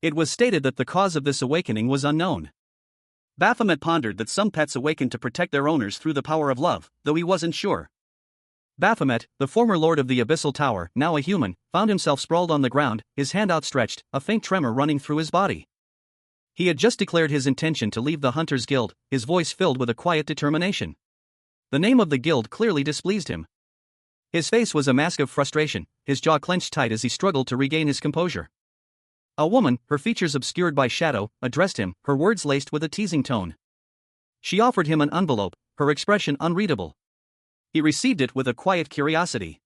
Speaker 1: It was stated that the cause of this awakening was unknown. Baphomet pondered that some pets awakened to protect their owners through the power of love, though he wasn't sure. Baphomet, the former lord of the Abyssal Tower, now a human, found himself sprawled on the ground, his hand outstretched, a faint tremor running through his body. He had just declared his intention to leave the Hunters Guild, his voice filled with a quiet determination. The name of the guild clearly displeased him. His face was a mask of frustration, his jaw clenched tight as he struggled to regain his composure. A woman, her features obscured by shadow, addressed him, her words laced with a teasing tone. She offered him an envelope, her expression unreadable. He received it with a quiet curiosity.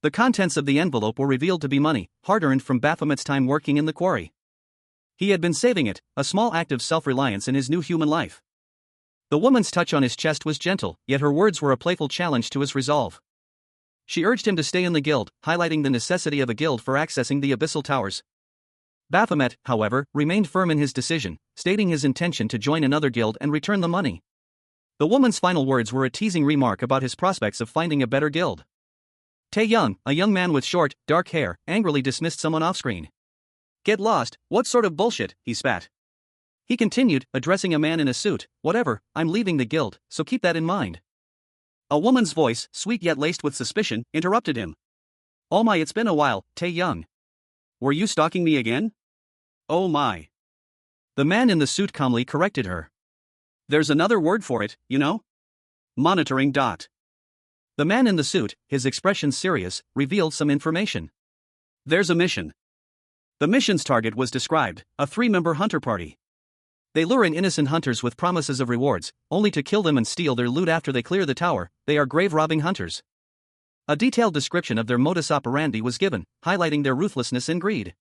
Speaker 1: The contents of the envelope were revealed to be money, hard-earned from Baphomet's time working in the quarry. He had been saving it, a small act of self-reliance in his new human life. The woman's touch on his chest was gentle, yet her words were a playful challenge to his resolve. She urged him to stay in the guild, highlighting the necessity of a guild for accessing the Abyssal Towers. Baphomet, however, remained firm in his decision, stating his intention to join another guild and return the money. The woman's final words were a teasing remark about his prospects of finding a better guild. Tae-young, a young man with short, dark hair, angrily dismissed someone off-screen. "Get lost, what sort of bullshit," he spat. He continued, addressing a man in a suit, "Whatever, I'm leaving the guild, so keep that in mind." A woman's voice, sweet yet laced with suspicion, interrupted him. "Oh my, it's been a while, Tae-young. Were you stalking me again?" "Oh my." The man in the suit calmly corrected her. "There's another word for it, you know? Monitoring. The man in the suit, his expression serious, revealed some information. "There's a mission." The mission's target was described, a 3-member hunter party. They lure in innocent hunters with promises of rewards, only to kill them and steal their loot after they clear the tower. They are grave-robbing hunters. A detailed description of their modus operandi was given, highlighting their ruthlessness and greed.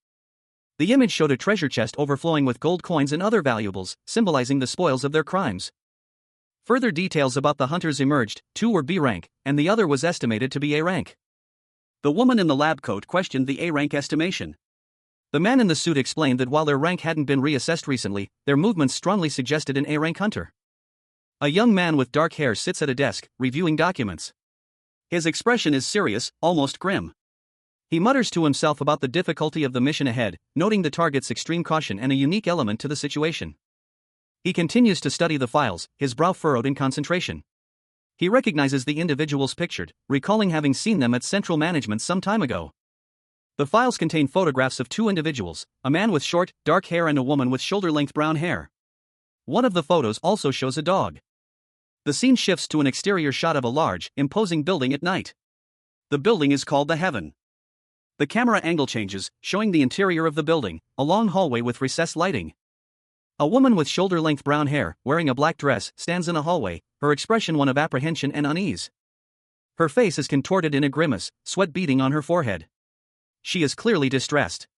Speaker 1: The image showed a treasure chest overflowing with gold coins and other valuables, symbolizing the spoils of their crimes. Further details about the hunters emerged, 2 were B rank, and the other was estimated to be A rank. The woman in the lab coat questioned the A rank estimation. The man in the suit explained that while their rank hadn't been reassessed recently, their movements strongly suggested an A rank hunter. A young man with dark hair sits at a desk, reviewing documents. His expression is serious, almost grim. He mutters to himself about the difficulty of the mission ahead, noting the target's extreme caution and a unique element to the situation. He continues to study the files, his brow furrowed in concentration. He recognizes the individuals pictured, recalling having seen them at Central Management some time ago. The files contain photographs of two individuals, a man with short, dark hair and a woman with shoulder-length brown hair. One of the photos also shows a dog. The scene shifts to an exterior shot of a large, imposing building at night. The building is called the Heaven. The camera angle changes, showing the interior of the building, a long hallway with recessed lighting. A woman with shoulder-length brown hair, wearing a black dress, stands in a hallway, her expression one of apprehension and unease. Her face is contorted in a grimace, sweat beading on her forehead. She is clearly distressed.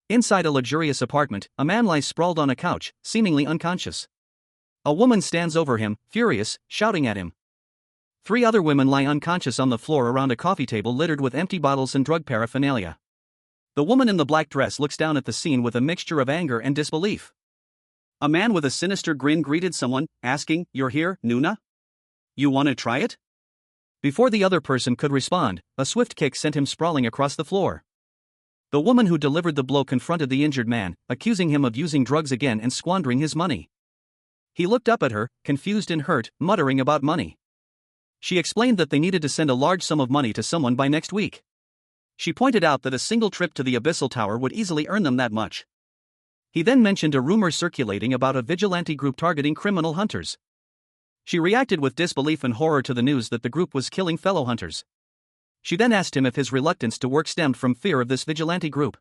Speaker 1: Inside a luxurious apartment, a man lies sprawled on a couch, seemingly unconscious. A woman stands over him, furious, shouting at him. 3 other women lie unconscious on the floor around a coffee table littered with empty bottles and drug paraphernalia. The woman in the black dress looks down at the scene with a mixture of anger and disbelief. A man with a sinister grin greeted someone, asking, "You're here, Nuna? You want to try it?" Before the other person could respond, a swift kick sent him sprawling across the floor. The woman who delivered the blow confronted the injured man, accusing him of using drugs again and squandering his money. He looked up at her, confused and hurt, muttering about money. She explained that they needed to send a large sum of money to someone by next week. She pointed out that a single trip to the Abyssal Tower would easily earn them that much. He then mentioned a rumor circulating about a vigilante group targeting criminal hunters. She reacted with disbelief and horror to the news that the group was killing fellow hunters. She then asked him if his reluctance to work stemmed from fear of this vigilante group.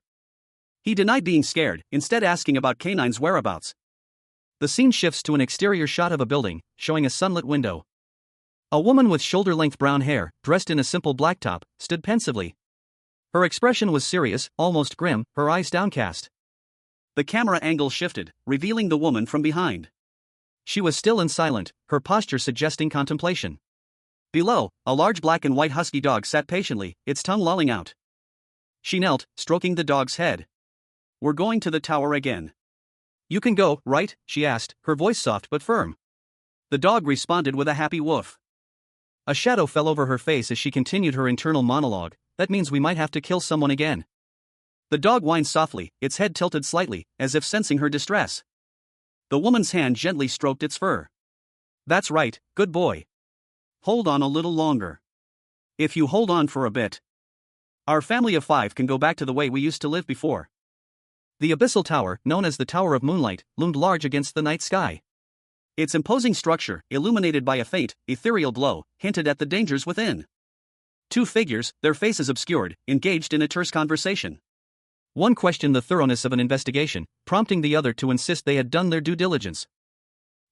Speaker 1: He denied being scared, instead asking about K9's whereabouts. The scene shifts to an exterior shot of a building, showing a sunlit window. A woman with shoulder-length brown hair, dressed in a simple black top, stood pensively. Her expression was serious, almost grim, her eyes downcast. The camera angle shifted, revealing the woman from behind. She was still and silent, her posture suggesting contemplation. Below, a large black and white husky dog sat patiently, its tongue lolling out. She knelt, stroking the dog's head. "We're going to the tower again. You can go, right?" she asked, her voice soft but firm. The dog responded with a happy woof. A shadow fell over her face as she continued her internal monologue. "That means we might have to kill someone again." The dog whined softly, its head tilted slightly, as if sensing her distress. The woman's hand gently stroked its fur. "That's right, good boy. Hold on a little longer. If you hold on for a bit, our family of 5 can go back to the way we used to live before." The Abyssal Tower, known as the Tower of Moonlight, loomed large against the night sky. Its imposing structure, illuminated by a faint, ethereal glow, hinted at the dangers within. 2 figures, their faces obscured, engaged in a terse conversation. One questioned the thoroughness of an investigation, prompting the other to insist they had done their due diligence.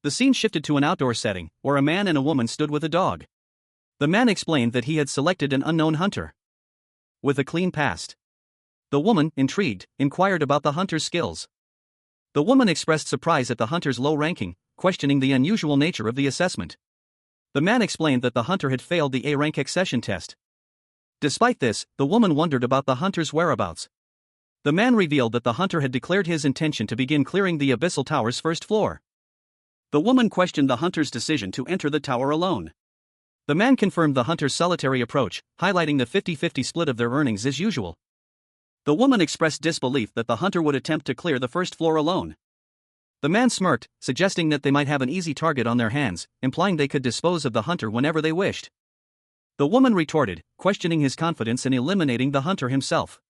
Speaker 1: The scene shifted to an outdoor setting, where a man and a woman stood with a dog. The man explained that he had selected an unknown hunter with a clean past. The woman, intrigued, inquired about the hunter's skills. The woman expressed surprise at the hunter's low ranking, questioning the unusual nature of the assessment. The man explained that the hunter had failed the A-rank accession test. Despite this, the woman wondered about the hunter's whereabouts. The man revealed that the hunter had declared his intention to begin clearing the Abyssal Tower's first floor. The woman questioned the hunter's decision to enter the tower alone. The man confirmed the hunter's solitary approach, highlighting the 50-50 split of their earnings as usual. The woman expressed disbelief that the hunter would attempt to clear the first floor alone. The man smirked, suggesting that they might have an easy target on their hands, implying they could dispose of the hunter whenever they wished. The woman retorted, questioning his confidence in eliminating the hunter himself.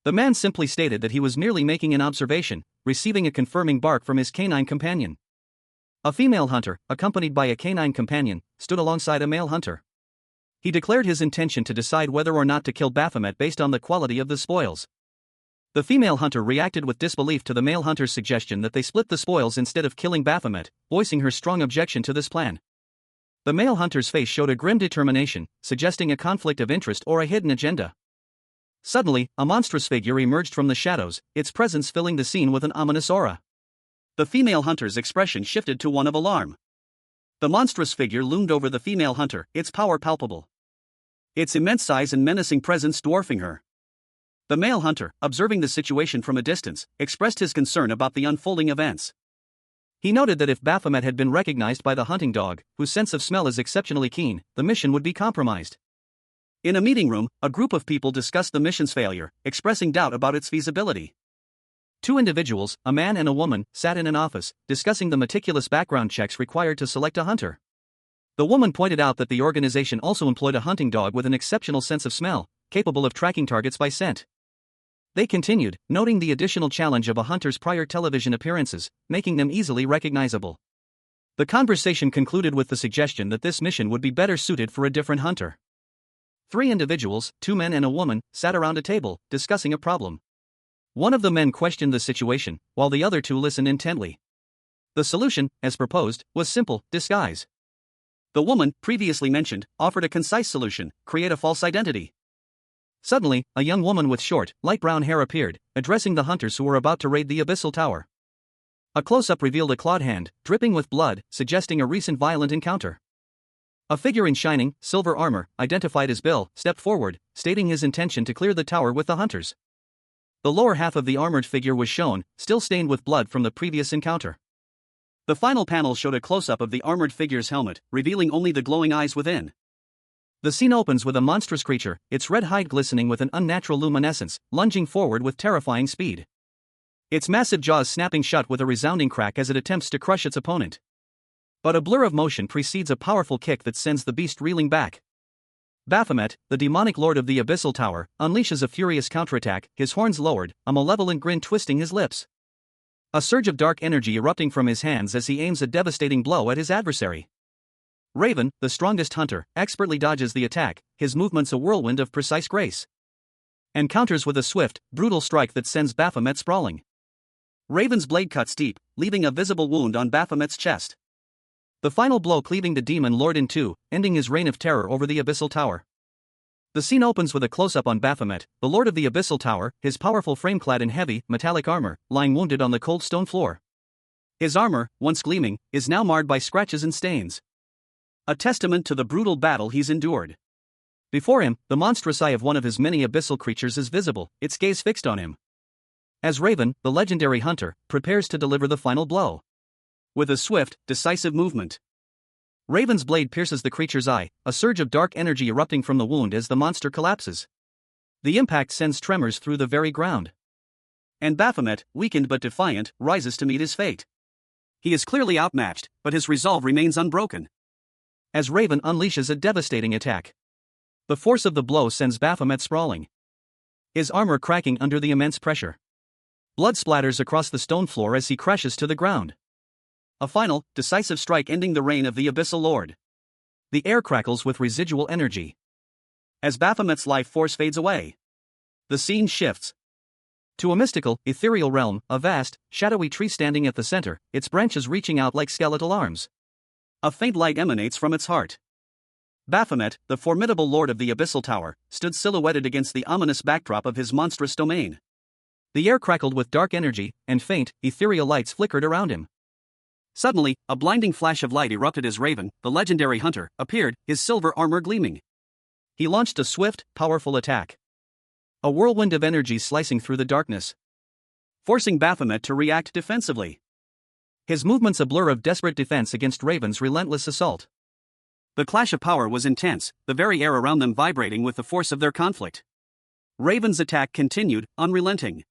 Speaker 1: The man simply stated that he was merely making an observation, receiving a confirming bark from his canine companion. A female hunter, accompanied by a canine companion, stood alongside a male hunter. He declared his intention to decide whether or not to kill Baphomet based on the quality of the spoils. The female hunter reacted with disbelief to the male hunter's suggestion that they split the spoils instead of killing Baphomet, voicing her strong objection to this plan. The male hunter's face showed a grim determination, suggesting a conflict of interest or a hidden agenda. Suddenly, a monstrous figure emerged from the shadows, its presence filling the scene with an ominous aura. The female hunter's expression shifted to one of alarm. The monstrous figure loomed over the female hunter, its power palpable. Its immense size and menacing presence dwarfing her. The male hunter, observing the situation from a distance, expressed his concern about the unfolding events. He noted that if Baphomet had been recognized by the hunting dog, whose sense of smell is exceptionally keen, the mission would be compromised. In a meeting room, a group of people discussed the mission's failure, expressing doubt about its feasibility. Two individuals, a man and a woman, sat in an office, discussing the meticulous background checks required to select a hunter. The woman pointed out that the organization also employed a hunting dog with an exceptional sense of smell, capable of tracking targets by scent. They continued, noting the additional challenge of a hunter's prior television appearances, making them easily recognizable. The conversation concluded with the suggestion that this mission would be better suited for a different hunter. Three individuals, two men and a woman, sat around a table, discussing a problem. One of the men questioned the situation, while the other two listened intently. The solution, as proposed, was simple: disguise. The woman, previously mentioned, offered a concise solution: create a false identity. Suddenly, a young woman with short, light brown hair appeared, addressing the hunters who were about to raid the abyssal tower. A close-up revealed a clawed hand, dripping with blood, suggesting a recent violent encounter. A figure in shining, silver armor, identified as Bill, stepped forward, stating his intention to clear the tower with the hunters. The lower half of the armored figure was shown, still stained with blood from the previous encounter. The final panel showed a close-up of the armored figure's helmet, revealing only the glowing eyes within. The scene opens with a monstrous creature, its red hide glistening with an unnatural luminescence, lunging forward with terrifying speed. Its massive jaws snapping shut with a resounding crack as it attempts to crush its opponent. But a blur of motion precedes a powerful kick that sends the beast reeling back. Baphomet, the demonic lord of the abyssal tower, unleashes a furious counterattack, his horns lowered, a malevolent grin twisting his lips. A surge of dark energy erupting from his hands as he aims a devastating blow at his adversary. Raven, the strongest hunter, expertly dodges the attack, his movements a whirlwind of precise grace. And counters with a swift, brutal strike that sends Baphomet sprawling. Raven's blade cuts deep, leaving a visible wound on Baphomet's chest. The final blow cleaving the demon lord in two, ending his reign of terror over the abyssal tower. The scene opens with a close-up on Baphomet, the lord of the abyssal tower, his powerful frame clad in heavy, metallic armor, lying wounded on the cold stone floor. His armor, once gleaming, is now marred by scratches and stains. A testament to the brutal battle he's endured. Before him, the monstrous eye of one of his many abyssal creatures is visible, its gaze fixed on him. As Raven, the legendary hunter, prepares to deliver the final blow. With a swift, decisive movement, Raven's blade pierces the creature's eye, a surge of dark energy erupting from the wound as the monster collapses. The impact sends tremors through the very ground. And Baphomet, weakened but defiant, rises to meet his fate. He is clearly outmatched, but his resolve remains unbroken. As Raven unleashes a devastating attack. The force of the blow sends Baphomet sprawling. His armor cracking under the immense pressure. Blood splatters across the stone floor as he crashes to the ground. A final, decisive strike ending the reign of the Abyssal Lord. The air crackles with residual energy. As Baphomet's life force fades away, the scene shifts to a mystical, ethereal realm, a vast, shadowy tree standing at the center, its branches reaching out like skeletal arms. A faint light emanates from its heart. Baphomet, the formidable lord of the Abyssal Tower, stood silhouetted against the ominous backdrop of his monstrous domain. The air crackled with dark energy, and faint, ethereal lights flickered around him. Suddenly, a blinding flash of light erupted as Raven, the legendary hunter, appeared, his silver armor gleaming. He launched a swift, powerful attack. A whirlwind of energy slicing through the darkness, forcing Baphomet to react defensively. His movements a blur of desperate defense against Raven's relentless assault. The clash of power was intense, the very air around them vibrating with the force of their conflict. Raven's attack continued, unrelenting.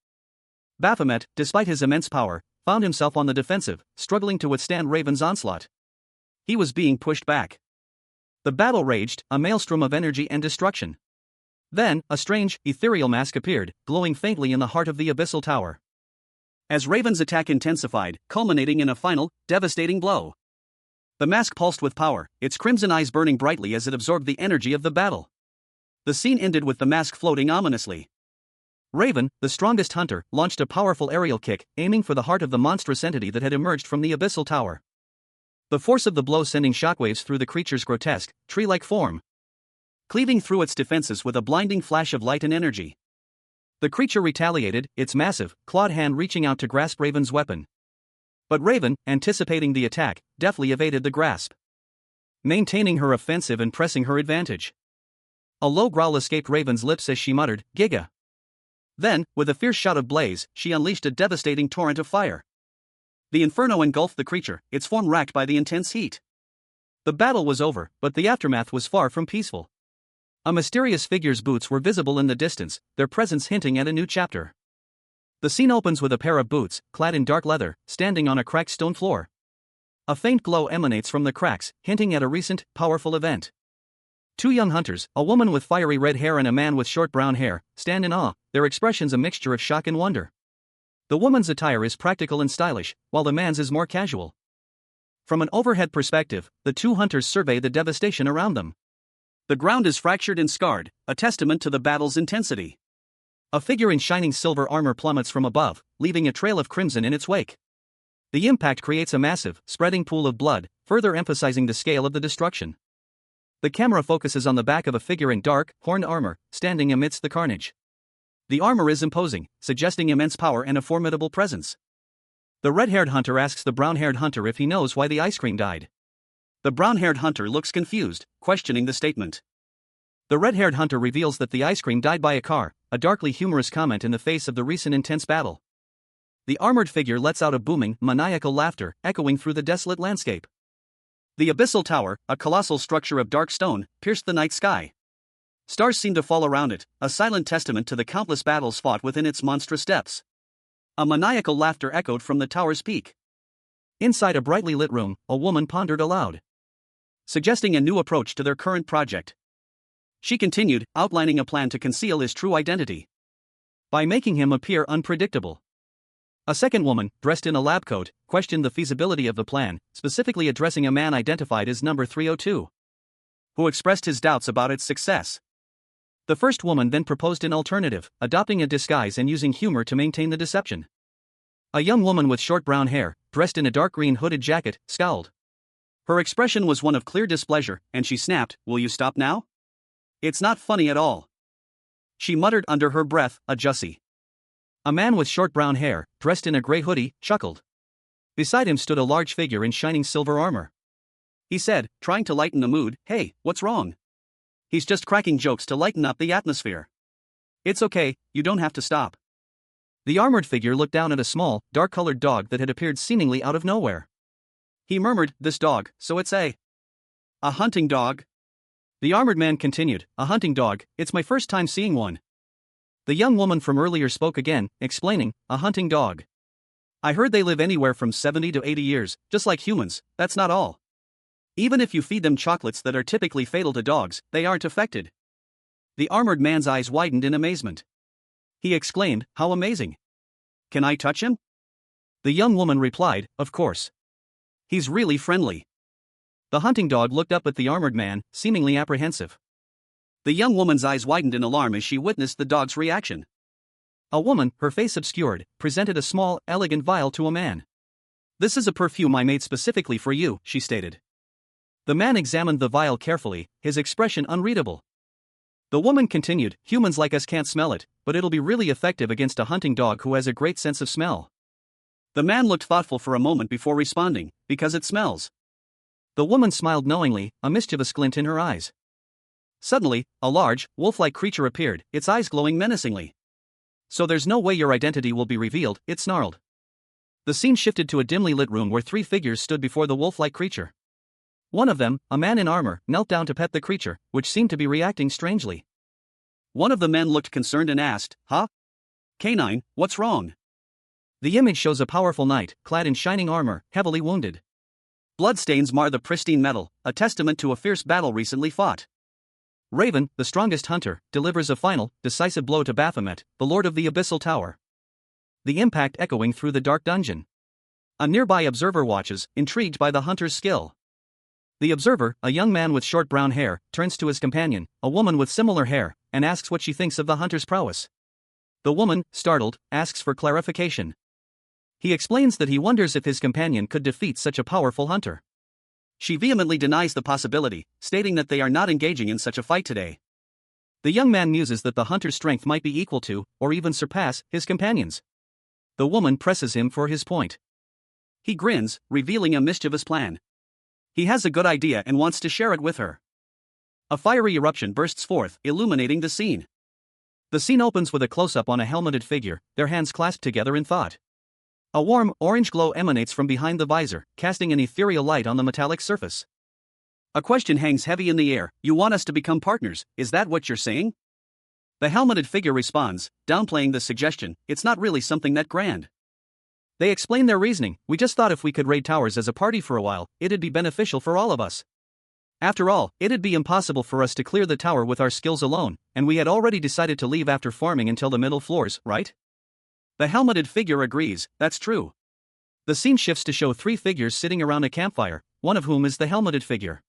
Speaker 1: Baphomet, despite his immense power, found himself on the defensive, struggling to withstand Raven's onslaught. He was being pushed back. The battle raged, a maelstrom of energy and destruction. Then, a strange, ethereal mask appeared, glowing faintly in the heart of the Abyssal Tower. As Raven's attack intensified, culminating in a final, devastating blow. The mask pulsed with power, its crimson eyes burning brightly as it absorbed the energy of the battle. The scene ended with the mask floating ominously. Raven, the strongest hunter, launched a powerful aerial kick, aiming for the heart of the monstrous entity that had emerged from the Abyssal Tower. The force of the blow sending shockwaves through the creature's grotesque, tree-like form, cleaving through its defenses with a blinding flash of light and energy. The creature retaliated, its massive, clawed hand reaching out to grasp Raven's weapon. But Raven, anticipating the attack, deftly evaded the grasp, maintaining her offensive and pressing her advantage. A low growl escaped Raven's lips as she muttered, "Giga." Then, with a fierce shout of blaze, she unleashed a devastating torrent of fire. The inferno engulfed the creature, its form racked by the intense heat. The battle was over, but the aftermath was far from peaceful. A mysterious figure's boots were visible in the distance, their presence hinting at a new chapter. The scene opens with a pair of boots, clad in dark leather, standing on a cracked stone floor. A faint glow emanates from the cracks, hinting at a recent, powerful event. Two young hunters, a woman with fiery red hair and a man with short brown hair, stand in awe, their expressions a mixture of shock and wonder. The woman's attire is practical and stylish, while the man's is more casual. From an overhead perspective, the two hunters survey the devastation around them. The ground is fractured and scarred, a testament to the battle's intensity. A figure in shining silver armor plummets from above, leaving a trail of crimson in its wake. The impact creates a massive, spreading pool of blood, further emphasizing the scale of the destruction. The camera focuses on the back of a figure in dark, horned armor, standing amidst the carnage. The armor is imposing, suggesting immense power and a formidable presence. The red-haired hunter asks the brown-haired hunter if he knows why the ice cream died. The brown-haired hunter looks confused, questioning the statement. The red-haired hunter reveals that the ice cream died by a car, a darkly humorous comment in the face of the recent intense battle. The armored figure lets out a booming, maniacal laughter, echoing through the desolate landscape. The abyssal tower, a colossal structure of dark stone, pierced the night sky. Stars seem to fall around it, a silent testament to the countless battles fought within its monstrous depths. A maniacal laughter echoed from the tower's peak. Inside a brightly lit room, a woman pondered aloud, suggesting a new approach to their current project. She continued, outlining a plan to conceal his true identity by making him appear unpredictable. A second woman, dressed in a lab coat, questioned the feasibility of the plan, specifically addressing a man identified as number 302, who expressed his doubts about its success. The first woman then proposed an alternative, adopting a disguise and using humor to maintain the deception. A young woman with short brown hair, dressed in a dark green hooded jacket, scowled. Her expression was one of clear displeasure, and she snapped, "Will you stop now? It's not funny at all." She muttered under her breath, "A Jussie." A man with short brown hair, dressed in a gray hoodie, chuckled. Beside him stood a large figure in shining silver armor. He said, trying to lighten the mood, "Hey, what's wrong?" "He's just cracking jokes to lighten up the atmosphere." "It's okay, you don't have to stop." The armored figure looked down at a small, dark-colored dog that had appeared seemingly out of nowhere. He murmured, "This dog, so it's a hunting dog?" The armored man continued, "A hunting dog, it's my first time seeing one." The young woman from earlier spoke again, explaining, "A hunting dog. I heard they live anywhere from 70 to 80 years, just like humans, that's not all. Even if you feed them chocolates that are typically fatal to dogs, they aren't affected." The armored man's eyes widened in amazement. He exclaimed, "How amazing! Can I touch him?" The young woman replied, "Of course. He's really friendly." The hunting dog looked up at the armored man, seemingly apprehensive. The young woman's eyes widened in alarm as she witnessed the dog's reaction. A woman, her face obscured, presented a small, elegant vial to a man. "This is a perfume I made specifically for you," she stated. The man examined the vial carefully, his expression unreadable. The woman continued, "Humans like us can't smell it, but it'll be really effective against a hunting dog who has a great sense of smell." The man looked thoughtful for a moment before responding, "Because it smells." The woman smiled knowingly, a mischievous glint in her eyes. Suddenly, a large, wolf-like creature appeared, its eyes glowing menacingly. "So there's no way your identity will be revealed," it snarled. The scene shifted to a dimly lit room where three figures stood before the wolf-like creature. One of them, a man in armor, knelt down to pet the creature, which seemed to be reacting strangely. One of the men looked concerned and asked, "Huh? Canine, what's wrong?" The image shows a powerful knight, clad in shining armor, heavily wounded. Bloodstains mar the pristine metal, a testament to a fierce battle recently fought. Raven, the strongest hunter, delivers a final, decisive blow to Baphomet, the lord of the abyssal tower. The impact echoing through the dark dungeon. A nearby observer watches, intrigued by the hunter's skill. The observer, a young man with short brown hair, turns to his companion, a woman with similar hair, and asks what she thinks of the hunter's prowess. The woman, startled, asks for clarification. He explains that he wonders if his companion could defeat such a powerful hunter. She vehemently denies the possibility, stating that they are not engaging in such a fight today. The young man muses that the hunter's strength might be equal to, or even surpass, his companion's. The woman presses him for his point. He grins, revealing a mischievous plan. He has a good idea and wants to share it with her. A fiery eruption bursts forth, illuminating the scene. The scene opens with a close-up on a helmeted figure, their hands clasped together in thought. A warm, orange glow emanates from behind the visor, casting an ethereal light on the metallic surface. A question hangs heavy in the air. You want us to become partners, is that what you're saying? The helmeted figure responds, downplaying the suggestion, it's not really something that grand. They explain their reasoning, we just thought if we could raid towers as a party for a while, it'd be beneficial for all of us. After all, it'd be impossible for us to clear the tower with our skills alone, and we had already decided to leave after farming until the middle floors, right? The helmeted figure agrees, that's true. The scene shifts to show three figures sitting around a campfire, one of whom is the helmeted figure.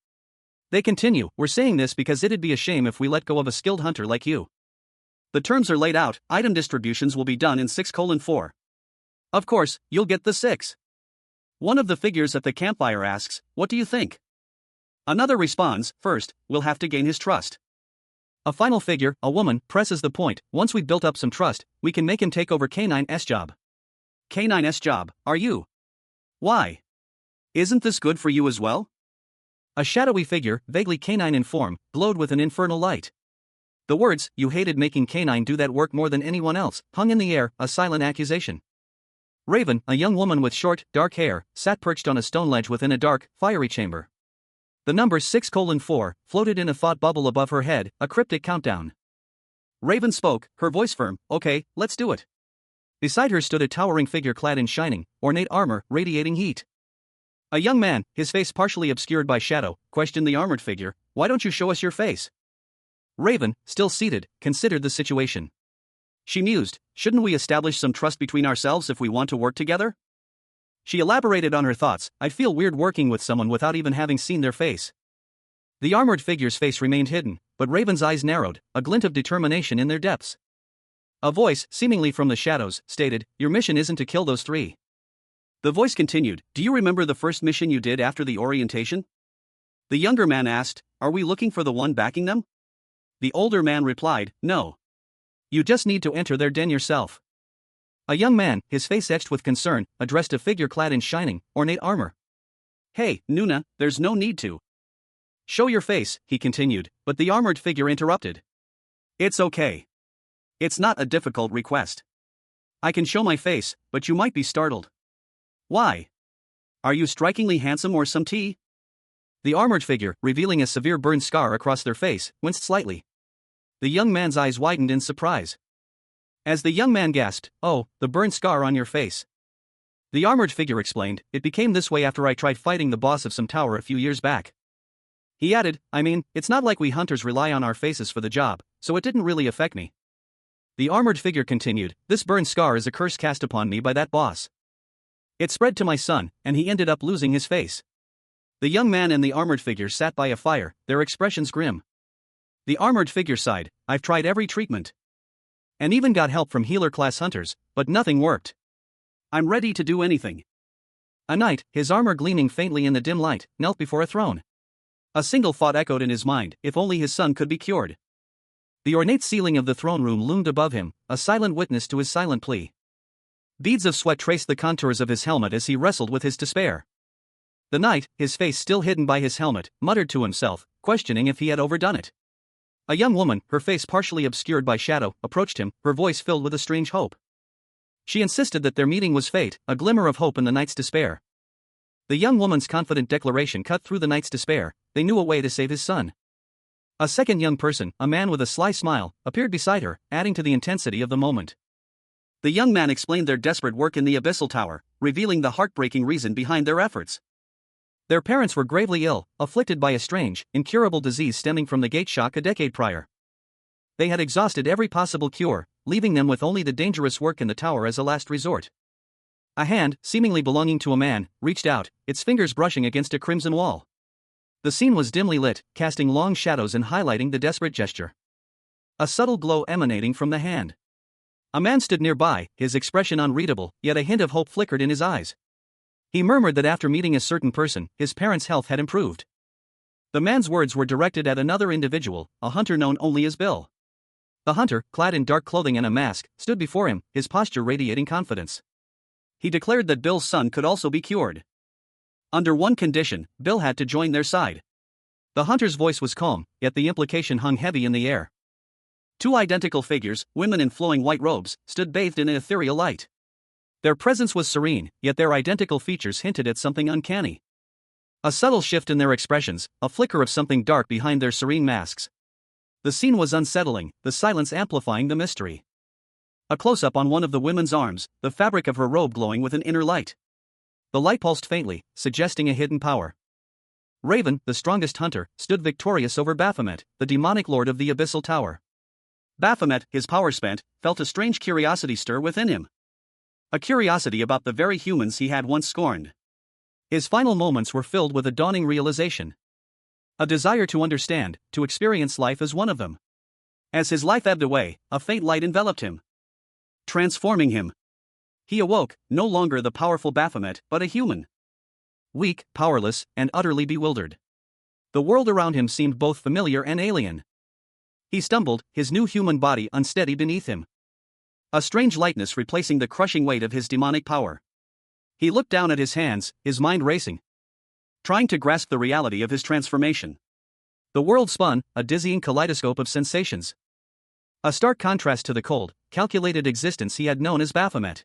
Speaker 1: They continue, we're saying this because it'd be a shame if we let go of a skilled hunter like you. The terms are laid out, item distributions will be done in 6:4. Of course, you'll get the 6. One of the figures at the campfire asks, what do you think? Another responds, first, we'll have to gain his trust. A final figure, a woman, presses the point, once we've built up some trust, we can make him take over K9's job. K9's job, are you? Why? Isn't this good for you as well? A shadowy figure, vaguely canine in form, glowed with an infernal light. The words, you hated making K9 do that work more than anyone else, hung in the air, a silent accusation. Raven, a young woman with short, dark hair, sat perched on a stone ledge within a dark, fiery chamber. The number 6:4 floated in a thought bubble above her head, a cryptic countdown. Raven spoke, her voice firm, okay, let's do it. Beside her stood a towering figure clad in shining, ornate armor, radiating heat. A young man, his face partially obscured by shadow, questioned the armored figure, why don't you show us your face? Raven, still seated, considered the situation. She mused, shouldn't we establish some trust between ourselves if we want to work together? She elaborated on her thoughts, I'd feel weird working with someone without even having seen their face. The armored figure's face remained hidden, but Raven's eyes narrowed, a glint of determination in their depths. A voice, seemingly from the shadows, stated, your mission isn't to kill those three. The voice continued, do you remember the first mission you did after the orientation? The younger man asked, are we looking for the one backing them? The older man replied, no. You just need to enter their den yourself. A young man, his face etched with concern, addressed a figure clad in shining, ornate armor. Hey, Nuna, there's no need to. Show your face, he continued, but the armored figure interrupted. It's okay. It's not a difficult request. I can show my face, but you might be startled. Why? Are you strikingly handsome or some tea? The armored figure, revealing a severe burn scar across their face, winced slightly. The young man's eyes widened in surprise. As the young man gasped, oh, the burn scar on your face. The armored figure explained, it became this way after I tried fighting the boss of some tower a few years back. He added, I mean, it's not like we hunters rely on our faces for the job, so it didn't really affect me. The armored figure continued, this burn scar is a curse cast upon me by that boss. It spread to my son, and he ended up losing his face. The young man and the armored figure sat by a fire, their expressions grim. The armored figure sighed, I've tried every treatment. And even got help from healer-class hunters, but nothing worked. I'm ready to do anything. A knight, his armor gleaming faintly in the dim light, knelt before a throne. A single thought echoed in his mind, if only his son could be cured. The ornate ceiling of the throne room loomed above him, a silent witness to his silent plea. Beads of sweat traced the contours of his helmet as he wrestled with his despair. The knight, his face still hidden by his helmet, muttered to himself, questioning if he had overdone it. A young woman, her face partially obscured by shadow, approached him, her voice filled with a strange hope. She insisted that their meeting was fate, a glimmer of hope in the knight's despair. The young woman's confident declaration cut through the knight's despair, they knew a way to save his son. A second young person, a man with a sly smile, appeared beside her, adding to the intensity of the moment. The young man explained their desperate work in the Abyssal Tower, revealing the heartbreaking reason behind their efforts. Their parents were gravely ill, afflicted by a strange, incurable disease stemming from the gate shock a decade prior. They had exhausted every possible cure, leaving them with only the dangerous work in the tower as a last resort. A hand, seemingly belonging to a man, reached out, its fingers brushing against a crimson wall. The scene was dimly lit, casting long shadows and highlighting the desperate gesture. A subtle glow emanating from the hand. A man stood nearby, his expression unreadable, yet a hint of hope flickered in his eyes. He murmured that after meeting a certain person, his parents' health had improved. The man's words were directed at another individual, a hunter known only as Bill. The hunter, clad in dark clothing and a mask, stood before him, his posture radiating confidence. He declared that Bill's son could also be cured. Under one condition, Bill had to join their side. The hunter's voice was calm, yet the implication hung heavy in the air. Two identical figures, women in flowing white robes, stood bathed in an ethereal light. Their presence was serene, yet their identical features hinted at something uncanny. A subtle shift in their expressions, a flicker of something dark behind their serene masks. The scene was unsettling, the silence amplifying the mystery. A close-up on one of the women's arms, the fabric of her robe glowing with an inner light. The light pulsed faintly, suggesting a hidden power. Raven, the strongest hunter, stood victorious over Baphomet, the demonic lord of the Abyssal Tower. Baphomet, his power spent, felt a strange curiosity stir within him. A curiosity about the very humans he had once scorned. His final moments were filled with a dawning realization. A desire to understand, to experience life as one of them. As his life ebbed away, a faint light enveloped him, transforming him. He awoke, no longer the powerful Baphomet, but a human. Weak, powerless, and utterly bewildered. The world around him seemed both familiar and alien. He stumbled, his new human body unsteady beneath him. A strange lightness replacing the crushing weight of his demonic power. He looked down at his hands, his mind racing, trying to grasp the reality of his transformation. The world spun, a dizzying kaleidoscope of sensations. A stark contrast to the cold, calculated existence he had known as Baphomet.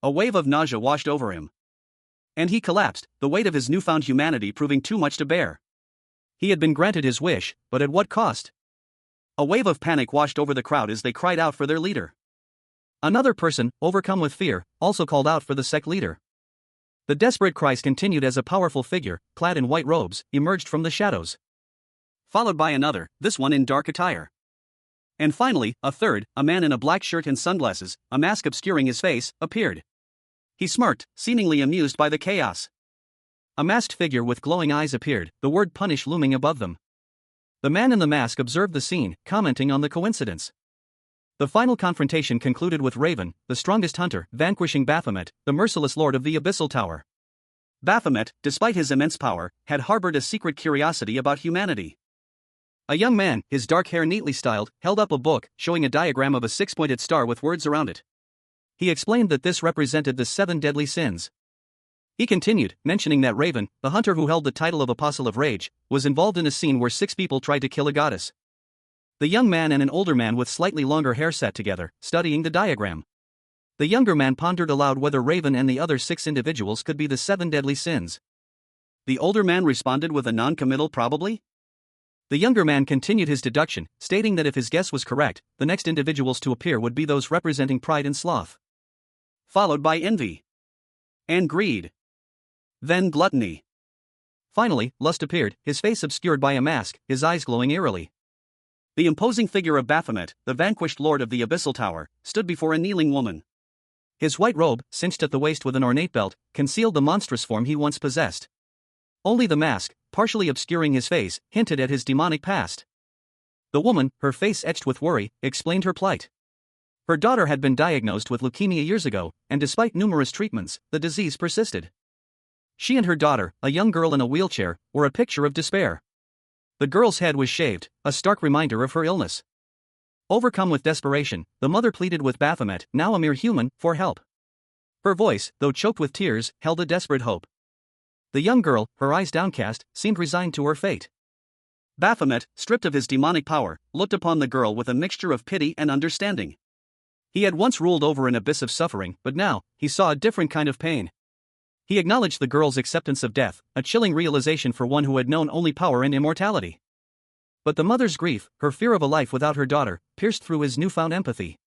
Speaker 1: A wave of nausea washed over him. And he collapsed, the weight of his newfound humanity proving too much to bear. He had been granted his wish, but at what cost? A wave of panic washed over the crowd as they cried out for their leader. Another person, overcome with fear, also called out for the sect leader. The desperate cries continued as a powerful figure, clad in white robes, emerged from the shadows. Followed by another, this one in dark attire. And finally, a third, a man in a black shirt and sunglasses, a mask obscuring his face, appeared. He smirked, seemingly amused by the chaos. A masked figure with glowing eyes appeared, the word punish looming above them. The man in the mask observed the scene, commenting on the coincidence. The final confrontation concluded with Raven, the strongest hunter, vanquishing Baphomet, the merciless lord of the Abyssal Tower. Baphomet, despite his immense power, had harbored a secret curiosity about humanity. A young man, his dark hair neatly styled, held up a book, showing a diagram of a six-pointed star with words around it. He explained that this represented the 7 deadly sins. He continued, mentioning that Raven, the hunter who held the title of Apostle of Rage, was involved in a scene where 6 people tried to kill a goddess. The young man and an older man with slightly longer hair sat together, studying the diagram. The younger man pondered aloud whether Raven and the other 6 individuals could be the 7 deadly sins. The older man responded with a non-committal probably. The younger man continued his deduction, stating that if his guess was correct, the next individuals to appear would be those representing pride and sloth. Followed by envy. And greed. Then gluttony. Finally, lust appeared, his face obscured by a mask, his eyes glowing eerily. The imposing figure of Baphomet, the vanquished lord of the Abyssal Tower, stood before a kneeling woman. His white robe, cinched at the waist with an ornate belt, concealed the monstrous form he once possessed. Only the mask, partially obscuring his face, hinted at his demonic past. The woman, her face etched with worry, explained her plight. Her daughter had been diagnosed with leukemia years ago, and despite numerous treatments, the disease persisted. She and her daughter, a young girl in a wheelchair, were a picture of despair. The girl's head was shaved, a stark reminder of her illness. Overcome with desperation, the mother pleaded with Baphomet, now a mere human, for help. Her voice, though choked with tears, held a desperate hope. The young girl, her eyes downcast, seemed resigned to her fate. Baphomet, stripped of his demonic power, looked upon the girl with a mixture of pity and understanding. He had once ruled over an abyss of suffering, but now, he saw a different kind of pain. He acknowledged the girl's acceptance of death, a chilling realization for one who had known only power and immortality. But the mother's grief, her fear of a life without her daughter, pierced through his newfound empathy.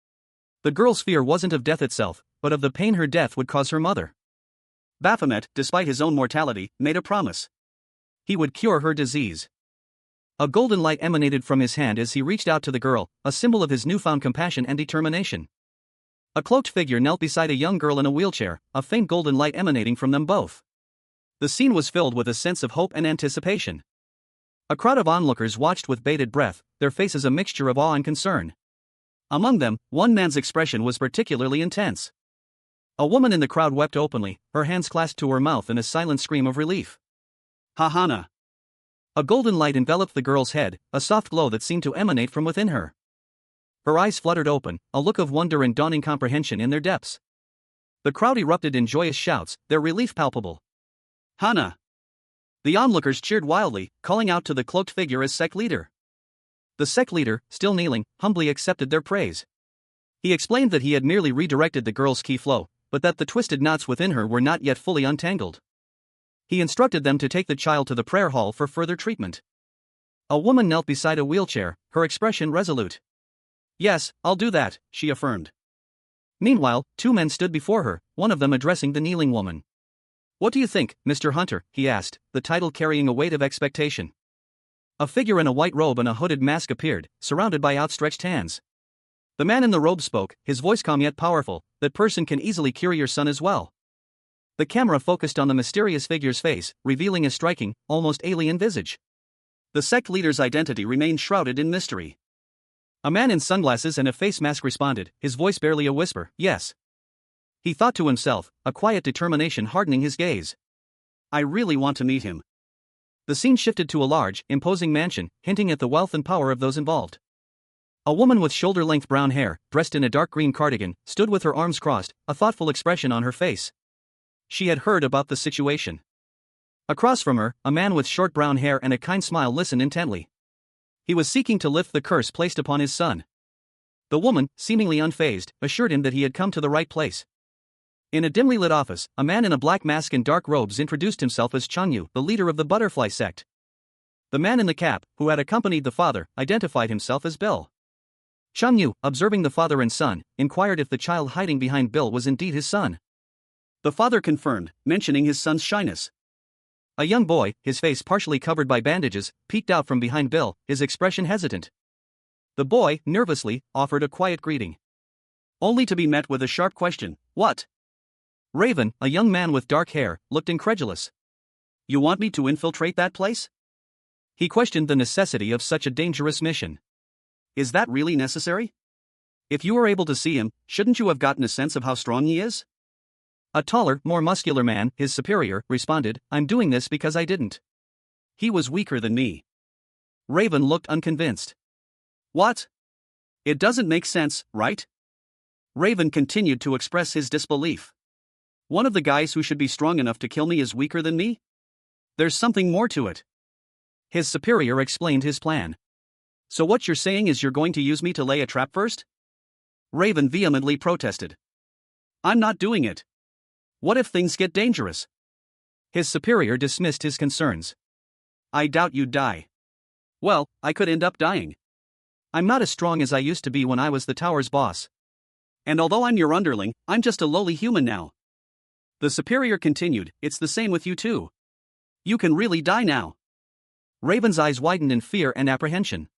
Speaker 1: The girl's fear wasn't of death itself, but of the pain her death would cause her mother. Baphomet, despite his own mortality, made a promise. He would cure her disease. A golden light emanated from his hand as he reached out to the girl, a symbol of his newfound compassion and determination. A cloaked figure knelt beside a young girl in a wheelchair, a faint golden light emanating from them both. The scene was filled with a sense of hope and anticipation. A crowd of onlookers watched with bated breath, their faces a mixture of awe and concern. Among them, one man's expression was particularly intense. A woman in the crowd wept openly, her hands clasped to her mouth in a silent scream of relief. Hahana. A golden light enveloped the girl's head, a soft glow that seemed to emanate from within her. Her eyes fluttered open, a look of wonder and dawning comprehension in their depths. The crowd erupted in joyous shouts, their relief palpable. Hana! The onlookers cheered wildly, calling out to the cloaked figure as sect leader. The sect leader, still kneeling, humbly accepted their praise. He explained that he had merely redirected the girl's ki flow, but that the twisted knots within her were not yet fully untangled. He instructed them to take the child to the prayer hall for further treatment. A woman knelt beside a wheelchair, her expression resolute. "Yes, I'll do that," she affirmed. Meanwhile, two men stood before her, one of them addressing the kneeling woman. "What do you think, Mr. Hunter?" he asked, the title carrying a weight of expectation. A figure in a white robe and a hooded mask appeared, surrounded by outstretched hands. The man in the robe spoke, his voice calm yet powerful. "That person can easily cure your son as well." The camera focused on the mysterious figure's face, revealing a striking, almost alien visage. The sect leader's identity remained shrouded in mystery. A man in sunglasses and a face mask responded, his voice barely a whisper, "Yes." He thought to himself, a quiet determination hardening his gaze. "I really want to meet him." The scene shifted to a large, imposing mansion, hinting at the wealth and power of those involved. A woman with shoulder-length brown hair, dressed in a dark green cardigan, stood with her arms crossed, a thoughtful expression on her face. She had heard about the situation. Across from her, a man with short brown hair and a kind smile listened intently. He was seeking to lift the curse placed upon his son. The woman, seemingly unfazed, assured him that he had come to the right place. In a dimly lit office, a man in a black mask and dark robes introduced himself as Changyu, the leader of the butterfly sect. The man in the cap, who had accompanied the father, identified himself as Bill. Changyu, observing the father and son, inquired if the child hiding behind Bill was indeed his son. The father confirmed, mentioning his son's shyness. A young boy, his face partially covered by bandages, peeked out from behind Bill, his expression hesitant. The boy, nervously, offered a quiet greeting. Only to be met with a sharp question, "What?" Raven, a young man with dark hair, looked incredulous. "You want me to infiltrate that place?" He questioned the necessity of such a dangerous mission. "Is that really necessary? If you were able to see him, shouldn't you have gotten a sense of how strong he is?" A taller, more muscular man, his superior, responded, "I'm doing this because I didn't. He was weaker than me." Raven looked unconvinced. "What? It doesn't make sense, right?" Raven continued to express his disbelief. "One of the guys who should be strong enough to kill me is weaker than me? There's something more to it." His superior explained his plan. "So what you're saying is you're going to use me to lay a trap first?" Raven vehemently protested. "I'm not doing it. What if things get dangerous?" His superior dismissed his concerns. "I doubt you'd die." "Well, I could end up dying. I'm not as strong as I used to be when I was the tower's boss. And although I'm your underling, I'm just a lowly human now." The superior continued, "It's the same with you too. You can really die now." Raven's eyes widened in fear and apprehension.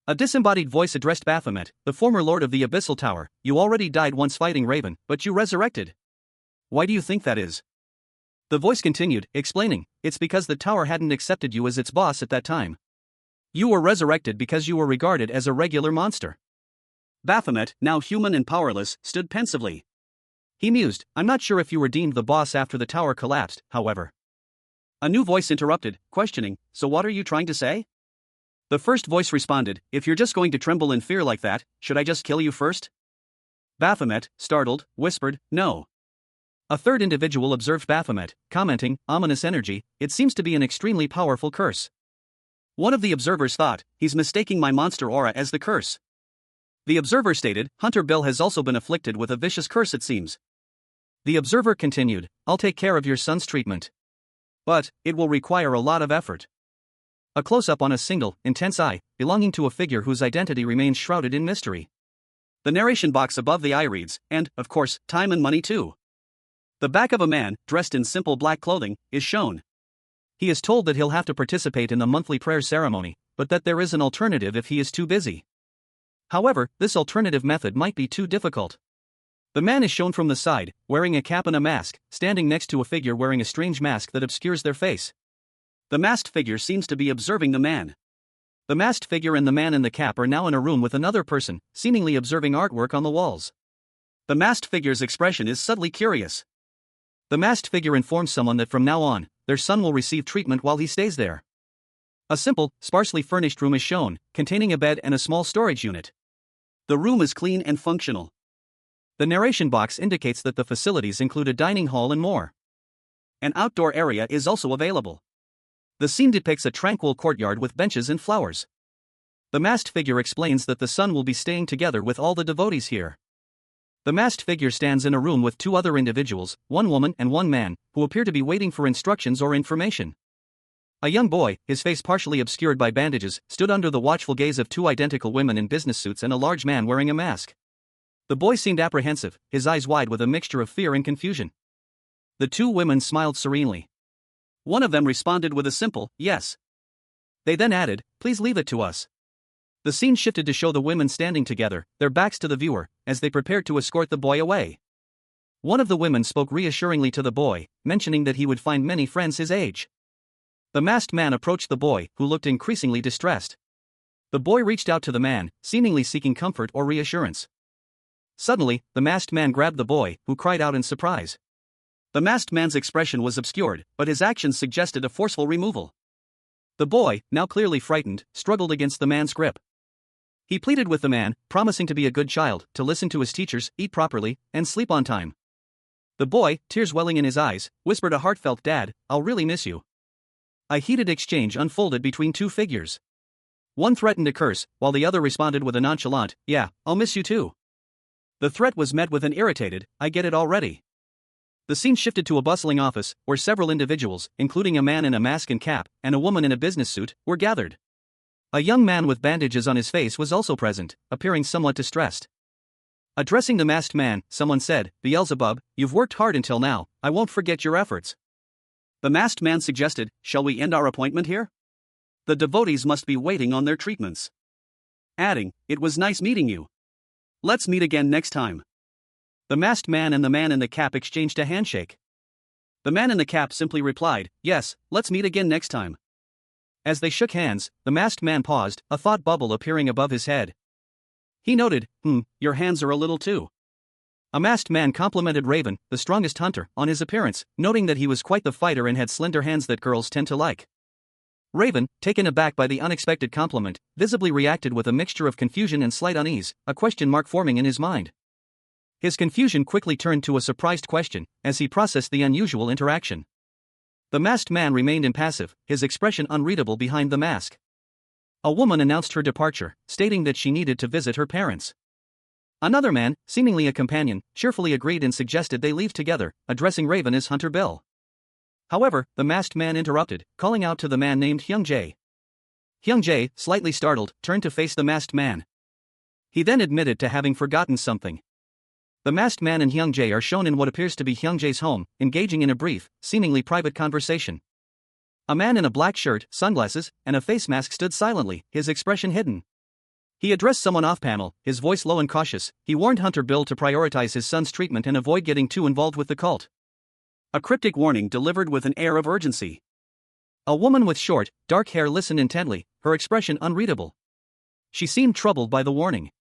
Speaker 1: A disembodied voice addressed Baphomet, the former lord of the Abyssal Tower. "You already died once fighting Raven, but you resurrected. Why do you think that is?" The voice continued, explaining, "It's because the tower hadn't accepted you as its boss at that time. You were resurrected because you were regarded as a regular monster." Baphomet, now human and powerless, stood pensively. He mused, "I'm not sure if you were deemed the boss after the tower collapsed, however." A new voice interrupted, questioning, "So what are you trying to say?" The first voice responded, "If you're just going to tremble in fear like that, should I just kill you first?" Baphomet, startled, whispered, "No." A third individual observed Baphomet, commenting, "Ominous energy, it seems to be an extremely powerful curse." One of the observers thought, "He's mistaking my monster aura as the curse." The observer stated, "Hunter Bill has also been afflicted with a vicious curse, it seems." The observer continued, "I'll take care of your son's treatment. But it will require a lot of effort." A close-up on a single, intense eye, belonging to a figure whose identity remains shrouded in mystery. The narration box above the eye reads, "And, of course, time and money too." The back of a man, dressed in simple black clothing, is shown. He is told that he'll have to participate in the monthly prayer ceremony, but that there is an alternative if he is too busy. However, this alternative method might be too difficult. The man is shown from the side, wearing a cap and a mask, standing next to a figure wearing a strange mask that obscures their face. The masked figure seems to be observing the man. The masked figure and the man in the cap are now in a room with another person, seemingly observing artwork on the walls. The masked figure's expression is subtly curious. The masked figure informs someone that from now on, their son will receive treatment while he stays there. A simple, sparsely furnished room is shown, containing a bed and a small storage unit. The room is clean and functional. The narration box indicates that the facilities include a dining hall and more. An outdoor area is also available. The scene depicts a tranquil courtyard with benches and flowers. The masked figure explains that the son will be staying together with all the devotees here. The masked figure stands in a room with two other individuals, one woman and one man, who appear to be waiting for instructions or information. A young boy, his face partially obscured by bandages, stood under the watchful gaze of two identical women in business suits and a large man wearing a mask. The boy seemed apprehensive, his eyes wide with a mixture of fear and confusion. The two women smiled serenely. One of them responded with a simple, yes. They then added, please leave it to us. The scene shifted to show the women standing together, their backs to the viewer, as they prepared to escort the boy away. One of the women spoke reassuringly to the boy, mentioning that he would find many friends his age. The masked man approached the boy, who looked increasingly distressed. The boy reached out to the man, seemingly seeking comfort or reassurance. Suddenly, the masked man grabbed the boy, who cried out in surprise. The masked man's expression was obscured, but his actions suggested a forceful removal. The boy, now clearly frightened, struggled against the man's grip. He pleaded with the man, promising to be a good child, to listen to his teachers, eat properly, and sleep on time. The boy, tears welling in his eyes, whispered a heartfelt, "Dad, I'll really miss you." A heated exchange unfolded between two figures. One threatened a curse, while the other responded with a nonchalant, "Yeah, I'll miss you too." The threat was met with an irritated, "I get it already." The scene shifted to a bustling office, where several individuals, including a man in a mask and cap, and a woman in a business suit, were gathered. A young man with bandages on his face was also present, appearing somewhat distressed. Addressing the masked man, someone said, "Beelzebub, you've worked hard until now, I won't forget your efforts." The masked man suggested, "Shall we end our appointment here? The devotees must be waiting on their treatments." Adding, "It was nice meeting you. Let's meet again next time." The masked man and the man in the cap exchanged a handshake. The man in the cap simply replied, "Yes, let's meet again next time." As they shook hands, the masked man paused, a thought bubble appearing above his head. He noted, "Your hands are a little too." A masked man complimented Raven, the strongest hunter, on his appearance, noting that he was quite the fighter and had slender hands that girls tend to like. Raven, taken aback by the unexpected compliment, visibly reacted with a mixture of confusion and slight unease, a question mark forming in his mind. His confusion quickly turned to a surprised question, as he processed the unusual interaction. The masked man remained impassive, his expression unreadable behind the mask. A woman announced her departure, stating that she needed to visit her parents. Another man, seemingly a companion, cheerfully agreed and suggested they leave together, addressing Raven as Hunter Bill. However, the masked man interrupted, calling out to the man named Hyung Jae. Hyung Jae, slightly startled, turned to face the masked man. He then admitted to having forgotten something. The masked man and Hyung Jae are shown in what appears to be Hyung Jae's home, engaging in a brief, seemingly private conversation. A man in a black shirt, sunglasses, and a face mask stood silently, his expression hidden. He addressed someone off-panel, his voice low and cautious. He warned Hunter Bill to prioritize his son's treatment and avoid getting too involved with the cult. A cryptic warning delivered with an air of urgency. A woman with short, dark hair listened intently, her expression unreadable. She seemed troubled by the warning.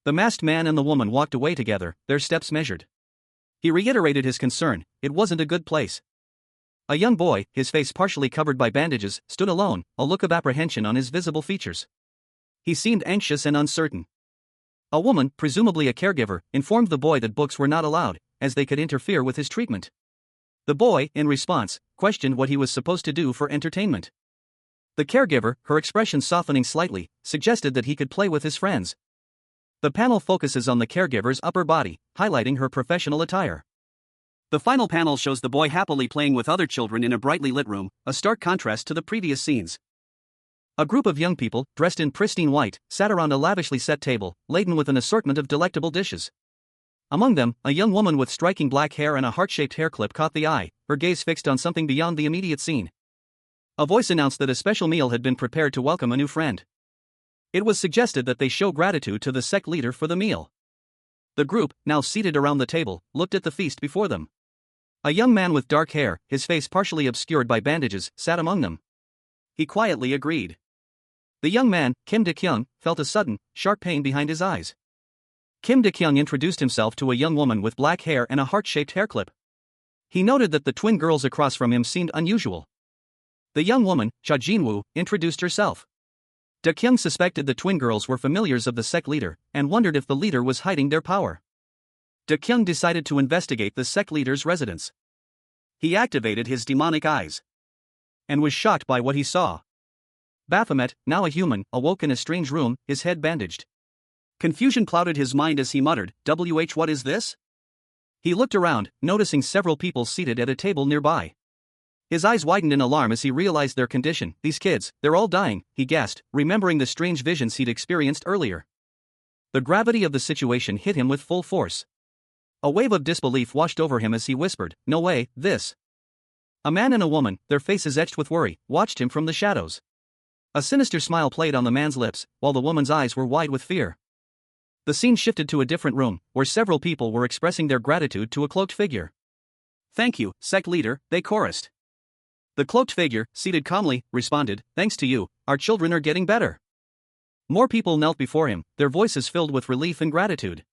Speaker 1: The masked man and the woman walked away together, their steps measured. He reiterated his concern, it wasn't a good place. A young boy, his face partially covered by bandages, stood alone, a look of apprehension on his visible features. He seemed anxious and uncertain. A woman, presumably a caregiver, informed the boy that books were not allowed, as they could interfere with his treatment. The boy, in response, questioned what he was supposed to do for entertainment. The caregiver, her expression softening slightly, suggested that he could play with his friends. The panel focuses on the caregiver's upper body, highlighting her professional attire. The final panel shows the boy happily playing with other children in a brightly lit room, a stark contrast to the previous scenes. A group of young people, dressed in pristine white, sat around a lavishly set table, laden with an assortment of delectable dishes. Among them, a young woman with striking black hair and a heart-shaped hair clip caught the eye, her gaze fixed on something beyond the immediate scene. A voice announced that a special meal had been prepared to welcome a new friend. It was suggested that they show gratitude to the sect leader for the meal. The group, now seated around the table, looked at the feast before them. A young man with dark hair, his face partially obscured by bandages, sat among them. He quietly agreed. The young man, Kim Da-kyung, felt a sudden, sharp pain behind his eyes. Kim Da-kyung introduced himself to a young woman with black hair and a heart-shaped hair clip. He noted that the twin girls across from him seemed unusual. The young woman, Cha Jinwoo, introduced herself. Da-kyung suspected the twin girls were familiars of the sect leader, and wondered if the leader was hiding their power. Da-kyung decided to investigate the sect leader's residence. He activated his demonic eyes. And was shocked by what he saw. Baphomet, now a human, awoke in a strange room, his head bandaged. Confusion clouded his mind as he muttered, what is this? He looked around, noticing several people seated at a table nearby. His eyes widened in alarm as he realized their condition. These kids, they're all dying, he gasped, remembering the strange visions he'd experienced earlier. The gravity of the situation hit him with full force. A wave of disbelief washed over him as he whispered, no way, this. A man and a woman, their faces etched with worry, watched him from the shadows. A sinister smile played on the man's lips, while the woman's eyes were wide with fear. The scene shifted to a different room, where several people were expressing their gratitude to a cloaked figure. Thank you, sect leader, they chorused. The cloaked figure, seated calmly, responded, thanks to you, our children are getting better. More people knelt before him, their voices filled with relief and gratitude.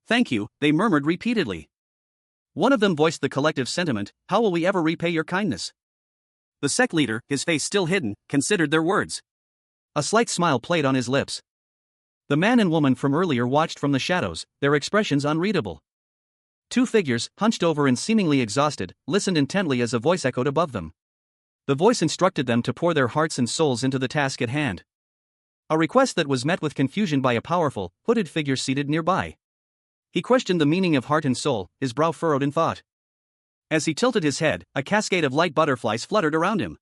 Speaker 1: Thank you, they murmured repeatedly. One of them voiced the collective sentiment, how will we ever repay your kindness? The sect leader, his face still hidden, considered their words. A slight smile played on his lips. The man and woman from earlier watched from the shadows, their expressions unreadable. Two figures, hunched over and seemingly exhausted, listened intently as a voice echoed above them. The voice instructed them to pour their hearts and souls into the task at hand. A request that was met with confusion by a powerful, hooded figure seated nearby. He questioned the meaning of heart and soul, his brow furrowed in thought. As he tilted his head, a cascade of light butterflies fluttered around him.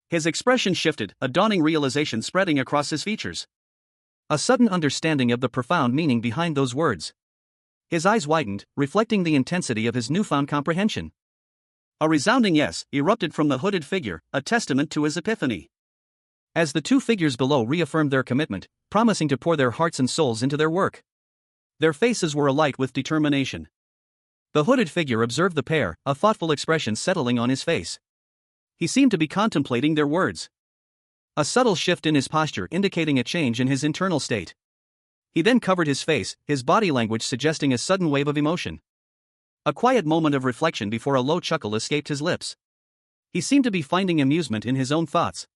Speaker 1: His expression shifted, a dawning realization spreading across his features. A sudden understanding of the profound meaning behind those words. His eyes widened, reflecting the intensity of his newfound comprehension. A resounding yes erupted from the hooded figure, a testament to his epiphany. As the two figures below reaffirmed their commitment, promising to pour their hearts and souls into their work. Their faces were alight with determination. The hooded figure observed the pair, a thoughtful expression settling on his face. He seemed to be contemplating their words. A subtle shift in his posture indicating a change in his internal state. He then covered his face, his body language suggesting a sudden wave of emotion. A quiet moment of reflection before a low chuckle escaped his lips. He seemed to be finding amusement in his own thoughts,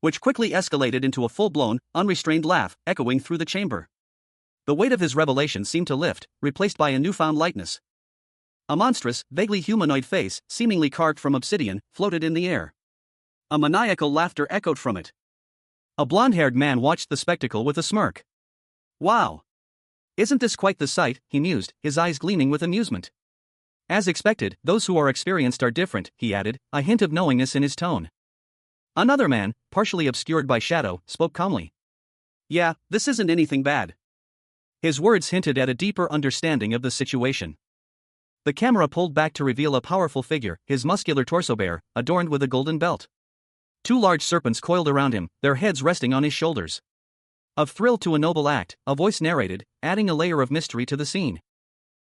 Speaker 1: which quickly escalated into a full-blown, unrestrained laugh, echoing through the chamber. The weight of his revelation seemed to lift, replaced by a newfound lightness. A monstrous, vaguely humanoid face, seemingly carved from obsidian, floated in the air. A maniacal laughter echoed from it. A blonde-haired man watched the spectacle with a smirk. Wow! Isn't this quite the sight, he mused, his eyes gleaming with amusement. As expected, those who are experienced are different, he added, a hint of knowingness in his tone. Another man, partially obscured by shadow, spoke calmly. Yeah, this isn't anything bad. His words hinted at a deeper understanding of the situation. The camera pulled back to reveal a powerful figure, his muscular torso bare, adorned with a golden belt. Two large serpents coiled around him, their heads resting on his shoulders. Of thrill to a noble act, a voice narrated, adding a layer of mystery to the scene.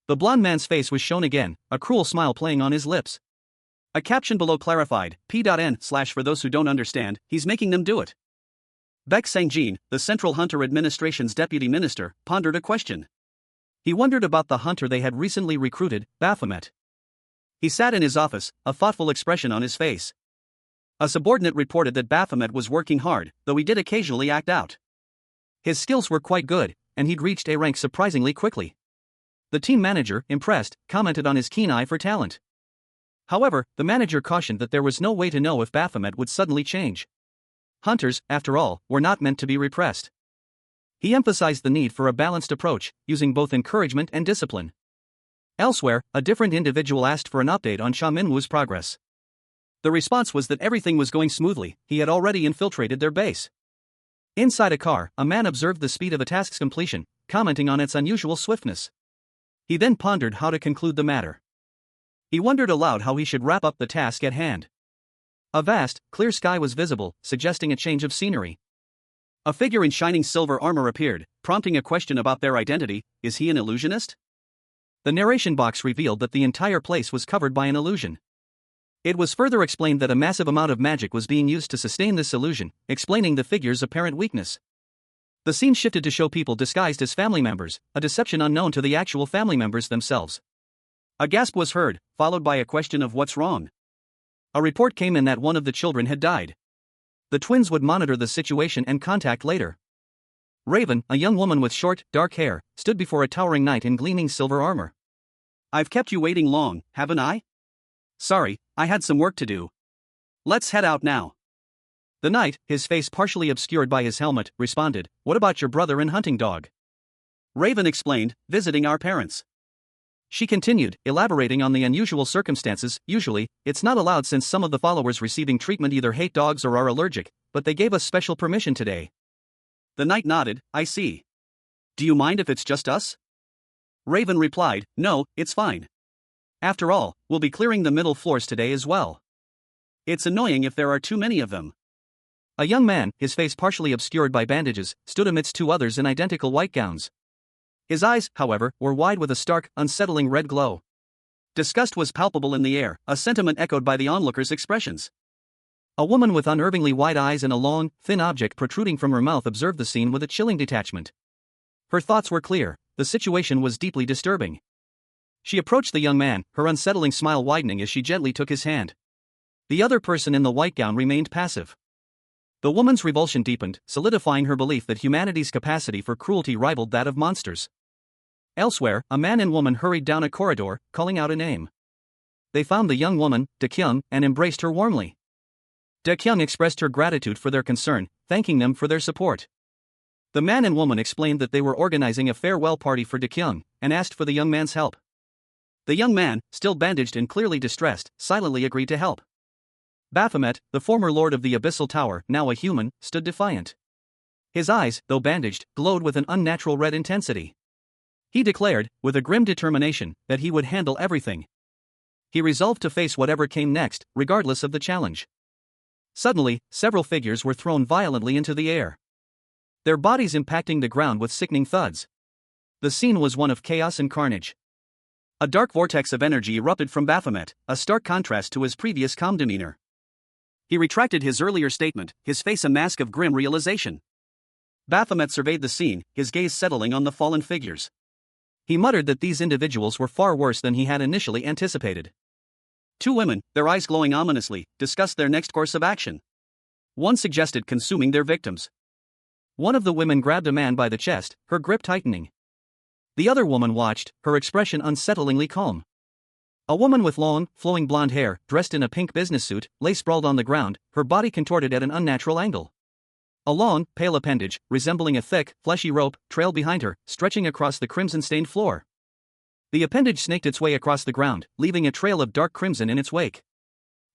Speaker 1: The blond man's face was shown again, a cruel smile playing on his lips. A caption below clarified, P.N/for those who don't understand, he's making them do it. Baek Sang-jin, the Central Hunter Administration's deputy minister, pondered a question. He wondered about the hunter they had recently recruited, Baphomet. He sat in his office, a thoughtful expression on his face. A subordinate reported that Baphomet was working hard, though he did occasionally act out. His skills were quite good, and he'd reached A rank surprisingly quickly. The team manager, impressed, commented on his keen eye for talent. However, the manager cautioned that there was no way to know if Baphomet would suddenly change. Hunters, after all, were not meant to be repressed. He emphasized the need for a balanced approach, using both encouragement and discipline. Elsewhere, a different individual asked for an update on Cha Minwoo's progress. The response was that everything was going smoothly, he had already infiltrated their base. Inside a car, a man observed the speed of a task's completion, commenting on its unusual swiftness. He then pondered how to conclude the matter. He wondered aloud how he should wrap up the task at hand. A vast, clear sky was visible, suggesting a change of scenery. A figure in shining silver armor appeared, prompting a question about their identity. Is he an illusionist? The narration box revealed that the entire place was covered by an illusion. It was further explained that a massive amount of magic was being used to sustain this illusion, explaining the figure's apparent weakness. The scene shifted to show people disguised as family members, a deception unknown to the actual family members themselves. A gasp was heard, followed by a question of what's wrong. A report came in that one of the children had died. The twins would monitor the situation and contact later. Raven, a young woman with short, dark hair, stood before a towering knight in gleaming silver armor. I've kept you waiting long, haven't I? Sorry, I had some work to do. Let's head out now. The knight, his face partially obscured by his helmet, responded, What about your brother and hunting dog? Raven explained, visiting our parents. She continued, elaborating on the unusual circumstances. Usually, it's not allowed since some of the followers receiving treatment either hate dogs or are allergic, but they gave us special permission today. The knight nodded, I see. Do you mind if it's just us? Raven replied, no, it's fine. After all, we'll be clearing the middle floors today as well. It's annoying if there are too many of them. A young man, his face partially obscured by bandages, stood amidst two others in identical white gowns. His eyes, however, were wide with a stark, unsettling red glow. Disgust was palpable in the air, a sentiment echoed by the onlookers' expressions. A woman with unervingly wide eyes and a long, thin object protruding from her mouth observed the scene with a chilling detachment. Her thoughts were clear, the situation was deeply disturbing. She approached the young man, her unsettling smile widening as she gently took his hand. The other person in the white gown remained passive. The woman's revulsion deepened, solidifying her belief that humanity's capacity for cruelty rivaled that of monsters. Elsewhere, a man and woman hurried down a corridor, calling out a name. They found the young woman, Dakyung, and embraced her warmly. Dakyung expressed her gratitude for their concern, thanking them for their support. The man and woman explained that they were organizing a farewell party for Dakyung, and asked for the young man's help. The young man, still bandaged and clearly distressed, silently agreed to help. Baphomet, the former lord of the Abyssal Tower, now a human, stood defiant. His eyes, though bandaged, glowed with an unnatural red intensity. He declared, with a grim determination, that he would handle everything. He resolved to face whatever came next, regardless of the challenge. Suddenly, several figures were thrown violently into the air, their bodies impacting the ground with sickening thuds. The scene was one of chaos and carnage. A dark vortex of energy erupted from Baphomet, a stark contrast to his previous calm demeanor. He retracted his earlier statement, his face a mask of grim realization. Baphomet surveyed the scene, his gaze settling on the fallen figures. He muttered that these individuals were far worse than he had initially anticipated. Two women, their eyes glowing ominously, discussed their next course of action. One suggested consuming their victims. One of the women grabbed a man by the chest, her grip tightening. The other woman watched, her expression unsettlingly calm. A woman with long, flowing blonde hair, dressed in a pink business suit, lay sprawled on the ground, her body contorted at an unnatural angle. A long, pale appendage, resembling a thick, fleshy rope, trailed behind her, stretching across the crimson-stained floor. The appendage snaked its way across the ground, leaving a trail of dark crimson in its wake.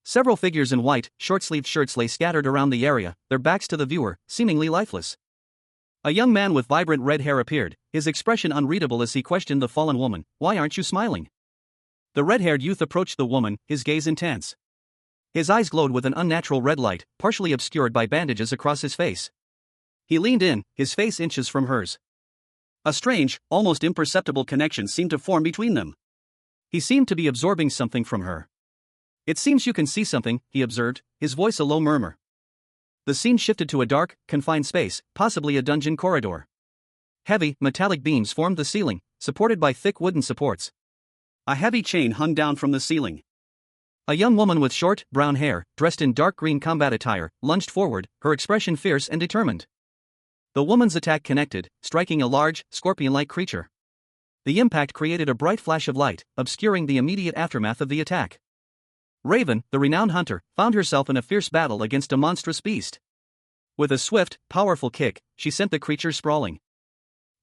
Speaker 1: Several figures in white, short-sleeved shirts lay scattered around the area, their backs to the viewer, seemingly lifeless. A young man with vibrant red hair appeared, his expression unreadable as he questioned the fallen woman, "Why aren't you smiling?" The red-haired youth approached the woman, his gaze intense. His eyes glowed with an unnatural red light, partially obscured by bandages across his face. He leaned in, his face inches from hers. A strange, almost imperceptible connection seemed to form between them. He seemed to be absorbing something from her. "It seems you can see something," he observed, his voice a low murmur. The scene shifted to a dark, confined space, possibly a dungeon corridor. Heavy, metallic beams formed the ceiling, supported by thick wooden supports. A heavy chain hung down from the ceiling. A young woman with short, brown hair, dressed in dark green combat attire, lunged forward, her expression fierce and determined. The woman's attack connected, striking a large, scorpion-like creature. The impact created a bright flash of light, obscuring the immediate aftermath of the attack. Raven, the renowned hunter, found herself in a fierce battle against a monstrous beast. With a swift, powerful kick, she sent the creature sprawling,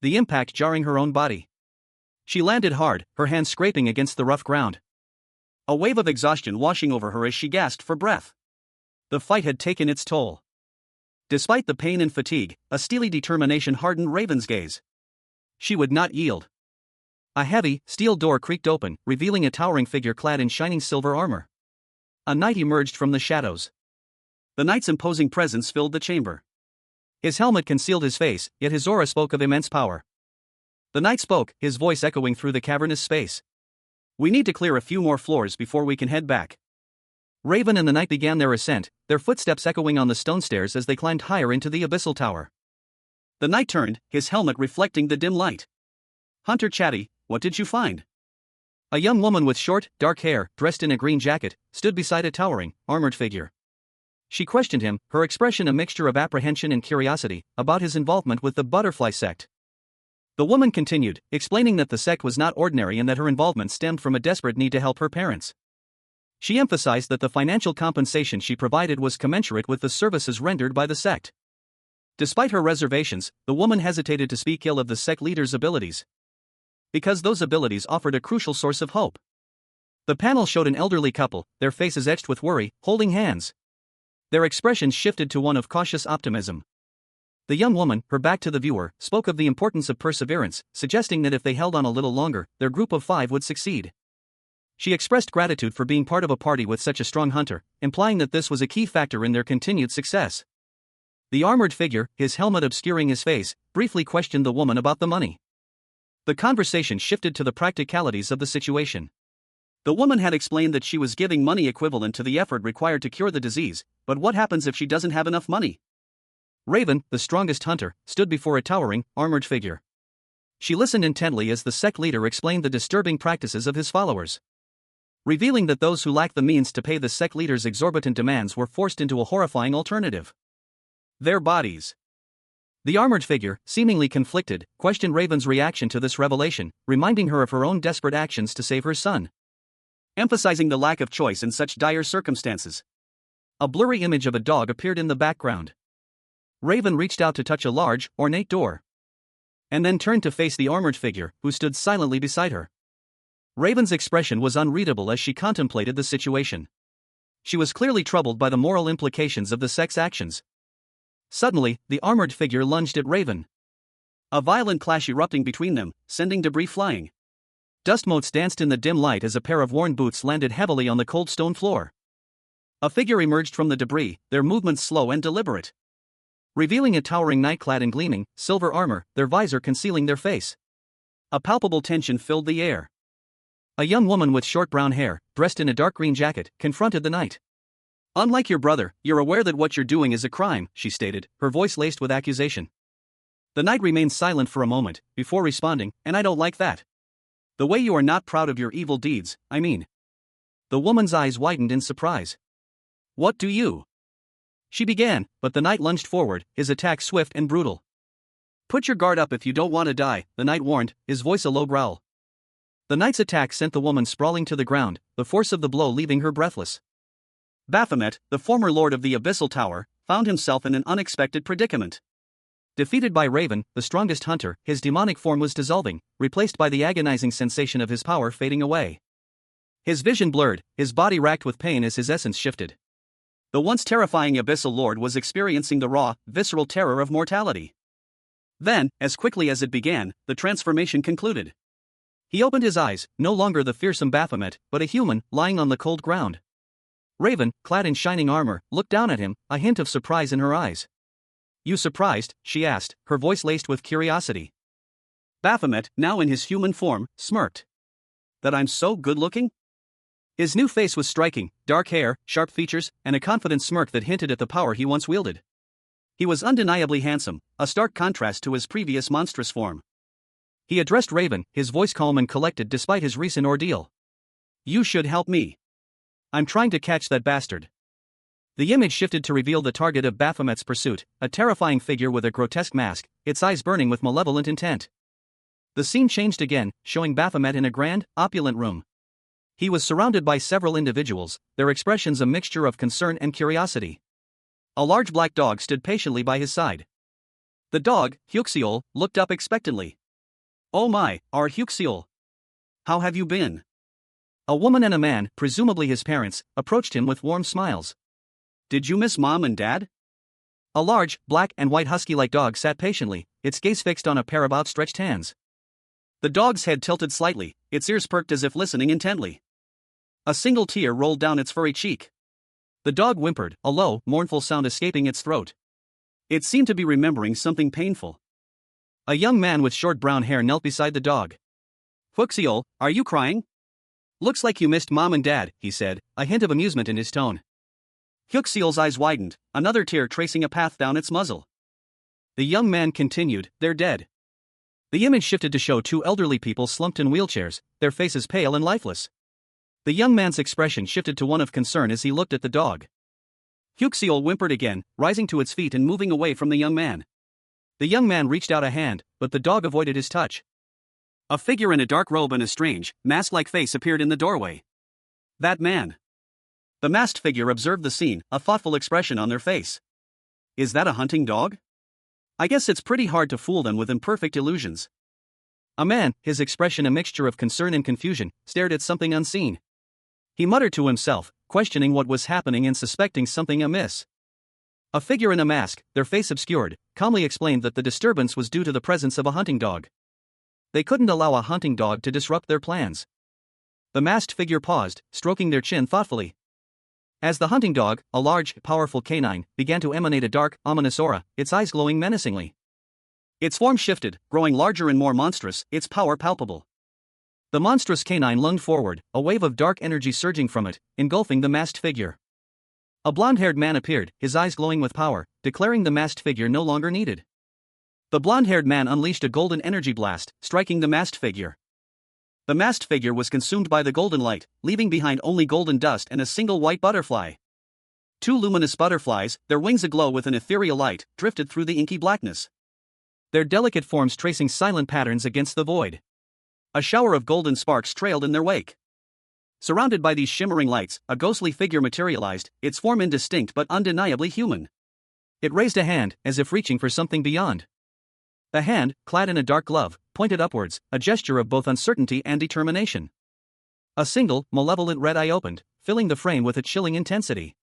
Speaker 1: the impact jarring her own body. She landed hard, her hands scraping against the rough ground. A wave of exhaustion washing over her as she gasped for breath. The fight had taken its toll. Despite the pain and fatigue, a steely determination hardened Raven's gaze. She would not yield. A heavy, steel door creaked open, revealing a towering figure clad in shining silver armor. A knight emerged from the shadows. The knight's imposing presence filled the chamber. His helmet concealed his face, yet his aura spoke of immense power. The knight spoke, his voice echoing through the cavernous space. "We need to clear a few more floors before we can head back." Raven and the knight began their ascent, their footsteps echoing on the stone stairs as they climbed higher into the abyssal tower. The knight turned, his helmet reflecting the dim light. "Hunter Chatty, what did you find?" A young woman with short, dark hair, dressed in a green jacket, stood beside a towering, armored figure. She questioned him, her expression a mixture of apprehension and curiosity, about his involvement with the Butterfly sect. The woman continued, explaining that the sect was not ordinary and that her involvement stemmed from a desperate need to help her parents. She emphasized that the financial compensation she provided was commensurate with the services rendered by the sect. Despite her reservations, the woman hesitated to speak ill of the sect leader's abilities. Because those abilities offered a crucial source of hope. The panel showed an elderly couple, their faces etched with worry, holding hands. Their expressions shifted to one of cautious optimism. The young woman, her back to the viewer, spoke of the importance of perseverance, suggesting that if they held on a little longer, their group of 5 would succeed. She expressed gratitude for being part of a party with such a strong hunter, implying that this was a key factor in their continued success. The armored figure, his helmet obscuring his face, briefly questioned the woman about the money. The conversation shifted to the practicalities of the situation. The woman had explained that she was giving money equivalent to the effort required to cure the disease, but what happens if she doesn't have enough money? Raven, the strongest hunter, stood before a towering, armored figure. She listened intently as the sect leader explained the disturbing practices of his followers, revealing that those who lacked the means to pay the sect leader's exorbitant demands were forced into a horrifying alternative: their bodies. The armored figure, seemingly conflicted, questioned Raven's reaction to this revelation, reminding her of her own desperate actions to save her son, emphasizing the lack of choice in such dire circumstances. A blurry image of a dog appeared in the background. Raven reached out to touch a large, ornate door, and then turned to face the armored figure, who stood silently beside her. Raven's expression was unreadable as she contemplated the situation. She was clearly troubled by the moral implications of the sect's actions. Suddenly, the armored figure lunged at Raven. A violent clash erupting between them, sending debris flying. Dust motes danced in the dim light as a pair of worn boots landed heavily on the cold stone floor. A figure emerged from the debris, their movements slow and deliberate, revealing a towering knight clad in gleaming, silver armor, their visor concealing their face. A palpable tension filled the air. A young woman with short brown hair, dressed in a dark green jacket, confronted the knight. "Unlike your brother, you're aware that what you're doing is a crime," she stated, her voice laced with accusation. The knight remained silent for a moment, before responding, "And I don't like that. The way you are not proud of your evil deeds, I mean." The woman's eyes widened in surprise. "What do you?" she began, but the knight lunged forward, his attack swift and brutal. "Put your guard up if you don't want to die," the knight warned, his voice a low growl. The knight's attack sent the woman sprawling to the ground, the force of the blow leaving her breathless. Baphomet, the former lord of the Abyssal Tower, found himself in an unexpected predicament. Defeated by Raven, the strongest hunter, his demonic form was dissolving, replaced by the agonizing sensation of his power fading away. His vision blurred, his body racked with pain as his essence shifted. The once terrifying Abyssal Lord was experiencing the raw, visceral terror of mortality. Then, as quickly as it began, the transformation concluded. He opened his eyes, no longer the fearsome Baphomet, but a human, lying on the cold ground. Raven, clad in shining armor, looked down at him, a hint of surprise in her eyes. "You surprised?" she asked, her voice laced with curiosity. Baphomet, now in his human form, smirked. "That I'm so good-looking?" His new face was striking, dark hair, sharp features, and a confident smirk that hinted at the power he once wielded. He was undeniably handsome, a stark contrast to his previous monstrous form. He addressed Raven, his voice calm and collected despite his recent ordeal. "You should help me. I'm trying to catch that bastard." The image shifted to reveal the target of Baphomet's pursuit, a terrifying figure with a grotesque mask, its eyes burning with malevolent intent. The scene changed again, showing Baphomet in a grand, opulent room. He was surrounded by several individuals, their expressions a mixture of concern and curiosity. A large black dog stood patiently by his side. The dog, Hyuxiol, looked up expectantly. "Oh my, our Hyuxiol. How have you been?" A woman and a man, presumably his parents, approached him with warm smiles. "Did you miss Mom and Dad?" A large, black and white husky-like dog sat patiently, its gaze fixed on a pair of outstretched hands. The dog's head tilted slightly, its ears perked as if listening intently. A single tear rolled down its furry cheek. The dog whimpered, a low, mournful sound escaping its throat. It seemed to be remembering something painful. A young man with short brown hair knelt beside the dog. "Hyuxiol, are you crying?" "Looks like you missed Mom and Dad," he said, a hint of amusement in his tone. Hyuxiol's eyes widened, another tear tracing a path down its muzzle. The young man continued, "They're dead." The image shifted to show 2 elderly people slumped in wheelchairs, their faces pale and lifeless. The young man's expression shifted to one of concern as he looked at the dog. Hyuxiol whimpered again, rising to its feet and moving away from the young man. The young man reached out a hand, but the dog avoided his touch. A figure in a dark robe and a strange, mask-like face appeared in the doorway. That man. The masked figure observed the scene, a thoughtful expression on their face. "Is that a hunting dog?" I guess it's pretty hard to fool them with imperfect illusions. A man, his expression a mixture of concern and confusion, stared at something unseen. He muttered to himself, questioning what was happening and suspecting something amiss. A figure in a mask, their face obscured, calmly explained that the disturbance was due to the presence of a hunting dog. They couldn't allow a hunting dog to disrupt their plans. The masked figure paused, stroking their chin thoughtfully. As the hunting dog, a large, powerful canine, began to emanate a dark, ominous aura, its eyes glowing menacingly. Its form shifted, growing larger and more monstrous, its power palpable. The monstrous canine lunged forward, a wave of dark energy surging from it, engulfing the masked figure. A blonde-haired man appeared, his eyes glowing with power, declaring the masked figure no longer needed. The blonde-haired man unleashed a golden energy blast, striking the masked figure. The masked figure was consumed by the golden light, leaving behind only golden dust and a single white butterfly. Two luminous butterflies, their wings aglow with an ethereal light, drifted through the inky blackness. Their delicate forms tracing silent patterns against the void. A shower of golden sparks trailed in their wake. Surrounded by these shimmering lights, a ghostly figure materialized, its form indistinct but undeniably human. It raised a hand, as if reaching for something beyond. The hand, clad in a dark glove, pointed upwards, a gesture of both uncertainty and determination. A single, malevolent red eye opened, filling the frame with a chilling intensity.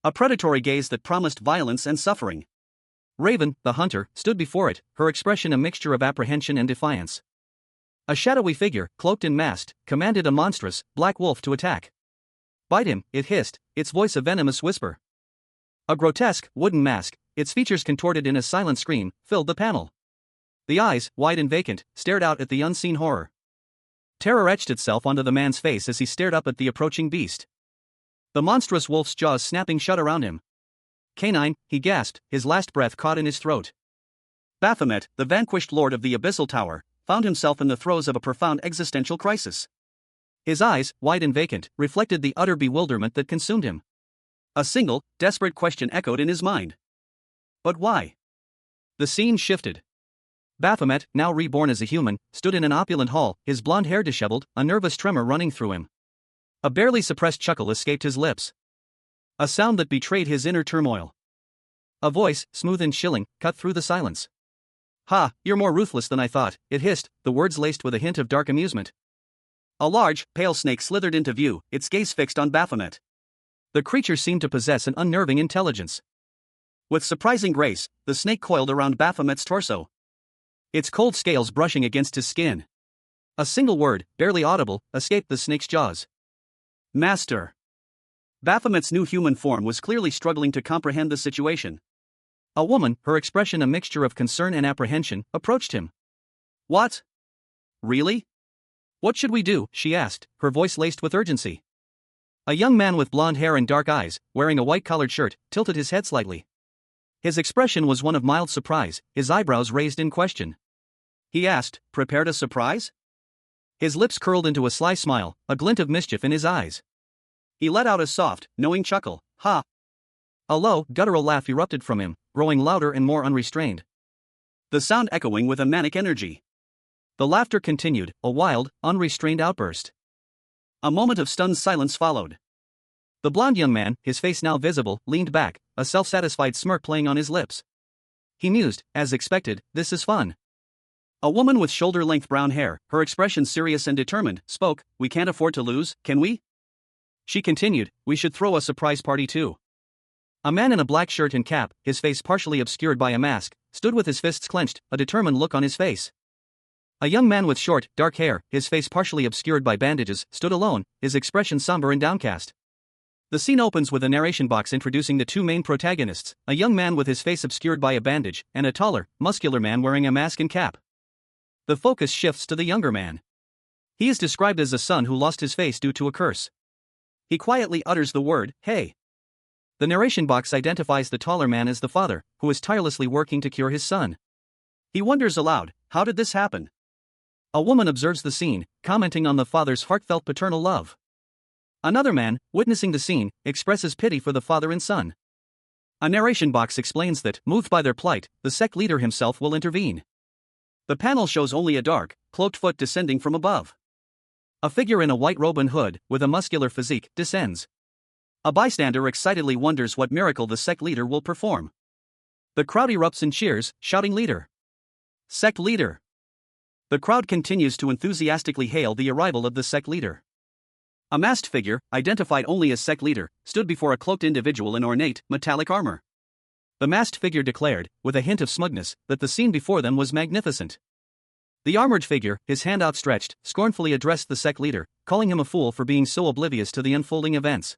Speaker 1: A predatory gaze that promised violence and suffering. Raven, the hunter, stood before it, her expression a mixture of apprehension and defiance. A shadowy figure, cloaked and masked, commanded a monstrous, black wolf to attack. "Bite him," it hissed, its voice a venomous whisper. A grotesque, wooden mask, its features contorted in a silent scream, filled the panel. The eyes, wide and vacant, stared out at the unseen horror. Terror etched itself onto the man's face as he stared up at the approaching beast. The monstrous wolf's jaws snapping shut around him. "Canine," he gasped, his last breath caught in his throat. Baphomet, the vanquished lord of the Abyssal Tower, found himself in the throes of a profound existential crisis. His eyes, wide and vacant, reflected the utter bewilderment that consumed him. A single, desperate question echoed in his mind. But why? The scene shifted. Baphomet, now reborn as a human, stood in an opulent hall, his blonde hair disheveled, a nervous tremor running through him. A barely suppressed chuckle escaped his lips. A sound that betrayed his inner turmoil. A voice, smooth and chilling, cut through the silence. "Ha, you're more ruthless than I thought," it hissed, the words laced with a hint of dark amusement. A large, pale snake slithered into view, its gaze fixed on Baphomet. The creature seemed to possess an unnerving intelligence. With surprising grace, the snake coiled around Baphomet's torso. Its cold scales brushing against his skin. A single word, barely audible, escaped the snake's jaws. "Master." Baphomet's new human form was clearly struggling to comprehend the situation. A woman, her expression a mixture of concern and apprehension, approached him. "What? Really? What should we do?" she asked, her voice laced with urgency. A young man with blonde hair and dark eyes, wearing a white-collared shirt, tilted his head slightly. His expression was one of mild surprise, his eyebrows raised in question. He asked, "Prepared a surprise?" His lips curled into a sly smile, a glint of mischief in his eyes. He let out a soft, knowing chuckle. "Ha!" A low, guttural laugh erupted from him, growing louder and more unrestrained. The sound echoing with a manic energy. The laughter continued, a wild, unrestrained outburst. A moment of stunned silence followed. The blond young man, his face now visible, leaned back, a self-satisfied smirk playing on his lips. He mused, as expected, "This is fun." A woman with shoulder-length brown hair, her expression serious and determined, spoke, "We can't afford to lose, can we?" She continued, "We should throw a surprise party too." A man in a black shirt and cap, his face partially obscured by a mask, stood with his fists clenched, a determined look on his face. A young man with short, dark hair, his face partially obscured by bandages, stood alone, his expression somber and downcast. The scene opens with a narration box introducing the two main protagonists, a young man with his face obscured by a bandage, and a taller, muscular man wearing a mask and cap. The focus shifts to the younger man. He is described as a son who lost his face due to a curse. He quietly utters the word, "Hey." The narration box identifies the taller man as the father, who is tirelessly working to cure his son. He wonders aloud, "How did this happen?" A woman observes the scene, commenting on the father's heartfelt paternal love. Another man, witnessing the scene, expresses pity for the father and son. A narration box explains that, moved by their plight, the sect leader himself will intervene. The panel shows only a dark, cloaked foot descending from above. A figure in a white robe and hood, with a muscular physique, descends. A bystander excitedly wonders what miracle the sect leader will perform. The crowd erupts in cheers, shouting leader. Sect leader. The crowd continues to enthusiastically hail the arrival of the sect leader. A masked figure, identified only as sect leader, stood before a cloaked individual in ornate, metallic armor. The masked figure declared, with a hint of smugness, that the scene before them was magnificent. The armored figure, his hand outstretched, scornfully addressed the sect leader, calling him a fool for being so oblivious to the unfolding events.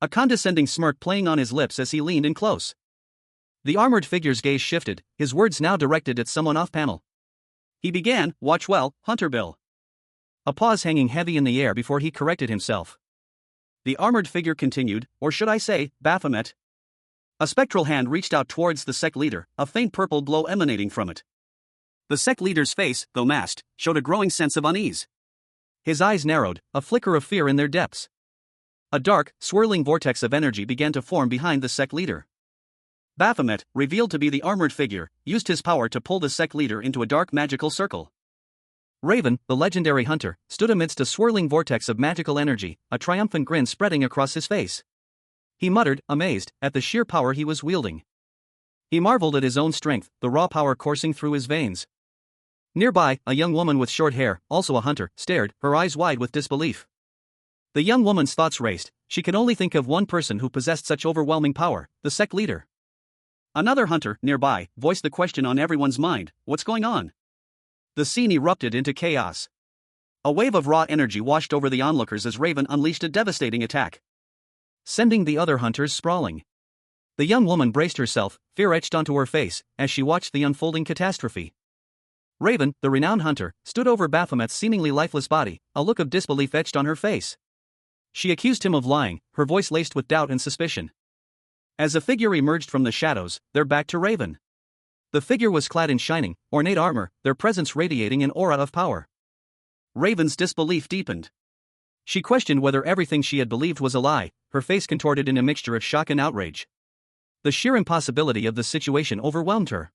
Speaker 1: A condescending smirk playing on his lips as he leaned in close. The armored figure's gaze shifted, his words now directed at someone off-panel. He began, "Watch well, Hunter Bill." A pause hanging heavy in the air before he corrected himself. The armored figure continued, "Or should I say, Baphomet?" A spectral hand reached out towards the sect leader, a faint purple glow emanating from it. The sect leader's face, though masked, showed a growing sense of unease. His eyes narrowed, a flicker of fear in their depths. A dark, swirling vortex of energy began to form behind the sect leader. Baphomet, revealed to be the armored figure, used his power to pull the sect leader into a dark magical circle. Raven, the legendary hunter, stood amidst a swirling vortex of magical energy, a triumphant grin spreading across his face. He muttered, amazed, at the sheer power he was wielding. He marveled at his own strength, the raw power coursing through his veins. Nearby, a young woman with short hair, also a hunter, stared, her eyes wide with disbelief. The young woman's thoughts raced, she could only think of one person who possessed such overwhelming power, the sect leader. Another hunter, nearby, voiced the question on everyone's mind, what's going on? The scene erupted into chaos. A wave of raw energy washed over the onlookers as Raven unleashed a devastating attack, sending the other hunters sprawling. The young woman braced herself, fear etched onto her face, as she watched the unfolding catastrophe. Raven, the renowned hunter, stood over Baphomet's seemingly lifeless body, a look of disbelief etched on her face. She accused him of lying, her voice laced with doubt and suspicion. As a figure emerged from the shadows, their back to Raven. The figure was clad in shining, ornate armor, their presence radiating an aura of power. Raven's disbelief deepened. She questioned whether everything she had believed was a lie, her face contorted in a mixture of shock and outrage. The sheer impossibility of the situation overwhelmed her.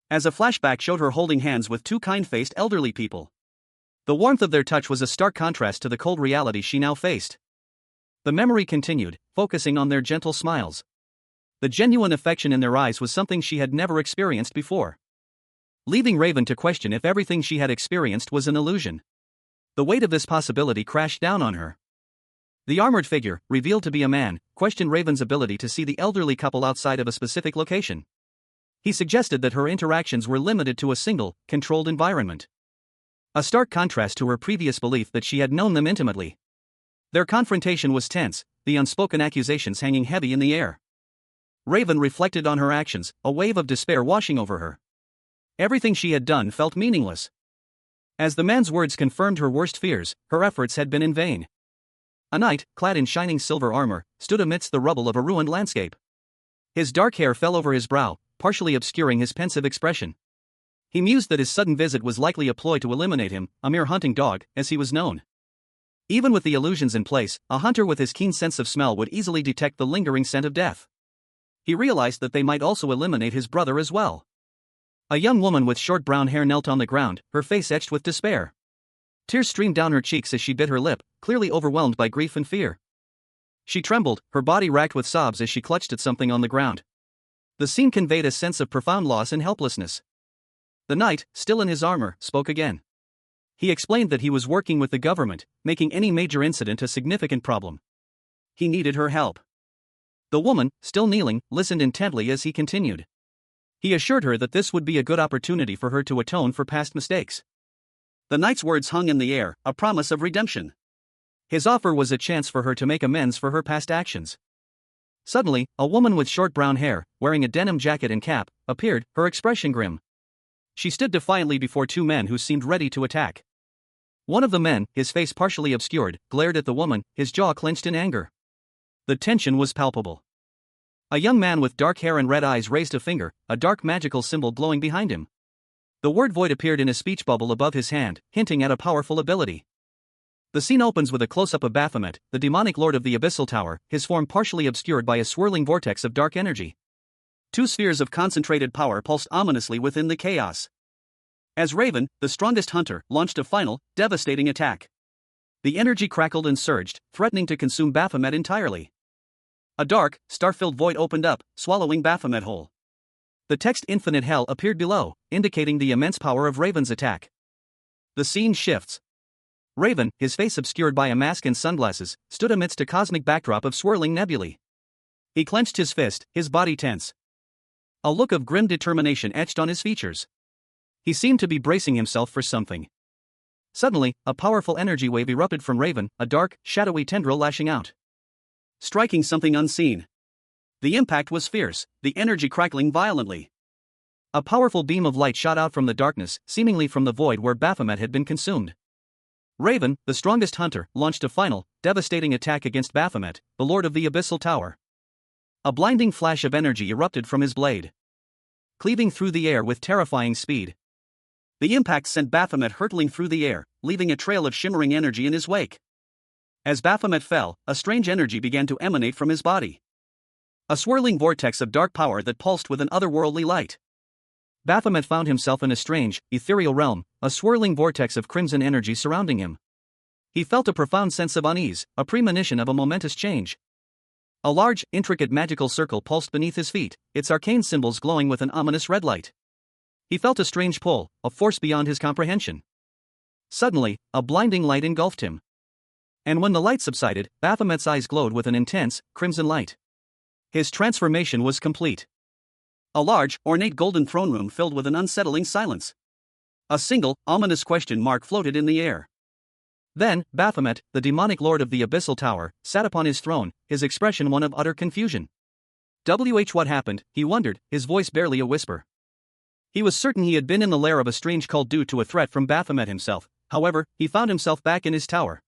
Speaker 1: As a flashback showed her holding hands with two kind-faced elderly people. The warmth of their touch was a stark contrast to the cold reality she now faced. The memory continued, focusing on their gentle smiles. The genuine affection in their eyes was something she had never experienced before. Leaving Raven to question if everything she had experienced was an illusion. The weight of this possibility crashed down on her. The armored figure, revealed to be a man, questioned Raven's ability to see the elderly couple outside of a specific location. He suggested that her interactions were limited to a single, controlled environment. A stark contrast to her previous belief that she had known them intimately. Their confrontation was tense, the unspoken accusations hanging heavy in the air. Raven reflected on her actions, a wave of despair washing over her. Everything she had done felt meaningless. As the man's words confirmed her worst fears, her efforts had been in vain. A knight, clad in shining silver armor, stood amidst the rubble of a ruined landscape. His dark hair fell over his brow, partially obscuring his pensive expression. He mused that his sudden visit was likely a ploy to eliminate him, a mere hunting dog, as he was known. Even with the illusions in place, a hunter with his keen sense of smell would easily detect the lingering scent of death. He realized that they might also eliminate his brother as well. A young woman with short brown hair knelt on the ground, her face etched with despair. Tears streamed down her cheeks as she bit her lip, clearly overwhelmed by grief and fear. She trembled, her body racked with sobs as she clutched at something on the ground. The scene conveyed a sense of profound loss and helplessness. The knight, still in his armor, spoke again. He explained that he was working with the government, making any major incident a significant problem. He needed her help. The woman, still kneeling, listened intently as he continued. He assured her that this would be a good opportunity for her to atone for past mistakes. The knight's words hung in the air, a promise of redemption. His offer was a chance for her to make amends for her past actions. Suddenly, a woman with short brown hair, wearing a denim jacket and cap, appeared, her expression grim. She stood defiantly before two men who seemed ready to attack. One of the men, his face partially obscured, glared at the woman, his jaw clenched in anger. The tension was palpable. A young man with dark hair and red eyes raised a finger, a dark magical symbol glowing behind him. The word void appeared in a speech bubble above his hand, hinting at a powerful ability. The scene opens with a close-up of Baphomet, the demonic lord of the Abyssal Tower, his form partially obscured by a swirling vortex of dark energy. Two spheres of concentrated power pulsed ominously within the chaos. As Raven, the strongest hunter, launched a final, devastating attack. The energy crackled and surged, threatening to consume Baphomet entirely. A dark, star-filled void opened up, swallowing Baphomet whole. The text "Infinite Hell" appeared below, indicating the immense power of Raven's attack. The scene shifts. Raven, his face obscured by a mask and sunglasses, stood amidst a cosmic backdrop of swirling nebulae. He clenched his fist, his body tense. A look of grim determination etched on his features. He seemed to be bracing himself for something. Suddenly, a powerful energy wave erupted from Raven, a dark, shadowy tendril lashing out, striking something unseen. The impact was fierce, the energy crackling violently. A powerful beam of light shot out from the darkness, seemingly from the void where Baphomet had been consumed. Raven, the strongest hunter, launched a final, devastating attack against Baphomet, the lord of the Abyssal Tower. A blinding flash of energy erupted from his blade, cleaving through the air with terrifying speed. The impact sent Baphomet hurtling through the air, leaving a trail of shimmering energy in his wake. As Baphomet fell, a strange energy began to emanate from his body. A swirling vortex of dark power that pulsed with an otherworldly light. Baphomet found himself in a strange, ethereal realm, a swirling vortex of crimson energy surrounding him. He felt a profound sense of unease, a premonition of a momentous change. A large, intricate magical circle pulsed beneath his feet, its arcane symbols glowing with an ominous red light. He felt a strange pull, a force beyond his comprehension. Suddenly, a blinding light engulfed him. And when the light subsided, Baphomet's eyes glowed with an intense, crimson light. His transformation was complete. A large, ornate golden throne room filled with an unsettling silence. A single, ominous question mark floated in the air. Then, Baphomet, the demonic lord of the Abyssal Tower, sat upon his throne, his expression one of utter confusion. What happened, he wondered, his voice barely a whisper. He was certain he had been in the lair of a strange cult due to a threat from Baphomet himself, however, he found himself back in his tower.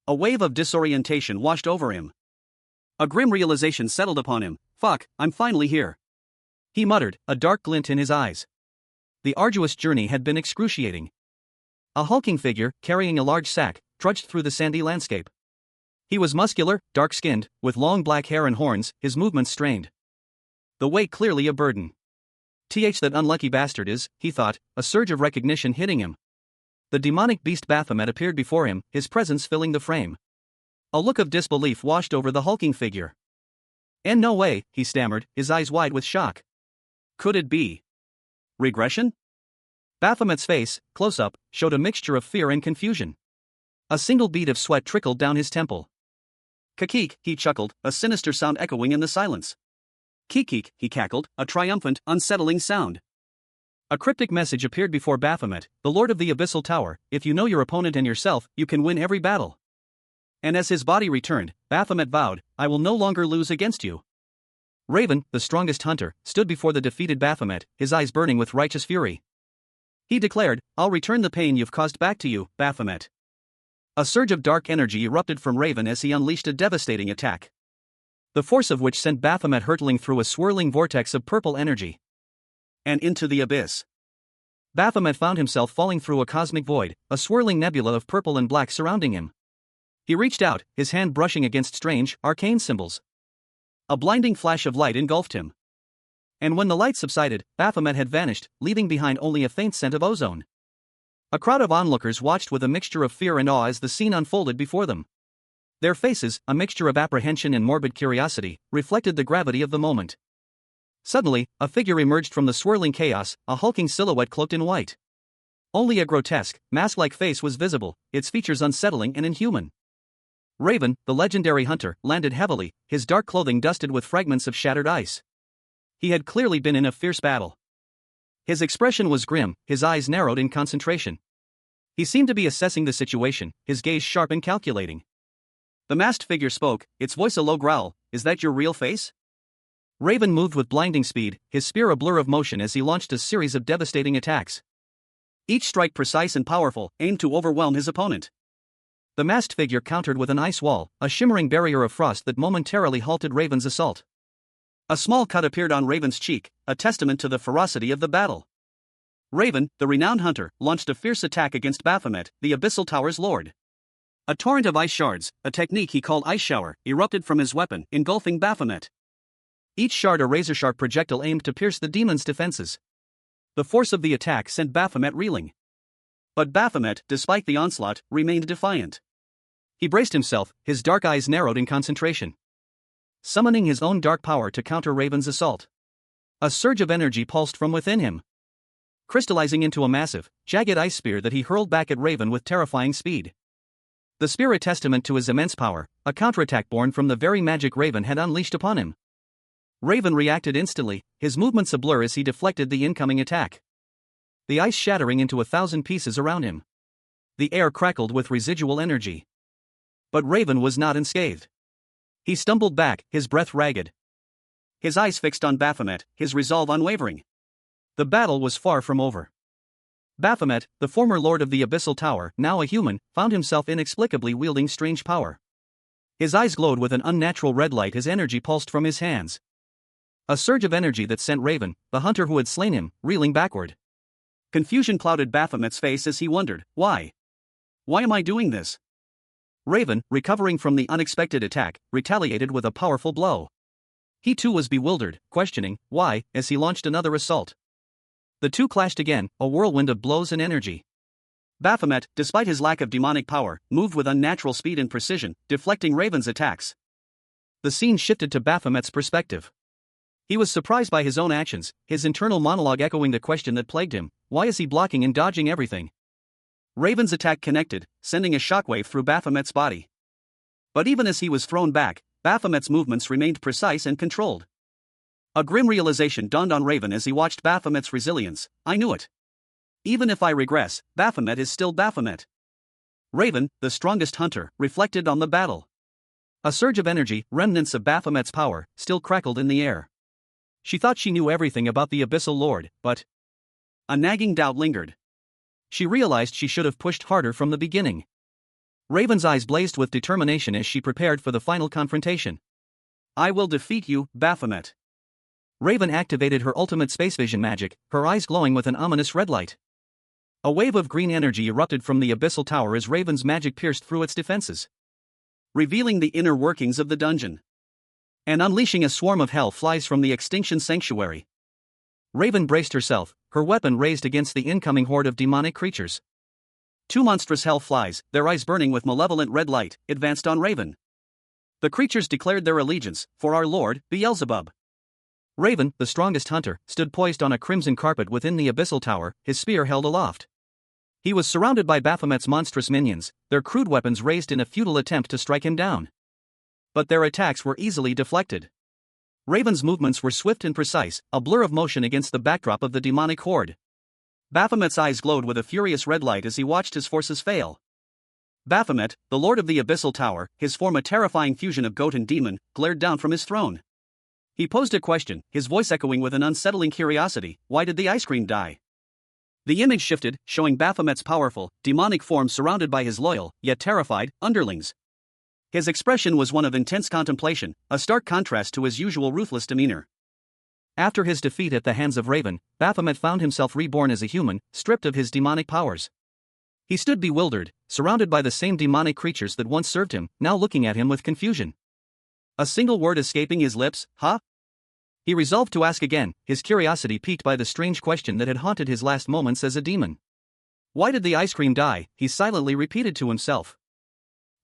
Speaker 1: A wave of disorientation washed over him. A grim realization settled upon him. Fuck, I'm finally here. He muttered, a dark glint in his eyes. The arduous journey had been excruciating. A hulking figure, carrying a large sack, trudged through the sandy landscape. He was muscular, dark-skinned, with long black hair and horns, his movements strained. The weight clearly a burden. That unlucky bastard is, he thought, a surge of recognition hitting him. The demonic beast Baphomet appeared before him, his presence filling the frame. A look of disbelief washed over the hulking figure. "And no way," he stammered, his eyes wide with shock. Could it be regression? Baphomet's face, close up, showed a mixture of fear and confusion. A single bead of sweat trickled down his temple. "Kakik," he chuckled, a sinister sound echoing in the silence. "Kikik," he cackled, a triumphant, unsettling sound. A cryptic message appeared before Baphomet, the lord of the Abyssal Tower. "If you know your opponent and yourself, you can win every battle." And as his body returned, Baphomet vowed, "I will no longer lose against you." Raven, the strongest hunter, stood before the defeated Baphomet, his eyes burning with righteous fury. He declared, "I'll return the pain you've caused back to you, Baphomet." A surge of dark energy erupted from Raven as he unleashed a devastating attack, the force of which sent Baphomet hurtling through a swirling vortex of purple energy and into the abyss. Baphomet found himself falling through a cosmic void, a swirling nebula of purple and black surrounding him. He reached out, his hand brushing against strange, arcane symbols. A blinding flash of light engulfed him. And when the light subsided, Baphomet had vanished, leaving behind only a faint scent of ozone. A crowd of onlookers watched with a mixture of fear and awe as the scene unfolded before them. Their faces, a mixture of apprehension and morbid curiosity, reflected the gravity of the moment. Suddenly, a figure emerged from the swirling chaos, a hulking silhouette cloaked in white. Only a grotesque, mask-like face was visible, its features unsettling and inhuman. Raven, the legendary hunter, landed heavily, his dark clothing dusted with fragments of shattered ice. He had clearly been in a fierce battle. His expression was grim, his eyes narrowed in concentration. He seemed to be assessing the situation, his gaze sharp and calculating. The masked figure spoke, its voice a low growl. "Is that your real face?" Raven moved with blinding speed, his spear a blur of motion as he launched a series of devastating attacks. Each strike precise and powerful, aimed to overwhelm his opponent. The masked figure countered with an ice wall, a shimmering barrier of frost that momentarily halted Raven's assault. A small cut appeared on Raven's cheek, a testament to the ferocity of the battle. Raven, the renowned hunter, launched a fierce attack against Baphomet, the Abyssal Tower's lord. A torrent of ice shards, a technique he called ice shower, erupted from his weapon, engulfing Baphomet. Each shard a razor-sharp projectile aimed to pierce the demon's defenses. The force of the attack sent Baphomet reeling. But Baphomet, despite the onslaught, remained defiant. He braced himself, his dark eyes narrowed in concentration, summoning his own dark power to counter Raven's assault. A surge of energy pulsed from within him, crystallizing into a massive, jagged ice spear that he hurled back at Raven with terrifying speed. The spear a testament to his immense power, a counterattack born from the very magic Raven had unleashed upon him. Raven reacted instantly, his movements a blur as he deflected the incoming attack, the ice shattering into 1,000 pieces around him. The air crackled with residual energy. But Raven was not unscathed. He stumbled back, his breath ragged, his eyes fixed on Baphomet, his resolve unwavering. The battle was far from over. Baphomet, the former lord of the Abyssal Tower, now a human, found himself inexplicably wielding strange power. His eyes glowed with an unnatural red light as energy pulsed from his hands. A surge of energy that sent Raven, the hunter who had slain him, reeling backward. Confusion clouded Baphomet's face as he wondered, why? Why am I doing this? Raven, recovering from the unexpected attack, retaliated with a powerful blow. He too was bewildered, questioning, why, as he launched another assault. The two clashed again, a whirlwind of blows and energy. Baphomet, despite his lack of demonic power, moved with unnatural speed and precision, deflecting Raven's attacks. The scene shifted to Baphomet's perspective. He was surprised by his own actions, his internal monologue echoing the question that plagued him, why is he blocking and dodging everything? Raven's attack connected, sending a shockwave through Baphomet's body. But even as he was thrown back, Baphomet's movements remained precise and controlled. A grim realization dawned on Raven as he watched Baphomet's resilience. I knew it. Even if I regress, Baphomet is still Baphomet. Raven, the strongest hunter, reflected on the battle. A surge of energy, remnants of Baphomet's power, still crackled in the air. She thought she knew everything about the Abyssal Lord, but a nagging doubt lingered. She realized she should have pushed harder from the beginning. Raven's eyes blazed with determination as she prepared for the final confrontation. I will defeat you, Baphomet. Raven activated her ultimate space vision magic, her eyes glowing with an ominous red light. A wave of green energy erupted from the Abyssal Tower as Raven's magic pierced through its defenses, revealing the inner workings of the dungeon, and unleashing a swarm of hell flies from the Extinction Sanctuary. Raven braced herself, her weapon raised against the incoming horde of demonic creatures. Two monstrous hell flies, their eyes burning with malevolent red light, advanced on Raven. The creatures declared their allegiance for our lord, Beelzebub. Raven, the strongest hunter, stood poised on a crimson carpet within the Abyssal Tower, his spear held aloft. He was surrounded by Baphomet's monstrous minions, their crude weapons raised in a futile attempt to strike him down. But their attacks were easily deflected. Raven's movements were swift and precise, a blur of motion against the backdrop of the demonic horde. Baphomet's eyes glowed with a furious red light as he watched his forces fail. Baphomet, the lord of the Abyssal Tower, his form a terrifying fusion of goat and demon, glared down from his throne. He posed a question, his voice echoing with an unsettling curiosity, why did the ice cream die? The image shifted, showing Baphomet's powerful, demonic form surrounded by his loyal, yet terrified, underlings. His expression was one of intense contemplation, a stark contrast to his usual ruthless demeanor. After his defeat at the hands of Raven, Baphomet found himself reborn as a human, stripped of his demonic powers. He stood bewildered, surrounded by the same demonic creatures that once served him, now looking at him with confusion. A single word escaping his lips, huh? He resolved to ask again, his curiosity piqued by the strange question that had haunted his last moments as a demon. Why did the ice cream die? He silently repeated to himself.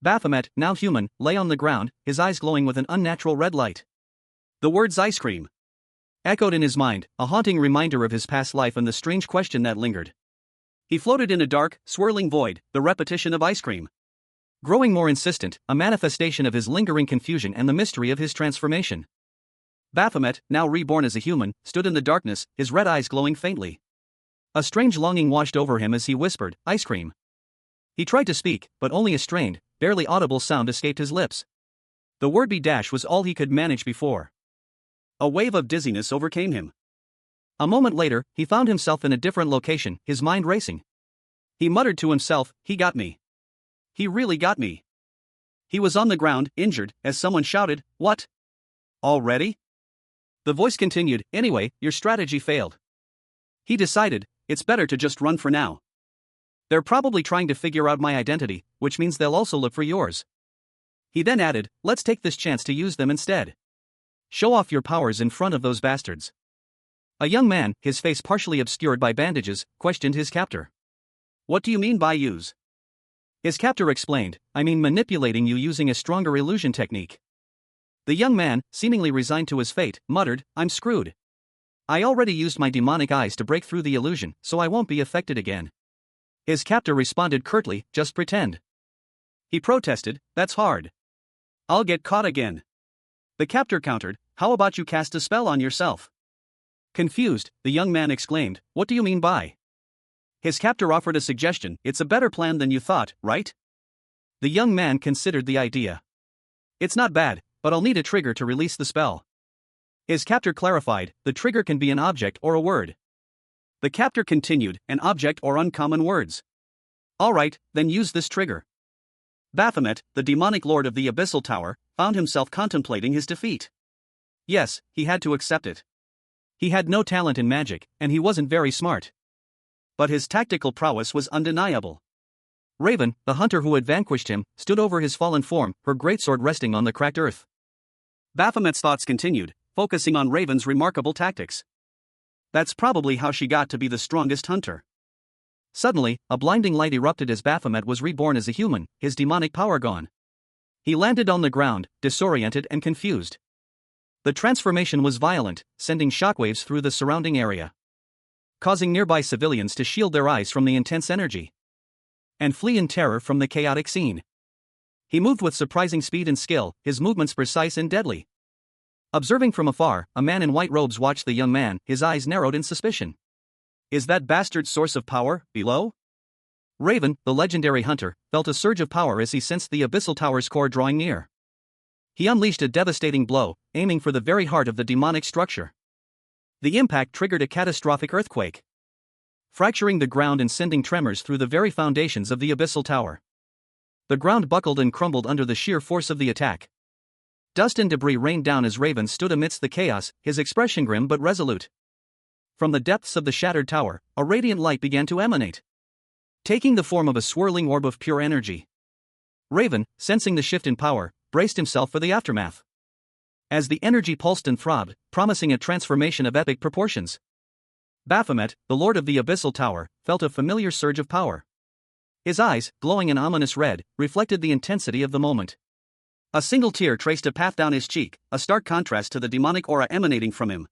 Speaker 1: Baphomet, now human, lay on the ground, his eyes glowing with an unnatural red light. The words ice cream echoed in his mind, a haunting reminder of his past life and the strange question that lingered. He floated in a dark, swirling void, the repetition of ice cream. Growing more insistent, a manifestation of his lingering confusion and the mystery of his transformation. Baphomet, now reborn as a human, stood in the darkness, his red eyes glowing faintly. A strange longing washed over him as he whispered, ice cream. He tried to speak, but only a strained, barely audible sound escaped his lips. The word "be" was all he could manage before. A wave of dizziness overcame him. A moment later, he found himself in a different location, his mind racing. He muttered to himself, he got me. He really got me. He was on the ground, injured, as someone shouted, what? Already? The voice continued, anyway, your strategy failed. He decided, it's better to just run for now. They're probably trying to figure out my identity, which means they'll also look for yours. He then added, let's take this chance to use them instead. Show off your powers in front of those bastards. A young man, his face partially obscured by bandages, questioned his captor. What do you mean by use? His captor explained, I mean manipulating you using a stronger illusion technique. The young man, seemingly resigned to his fate, muttered, I'm screwed. I already used my demonic eyes to break through the illusion, so I won't be affected again. His captor responded curtly, just pretend. He protested, that's hard. I'll get caught again. The captor countered, how about you cast a spell on yourself? Confused, the young man exclaimed, what do you mean by? His captor offered a suggestion, it's a better plan than you thought, right? The young man considered the idea. It's not bad, but I'll need a trigger to release the spell. His captor clarified, the trigger can be an object or a word. The captor continued, an object or uncommon words. Alright, then use this trigger. Baphomet, the demonic lord of the Abyssal Tower, found himself contemplating his defeat. Yes, he had to accept it. He had no talent in magic, and he wasn't very smart. But his tactical prowess was undeniable. Raven, the hunter who had vanquished him, stood over his fallen form, her greatsword resting on the cracked earth. Baphomet's thoughts continued, focusing on Raven's remarkable tactics. That's probably how she got to be the strongest hunter. Suddenly, a blinding light erupted as Baphomet was reborn as a human, his demonic power gone. He landed on the ground, disoriented and confused. The transformation was violent, sending shockwaves through the surrounding area, causing nearby civilians to shield their eyes from the intense energy and flee in terror from the chaotic scene. He moved with surprising speed and skill, his movements precise and deadly. Observing from afar, a man in white robes watched the young man, his eyes narrowed in suspicion. Is that bastard's source of power, below? Raven, the legendary hunter, felt a surge of power as he sensed the Abyssal Tower's core drawing near. He unleashed a devastating blow, aiming for the very heart of the demonic structure. The impact triggered a catastrophic earthquake, fracturing the ground and sending tremors through the very foundations of the Abyssal Tower. The ground buckled and crumbled under the sheer force of the attack. Dust and debris rained down as Raven stood amidst the chaos, his expression grim but resolute. From the depths of the shattered tower, a radiant light began to emanate, taking the form of a swirling orb of pure energy. Raven, sensing the shift in power, braced himself for the aftermath. As the energy pulsed and throbbed, promising a transformation of epic proportions, Baphomet, the lord of the Abyssal Tower, felt a familiar surge of power. His eyes, glowing an ominous red, reflected the intensity of the moment. A single tear traced a path down his cheek, a stark contrast to the demonic aura emanating from him.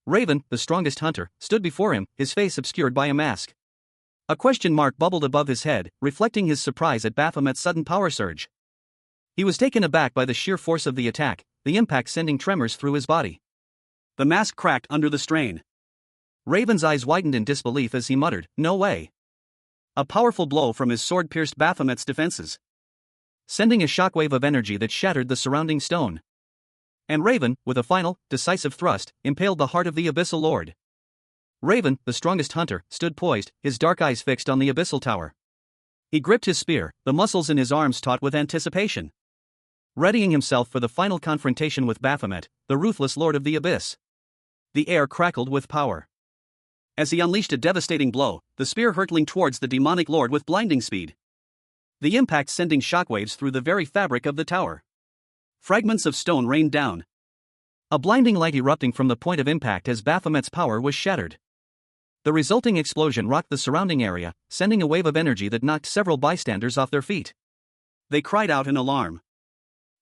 Speaker 1: Raven, the strongest hunter, stood before him, his face obscured by a mask. A question mark bubbled above his head, reflecting his surprise at Baphomet's sudden power surge. He was taken aback by the sheer force of the attack, the impact sending tremors through his body. The mask cracked under the strain. Raven's eyes widened in disbelief as he muttered, no way. A powerful blow from his sword pierced Baphomet's defenses, sending a shockwave of energy that shattered the surrounding stone. And Raven, with a final, decisive thrust, impaled the heart of the Abyssal Lord. Raven, the strongest hunter, stood poised, his dark eyes fixed on the Abyssal Tower. He gripped his spear, the muscles in his arms taut with anticipation, readying himself for the final confrontation with Baphomet, the ruthless Lord of the Abyss. The air crackled with power as he unleashed a devastating blow, the spear hurtling towards the demonic lord with blinding speed. The impact sending shockwaves through the very fabric of the tower. Fragments of stone rained down, a blinding light erupting from the point of impact as Baphomet's power was shattered. The resulting explosion rocked the surrounding area, sending a wave of energy that knocked several bystanders off their feet. They cried out in alarm.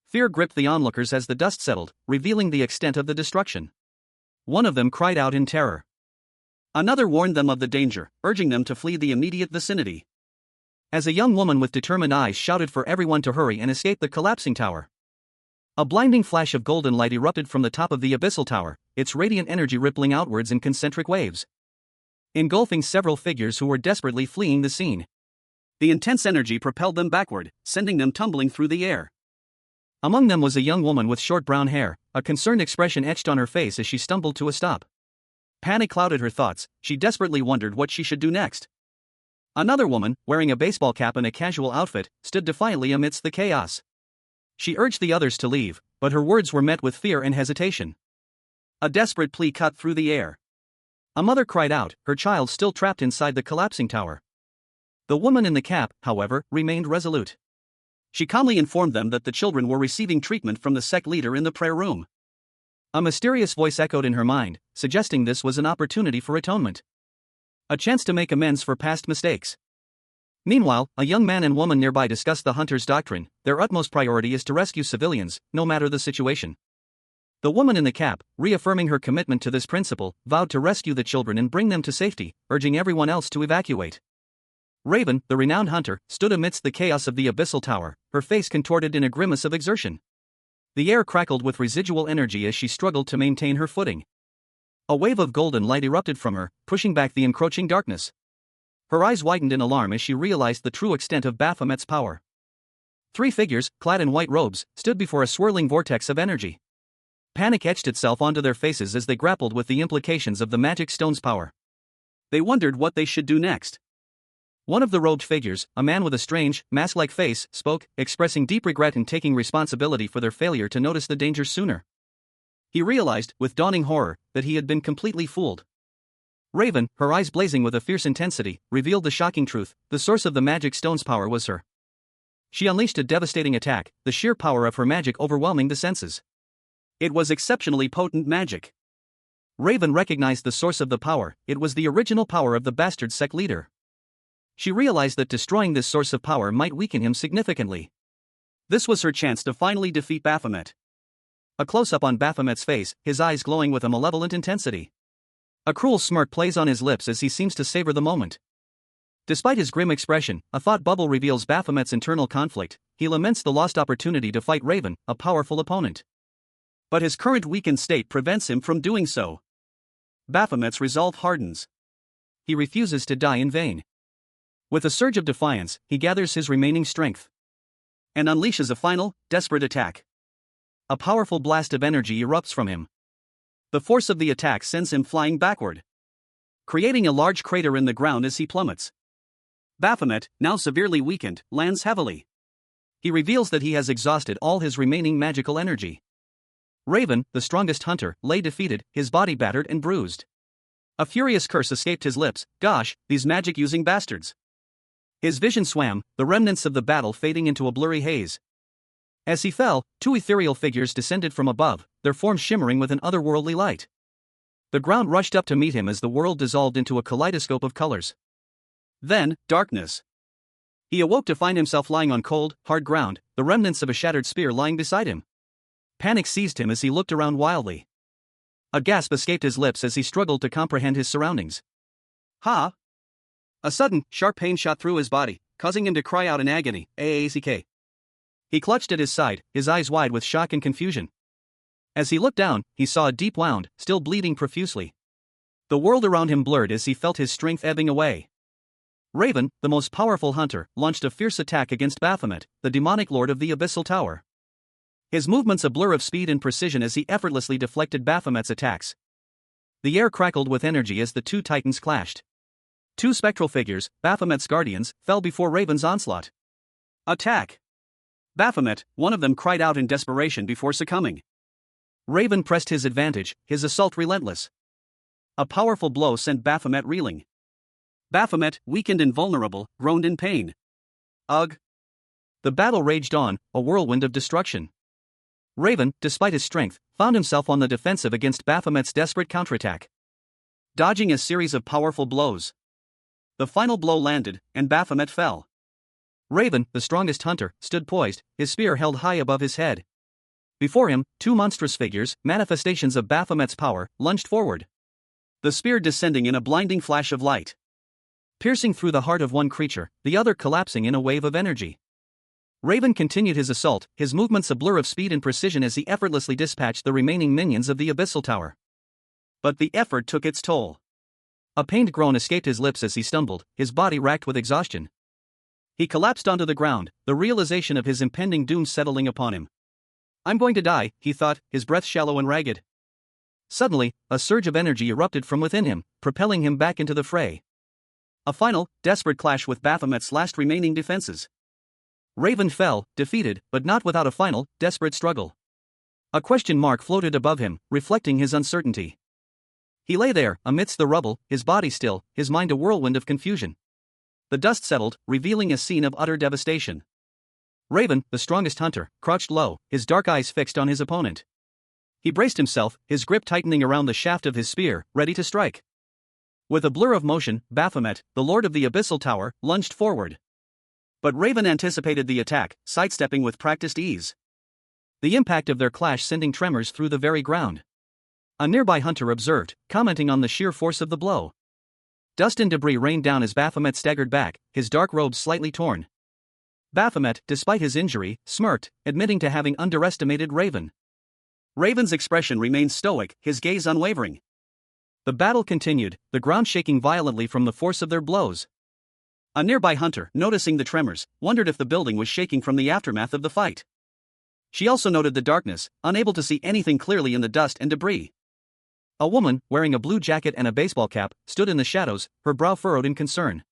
Speaker 1: Fear gripped the onlookers as the dust settled, revealing the extent of the destruction. One of them cried out in terror. Another warned them of the danger, urging them to flee the immediate vicinity. As a young woman with determined eyes shouted for everyone to hurry and escape the collapsing tower. A blinding flash of golden light erupted from the top of the Abyssal Tower, its radiant energy rippling outwards in concentric waves, engulfing several figures who were desperately fleeing the scene. The intense energy propelled them backward, sending them tumbling through the air. Among them was a young woman with short brown hair, a concerned expression etched on her face as she stumbled to a stop. Panic clouded her thoughts, she desperately wondered what she should do next. Another woman, wearing a baseball cap and a casual outfit, stood defiantly amidst the chaos. She urged the others to leave, but her words were met with fear and hesitation. A desperate plea cut through the air. A mother cried out, her child still trapped inside the collapsing tower. The woman in the cap, however, remained resolute. She calmly informed them that the children were receiving treatment from the sect leader in the prayer room. A mysterious voice echoed in her mind, suggesting this was an opportunity for atonement. A chance to make amends for past mistakes. Meanwhile, a young man and woman nearby discussed the hunter's doctrine. Their utmost priority is to rescue civilians, no matter the situation. The woman in the cap, reaffirming her commitment to this principle, vowed to rescue the children and bring them to safety, urging everyone else to evacuate. Raven, the renowned hunter, stood amidst the chaos of the abyssal tower, her face contorted in a grimace of exertion. The air crackled with residual energy as she struggled to maintain her footing. A wave of golden light erupted from her, pushing back the encroaching darkness. Her eyes widened in alarm as she realized the true extent of Baphomet's power. 3 figures, clad in white robes, stood before a swirling vortex of energy. Panic etched itself onto their faces as they grappled with the implications of the magic stone's power. They wondered what they should do next. One of the robed figures, a man with a strange, mask-like face, spoke, expressing deep regret and taking responsibility for their failure to notice the danger sooner. He realized, with dawning horror, that he had been completely fooled. Raven, her eyes blazing with a fierce intensity, revealed the shocking truth: the source of the magic stone's power was her. She unleashed a devastating attack, the sheer power of her magic overwhelming the senses. It was exceptionally potent magic. Raven recognized the source of the power; it was the original power of the bastard sect leader. She realized that destroying this source of power might weaken him significantly. This was her chance to finally defeat Baphomet. A close-up on Baphomet's face, his eyes glowing with a malevolent intensity. A cruel smirk plays on his lips as he seems to savor the moment. Despite his grim expression, a thought bubble reveals Baphomet's internal conflict. He laments the lost opportunity to fight Raven, a powerful opponent. But his current weakened state prevents him from doing so. Baphomet's resolve hardens. He refuses to die in vain. With a surge of defiance, he gathers his remaining strength and unleashes a final, desperate attack. A powerful blast of energy erupts from him. The force of the attack sends him flying backward, creating a large crater in the ground as he plummets. Baphomet, now severely weakened, lands heavily. He reveals that he has exhausted all his remaining magical energy. Raven, the strongest hunter, lay defeated, his body battered and bruised. A furious curse escaped his lips: "Gosh, these magic-using bastards." His vision swam, the remnants of the battle fading into a blurry haze. As he fell, 2 ethereal figures descended from above, their forms shimmering with an otherworldly light. The ground rushed up to meet him as the world dissolved into a kaleidoscope of colors. Then, darkness. He awoke to find himself lying on cold, hard ground, the remnants of a shattered spear lying beside him. Panic seized him as he looked around wildly. A gasp escaped his lips as he struggled to comprehend his surroundings. Ha! A sudden, sharp pain shot through his body, causing him to cry out in agony, "Ack!" He clutched at his side, his eyes wide with shock and confusion. As he looked down, he saw a deep wound, still bleeding profusely. The world around him blurred as he felt his strength ebbing away. Raven, the most powerful hunter, launched a fierce attack against Baphomet, the demonic lord of the Abyssal Tower. His movements a blur of speed and precision as he effortlessly deflected Baphomet's attacks. The air crackled with energy as the 2 titans clashed. 2 spectral figures, Baphomet's guardians, fell before Raven's onslaught. "Attack!" Baphomet, one of them, cried out in desperation before succumbing. Raven pressed his advantage, his assault relentless. A powerful blow sent Baphomet reeling. Baphomet, weakened and vulnerable, groaned in pain. Ugh! The battle raged on, a whirlwind of destruction. Raven, despite his strength, found himself on the defensive against Baphomet's desperate counterattack. Dodging a series of powerful blows, the final blow landed, and Baphomet fell. Raven, the strongest hunter, stood poised, his spear held high above his head. Before him, 2 monstrous figures, manifestations of Baphomet's power, lunged forward. The spear descending in a blinding flash of light, piercing through the heart of one creature, the other collapsing in a wave of energy. Raven continued his assault, his movements a blur of speed and precision as he effortlessly dispatched the remaining minions of the Abyssal Tower. But the effort took its toll. A pained groan escaped his lips as he stumbled, his body racked with exhaustion. He collapsed onto the ground, the realization of his impending doom settling upon him. "I'm going to die," he thought, his breath shallow and ragged. Suddenly, a surge of energy erupted from within him, propelling him back into the fray. A final, desperate clash with Baphomet's last remaining defenses. Raven fell, defeated, but not without a final, desperate struggle. A question mark floated above him, reflecting his uncertainty. He lay there, amidst the rubble, his body still, his mind a whirlwind of confusion. The dust settled, revealing a scene of utter devastation. Raven, the strongest hunter, crouched low, his dark eyes fixed on his opponent. He braced himself, his grip tightening around the shaft of his spear, ready to strike. With a blur of motion, Baphomet, the lord of the Abyssal Tower, lunged forward. But Raven anticipated the attack, sidestepping with practiced ease. the impact of their clash sending tremors through the very ground. A nearby hunter observed, commenting on the sheer force of the blow. Dust and debris rained down as Baphomet staggered back, his dark robes slightly torn. Baphomet, despite his injury, smirked, admitting to having underestimated Raven. Raven's expression remained stoic, his gaze unwavering. The battle continued, the ground shaking violently from the force of their blows. A nearby hunter, noticing the tremors, wondered if the building was shaking from the aftermath of the fight. She also noted the darkness, unable to see anything clearly in the dust and debris. A woman, wearing a blue jacket and a baseball cap, stood in the shadows, her brow furrowed in concern.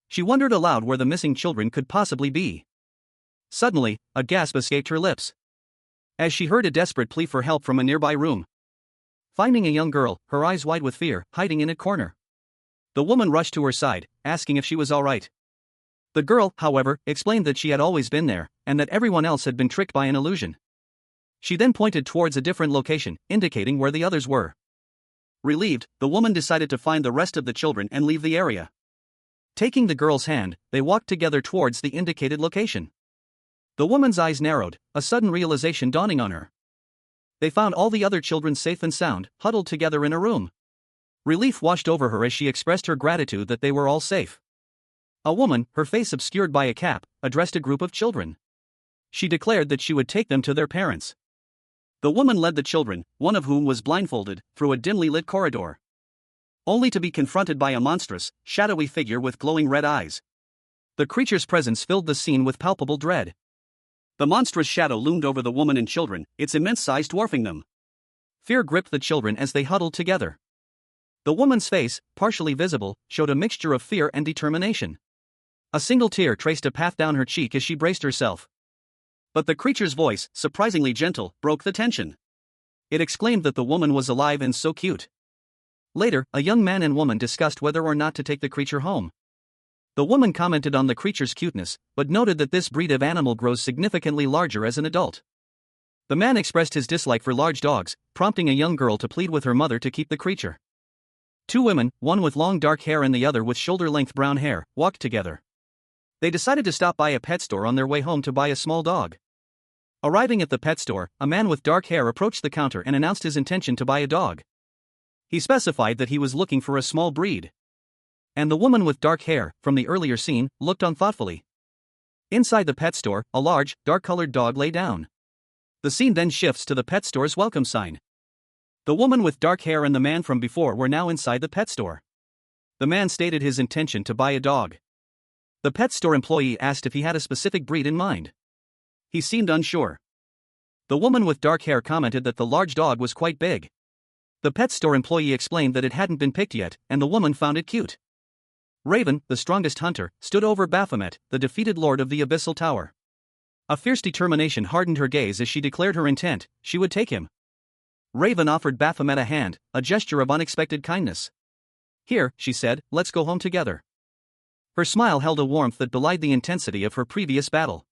Speaker 1: She wondered aloud where the missing children could possibly be. Suddenly, a gasp escaped her lips, as she heard a desperate plea for help from a nearby room. Finding a young girl, her eyes wide with fear, hiding in a corner. The woman rushed to her side, asking if she was all right. The girl, however, explained that she had always been there, and that everyone else had been tricked by an illusion. She then pointed towards a different location, indicating where the others were. Relieved, the woman decided to find the rest of the children and leave the area. Taking the girl's hand, they walked together towards the indicated location. The woman's eyes narrowed, a sudden realization dawning on her. They found all the other children safe and sound, huddled together in a room. Relief washed over her as she expressed her gratitude that they were all safe. A woman, her face obscured by a cap, addressed a group of children. She declared that she would take them to their parents. The woman led the children, one of whom was blindfolded, through a dimly lit corridor, only to be confronted by a monstrous, shadowy figure with glowing red eyes. The creature's presence filled the scene with palpable dread. The monstrous shadow loomed over the woman and children, its immense size dwarfing them. Fear gripped the children as they huddled together. The woman's face, partially visible, showed a mixture of fear and determination. A single tear traced a path down her cheek as she braced herself. But the creature's voice, surprisingly gentle, broke the tension. It exclaimed that the woman was alive and so cute. Later, a young man and woman discussed whether or not to take the creature home. The woman commented on the creature's cuteness, but noted that this breed of animal grows significantly larger as an adult. The man expressed his dislike for large dogs, prompting a young girl to plead with her mother to keep the creature. Two women, one with long dark hair and the other with shoulder-length brown hair, walked together. They decided to stop by a pet store on their way home to buy a small dog. Arriving at the pet store, a man with dark hair approached the counter and announced his intention to buy a dog. He specified that he was looking for a small breed. And the woman with dark hair, from the earlier scene, looked on thoughtfully. Inside the pet store, a large, dark-colored dog lay down. The scene then shifts to the pet store's welcome sign. The woman with dark hair and the man from before were now inside the pet store. The man stated his intention to buy a dog. The pet store employee asked if he had a specific breed in mind. He seemed unsure. The woman with dark hair commented that the large dog was quite big. The pet store employee explained that it hadn't been picked yet, and the woman found it cute. Raven, the strongest hunter, stood over Baphomet, the defeated lord of the Abyssal Tower. A fierce determination hardened her gaze as she declared her intent: she would take him. Raven offered Baphomet a hand, a gesture of unexpected kindness. "Here," she said, "let's go home together." Her smile held a warmth that belied the intensity of her previous battle.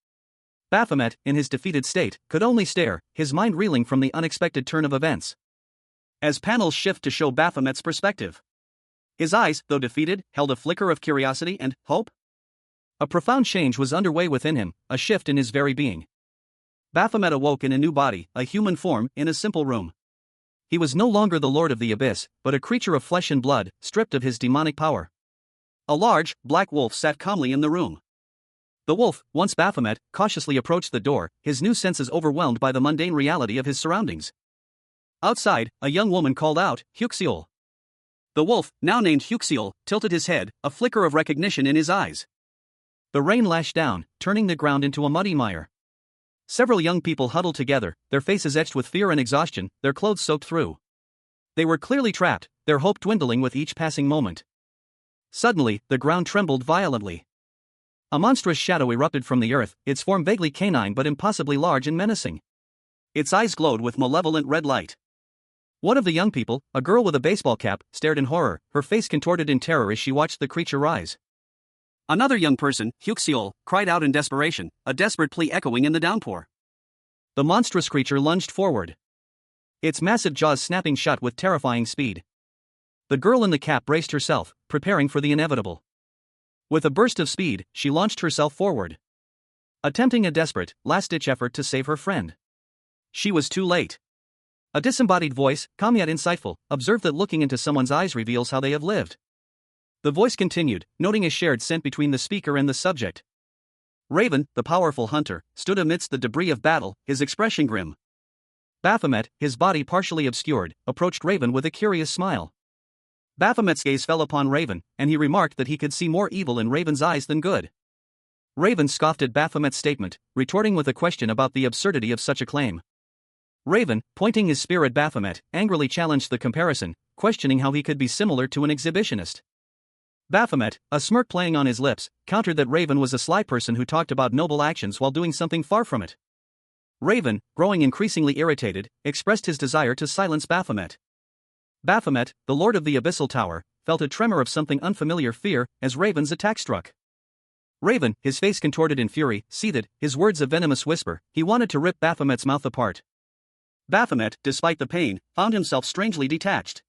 Speaker 1: Baphomet, in his defeated state, could only stare, his mind reeling from the unexpected turn of events. As panels shift to show Baphomet's perspective, his eyes, though defeated, held a flicker of curiosity and hope. A profound change was underway within him, a shift in his very being. Baphomet awoke in a new body, a human form, in a simple room. He was no longer the lord of the abyss, but a creature of flesh and blood, stripped of his demonic power. A large, black wolf sat calmly in the room. The wolf, once Baphomet, cautiously approached the door, his new senses overwhelmed by the mundane reality of his surroundings. Outside, a young woman called out, "Huxiol." The wolf, now named Huxiol, tilted his head, a flicker of recognition in his eyes. The rain lashed down, turning the ground into a muddy mire. Several young people huddled together, their faces etched with fear and exhaustion, their clothes soaked through. They were clearly trapped, their hope dwindling with each passing moment. Suddenly, the ground trembled violently. A monstrous shadow erupted from the earth, its form vaguely canine but impossibly large and menacing. Its eyes glowed with malevolent red light. One of the young people, a girl with a baseball cap, stared in horror, her face contorted in terror as she watched the creature rise. Another young person, Huxiol, cried out in desperation, a desperate plea echoing in the downpour. The monstrous creature lunged forward, its massive jaws snapping shut with terrifying speed. The girl in the cap braced herself, preparing for the inevitable. With a burst of speed, she launched herself forward, attempting a desperate, last-ditch effort to save her friend. she was too late. A disembodied voice, calm yet insightful, observed that looking into someone's eyes reveals how they have lived. The voice continued, noting a shared scent between the speaker and the subject. Raven, the powerful hunter, stood amidst the debris of battle, his expression grim. Baphomet, his body partially obscured, approached Raven with a curious smile. Baphomet's gaze fell upon Raven, and he remarked that he could see more evil in Raven's eyes than good. Raven scoffed at Baphomet's statement, retorting with a question about the absurdity of such a claim. Raven, pointing his spear at Baphomet, angrily challenged the comparison, questioning how he could be similar to an exhibitionist. Baphomet, a smirk playing on his lips, countered that Raven was a sly person who talked about noble actions while doing something far from it. Raven, growing increasingly irritated, expressed his desire to silence Baphomet. Baphomet, the lord of the Abyssal Tower, felt a tremor of something unfamiliar fear as Raven's attack struck. Raven, his face contorted in fury, seethed, his words a venomous whisper. He wanted to rip Baphomet's mouth apart. Baphomet, despite the pain, found himself strangely detached.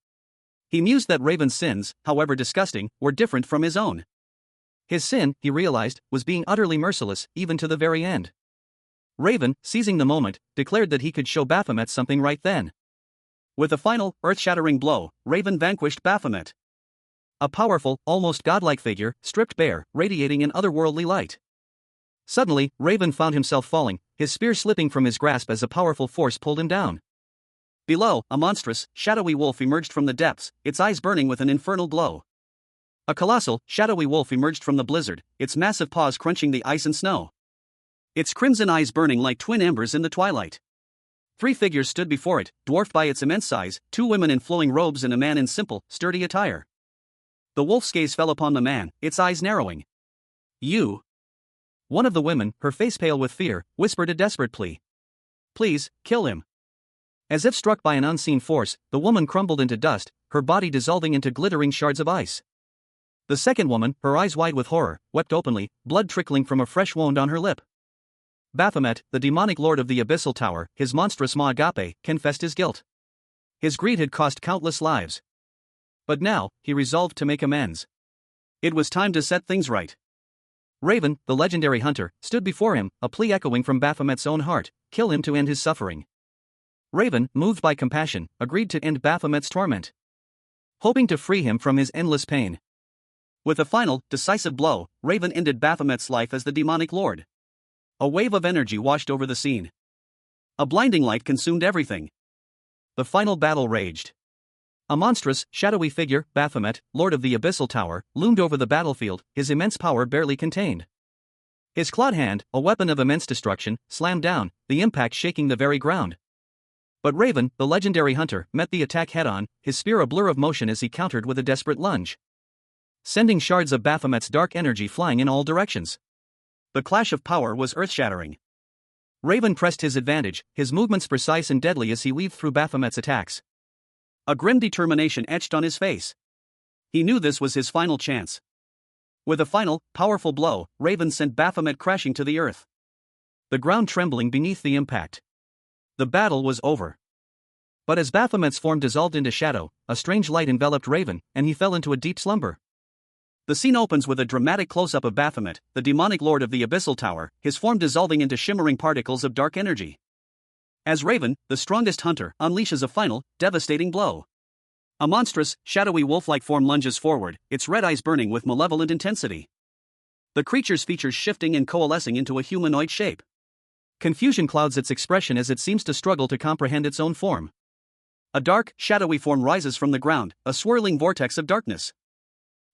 Speaker 1: He mused that Raven's sins, however disgusting, were different from his own. His sin, he realized, was being utterly merciless, even to the very end. Raven, seizing the moment, declared that he could show Baphomet something right then. With a final, earth-shattering blow, Raven vanquished Baphomet. A powerful, almost godlike figure, stripped bare, radiating an otherworldly light. Suddenly, Raven found himself falling, his spear slipping from his grasp as a powerful force pulled him down. Below, a monstrous, shadowy wolf emerged from the depths, its eyes burning with an infernal glow. A colossal, shadowy wolf emerged from the blizzard, its massive paws crunching the ice and snow. Its crimson eyes burning like twin embers in the twilight. 3 figures stood before it, dwarfed by its immense size, 2 women in flowing robes and a man in simple, sturdy attire. The wolf's gaze fell upon the man, its eyes narrowing. "You?" One of the women, her face pale with fear, whispered a desperate plea. "Please, kill him." As if struck by an unseen force, the woman crumbled into dust, her body dissolving into glittering shards of ice. The second woman, her eyes wide with horror, wept openly, blood trickling from a fresh wound on her lip. Baphomet, the demonic lord of the Abyssal Tower, his monstrous ma agape, confessed his guilt. His greed had cost countless lives. But now, he resolved to make amends. It was time to set things right. Raven, the legendary hunter, stood before him, a plea echoing from Baphomet's own heart: kill him to end his suffering. Raven, moved by compassion, agreed to end Baphomet's torment, hoping to free him from his endless pain. With a final, decisive blow, Raven ended Baphomet's life as the demonic lord. A wave of energy washed over the scene. A blinding light consumed everything. The final battle raged. A monstrous, shadowy figure, Baphomet, lord of the Abyssal Tower, loomed over the battlefield, his immense power barely contained. His clawed hand, a weapon of immense destruction, slammed down, the impact shaking the very ground. But Raven, the legendary hunter, met the attack head-on, his spear a blur of motion as he countered with a desperate lunge, sending shards of Baphomet's dark energy flying in all directions. The clash of power was earth-shattering. Raven pressed his advantage, his movements precise and deadly as he weaved through Baphomet's attacks. A grim determination etched on his face. He knew this was his final chance. With a final, powerful blow, Raven sent Baphomet crashing to the earth, the ground trembling beneath the impact. The battle was over. But as Baphomet's form dissolved into shadow, a strange light enveloped Raven, and he fell into a deep slumber. The scene opens with a dramatic close-up of Baphomet, the demonic lord of the Abyssal Tower, his form dissolving into shimmering particles of dark energy. As Raven, the strongest hunter, unleashes a final, devastating blow. A monstrous, shadowy wolf-like form lunges forward, its red eyes burning with malevolent intensity. The creature's features shifting and coalescing into a humanoid shape. Confusion clouds its expression as it seems to struggle to comprehend its own form. A dark, shadowy form rises from the ground, a swirling vortex of darkness.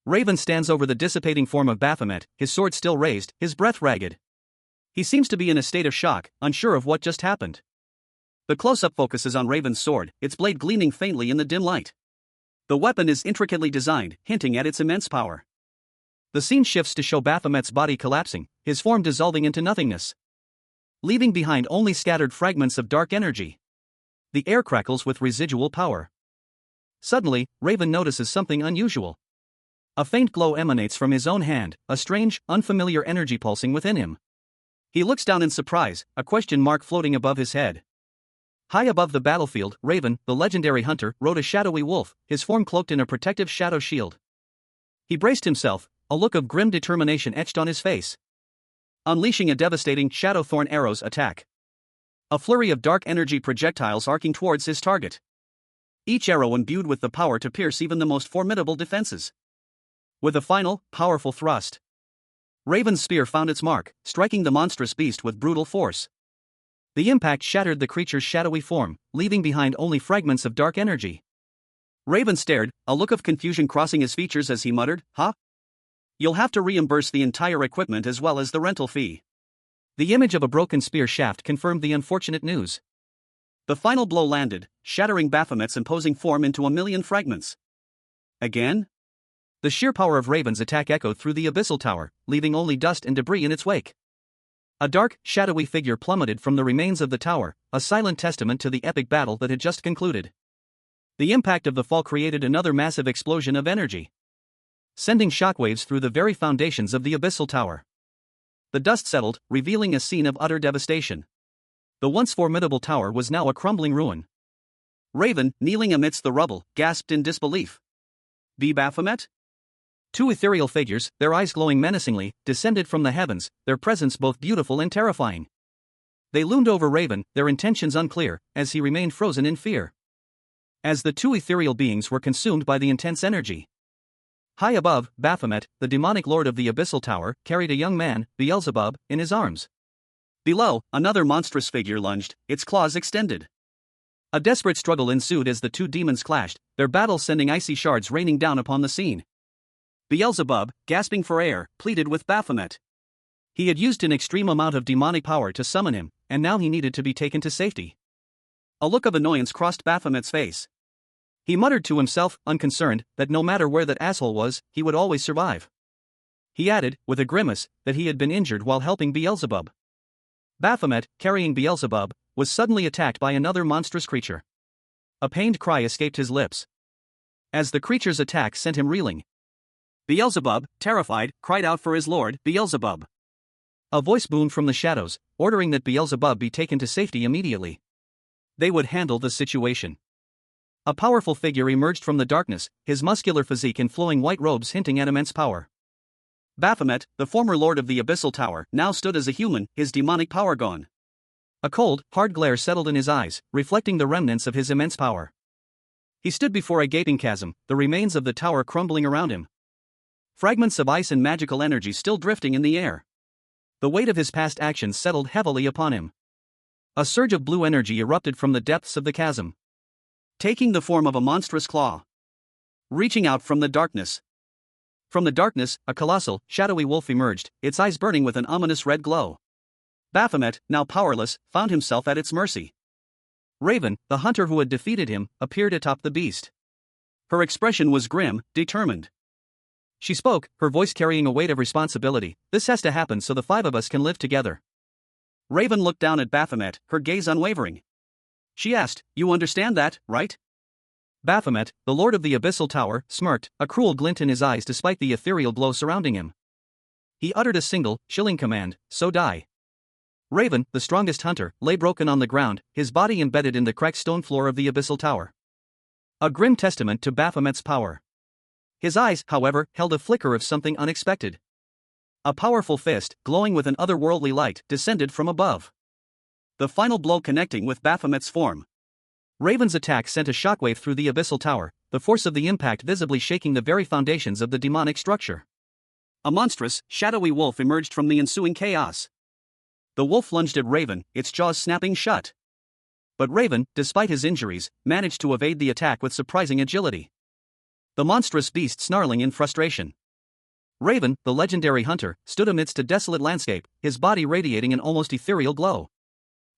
Speaker 1: Raven stands over the dissipating form of Baphomet, his sword still raised, his breath ragged. He seems to be in a state of shock, unsure of what just happened. The close-up focuses on Raven's sword, its blade gleaming faintly in the dim light. The weapon is intricately designed, hinting at its immense power. The scene shifts to show Baphomet's body collapsing, his form dissolving into nothingness, leaving behind only scattered fragments of dark energy. The air crackles with residual power. Suddenly, Raven notices something unusual. A faint glow emanates from his own hand, a strange, unfamiliar energy pulsing within him. He looks down in surprise, a question mark floating above his head. High above the battlefield, Raven, the legendary hunter, rode a shadowy wolf, his form cloaked in a protective shadow shield. He braced himself, a look of grim determination etched on his face, unleashing a devastating shadow thorn arrow's attack. A flurry of dark energy projectiles arcing towards his target. Each arrow imbued with the power to pierce even the most formidable defenses. With a final, powerful thrust, Raven's spear found its mark, striking the monstrous beast with brutal force. The impact shattered the creature's shadowy form, leaving behind only fragments of dark energy. Raven stared, a look of confusion crossing his features as he muttered, "Huh? You'll have to reimburse the entire equipment as well as the rental fee." The image of a broken spear shaft confirmed the unfortunate news. The final blow landed, shattering Baphomet's imposing form into a million fragments. Again? The sheer power of Raven's attack echoed through the abyssal tower, leaving only dust and debris in its wake. A dark, shadowy figure plummeted from the remains of the tower, a silent testament to the epic battle that had just concluded. The impact of the fall created another massive explosion of energy, sending shockwaves through the very foundations of the abyssal tower. The dust settled, revealing a scene of utter devastation. The once formidable tower was now a crumbling ruin. Raven, kneeling amidst the rubble, gasped in disbelief. "The Baphomet?" Two ethereal figures, their eyes glowing menacingly, descended from the heavens, their presence both beautiful and terrifying. They loomed over Raven, their intentions unclear, as he remained frozen in fear. As the two ethereal beings were consumed by the intense energy. High above, Baphomet, the demonic lord of the abyssal tower, carried a young man, Beelzebub, in his arms. Below, another monstrous figure lunged, its claws extended. A desperate struggle ensued as the two demons clashed, their battle sending icy shards raining down upon the scene. Beelzebub, gasping for air, pleaded with Baphomet. He had used an extreme amount of demonic power to summon him, and now he needed to be taken to safety. A look of annoyance crossed Baphomet's face. He muttered to himself, unconcerned, that no matter where that asshole was, he would always survive. He added, with a grimace, that he had been injured while helping Beelzebub. Baphomet, carrying Beelzebub, was suddenly attacked by another monstrous creature. A pained cry escaped his lips, as the creature's attack sent him reeling. Beelzebub, terrified, cried out for his lord, Beelzebub. A voice boomed from the shadows, ordering that Beelzebub be taken to safety immediately. They would handle the situation. A powerful figure emerged from the darkness, his muscular physique and flowing white robes hinting at immense power. Baphomet, the former lord of the abyssal tower, now stood as a human, his demonic power gone. A cold, hard glare settled in his eyes, reflecting the remnants of his immense power. He stood before a gaping chasm, the remains of the tower crumbling around him. Fragments of ice and magical energy still drifting in the air. The weight of his past actions settled heavily upon him. A surge of blue energy erupted from the depths of the chasm, taking the form of a monstrous claw, reaching out from the darkness. From the darkness, a colossal, shadowy wolf emerged, its eyes burning with an ominous red glow. Baphomet, now powerless, found himself at its mercy. Raven, the hunter who had defeated him, appeared atop the beast. Her expression was grim, determined. She spoke, her voice carrying a weight of responsibility. "This has to happen so the five of us can live together." Raven looked down at Baphomet, her gaze unwavering. She asked, "You understand that, right?" Baphomet, the lord of the abyssal tower, smirked, a cruel glint in his eyes despite the ethereal glow surrounding him. He uttered a single, chilling command, "So die." Raven, the strongest hunter, lay broken on the ground, his body embedded in the cracked stone floor of the abyssal tower. A grim testament to Baphomet's power. His eyes, however, held a flicker of something unexpected. A powerful fist, glowing with an otherworldly light, descended from above. The final blow connecting with Baphomet's form. Raven's attack sent a shockwave through the abyssal tower, the force of the impact visibly shaking the very foundations of the demonic structure. A monstrous, shadowy wolf emerged from the ensuing chaos. The wolf lunged at Raven, its jaws snapping shut. But Raven, despite his injuries, managed to evade the attack with surprising agility. The monstrous beast snarling in frustration. Raven, the legendary hunter, stood amidst a desolate landscape, his body radiating an almost ethereal glow.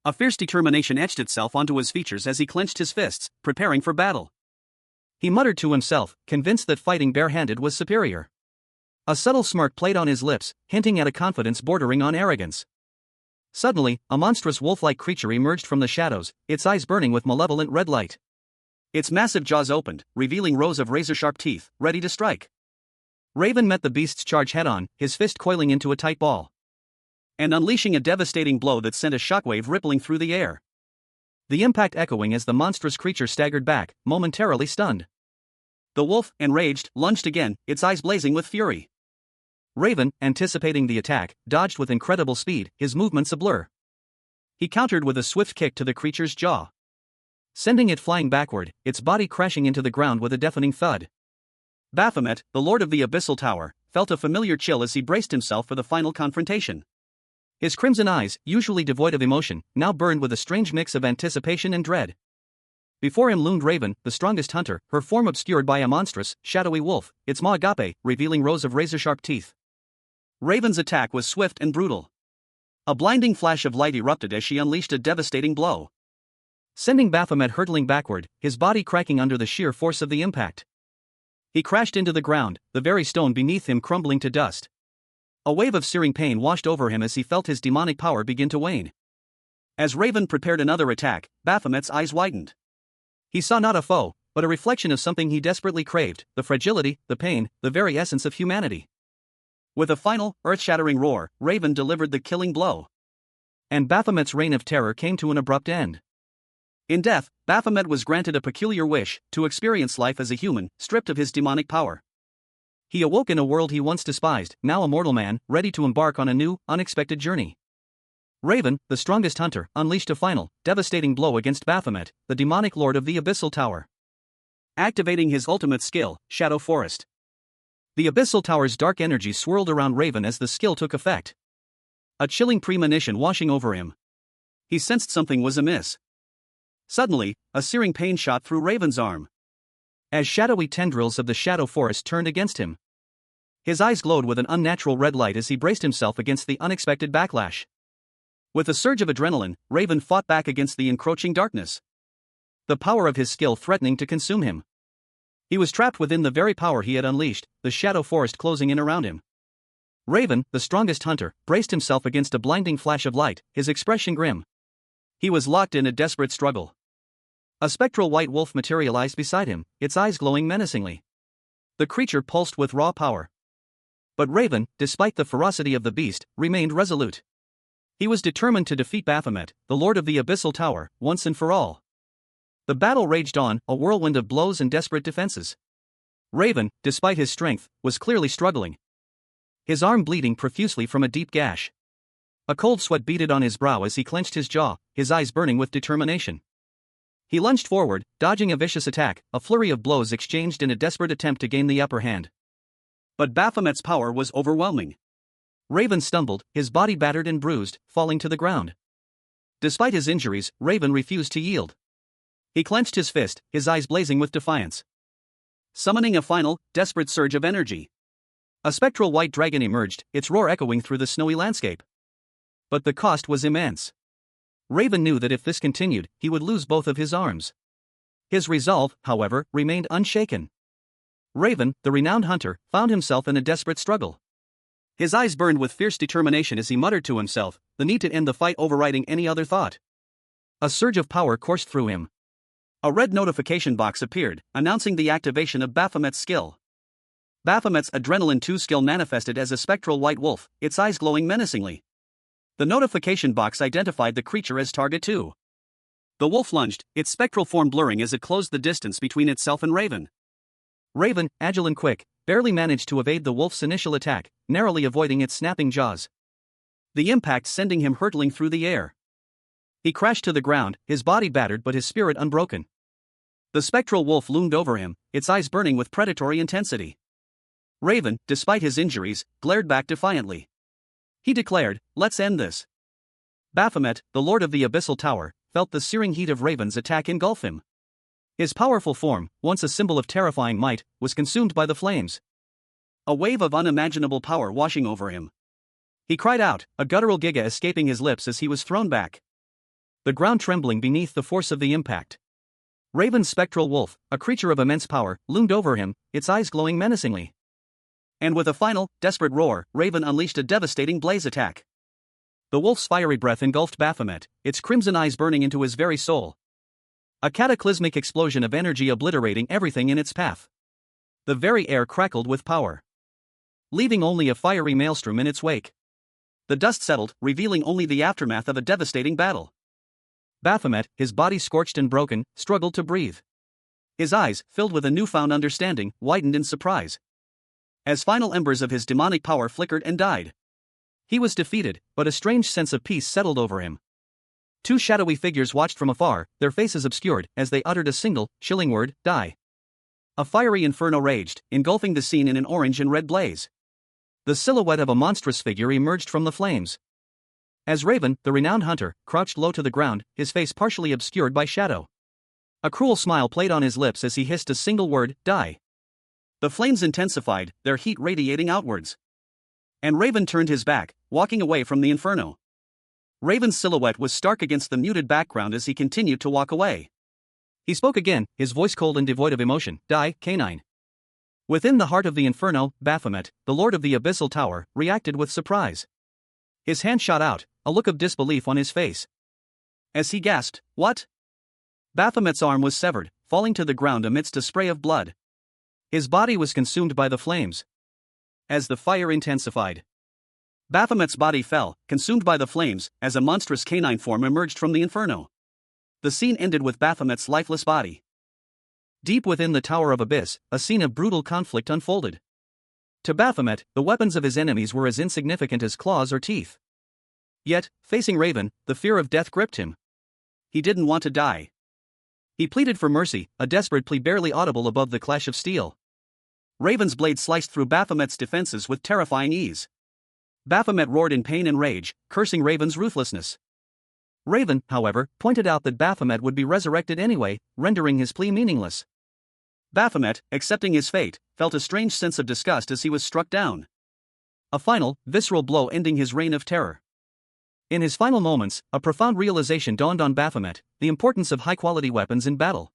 Speaker 1: A fierce determination etched itself onto his features as he clenched his fists, preparing for battle. He muttered to himself, convinced that fighting barehanded was superior. A subtle smirk played on his lips, hinting at a confidence bordering on arrogance. Suddenly, a monstrous wolf-like creature emerged from the shadows, its eyes burning with malevolent red light. Its massive jaws opened, revealing rows of razor-sharp teeth, ready to strike. Raven met the beast's charge head-on, his fist coiling into a tight ball, and unleashing a devastating blow that sent a shockwave rippling through the air. The impact echoing as the monstrous creature staggered back, momentarily stunned. The wolf, enraged, lunged again, its eyes blazing with fury. Raven, anticipating the attack, dodged with incredible speed, his movements a blur. He countered with a swift kick to the creature's jaw, sending it flying backward, its body crashing into the ground with a deafening thud. Baphomet, the lord of the Abyssal Tower, felt a familiar chill as he braced himself for the final confrontation. His crimson eyes, usually devoid of emotion, now burned with a strange mix of anticipation and dread. Before him loomed Raven, the strongest hunter, her form obscured by a monstrous, shadowy wolf, its maw agape, revealing rows of razor-sharp teeth. Raven's attack was swift and brutal. A blinding flash of light erupted as she unleashed a devastating blow, sending Baphomet hurtling backward, his body cracking under the sheer force of the impact. He crashed into the ground, the very stone beneath him crumbling to dust. A wave of searing pain washed over him as he felt his demonic power begin to wane. As Raven prepared another attack, Baphomet's eyes widened. He saw not a foe, but a reflection of something he desperately craved, the fragility, the pain, the very essence of humanity. With a final, earth-shattering roar, Raven delivered the killing blow. And Baphomet's reign of terror came to an abrupt end. In death, Baphomet was granted a peculiar wish, to experience life as a human, stripped of his demonic power. He awoke in a world he once despised, now a mortal man, ready to embark on a new, unexpected journey. Raven, the strongest hunter, unleashed a final, devastating blow against Baphomet, the demonic lord of the Abyssal Tower. Activating his ultimate skill, Shadow Forest. The Abyssal Tower's dark energy swirled around Raven as the skill took effect. A chilling premonition washing over him. He sensed something was amiss. Suddenly, a searing pain shot through Raven's arm, as shadowy tendrils of the Shadow Forest turned against him. His eyes glowed with an unnatural red light as he braced himself against the unexpected backlash. With a surge of adrenaline, Raven fought back against the encroaching darkness, the power of his skill threatening to consume him. He was trapped within the very power he had unleashed, the Shadow Forest closing in around him. Raven, the strongest hunter, braced himself against a blinding flash of light, his expression grim. He was locked in a desperate struggle. A spectral white wolf materialized beside him, its eyes glowing menacingly. The creature pulsed with raw power. But Raven, despite the ferocity of the beast, remained resolute. He was determined to defeat Baphomet, the lord of the Abyssal Tower, once and for all. The battle raged on, a whirlwind of blows and desperate defenses. Raven, despite his strength, was clearly struggling, his arm bleeding profusely from a deep gash. A cold sweat beaded on his brow as he clenched his jaw, his eyes burning with determination. He lunged forward, dodging a vicious attack, a flurry of blows exchanged in a desperate attempt to gain the upper hand. But Baphomet's power was overwhelming. Raven stumbled, his body battered and bruised, falling to the ground. Despite his injuries, Raven refused to yield. He clenched his fist, his eyes blazing with defiance. Summoning a final, desperate surge of energy, a spectral white dragon emerged, its roar echoing through the snowy landscape. But the cost was immense. Raven knew that if this continued, he would lose both of his arms. His resolve, however, remained unshaken. Raven, the renowned hunter, found himself in a desperate struggle. His eyes burned with fierce determination as he muttered to himself, the need to end the fight overriding any other thought. A surge of power coursed through him. A red notification box appeared, announcing the activation of Baphomet's skill. Baphomet's Adrenaline 2 skill manifested as a spectral white wolf, its eyes glowing menacingly. The notification box identified the creature as Target 2. The wolf lunged, its spectral form blurring as it closed the distance between itself and Raven. Raven, agile and quick, barely managed to evade the wolf's initial attack, narrowly avoiding its snapping jaws, the impact sending him hurtling through the air. He crashed to the ground, his body battered but his spirit unbroken. The spectral wolf loomed over him, its eyes burning with predatory intensity. Raven, despite his injuries, glared back defiantly. He declared, "Let's end this." Baphomet, the lord of the Abyssal Tower, felt the searing heat of Raven's attack engulf him. His powerful form, once a symbol of terrifying might, was consumed by the flames. A wave of unimaginable power washing over him. He cried out, a guttural giga escaping his lips as he was thrown back, the ground trembling beneath the force of the impact. Raven's spectral wolf, a creature of immense power, loomed over him, its eyes glowing menacingly. And with a final, desperate roar, Raven unleashed a devastating blaze attack. The wolf's fiery breath engulfed Baphomet, its crimson eyes burning into his very soul. A cataclysmic explosion of energy obliterating everything in its path. The very air crackled with power, leaving only a fiery maelstrom in its wake. The dust settled, revealing only the aftermath of a devastating battle. Baphomet, his body scorched and broken, struggled to breathe. His eyes, filled with a newfound understanding, widened in surprise, as final embers of his demonic power flickered and died. He was defeated, but a strange sense of peace settled over him. Two shadowy figures watched from afar, their faces obscured, as they uttered a single, chilling word, die. A fiery inferno raged, engulfing the scene in an orange and red blaze. The silhouette of a monstrous figure emerged from the flames. As Raven, the renowned hunter, crouched low to the ground, his face partially obscured by shadow. A cruel smile played on his lips as he hissed a single word, die. The flames intensified, their heat radiating outwards. And Raven turned his back, walking away from the inferno. Raven's silhouette was stark against the muted background as he continued to walk away. He spoke again, his voice cold and devoid of emotion, die, canine. Within the heart of the inferno, Baphomet, the lord of the abyssal tower, reacted with surprise. His hand shot out, a look of disbelief on his face. As he gasped, what? Baphomet's arm was severed, falling to the ground amidst a spray of blood. His body was consumed by the flames. As the fire intensified, Baphomet's body fell, consumed by the flames, as a monstrous canine form emerged from the inferno. The scene ended with Baphomet's lifeless body. Deep within the Tower of Abyss, a scene of brutal conflict unfolded. To Baphomet, the weapons of his enemies were as insignificant as claws or teeth. Yet, facing Raven, the fear of death gripped him. He didn't want to die. He pleaded for mercy, a desperate plea barely audible above the clash of steel. Raven's blade sliced through Baphomet's defenses with terrifying ease. Baphomet roared in pain and rage, cursing Raven's ruthlessness. Raven, however, pointed out that Baphomet would be resurrected anyway, rendering his plea meaningless. Baphomet, accepting his fate, felt a strange sense of disgust as he was struck down. A final, visceral blow ending his reign of terror. In his final moments, a profound realization dawned on Baphomet, the importance of high-quality weapons in battle.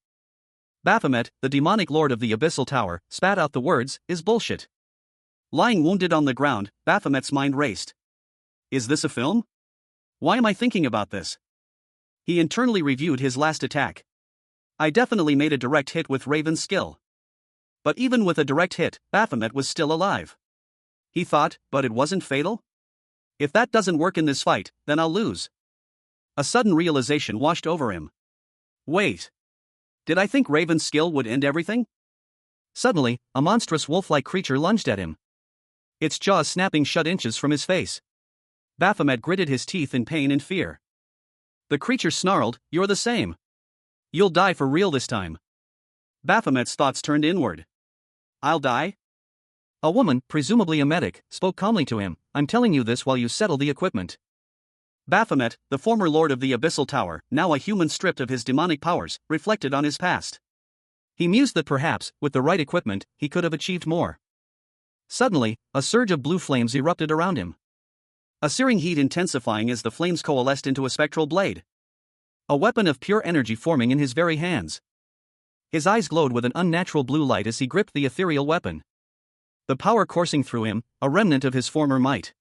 Speaker 1: Baphomet, the demonic lord of the abyssal tower, spat out the words, is bullshit. Lying wounded on the ground, Baphomet's mind raced. Is this a film? Why am I thinking about this? He internally reviewed his last attack. I definitely made a direct hit with Raven's skill. But even with a direct hit, Baphomet was still alive. He thought, but it wasn't fatal? If that doesn't work in this fight, then I'll lose. A sudden realization washed over him. Wait. Did I think Raven's skill would end everything? Suddenly, a monstrous wolf-like creature lunged at him. Its jaws snapping shut inches from his face. Baphomet gritted his teeth in pain and fear. The creature snarled, "You're the same. You'll die for real this time." Baphomet's thoughts turned inward. I'll die? A woman, presumably a medic, spoke calmly to him, "I'm telling you this while you settle the equipment." Baphomet, the former lord of the abyssal tower, now a human stripped of his demonic powers, reflected on his past. He mused that perhaps, with the right equipment, he could have achieved more. Suddenly, a surge of blue flames erupted around him. A searing heat intensifying as the flames coalesced into a spectral blade. A weapon of pure energy forming in his very hands. His eyes glowed with an unnatural blue light as he gripped the ethereal weapon. The power coursing through him, a remnant of his former might.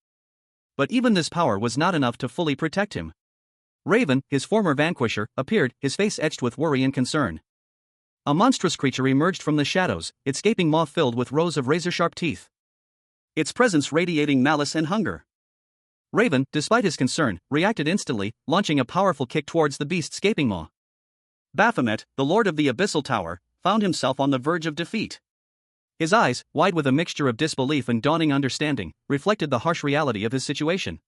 Speaker 1: But even this power was not enough to fully protect him. Raven, his former vanquisher, appeared, his face etched with worry and concern. A monstrous creature emerged from the shadows, its gaping maw filled with rows of razor-sharp teeth. Its presence radiating malice and hunger. Raven, despite his concern, reacted instantly, launching a powerful kick towards the beast's gaping maw. Baphomet, the lord of the abyssal tower, found himself on the verge of defeat. His eyes, wide with a mixture of disbelief and dawning understanding, reflected the harsh reality of his situation.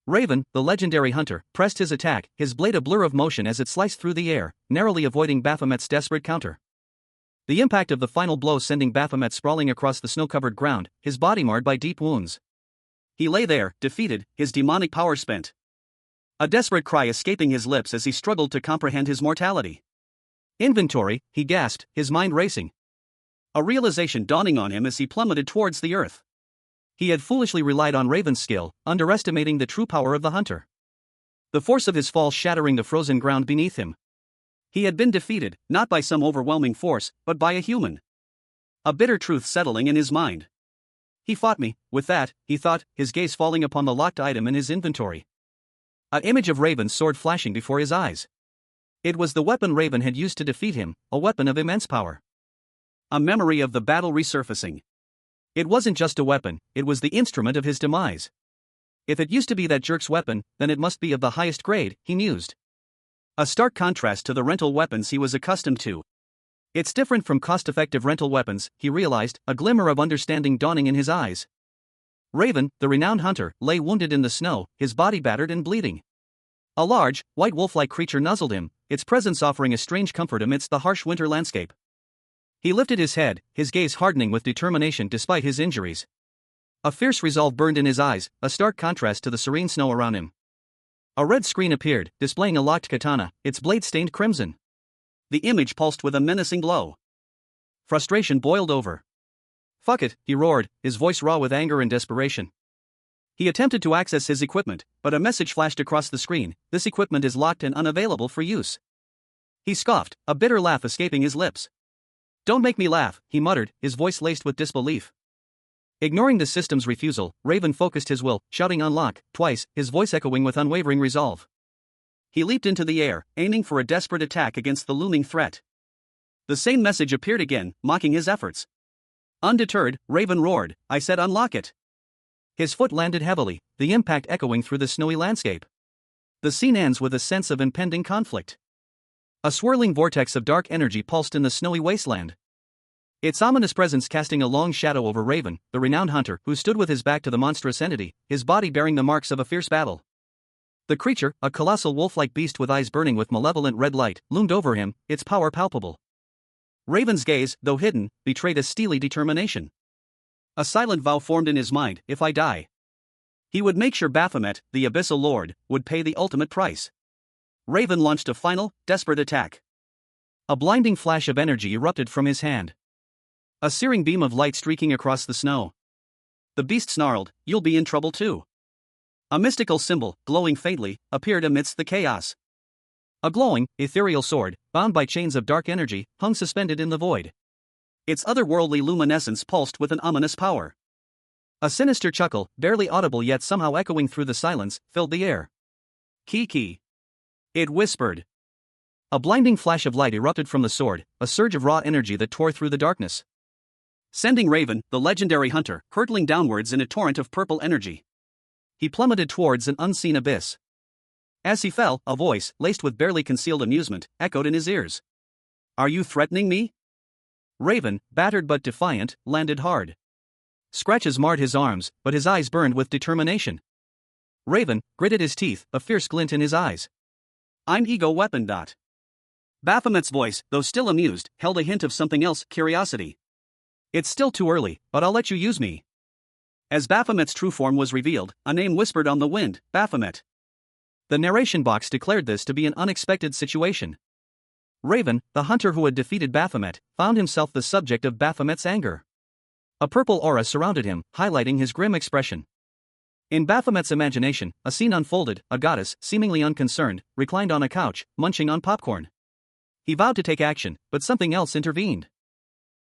Speaker 1: Raven, the legendary hunter, pressed his attack, his blade a blur of motion as it sliced through the air, narrowly avoiding Baphomet's desperate counter. The impact of the final blow sending Baphomet sprawling across the snow-covered ground, his body marred by deep wounds. He lay there, defeated, his demonic power spent. A desperate cry escaping his lips as he struggled to comprehend his mortality. Inventory, he gasped, his mind racing. A realization dawning on him as he plummeted towards the earth. He had foolishly relied on Raven's skill, underestimating the true power of the hunter. The force of his fall shattering the frozen ground beneath him. He had been defeated, not by some overwhelming force, but by a human. A bitter truth settling in his mind. He fought me, with that, he thought, his gaze falling upon the locked item in his inventory. An image of Raven's sword flashing before his eyes. It was the weapon Raven had used to defeat him, a weapon of immense power. A memory of the battle resurfacing. It wasn't just a weapon, it was the instrument of his demise. If it used to be that jerk's weapon, then it must be of the highest grade, he mused. A stark contrast to the rental weapons he was accustomed to. It's different from cost-effective rental weapons, he realized, a glimmer of understanding dawning in his eyes. Raven, the renowned hunter, lay wounded in the snow, his body battered and bleeding. A large, white wolf-like creature nuzzled him, its presence offering a strange comfort amidst the harsh winter landscape. He lifted his head, his gaze hardening with determination despite his injuries. A fierce resolve burned in his eyes, a stark contrast to the serene snow around him. A red screen appeared, displaying a locked katana, its blade stained crimson. The image pulsed with a menacing glow. Frustration boiled over. "Fuck it," he roared, his voice raw with anger and desperation. He attempted to access his equipment, but a message flashed across the screen: "This equipment is locked and unavailable for use." He scoffed, a bitter laugh escaping his lips. "Don't make me laugh," he muttered, his voice laced with disbelief. Ignoring the system's refusal, Raven focused his will, shouting "Unlock" twice, his voice echoing with unwavering resolve. He leaped into the air, aiming for a desperate attack against the looming threat. The same message appeared again, mocking his efforts. Undeterred, Raven roared, "I said unlock it!" His foot landed heavily, the impact echoing through the snowy landscape. The scene ends with a sense of impending conflict. A swirling vortex of dark energy pulsed in the snowy wasteland. Its ominous presence casting a long shadow over Raven, the renowned hunter, who stood with his back to the monstrous entity, his body bearing the marks of a fierce battle. The creature, a colossal wolf-like beast with eyes burning with malevolent red light, loomed over him, its power palpable. Raven's gaze, though hidden, betrayed a steely determination. A silent vow formed in his mind: if I die, he would make sure Baphomet, the Abyssal Lord, would pay the ultimate price. Raven launched a final, desperate attack. A blinding flash of energy erupted from his hand. A searing beam of light streaking across the snow. The beast snarled, "You'll be in trouble too." A mystical symbol, glowing faintly, appeared amidst the chaos. A glowing, ethereal sword, bound by chains of dark energy, hung suspended in the void. Its otherworldly luminescence pulsed with an ominous power. A sinister chuckle, barely audible yet somehow echoing through the silence, filled the air. "Kiki," it whispered. A blinding flash of light erupted from the sword, a surge of raw energy that tore through the darkness, sending Raven, the legendary hunter, hurtling downwards in a torrent of purple energy. He plummeted towards an unseen abyss. As he fell, a voice, laced with barely concealed amusement, echoed in his ears. "Are you threatening me?" Raven, battered but defiant, landed hard. Scratches marred his arms, but his eyes burned with determination. Raven gritted his teeth, a fierce glint in his eyes. "I'm ego weapon. Baphomet's voice, though still amused, held a hint of something else: curiosity. "It's still too early, but I'll let you use me." As Baphomet's true form was revealed, a name whispered on the wind: Baphomet. The narration box declared this to be an unexpected situation. Raven, the hunter who had defeated Baphomet, found himself the subject of Baphomet's anger. A purple aura surrounded him, highlighting his grim expression. In Baphomet's imagination, a scene unfolded: a goddess, seemingly unconcerned, reclined on a couch, munching on popcorn. He vowed to take action, but something else intervened.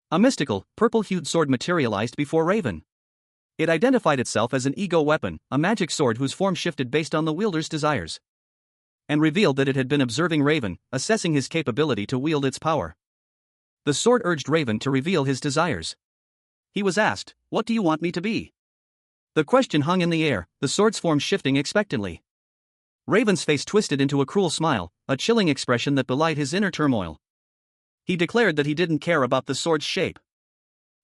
Speaker 1: A mystical, purple-hued sword materialized before Raven. It identified itself as an ego weapon, a magic sword whose form shifted based on the wielder's desires, and revealed that it had been observing Raven, assessing his capability to wield its power. The sword urged Raven to reveal his desires. He was asked, "What do you want me to be?" The question hung in the air, the sword's form shifting expectantly. Raven's face twisted into a cruel smile, a chilling expression that belied his inner turmoil. He declared that he didn't care about the sword's shape.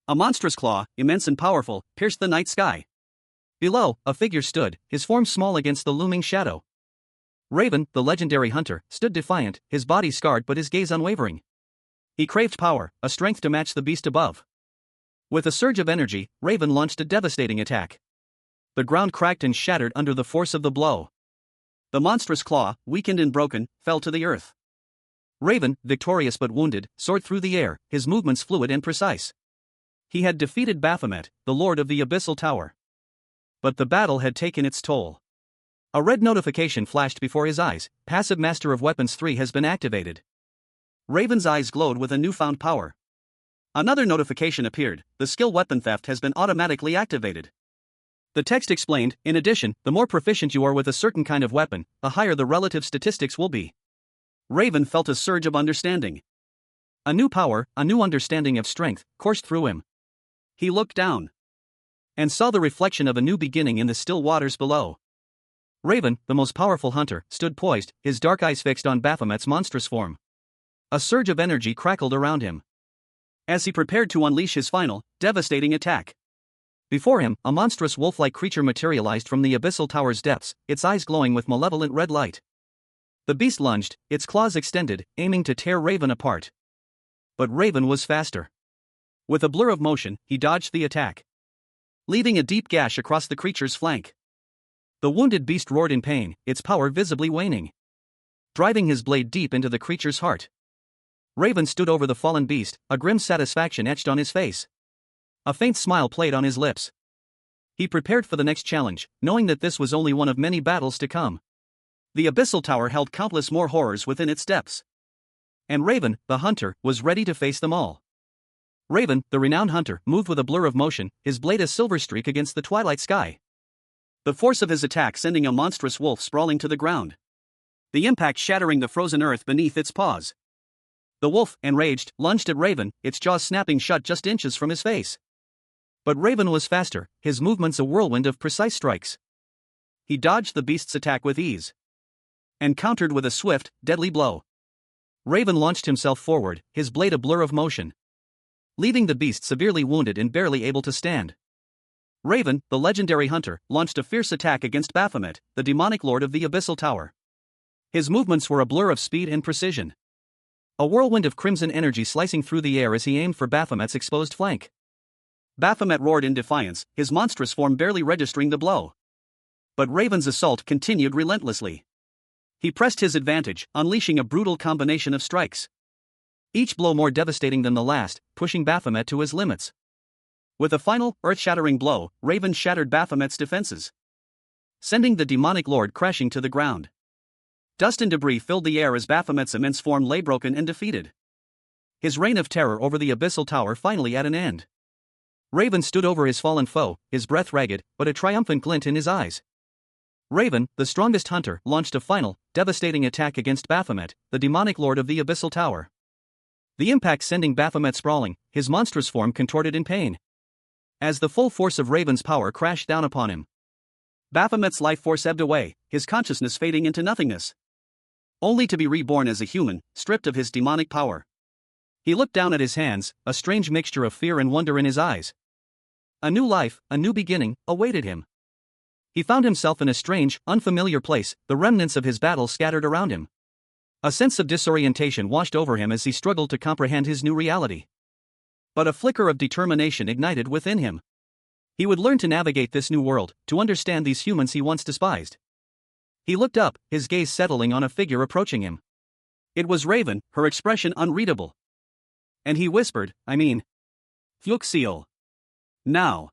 Speaker 1: A monstrous claw, immense and powerful, pierced the night sky. Below, a figure stood, his form small against the looming shadow. Raven, the legendary hunter, stood defiant, his body scarred but his gaze unwavering. He craved power, a strength to match the beast above. With a surge of energy, Raven launched a devastating attack. The ground cracked and shattered under the force of the blow. The monstrous claw, weakened and broken, fell to the earth. Raven, victorious but wounded, soared through the air, his movements fluid and precise. He had defeated Baphomet, the lord of the Abyssal Tower. But the battle had taken its toll. A red notification flashed before his eyes: Passive Master of Weapons 3 has been activated. Raven's eyes glowed with a newfound power. Another notification appeared: the skill Weapon Theft has been automatically activated. The text explained, in addition, the more proficient you are with a certain kind of weapon, the higher the relative statistics will be. Raven felt a surge of understanding. A new power, a new understanding of strength, coursed through him. He looked down and saw the reflection of a new beginning in the still waters below. Raven, the most powerful hunter, stood poised, his dark eyes fixed on Baphomet's monstrous form. A surge of energy crackled around him as he prepared to unleash his final, devastating attack. Before him, a monstrous wolf-like creature materialized from the Abyssal Tower's depths, its eyes glowing with malevolent red light. The beast lunged, its claws extended, aiming to tear Raven apart. But Raven was faster. With a blur of motion, he dodged the attack, leaving a deep gash across the creature's flank. The wounded beast roared in pain, its power visibly waning, driving his blade deep into the creature's heart. Raven stood over the fallen beast, a grim satisfaction etched on his face. A faint smile played on his lips. He prepared for the next challenge, knowing that this was only one of many battles to come. The Abyssal Tower held countless more horrors within its depths. And Raven, the hunter, was ready to face them all. Raven, the renowned hunter, moved with a blur of motion, his blade a silver streak against the twilight sky. The force of his attack sending a monstrous wolf sprawling to the ground, the impact shattering the frozen earth beneath its paws. The wolf, enraged, lunged at Raven, its jaws snapping shut just inches from his face. But Raven was faster, his movements a whirlwind of precise strikes. He dodged the beast's attack with ease and countered with a swift, deadly blow. Raven launched himself forward, his blade a blur of motion, leaving the beast severely wounded and barely able to stand. Raven, the legendary hunter, launched a fierce attack against Baphomet, the demonic lord of the Abyssal Tower. His movements were a blur of speed and precision, a whirlwind of crimson energy slicing through the air as he aimed for Baphomet's exposed flank. Baphomet roared in defiance, his monstrous form barely registering the blow. But Raven's assault continued relentlessly. He pressed his advantage, unleashing a brutal combination of strikes, each blow more devastating than the last, pushing Baphomet to his limits. With a final, earth-shattering blow, Raven shattered Baphomet's defenses, sending the demonic lord crashing to the ground. Dust and debris filled the air as Baphomet's immense form lay broken and defeated. His reign of terror over the Abyssal Tower finally at an end. Raven stood over his fallen foe, his breath ragged, but a triumphant glint in his eyes. Raven, the strongest hunter, launched a final, devastating attack against Baphomet, the demonic lord of the Abyssal Tower. The impact sending Baphomet sprawling, his monstrous form contorted in pain, as the full force of Raven's power crashed down upon him. Baphomet's life force ebbed away, his consciousness fading into nothingness, only to be reborn as a human, stripped of his demonic power. He looked down at his hands, a strange mixture of fear and wonder in his eyes. A new life, a new beginning, awaited him. He found himself in a strange, unfamiliar place, the remnants of his battle scattered around him. A sense of disorientation washed over him as he struggled to comprehend his new reality. But a flicker of determination ignited within him. He would learn to navigate this new world, to understand these humans he once despised. He looked up, his gaze settling on a figure approaching him. It was Raven, her expression unreadable. And he whispered, Fuxil. Now.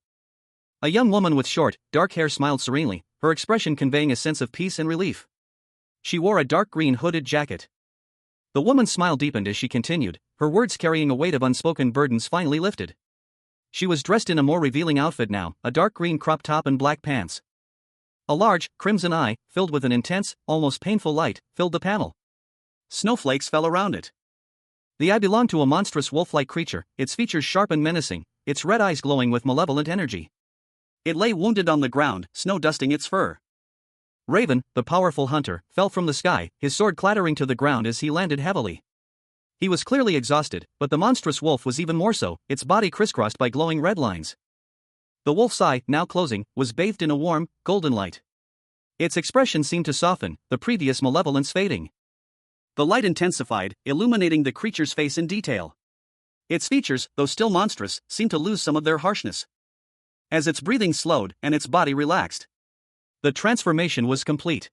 Speaker 1: A young woman with short, dark hair smiled serenely, her expression conveying a sense of peace and relief. She wore a dark green hooded jacket. The woman's smile deepened as she continued, her words carrying a weight of unspoken burdens finally lifted. She was dressed in a more revealing outfit now, a dark green crop top and black pants. A large, crimson eye, filled with an intense, almost painful light, filled the panel. Snowflakes fell around it. The eye belonged to a monstrous wolf-like creature, its features sharp and menacing, its red eyes glowing with malevolent energy. It lay wounded on the ground, snow dusting its fur. Raven, the powerful hunter, fell from the sky, his sword clattering to the ground as he landed heavily. He was clearly exhausted, but the monstrous wolf was even more so, its body crisscrossed by glowing red lines. The wolf's eye, now closing, was bathed in a warm, golden light. Its expression seemed to soften, the previous malevolence fading. The light intensified, illuminating the creature's face in detail. Its features, though still monstrous, seemed to lose some of their harshness as its breathing slowed and its body relaxed. The transformation was complete.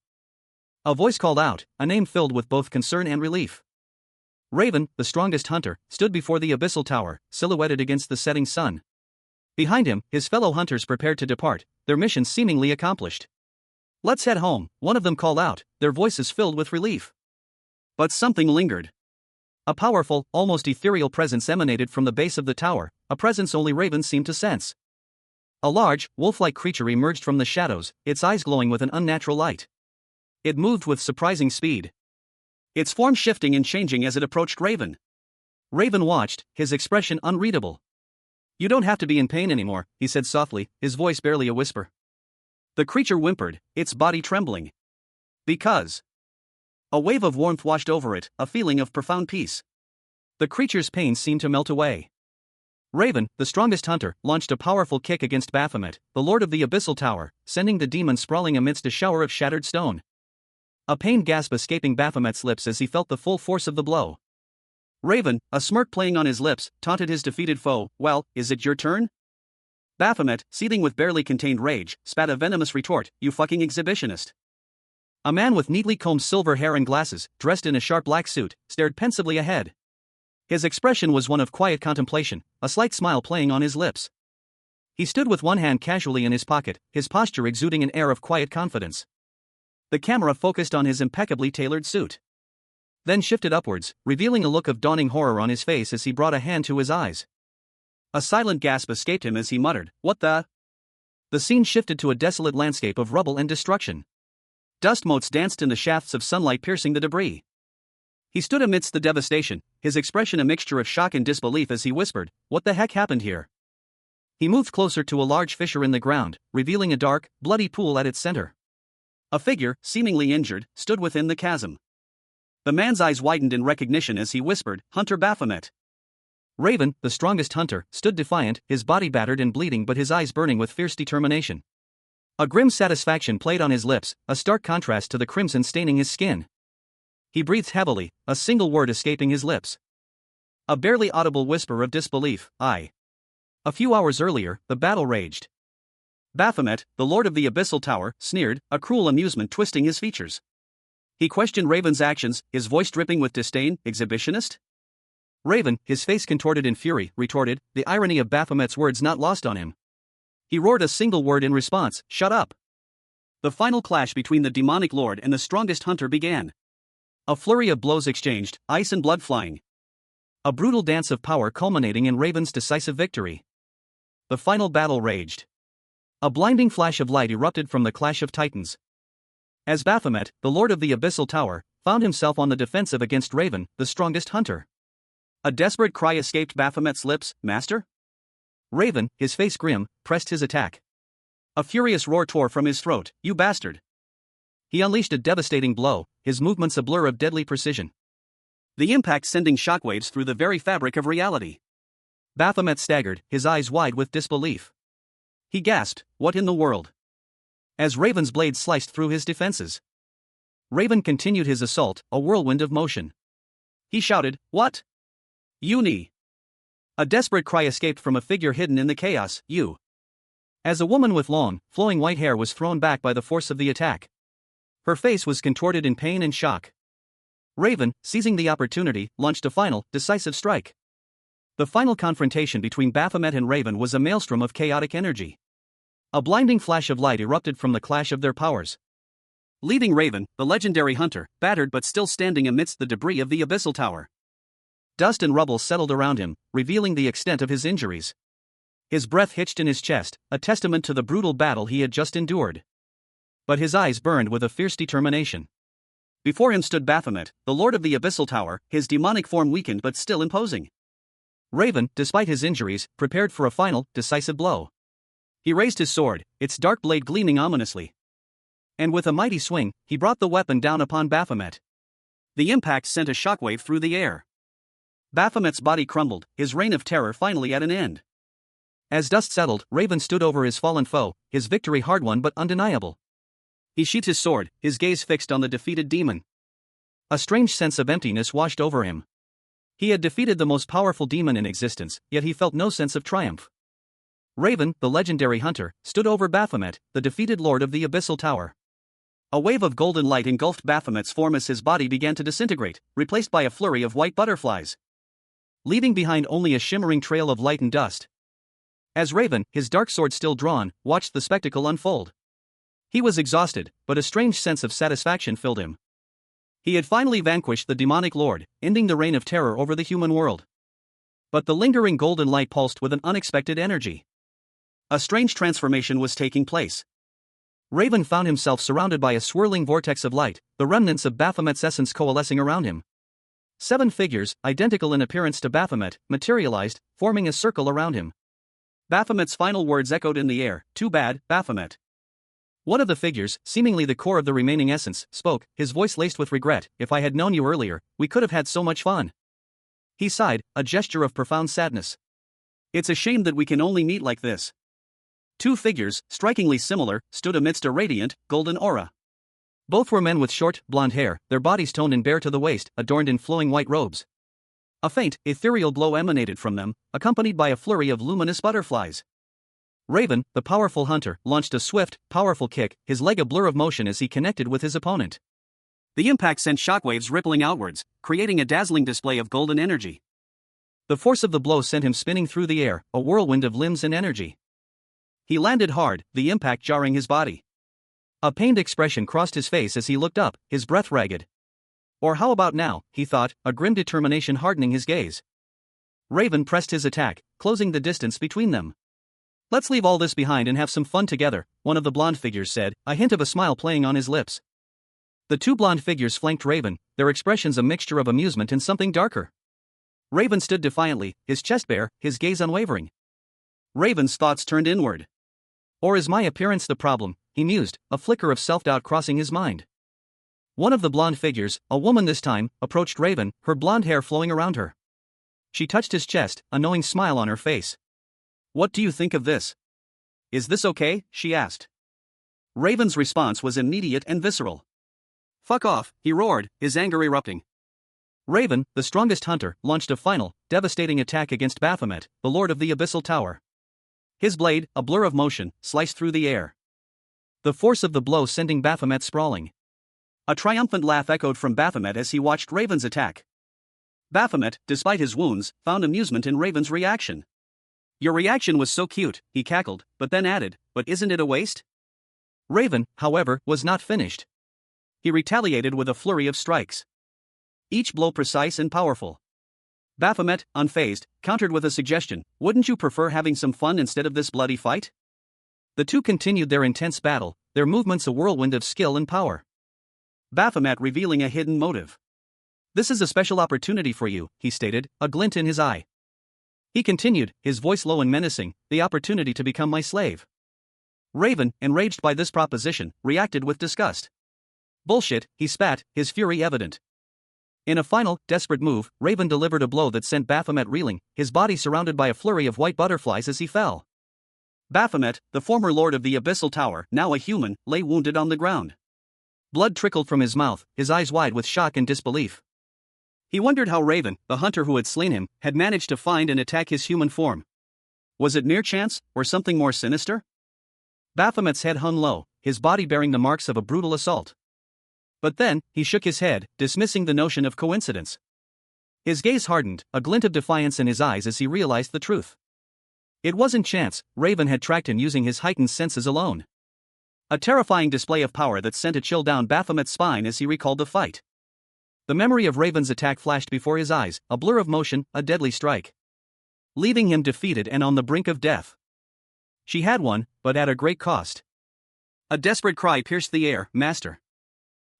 Speaker 1: A voice called out, a name filled with both concern and relief. Raven, the strongest hunter, stood before the Abyssal Tower, silhouetted against the setting sun. Behind him, his fellow hunters prepared to depart, their mission seemingly accomplished. "Let's head home," one of them called out, their voices filled with relief. But something lingered. A powerful, almost ethereal presence emanated from the base of the tower, a presence only Raven seemed to sense. A large, wolf-like creature emerged from the shadows, its eyes glowing with an unnatural light. It moved with surprising speed, its form shifting and changing as it approached Raven. Raven watched, his expression unreadable. "You don't have to be in pain anymore," he said softly, his voice barely a whisper. The creature whimpered, its body trembling. "Because." A wave of warmth washed over it, a feeling of profound peace. The creature's pain seemed to melt away. Raven, the strongest hunter, launched a powerful kick against Baphomet, the lord of the Abyssal Tower, sending the demon sprawling amidst a shower of shattered stone. a pained gasp escaping Baphomet's lips as he felt the full force of the blow. Raven, a smirk playing on his lips, taunted his defeated foe. "Well, is it your turn?" Baphomet, seething with barely contained rage, spat a venomous retort. "You fucking exhibitionist." A man with neatly combed silver hair and glasses, dressed in a sharp black suit, stared pensively ahead. His expression was one of quiet contemplation, a slight smile playing on his lips. He stood with one hand casually in his pocket, his posture exuding an air of quiet confidence. The camera focused on his impeccably tailored suit, then shifted upwards, revealing a look of dawning horror on his face as he brought a hand to his eyes. A silent gasp escaped him as he muttered, "What the?" The scene shifted to a desolate landscape of rubble and destruction. Dust motes danced in the shafts of sunlight piercing the debris. He stood amidst the devastation, his expression a mixture of shock and disbelief as he whispered, "What the heck happened here?" He moved closer to a large fissure in the ground, revealing a dark, bloody pool at its center. A figure, seemingly injured, stood within the chasm. The man's eyes widened in recognition as he whispered, "Hunter Baphomet." Raven, the strongest hunter, stood defiant, his body battered and bleeding but his eyes burning with fierce determination. A grim satisfaction played on his lips, a stark contrast to the crimson staining his skin. He breathed heavily, a single word escaping his lips. A barely audible whisper of disbelief, "I." A few hours earlier, the battle raged. Baphomet, the lord of the Abyssal Tower, sneered, a cruel amusement twisting his features. He questioned Raven's actions, his voice dripping with disdain. "Exhibitionist?" Raven, his face contorted in fury, retorted, the irony of Baphomet's words not lost on him. He roared a single word in response, "Shut up." The final clash between the demonic lord and the strongest hunter began. A flurry of blows exchanged, ice and blood flying. A brutal dance of power culminating in Raven's decisive victory. The final battle raged. A blinding flash of light erupted from the clash of titans. As Baphomet, the lord of the Abyssal Tower, found himself on the defensive against Raven, the strongest hunter. A desperate cry escaped Baphomet's lips, "Master?" Raven, his face grim, pressed his attack. A furious roar tore from his throat, "You bastard!" He unleashed a devastating blow, his movements a blur of deadly precision. The impact sending shockwaves through the very fabric of reality. Baphomet staggered, his eyes wide with disbelief. He gasped, "What in the world?" As Raven's blade sliced through his defenses. Raven continued his assault, a whirlwind of motion. He shouted, "What? Uni!" A desperate cry escaped from a figure hidden in the chaos, "You!" As a woman with long, flowing white hair was thrown back by the force of the attack. Her face was contorted in pain and shock. Raven, seizing the opportunity, launched a final, decisive strike. The final confrontation between Baphomet and Raven was a maelstrom of chaotic energy. A blinding flash of light erupted from the clash of their powers. Leaving Raven, the legendary hunter, battered but still standing amidst the debris of the Abyssal Tower. Dust and rubble settled around him, revealing the extent of his injuries. His breath hitched in his chest, a testament to the brutal battle he had just endured. But his eyes burned with a fierce determination. Before him stood Baphomet, the lord of the Abyssal Tower, his demonic form weakened but still imposing. Raven, despite his injuries, prepared for a final, decisive blow. He raised his sword, its dark blade gleaming ominously. And with a mighty swing, he brought the weapon down upon Baphomet. The impact sent a shockwave through the air. Baphomet's body crumbled, his reign of terror finally at an end. As dust settled, Raven stood over his fallen foe, his victory hard-won but undeniable. He sheathed his sword, his gaze fixed on the defeated demon. A strange sense of emptiness washed over him. He had defeated the most powerful demon in existence, yet he felt no sense of triumph. Raven, the legendary hunter, stood over Baphomet, the defeated lord of the Abyssal Tower. A wave of golden light engulfed Baphomet's form as his body began to disintegrate, replaced by a flurry of white butterflies, leaving behind only a shimmering trail of light and dust. As Raven, his dark sword still drawn, watched the spectacle unfold. He was exhausted, but a strange sense of satisfaction filled him. He had finally vanquished the demonic lord, ending the reign of terror over the human world. But the lingering golden light pulsed with an unexpected energy. A strange transformation was taking place. Raven found himself surrounded by a swirling vortex of light, the remnants of Baphomet's essence coalescing around him. 7 figures, identical in appearance to Baphomet, materialized, forming a circle around him. Baphomet's final words echoed in the air, "Too bad, Baphomet." One of the figures, seemingly the core of the remaining essence, spoke, his voice laced with regret, "If I had known you earlier, we could have had so much fun." He sighed, a gesture of profound sadness. "It's a shame that we can only meet like this." 2 figures, strikingly similar, stood amidst a radiant, golden aura. Both were men with short, blonde hair, their bodies toned and bare to the waist, adorned in flowing white robes. A faint, ethereal glow emanated from them, accompanied by a flurry of luminous butterflies. Raven, the powerful hunter, launched a swift, powerful kick, his leg a blur of motion as he connected with his opponent. The impact sent shockwaves rippling outwards, creating a dazzling display of golden energy. The force of the blow sent him spinning through the air, a whirlwind of limbs and energy. He landed hard, the impact jarring his body. A pained expression crossed his face as he looked up, his breath ragged. Or how about now, he thought, a grim determination hardening his gaze. Raven pressed his attack, closing the distance between them. "Let's leave all this behind and have some fun together," one of the blonde figures said, a hint of a smile playing on his lips. The two blonde figures flanked Raven, their expressions a mixture of amusement and something darker. Raven stood defiantly, his chest bare, his gaze unwavering. Raven's thoughts turned inward. Or is my appearance the problem, he mused, a flicker of self-doubt crossing his mind. One of the blonde figures, a woman this time, approached Raven, her blonde hair flowing around her. She touched his chest, a knowing smile on her face. "What do you think of this? Is this okay?" she asked. Raven's response was immediate and visceral. "Fuck off," he roared, his anger erupting. Raven, the strongest hunter, launched a final, devastating attack against Baphomet, the lord of the Abyssal Tower. His blade, a blur of motion, sliced through the air. The force of the blow sending Baphomet sprawling. A triumphant laugh echoed from Baphomet as he watched Raven's attack. Baphomet, despite his wounds, found amusement in Raven's reaction. "Your reaction was so cute," he cackled, but then added, "but isn't it a waste?" Raven, however, was not finished. He retaliated with a flurry of strikes. Each blow precise and powerful. Baphomet, unfazed, countered with a suggestion: "Wouldn't you prefer having some fun instead of this bloody fight?" The two continued their intense battle, their movements a whirlwind of skill and power. Baphomet revealing a hidden motive. "This is a special opportunity for you," he stated, a glint in his eye. He continued, his voice low and menacing, "the opportunity to become my slave." Raven, enraged by this proposition, reacted with disgust. "Bullshit," he spat, his fury evident. In a final, desperate move, Raven delivered a blow that sent Baphomet reeling, his body surrounded by a flurry of white butterflies as he fell. Baphomet, the former lord of the Abyssal Tower, now a human, lay wounded on the ground. Blood trickled from his mouth, his eyes wide with shock and disbelief. He wondered how Raven, the hunter who had slain him, had managed to find and attack his human form. Was it mere chance, or something more sinister? Baphomet's head hung low, his body bearing the marks of a brutal assault. But then, he shook his head, dismissing the notion of coincidence. His gaze hardened, a glint of defiance in his eyes as he realized the truth. It wasn't chance, Raven had tracked him using his heightened senses alone. A terrifying display of power that sent a chill down Baphomet's spine as he recalled the fight. The memory of Raven's attack flashed before his eyes, a blur of motion, a deadly strike. Leaving him defeated and on the brink of death. She had won, but at a great cost. A desperate cry pierced the air, "Master!"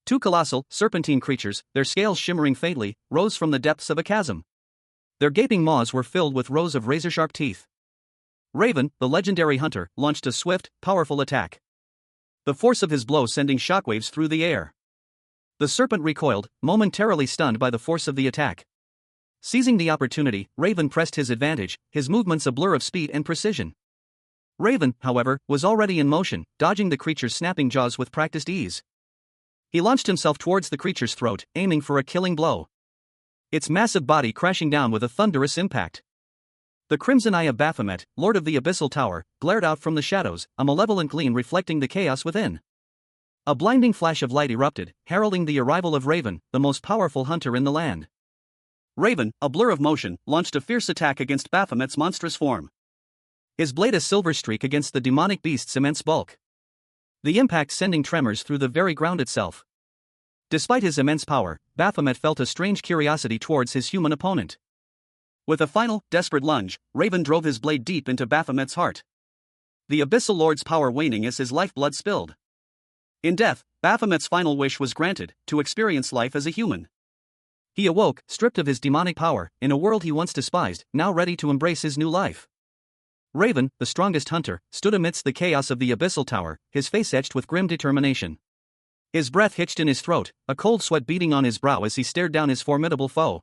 Speaker 1: Two colossal, serpentine creatures, their scales shimmering faintly, rose from the depths of a chasm. Their gaping maws were filled with rows of razor-sharp teeth. Raven, the legendary hunter, launched a swift, powerful attack. The force of his blow sending shockwaves through the air. The serpent recoiled, momentarily stunned by the force of the attack. Seizing the opportunity, Raven pressed his advantage, his movements a blur of speed and precision. Raven, however, was already in motion, dodging the creature's snapping jaws with practiced ease. He launched himself towards the creature's throat, aiming for a killing blow. Its massive body crashing down with a thunderous impact. The crimson eye of Baphomet, lord of the Abyssal Tower, glared out from the shadows, a malevolent gleam reflecting the chaos within. A blinding flash of light erupted, heralding the arrival of Raven, the most powerful hunter in the land. Raven, a blur of motion, launched a fierce attack against Baphomet's monstrous form. His blade a silver streak against the demonic beast's immense bulk. The impact sending tremors through the very ground itself. Despite his immense power, Baphomet felt a strange curiosity towards his human opponent. With a final, desperate lunge, Raven drove his blade deep into Baphomet's heart. The Abyssal Lord's power waning as his lifeblood spilled. In death, Baphomet's final wish was granted, to experience life as a human. He awoke, stripped of his demonic power, in a world he once despised, now ready to embrace his new life. Raven, the strongest hunter, stood amidst the chaos of the Abyssal Tower, his face etched with grim determination. His breath hitched in his throat, a cold sweat beading on his brow as he stared down his formidable foe.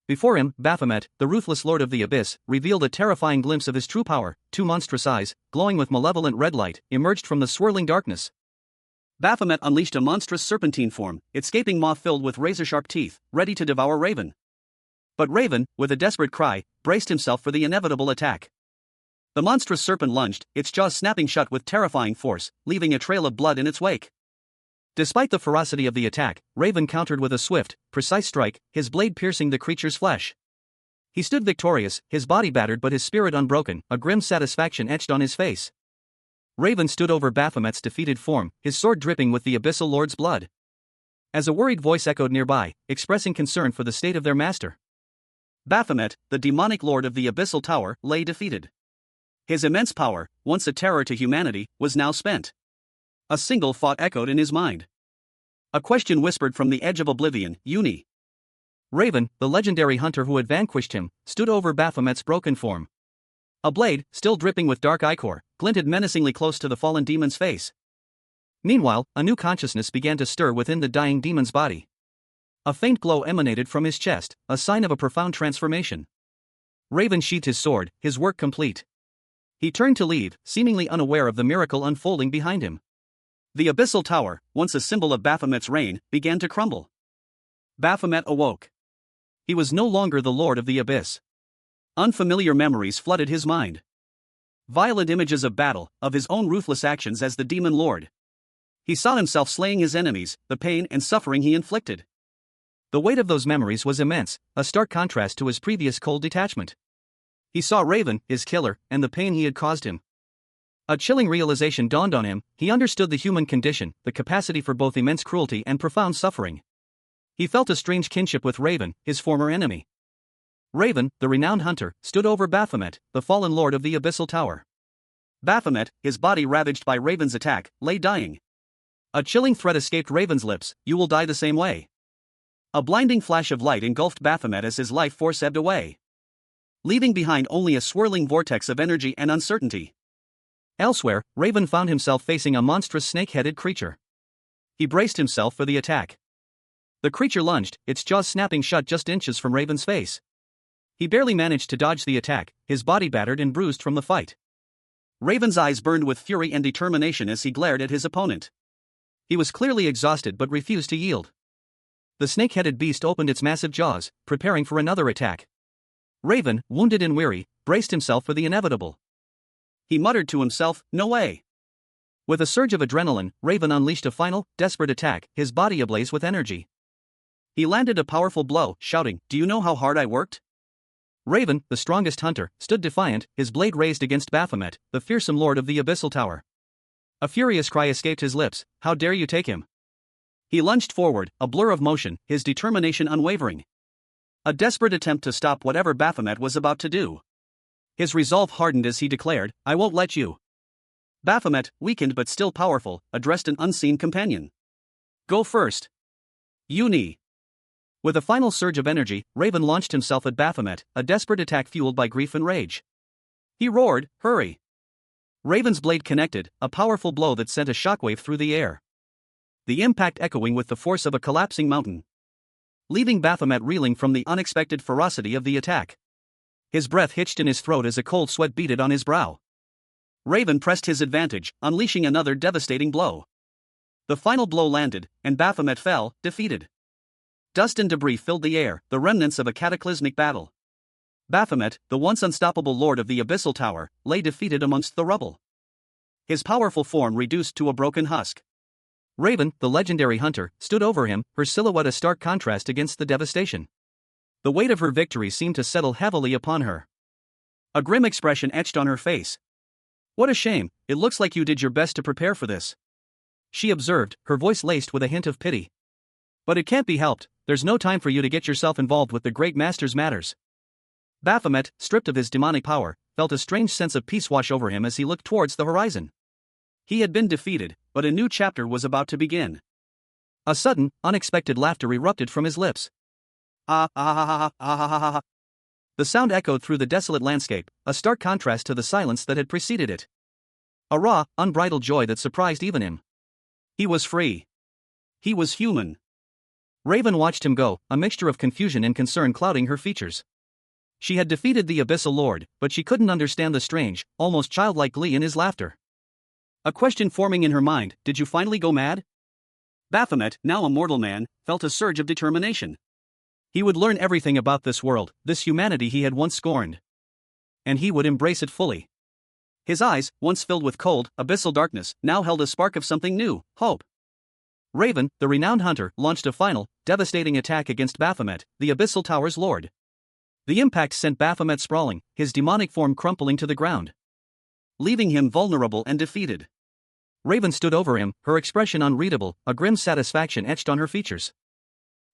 Speaker 1: Before him, Baphomet, the ruthless lord of the abyss, revealed a terrifying glimpse of his true power. Two monstrous eyes, glowing with malevolent red light, emerged from the swirling darkness. Baphomet unleashed a monstrous serpentine form, its gaping maw filled with razor-sharp teeth, ready to devour Raven. But Raven, with a desperate cry, braced himself for the inevitable attack. The monstrous serpent lunged, its jaws snapping shut with terrifying force, leaving a trail of blood in its wake. Despite the ferocity of the attack, Raven countered with a swift, precise strike, his blade piercing the creature's flesh. He stood victorious, his body battered but his spirit unbroken, a grim satisfaction etched on his face. Raven stood over Baphomet's defeated form, his sword dripping with the Abyssal Lord's blood. As a worried voice echoed nearby, expressing concern for the state of their master. Baphomet, the demonic lord of the Abyssal Tower, lay defeated. His immense power, once a terror to humanity, was now spent. A single thought echoed in his mind. A question whispered from the edge of oblivion, Uni. Raven, the legendary hunter who had vanquished him, stood over Baphomet's broken form. A blade, still dripping with dark ichor, glinted menacingly close to the fallen demon's face. Meanwhile, a new consciousness began to stir within the dying demon's body. A faint glow emanated from his chest, a sign of a profound transformation. Raven sheathed his sword, his work complete. He turned to leave, seemingly unaware of the miracle unfolding behind him. The Abyssal Tower, once a symbol of Baphomet's reign, began to crumble. Baphomet awoke. He was no longer the lord of the abyss. Unfamiliar memories flooded his mind. Violent images of battle, of his own ruthless actions as the demon lord. He saw himself slaying his enemies, the pain and suffering he inflicted. The weight of those memories was immense, a stark contrast to his previous cold detachment. He saw Raven, his killer, and the pain he had caused him. A chilling realization dawned on him. He understood the human condition, the capacity for both immense cruelty and profound suffering. He felt a strange kinship with Raven, his former enemy. Raven, the renowned hunter, stood over Baphomet, the fallen lord of the Abyssal Tower. Baphomet, his body ravaged by Raven's attack, lay dying. A chilling threat escaped Raven's lips: "You will die the same way." A blinding flash of light engulfed Baphomet as his life force ebbed away, leaving behind only a swirling vortex of energy and uncertainty. Elsewhere, Raven found himself facing a monstrous snake-headed creature. He braced himself for the attack. The creature lunged, its jaws snapping shut just inches from Raven's face. He barely managed to dodge the attack, his body battered and bruised from the fight. Raven's eyes burned with fury and determination as he glared at his opponent. He was clearly exhausted but refused to yield. The snake-headed beast opened its massive jaws, preparing for another attack. Raven, wounded and weary, braced himself for the inevitable. He muttered to himself, "No way." With a surge of adrenaline, Raven unleashed a final, desperate attack, his body ablaze with energy. He landed a powerful blow, shouting, "Do you know how hard I worked?" Raven, the strongest hunter, stood defiant, his blade raised against Baphomet, the fearsome lord of the Abyssal Tower. A furious cry escaped his lips: "How dare you take him!" He lunged forward, a blur of motion, his determination unwavering. A desperate attempt to stop whatever Baphomet was about to do. His resolve hardened as he declared, "I won't let you." Baphomet, weakened but still powerful, addressed an unseen companion. "Go first. Uni." With a final surge of energy, Raven launched himself at Baphomet, a desperate attack fueled by grief and rage. He roared, "Hurry!" Raven's blade connected, a powerful blow that sent a shockwave through the air. The impact echoing with the force of a collapsing mountain, leaving Baphomet reeling from the unexpected ferocity of the attack. His breath hitched in his throat as a cold sweat beaded on his brow. Raven pressed his advantage, unleashing another devastating blow. The final blow landed, and Baphomet fell, defeated. Dust and debris filled the air, the remnants of a cataclysmic battle. Baphomet, the once unstoppable lord of the Abyssal Tower, lay defeated amongst the rubble, his powerful form reduced to a broken husk. Raven, the legendary hunter, stood over him, her silhouette a stark contrast against the devastation. The weight of her victory seemed to settle heavily upon her. A grim expression etched on her face. "What a shame, it looks like you did your best to prepare for this," she observed, her voice laced with a hint of pity. "But it can't be helped, there's no time for you to get yourself involved with the great master's matters." Baphomet, stripped of his demonic power, felt a strange sense of peace wash over him as he looked towards the horizon. He had been defeated, but a new chapter was about to begin. A sudden, unexpected laughter erupted from his lips. Ah ah ah ah ah ah ah. The sound echoed through the desolate landscape, a stark contrast to the silence that had preceded it. A raw, unbridled joy that surprised even him. He was free. He was human. Raven watched him go, a mixture of confusion and concern clouding her features. She had defeated the Abyssal Lord, but she couldn't understand the strange, almost childlike glee in his laughter. A question forming in her mind: did you finally go mad? Baphomet, now a mortal man, felt a surge of determination. He would learn everything about this world, this humanity he had once scorned. And he would embrace it fully. His eyes, once filled with cold, abyssal darkness, now held a spark of something new, hope. Raven, the renowned hunter, launched a final, devastating attack against Baphomet, the Abyssal Tower's lord. The impact sent Baphomet sprawling, his demonic form crumpling to the ground, leaving him vulnerable and defeated. Raven stood over him, her expression unreadable, a grim satisfaction etched on her features.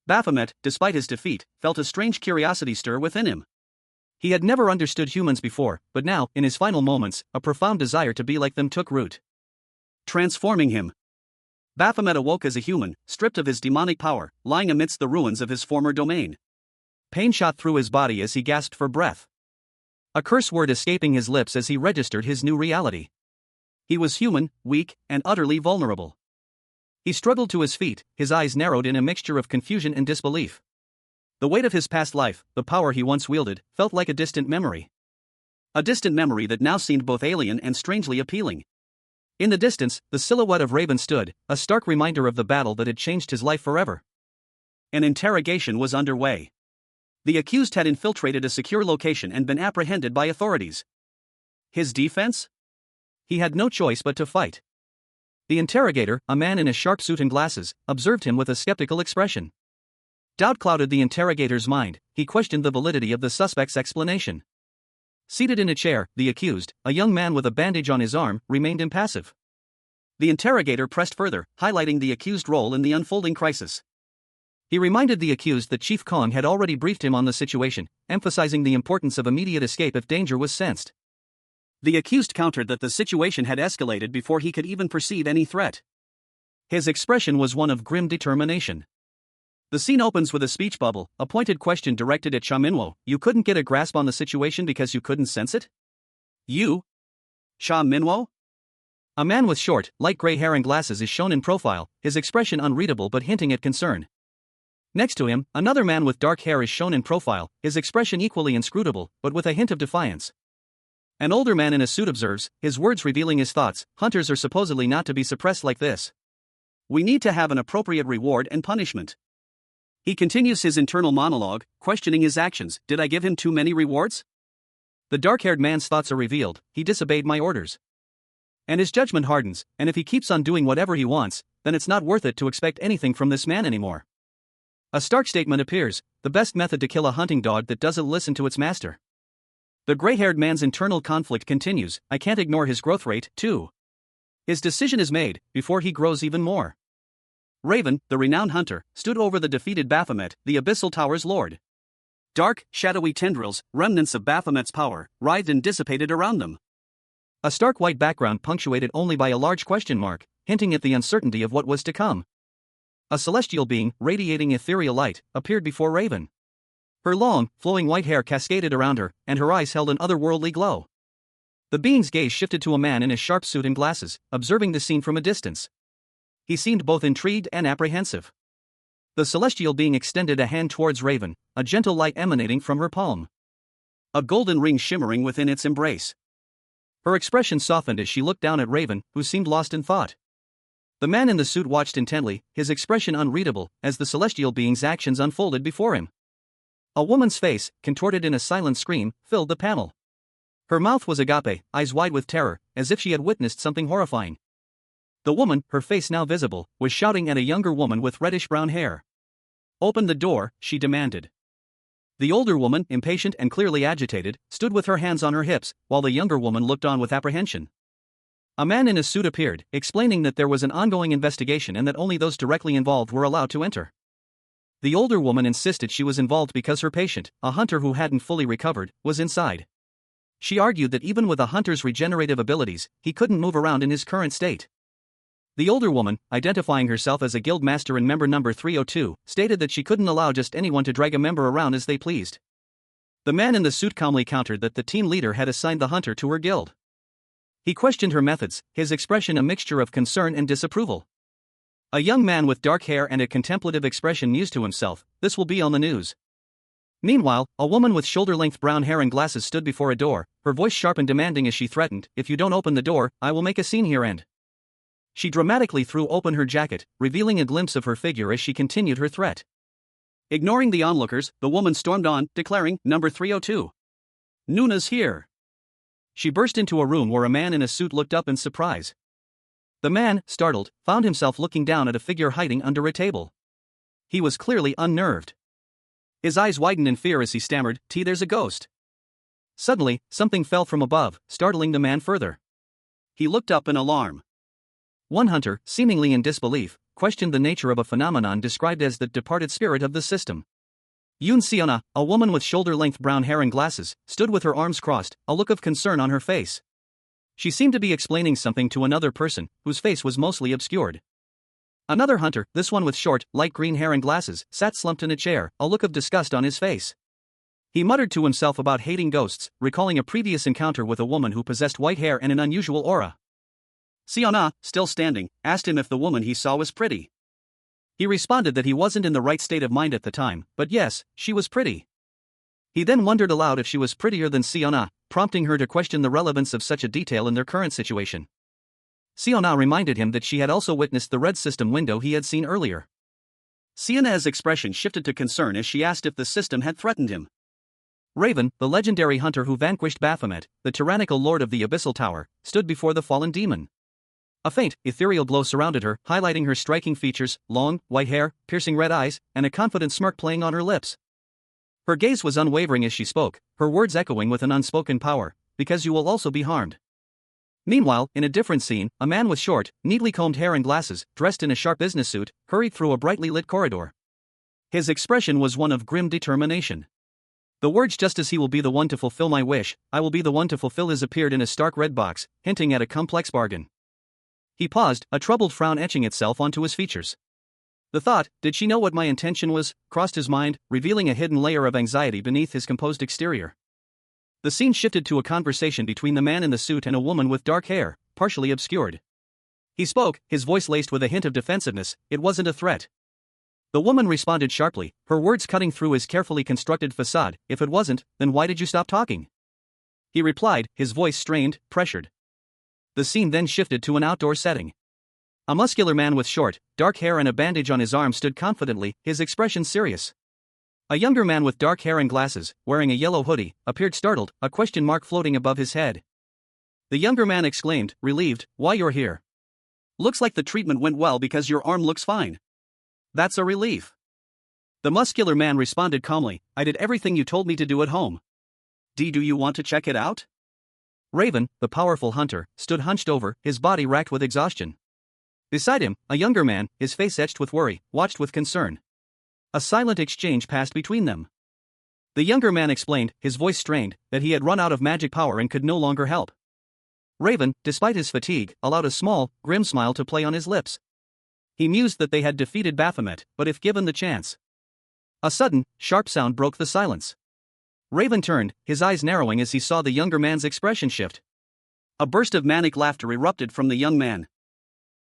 Speaker 1: Baphomet, despite his defeat, felt a strange curiosity stir within him. He had never understood humans before, but now, in his final moments, a profound desire to be like them took root, transforming him. Baphomet awoke as a human, stripped of his demonic power, lying amidst the ruins of his former domain. Pain shot through his body as he gasped for breath, a curse word escaping his lips as he registered his new reality. He was human, weak, and utterly vulnerable. He struggled to his feet, his eyes narrowed in a mixture of confusion and disbelief. The weight of his past life, the power he once wielded, felt like a distant memory. A distant memory that now seemed both alien and strangely appealing. In the distance, the silhouette of Raven stood, a stark reminder of the battle that had changed his life forever. An interrogation was underway. The accused had infiltrated a secure location and been apprehended by authorities. His defense? He had no choice but to fight. The interrogator, a man in a sharp suit and glasses, observed him with a skeptical expression. Doubt clouded the interrogator's mind. He questioned the validity of the suspect's explanation. Seated in a chair, the accused, a young man with a bandage on his arm, remained impassive. The interrogator pressed further, highlighting the accused's role in the unfolding crisis. He reminded the accused that Chief Kong had already briefed him on the situation, emphasizing the importance of immediate escape if danger was sensed. The accused countered that the situation had escalated before he could even perceive any threat. His expression was one of grim determination. The scene opens with a speech bubble, a pointed question directed at Manhwa. You couldn't get a grasp on the situation because you couldn't sense it? You? Manhwa? A man with short, light gray hair and glasses is shown in profile, his expression unreadable but hinting at concern. Next to him, another man with dark hair is shown in profile, his expression equally inscrutable, but with a hint of defiance. An older man in a suit observes, his words revealing his thoughts. Hunters are supposedly not to be suppressed like this. We need to have an appropriate reward and punishment. He continues his internal monologue, questioning his actions. Did I give him too many rewards? The dark-haired man's thoughts are revealed. He disobeyed my orders. And his judgment hardens, and if he keeps on doing whatever he wants, then it's not worth it to expect anything from this man anymore. A stark statement appears, the best method to kill a hunting dog that doesn't listen to its master. The gray-haired man's internal conflict continues. I can't ignore his growth rate, too. His decision is made, before he grows even more. Raven, the renowned hunter, stood over the defeated Baphomet, the Abyssal Tower's lord. Dark, shadowy tendrils, remnants of Baphomet's power, writhed and dissipated around them. A stark white background punctuated only by a large question mark, hinting at the uncertainty of what was to come. A celestial being, radiating ethereal light, appeared before Raven. Her long, flowing white hair cascaded around her, and her eyes held an otherworldly glow. The being's gaze shifted to a man in a sharp suit and glasses, observing the scene from a distance. He seemed both intrigued and apprehensive. The celestial being extended a hand towards Raven, a gentle light emanating from her palm, a golden ring shimmering within its embrace. Her expression softened as she looked down at Raven, who seemed lost in thought. The man in the suit watched intently, his expression unreadable, as the celestial being's actions unfolded before him. A woman's face, contorted in a silent scream, filled the panel. Her mouth was agape, eyes wide with terror, as if she had witnessed something horrifying. The woman, her face now visible, was shouting at a younger woman with reddish-brown hair. Open the door, she demanded. The older woman, impatient and clearly agitated, stood with her hands on her hips, while the younger woman looked on with apprehension. A man in a suit appeared, explaining that there was an ongoing investigation and that only those directly involved were allowed to enter. The older woman insisted she was involved because her patient, a hunter who hadn't fully recovered, was inside. She argued that even with a hunter's regenerative abilities, he couldn't move around in his current state. The older woman, identifying herself as a guild master and member number 302, stated that she couldn't allow just anyone to drag a member around as they pleased. The man in the suit calmly countered that the team leader had assigned the hunter to her guild. He questioned her methods, his expression a mixture of concern and disapproval. A young man with dark hair and a contemplative expression mused to himself, this will be on the news. Meanwhile, a woman with shoulder-length brown hair and glasses stood before a door, her voice sharp and demanding as she threatened, if you don't open the door, I will make a scene here and... She dramatically threw open her jacket, revealing a glimpse of her figure as she continued her threat. Ignoring the onlookers, the woman stormed on, declaring, "Number 302. Nuna's here." She burst into a room where a man in a suit looked up in surprise. The man, startled, found himself looking down at a figure hiding under a table. He was clearly unnerved. His eyes widened in fear as he stammered, "There's a ghost." Suddenly, something fell from above, startling the man further. He looked up in alarm. One hunter, seemingly in disbelief, questioned the nature of a phenomenon described as the departed spirit of the system. Yoon Seona, a woman with shoulder-length brown hair and glasses, stood with her arms crossed, a look of concern on her face. She seemed to be explaining something to another person, whose face was mostly obscured. Another hunter, this one with short, light green hair and glasses, sat slumped in a chair, a look of disgust on his face. He muttered to himself about hating ghosts, recalling a previous encounter with a woman who possessed white hair and an unusual aura. Seona, still standing, asked him if the woman he saw was pretty. He responded that he wasn't in the right state of mind at the time, but yes, she was pretty. He then wondered aloud if she was prettier than Seona, prompting her to question the relevance of such a detail in their current situation. Seona reminded him that she had also witnessed the red system window he had seen earlier. Seona's expression shifted to concern as she asked if the system had threatened him. Raven, the legendary hunter who vanquished Baphomet, the tyrannical lord of the Abyssal Tower, stood before the fallen demon. A faint, ethereal glow surrounded her, highlighting her striking features, long, white hair, piercing red eyes, and a confident smirk playing on her lips. Her gaze was unwavering as she spoke, her words echoing with an unspoken power, "Because you will also be harmed." Meanwhile, in a different scene, a man with short, neatly combed hair and glasses, dressed in a sharp business suit, hurried through a brightly lit corridor. His expression was one of grim determination. The words "just as he will be the one to fulfill my wish, I will be the one to fulfill his" appeared in a stark red box, hinting at a complex bargain. He paused, a troubled frown etching itself onto his features. The thought, "Did she know what my intention was?" crossed his mind, revealing a hidden layer of anxiety beneath his composed exterior. The scene shifted to a conversation between the man in the suit and a woman with dark hair, partially obscured. He spoke, his voice laced with a hint of defensiveness. It wasn't a threat. The woman responded sharply, her words cutting through his carefully constructed facade. "If it wasn't, then why did you stop talking?" He replied, his voice strained, pressured. The scene then shifted to an outdoor setting. A muscular man with short, dark hair and a bandage on his arm stood confidently, his expression serious. A younger man with dark hair and glasses, wearing a yellow hoodie, appeared startled, a question mark floating above his head. The younger man exclaimed, relieved, "Why, you're here. Looks like the treatment went well because your arm looks fine. That's a relief." The muscular man responded calmly, "I did everything you told me to do at home. Do you want to check it out?" Raven, the powerful hunter, stood hunched over, his body racked with exhaustion. Beside him, a younger man, his face etched with worry, watched with concern. A silent exchange passed between them. The younger man explained, his voice strained, that he had run out of magic power and could no longer help. Raven, despite his fatigue, allowed a small, grim smile to play on his lips. He mused that they had defeated Baphomet, but if given the chance. A sudden, sharp sound broke the silence. Raven turned, his eyes narrowing as he saw the younger man's expression shift. A burst of manic laughter erupted from the young man.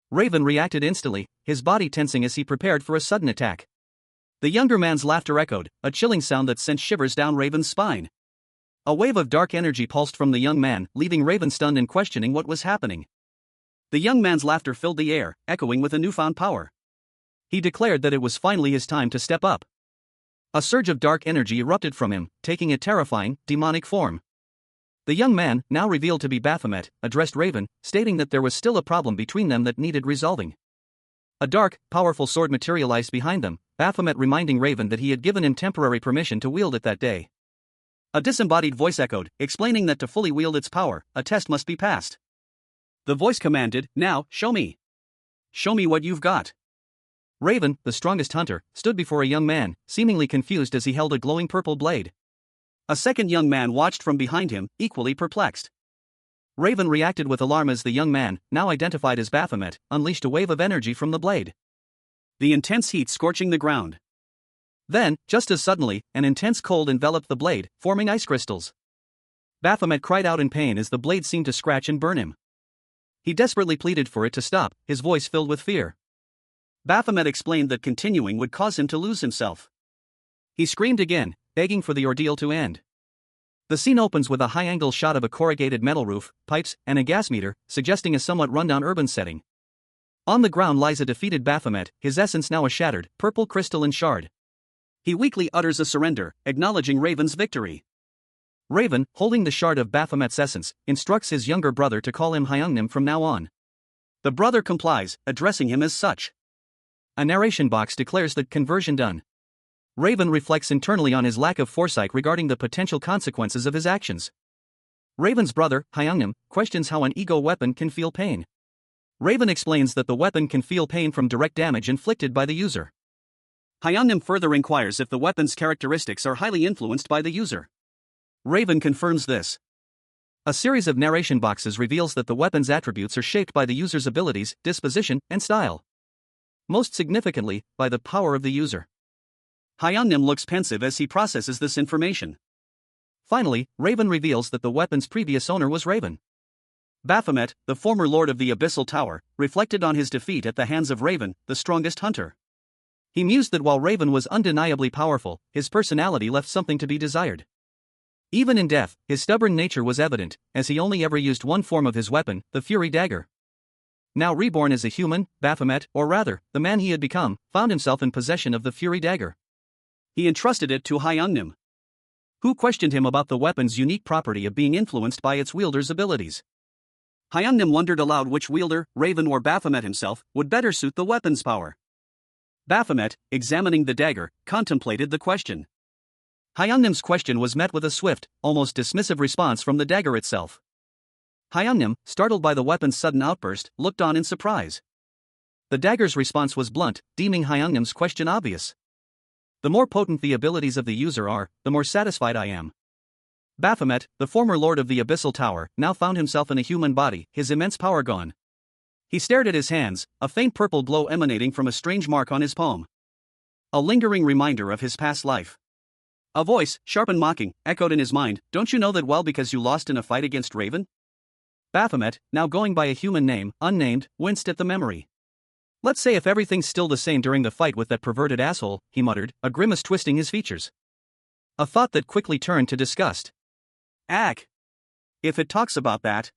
Speaker 1: Raven reacted instantly, his body tensing as he prepared for a sudden attack. The younger man's laughter echoed, a chilling sound that sent shivers down Raven's spine. A wave of dark energy pulsed from the young man, leaving Raven stunned and questioning what was happening. The young man's laughter filled the air, echoing with a newfound power. He declared that it was finally his time to step up. A surge of dark energy erupted from him, taking a terrifying, demonic form. The young man, now revealed to be Baphomet, addressed Raven, stating that there was still a problem between them that needed resolving. A dark, powerful sword materialized behind them, Baphomet reminding Raven that he had given him temporary permission to wield it that day. A disembodied voice echoed, explaining that to fully wield its power, a test must be passed. The voice commanded, "Now, show me. Show me what you've got." Raven, the strongest hunter, stood before a young man, seemingly confused as he held a glowing purple blade. A second young man watched from behind him, equally perplexed. Raven reacted with alarm as the young man, now identified as Baphomet, unleashed a wave of energy from the blade. The intense heat scorching the ground. Then, just as suddenly, an intense cold enveloped the blade, forming ice crystals. Baphomet cried out in pain as the blade seemed to scratch and burn him. He desperately pleaded for it to stop, his voice filled with fear. Baphomet explained that continuing would cause him to lose himself. He screamed again, begging for the ordeal to end. The scene opens with a high-angle shot of a corrugated metal roof, pipes, and a gas meter, suggesting a somewhat rundown urban setting. On the ground lies a defeated Baphomet, his essence now a shattered, purple crystalline shard. He weakly utters a surrender, acknowledging Raven's victory. Raven, holding the shard of Baphomet's essence, instructs his younger brother to call him Hyungnim from now on. The brother complies, addressing him as such. A narration box declares the conversion done. Raven reflects internally on his lack of foresight regarding the potential consequences of his actions. Raven's brother, Hyungnim, questions how an ego weapon can feel pain. Raven explains that the weapon can feel pain from direct damage inflicted by the user. Hyungnim further inquires if the weapon's characteristics are highly influenced by the user. Raven confirms this. A series of narration boxes reveals that the weapon's attributes are shaped by the user's abilities, disposition, and style. Most significantly, by the power of the user. Hyungnim looks pensive as he processes this information. Finally, Raven reveals that the weapon's previous owner was Raven. Baphomet, the former lord of the Abyssal Tower, reflected on his defeat at the hands of Raven, the strongest hunter. He mused that while Raven was undeniably powerful, his personality left something to be desired. Even in death, his stubborn nature was evident, as he only ever used one form of his weapon, the Fury Dagger. Now reborn as a human, Baphomet, or rather, the man he had become, found himself in possession of the Fury Dagger. He entrusted it to Hyungnim, who questioned him about the weapon's unique property of being influenced by its wielder's abilities. Hyungnim wondered aloud which wielder, Raven or Baphomet himself, would better suit the weapon's power. Baphomet, examining the dagger, contemplated the question. Hyungnim's question was met with a swift, almost dismissive response from the dagger itself. Hyungnim, startled by the weapon's sudden outburst, looked on in surprise. The dagger's response was blunt, deeming Hyungnim's question obvious. The more potent the abilities of the user are, the more satisfied I am. Baphomet, the former lord of the Abyssal Tower, now found himself in a human body, his immense power gone. He stared at his hands, a faint purple glow emanating from a strange mark on his palm. A lingering reminder of his past life. A voice, sharp and mocking, echoed in his mind, "Don't you know that well because you lost in a fight against Raven?" Baphomet, now going by a human name, unnamed, winced at the memory. "Let's say if everything's still the same during the fight with that perverted asshole," he muttered, a grimace twisting his features. A thought that quickly turned to disgust. Ack! If it talks about that.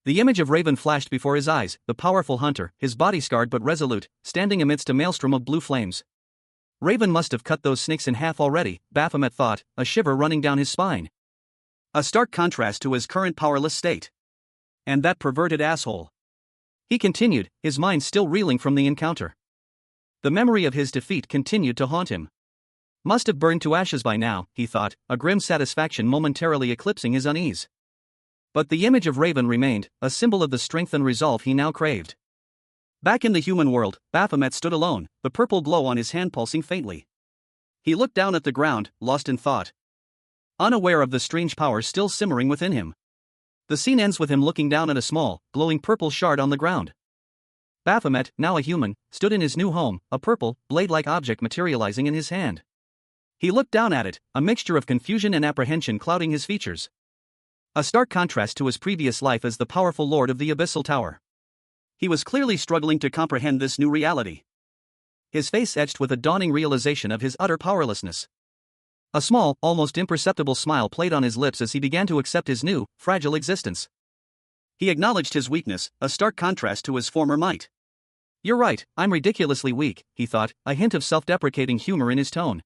Speaker 1: The image of Raven flashed before his eyes, the powerful hunter, his body scarred but resolute, standing amidst a maelstrom of blue flames. Raven must have cut those snakes in half already, Baphomet thought, a shiver running down his spine. A stark contrast to his current powerless state. And that perverted asshole. He continued, his mind still reeling from the encounter. The memory of his defeat continued to haunt him. Must have burned to ashes by now, he thought, a grim satisfaction momentarily eclipsing his unease. But the image of Raven remained, a symbol of the strength and resolve he now craved. Back in the human world, Baphomet stood alone, the purple glow on his hand pulsing faintly. He looked down at the ground, lost in thought. Unaware of the strange power still simmering within him. The scene ends with him looking down at a small, glowing purple shard on the ground. Baphomet, now a human, stood in his new home, a purple, blade-like object materializing in his hand. He looked down at it, a mixture of confusion and apprehension clouding his features. A stark contrast to his previous life as the powerful lord of the Abyssal Tower. He was clearly struggling to comprehend this new reality. His face etched with a dawning realization of his utter powerlessness. A small, almost imperceptible smile played on his lips as he began to accept his new, fragile existence. He acknowledged his weakness, a stark contrast to his former might. "You're right, I'm ridiculously weak," he thought, a hint of self-deprecating humor in his tone.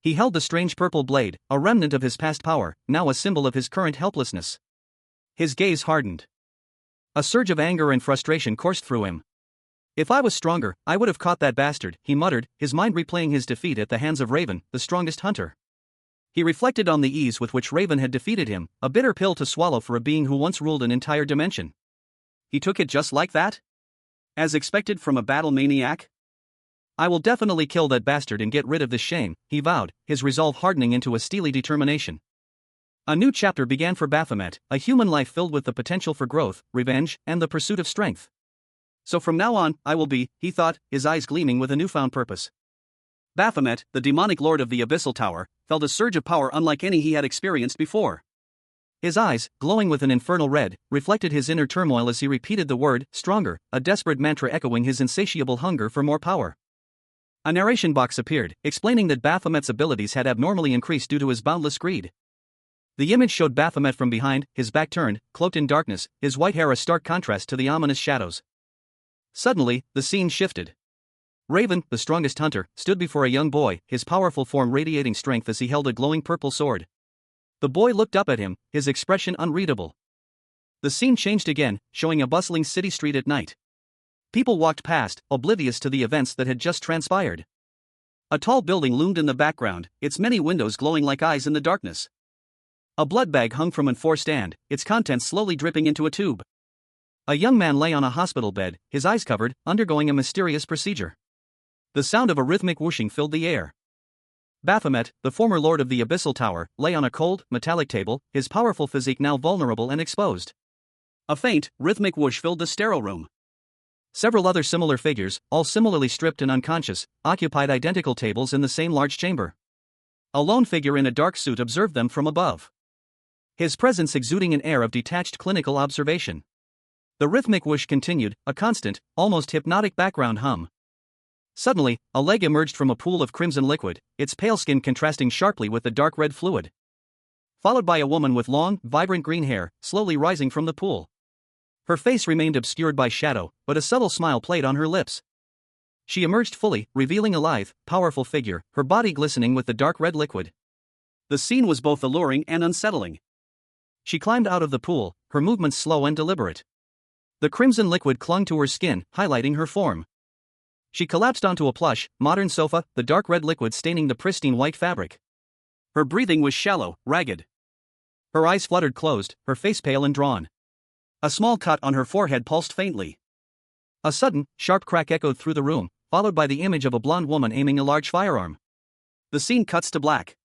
Speaker 1: He held the strange purple blade, a remnant of his past power, now a symbol of his current helplessness. His gaze hardened. A surge of anger and frustration coursed through him. "If I was stronger, I would have caught that bastard," he muttered, his mind replaying his defeat at the hands of Raven, the strongest hunter. He reflected on the ease with which Raven had defeated him, a bitter pill to swallow for a being who once ruled an entire dimension. He took it just like that? As expected from a battle maniac? "I will definitely kill that bastard and get rid of this shame," he vowed, his resolve hardening into a steely determination. A new chapter began for Baphomet, a human life filled with the potential for growth, revenge, and the pursuit of strength. "So from now on, I will be," he thought, his eyes gleaming with a newfound purpose. Baphomet, the demonic lord of the Abyssal Tower, felt a surge of power unlike any he had experienced before. His eyes, glowing with an infernal red, reflected his inner turmoil as he repeated the word, stronger, a desperate mantra echoing his insatiable hunger for more power. A narration box appeared, explaining that Baphomet's abilities had abnormally increased due to his boundless greed. The image showed Baphomet from behind, his back turned, cloaked in darkness, his white hair a stark contrast to the ominous shadows. Suddenly, the scene shifted. Raven, the strongest hunter, stood before a young boy, his powerful form radiating strength as he held a glowing purple sword. The boy looked up at him, his expression unreadable. The scene changed again, showing a bustling city street at night. People walked past, oblivious to the events that had just transpired. A tall building loomed in the background, its many windows glowing like eyes in the darkness. A blood bag hung from an enforced stand, its contents slowly dripping into a tube. A young man lay on a hospital bed, his eyes covered, undergoing a mysterious procedure. The sound of a rhythmic whooshing filled the air. Baphomet, the former lord of the Abyssal Tower, lay on a cold, metallic table, his powerful physique now vulnerable and exposed. A faint, rhythmic whoosh filled the sterile room. Several other similar figures, all similarly stripped and unconscious, occupied identical tables in the same large chamber. A lone figure in a dark suit observed them from above, his presence exuding an air of detached clinical observation. The rhythmic whoosh continued, a constant, almost hypnotic background hum. Suddenly, a leg emerged from a pool of crimson liquid, its pale skin contrasting sharply with the dark red fluid. Followed by a woman with long, vibrant green hair, slowly rising from the pool. Her face remained obscured by shadow, but a subtle smile played on her lips. She emerged fully, revealing a lithe, powerful figure, her body glistening with the dark red liquid. The scene was both alluring and unsettling. She climbed out of the pool, her movements slow and deliberate. The crimson liquid clung to her skin, highlighting her form. She collapsed onto a plush, modern sofa, the dark red liquid staining the pristine white fabric. Her breathing was shallow, ragged. Her eyes fluttered closed, her face pale and drawn. A small cut on her forehead pulsed faintly. A sudden, sharp crack echoed through the room, followed by the image of a blonde woman aiming a large firearm. The scene cuts to black.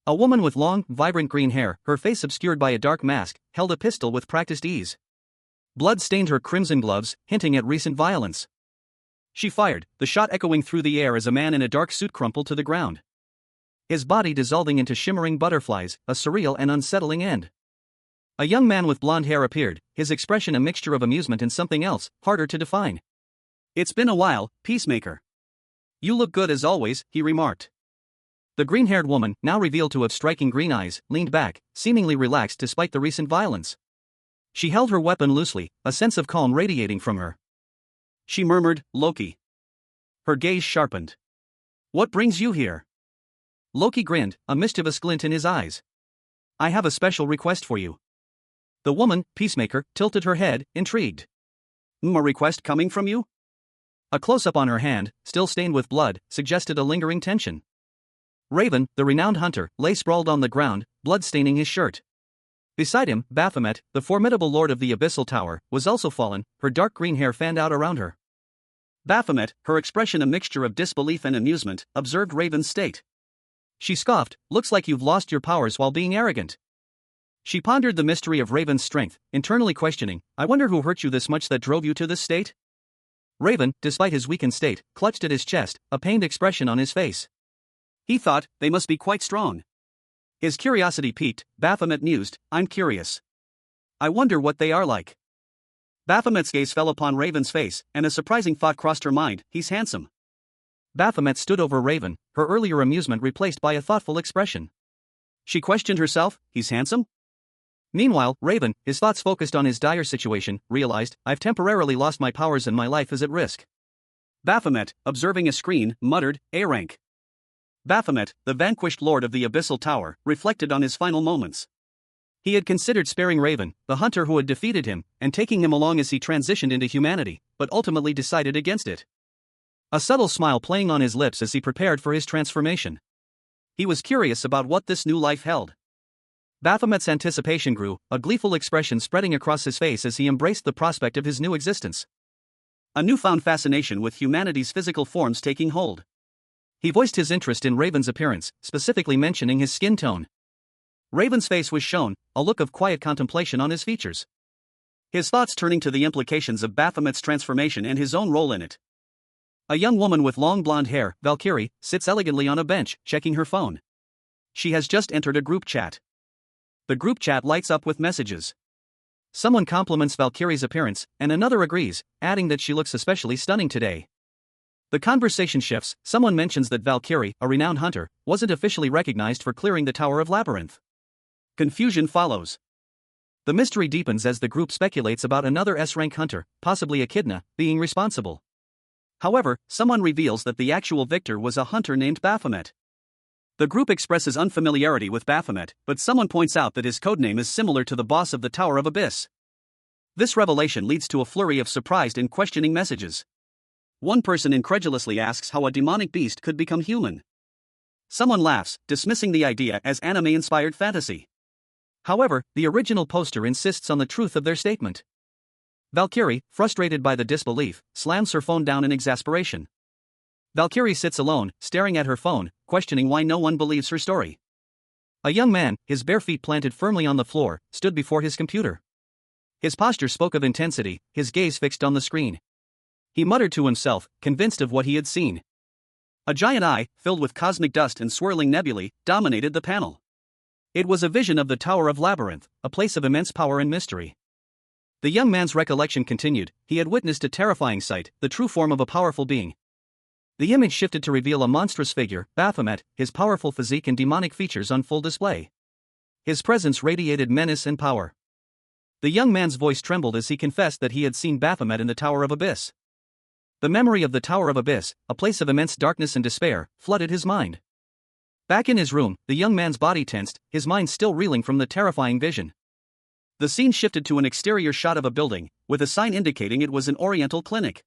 Speaker 1: A woman with long, vibrant green hair, her face obscured by a dark mask, held a pistol with practiced ease. Blood stained her crimson gloves, hinting at recent violence. She fired, the shot echoing through the air as a man in a dark suit crumpled to the ground. His body dissolving into shimmering butterflies, a surreal and unsettling end. A young man with blonde hair appeared, his expression a mixture of amusement and something else, harder to define. "It's been a while, Peacemaker. You look good as always," he remarked. The green-haired woman, now revealed to have striking green eyes, leaned back, seemingly relaxed despite the recent violence. She held her weapon loosely, a sense of calm radiating from her. She murmured, "Loki." Her gaze sharpened. "What brings you here?" Loki grinned, a mischievous glint in his eyes. "I have a special request for you." The woman, Peacemaker, tilted her head, intrigued. "A request coming from you?" A close-up on her hand, still stained with blood, suggested a lingering tension. Raven, the renowned hunter, lay sprawled on the ground, blood staining his shirt. Beside him, Baphomet, the formidable lord of the Abyssal Tower, was also fallen, her dark green hair fanned out around her. Baphomet, her expression a mixture of disbelief and amusement, observed Raven's state. She scoffed, "Looks like you've lost your powers while being arrogant." She pondered the mystery of Raven's strength, internally questioning, "I wonder who hurt you this much that drove you to this state?" Raven, despite his weakened state, clutched at his chest, a pained expression on his face. He thought, "They must be quite strong." His curiosity piqued, Baphomet mused, "I'm curious. I wonder what they are like." Baphomet's gaze fell upon Raven's face, and a surprising thought crossed her mind, "He's handsome." Baphomet stood over Raven, her earlier amusement replaced by a thoughtful expression. She questioned herself, "He's handsome?" Meanwhile, Raven, his thoughts focused on his dire situation, realized, "I've temporarily lost my powers and my life is at risk." Baphomet, observing a screen, muttered, "A rank." Baphomet, the vanquished lord of the Abyssal Tower, reflected on his final moments. He had considered sparing Raven, the hunter who had defeated him, and taking him along as he transitioned into humanity, but ultimately decided against it. A subtle smile playing on his lips as he prepared for his transformation. He was curious about what this new life held. Baphomet's anticipation grew, a gleeful expression spreading across his face as he embraced the prospect of his new existence. A newfound fascination with humanity's physical forms taking hold. He voiced his interest in Raven's appearance, specifically mentioning his skin tone. Raven's face was shown, a look of quiet contemplation on his features. His thoughts turning to the implications of Baphomet's transformation and his own role in it. A young woman with long blonde hair, Valkyrie, sits elegantly on a bench, checking her phone. She has just entered a group chat. The group chat lights up with messages. Someone compliments Valkyrie's appearance, and another agrees, adding that she looks especially stunning today. The conversation shifts, someone mentions that Valkyrie, a renowned hunter, wasn't officially recognized for clearing the Tower of Labyrinth. Confusion follows. The mystery deepens as the group speculates about another S-rank hunter, possibly Echidna, being responsible. However, someone reveals that the actual victor was a hunter named Baphomet. The group expresses unfamiliarity with Baphomet, but someone points out that his codename is similar to the boss of the Tower of Abyss. This revelation leads to a flurry of surprised and questioning messages. One person incredulously asks how a demonic beast could become human. Someone laughs, dismissing the idea as anime-inspired fantasy. However, the original poster insists on the truth of their statement. Valkyrie, frustrated by the disbelief, slams her phone down in exasperation. Valkyrie sits alone, staring at her phone, questioning why no one believes her story. A young man, his bare feet planted firmly on the floor, stood before his computer. His posture spoke of intensity, his gaze fixed on the screen. He muttered to himself, convinced of what he had seen. A giant eye, filled with cosmic dust and swirling nebulae, dominated the panel. It was a vision of the Tower of Labyrinth, a place of immense power and mystery. The young man's recollection continued. He had witnessed a terrifying sight, the true form of a powerful being. The image shifted to reveal a monstrous figure, Baphomet, his powerful physique and demonic features on full display. His presence radiated menace and power. The young man's voice trembled as he confessed that he had seen Baphomet in the Tower of Abyss. The memory of the Tower of Abyss, a place of immense darkness and despair, flooded his mind. Back in his room, the young man's body tensed, his mind still reeling from the terrifying vision. The scene shifted to an exterior shot of a building, with a sign indicating it was an Oriental clinic.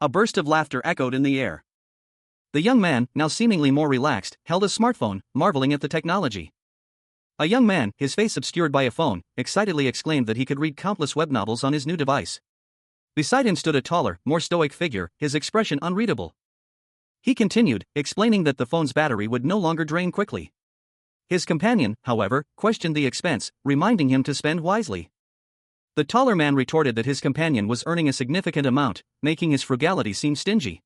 Speaker 1: A burst of laughter echoed in the air. The young man, now seemingly more relaxed, held a smartphone, marveling at the technology. A young man, his face obscured by a phone, excitedly exclaimed that he could read countless web novels on his new device. Beside him stood a taller, more stoic figure, his expression unreadable. He continued, explaining that the phone's battery would no longer drain quickly. His companion, however, questioned the expense, reminding him to spend wisely. The taller man retorted that his companion was earning a significant amount, making his frugality seem stingy.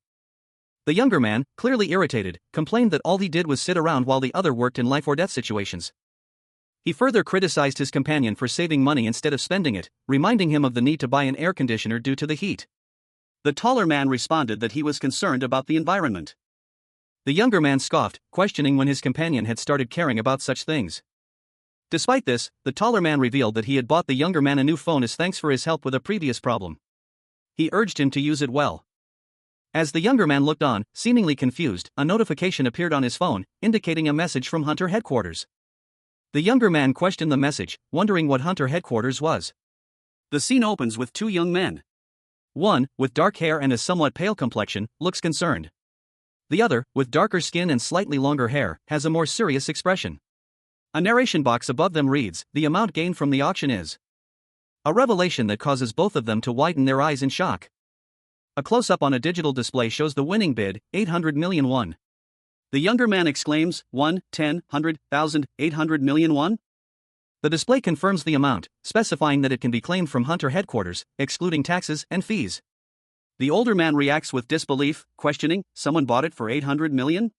Speaker 1: The younger man, clearly irritated, complained that all he did was sit around while the other worked in life-or-death situations. He further criticized his companion for saving money instead of spending it, reminding him of the need to buy an air conditioner due to the heat. The taller man responded that he was concerned about the environment. The younger man scoffed, questioning when his companion had started caring about such things. Despite this, the taller man revealed that he had bought the younger man a new phone as thanks for his help with a previous problem. He urged him to use it well. As the younger man looked on, seemingly confused, a notification appeared on his phone, indicating a message from Hunter Headquarters. The younger man questioned the message, wondering what Hunter Headquarters was. The scene opens with two young men. One, with dark hair and a somewhat pale complexion, looks concerned. The other, with darker skin and slightly longer hair, has a more serious expression. A narration box above them reads, "The amount gained from the auction is." A revelation that causes both of them to widen their eyes in shock. A close-up on a digital display shows the winning bid, 800 million won. The younger man exclaims, 1, 10, 100, 1,000, 800 million won? The display confirms the amount, specifying that it can be claimed from Hunter Headquarters, excluding taxes and fees. The older man reacts with disbelief, questioning, someone bought it for 800 million?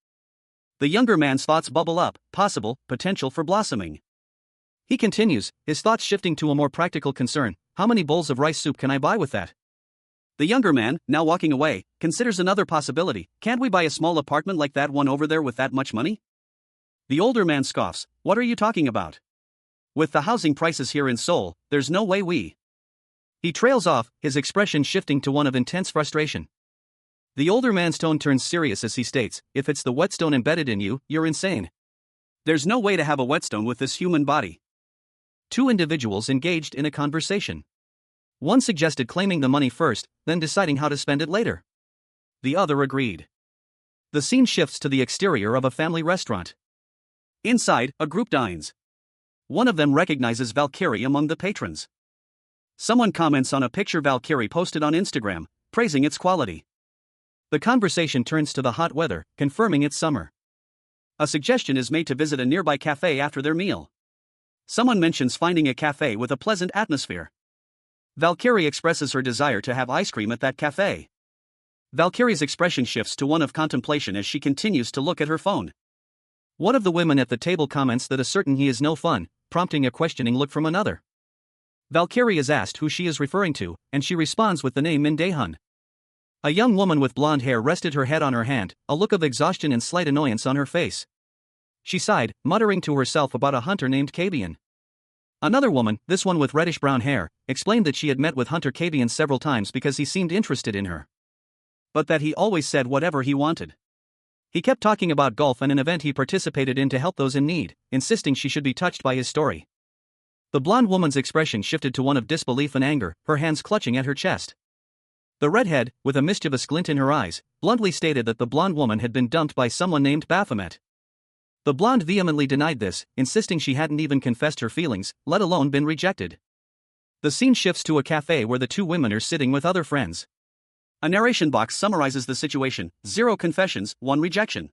Speaker 1: The younger man's thoughts bubble up, potential for blossoming. He continues, his thoughts shifting to a more practical concern, how many bowls of rice soup can I buy with that? The younger man, now walking away, considers another possibility, can't we buy a small apartment like that one over there with that much money? The older man scoffs, what are you talking about? With the housing prices here in Seoul, there's no way we... He trails off, his expression shifting to one of intense frustration. The older man's tone turns serious as he states, if it's the whetstone embedded in you, you're insane. There's no way to have a whetstone with this human body. Two individuals engaged in a conversation. One suggested claiming the money first, then deciding how to spend it later. The other agreed. The scene shifts to the exterior of a family restaurant. Inside, a group dines. One of them recognizes Valkyrie among the patrons. Someone comments on a picture Valkyrie posted on Instagram, praising its quality. The conversation turns to the hot weather, confirming it's summer. A suggestion is made to visit a nearby cafe after their meal. Someone mentions finding a cafe with a pleasant atmosphere. Valkyrie expresses her desire to have ice cream at that cafe. Valkyrie's expression shifts to one of contemplation as she continues to look at her phone. One of the women at the table comments that a certain he is no fun, prompting a questioning look from another. Valkyrie is asked who she is referring to, and she responds with the name Min Dae-hun. A young woman with blonde hair rested her head on her hand, a look of exhaustion and slight annoyance on her face. She sighed, muttering to herself about a hunter named Kabian. Another woman, this one with reddish-brown hair, explained that she had met with Hunter Kavian several times because he seemed interested in her. But that he always said whatever he wanted. He kept talking about golf and an event he participated in to help those in need, insisting she should be touched by his story. The blonde woman's expression shifted to one of disbelief and anger, her hands clutching at her chest. The redhead, with a mischievous glint in her eyes, bluntly stated that the blonde woman had been dumped by someone named Baphomet. The blonde vehemently denied this, insisting she hadn't even confessed her feelings, let alone been rejected. The scene shifts to a cafe where the two women are sitting with other friends. A narration box summarizes the situation: 0 confessions, 1 rejection.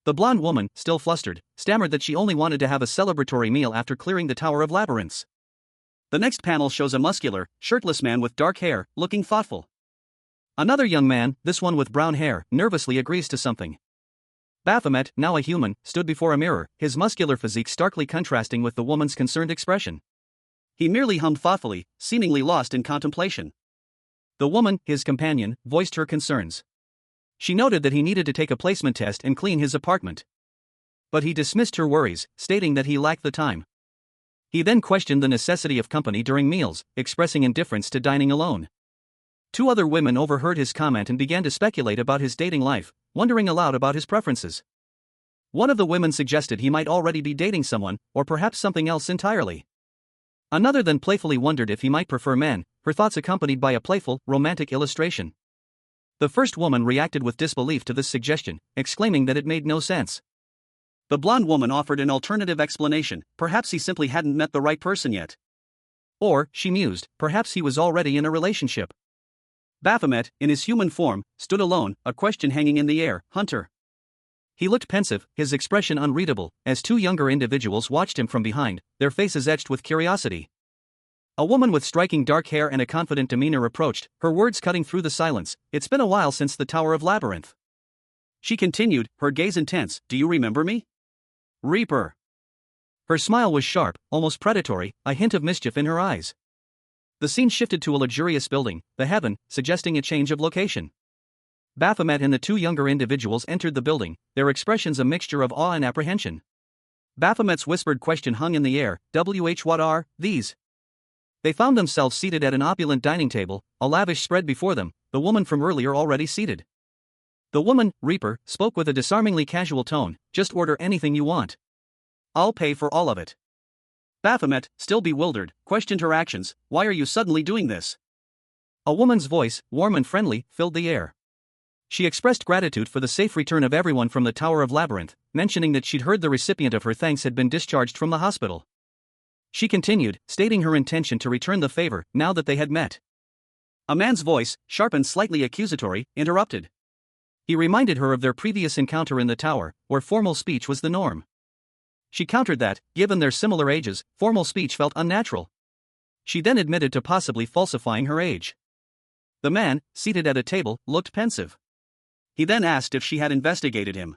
Speaker 1: The blonde woman, still flustered, stammered that she only wanted to have a celebratory meal after clearing the Tower of Labyrinths. The next panel shows a muscular, shirtless man with dark hair, looking thoughtful. Another young man, this one with brown hair, nervously agrees to something. Baphomet, now a human, stood before a mirror, his muscular physique starkly contrasting with the woman's concerned expression. He merely hummed thoughtfully, seemingly lost in contemplation. The woman, his companion, voiced her concerns. She noted that he needed to take a placement test and clean his apartment. But he dismissed her worries, stating that he lacked the time. He then questioned the necessity of company during meals, expressing indifference to dining alone. 2 other women overheard his comment and began to speculate about his dating life, wondering aloud about his preferences. One of the women suggested he might already be dating someone, or perhaps something else entirely. Another then playfully wondered if he might prefer men, her thoughts accompanied by a playful, romantic illustration. The first woman reacted with disbelief to this suggestion, exclaiming that it made no sense. The blonde woman offered an alternative explanation: perhaps he simply hadn't met the right person yet. Or, she mused, perhaps he was already in a relationship. Baphomet, in his human form, stood alone, a question hanging in the air: Hunter. He looked pensive, his expression unreadable, as 2 younger individuals watched him from behind, their faces etched with curiosity. A woman with striking dark hair and a confident demeanor approached, her words cutting through the silence: "It's been a while since the Tower of Labyrinth." She continued, her gaze intense: "Do you remember me? Reaper." Her smile was sharp, almost predatory, a hint of mischief in her eyes. The scene shifted to a luxurious building, the Heaven, suggesting a change of location. Baphomet and the 2 younger individuals entered the building, their expressions a mixture of awe and apprehension. Baphomet's whispered question hung in the air: what are these? They found themselves seated at an opulent dining table, a lavish spread before them, the woman from earlier already seated. The woman, Reaper, spoke with a disarmingly casual tone: "Just order anything you want. I'll pay for all of it." Baphomet, still bewildered, questioned her actions: "Why are you suddenly doing this?" A woman's voice, warm and friendly, filled the air. She expressed gratitude for the safe return of everyone from the Tower of Labyrinth, mentioning that she'd heard the recipient of her thanks had been discharged from the hospital. She continued, stating her intention to return the favor now that they had met. A man's voice, sharp and slightly accusatory, interrupted. He reminded her of their previous encounter in the tower, where formal speech was the norm. She countered that, given their similar ages, formal speech felt unnatural. She then admitted to possibly falsifying her age. The man, seated at a table, looked pensive. He then asked if she had investigated him.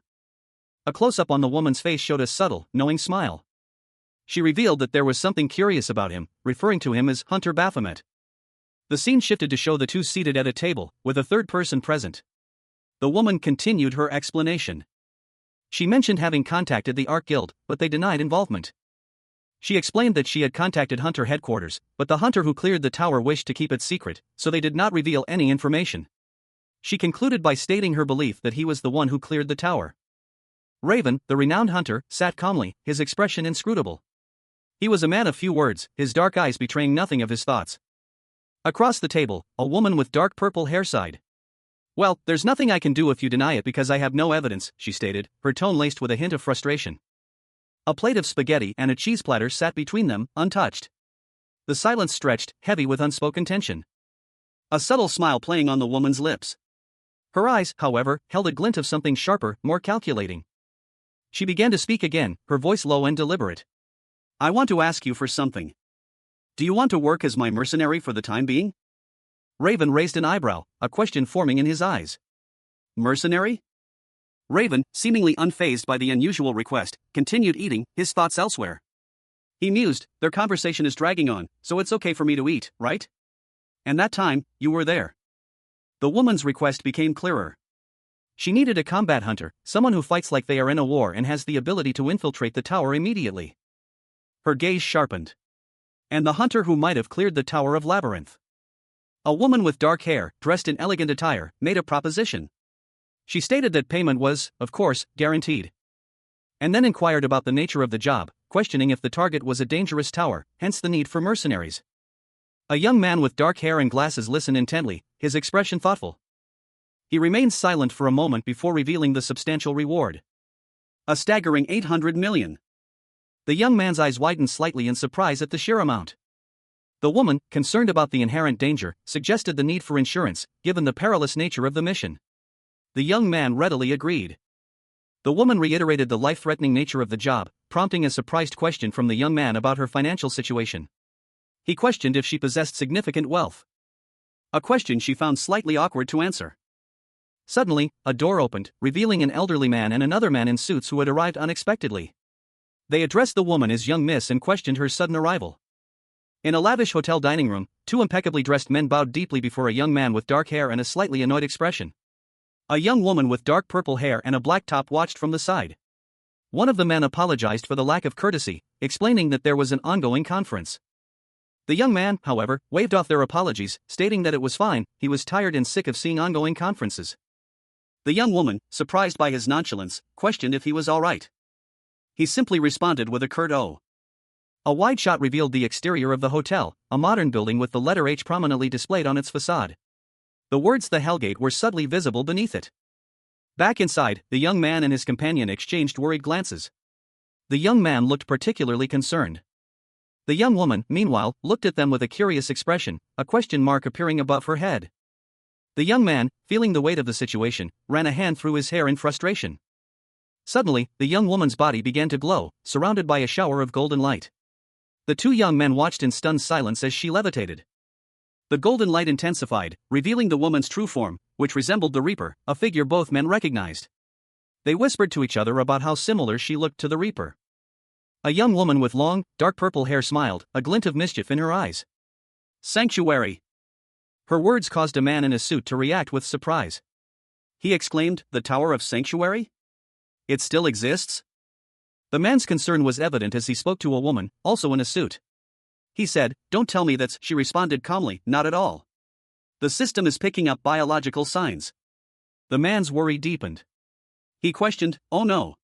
Speaker 1: A close-up on the woman's face showed a subtle, knowing smile. She revealed that there was something curious about him, referring to him as Hunter Baphomet. The scene shifted to show the 2 seated at a table, with a 3rd person present. The woman continued her explanation. She mentioned having contacted the Ark Guild, but they denied involvement. She explained that she had contacted Hunter headquarters, but the hunter who cleared the tower wished to keep it secret, so they did not reveal any information. She concluded by stating her belief that he was the one who cleared the tower. Raven, the renowned hunter, sat calmly, his expression inscrutable. He was a man of few words, his dark eyes betraying nothing of his thoughts. Across the table, a woman with dark purple hair sighed. "Well, there's nothing I can do if you deny it because I have no evidence," she stated, her tone laced with a hint of frustration. A plate of spaghetti and a cheese platter sat between them, untouched. The silence stretched, heavy with unspoken tension. A subtle smile playing on the woman's lips. Her eyes, however, held a glint of something sharper, more calculating. She began to speak again, her voice low and deliberate. "I want to ask you for something. Do you want to work as my mercenary for the time being?" Raven raised an eyebrow, a question forming in his eyes. "Mercenary?" Raven, seemingly unfazed by the unusual request, continued eating, his thoughts elsewhere. He mused, "Their conversation is dragging on, so it's okay for me to eat, right? And that time, you were there." The woman's request became clearer. She needed a combat hunter, someone who fights like they are in a war and has the ability to infiltrate the tower immediately. Her gaze sharpened. and the hunter who might have cleared the Tower of Labyrinth. A woman with dark hair, dressed in elegant attire, made a proposition. She stated that payment was, of course, guaranteed. And then inquired about the nature of the job, questioning if the target was a dangerous tower, hence the need for mercenaries. A young man with dark hair and glasses listened intently, his expression thoughtful. He remained silent for a moment before revealing the substantial reward. A staggering 800 million. The young man's eyes widened slightly in surprise at the sheer amount. The woman, concerned about the inherent danger, suggested the need for insurance, given the perilous nature of the mission. The young man readily agreed. The woman reiterated the life-threatening nature of the job, prompting a surprised question from the young man about her financial situation. He questioned if she possessed significant wealth. A question she found slightly awkward to answer. Suddenly, a door opened, revealing an elderly man and another man in suits who had arrived unexpectedly. They addressed the woman as young miss and questioned her sudden arrival. In a lavish hotel dining room, two impeccably dressed men bowed deeply before a young man with dark hair and a slightly annoyed expression. A young woman with dark purple hair and a black top watched from the side. One of the men apologized for the lack of courtesy, explaining that there was an ongoing conference. The young man, however, waved off their apologies, stating that it was fine, he was tired and sick of seeing ongoing conferences. The young woman, surprised by his nonchalance, questioned if he was all right. He simply responded with a curt "oh." A wide shot revealed the exterior of the hotel, a modern building with the letter H prominently displayed on its facade. The words "The Hellgate" were subtly visible beneath it. Back inside, the young man and his companion exchanged worried glances. The young man looked particularly concerned. The young woman, meanwhile, looked at them with a curious expression, a question mark appearing above her head. The young man, feeling the weight of the situation, ran a hand through his hair in frustration. Suddenly, the young woman's body began to glow, surrounded by a shower of golden light. The two young men watched in stunned silence as she levitated. The golden light intensified, revealing the woman's true form, which resembled the Reaper, a figure both men recognized. They whispered to each other about how similar she looked to the Reaper. A young woman with long, dark purple hair smiled, a glint of mischief in her eyes. "Sanctuary!" Her words caused a man in a suit to react with surprise. He exclaimed, "The Tower of Sanctuary? It still exists?" The man's concern was evident as he spoke to a woman, also in a suit. He said, "Don't tell me that's," she responded calmly, "not at all. The system is picking up biological signs." The man's worry deepened. He questioned, "Oh no.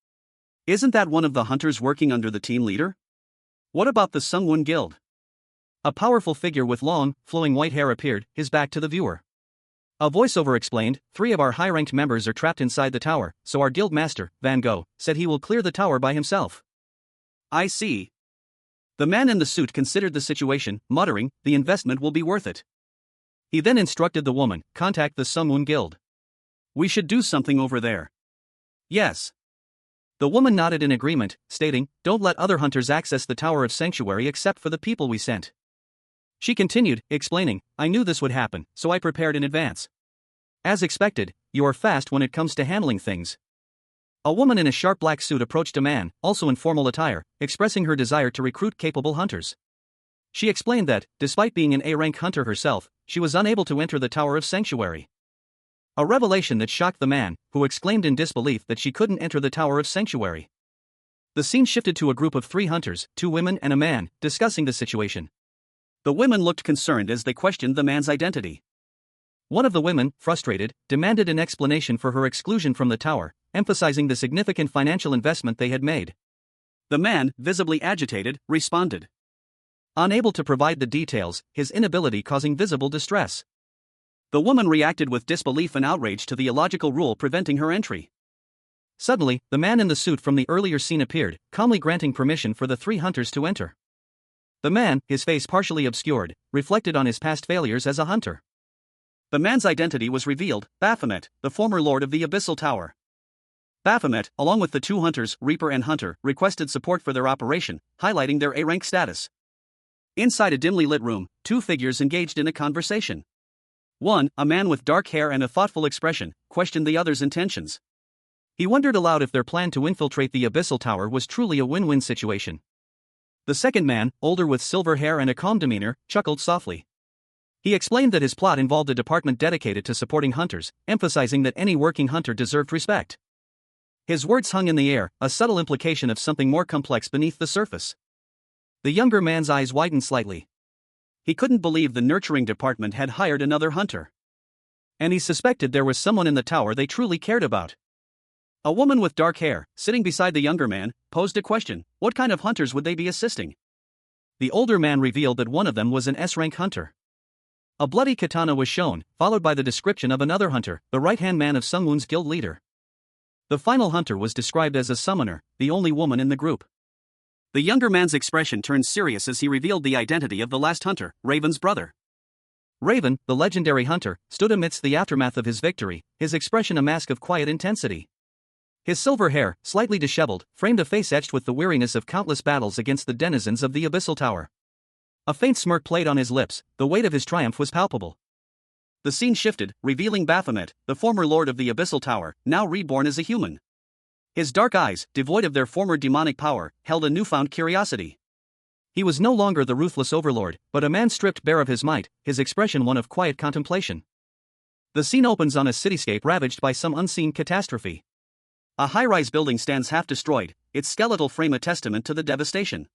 Speaker 1: Isn't that one of the hunters working under the team leader? What about the Sungwon Guild?" A powerful figure with long, flowing white hair appeared, his back to the viewer. A voiceover explained, "3 of our high-ranked members are trapped inside the tower, so our guild master, Van Gogh, said he will clear the tower by himself." "I see." The man in the suit considered the situation, muttering, "The investment will be worth it." He then instructed the woman, "Contact the Sungwon Guild. We should do something over there." "Yes." The woman nodded in agreement, stating, "Don't let other hunters access the Tower of Sanctuary except for the people we sent." She continued, explaining, "I knew this would happen, so I prepared in advance. As expected, you are fast when it comes to handling things." A woman in a sharp black suit approached a man, also in formal attire, expressing her desire to recruit capable hunters. She explained that, despite being an A-rank hunter herself, she was unable to enter the Tower of Sanctuary. A revelation that shocked the man, who exclaimed in disbelief that she couldn't enter the Tower of Sanctuary. The scene shifted to a group of 3 hunters, 2 women and a man, discussing the situation. The women looked concerned as they questioned the man's identity. One of the women, frustrated, demanded an explanation for her exclusion from the tower, emphasizing the significant financial investment they had made. The man, visibly agitated, responded. Unable to provide the details, his inability causing visible distress. The woman reacted with disbelief and outrage to the illogical rule preventing her entry. Suddenly, the man in the suit from the earlier scene appeared, calmly granting permission for the 3 hunters to enter. The man, his face partially obscured, reflected on his past failures as a hunter. The man's identity was revealed, Baphomet, the former lord of the Abyssal Tower. Baphomet, along with the 2 hunters, Reaper and Hunter, requested support for their operation, highlighting their A-rank status. Inside a dimly lit room, 2 figures engaged in a conversation. One, a man with dark hair and a thoughtful expression, questioned the other's intentions. He wondered aloud if their plan to infiltrate the Abyssal Tower was truly a win-win situation. The second man, older with silver hair and a calm demeanor, chuckled softly. He explained that his plot involved a department dedicated to supporting hunters, emphasizing that any working hunter deserved respect. His words hung in the air, a subtle implication of something more complex beneath the surface. The younger man's eyes widened slightly. He couldn't believe the nurturing department had hired another hunter. And he suspected there was someone in the tower they truly cared about. A woman with dark hair, sitting beside the younger man, posed a question: what kind of hunters would they be assisting? The older man revealed that one of them was an S-rank hunter. A bloody katana was shown, followed by the description of another hunter, the right-hand man of Sungwon's guild leader. The final hunter was described as a summoner, the only woman in the group. The younger man's expression turned serious as he revealed the identity of the last hunter, Raven's brother. Raven, the legendary hunter, stood amidst the aftermath of his victory, his expression a mask of quiet intensity. His silver hair, slightly disheveled, framed a face etched with the weariness of countless battles against the denizens of the Abyssal Tower. A faint smirk played on his lips, the weight of his triumph was palpable. The scene shifted, revealing Baphomet, the former lord of the Abyssal Tower, now reborn as a human. His dark eyes, devoid of their former demonic power, held a newfound curiosity. He was no longer the ruthless overlord, but a man stripped bare of his might, his expression one of quiet contemplation. The scene opens on a cityscape ravaged by some unseen catastrophe. A high-rise building stands half destroyed, its skeletal frame a testament to the devastation.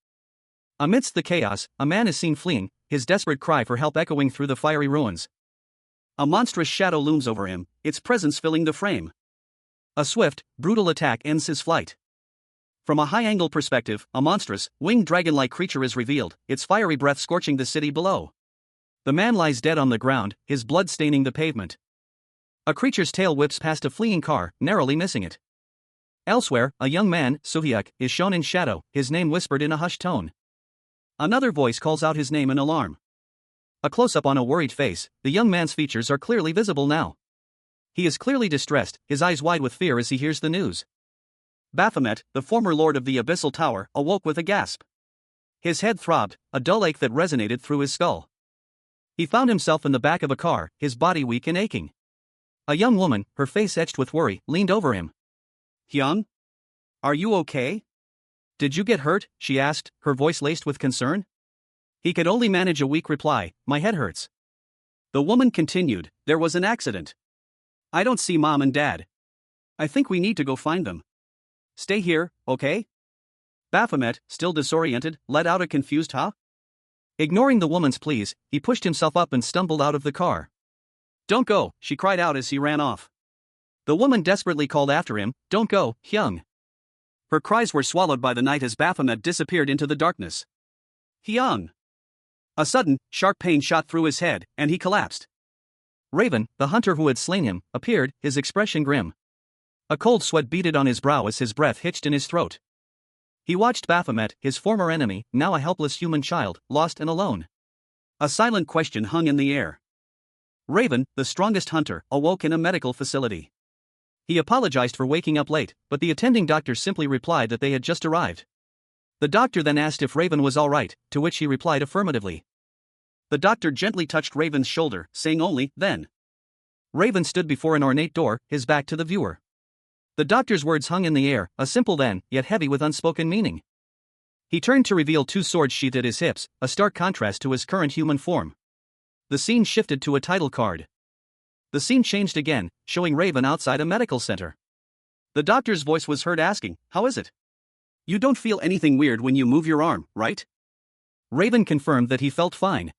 Speaker 1: Amidst the chaos, a man is seen fleeing, his desperate cry for help echoing through the fiery ruins. A monstrous shadow looms over him, its presence filling the frame. A swift, brutal attack ends his flight. From a high-angle perspective, a monstrous, winged dragon-like creature is revealed, its fiery breath scorching the city below. The man lies dead on the ground, his blood staining the pavement. A creature's tail whips past a fleeing car, narrowly missing it. Elsewhere, a young man, Suhyuk, is shown in shadow, his name whispered in a hushed tone. Another voice calls out his name in alarm. A close-up on a worried face, the young man's features are clearly visible now. He is clearly distressed, his eyes wide with fear as he hears the news. Baphomet, the former lord of the Abyssal Tower, awoke with a gasp. His head throbbed, a dull ache that resonated through his skull. He found himself in the back of a car, his body weak and aching. A young woman, her face etched with worry, leaned over him. "Hyung? Are you okay? Did you get hurt?" she asked, her voice laced with concern. He could only manage a weak reply: "My head hurts." The woman continued, "There was an accident. I don't see Mom and Dad. I think we need to go find them. Stay here, okay?" Baphomet, still disoriented, let out a confused "huh?" Ignoring the woman's pleas, he pushed himself up and stumbled out of the car. "Don't go," she cried out as he ran off. The woman desperately called after him, "Don't go, Hyung." Her cries were swallowed by the night as Baphomet disappeared into the darkness. "Hyung!" A sudden, sharp pain shot through his head, and he collapsed. Raven, the hunter who had slain him, appeared, his expression grim. A cold sweat beaded on his brow as his breath hitched in his throat. He watched Baphomet, his former enemy, now a helpless human child, lost and alone. A silent question hung in the air. Raven, the strongest hunter, awoke in a medical facility. He apologized for waking up late, but the attending doctor simply replied that they had just arrived. The doctor then asked if Raven was all right, to which he replied affirmatively. The doctor gently touched Raven's shoulder, saying only, "Then." Raven stood before an ornate door, his back to the viewer. The doctor's words hung in the air, a simple then, yet heavy with unspoken meaning. He turned to reveal two swords sheathed at his hips, a stark contrast to his current human form. The scene shifted to a title card. The scene changed again, showing Raven outside a medical center. The doctor's voice was heard asking, "How is it? You don't feel anything weird when you move your arm, right?" Raven confirmed that he felt fine.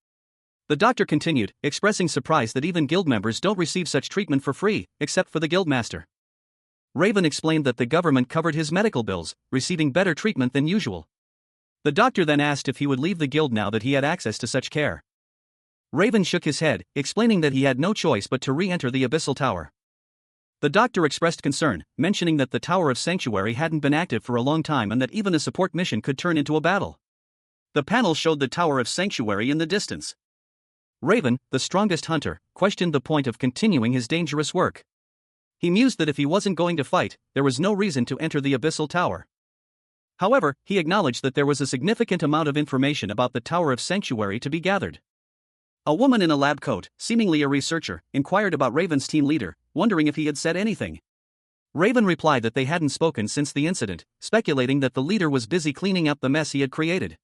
Speaker 1: The doctor continued, expressing surprise that even guild members don't receive such treatment for free, except for the guildmaster. Raven explained that the government covered his medical bills, receiving better treatment than usual. The doctor then asked if he would leave the guild now that he had access to such care. Raven shook his head, explaining that he had no choice but to re-enter the Abyssal Tower. The doctor expressed concern, mentioning that the Tower of Sanctuary hadn't been active for a long time and that even a support mission could turn into a battle. The panel showed the Tower of Sanctuary in the distance. Raven, the strongest hunter, questioned the point of continuing his dangerous work. He mused that if he wasn't going to fight, there was no reason to enter the Abyssal Tower. However, he acknowledged that there was a significant amount of information about the Tower of Sanctuary to be gathered. A woman in a lab coat, seemingly a researcher, inquired about Raven's team leader, wondering if he had said anything. Raven replied that they hadn't spoken since the incident, speculating that the leader was busy cleaning up the mess he had created.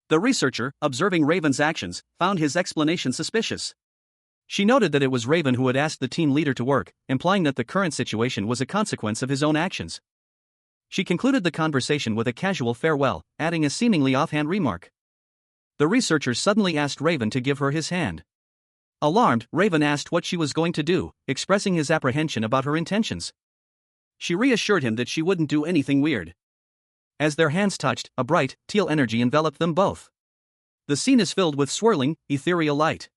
Speaker 1: The researcher, observing Raven's actions, found his explanation suspicious. She noted that it was Raven who had asked the team leader to work, implying that the current situation was a consequence of his own actions. She concluded the conversation with a casual farewell, adding a seemingly offhand remark. The researcher suddenly asked Raven to give her his hand. Alarmed, Raven asked what she was going to do, expressing his apprehension about her intentions. She reassured him that she wouldn't do anything weird. As their hands touched, a bright, teal energy enveloped them both. The scene is filled with swirling, ethereal light.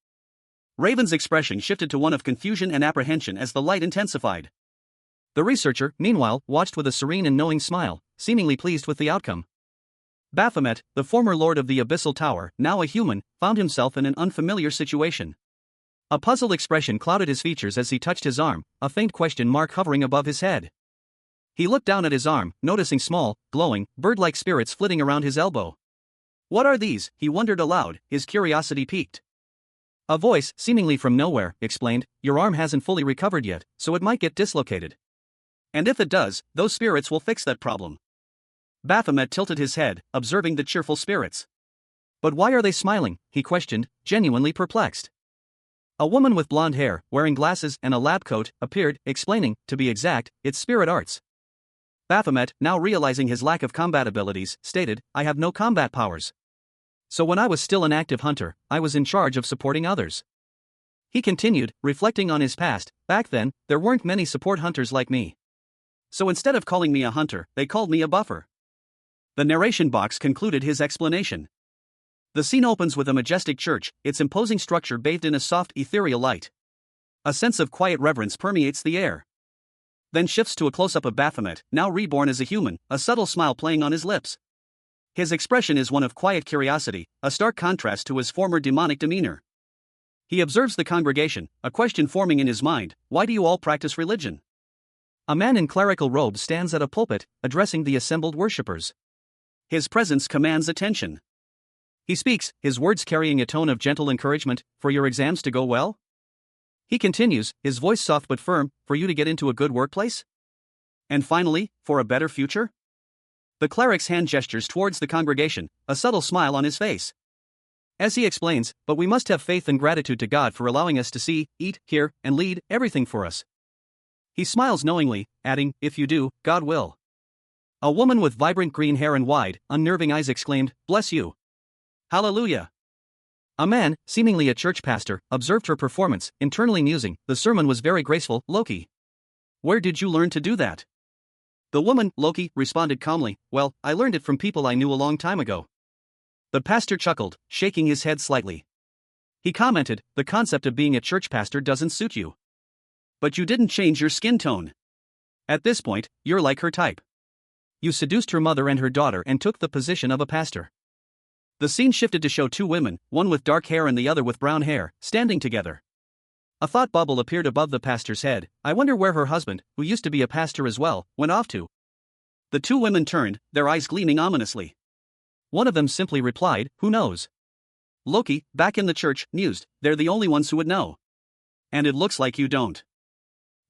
Speaker 1: Raven's expression shifted to one of confusion and apprehension as the light intensified. The researcher, meanwhile, watched with a serene and knowing smile, seemingly pleased with the outcome. Baphomet, the former lord of the Abyssal Tower, now a human, found himself in an unfamiliar situation. A puzzled expression clouded his features as he touched his arm, a faint question mark hovering above his head. He looked down at his arm, noticing small, glowing, bird-like spirits flitting around his elbow. What are these? He wondered aloud, his curiosity piqued. A voice, seemingly from nowhere, explained, your arm hasn't fully recovered yet, so it might get dislocated. And if it does, those spirits will fix that problem. Baphomet tilted his head, observing the cheerful spirits. But why are they smiling? He questioned, genuinely perplexed. A woman with blonde hair, wearing glasses and a lab coat, appeared, explaining, to be exact, it's spirit arts. Baphomet, now realizing his lack of combat abilities, stated, I have no combat powers. So when I was still an active hunter, I was in charge of supporting others. He continued, reflecting on his past, back then, there weren't many support hunters like me. So instead of calling me a hunter, they called me a buffer. The narration box concluded his explanation. The scene opens with a majestic church, its imposing structure bathed in a soft ethereal light. A sense of quiet reverence permeates the air. Then shifts to a close-up of Baphomet, now reborn as a human, a subtle smile playing on his lips. His expression is one of quiet curiosity, a stark contrast to his former demonic demeanor. He observes the congregation, a question forming in his mind, why do you all practice religion? A man in clerical robes stands at a pulpit, addressing the assembled worshippers. His presence commands attention. He speaks, his words carrying a tone of gentle encouragement, for your exams to go well? He continues, his voice soft but firm, for you to get into a good workplace? And finally, for a better future? The cleric's hand gestures towards the congregation, a subtle smile on his face. As he explains, but we must have faith and gratitude to God for allowing us to see, eat, hear, and lead everything for us. He smiles knowingly, adding, if you do, God will. A woman with vibrant green hair and wide, unnerving eyes exclaimed, bless you. Hallelujah. A man, seemingly a church pastor, observed her performance, internally musing, the sermon was very graceful, Loki. Where did you learn to do that? The woman, Loki, responded calmly, well, I learned it from people I knew a long time ago. The pastor chuckled, shaking his head slightly. He commented, the concept of being a church pastor doesn't suit you. But you didn't change your skin tone. At this point, you're like her type. You seduced her mother and her daughter and took the position of a pastor. The scene shifted to show two women, one with dark hair and the other with brown hair, standing together. A thought bubble appeared above the pastor's head. I wonder where her husband, who used to be a pastor as well, went off to. The two women turned, their eyes gleaming ominously. One of them simply replied, who knows? Loki, back in the church, mused, they're the only ones who would know. And it looks like you don't.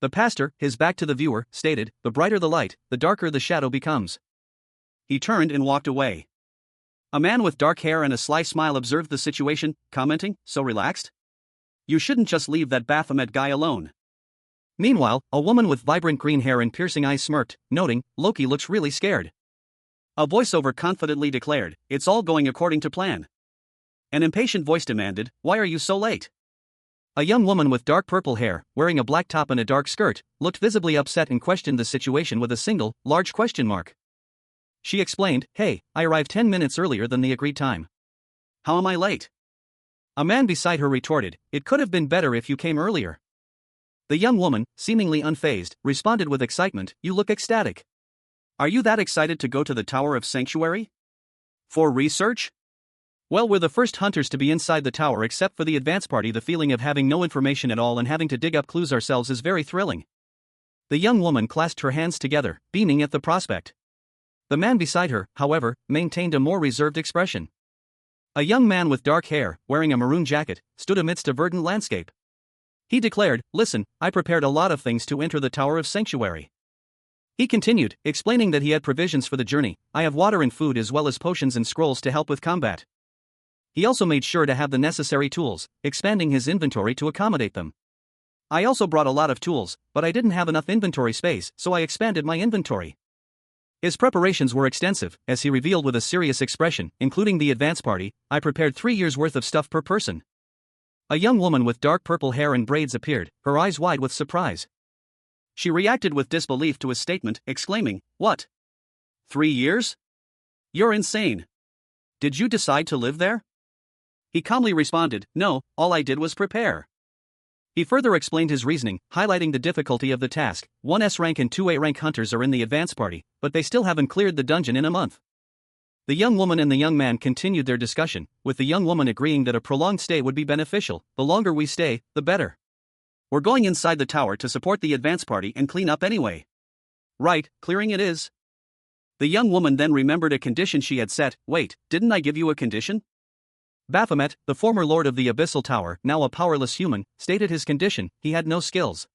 Speaker 1: The pastor, his back to the viewer, stated, the brighter the light, the darker the shadow becomes. He turned and walked away. A man with dark hair and a sly smile observed the situation, commenting, so relaxed? You shouldn't just leave that Baphomet guy alone. Meanwhile, a woman with vibrant green hair and piercing eyes smirked, noting, Loki looks really scared. A voiceover confidently declared, it's all going according to plan. An impatient voice demanded, why are you so late? A young woman with dark purple hair, wearing a black top and a dark skirt, looked visibly upset and questioned the situation with a single, large question mark. She explained, hey, I arrived 10 minutes earlier than the agreed time. How am I late? A man beside her retorted, it could have been better if you came earlier. The young woman, seemingly unfazed, responded with excitement, you look ecstatic. Are you that excited to go to the Tower of Sanctuary? For research? Well, we're the first hunters to be inside the tower except for the advance party. The feeling of having no information at all and having to dig up clues ourselves is very thrilling. The young woman clasped her hands together, beaming at the prospect. The man beside her, however, maintained a more reserved expression. A young man with dark hair, wearing a maroon jacket, stood amidst a verdant landscape. He declared, listen, I prepared a lot of things to enter the Tower of Sanctuary. He continued, explaining that he had provisions for the journey. I have water and food as well as potions and scrolls to help with combat. He also made sure to have the necessary tools, expanding his inventory to accommodate them. I also brought a lot of tools, but I didn't have enough inventory space, so I expanded my inventory. His preparations were extensive, as he revealed with a serious expression, including the advance party. I prepared 3 years' worth of stuff per person. A young woman with dark purple hair and braids appeared, her eyes wide with surprise. She reacted with disbelief to his statement, exclaiming, "What? 3 years? You're insane. Did you decide to live there?" He calmly responded, "No, all I did was prepare." He further explained his reasoning, highlighting the difficulty of the task. 1S rank and 2A rank hunters are in the advance party, but they still haven't cleared the dungeon in a month. The young woman and the young man continued their discussion, with the young woman agreeing that a prolonged stay would be beneficial. "The longer we stay, the better. We're going inside the tower to support the advance party and clean up anyway." "Right, clearing it is." The young woman then remembered a condition she had set. "Wait, didn't I give you a condition?" Baphomet, the former lord of the Abyssal Tower, now a powerless human, stated his condition: he had no skills.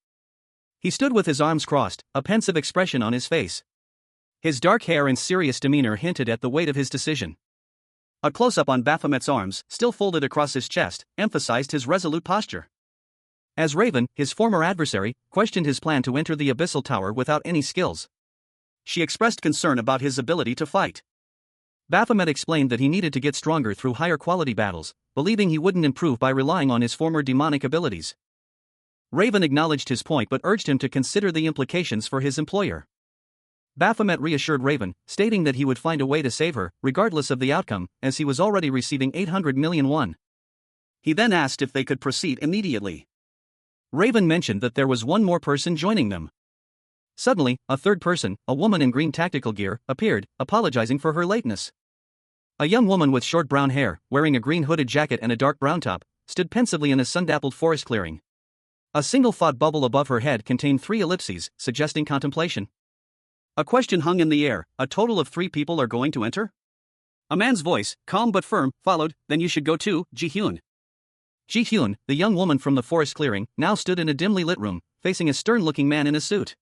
Speaker 1: He stood with his arms crossed, a pensive expression on his face. His dark hair and serious demeanor hinted at the weight of his decision. A close-up on Baphomet's arms, still folded across his chest, emphasized his resolute posture. As Raven, his former adversary, questioned his plan to enter the Abyssal Tower without any skills, she expressed concern about his ability to fight. Baphomet explained that he needed to get stronger through higher quality battles, believing he wouldn't improve by relying on his former demonic abilities. Raven acknowledged his point but urged him to consider the implications for his employer. Baphomet reassured Raven, stating that he would find a way to save her, regardless of the outcome, as he was already receiving 800 million won. He then asked if they could proceed immediately. Raven mentioned that there was one more person joining them. Suddenly, a third person, a woman in green tactical gear, appeared, apologizing for her lateness. A young woman with short brown hair, wearing a green hooded jacket and a dark brown top, stood pensively in a sun-dappled forest clearing. A single thought bubble above her head contained 3 ellipses, suggesting contemplation. A question hung in the air: a total of 3 people are going to enter? A man's voice, calm but firm, followed, "Then you should go too, Ji-hyun." Ji-hyun, the young woman from the forest clearing, now stood in a dimly lit room, facing a stern-looking man in a suit.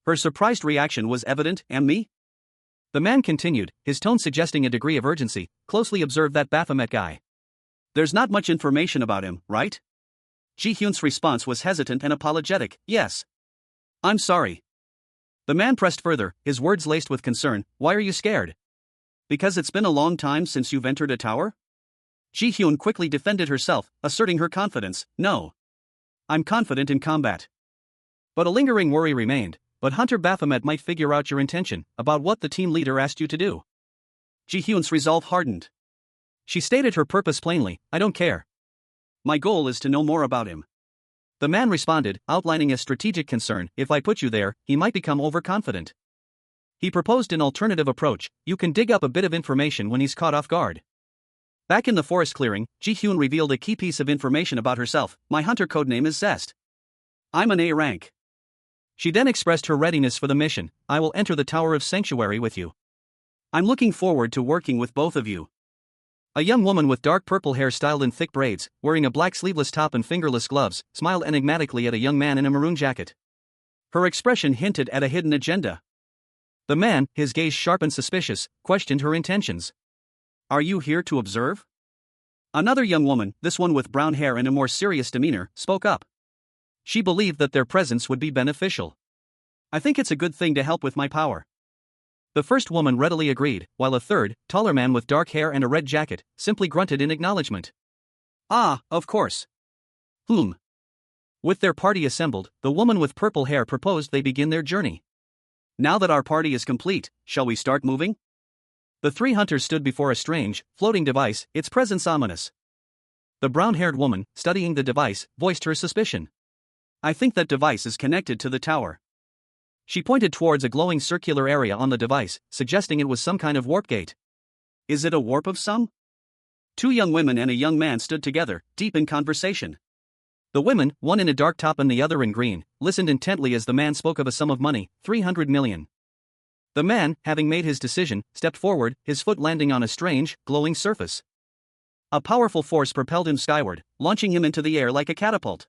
Speaker 1: Her surprised reaction was evident. "And me?" The man continued, his tone suggesting a degree of urgency. "Closely observe that Baphomet guy. There's not much information about him, right?" Ji-hyun's response was hesitant and apologetic. "Yes. I'm sorry." The man pressed further, his words laced with concern. "Why are you scared? Because it's been a long time since you've entered a tower?" Ji-hyun quickly defended herself, asserting her confidence. "No. I'm confident in combat." But a lingering worry remained. "But Hunter Baphomet might figure out your intention, about what the team leader asked you to do." Ji-hyun's resolve hardened. She stated her purpose plainly: "I don't care. My goal is to know more about him." The man responded, outlining a strategic concern: "If I put you there, he might become overconfident." He proposed an alternative approach: "You can dig up a bit of information when he's caught off guard." Back in the forest clearing, Ji-hyun revealed a key piece of information about herself: "My hunter codename is Zest. I'm an A rank." She then expressed her readiness for the mission: "I will enter the Tower of Sanctuary with you. I'm looking forward to working with both of you." A young woman with dark purple hair styled in thick braids, wearing a black sleeveless top and fingerless gloves, smiled enigmatically at a young man in a maroon jacket. Her expression hinted at a hidden agenda. The man, his gaze sharp and suspicious, questioned her intentions. "Are you here to observe?" Another young woman, this one with brown hair and a more serious demeanor, spoke up. She believed that their presence would be beneficial. "I think it's a good thing to help with my power." The first woman readily agreed, while a third, taller man with dark hair and a red jacket, simply grunted in acknowledgement. "Ah, of course." With their party assembled, the woman with purple hair proposed they begin their journey. "Now that our party is complete, shall we start moving?" The 3 hunters stood before a strange, floating device, its presence ominous. The brown-haired woman, studying the device, voiced her suspicion. "I think that device is connected to the tower." She pointed towards a glowing circular area on the device, suggesting it was some kind of warp gate. "Is it a warp of some?" 2 young women and a young man stood together, deep in conversation. The women, one in a dark top and the other in green, listened intently as the man spoke of a sum of money, 300 million. The man, having made his decision, stepped forward, his foot landing on a strange, glowing surface. A powerful force propelled him skyward, launching him into the air like a catapult,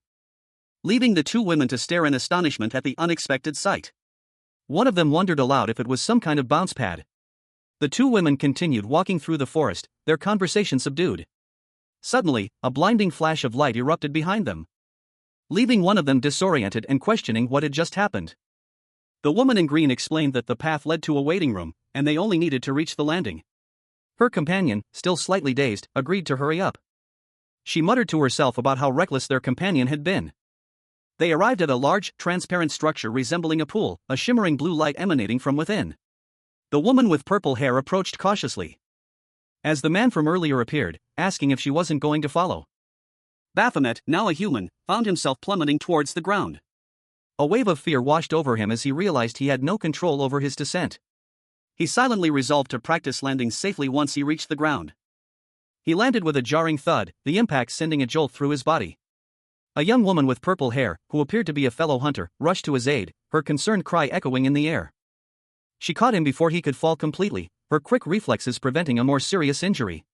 Speaker 1: leaving the 2 women to stare in astonishment at the unexpected sight. One of them wondered aloud if it was some kind of bounce pad. The 2 women continued walking through the forest, their conversation subdued. Suddenly, a blinding flash of light erupted behind them, leaving one of them disoriented and questioning what had just happened. The woman in green explained that the path led to a waiting room, and they only needed to reach the landing. Her companion, still slightly dazed, agreed to hurry up. She muttered to herself about how reckless their companion had been. They arrived at a large, transparent structure resembling a pool, a shimmering blue light emanating from within. The woman with purple hair approached cautiously. As the man from earlier appeared, asking if she wasn't going to follow. Baphomet, now a human, found himself plummeting towards the ground. A wave of fear washed over him as he realized he had no control over his descent. He silently resolved to practice landing safely once he reached the ground. He landed with a jarring thud, the impact sending a jolt through his body. A young woman with purple hair, who appeared to be a fellow hunter, rushed to his aid, her concerned cry echoing in the air. She caught him before he could fall completely, her quick reflexes preventing a more serious injury.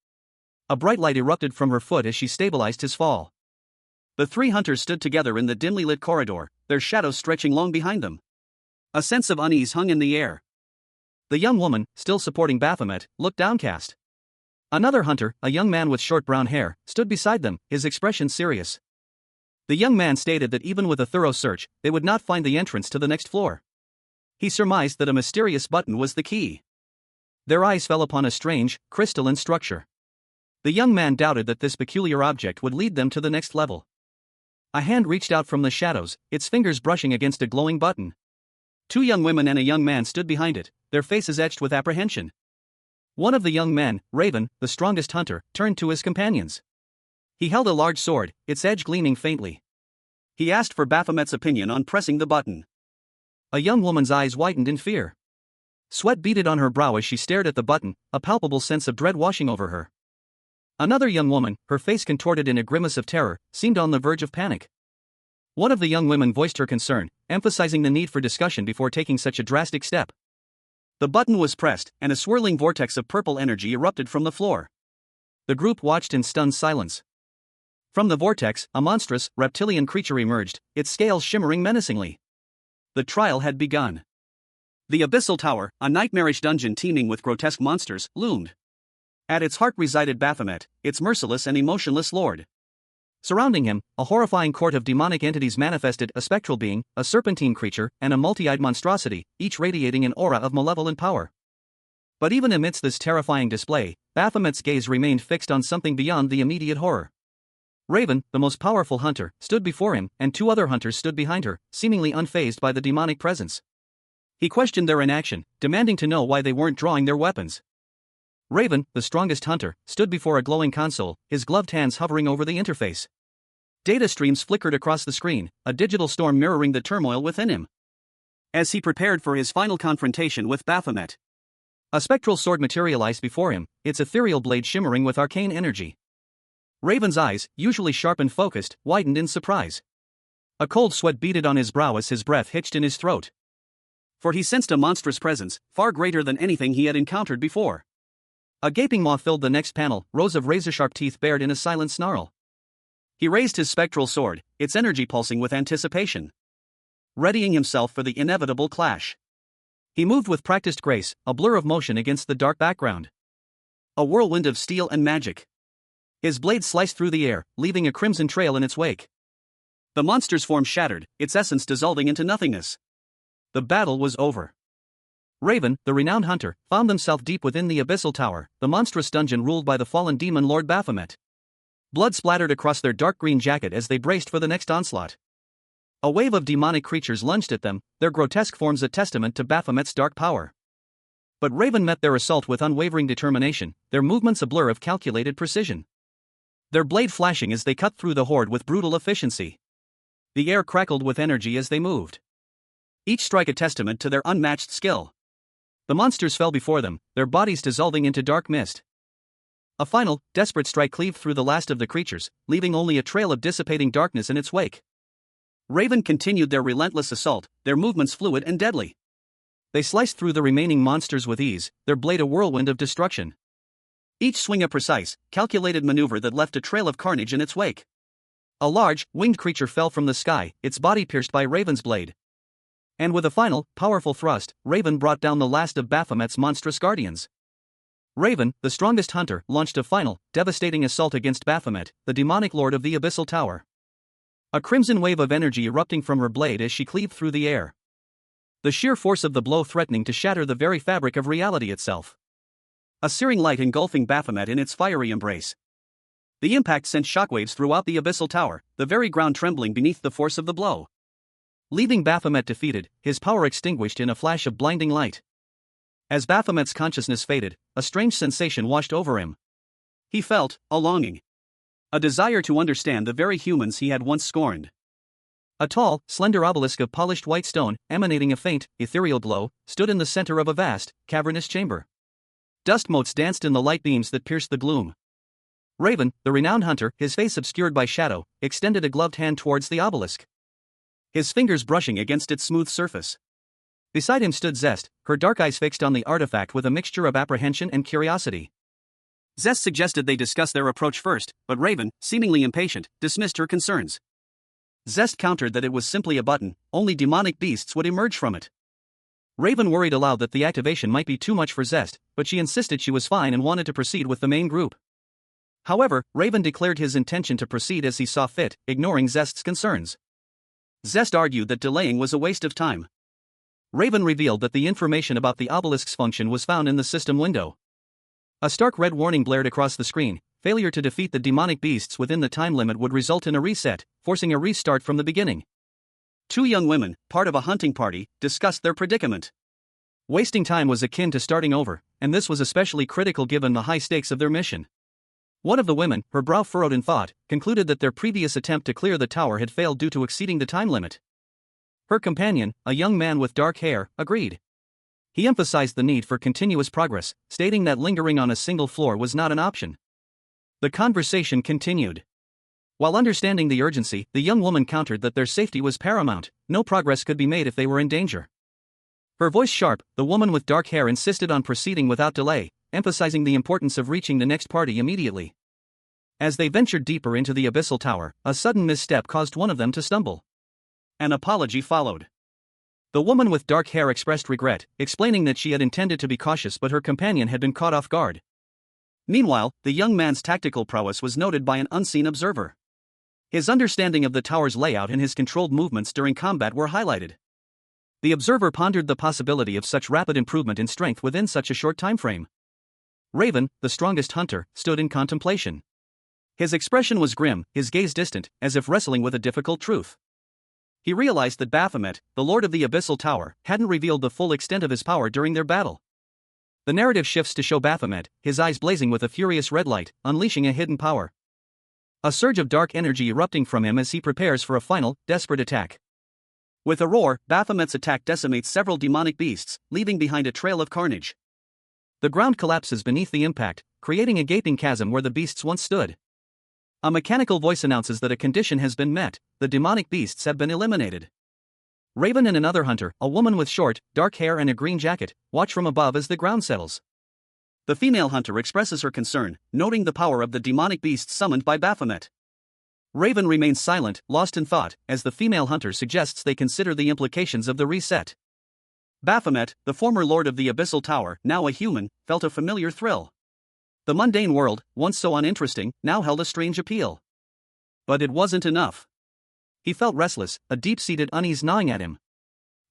Speaker 1: A bright light erupted from her foot as she stabilized his fall. The three hunters stood together in the dimly lit corridor, their shadows stretching long behind them. A sense of unease hung in the air. The young woman, still supporting Baphomet, looked downcast. Another hunter, a young man with short brown hair, stood beside them, his expression serious. The young man stated that even with a thorough search, they would not find the entrance to the next floor. He surmised that a mysterious button was the key. Their eyes fell upon a strange, crystalline structure. The young man doubted that this peculiar object would lead them to the next level. A hand reached out from the shadows, its fingers brushing against a glowing button. Two young women and a young man stood behind it, their faces etched with apprehension. One of the young men, Raven, the strongest hunter, turned to his companions. He held a large sword, its edge gleaming faintly. He asked for Baphomet's opinion on pressing the button. A young woman's eyes widened in fear. Sweat beaded on her brow as she stared at the button, a palpable sense of dread washing over her. Another young woman, her face contorted in a grimace of terror, seemed on the verge of panic. One of the young women voiced her concern, emphasizing the need for discussion before taking such a drastic step. The button was pressed, and a swirling vortex of purple energy erupted from the floor. The group watched in stunned silence. From the vortex, a monstrous, reptilian creature emerged, its scales shimmering menacingly. The trial had begun. The Abyssal Tower, a nightmarish dungeon teeming with grotesque monsters, loomed. At its heart resided Baphomet, its merciless and emotionless lord. Surrounding him, a horrifying court of demonic entities manifested, a spectral being, a serpentine creature, and a multi-eyed monstrosity, each radiating an aura of malevolent power. But even amidst this terrifying display, Baphomet's gaze remained fixed on something beyond the immediate horror. Raven, the most powerful hunter, stood before him, and two other hunters stood behind her, seemingly unfazed by the demonic presence. He questioned their inaction, demanding to know why they weren't drawing their weapons. Raven, the strongest hunter, stood before a glowing console, his gloved hands hovering over the interface. Data streams flickered across the screen, a digital storm mirroring the turmoil within him. As he prepared for his final confrontation with Baphomet, a spectral sword materialized before him, its ethereal blade shimmering with arcane energy. Raven's eyes, usually sharp and focused, widened in surprise. A cold sweat beaded on his brow as his breath hitched in his throat. For he sensed a monstrous presence, far greater than anything he had encountered before. A gaping maw filled the next panel, rows of razor-sharp teeth bared in a silent snarl. He raised his spectral sword, its energy pulsing with anticipation, readying himself for the inevitable clash. He moved with practiced grace, a blur of motion against the dark background. A whirlwind of steel and magic. His blade sliced through the air, leaving a crimson trail in its wake. The monster's form shattered, its essence dissolving into nothingness. The battle was over. Raven, the renowned hunter, found himself deep within the Abyssal Tower, the monstrous dungeon ruled by the fallen demon Lord Baphomet. Blood splattered across their dark green jacket as they braced for the next onslaught. A wave of demonic creatures lunged at them, their grotesque forms a testament to Baphomet's dark power. But Raven met their assault with unwavering determination, their movements a blur of calculated precision. Their blade flashing as they cut through the horde with brutal efficiency. The air crackled with energy as they moved. Each strike a testament to their unmatched skill. The monsters fell before them, their bodies dissolving into dark mist. A final, desperate strike cleaved through the last of the creatures, leaving only a trail of dissipating darkness in its wake. Raven continued their relentless assault, their movements fluid and deadly. They sliced through the remaining monsters with ease, their blade a whirlwind of destruction. Each swing a precise, calculated maneuver that left a trail of carnage in its wake. A large, winged creature fell from the sky, its body pierced by Raven's blade. And with a final, powerful thrust, Raven brought down the last of Baphomet's monstrous guardians. Raven, the strongest hunter, launched a final, devastating assault against Baphomet, the demonic lord of the Abyssal Tower. A crimson wave of energy erupting from her blade as she cleaved through the air. the sheer force of the blow threatening to shatter the very fabric of reality itself. A searing light engulfing Baphomet in its fiery embrace. The impact sent shockwaves throughout the abyssal tower, the very ground trembling beneath the force of the blow. Leaving Baphomet defeated, his power extinguished in a flash of blinding light. As Baphomet's consciousness faded, a strange sensation washed over him. He felt a longing. A desire to understand the very humans he had once scorned. A tall, slender obelisk of polished white stone, emanating a faint, ethereal glow, stood in the center of a vast, cavernous chamber. Dust motes danced in the light beams that pierced the gloom. Raven, the renowned hunter, his face obscured by shadow, extended a gloved hand towards the obelisk, his fingers brushing against its smooth surface. Beside him stood Zest, her dark eyes fixed on the artifact with a mixture of apprehension and curiosity. Zest suggested they discuss their approach first, but Raven, seemingly impatient, dismissed her concerns. Zest countered that it was simply a button, only demonic beasts would emerge from it. Raven worried aloud that the activation might be too much for Zest, but she insisted she was fine and wanted to proceed with the main group. However, Raven declared his intention to proceed as he saw fit, ignoring Zest's concerns. Zest argued that delaying was a waste of time. Raven revealed that the information about the obelisk's function was found in the system window. A stark red warning blared across the screen. Failure to defeat the demonic beasts within the time limit would result in a reset, forcing a restart from the beginning. Two young women, part of a hunting party, discussed their predicament. Wasting time was akin to starting over, and this was especially critical given the high stakes of their mission. One of the women, her brow furrowed in thought, concluded that their previous attempt to clear the tower had failed due to exceeding the time limit. Her companion, a young man with dark hair, agreed. He emphasized the need for continuous progress, stating that lingering on a single floor was not an option. The conversation continued. While understanding the urgency, the young woman countered that their safety was paramount. No progress could be made if they were in danger. Her voice sharp, the woman with dark hair insisted on proceeding without delay, emphasizing the importance of reaching the next party immediately. As they ventured deeper into the abyssal tower, a sudden misstep caused one of them to stumble. An apology followed. The woman with dark hair expressed regret, explaining that she had intended to be cautious but her companion had been caught off guard. Meanwhile, the young man's tactical prowess was noted by an unseen observer. His understanding of the tower's layout and his controlled movements during combat were highlighted. The observer pondered the possibility of such rapid improvement in strength within such a short time frame. Raven, the strongest hunter, stood in contemplation. His expression was grim, his gaze distant, as if wrestling with a difficult truth. He realized that Baphomet, the lord of the abyssal tower, hadn't revealed the full extent of his power during their battle. The narrative shifts to show Baphomet, his eyes blazing with a furious red light, unleashing a hidden power. A surge of dark energy erupting from him as he prepares for a final, desperate attack. With a roar, Baphomet's attack decimates several demonic beasts, leaving behind a trail of carnage. The ground collapses beneath the impact, creating a gaping chasm where the beasts once stood. A mechanical voice announces that a condition has been met, the demonic beasts have been eliminated. Raven and another hunter, a woman with short, dark hair and a green jacket, watch from above as the ground settles. The female hunter expresses her concern, noting the power of the demonic beasts summoned by Baphomet. Raven remains silent, lost in thought, as the female hunter suggests they consider the implications of the reset. Baphomet, the former lord of the abyssal tower, now a human, felt a familiar thrill. The mundane world, once so uninteresting, now held a strange appeal. But it wasn't enough. He felt restless, a deep-seated unease gnawing at him.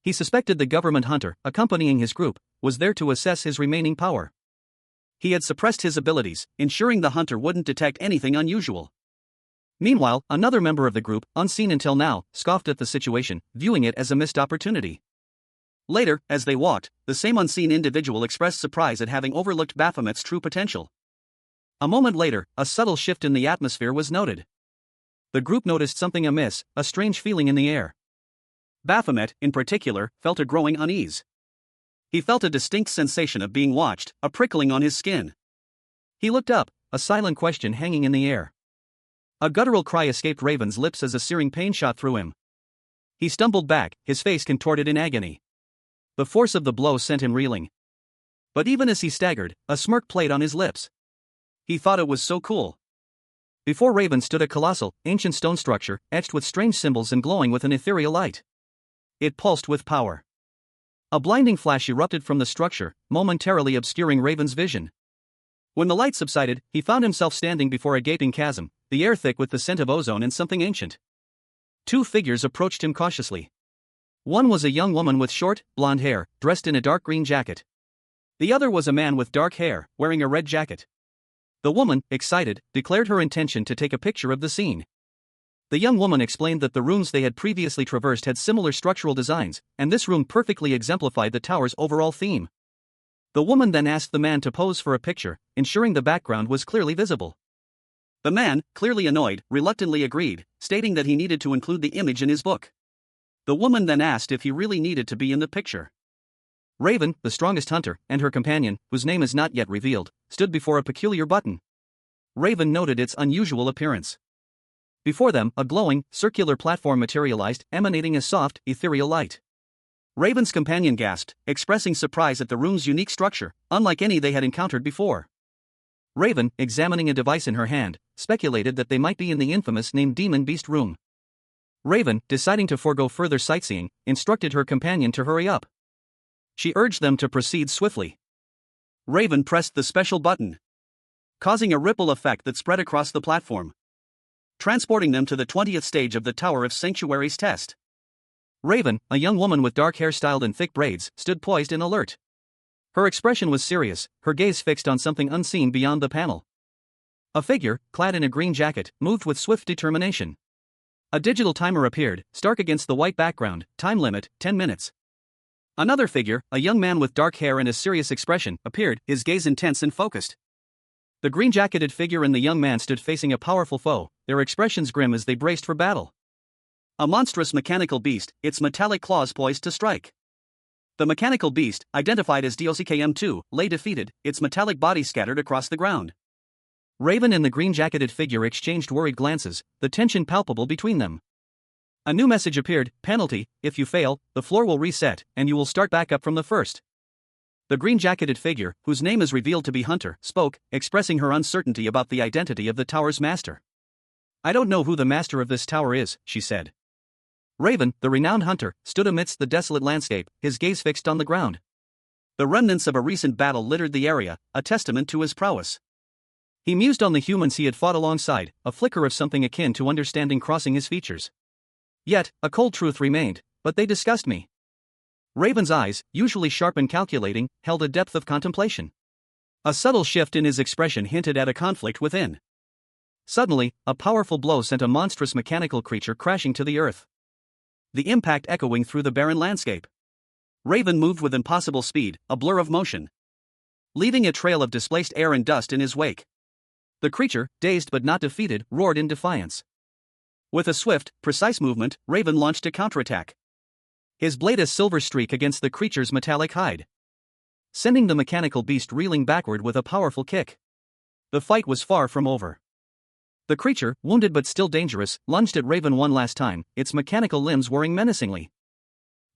Speaker 1: He suspected the government hunter, accompanying his group, was there to assess his remaining power. He had suppressed his abilities, ensuring the hunter wouldn't detect anything unusual. Meanwhile, another member of the group, unseen until now, scoffed at the situation, viewing it as a missed opportunity. Later, as they walked, the same unseen individual expressed surprise at having overlooked Baphomet's true potential. A moment later, a subtle shift in the atmosphere was noted. The group noticed something amiss, a strange feeling in the air. Baphomet, in particular, felt a growing unease. He felt a distinct sensation of being watched, a prickling on his skin. He looked up, a silent question hanging in the air. A guttural cry escaped Raven's lips as a searing pain shot through him. He stumbled back, his face contorted in agony. The force of the blow sent him reeling. But even as he staggered, a smirk played on his lips. He thought it was so cool. Before Raven stood a colossal, ancient stone structure, etched with strange symbols and glowing with an ethereal light. It pulsed with power. A blinding flash erupted from the structure, momentarily obscuring Raven's vision. When the light subsided, he found himself standing before a gaping chasm, the air thick with the scent of ozone and something ancient. Two figures approached him cautiously. One was a young woman with short, blonde hair, dressed in a dark green jacket. The other was a man with dark hair, wearing a red jacket. The woman, excited, declared her intention to take a picture of the scene. The young woman explained that the rooms they had previously traversed had similar structural designs, and this room perfectly exemplified the tower's overall theme. The woman then asked the man to pose for a picture, ensuring the background was clearly visible. The man, clearly annoyed, reluctantly agreed, stating that he needed to include the image in his book. The woman then asked if he really needed to be in the picture. Raven, the strongest hunter, and her companion, whose name is not yet revealed, stood before a peculiar button. Raven noted its unusual appearance. Before them, a glowing, circular platform materialized, emanating a soft, ethereal light. Raven's companion gasped, expressing surprise at the room's unique structure, unlike any they had encountered before. Raven, examining a device in her hand, speculated that they might be in the infamous named Demon Beast Room. Raven, deciding to forego further sightseeing, instructed her companion to hurry up. She urged them to proceed swiftly. Raven pressed the special button, causing a ripple effect that spread across the platform, transporting them to the 20th stage of the Tower of Sanctuaries test. Raven, a young woman with dark hair styled in thick braids, stood poised and alert. Her expression was serious, her gaze fixed on something unseen beyond the panel. A figure, clad in a green jacket, moved with swift determination. A digital timer appeared, stark against the white background, time limit, 10 minutes. Another figure, a young man with dark hair and a serious expression, appeared, his gaze intense and focused. The green-jacketed figure and the young man stood facing a powerful foe, their expressions grim as they braced for battle. A monstrous mechanical beast, its metallic claws poised to strike. The mechanical beast, identified as DOCKM2, lay defeated, its metallic body scattered across the ground. Raven and the green-jacketed figure exchanged worried glances, the tension palpable between them. A new message appeared: penalty, if you fail, the floor will reset, and you will start back up from the first. The green-jacketed figure, whose name is revealed to be Hunter, spoke, expressing her uncertainty about the identity of the tower's master. I don't know who the master of this tower is, she said. Raven, the renowned hunter, stood amidst the desolate landscape, his gaze fixed on the ground. The remnants of a recent battle littered the area, a testament to his prowess. He mused on the humans he had fought alongside, a flicker of something akin to understanding crossing his features. Yet, a cold truth remained, but they disgust me. Raven's eyes, usually sharp and calculating, held a depth of contemplation. A subtle shift in his expression hinted at a conflict within. Suddenly, a powerful blow sent a monstrous mechanical creature crashing to the earth, the impact echoing through the barren landscape. Raven moved with impossible speed, a blur of motion, leaving a trail of displaced air and dust in his wake. The creature, dazed but not defeated, roared in defiance. With a swift, precise movement, Raven launched a counterattack, his blade a silver streak against the creature's metallic hide, sending the mechanical beast reeling backward with a powerful kick. The fight was far from over. The creature, wounded but still dangerous, lunged at Raven one last time, its mechanical limbs whirring menacingly.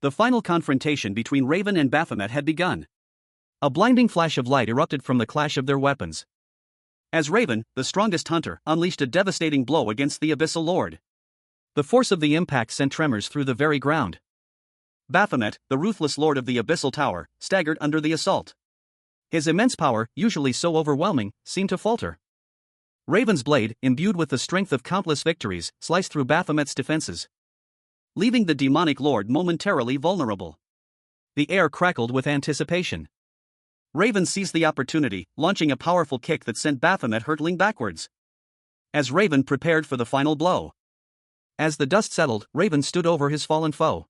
Speaker 1: The final confrontation between Raven and Baphomet had begun. A blinding flash of light erupted from the clash of their weapons, as Raven, the strongest hunter, unleashed a devastating blow against the Abyssal Lord. The force of the impact sent tremors through the very ground. Baphomet, the ruthless lord of the Abyssal Tower, staggered under the assault. His immense power, usually so overwhelming, seemed to falter. Raven's blade, imbued with the strength of countless victories, sliced through Baphomet's defenses, leaving the demonic lord momentarily vulnerable. The air crackled with anticipation. Raven seized the opportunity, launching a powerful kick that sent Baphomet hurtling backwards, as Raven prepared for the final blow. As the dust settled, Raven stood over his fallen foe.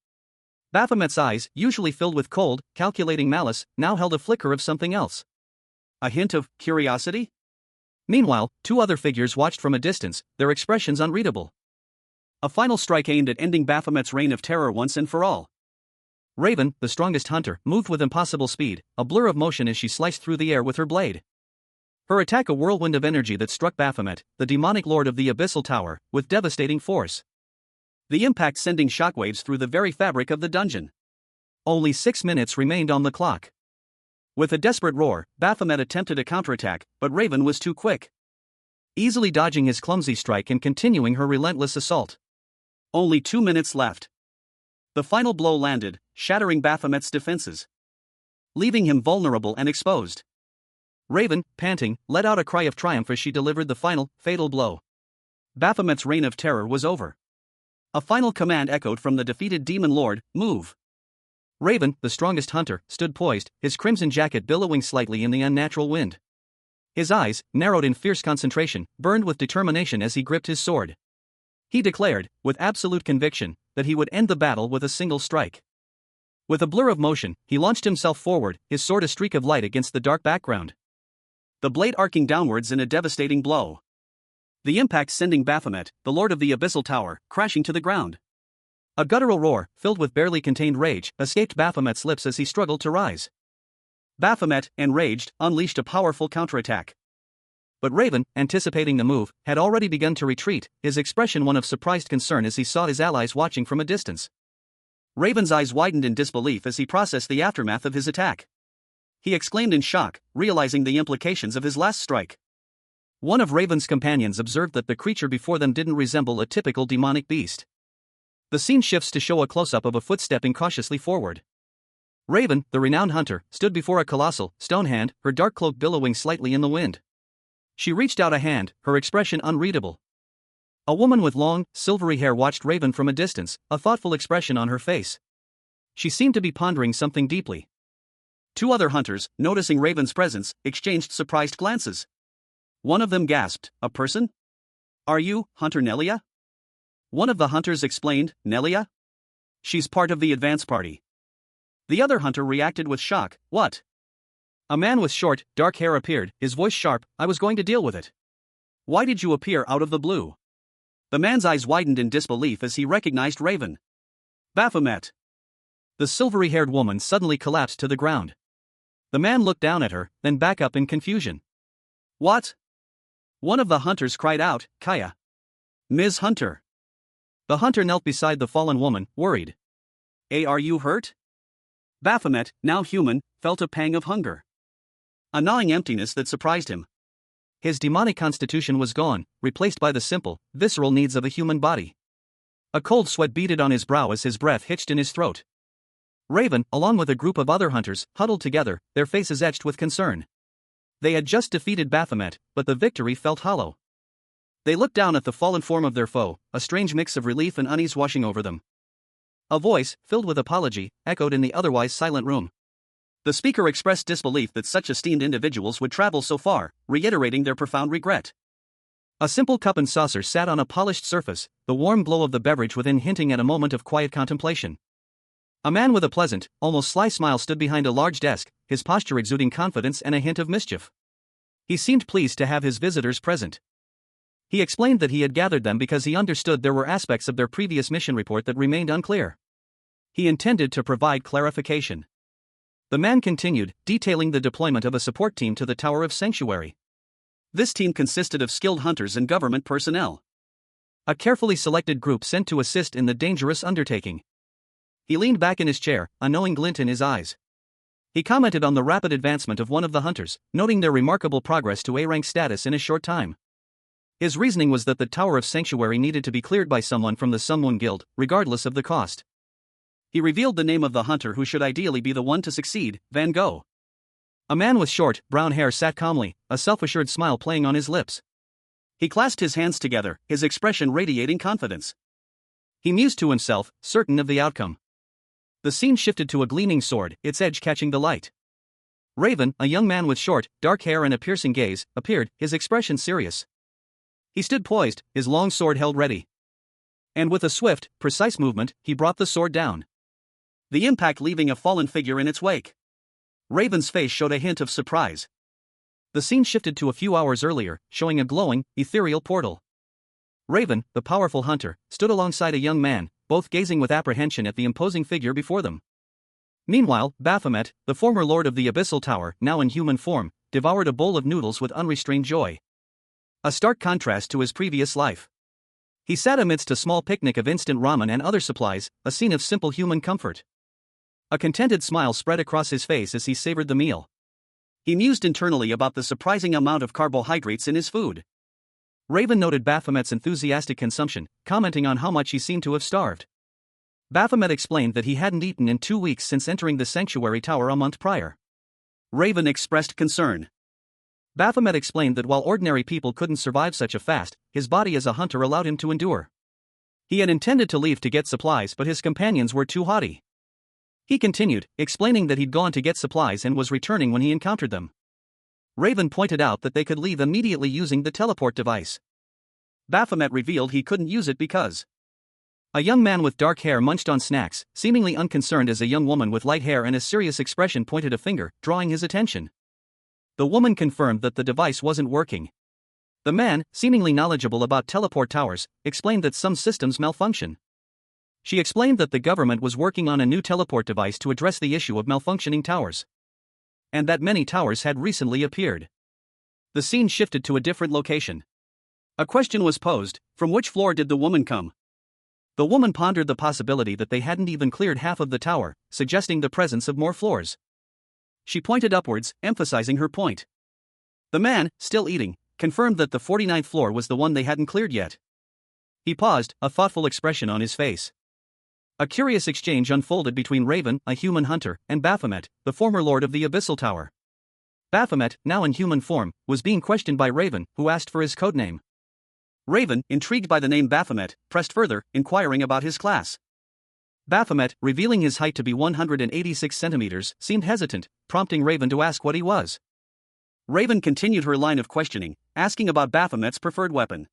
Speaker 1: Baphomet's eyes, usually filled with cold, calculating malice, now held a flicker of something else. A hint of curiosity? Meanwhile, two other figures watched from a distance, their expressions unreadable. A final strike aimed at ending Baphomet's reign of terror once and for all. Raven, the strongest hunter, moved with impossible speed, a blur of motion as she sliced through the air with her blade. Her attack a whirlwind of energy that struck Baphomet, the demonic lord of the Abyssal Tower, with devastating force. The impact sending shockwaves through the very fabric of the dungeon. Only 6 minutes remained on the clock. With a desperate roar, Baphomet attempted a counterattack, but Raven was too quick, easily dodging his clumsy strike and continuing her relentless assault. Only 2 minutes left. The final blow landed, shattering Baphomet's defenses, leaving him vulnerable and exposed. Raven, panting, let out a cry of triumph as she delivered the final, fatal blow. Baphomet's reign of terror was over. A final command echoed from the defeated demon lord, move. Raven, the strongest hunter, stood poised, his crimson jacket billowing slightly in the unnatural wind. His eyes, narrowed in fierce concentration, burned with determination as he gripped his sword. He declared, with absolute conviction, that he would end the battle with a single strike. With a blur of motion, he launched himself forward, his sword a streak of light against the dark background. The blade arcing downwards in a devastating blow. The impact sending Baphomet, the lord of the Abyssal Tower, crashing to the ground. A guttural roar, filled with barely contained rage, escaped Baphomet's lips as he struggled to rise. Baphomet, enraged, unleashed a powerful counterattack. But Raven, anticipating the move, had already begun to retreat, his expression one of surprised concern as he saw his allies watching from a distance. Raven's eyes widened in disbelief as he processed the aftermath of his attack. He exclaimed in shock, realizing the implications of his last strike. One of Raven's companions observed that the creature before them didn't resemble a typical demonic beast. The scene shifts to show a close-up of a foot stepping cautiously forward. Raven, the renowned hunter, stood before a colossal, stone hand, her dark cloak billowing slightly in the wind. She reached out a hand, her expression unreadable. A woman with long, silvery hair watched Raven from a distance, a thoughtful expression on her face. She seemed to be pondering something deeply. Two other hunters, noticing Raven's presence, exchanged surprised glances. One of them gasped, "A person? Are you, Hunter Nelia?" One of the hunters explained, "Nelia? She's part of the advance party." The other hunter reacted with shock, "What?" A man with short, dark hair appeared, his voice sharp, "I was going to deal with it. Why did you appear out of the blue?" The man's eyes widened in disbelief as he recognized Raven. "Baphomet." The silvery-haired woman suddenly collapsed to the ground. The man looked down at her, then back up in confusion. "What?" One of the hunters cried out, "Kaya. Ms. Hunter." The hunter knelt beside the fallen woman, worried. Are you hurt?" Baphomet, now human, felt a pang of hunger. A gnawing emptiness that surprised him. His demonic constitution was gone, replaced by the simple, visceral needs of a human body. A cold sweat beaded on his brow as his breath hitched in his throat. Raven, along with a group of other hunters, huddled together, their faces etched with concern. They had just defeated Baphomet, but the victory felt hollow. They looked down at the fallen form of their foe, a strange mix of relief and unease washing over them. A voice, filled with apology, echoed in the otherwise silent room. The speaker expressed disbelief that such esteemed individuals would travel so far, reiterating their profound regret. A simple cup and saucer sat on a polished surface, the warm glow of the beverage within hinting at a moment of quiet contemplation. A man with a pleasant, almost sly smile stood behind a large desk, his posture exuding confidence and a hint of mischief. He seemed pleased to have his visitors present. He explained that he had gathered them because he understood there were aspects of their previous mission report that remained unclear. He intended to provide clarification. The man continued, detailing the deployment of a support team to the Tower of Sanctuary. This team consisted of skilled hunters and government personnel. A carefully selected group sent to assist in the dangerous undertaking. He leaned back in his chair, a knowing glint in his eyes. He commented on the rapid advancement of one of the hunters, noting their remarkable progress to A-rank status in a short time. His reasoning was that the Tower of Sanctuary needed to be cleared by someone from the Someone Guild, regardless of the cost. He revealed the name of the hunter who should ideally be the one to succeed, Van Gogh. A man with short, brown hair sat calmly, a self-assured smile playing on his lips. He clasped his hands together, his expression radiating confidence. He mused to himself, certain of the outcome. The scene shifted to a gleaming sword, its edge catching the light. Raven, a young man with short, dark hair and a piercing gaze, appeared, his expression serious. He stood poised, his long sword held ready. And with a swift, precise movement, he brought the sword down. The impact leaving a fallen figure in its wake. Raven's face showed a hint of surprise. The scene shifted to a few hours earlier, showing a glowing, ethereal portal. Raven, the powerful hunter, stood alongside a young man, both gazing with apprehension at the imposing figure before them. Meanwhile, Baphomet, the former lord of the Abyssal Tower, now in human form, devoured a bowl of noodles with unrestrained joy. A stark contrast to his previous life. He sat amidst a small picnic of instant ramen and other supplies, a scene of simple human comfort. A contented smile spread across his face as he savored the meal. He mused internally about the surprising amount of carbohydrates in his food. Raven noted Baphomet's enthusiastic consumption, commenting on how much he seemed to have starved. Baphomet explained that he hadn't eaten in 2 weeks since entering the sanctuary tower a month prior. Raven expressed concern. Baphomet explained that while ordinary people couldn't survive such a fast, his body as a hunter allowed him to endure. He had intended to leave to get supplies, but his companions were too haughty. He continued, explaining that he'd gone to get supplies and was returning when he encountered them. Raven pointed out that they could leave immediately using the teleport device. Baphomet revealed he couldn't use it because a young man with dark hair munched on snacks, seemingly unconcerned as a young woman with light hair and a serious expression pointed a finger, drawing his attention. The woman confirmed that the device wasn't working. The man, seemingly knowledgeable about teleport towers, explained that some systems malfunction. She explained that the government was working on a new teleport device to address the issue of malfunctioning towers, and that many towers had recently appeared. The scene shifted to a different location. A question was posed: from which floor did the woman come? The woman pondered the possibility that they hadn't even cleared half of the tower, suggesting the presence of more floors. She pointed upwards, emphasizing her point. The man, still eating, confirmed that the 49th floor was the one they hadn't cleared yet. He paused, a thoughtful expression on his face. A curious exchange unfolded between Raven, a human hunter, and Baphomet, the former lord of the Abyssal Tower. Baphomet, now in human form, was being questioned by Raven, who asked for his codename. Raven, intrigued by the name Baphomet, pressed further, inquiring about his class. Baphomet, revealing his height to be 186 centimeters, seemed hesitant, prompting Raven to ask what he was. Raven continued her line of questioning, asking about Baphomet's preferred weapon.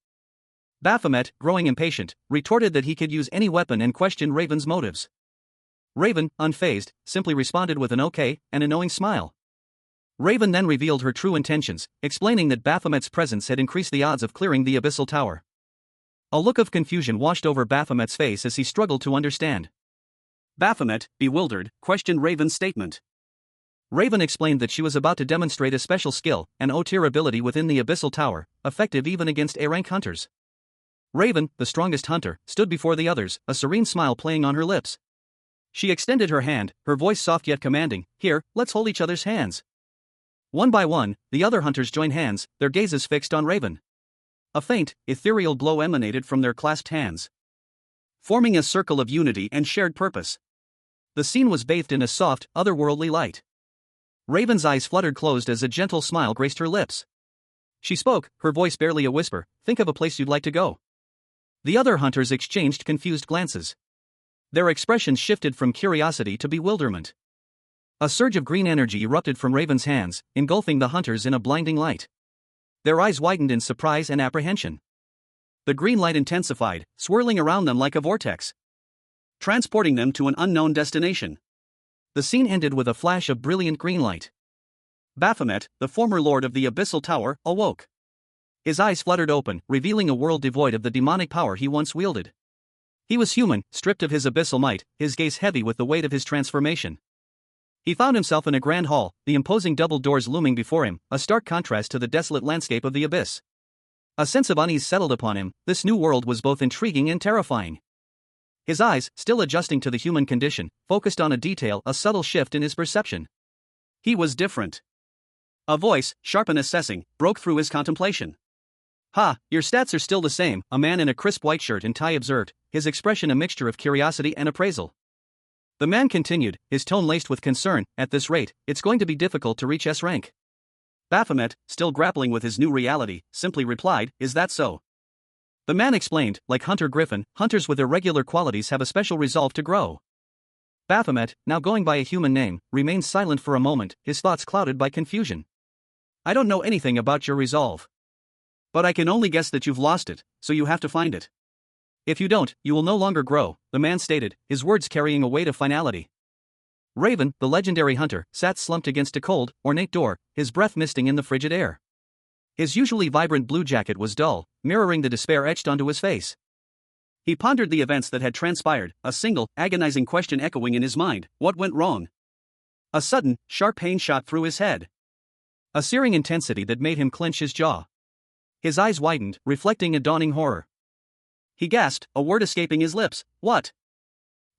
Speaker 1: Baphomet, growing impatient, retorted that he could use any weapon and questioned Raven's motives. Raven, unfazed, simply responded with an okay and a knowing smile. Raven then revealed her true intentions, explaining that Baphomet's presence had increased the odds of clearing the Abyssal Tower. A look of confusion washed over Baphomet's face as he struggled to understand. Baphomet, bewildered, questioned Raven's statement. Raven explained that she was about to demonstrate a special skill, an O-tier ability within the Abyssal Tower, effective even against A-rank hunters. Raven, the strongest hunter, stood before the others, a serene smile playing on her lips. She extended her hand, her voice soft yet commanding. Here, let's hold each other's hands. One by one, the other hunters joined hands, their gazes fixed on Raven. A faint, ethereal glow emanated from their clasped hands, forming a circle of unity and shared purpose. The scene was bathed in a soft, otherworldly light. Raven's eyes fluttered closed as a gentle smile graced her lips. She spoke, her voice barely a whisper. Think of a place you'd like to go. The other hunters exchanged confused glances. Their expressions shifted from curiosity to bewilderment. A surge of green energy erupted from Raven's hands, engulfing the hunters in a blinding light. Their eyes widened in surprise and apprehension. The green light intensified, swirling around them like a vortex, transporting them to an unknown destination. The scene ended with a flash of brilliant green light. Baphomet, the former lord of the Abyssal Tower, awoke. His eyes fluttered open, revealing a world devoid of the demonic power he once wielded. He was human, stripped of his abyssal might, his gaze heavy with the weight of his transformation. He found himself in a grand hall, the imposing double doors looming before him, a stark contrast to the desolate landscape of the abyss. A sense of unease settled upon him. This new world was both intriguing and terrifying. His eyes, still adjusting to the human condition, focused on a detail, a subtle shift in his perception. He was different. A voice, sharp and assessing, broke through his contemplation. Ha, your stats are still the same, a man in a crisp white shirt and tie observed, his expression a mixture of curiosity and appraisal. The man continued, his tone laced with concern. At this rate, it's going to be difficult to reach S rank. Baphomet, still grappling with his new reality, simply replied, Is that so? The man explained, like Hunter Griffin, hunters with irregular qualities have a special resolve to grow. Baphomet, now going by a human name, remained silent for a moment, his thoughts clouded by confusion. I don't know anything about your resolve. But I can only guess that you've lost it, so you have to find it. If you don't, you will no longer grow, the man stated, his words carrying a weight of finality. Raven, the legendary hunter, sat slumped against a cold, ornate door, his breath misting in the frigid air. His usually vibrant blue jacket was dull, mirroring the despair etched onto his face. He pondered the events that had transpired, a single, agonizing question echoing in his mind: what went wrong? A sudden, sharp pain shot through his head. A searing intensity that made him clench his jaw. His eyes widened, reflecting a dawning horror. He gasped, a word escaping his lips. What?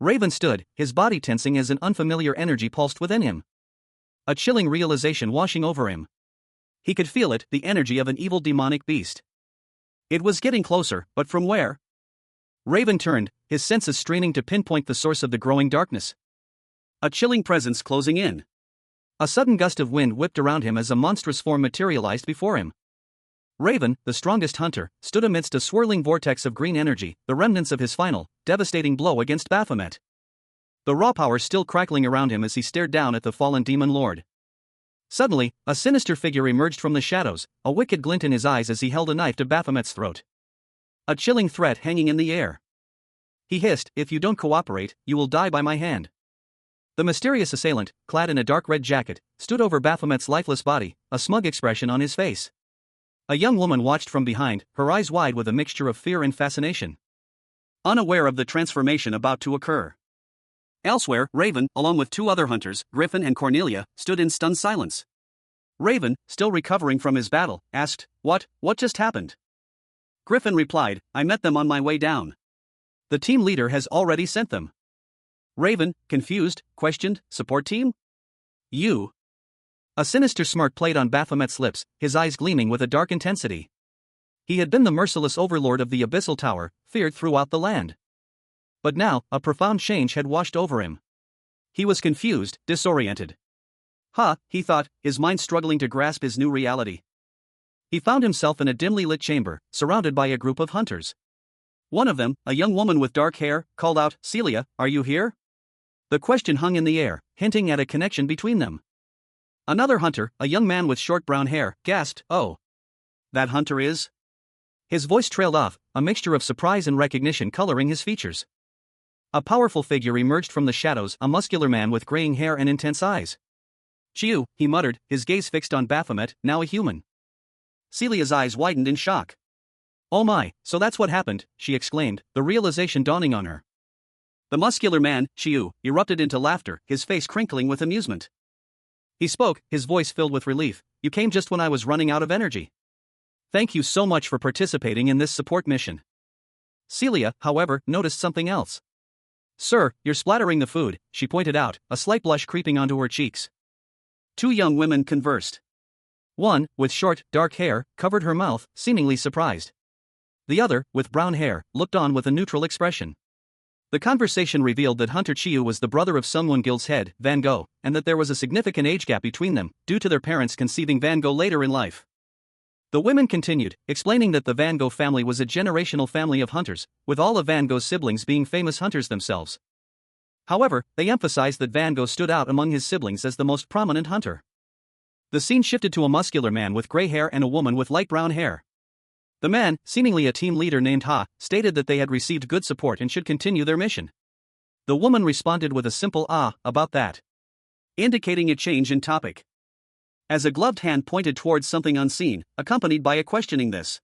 Speaker 1: Raven stood, his body tensing as an unfamiliar energy pulsed within him. A chilling realization washing over him. He could feel it, the energy of an evil demonic beast. It was getting closer, but from where? Raven turned, his senses straining to pinpoint the source of the growing darkness. A chilling presence closing in. A sudden gust of wind whipped around him as a monstrous form materialized before him. Raven, the strongest hunter, stood amidst a swirling vortex of green energy, the remnants of his final, devastating blow against Baphomet. The raw power still crackling around him as he stared down at the fallen demon lord. Suddenly, a sinister figure emerged from the shadows, a wicked glint in his eyes as he held a knife to Baphomet's throat. A chilling threat hanging in the air. He hissed, "If you don't cooperate, you will die by my hand." The mysterious assailant, clad in a dark red jacket, stood over Baphomet's lifeless body, a smug expression on his face. A young woman watched from behind, her eyes wide with a mixture of fear and fascination, unaware of the transformation about to occur. Elsewhere, Raven, along with two other hunters, Griffin and Cornelia, stood in stunned silence. Raven, still recovering from his battle, asked, What just happened?" Griffin replied, "I met them on my way down. The team leader has already sent them." Raven, confused, questioned, "Support team? You?" A sinister smirk played on Baphomet's lips, his eyes gleaming with a dark intensity. He had been the merciless overlord of the Abyssal Tower, feared throughout the land. But now, a profound change had washed over him. He was confused, disoriented. He thought, his mind struggling to grasp his new reality. He found himself in a dimly lit chamber, surrounded by a group of hunters. One of them, a young woman with dark hair, called out, "Celia, are you here?" The question hung in the air, hinting at a connection between them. Another hunter, a young man with short brown hair, gasped, "Oh. That hunter is?" His voice trailed off, a mixture of surprise and recognition coloring his features. A powerful figure emerged from the shadows, a muscular man with graying hair and intense eyes. "Chiu," he muttered, his gaze fixed on Baphomet, now a human. Celia's eyes widened in shock. "Oh my, so that's what happened," she exclaimed, the realization dawning on her. The muscular man, Chiu, erupted into laughter, his face crinkling with amusement. He spoke, his voice filled with relief, "You came just when I was running out of energy. Thank you so much for participating in this support mission." Celia, however, noticed something else. "Sir, you're splattering the food," she pointed out, a slight blush creeping onto her cheeks. Two young women conversed. One, with short, dark hair, covered her mouth, seemingly surprised. The other, with brown hair, looked on with a neutral expression. The conversation revealed that Hunter Chiu was the brother of Sunwon Guild's head, Van Gogh, and that there was a significant age gap between them, due to their parents conceiving Van Gogh later in life. The women continued, explaining that the Van Gogh family was a generational family of hunters, with all of Van Gogh's siblings being famous hunters themselves. However, they emphasized that Van Gogh stood out among his siblings as the most prominent hunter. The scene shifted to a muscular man with gray hair and a woman with light brown hair. The man, seemingly a team leader named stated that they had received good support and should continue their mission. The woman responded with a simple about that, indicating a change in topic. As a gloved hand pointed towards something unseen, accompanied by a questioning this.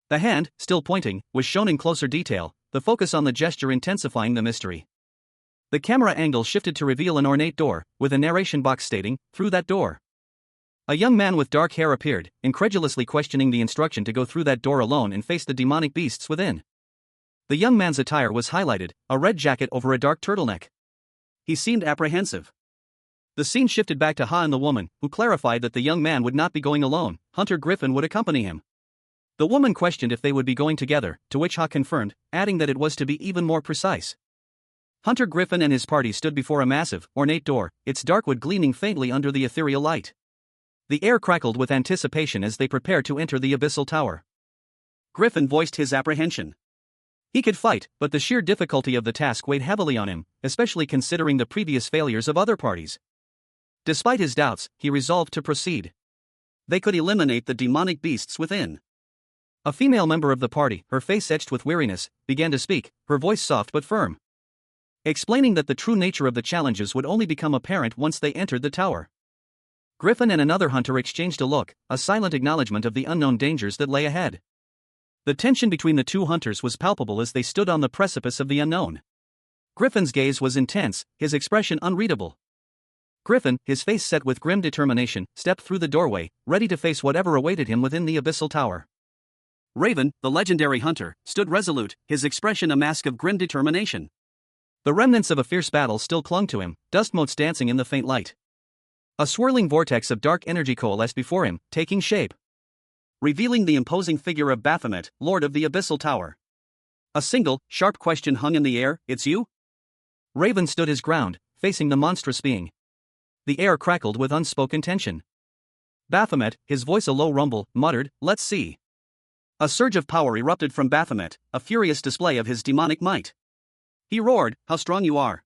Speaker 1: The hand, still pointing, was shown in closer detail, the focus on the gesture intensifying the mystery. The camera angle shifted to reveal an ornate door, with a narration box stating, "Through that door." A young man with dark hair appeared, incredulously questioning the instruction to go through that door alone and face the demonic beasts within. The young man's attire was highlighted, a red jacket over a dark turtleneck. He seemed apprehensive. The scene shifted back to and the woman, who clarified that the young man would not be going alone, Hunter Griffin would accompany him. The woman questioned if they would be going together, to which confirmed, adding that it was to be even more precise. Hunter Griffin and his party stood before a massive, ornate door, its dark wood gleaming faintly under the ethereal light. The air crackled with anticipation as they prepared to enter the Abyssal Tower. Griffin voiced his apprehension. He could fight, but the sheer difficulty of the task weighed heavily on him, especially considering the previous failures of other parties. Despite his doubts, he resolved to proceed. They could eliminate the demonic beasts within. A female member of the party, her face etched with weariness, began to speak, her voice soft but firm, explaining that the true nature of the challenges would only become apparent once they entered the tower. Griffin and another hunter exchanged a look, a silent acknowledgement of the unknown dangers that lay ahead. The tension between the two hunters was palpable as they stood on the precipice of the unknown. Griffin's gaze was intense, his expression unreadable. Griffin, his face set with grim determination, stepped through the doorway, ready to face whatever awaited him within the Abyssal Tower. Raven, the legendary hunter, stood resolute, his expression a mask of grim determination. The remnants of a fierce battle still clung to him, dust motes dancing in the faint light. A swirling vortex of dark energy coalesced before him, taking shape, revealing the imposing figure of Baphomet, Lord of the Abyssal Tower. A single, sharp question hung in the air, "It's you?" Raven stood his ground, facing the monstrous being. The air crackled with unspoken tension. Baphomet, his voice a low rumble, muttered, "Let's see." A surge of power erupted from Baphomet, a furious display of his demonic might. He roared, "How strong you are!"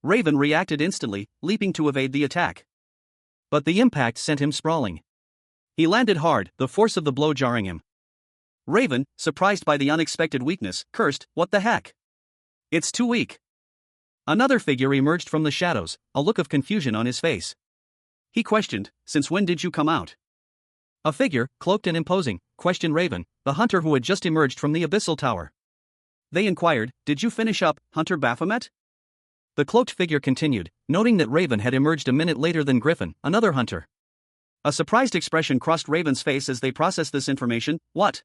Speaker 1: Raven reacted instantly, leaping to evade the attack. But the impact sent him sprawling. He landed hard, the force of the blow jarring him. Raven, surprised by the unexpected weakness, cursed, "What the heck? It's too weak." Another figure emerged from the shadows, a look of confusion on his face. He questioned, "Since when did you come out?" A figure, cloaked and imposing, questioned Raven, the hunter who had just emerged from the abyssal tower. They inquired, "Did you finish up, Hunter Baphomet?" The cloaked figure continued, noting that Raven had emerged a minute later than Griffin, another hunter. A surprised expression crossed Raven's face as they processed this information. "What?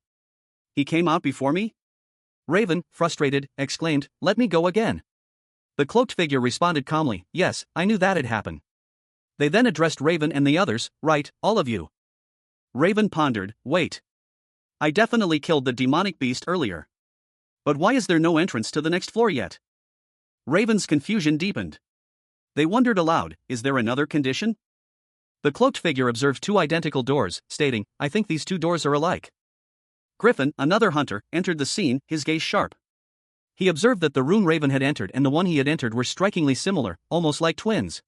Speaker 1: He came out before me?" Raven, frustrated, exclaimed, "Let me go again." The cloaked figure responded calmly, "Yes, I knew that'd happen." They then addressed Raven and the others, "Right, all of you." Raven pondered, "Wait. I definitely killed the demonic beast earlier. But why is there no entrance to the next floor yet?" Raven's confusion deepened. They wondered aloud, "Is there another condition?" The cloaked figure observed two identical doors, stating, "I think these two doors are alike." Griffin, another hunter, entered the scene, his gaze sharp. He observed that the room Raven had entered and the one he had entered were strikingly similar, almost like twins.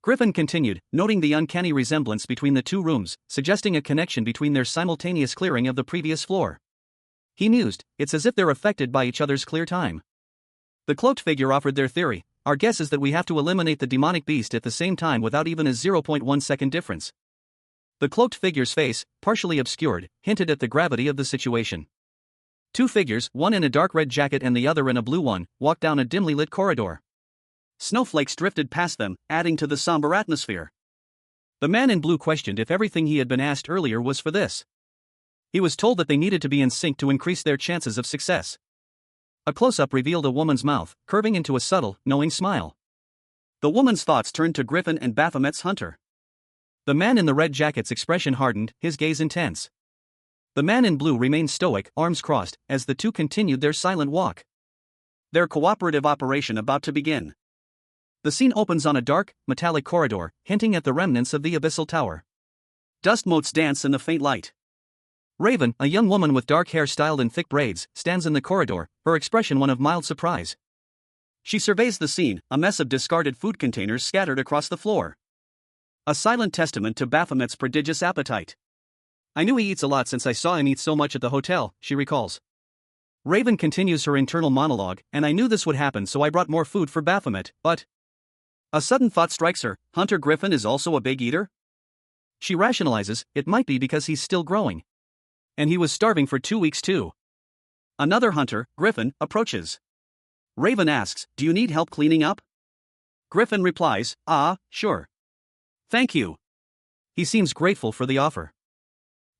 Speaker 1: Griffin continued, noting the uncanny resemblance between the two rooms, suggesting a connection between their simultaneous clearing of the previous floor. He mused, "It's as if they're affected by each other's clear time." The cloaked figure offered their theory, "Our guess is that we have to eliminate the demonic beast at the same time without even a 0.1 second difference." The cloaked figure's face, partially obscured, hinted at the gravity of the situation. Two figures, one in a dark red jacket and the other in a blue one, walked down a dimly lit corridor. Snowflakes drifted past them, adding to the somber atmosphere. The man in blue questioned if everything he had been asked earlier was for this. He was told that they needed to be in sync to increase their chances of success. A close-up revealed a woman's mouth, curving into a subtle, knowing smile. The woman's thoughts turned to Griffin and Baphomet's hunter. The man in the red jacket's expression hardened, his gaze intense. The man in blue remained stoic, arms crossed, as the two continued their silent walk. Their cooperative operation about to begin. The scene opens on a dark, metallic corridor, hinting at the remnants of the abyssal tower. Dust motes dance in the faint light. Raven, a young woman with dark hair styled in thick braids, stands in the corridor, her expression one of mild surprise. She surveys the scene, a mess of discarded food containers scattered across the floor. A silent testament to Baphomet's prodigious appetite. "I knew he eats a lot since I saw him eat so much at the hotel," she recalls. Raven continues her internal monologue, "And I knew this would happen, so I brought more food for Baphomet, but..." A sudden thought strikes her, Hunter Griffin is also a big eater? She rationalizes, it might be because he's still growing. And he was starving for 2 weeks too. Another hunter, Griffin, approaches. Raven asks, "Do you need help cleaning up?" Griffin replies, "Sure. Thank you." He seems grateful for the offer.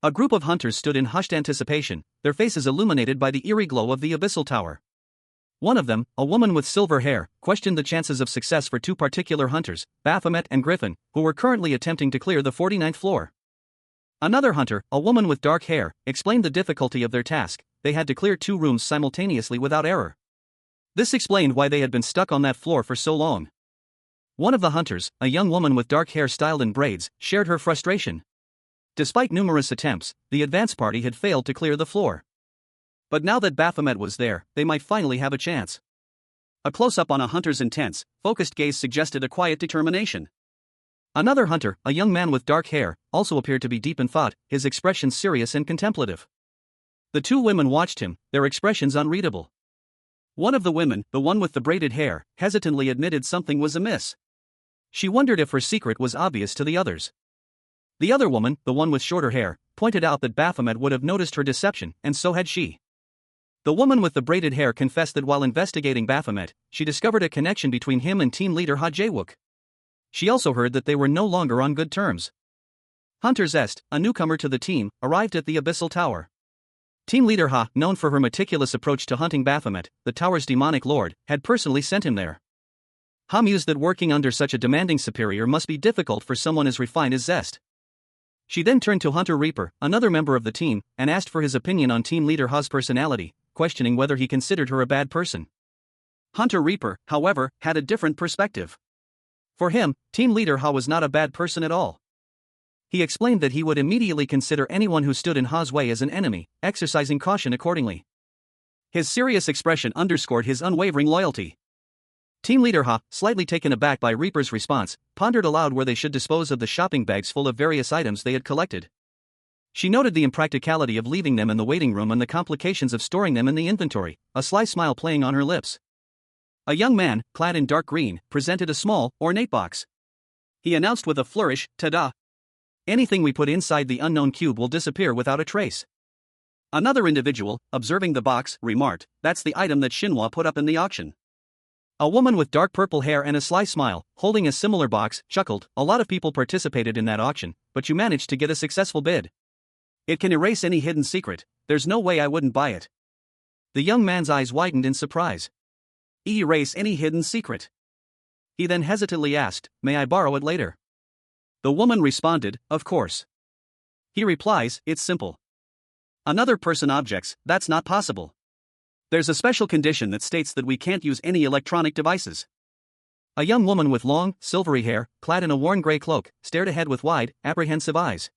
Speaker 1: A group of hunters stood in hushed anticipation, their faces illuminated by the eerie glow of the abyssal tower. One of them, a woman with silver hair, questioned the chances of success for two particular hunters, Baphomet and Griffin, who were currently attempting to clear the 49th floor. Another hunter, a woman with dark hair, explained the difficulty of their task. They had to clear 2 rooms simultaneously without error. This explained why they had been stuck on that floor for so long. One of the hunters, a young woman with dark hair styled in braids, shared her frustration. Despite numerous attempts, the advance party had failed to clear the floor. But now that Baphomet was there, they might finally have a chance. A close-up on a hunter's intense, focused gaze suggested a quiet determination. Another hunter, a young man with dark hair, also appeared to be deep in thought, his expression serious and contemplative. The 2 women watched him, their expressions unreadable. One of the women, the one with the braided hair, hesitantly admitted something was amiss. She wondered if her secret was obvious to the others. The other woman, the one with shorter hair, pointed out that Baphomet would have noticed her deception, and so had she. The woman with the braided hair confessed that while investigating Baphomet, she discovered a connection between him and team leader Ha Jae-wook. She also heard that they were no longer on good terms. Hunter Zest, a newcomer to the team, arrived at the abyssal tower. Team leader Ha, known for her meticulous approach to hunting Baphomet, the tower's demonic lord, had personally sent him there. Ha mused that working under such a demanding superior must be difficult for someone as refined as Zest. She then turned to Hunter Reaper, another member of the team, and asked for his opinion on team leader Ha's personality, questioning whether he considered her a bad person. Hunter Reaper, however, had a different perspective. For him, team leader Ha was not a bad person at all. He explained that he would immediately consider anyone who stood in Ha's way as an enemy, exercising caution accordingly. His serious expression underscored his unwavering loyalty. Team leader Ha, slightly taken aback by Reaper's response, pondered aloud where they should dispose of the shopping bags full of various items they had collected. She noted the impracticality of leaving them in the waiting room and the complications of storing them in the inventory, a sly smile playing on her lips. A young man, clad in dark green, presented a small, ornate box. He announced with a flourish, "Ta-da! Anything we put inside the unknown cube will disappear without a trace." Another individual, observing the box, remarked, "That's the item that Shinhwa put up in the auction." A woman with dark purple hair and a sly smile, holding a similar box, chuckled, "A lot of people participated in that auction, but you managed to get a successful bid. It can erase any hidden secret, there's no way I wouldn't buy it." The young man's eyes widened in surprise. Erase any hidden secret? He then hesitantly asked, "May I borrow it later?" The woman responded, "Of course." He replies, "It's simple. Another person objects, that's not possible. There's a special condition that states that we can't use any electronic devices." A young woman with long, silvery hair, clad in a worn gray cloak, stared ahead with wide, apprehensive eyes.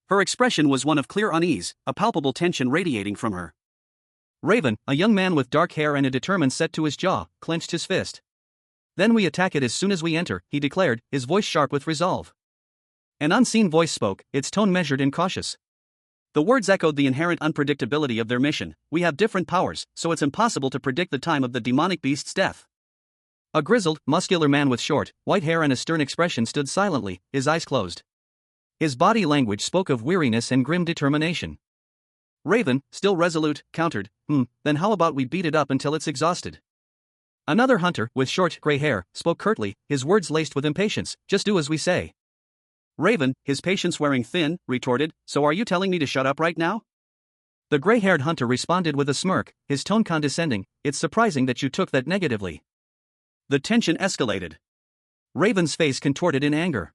Speaker 1: Her expression was one of clear unease, a palpable tension radiating from her. Raven, a young man with dark hair and a determined set to his jaw, clenched his fist. "Then we attack it as soon as we enter," he declared, his voice sharp with resolve. An unseen voice spoke, its tone measured and cautious. The words echoed the inherent unpredictability of their mission. "We have different powers, so it's impossible to predict the time of the demonic beast's death." A grizzled, muscular man with short, white hair and a stern expression stood silently, his eyes closed. His body language spoke of weariness and grim determination. Raven, still resolute, countered, "Then how about we beat it up until it's exhausted?" Another hunter, with short, gray hair, spoke curtly, his words laced with impatience, "Just do as we say." Raven, his patience wearing thin, retorted, "So are you telling me to shut up right now?" The gray-haired hunter responded with a smirk, his tone condescending, "It's surprising that you took that negatively." The tension escalated. Raven's face contorted in anger.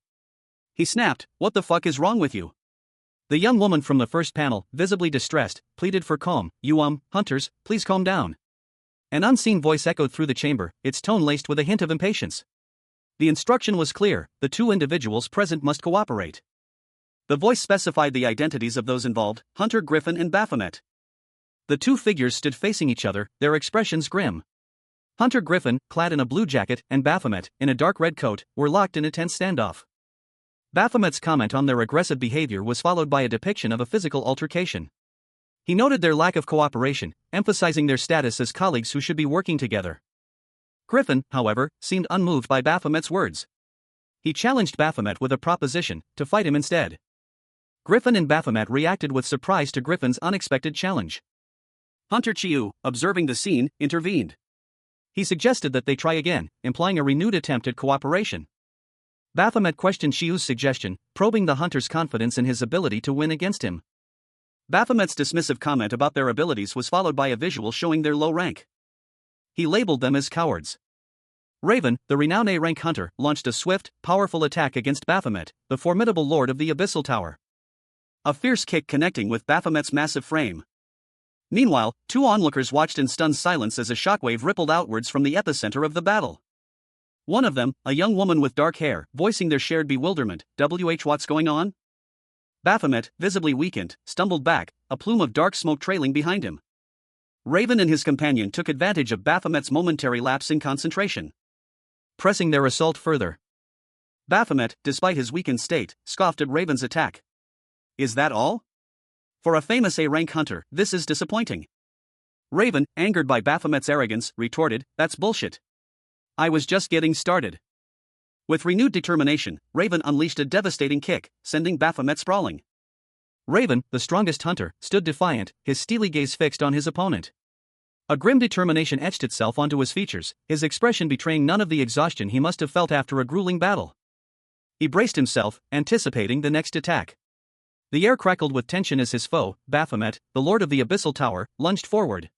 Speaker 1: He snapped, "What the fuck is wrong with you?" The young woman from the first panel, visibly distressed, pleaded for calm. Hunters, please calm down." An unseen voice echoed through the chamber, its tone laced with a hint of impatience. The instruction was clear, the two individuals present must cooperate. The voice specified the identities of those involved, Hunter Griffin and Baphomet. The two figures stood facing each other, their expressions grim. Hunter Griffin, clad in a blue jacket, and Baphomet, in a dark red coat, were locked in a tense standoff. Baphomet's comment on their aggressive behavior was followed by a depiction of a physical altercation. He noted their lack of cooperation, emphasizing their status as colleagues who should be working together. Griffin, however, seemed unmoved by Baphomet's words. He challenged Baphomet with a proposition, to fight him instead. Griffin and Baphomet reacted with surprise to Griffin's unexpected challenge. Hunter Chiu, observing the scene, intervened. He suggested that they try again, implying a renewed attempt at cooperation. Baphomet questioned Chiu's suggestion, probing the hunter's confidence in his ability to win against him. Baphomet's dismissive comment about their abilities was followed by a visual showing their low rank. He labeled them as cowards. Raven, the renowned A-rank hunter, launched a swift, powerful attack against Baphomet, the formidable lord of the Abyssal Tower. A fierce kick connecting with Baphomet's massive frame. Meanwhile, two onlookers watched in stunned silence as a shockwave rippled outwards from the epicenter of the battle. One of them, a young woman with dark hair, voicing their shared bewilderment, "What's going on?" Baphomet, visibly weakened, stumbled back, a plume of dark smoke trailing behind him. Raven and his companion took advantage of Baphomet's momentary lapse in concentration, pressing their assault further. Baphomet, despite his weakened state, scoffed at Raven's attack. "Is that all? For a famous A-rank hunter, this is disappointing." Raven, angered by Baphomet's arrogance, retorted, "That's bullshit. I was just getting started." With renewed determination, Raven unleashed a devastating kick, sending Baphomet sprawling. Raven, the strongest hunter, stood defiant, his steely gaze fixed on his opponent. A grim determination etched itself onto his features, his expression betraying none of the exhaustion he must have felt after a grueling battle. He braced himself, anticipating the next attack. The air crackled with tension as his foe, Baphomet, the lord of the Abyssal Tower, lunged forward.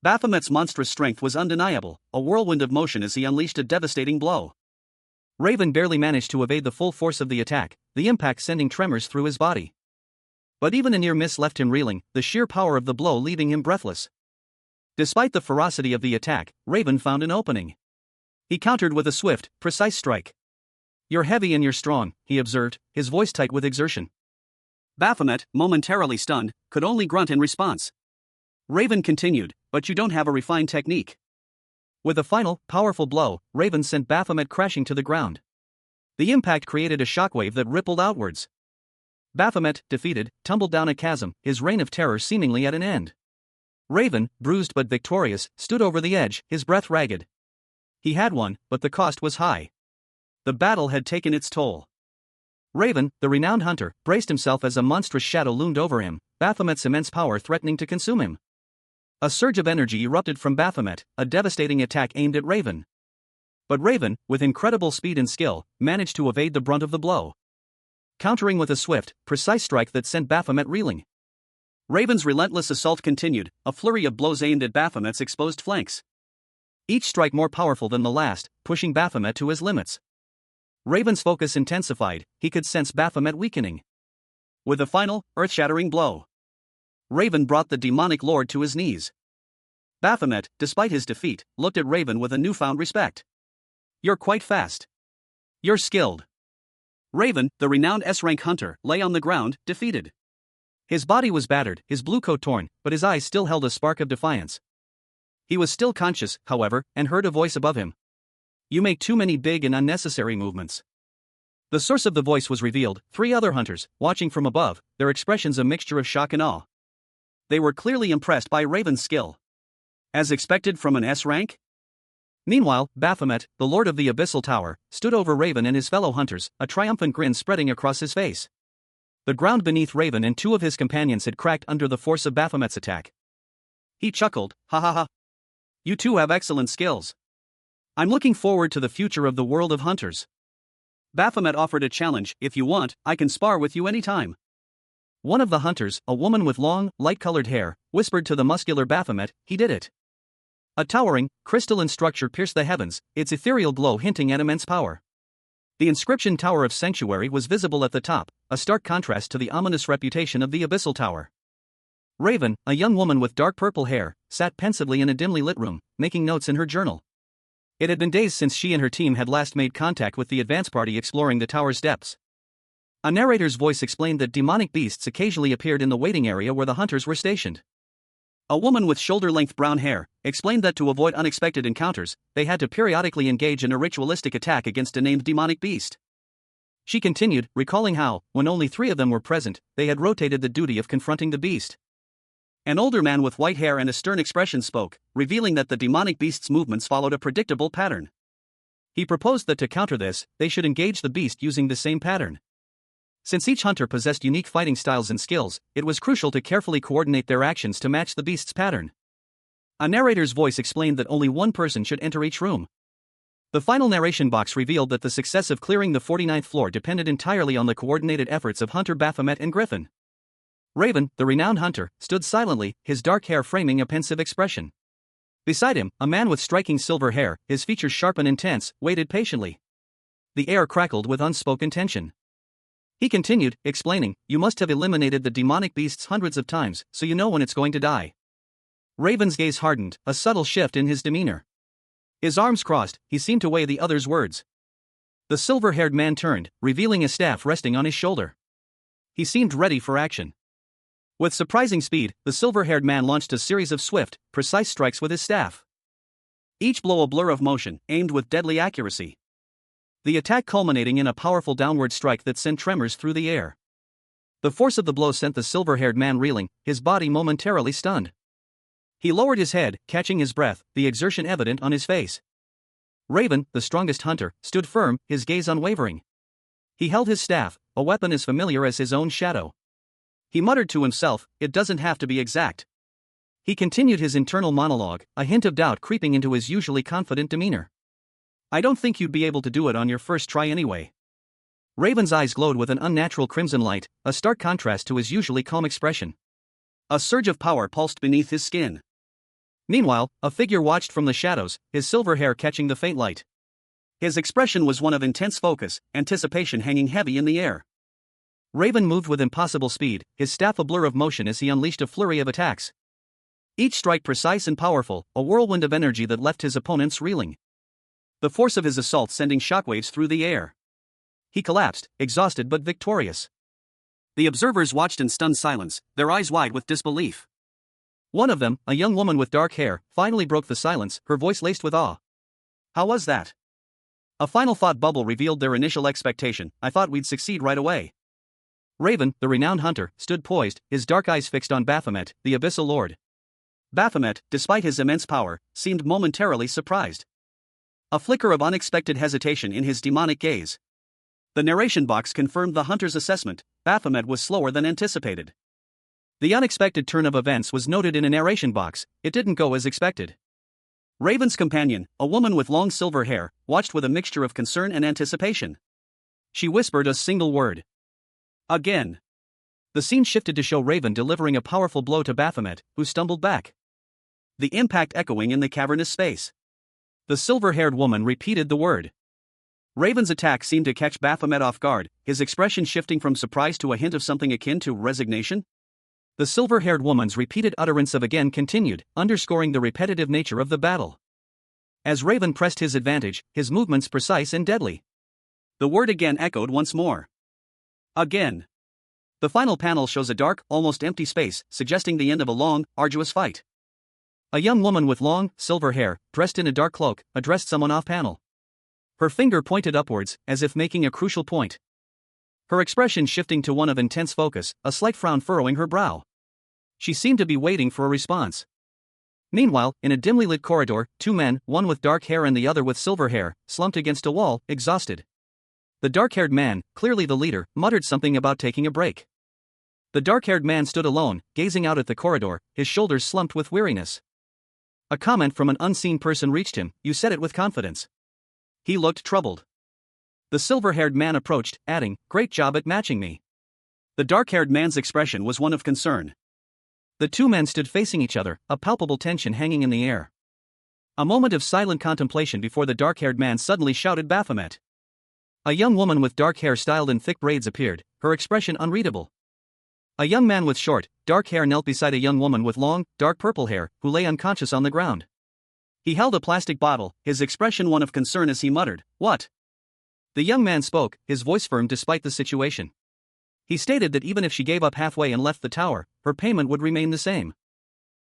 Speaker 1: Baphomet's monstrous strength was undeniable, a whirlwind of motion as he unleashed a devastating blow. Raven barely managed to evade the full force of the attack, the impact sending tremors through his body. But even a near miss left him reeling, the sheer power of the blow leaving him breathless. Despite the ferocity of the attack, Raven found an opening. He countered with a swift, precise strike. You're heavy and you're strong, he observed, his voice tight with exertion. Baphomet, momentarily stunned, could only grunt in response. Raven continued, but you don't have a refined technique. With a final, powerful blow, Raven sent Baphomet crashing to the ground. The impact created a shockwave that rippled outwards. Baphomet, defeated, tumbled down a chasm, his reign of terror seemingly at an end. Raven, bruised but victorious, stood over the edge, his breath ragged. He had won, but the cost was high. The battle had taken its toll. Raven, the renowned hunter, braced himself as a monstrous shadow loomed over him, Baphomet's immense power threatening to consume him. A surge of energy erupted from Baphomet, a devastating attack aimed at Raven. But Raven, with incredible speed and skill, managed to evade the brunt of the blow, countering with a swift, precise strike that sent Baphomet reeling. Raven's relentless assault continued, a flurry of blows aimed at Baphomet's exposed flanks. Each strike more powerful than the last, pushing Baphomet to his limits. Raven's focus intensified, he could sense Baphomet weakening. With a final, earth-shattering blow, Raven brought the demonic lord to his knees. Baphomet, despite his defeat, looked at Raven with a newfound respect. You're quite fast. You're skilled. Raven, the renowned S-rank hunter, lay on the ground, defeated. His body was battered, his blue coat torn, but his eyes still held a spark of defiance. He was still conscious, however, and heard a voice above him. You make too many big and unnecessary movements. The source of the voice was revealed, 3 other hunters, watching from above, their expressions a mixture of shock and awe. They were clearly impressed by Raven's skill. As expected from an S-rank? Meanwhile, Baphomet, the lord of the Abyssal Tower, stood over Raven and his fellow hunters, a triumphant grin spreading across his face. The ground beneath Raven and 2 of his companions had cracked under the force of Baphomet's attack. He chuckled, ha ha ha. You two have excellent skills. I'm looking forward to the future of the world of hunters. Baphomet offered a challenge, if you want, I can spar with you anytime. One of the hunters, a woman with long, light-colored hair, whispered to the muscular Baphomet, he did it. A towering, crystalline structure pierced the heavens, its ethereal glow hinting at immense power. The inscription Tower of Sanctuary was visible at the top, a stark contrast to the ominous reputation of the Abyssal Tower. Raven, a young woman with dark purple hair, sat pensively in a dimly lit room, making notes in her journal. It had been days since she and her team had last made contact with the advance party exploring the tower's depths. A narrator's voice explained that demonic beasts occasionally appeared in the waiting area where the hunters were stationed. A woman with shoulder-length brown hair explained that to avoid unexpected encounters, they had to periodically engage in a ritualistic attack against a named demonic beast. She continued, recalling how, when only 3 of them were present, they had rotated the duty of confronting the beast. An older man with white hair and a stern expression spoke, revealing that the demonic beast's movements followed a predictable pattern. He proposed that to counter this, they should engage the beast using the same pattern. Since each hunter possessed unique fighting styles and skills, it was crucial to carefully coordinate their actions to match the beast's pattern. A narrator's voice explained that only one person should enter each room. The final narration box revealed that the success of clearing the 49th floor depended entirely on the coordinated efforts of Hunter Baphomet and Griffin. Raven, the renowned hunter, stood silently, his dark hair framing a pensive expression. Beside him, a man with striking silver hair, his features sharp and intense, waited patiently. The air crackled with unspoken tension. He continued, explaining, you must have eliminated the demonic beasts hundreds of times, so you know when it's going to die. Raven's gaze hardened, a subtle shift in his demeanor. His arms crossed, he seemed to weigh the other's words. The silver-haired man turned, revealing a staff resting on his shoulder. He seemed ready for action. With surprising speed, the silver-haired man launched a series of swift, precise strikes with his staff. Each blow a blur of motion, aimed with deadly accuracy. The attack culminating in a powerful downward strike that sent tremors through the air. The force of the blow sent the silver-haired man reeling, his body momentarily stunned. He lowered his head, catching his breath, the exertion evident on his face. Raven, the strongest hunter, stood firm, his gaze unwavering. He held his staff, a weapon as familiar as his own shadow. He muttered to himself, it doesn't have to be exact. He continued his internal monologue, a hint of doubt creeping into his usually confident demeanor. I don't think you'd be able to do it on your first try anyway. Raven's eyes glowed with an unnatural crimson light, a stark contrast to his usually calm expression. A surge of power pulsed beneath his skin. Meanwhile, a figure watched from the shadows, his silver hair catching the faint light. His expression was one of intense focus, anticipation hanging heavy in the air. Raven moved with impossible speed, his staff a blur of motion as he unleashed a flurry of attacks. Each strike precise and powerful, a whirlwind of energy that left his opponents reeling. The force of his assault sending shockwaves through the air. He collapsed, exhausted but victorious. The observers watched in stunned silence, their eyes wide with disbelief. One of them, a young woman with dark hair, finally broke the silence, her voice laced with awe. "How was that?" A final thought bubble revealed their initial expectation. "I thought we'd succeed right away." Raven, the renowned hunter, stood poised, his dark eyes fixed on Baphomet, the Abyssal Lord. Baphomet, despite his immense power, seemed momentarily surprised. A flicker of unexpected hesitation in his demonic gaze. The narration box confirmed the hunter's assessment: Baphomet was slower than anticipated. The unexpected turn of events was noted in a narration box. It didn't go as expected. Raven's companion, a woman with long silver hair, watched with a mixture of concern and anticipation. She whispered a single word. "Again." The scene shifted to show Raven delivering a powerful blow to Baphomet, who stumbled back. The impact echoing in the cavernous space. The silver-haired woman repeated the word. Raven's attack seemed to catch Baphomet off guard, his expression shifting from surprise to a hint of something akin to resignation. The silver-haired woman's repeated utterance of "again" continued, underscoring the repetitive nature of the battle. As Raven pressed his advantage, his movements precise and deadly. The word "again" echoed once more. "Again." The final panel shows a dark, almost empty space, suggesting the end of a long, arduous fight. A young woman with long, silver hair, dressed in a dark cloak, addressed someone off-panel. Her finger pointed upwards, as if making a crucial point. Her expression shifting to one of intense focus, a slight frown furrowing her brow. She seemed to be waiting for a response. Meanwhile, in a dimly lit corridor, two men, one with dark hair and the other with silver hair, slumped against a wall, exhausted. The dark-haired man, clearly the leader, muttered something about taking a break. The dark-haired man stood alone, gazing out at the corridor, his shoulders slumped with weariness. A comment from an unseen person reached him. "You said it with confidence." He looked troubled. The silver-haired man approached, adding, "Great job at matching me." The dark-haired man's expression was one of concern. The two men stood facing each other, a palpable tension hanging in the air. A moment of silent contemplation before the dark-haired man suddenly shouted, "Baphomet!" A young woman with dark hair styled in thick braids appeared, her expression unreadable. A young man with short, dark hair knelt beside a young woman with long, dark purple hair, who lay unconscious on the ground. He held a plastic bottle, his expression one of concern as he muttered, "What?" The young man spoke, his voice firm despite the situation. He stated that even if she gave up halfway and left the tower, her payment would remain the same.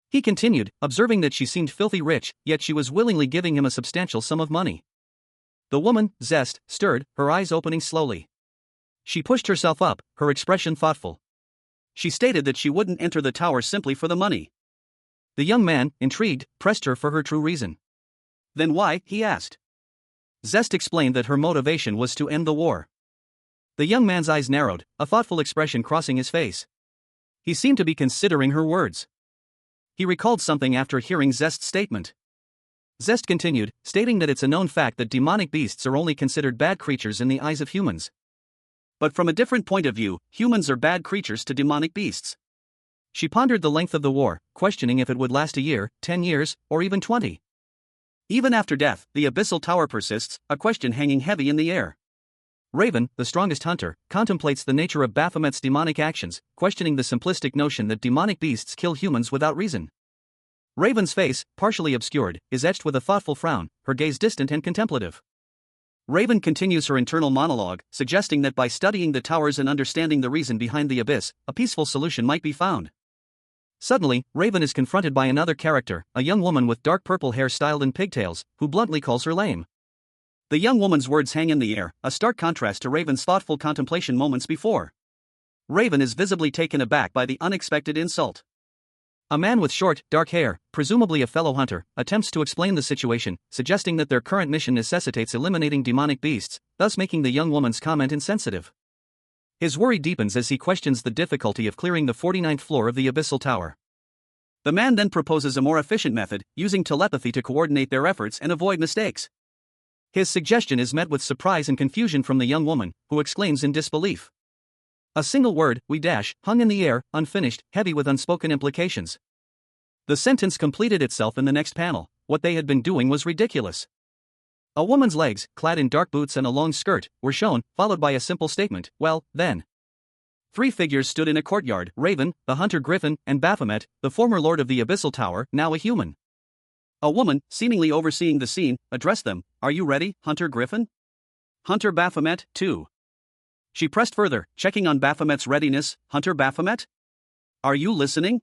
Speaker 1: He continued, observing that she seemed filthy rich, yet she was willingly giving him a substantial sum of money. The woman, Zest, stirred, her eyes opening slowly. She pushed herself up, her expression thoughtful. She stated that she wouldn't enter the tower simply for the money. The young man, intrigued, pressed her for her true reason. "Then why?" he asked. Zest explained that her motivation was to end the war. The young man's eyes narrowed, a thoughtful expression crossing his face. He seemed to be considering her words. He recalled something after hearing Zest's statement. Zest continued, stating that it's a known fact that demonic beasts are only considered bad creatures in the eyes of humans. But from a different point of view, humans are bad creatures to demonic beasts. She pondered the length of the war, questioning if it would last a year, 10 years, or even 20. Even after death, the Abyssal Tower persists, a question hanging heavy in the air. Raven, the strongest hunter, contemplates the nature of Baphomet's demonic actions, questioning the simplistic notion that demonic beasts kill humans without reason. Raven's face, partially obscured, is etched with a thoughtful frown, her gaze distant and contemplative. Raven continues her internal monologue, suggesting that by studying the towers and understanding the reason behind the abyss, a peaceful solution might be found. Suddenly, Raven is confronted by another character, a young woman with dark purple hair styled in pigtails, who bluntly calls her lame. The young woman's words hang in the air, a stark contrast to Raven's thoughtful contemplation moments before. Raven is visibly taken aback by the unexpected insult. A man with short, dark hair, presumably a fellow hunter, attempts to explain the situation, suggesting that their current mission necessitates eliminating demonic beasts, thus making the young woman's comment insensitive. His worry deepens as he questions the difficulty of clearing the 49th floor of the Abyssal Tower. The man then proposes a more efficient method, using telepathy to coordinate their efforts and avoid mistakes. His suggestion is met with surprise and confusion from the young woman, who exclaims in disbelief. A single word, "we dash," hung in the air, unfinished, heavy with unspoken implications. The sentence completed itself in the next panel. What they had been doing was ridiculous. A woman's legs, clad in dark boots and a long skirt, were shown, followed by a simple statement, "Well, then." Three figures stood in a courtyard: Raven, the hunter Griffin, and Baphomet, the former lord of the Abyssal Tower, now a human. A woman, seemingly overseeing the scene, addressed them, "Are you ready, Hunter Griffin? Hunter Baphomet, too." She pressed further, checking on Baphomet's readiness. Hunter Baphomet? Are you listening?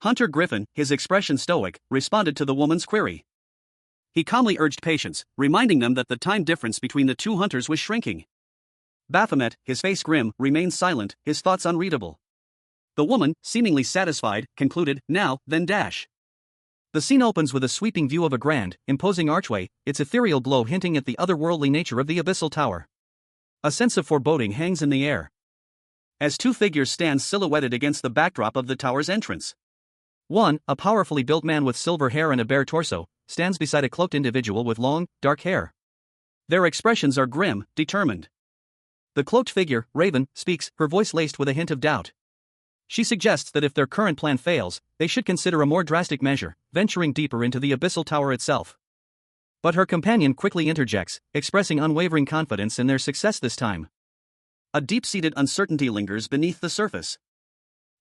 Speaker 1: Hunter Griffin, his expression stoic, responded to the woman's query. He calmly urged patience, reminding them that the time difference between the two hunters was shrinking. Baphomet, his face grim, remained silent, his thoughts unreadable. The woman, seemingly satisfied, concluded, now, then dash. The scene opens with a sweeping view of a grand, imposing archway, its ethereal glow hinting at the otherworldly nature of the abyssal tower. A sense of foreboding hangs in the air, as two figures stand silhouetted against the backdrop of the tower's entrance. One, a powerfully built man with silver hair and a bare torso, stands beside a cloaked individual with long, dark hair. Their expressions are grim, determined. The cloaked figure, Raven, speaks, her voice laced with a hint of doubt. She suggests that if their current plan fails, they should consider a more drastic measure, venturing deeper into the abyssal tower itself. But her companion quickly interjects, expressing unwavering confidence in their success this time. A deep-seated uncertainty lingers beneath the surface.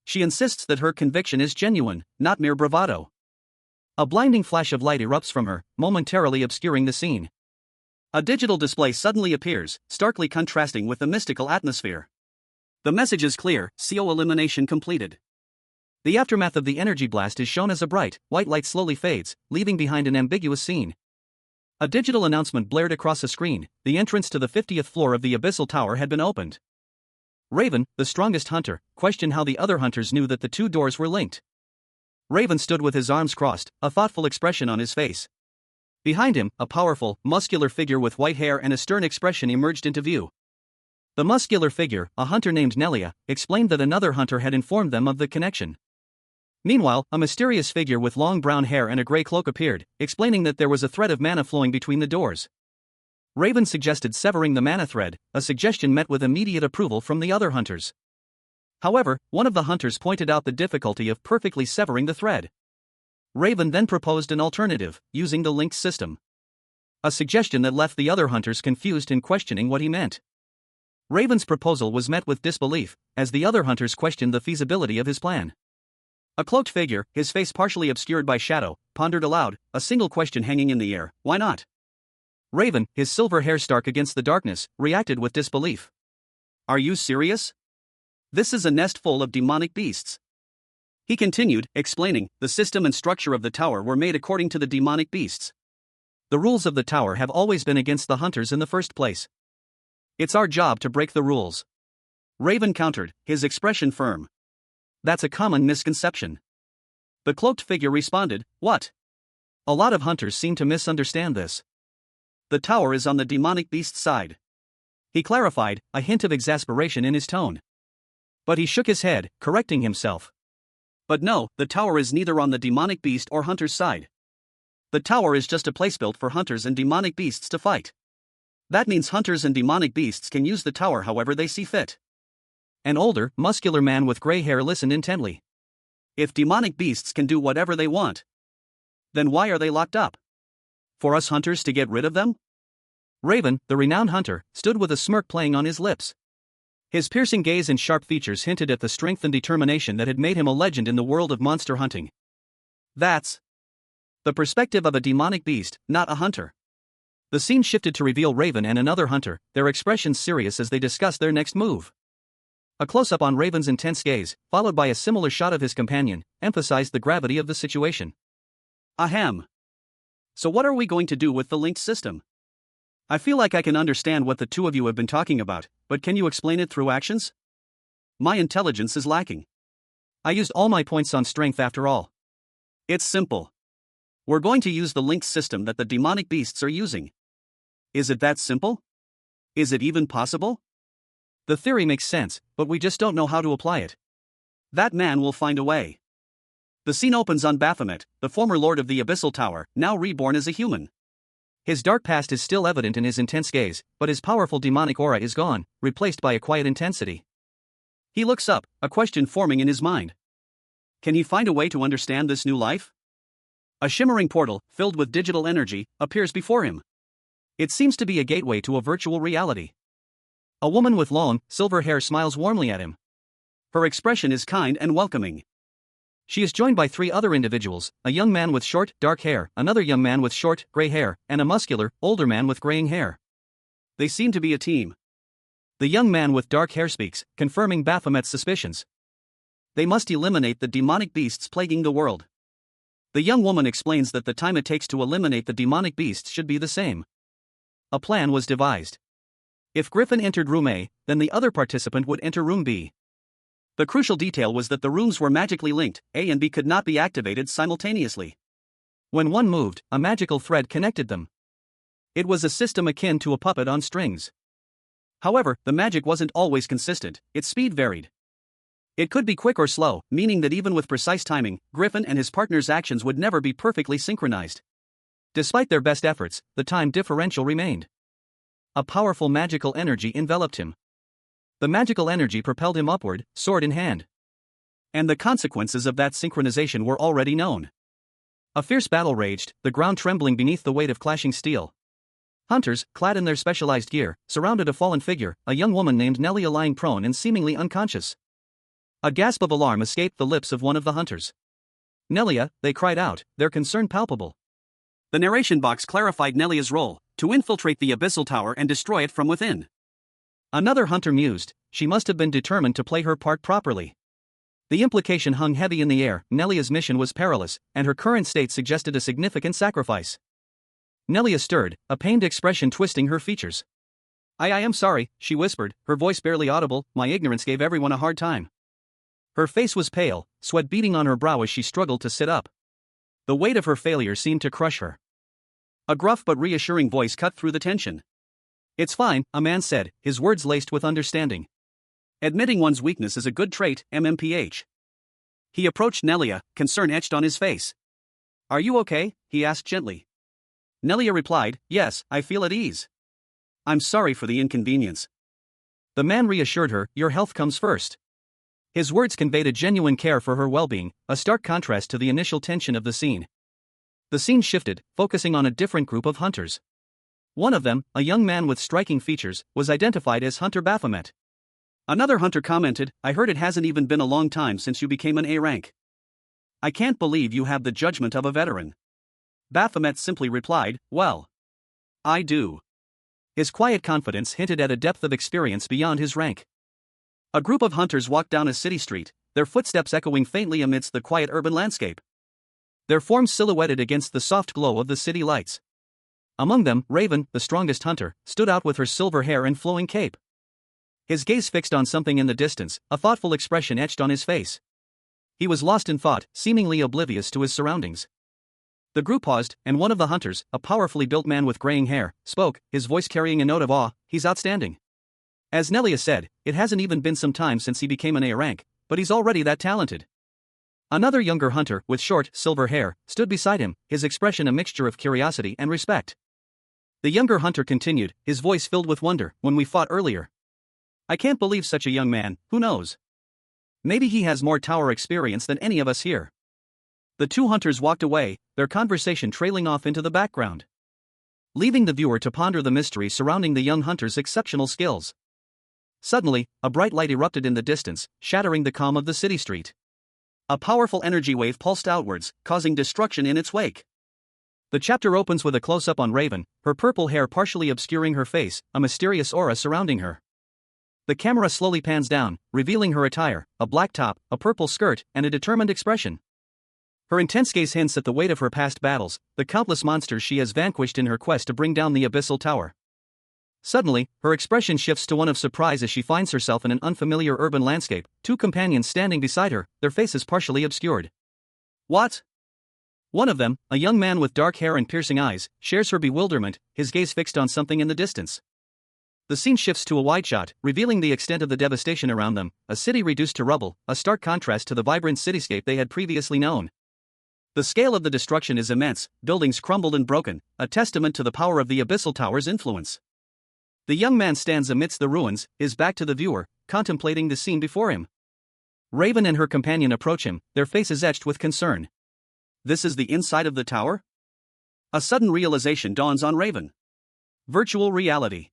Speaker 1: She insists that her conviction is genuine, not mere bravado. A blinding flash of light erupts from her, momentarily obscuring the scene. A digital display suddenly appears, starkly contrasting with the mystical atmosphere. The message is clear: CO elimination completed. The aftermath of the energy blast is shown as a bright, white light slowly fades, leaving behind an ambiguous scene. A digital announcement blared across a screen: the entrance to the 50th floor of the abyssal tower had been opened. Raven, the strongest hunter, questioned how the other hunters knew that the two doors were linked. Raven stood with his arms crossed, a thoughtful expression on his face. Behind him, a powerful, muscular figure with white hair and a stern expression emerged into view. The muscular figure, a hunter named Nelia, explained that another hunter had informed them of the connection. Meanwhile, a mysterious figure with long brown hair and a gray cloak appeared, explaining that there was a thread of mana flowing between the doors. Raven suggested severing the mana thread, a suggestion met with immediate approval from the other hunters. However, one of the hunters pointed out the difficulty of perfectly severing the thread. Raven then proposed an alternative, using the linked system. A suggestion that left the other hunters confused and questioning what he meant. Raven's proposal was met with disbelief, as the other hunters questioned the feasibility of his plan. A cloaked figure, his face partially obscured by shadow, pondered aloud, a single question hanging in the air: why not? Raven, his silver hair stark against the darkness, reacted with disbelief. Are you serious? This is a nest full of demonic beasts. He continued, explaining, the system and structure of the tower were made according to the demonic beasts. The rules of the tower have always been against the hunters in the first place. It's our job to break the rules. Raven countered, his expression firm. That's a common misconception. The cloaked figure responded, what? A lot of hunters seem to misunderstand this. The tower is on the demonic beast side. He clarified, a hint of exasperation in his tone. But he shook his head, correcting himself. But no, the tower is neither on the demonic beast or hunter's side. The tower is just a place built for hunters and demonic beasts to fight. That means hunters and demonic beasts can use the tower however they see fit. An older, muscular man with gray hair listened intently. If demonic beasts can do whatever they want, then why are they locked up? For us hunters to get rid of them? Raven, the renowned hunter, stood with a smirk playing on his lips. His piercing gaze and sharp features hinted at the strength and determination that had made him a legend in the world of monster hunting. That's the perspective of a demonic beast, not a hunter. The scene shifted to reveal Raven and another hunter, their expressions serious as they discussed their next move. A close-up on Raven's intense gaze, followed by a similar shot of his companion, emphasized the gravity of the situation. Ahem. So what are we going to do with the linked system? I feel like I can understand what the two of you have been talking about, but can you explain it through actions? My intelligence is lacking. I used all my points on strength after all. It's simple. We're going to use the linked system that the demonic beasts are using. Is it that simple? Is it even possible? The theory makes sense, but we just don't know how to apply it. That man will find a way. The scene opens on Baphomet, the former lord of the Abyssal Tower, now reborn as a human. His dark past is still evident in his intense gaze, but his powerful demonic aura is gone, replaced by a quiet intensity. He looks up, a question forming in his mind. Can he find a way to understand this new life? A shimmering portal, filled with digital energy, appears before him. It seems to be a gateway to a virtual reality. A woman with long, silver hair smiles warmly at him. Her expression is kind and welcoming. She is joined by three other individuals, a young man with short, dark hair, another young man with short, gray hair, and a muscular, older man with graying hair. They seem to be a team. The young man with dark hair speaks, confirming Baphomet's suspicions. They must eliminate the demonic beasts plaguing the world. The young woman explains that the time it takes to eliminate the demonic beasts should be the same. A plan was devised. If Griffin entered room A, then the other participant would enter room B. The crucial detail was that the rooms were magically linked, A and B could not be activated simultaneously. When one moved, a magical thread connected them. It was a system akin to a puppet on strings. However, the magic wasn't always consistent, its speed varied. It could be quick or slow, meaning that even with precise timing, Griffin and his partner's actions would never be perfectly synchronized. Despite their best efforts, the time differential remained. A powerful magical energy enveloped him. The magical energy propelled him upward, sword in hand. And the consequences of that synchronization were already known. A fierce battle raged, the ground trembling beneath the weight of clashing steel. Hunters, clad in their specialized gear, surrounded a fallen figure, a young woman named Nelia lying prone and seemingly unconscious. A gasp of alarm escaped the lips of one of the hunters. "Nelia," they cried out, their concern palpable. The narration box clarified Nelia's role, to infiltrate the abyssal tower and destroy it from within. Another hunter mused, she must have been determined to play her part properly. The implication hung heavy in the air, Nelia's mission was perilous, and her current state suggested a significant sacrifice. Nelia stirred, a pained expression twisting her features. I am sorry," she whispered, her voice barely audible, "my ignorance gave everyone a hard time." Her face was pale, sweat beading on her brow as she struggled to sit up. The weight of her failure seemed to crush her. A gruff but reassuring voice cut through the tension. "It's fine," a man said, his words laced with understanding. "Admitting one's weakness is a good trait, MMPH." He approached Nelia, concern etched on his face. "Are you okay?" he asked gently. Nelia replied, "Yes, I feel at ease. I'm sorry for the inconvenience." The man reassured her, "Your health comes first." His words conveyed a genuine care for her well-being, a stark contrast to the initial tension of the scene. The scene shifted, focusing on a different group of hunters. One of them, a young man with striking features, was identified as Hunter Baphomet. Another hunter commented, "I heard it hasn't even been a long time since you became an A rank. I can't believe you have the judgment of a veteran." Baphomet simply replied, "Well, I do." His quiet confidence hinted at a depth of experience beyond his rank. A group of hunters walked down a city street, their footsteps echoing faintly amidst the quiet urban landscape. Their forms silhouetted against the soft glow of the city lights. Among them, Raven, the strongest hunter, stood out with her silver hair and flowing cape. His gaze fixed on something in the distance, a thoughtful expression etched on his face. He was lost in thought, seemingly oblivious to his surroundings. The group paused, and one of the hunters, a powerfully built man with graying hair, spoke, his voice carrying a note of awe, "He's outstanding. As Nelia said, it hasn't even been some time since he became an A rank, but he's already that talented." Another younger hunter, with short, silver hair, stood beside him, his expression a mixture of curiosity and respect. The younger hunter continued, his voice filled with wonder, "When we fought earlier, I can't believe such a young man, who knows? Maybe he has more tower experience than any of us here." The two hunters walked away, their conversation trailing off into the background, leaving the viewer to ponder the mystery surrounding the young hunter's exceptional skills. Suddenly, a bright light erupted in the distance, shattering the calm of the city street. A powerful energy wave pulsed outwards, causing destruction in its wake. The chapter opens with a close-up on Raven, her purple hair partially obscuring her face, a mysterious aura surrounding her. The camera slowly pans down, revealing her attire, a black top, a purple skirt, and a determined expression. Her intense gaze hints at the weight of her past battles, the countless monsters she has vanquished in her quest to bring down the abyssal tower. Suddenly, her expression shifts to one of surprise as she finds herself in an unfamiliar urban landscape, two companions standing beside her, their faces partially obscured. "What?" One of them, a young man with dark hair and piercing eyes, shares her bewilderment, his gaze fixed on something in the distance. The scene shifts to a wide shot, revealing the extent of the devastation around them, a city reduced to rubble, a stark contrast to the vibrant cityscape they had previously known. The scale of the destruction is immense, buildings crumbled and broken, a testament to the power of the abyssal tower's influence. The young man stands amidst the ruins, his back to the viewer, contemplating the scene before him. Raven and her companion approach him, their faces etched with concern. "This is the inside of the tower?" A sudden realization dawns on Raven. Virtual reality.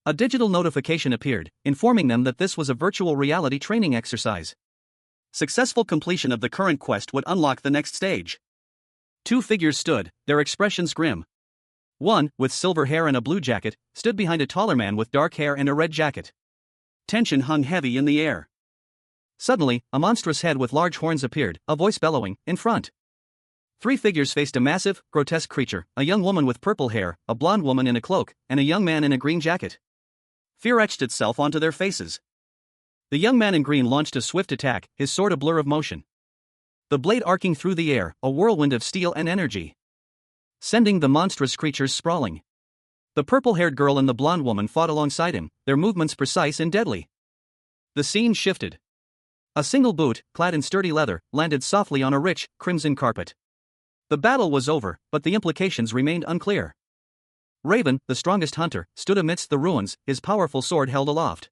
Speaker 1: A digital notification appeared, informing them that this was a virtual reality training exercise. Successful completion of the current quest would unlock the next stage. Two figures stood, their expressions grim. One, with silver hair and a blue jacket, stood behind a taller man with dark hair and a red jacket. Tension hung heavy in the air. Suddenly, a monstrous head with large horns appeared, a voice bellowing, in front. Three figures faced a massive, grotesque creature, a young woman with purple hair, a blonde woman in a cloak, and a young man in a green jacket. Fear etched itself onto their faces. The young man in green launched a swift attack, his sword a blur of motion. The blade arcing through the air, a whirlwind of steel and energy, sending the monstrous creatures sprawling. The purple-haired girl and the blonde woman fought alongside him, their movements precise and deadly. The scene shifted. A single boot, clad in sturdy leather, landed softly on a rich, crimson carpet. The battle was over, but the implications remained unclear. Raven, the strongest hunter, stood amidst the ruins, his powerful sword held aloft.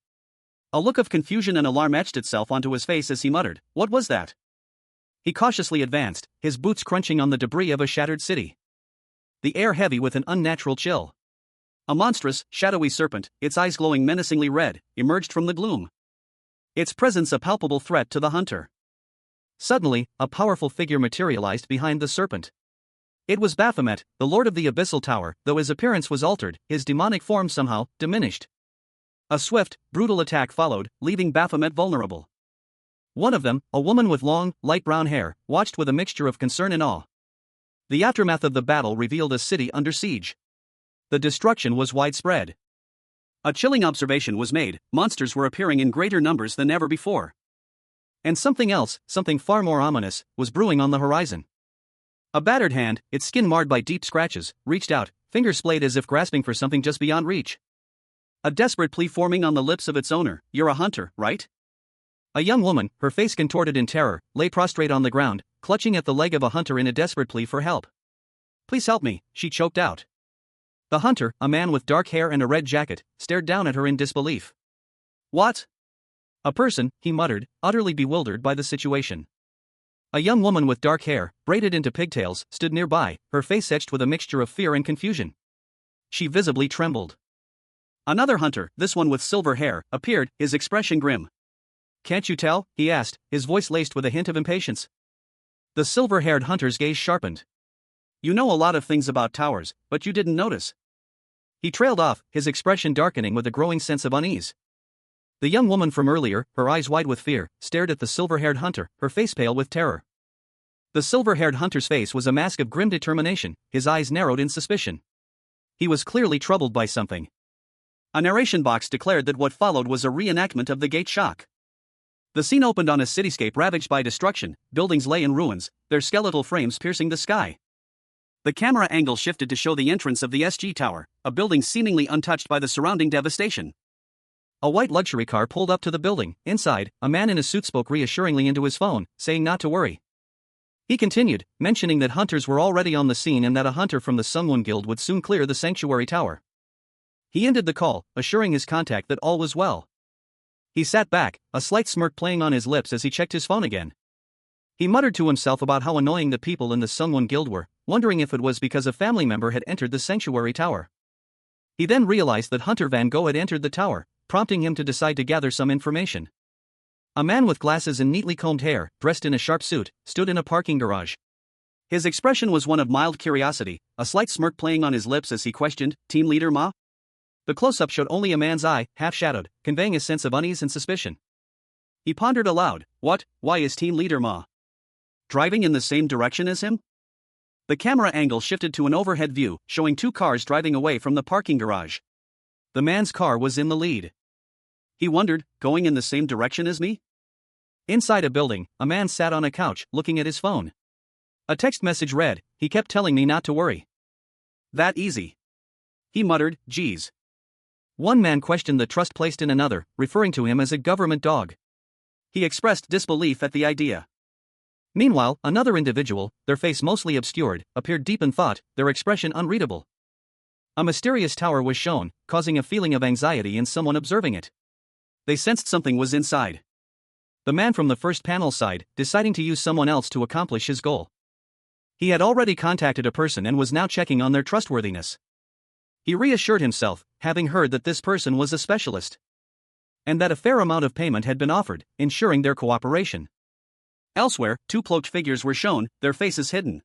Speaker 1: A look of confusion and alarm etched itself onto his face as he muttered, "What was that?" He cautiously advanced, his boots crunching on the debris of a shattered city. The air heavy with an unnatural chill. A monstrous, shadowy serpent, its eyes glowing menacingly red, emerged from the gloom. Its presence a palpable threat to the hunter. Suddenly, a powerful figure materialized behind the serpent. It was Baphomet, the lord of the Abyssal Tower, though his appearance was altered, his demonic form somehow diminished. A swift, brutal attack followed, leaving Baphomet vulnerable. One of them, a woman with long, light brown hair, watched with a mixture of concern and awe. The aftermath of the battle revealed a city under siege. The destruction was widespread. A chilling observation was made: monsters were appearing in greater numbers than ever before. And something else, something far more ominous, was brewing on the horizon. A battered hand, its skin marred by deep scratches, reached out, fingers splayed as if grasping for something just beyond reach. A desperate plea forming on the lips of its owner: "You're a hunter, right?" A young woman, her face contorted in terror, lay prostrate on the ground, clutching at the leg of a hunter in a desperate plea for help. "Please help me," she choked out. The hunter, a man with dark hair and a red jacket, stared down at her in disbelief. "What?" "A person," he muttered, utterly bewildered by the situation. A young woman with dark hair, braided into pigtails, stood nearby, her face etched with a mixture of fear and confusion. She visibly trembled. Another hunter, this one with silver hair, appeared, his expression grim. "Can't you tell?" he asked, his voice laced with a hint of impatience. The silver-haired hunter's gaze sharpened. "You know a lot of things about towers, but you didn't notice." He trailed off, his expression darkening with a growing sense of unease. The young woman from earlier, her eyes wide with fear, stared at the silver-haired hunter, her face pale with terror. The silver-haired hunter's face was a mask of grim determination, his eyes narrowed in suspicion. He was clearly troubled by something. A narration box declared that what followed was a reenactment of the Gate Shock. The scene opened on a cityscape ravaged by destruction, buildings lay in ruins, their skeletal frames piercing the sky. The camera angle shifted to show the entrance of the SG Tower, a building seemingly untouched by the surrounding devastation. A white luxury car pulled up to the building. Inside, a man in a suit spoke reassuringly into his phone, saying not to worry. He continued, mentioning that hunters were already on the scene and that a hunter from the Sungwon Guild would soon clear the sanctuary tower. He ended the call, assuring his contact that all was well. He sat back, a slight smirk playing on his lips as he checked his phone again. He muttered to himself about how annoying the people in the Sungwon Guild were, wondering if it was because a family member had entered the sanctuary tower. He then realized that Hunter Van Gogh had entered the tower, prompting him to decide to gather some information. A man with glasses and neatly combed hair, dressed in a sharp suit, stood in a parking garage. His expression was one of mild curiosity, a slight smirk playing on his lips as he questioned, "Team Leader Ma?" The close-up showed only a man's eye, half-shadowed, conveying a sense of unease and suspicion. He pondered aloud, why is Team Leader Ma driving in the same direction as him? The camera angle shifted to an overhead view, showing two cars driving away from the parking garage. The man's car was in the lead. He wondered, going in the same direction as me? Inside a building, a man sat on a couch, looking at his phone. A text message read, "He kept telling me not to worry." "That easy?" He muttered, "Geez." One man questioned the trust placed in another, referring to him as a government dog. He expressed disbelief at the idea. Meanwhile, another individual, their face mostly obscured, appeared deep in thought, their expression unreadable. A mysterious tower was shown, causing a feeling of anxiety in someone observing it. They sensed something was inside. The man from the first panel sighed, deciding to use someone else to accomplish his goal. He had already contacted a person and was now checking on their trustworthiness. He reassured himself, having heard that this person was a specialist, and that a fair amount of payment had been offered, ensuring their cooperation. Elsewhere, two cloaked figures were shown, their faces hidden.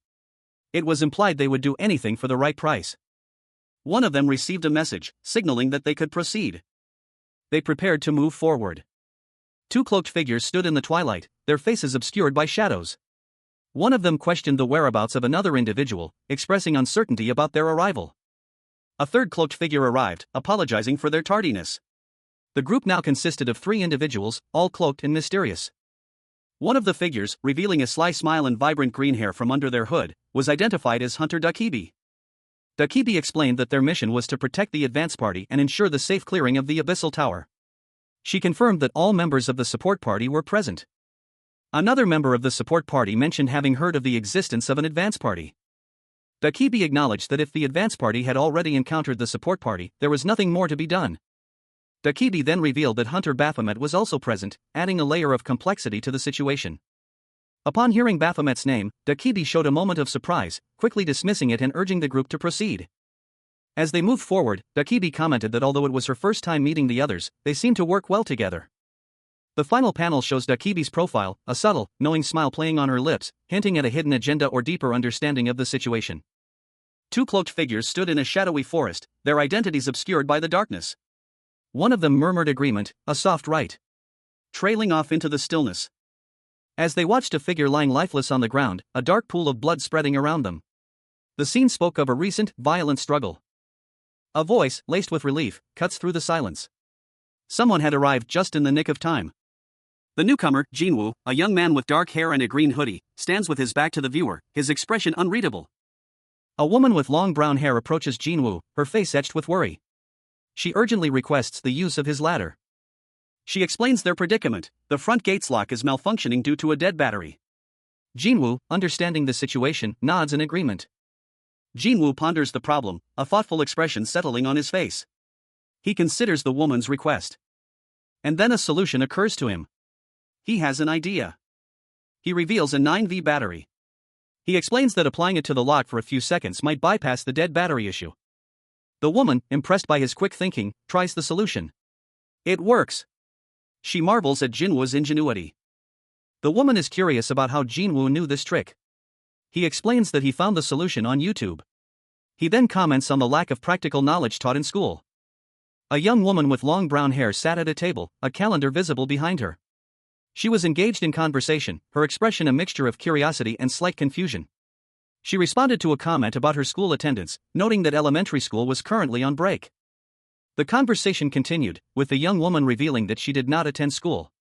Speaker 1: It was implied they would do anything for the right price. One of them received a message, signaling that they could proceed. They prepared to move forward. Two cloaked figures stood in the twilight, their faces obscured by shadows. One of them questioned the whereabouts of another individual, expressing uncertainty about their arrival. A third cloaked figure arrived, apologizing for their tardiness. The group now consisted of 3 individuals, all cloaked and mysterious. One of the figures, revealing a sly smile and vibrant green hair from under their hood, was identified as Hunter Dakibi. Dakibi explained that their mission was to protect the advance party and ensure the safe clearing of the Abyssal Tower. She confirmed that all members of the support party were present. Another member of the support party mentioned having heard of the existence of an advance party. Dakibi acknowledged that if the advance party had already encountered the support party, there was nothing more to be done. Dakibi then revealed that Hunter Baphomet was also present, adding a layer of complexity to the situation. Upon hearing Baphomet's name, Dakibi showed a moment of surprise, quickly dismissing it and urging the group to proceed. As they moved forward, Dakibi commented that although it was her first time meeting the others, they seemed to work well together. The final panel shows Dakibi's profile, a subtle, knowing smile playing on her lips, hinting at a hidden agenda or deeper understanding of the situation. 2 cloaked figures stood in a shadowy forest, their identities obscured by the darkness. One of them murmured agreement, a soft right. Trailing off into the stillness. As they watched a figure lying lifeless on the ground, a dark pool of blood spreading around them. The scene spoke of a recent, violent struggle. A voice, laced with relief, cuts through the silence. Someone had arrived just in the nick of time. The newcomer, Jinwoo, a young man with dark hair and a green hoodie, stands with his back to the viewer, his expression unreadable. A woman with long brown hair approaches Jinwoo, her face etched with worry. She urgently requests the use of his ladder. She explains their predicament: the front gate's lock is malfunctioning due to a dead battery. Jinwoo, understanding the situation, nods in agreement. Jinwoo ponders the problem, a thoughtful expression settling on his face. He considers the woman's request. And then a solution occurs to him. He has an idea. He reveals a 9V battery. He explains that applying it to the lock for a few seconds might bypass the dead battery issue. The woman, impressed by his quick thinking, tries the solution. It works. She marvels at Jinwoo's ingenuity. The woman is curious about how Jinwoo knew this trick. He explains that he found the solution on YouTube. He then comments on the lack of practical knowledge taught in school. A young woman with long brown hair sat at a table, a calendar visible behind her. She was engaged in conversation, her expression a mixture of curiosity and slight confusion. She responded to a comment about her school attendance, noting that elementary school was currently on break. The conversation continued, with the young woman revealing that she did not attend school.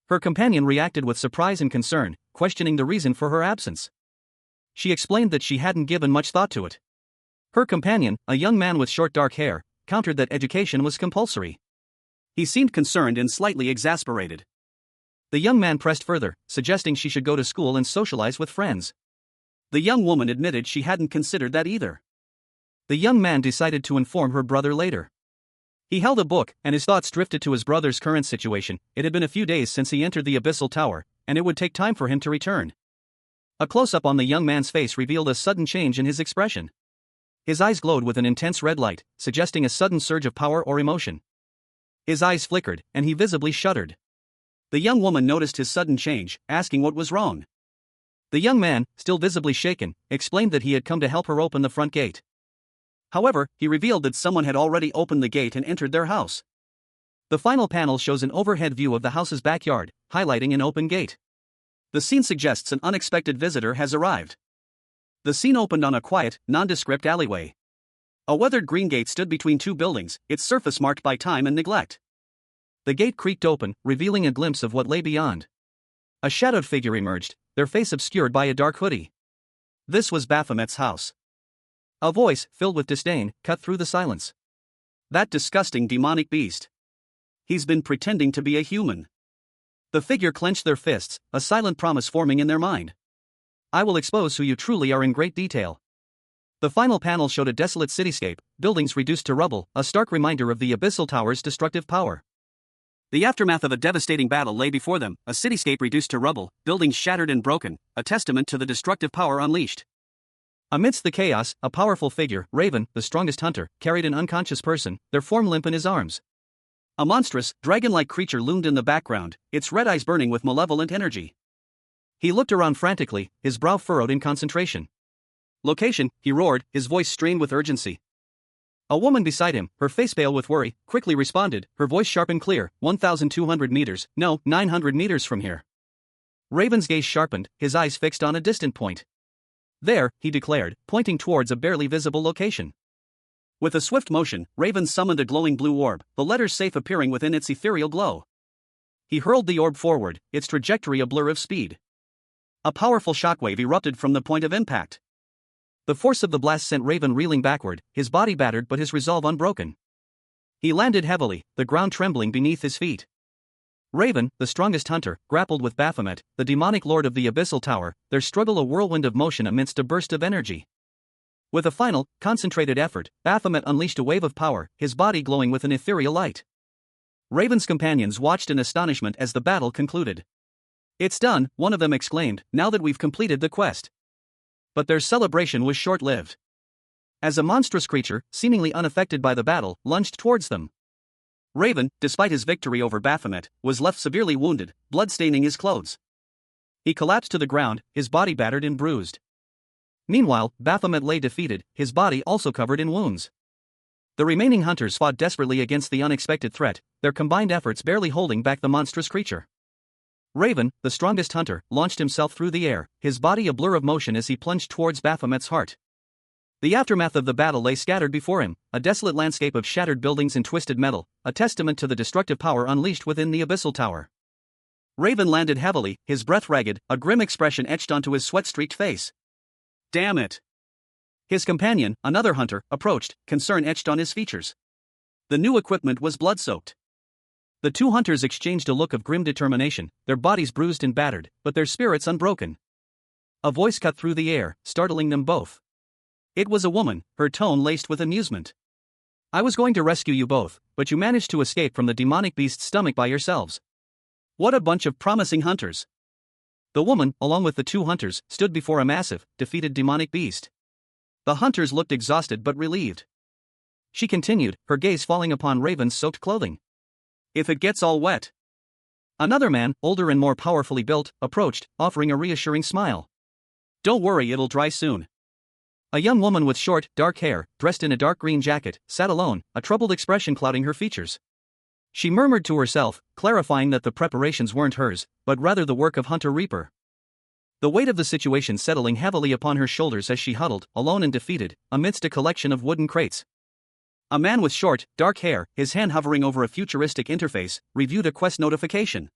Speaker 1: Her companion reacted with surprise and concern, questioning the reason for her absence. She explained that she hadn't given much thought to it. Her companion, a young man with short dark hair, countered that education was compulsory. He seemed concerned and slightly exasperated. The young man pressed further, suggesting she should go to school and socialize with friends. The young woman admitted she hadn't considered that either. The young man decided to inform her brother later. He held a book, and his thoughts drifted to his brother's current situation. It had been a few days since he entered the Abyssal Tower, and it would take time for him to return. A close-up on the young man's face revealed a sudden change in his expression. His eyes glowed with an intense red light, suggesting a sudden surge of power or emotion. His eyes flickered, and he visibly shuddered. The young woman noticed his sudden change, asking what was wrong. The young man, still visibly shaken, explained that he had come to help her open the front gate. However, he revealed that someone had already opened the gate and entered their house. The final panel shows an overhead view of the house's backyard, highlighting an open gate. The scene suggests an unexpected visitor has arrived. The scene opened on a quiet, nondescript alleyway. A weathered green gate stood between 2 buildings, its surface marked by time and neglect. The gate creaked open, revealing a glimpse of what lay beyond. A shadowed figure emerged, their face obscured by a dark hoodie. This was Baphomet's house. A voice, filled with disdain, cut through the silence. That disgusting demonic beast. He's been pretending to be a human. The figure clenched their fists, a silent promise forming in their mind. I will expose who you truly are in great detail. The final panel showed a desolate cityscape, buildings reduced to rubble, a stark reminder of the Abyssal Tower's destructive power. The aftermath of a devastating battle lay before them, a cityscape reduced to rubble, buildings shattered and broken, a testament to the destructive power unleashed. Amidst the chaos, a powerful figure, Raven, the strongest hunter, carried an unconscious person, their form limp in his arms. A monstrous, dragon-like creature loomed in the background, its red eyes burning with malevolent energy. He looked around frantically, his brow furrowed in concentration. Location, he roared, his voice strained with urgency. A woman beside him, her face pale with worry, quickly responded, her voice sharp and clear, 1,200 meters, no, 900 meters from here. Raven's gaze sharpened, his eyes fixed on a distant point. There, he declared, pointing towards a barely visible location. With a swift motion, Raven summoned a glowing blue orb, the letters safe appearing within its ethereal glow. He hurled the orb forward, its trajectory a blur of speed. A powerful shockwave erupted from the point of impact. The force of the blast sent Raven reeling backward, his body battered but his resolve unbroken. He landed heavily, the ground trembling beneath his feet. Raven, the strongest hunter, grappled with Baphomet, the demonic lord of the Abyssal Tower, their struggle a whirlwind of motion amidst a burst of energy. With a final, concentrated effort, Baphomet unleashed a wave of power, his body glowing with an ethereal light. Raven's companions watched in astonishment as the battle concluded. "It's done," one of them exclaimed, "now that we've completed the quest." But their celebration was short-lived. As a monstrous creature, seemingly unaffected by the battle, lunged towards them. Raven, despite his victory over Baphomet, was left severely wounded, blood staining his clothes. He collapsed to the ground, his body battered and bruised. Meanwhile, Baphomet lay defeated, his body also covered in wounds. The remaining hunters fought desperately against the unexpected threat, their combined efforts barely holding back the monstrous creature. Raven, the strongest hunter, launched himself through the air, his body a blur of motion as he plunged towards Baphomet's heart. The aftermath of the battle lay scattered before him, a desolate landscape of shattered buildings and twisted metal, a testament to the destructive power unleashed within the Abyssal Tower. Raven landed heavily, his breath ragged, a grim expression etched onto his sweat-streaked face. "Damn it!" His companion, another hunter, approached, concern etched on his features. The new equipment was blood-soaked. The two hunters exchanged a look of grim determination, their bodies bruised and battered, but their spirits unbroken. A voice cut through the air, startling them both. It was a woman, her tone laced with amusement. "I was going to rescue you both, but you managed to escape from the demonic beast's stomach by yourselves. What a bunch of promising hunters." The woman, along with the two hunters, stood before a massive, defeated demonic beast. The hunters looked exhausted but relieved. She continued, her gaze falling upon Raven's soaked clothing. "If it gets all wet." Another man, older and more powerfully built, approached, offering a reassuring smile. "Don't worry, it'll dry soon." A young woman with short, dark hair, dressed in a dark green jacket, sat alone, a troubled expression clouding her features. She murmured to herself, clarifying that the preparations weren't hers, but rather the work of Hunter Reaper. The weight of the situation settling heavily upon her shoulders as she huddled, alone and defeated, amidst a collection of wooden crates. A man with short, dark hair, his hand hovering over a futuristic interface, reviewed a quest notification.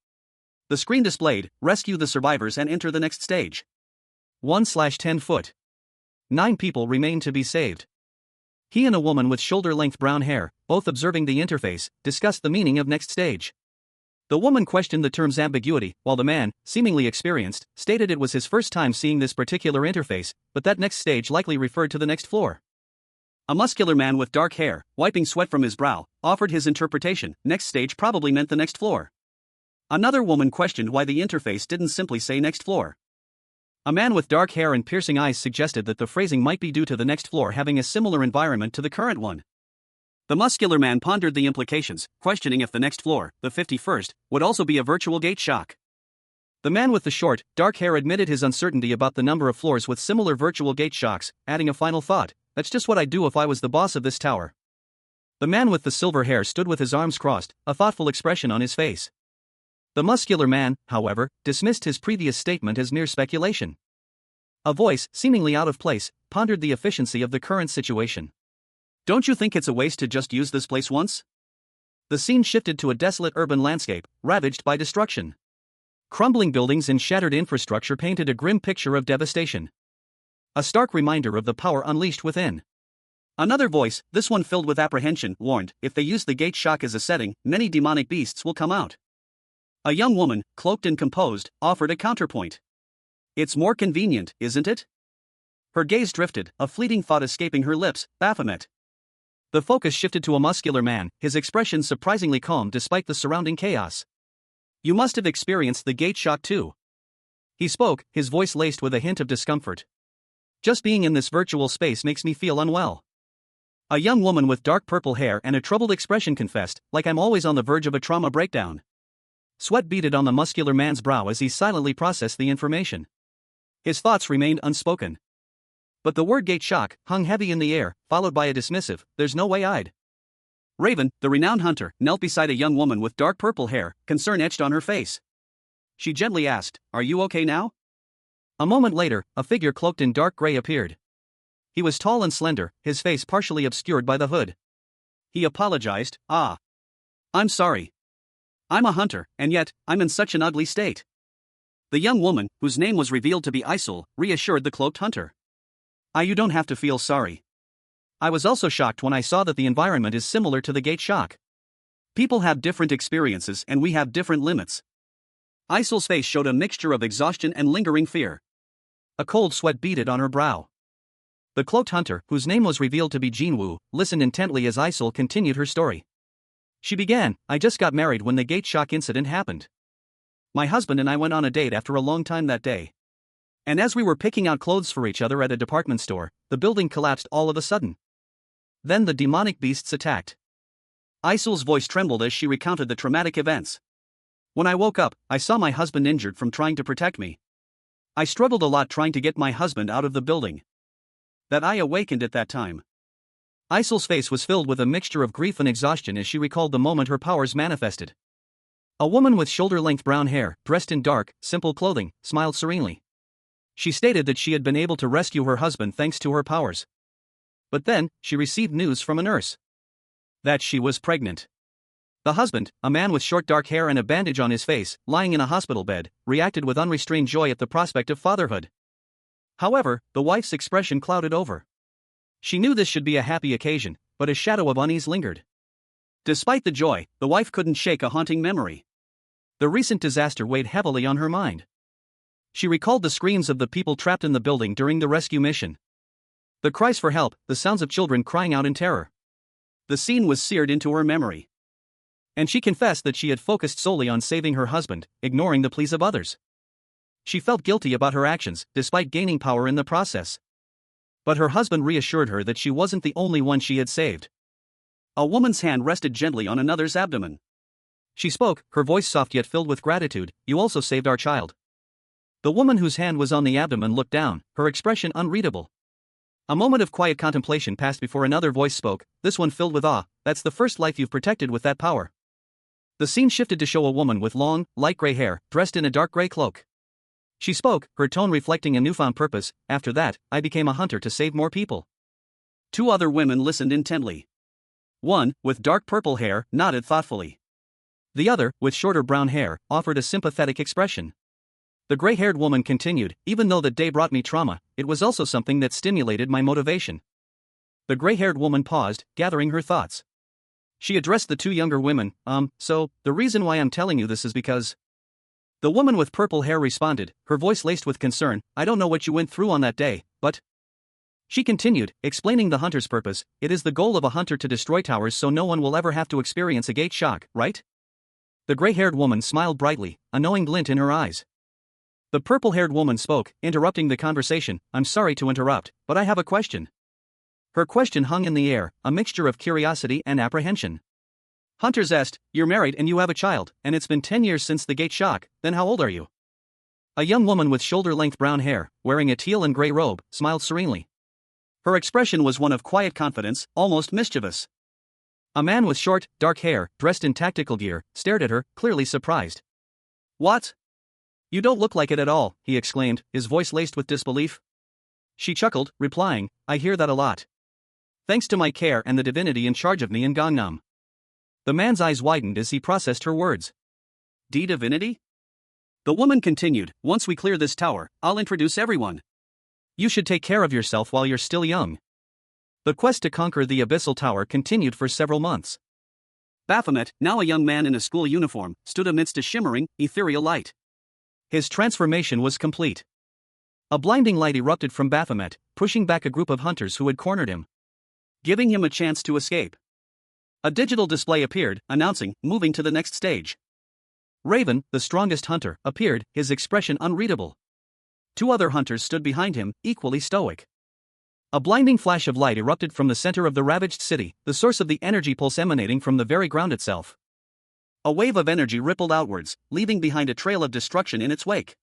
Speaker 1: The screen displayed, "Rescue the survivors and enter the next stage. 1/10 foot. 9 people remain to be saved." He and a woman with shoulder-length brown hair, both observing the interface, discussed the meaning of next stage. The woman questioned the term's ambiguity, while the man, seemingly experienced, stated it was his first time seeing this particular interface, but that next stage likely referred to the next floor. A muscular man with dark hair, wiping sweat from his brow, offered his interpretation, next stage probably meant the next floor. Another woman questioned why the interface didn't simply say next floor. A man with dark hair and piercing eyes suggested that the phrasing might be due to the next floor having a similar environment to the current one. The muscular man pondered the implications, questioning if the next floor, the 51st, would also be a virtual gate shock. The man with the short, dark hair admitted his uncertainty about the number of floors with similar virtual gate shocks, adding a final thought, "That's just what I'd do if I was the boss of this tower." The man with the silver hair stood with his arms crossed, a thoughtful expression on his face. The muscular man, however, dismissed his previous statement as mere speculation. A voice, seemingly out of place, pondered the efficiency of the current situation. "Don't you think it's a waste to just use this place once?" The scene shifted to a desolate urban landscape, ravaged by destruction. Crumbling buildings and shattered infrastructure painted a grim picture of devastation. A stark reminder of the power unleashed within. Another voice, this one filled with apprehension, warned, "If they use the gate shock as a setting, many demonic beasts will come out." A young woman, cloaked and composed, offered a counterpoint. "It's more convenient, isn't it?" Her gaze drifted, a fleeting thought escaping her lips, Baphomet. The focus shifted to a muscular man, his expression surprisingly calm despite the surrounding chaos. "You must have experienced the gate shock too." He spoke, his voice laced with a hint of discomfort. "Just being in this virtual space makes me feel unwell." A young woman with dark purple hair and a troubled expression confessed, "Like I'm always on the verge of a trauma breakdown." Sweat beaded on the muscular man's brow as he silently processed the information. His thoughts remained unspoken. But the word gate shock hung heavy in the air, followed by a dismissive, "There's no way I'd." Raven, the renowned hunter, knelt beside a young woman with dark purple hair, concern etched on her face. She gently asked, "Are you okay now?" A moment later, a figure cloaked in dark gray appeared. He was tall and slender, his face partially obscured by the hood. He apologized, I'm sorry. I'm a hunter, and yet, I'm in such an ugly state." The young woman, whose name was revealed to be Isil, reassured the cloaked hunter. You don't have to feel sorry. I was also shocked when I saw that the environment is similar to the gate shock. People have different experiences and we have different limits." Isil's face showed a mixture of exhaustion and lingering fear. A cold sweat beaded on her brow. The cloaked hunter, whose name was revealed to be Jinwoo, listened intently as Isil continued her story. She began, "I just got married when the gate shock incident happened. My husband and I went on a date after a long time that day. And as we were picking out clothes for each other at a department store, the building collapsed all of a sudden. Then the demonic beasts attacked." Isil's voice trembled as she recounted the traumatic events. "When I woke up, I saw my husband injured from trying to protect me. I struggled a lot trying to get my husband out of the building. That I awakened at that time." Isil's face was filled with a mixture of grief and exhaustion as she recalled the moment her powers manifested. A woman with shoulder-length brown hair, dressed in dark, simple clothing, smiled serenely. She stated that she had been able to rescue her husband thanks to her powers. But then, she received news from a nurse that she was pregnant. The husband, a man with short dark hair and a bandage on his face, lying in a hospital bed, reacted with unrestrained joy at the prospect of fatherhood. However, the wife's expression clouded over. She knew this should be a happy occasion, but a shadow of unease lingered. Despite the joy, the wife couldn't shake a haunting memory. The recent disaster weighed heavily on her mind. She recalled the screams of the people trapped in the building during the rescue mission. The cries for help, the sounds of children crying out in terror. The scene was seared into her memory. And she confessed that she had focused solely on saving her husband, ignoring the pleas of others. She felt guilty about her actions, despite gaining power in the process. But her husband reassured her that she wasn't the only one she had saved. A woman's hand rested gently on another's abdomen. She spoke, her voice soft yet filled with gratitude, "You also saved our child." The woman whose hand was on the abdomen looked down, her expression unreadable. A moment of quiet contemplation passed before another voice spoke, this one filled with awe, "That's the first life you've protected with that power." The scene shifted to show a woman with long, light gray hair, dressed in a dark gray cloak. She spoke, her tone reflecting a newfound purpose, "After that, I became a hunter to save more people." Two other women listened intently. One, with dark purple hair, nodded thoughtfully. The other, with shorter brown hair, offered a sympathetic expression. The gray-haired woman continued, "Even though that day brought me trauma, it was also something that stimulated my motivation." The gray-haired woman paused, gathering her thoughts. She addressed the two younger women, so, the reason why I'm telling you this is because..." The woman with purple hair responded, her voice laced with concern, "I don't know what you went through on that day, but..." She continued, explaining the hunter's purpose, "It is the goal of a hunter to destroy towers so no one will ever have to experience a gate shock, right?" The gray-haired woman smiled brightly, a knowing glint in her eyes. The purple-haired woman spoke, interrupting the conversation, "I'm sorry to interrupt, but I have a question." Her question hung in the air, a mixture of curiosity and apprehension. "Hunter Zest, you're married and you have a child, and it's been 10 years since the gate shock, then how old are you?" A young woman with shoulder-length brown hair, wearing a teal and gray robe, smiled serenely. Her expression was one of quiet confidence, almost mischievous. A man with short, dark hair, dressed in tactical gear, stared at her, clearly surprised. "What? You don't look like it at all," he exclaimed, his voice laced with disbelief. She chuckled, replying, "I hear that a lot. Thanks to my care and the divinity in charge of me in Gangnam." The man's eyes widened as he processed her words. Divinity? The woman continued, "Once we clear this tower, I'll introduce everyone. You should take care of yourself while you're still young." The quest to conquer the Abyssal Tower continued for several months. Baphomet, now a young man in a school uniform, stood amidst a shimmering, ethereal light. His transformation was complete. A blinding light erupted from Baphomet, pushing back a group of hunters who had cornered him, giving him a chance to escape. A digital display appeared, announcing, "Moving to the next stage." Raven, the strongest hunter, appeared, his expression unreadable. Two other hunters stood behind him, equally stoic. A blinding flash of light erupted from the center of the ravaged city, the source of the energy pulse emanating from the very ground itself. A wave of energy rippled outwards, leaving behind a trail of destruction in its wake.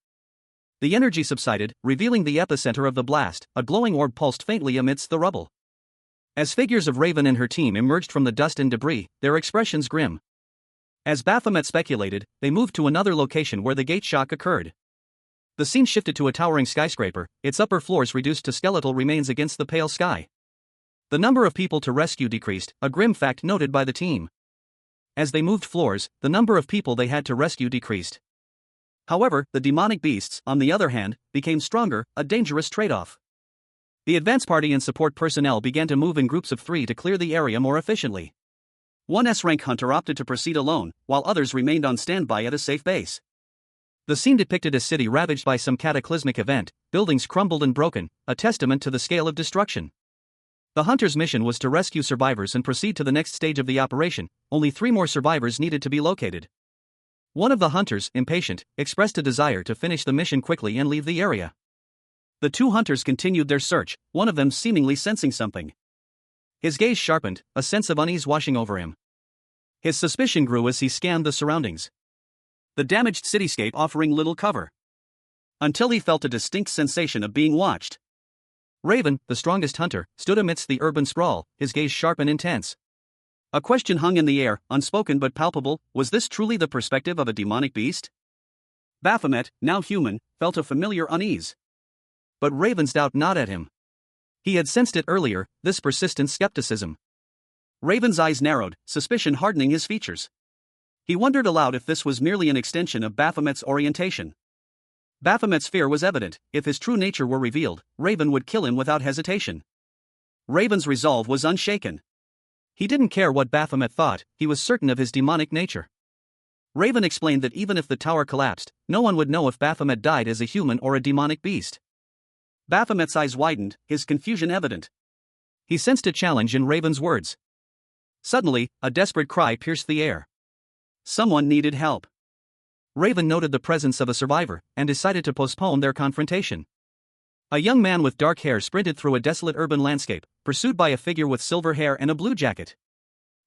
Speaker 1: The energy subsided, revealing the epicenter of the blast. A glowing orb pulsed faintly amidst the rubble. As figures of Raven and her team emerged from the dust and debris, their expressions grim. As Baphomet speculated, they moved to another location where the gate shock occurred. The scene shifted to a towering skyscraper, its upper floors reduced to skeletal remains against the pale sky. The number of people to rescue decreased, a grim fact noted by the team. As they moved floors, the number of people they had to rescue decreased. However, the demonic beasts, on the other hand, became stronger, a dangerous trade-off. The advance party and support personnel began to move in groups of 3 to clear the area more efficiently. One S-rank hunter opted to proceed alone, while others remained on standby at a safe base. The scene depicted a city ravaged by some cataclysmic event, buildings crumbled and broken, a testament to the scale of destruction. The hunters' mission was to rescue survivors and proceed to the next stage of the operation. Only 3 more survivors needed to be located. One of the hunters, impatient, expressed a desire to finish the mission quickly and leave the area. The 2 hunters continued their search, one of them seemingly sensing something. His gaze sharpened, a sense of unease washing over him. His suspicion grew as he scanned the surroundings. The damaged cityscape offering little cover. Until he felt a distinct sensation of being watched. Raven, the strongest hunter, stood amidst the urban sprawl, his gaze sharp and intense. A question hung in the air, unspoken but palpable: was this truly the perspective of a demonic beast? Baphomet, now human, felt a familiar unease. But Raven's doubt gnawed at him. He had sensed it earlier, this persistent skepticism. Raven's eyes narrowed, suspicion hardening his features. He wondered aloud if this was merely an extension of Baphomet's orientation. Baphomet's fear was evident: if his true nature were revealed, Raven would kill him without hesitation. Raven's resolve was unshaken. He didn't care what Baphomet thought, he was certain of his demonic nature. Raven explained that even if the tower collapsed, no one would know if Baphomet died as a human or a demonic beast. Baphomet's eyes widened, his confusion evident. He sensed a challenge in Raven's words. Suddenly, a desperate cry pierced the air. Someone needed help. Raven noted the presence of a survivor, and decided to postpone their confrontation. A young man with dark hair sprinted through a desolate urban landscape, pursued by a figure with silver hair and a blue jacket.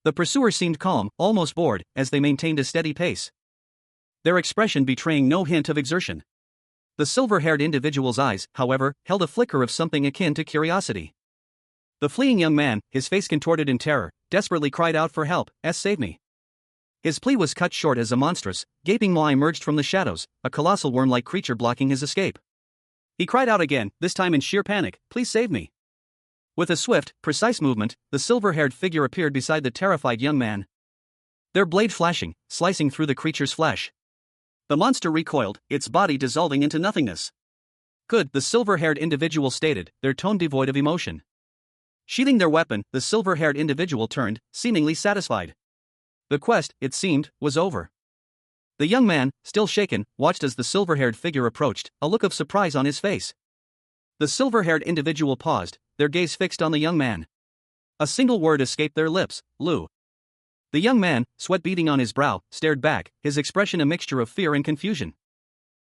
Speaker 1: The pursuer seemed calm, almost bored, as they maintained a steady pace. Their expression betraying no hint of exertion. The silver-haired individual's eyes, however, held a flicker of something akin to curiosity. The fleeing young man, his face contorted in terror, desperately cried out for help: "Save me." His plea was cut short as a monstrous, gaping maw emerged from the shadows, a colossal worm-like creature blocking his escape. He cried out again, this time in sheer panic: "Please save me." With a swift, precise movement, the silver-haired figure appeared beside the terrified young man. Their blade flashing, slicing through the creature's flesh. The monster recoiled, its body dissolving into nothingness. "Good," the silver-haired individual stated, their tone devoid of emotion. Sheathing their weapon, the silver-haired individual turned, seemingly satisfied. The quest, it seemed, was over. The young man, still shaken, watched as the silver-haired figure approached, a look of surprise on his face. The silver-haired individual paused, their gaze fixed on the young man. A single word escaped their lips: "Lu." The young man, sweat beading on his brow, stared back, his expression a mixture of fear and confusion.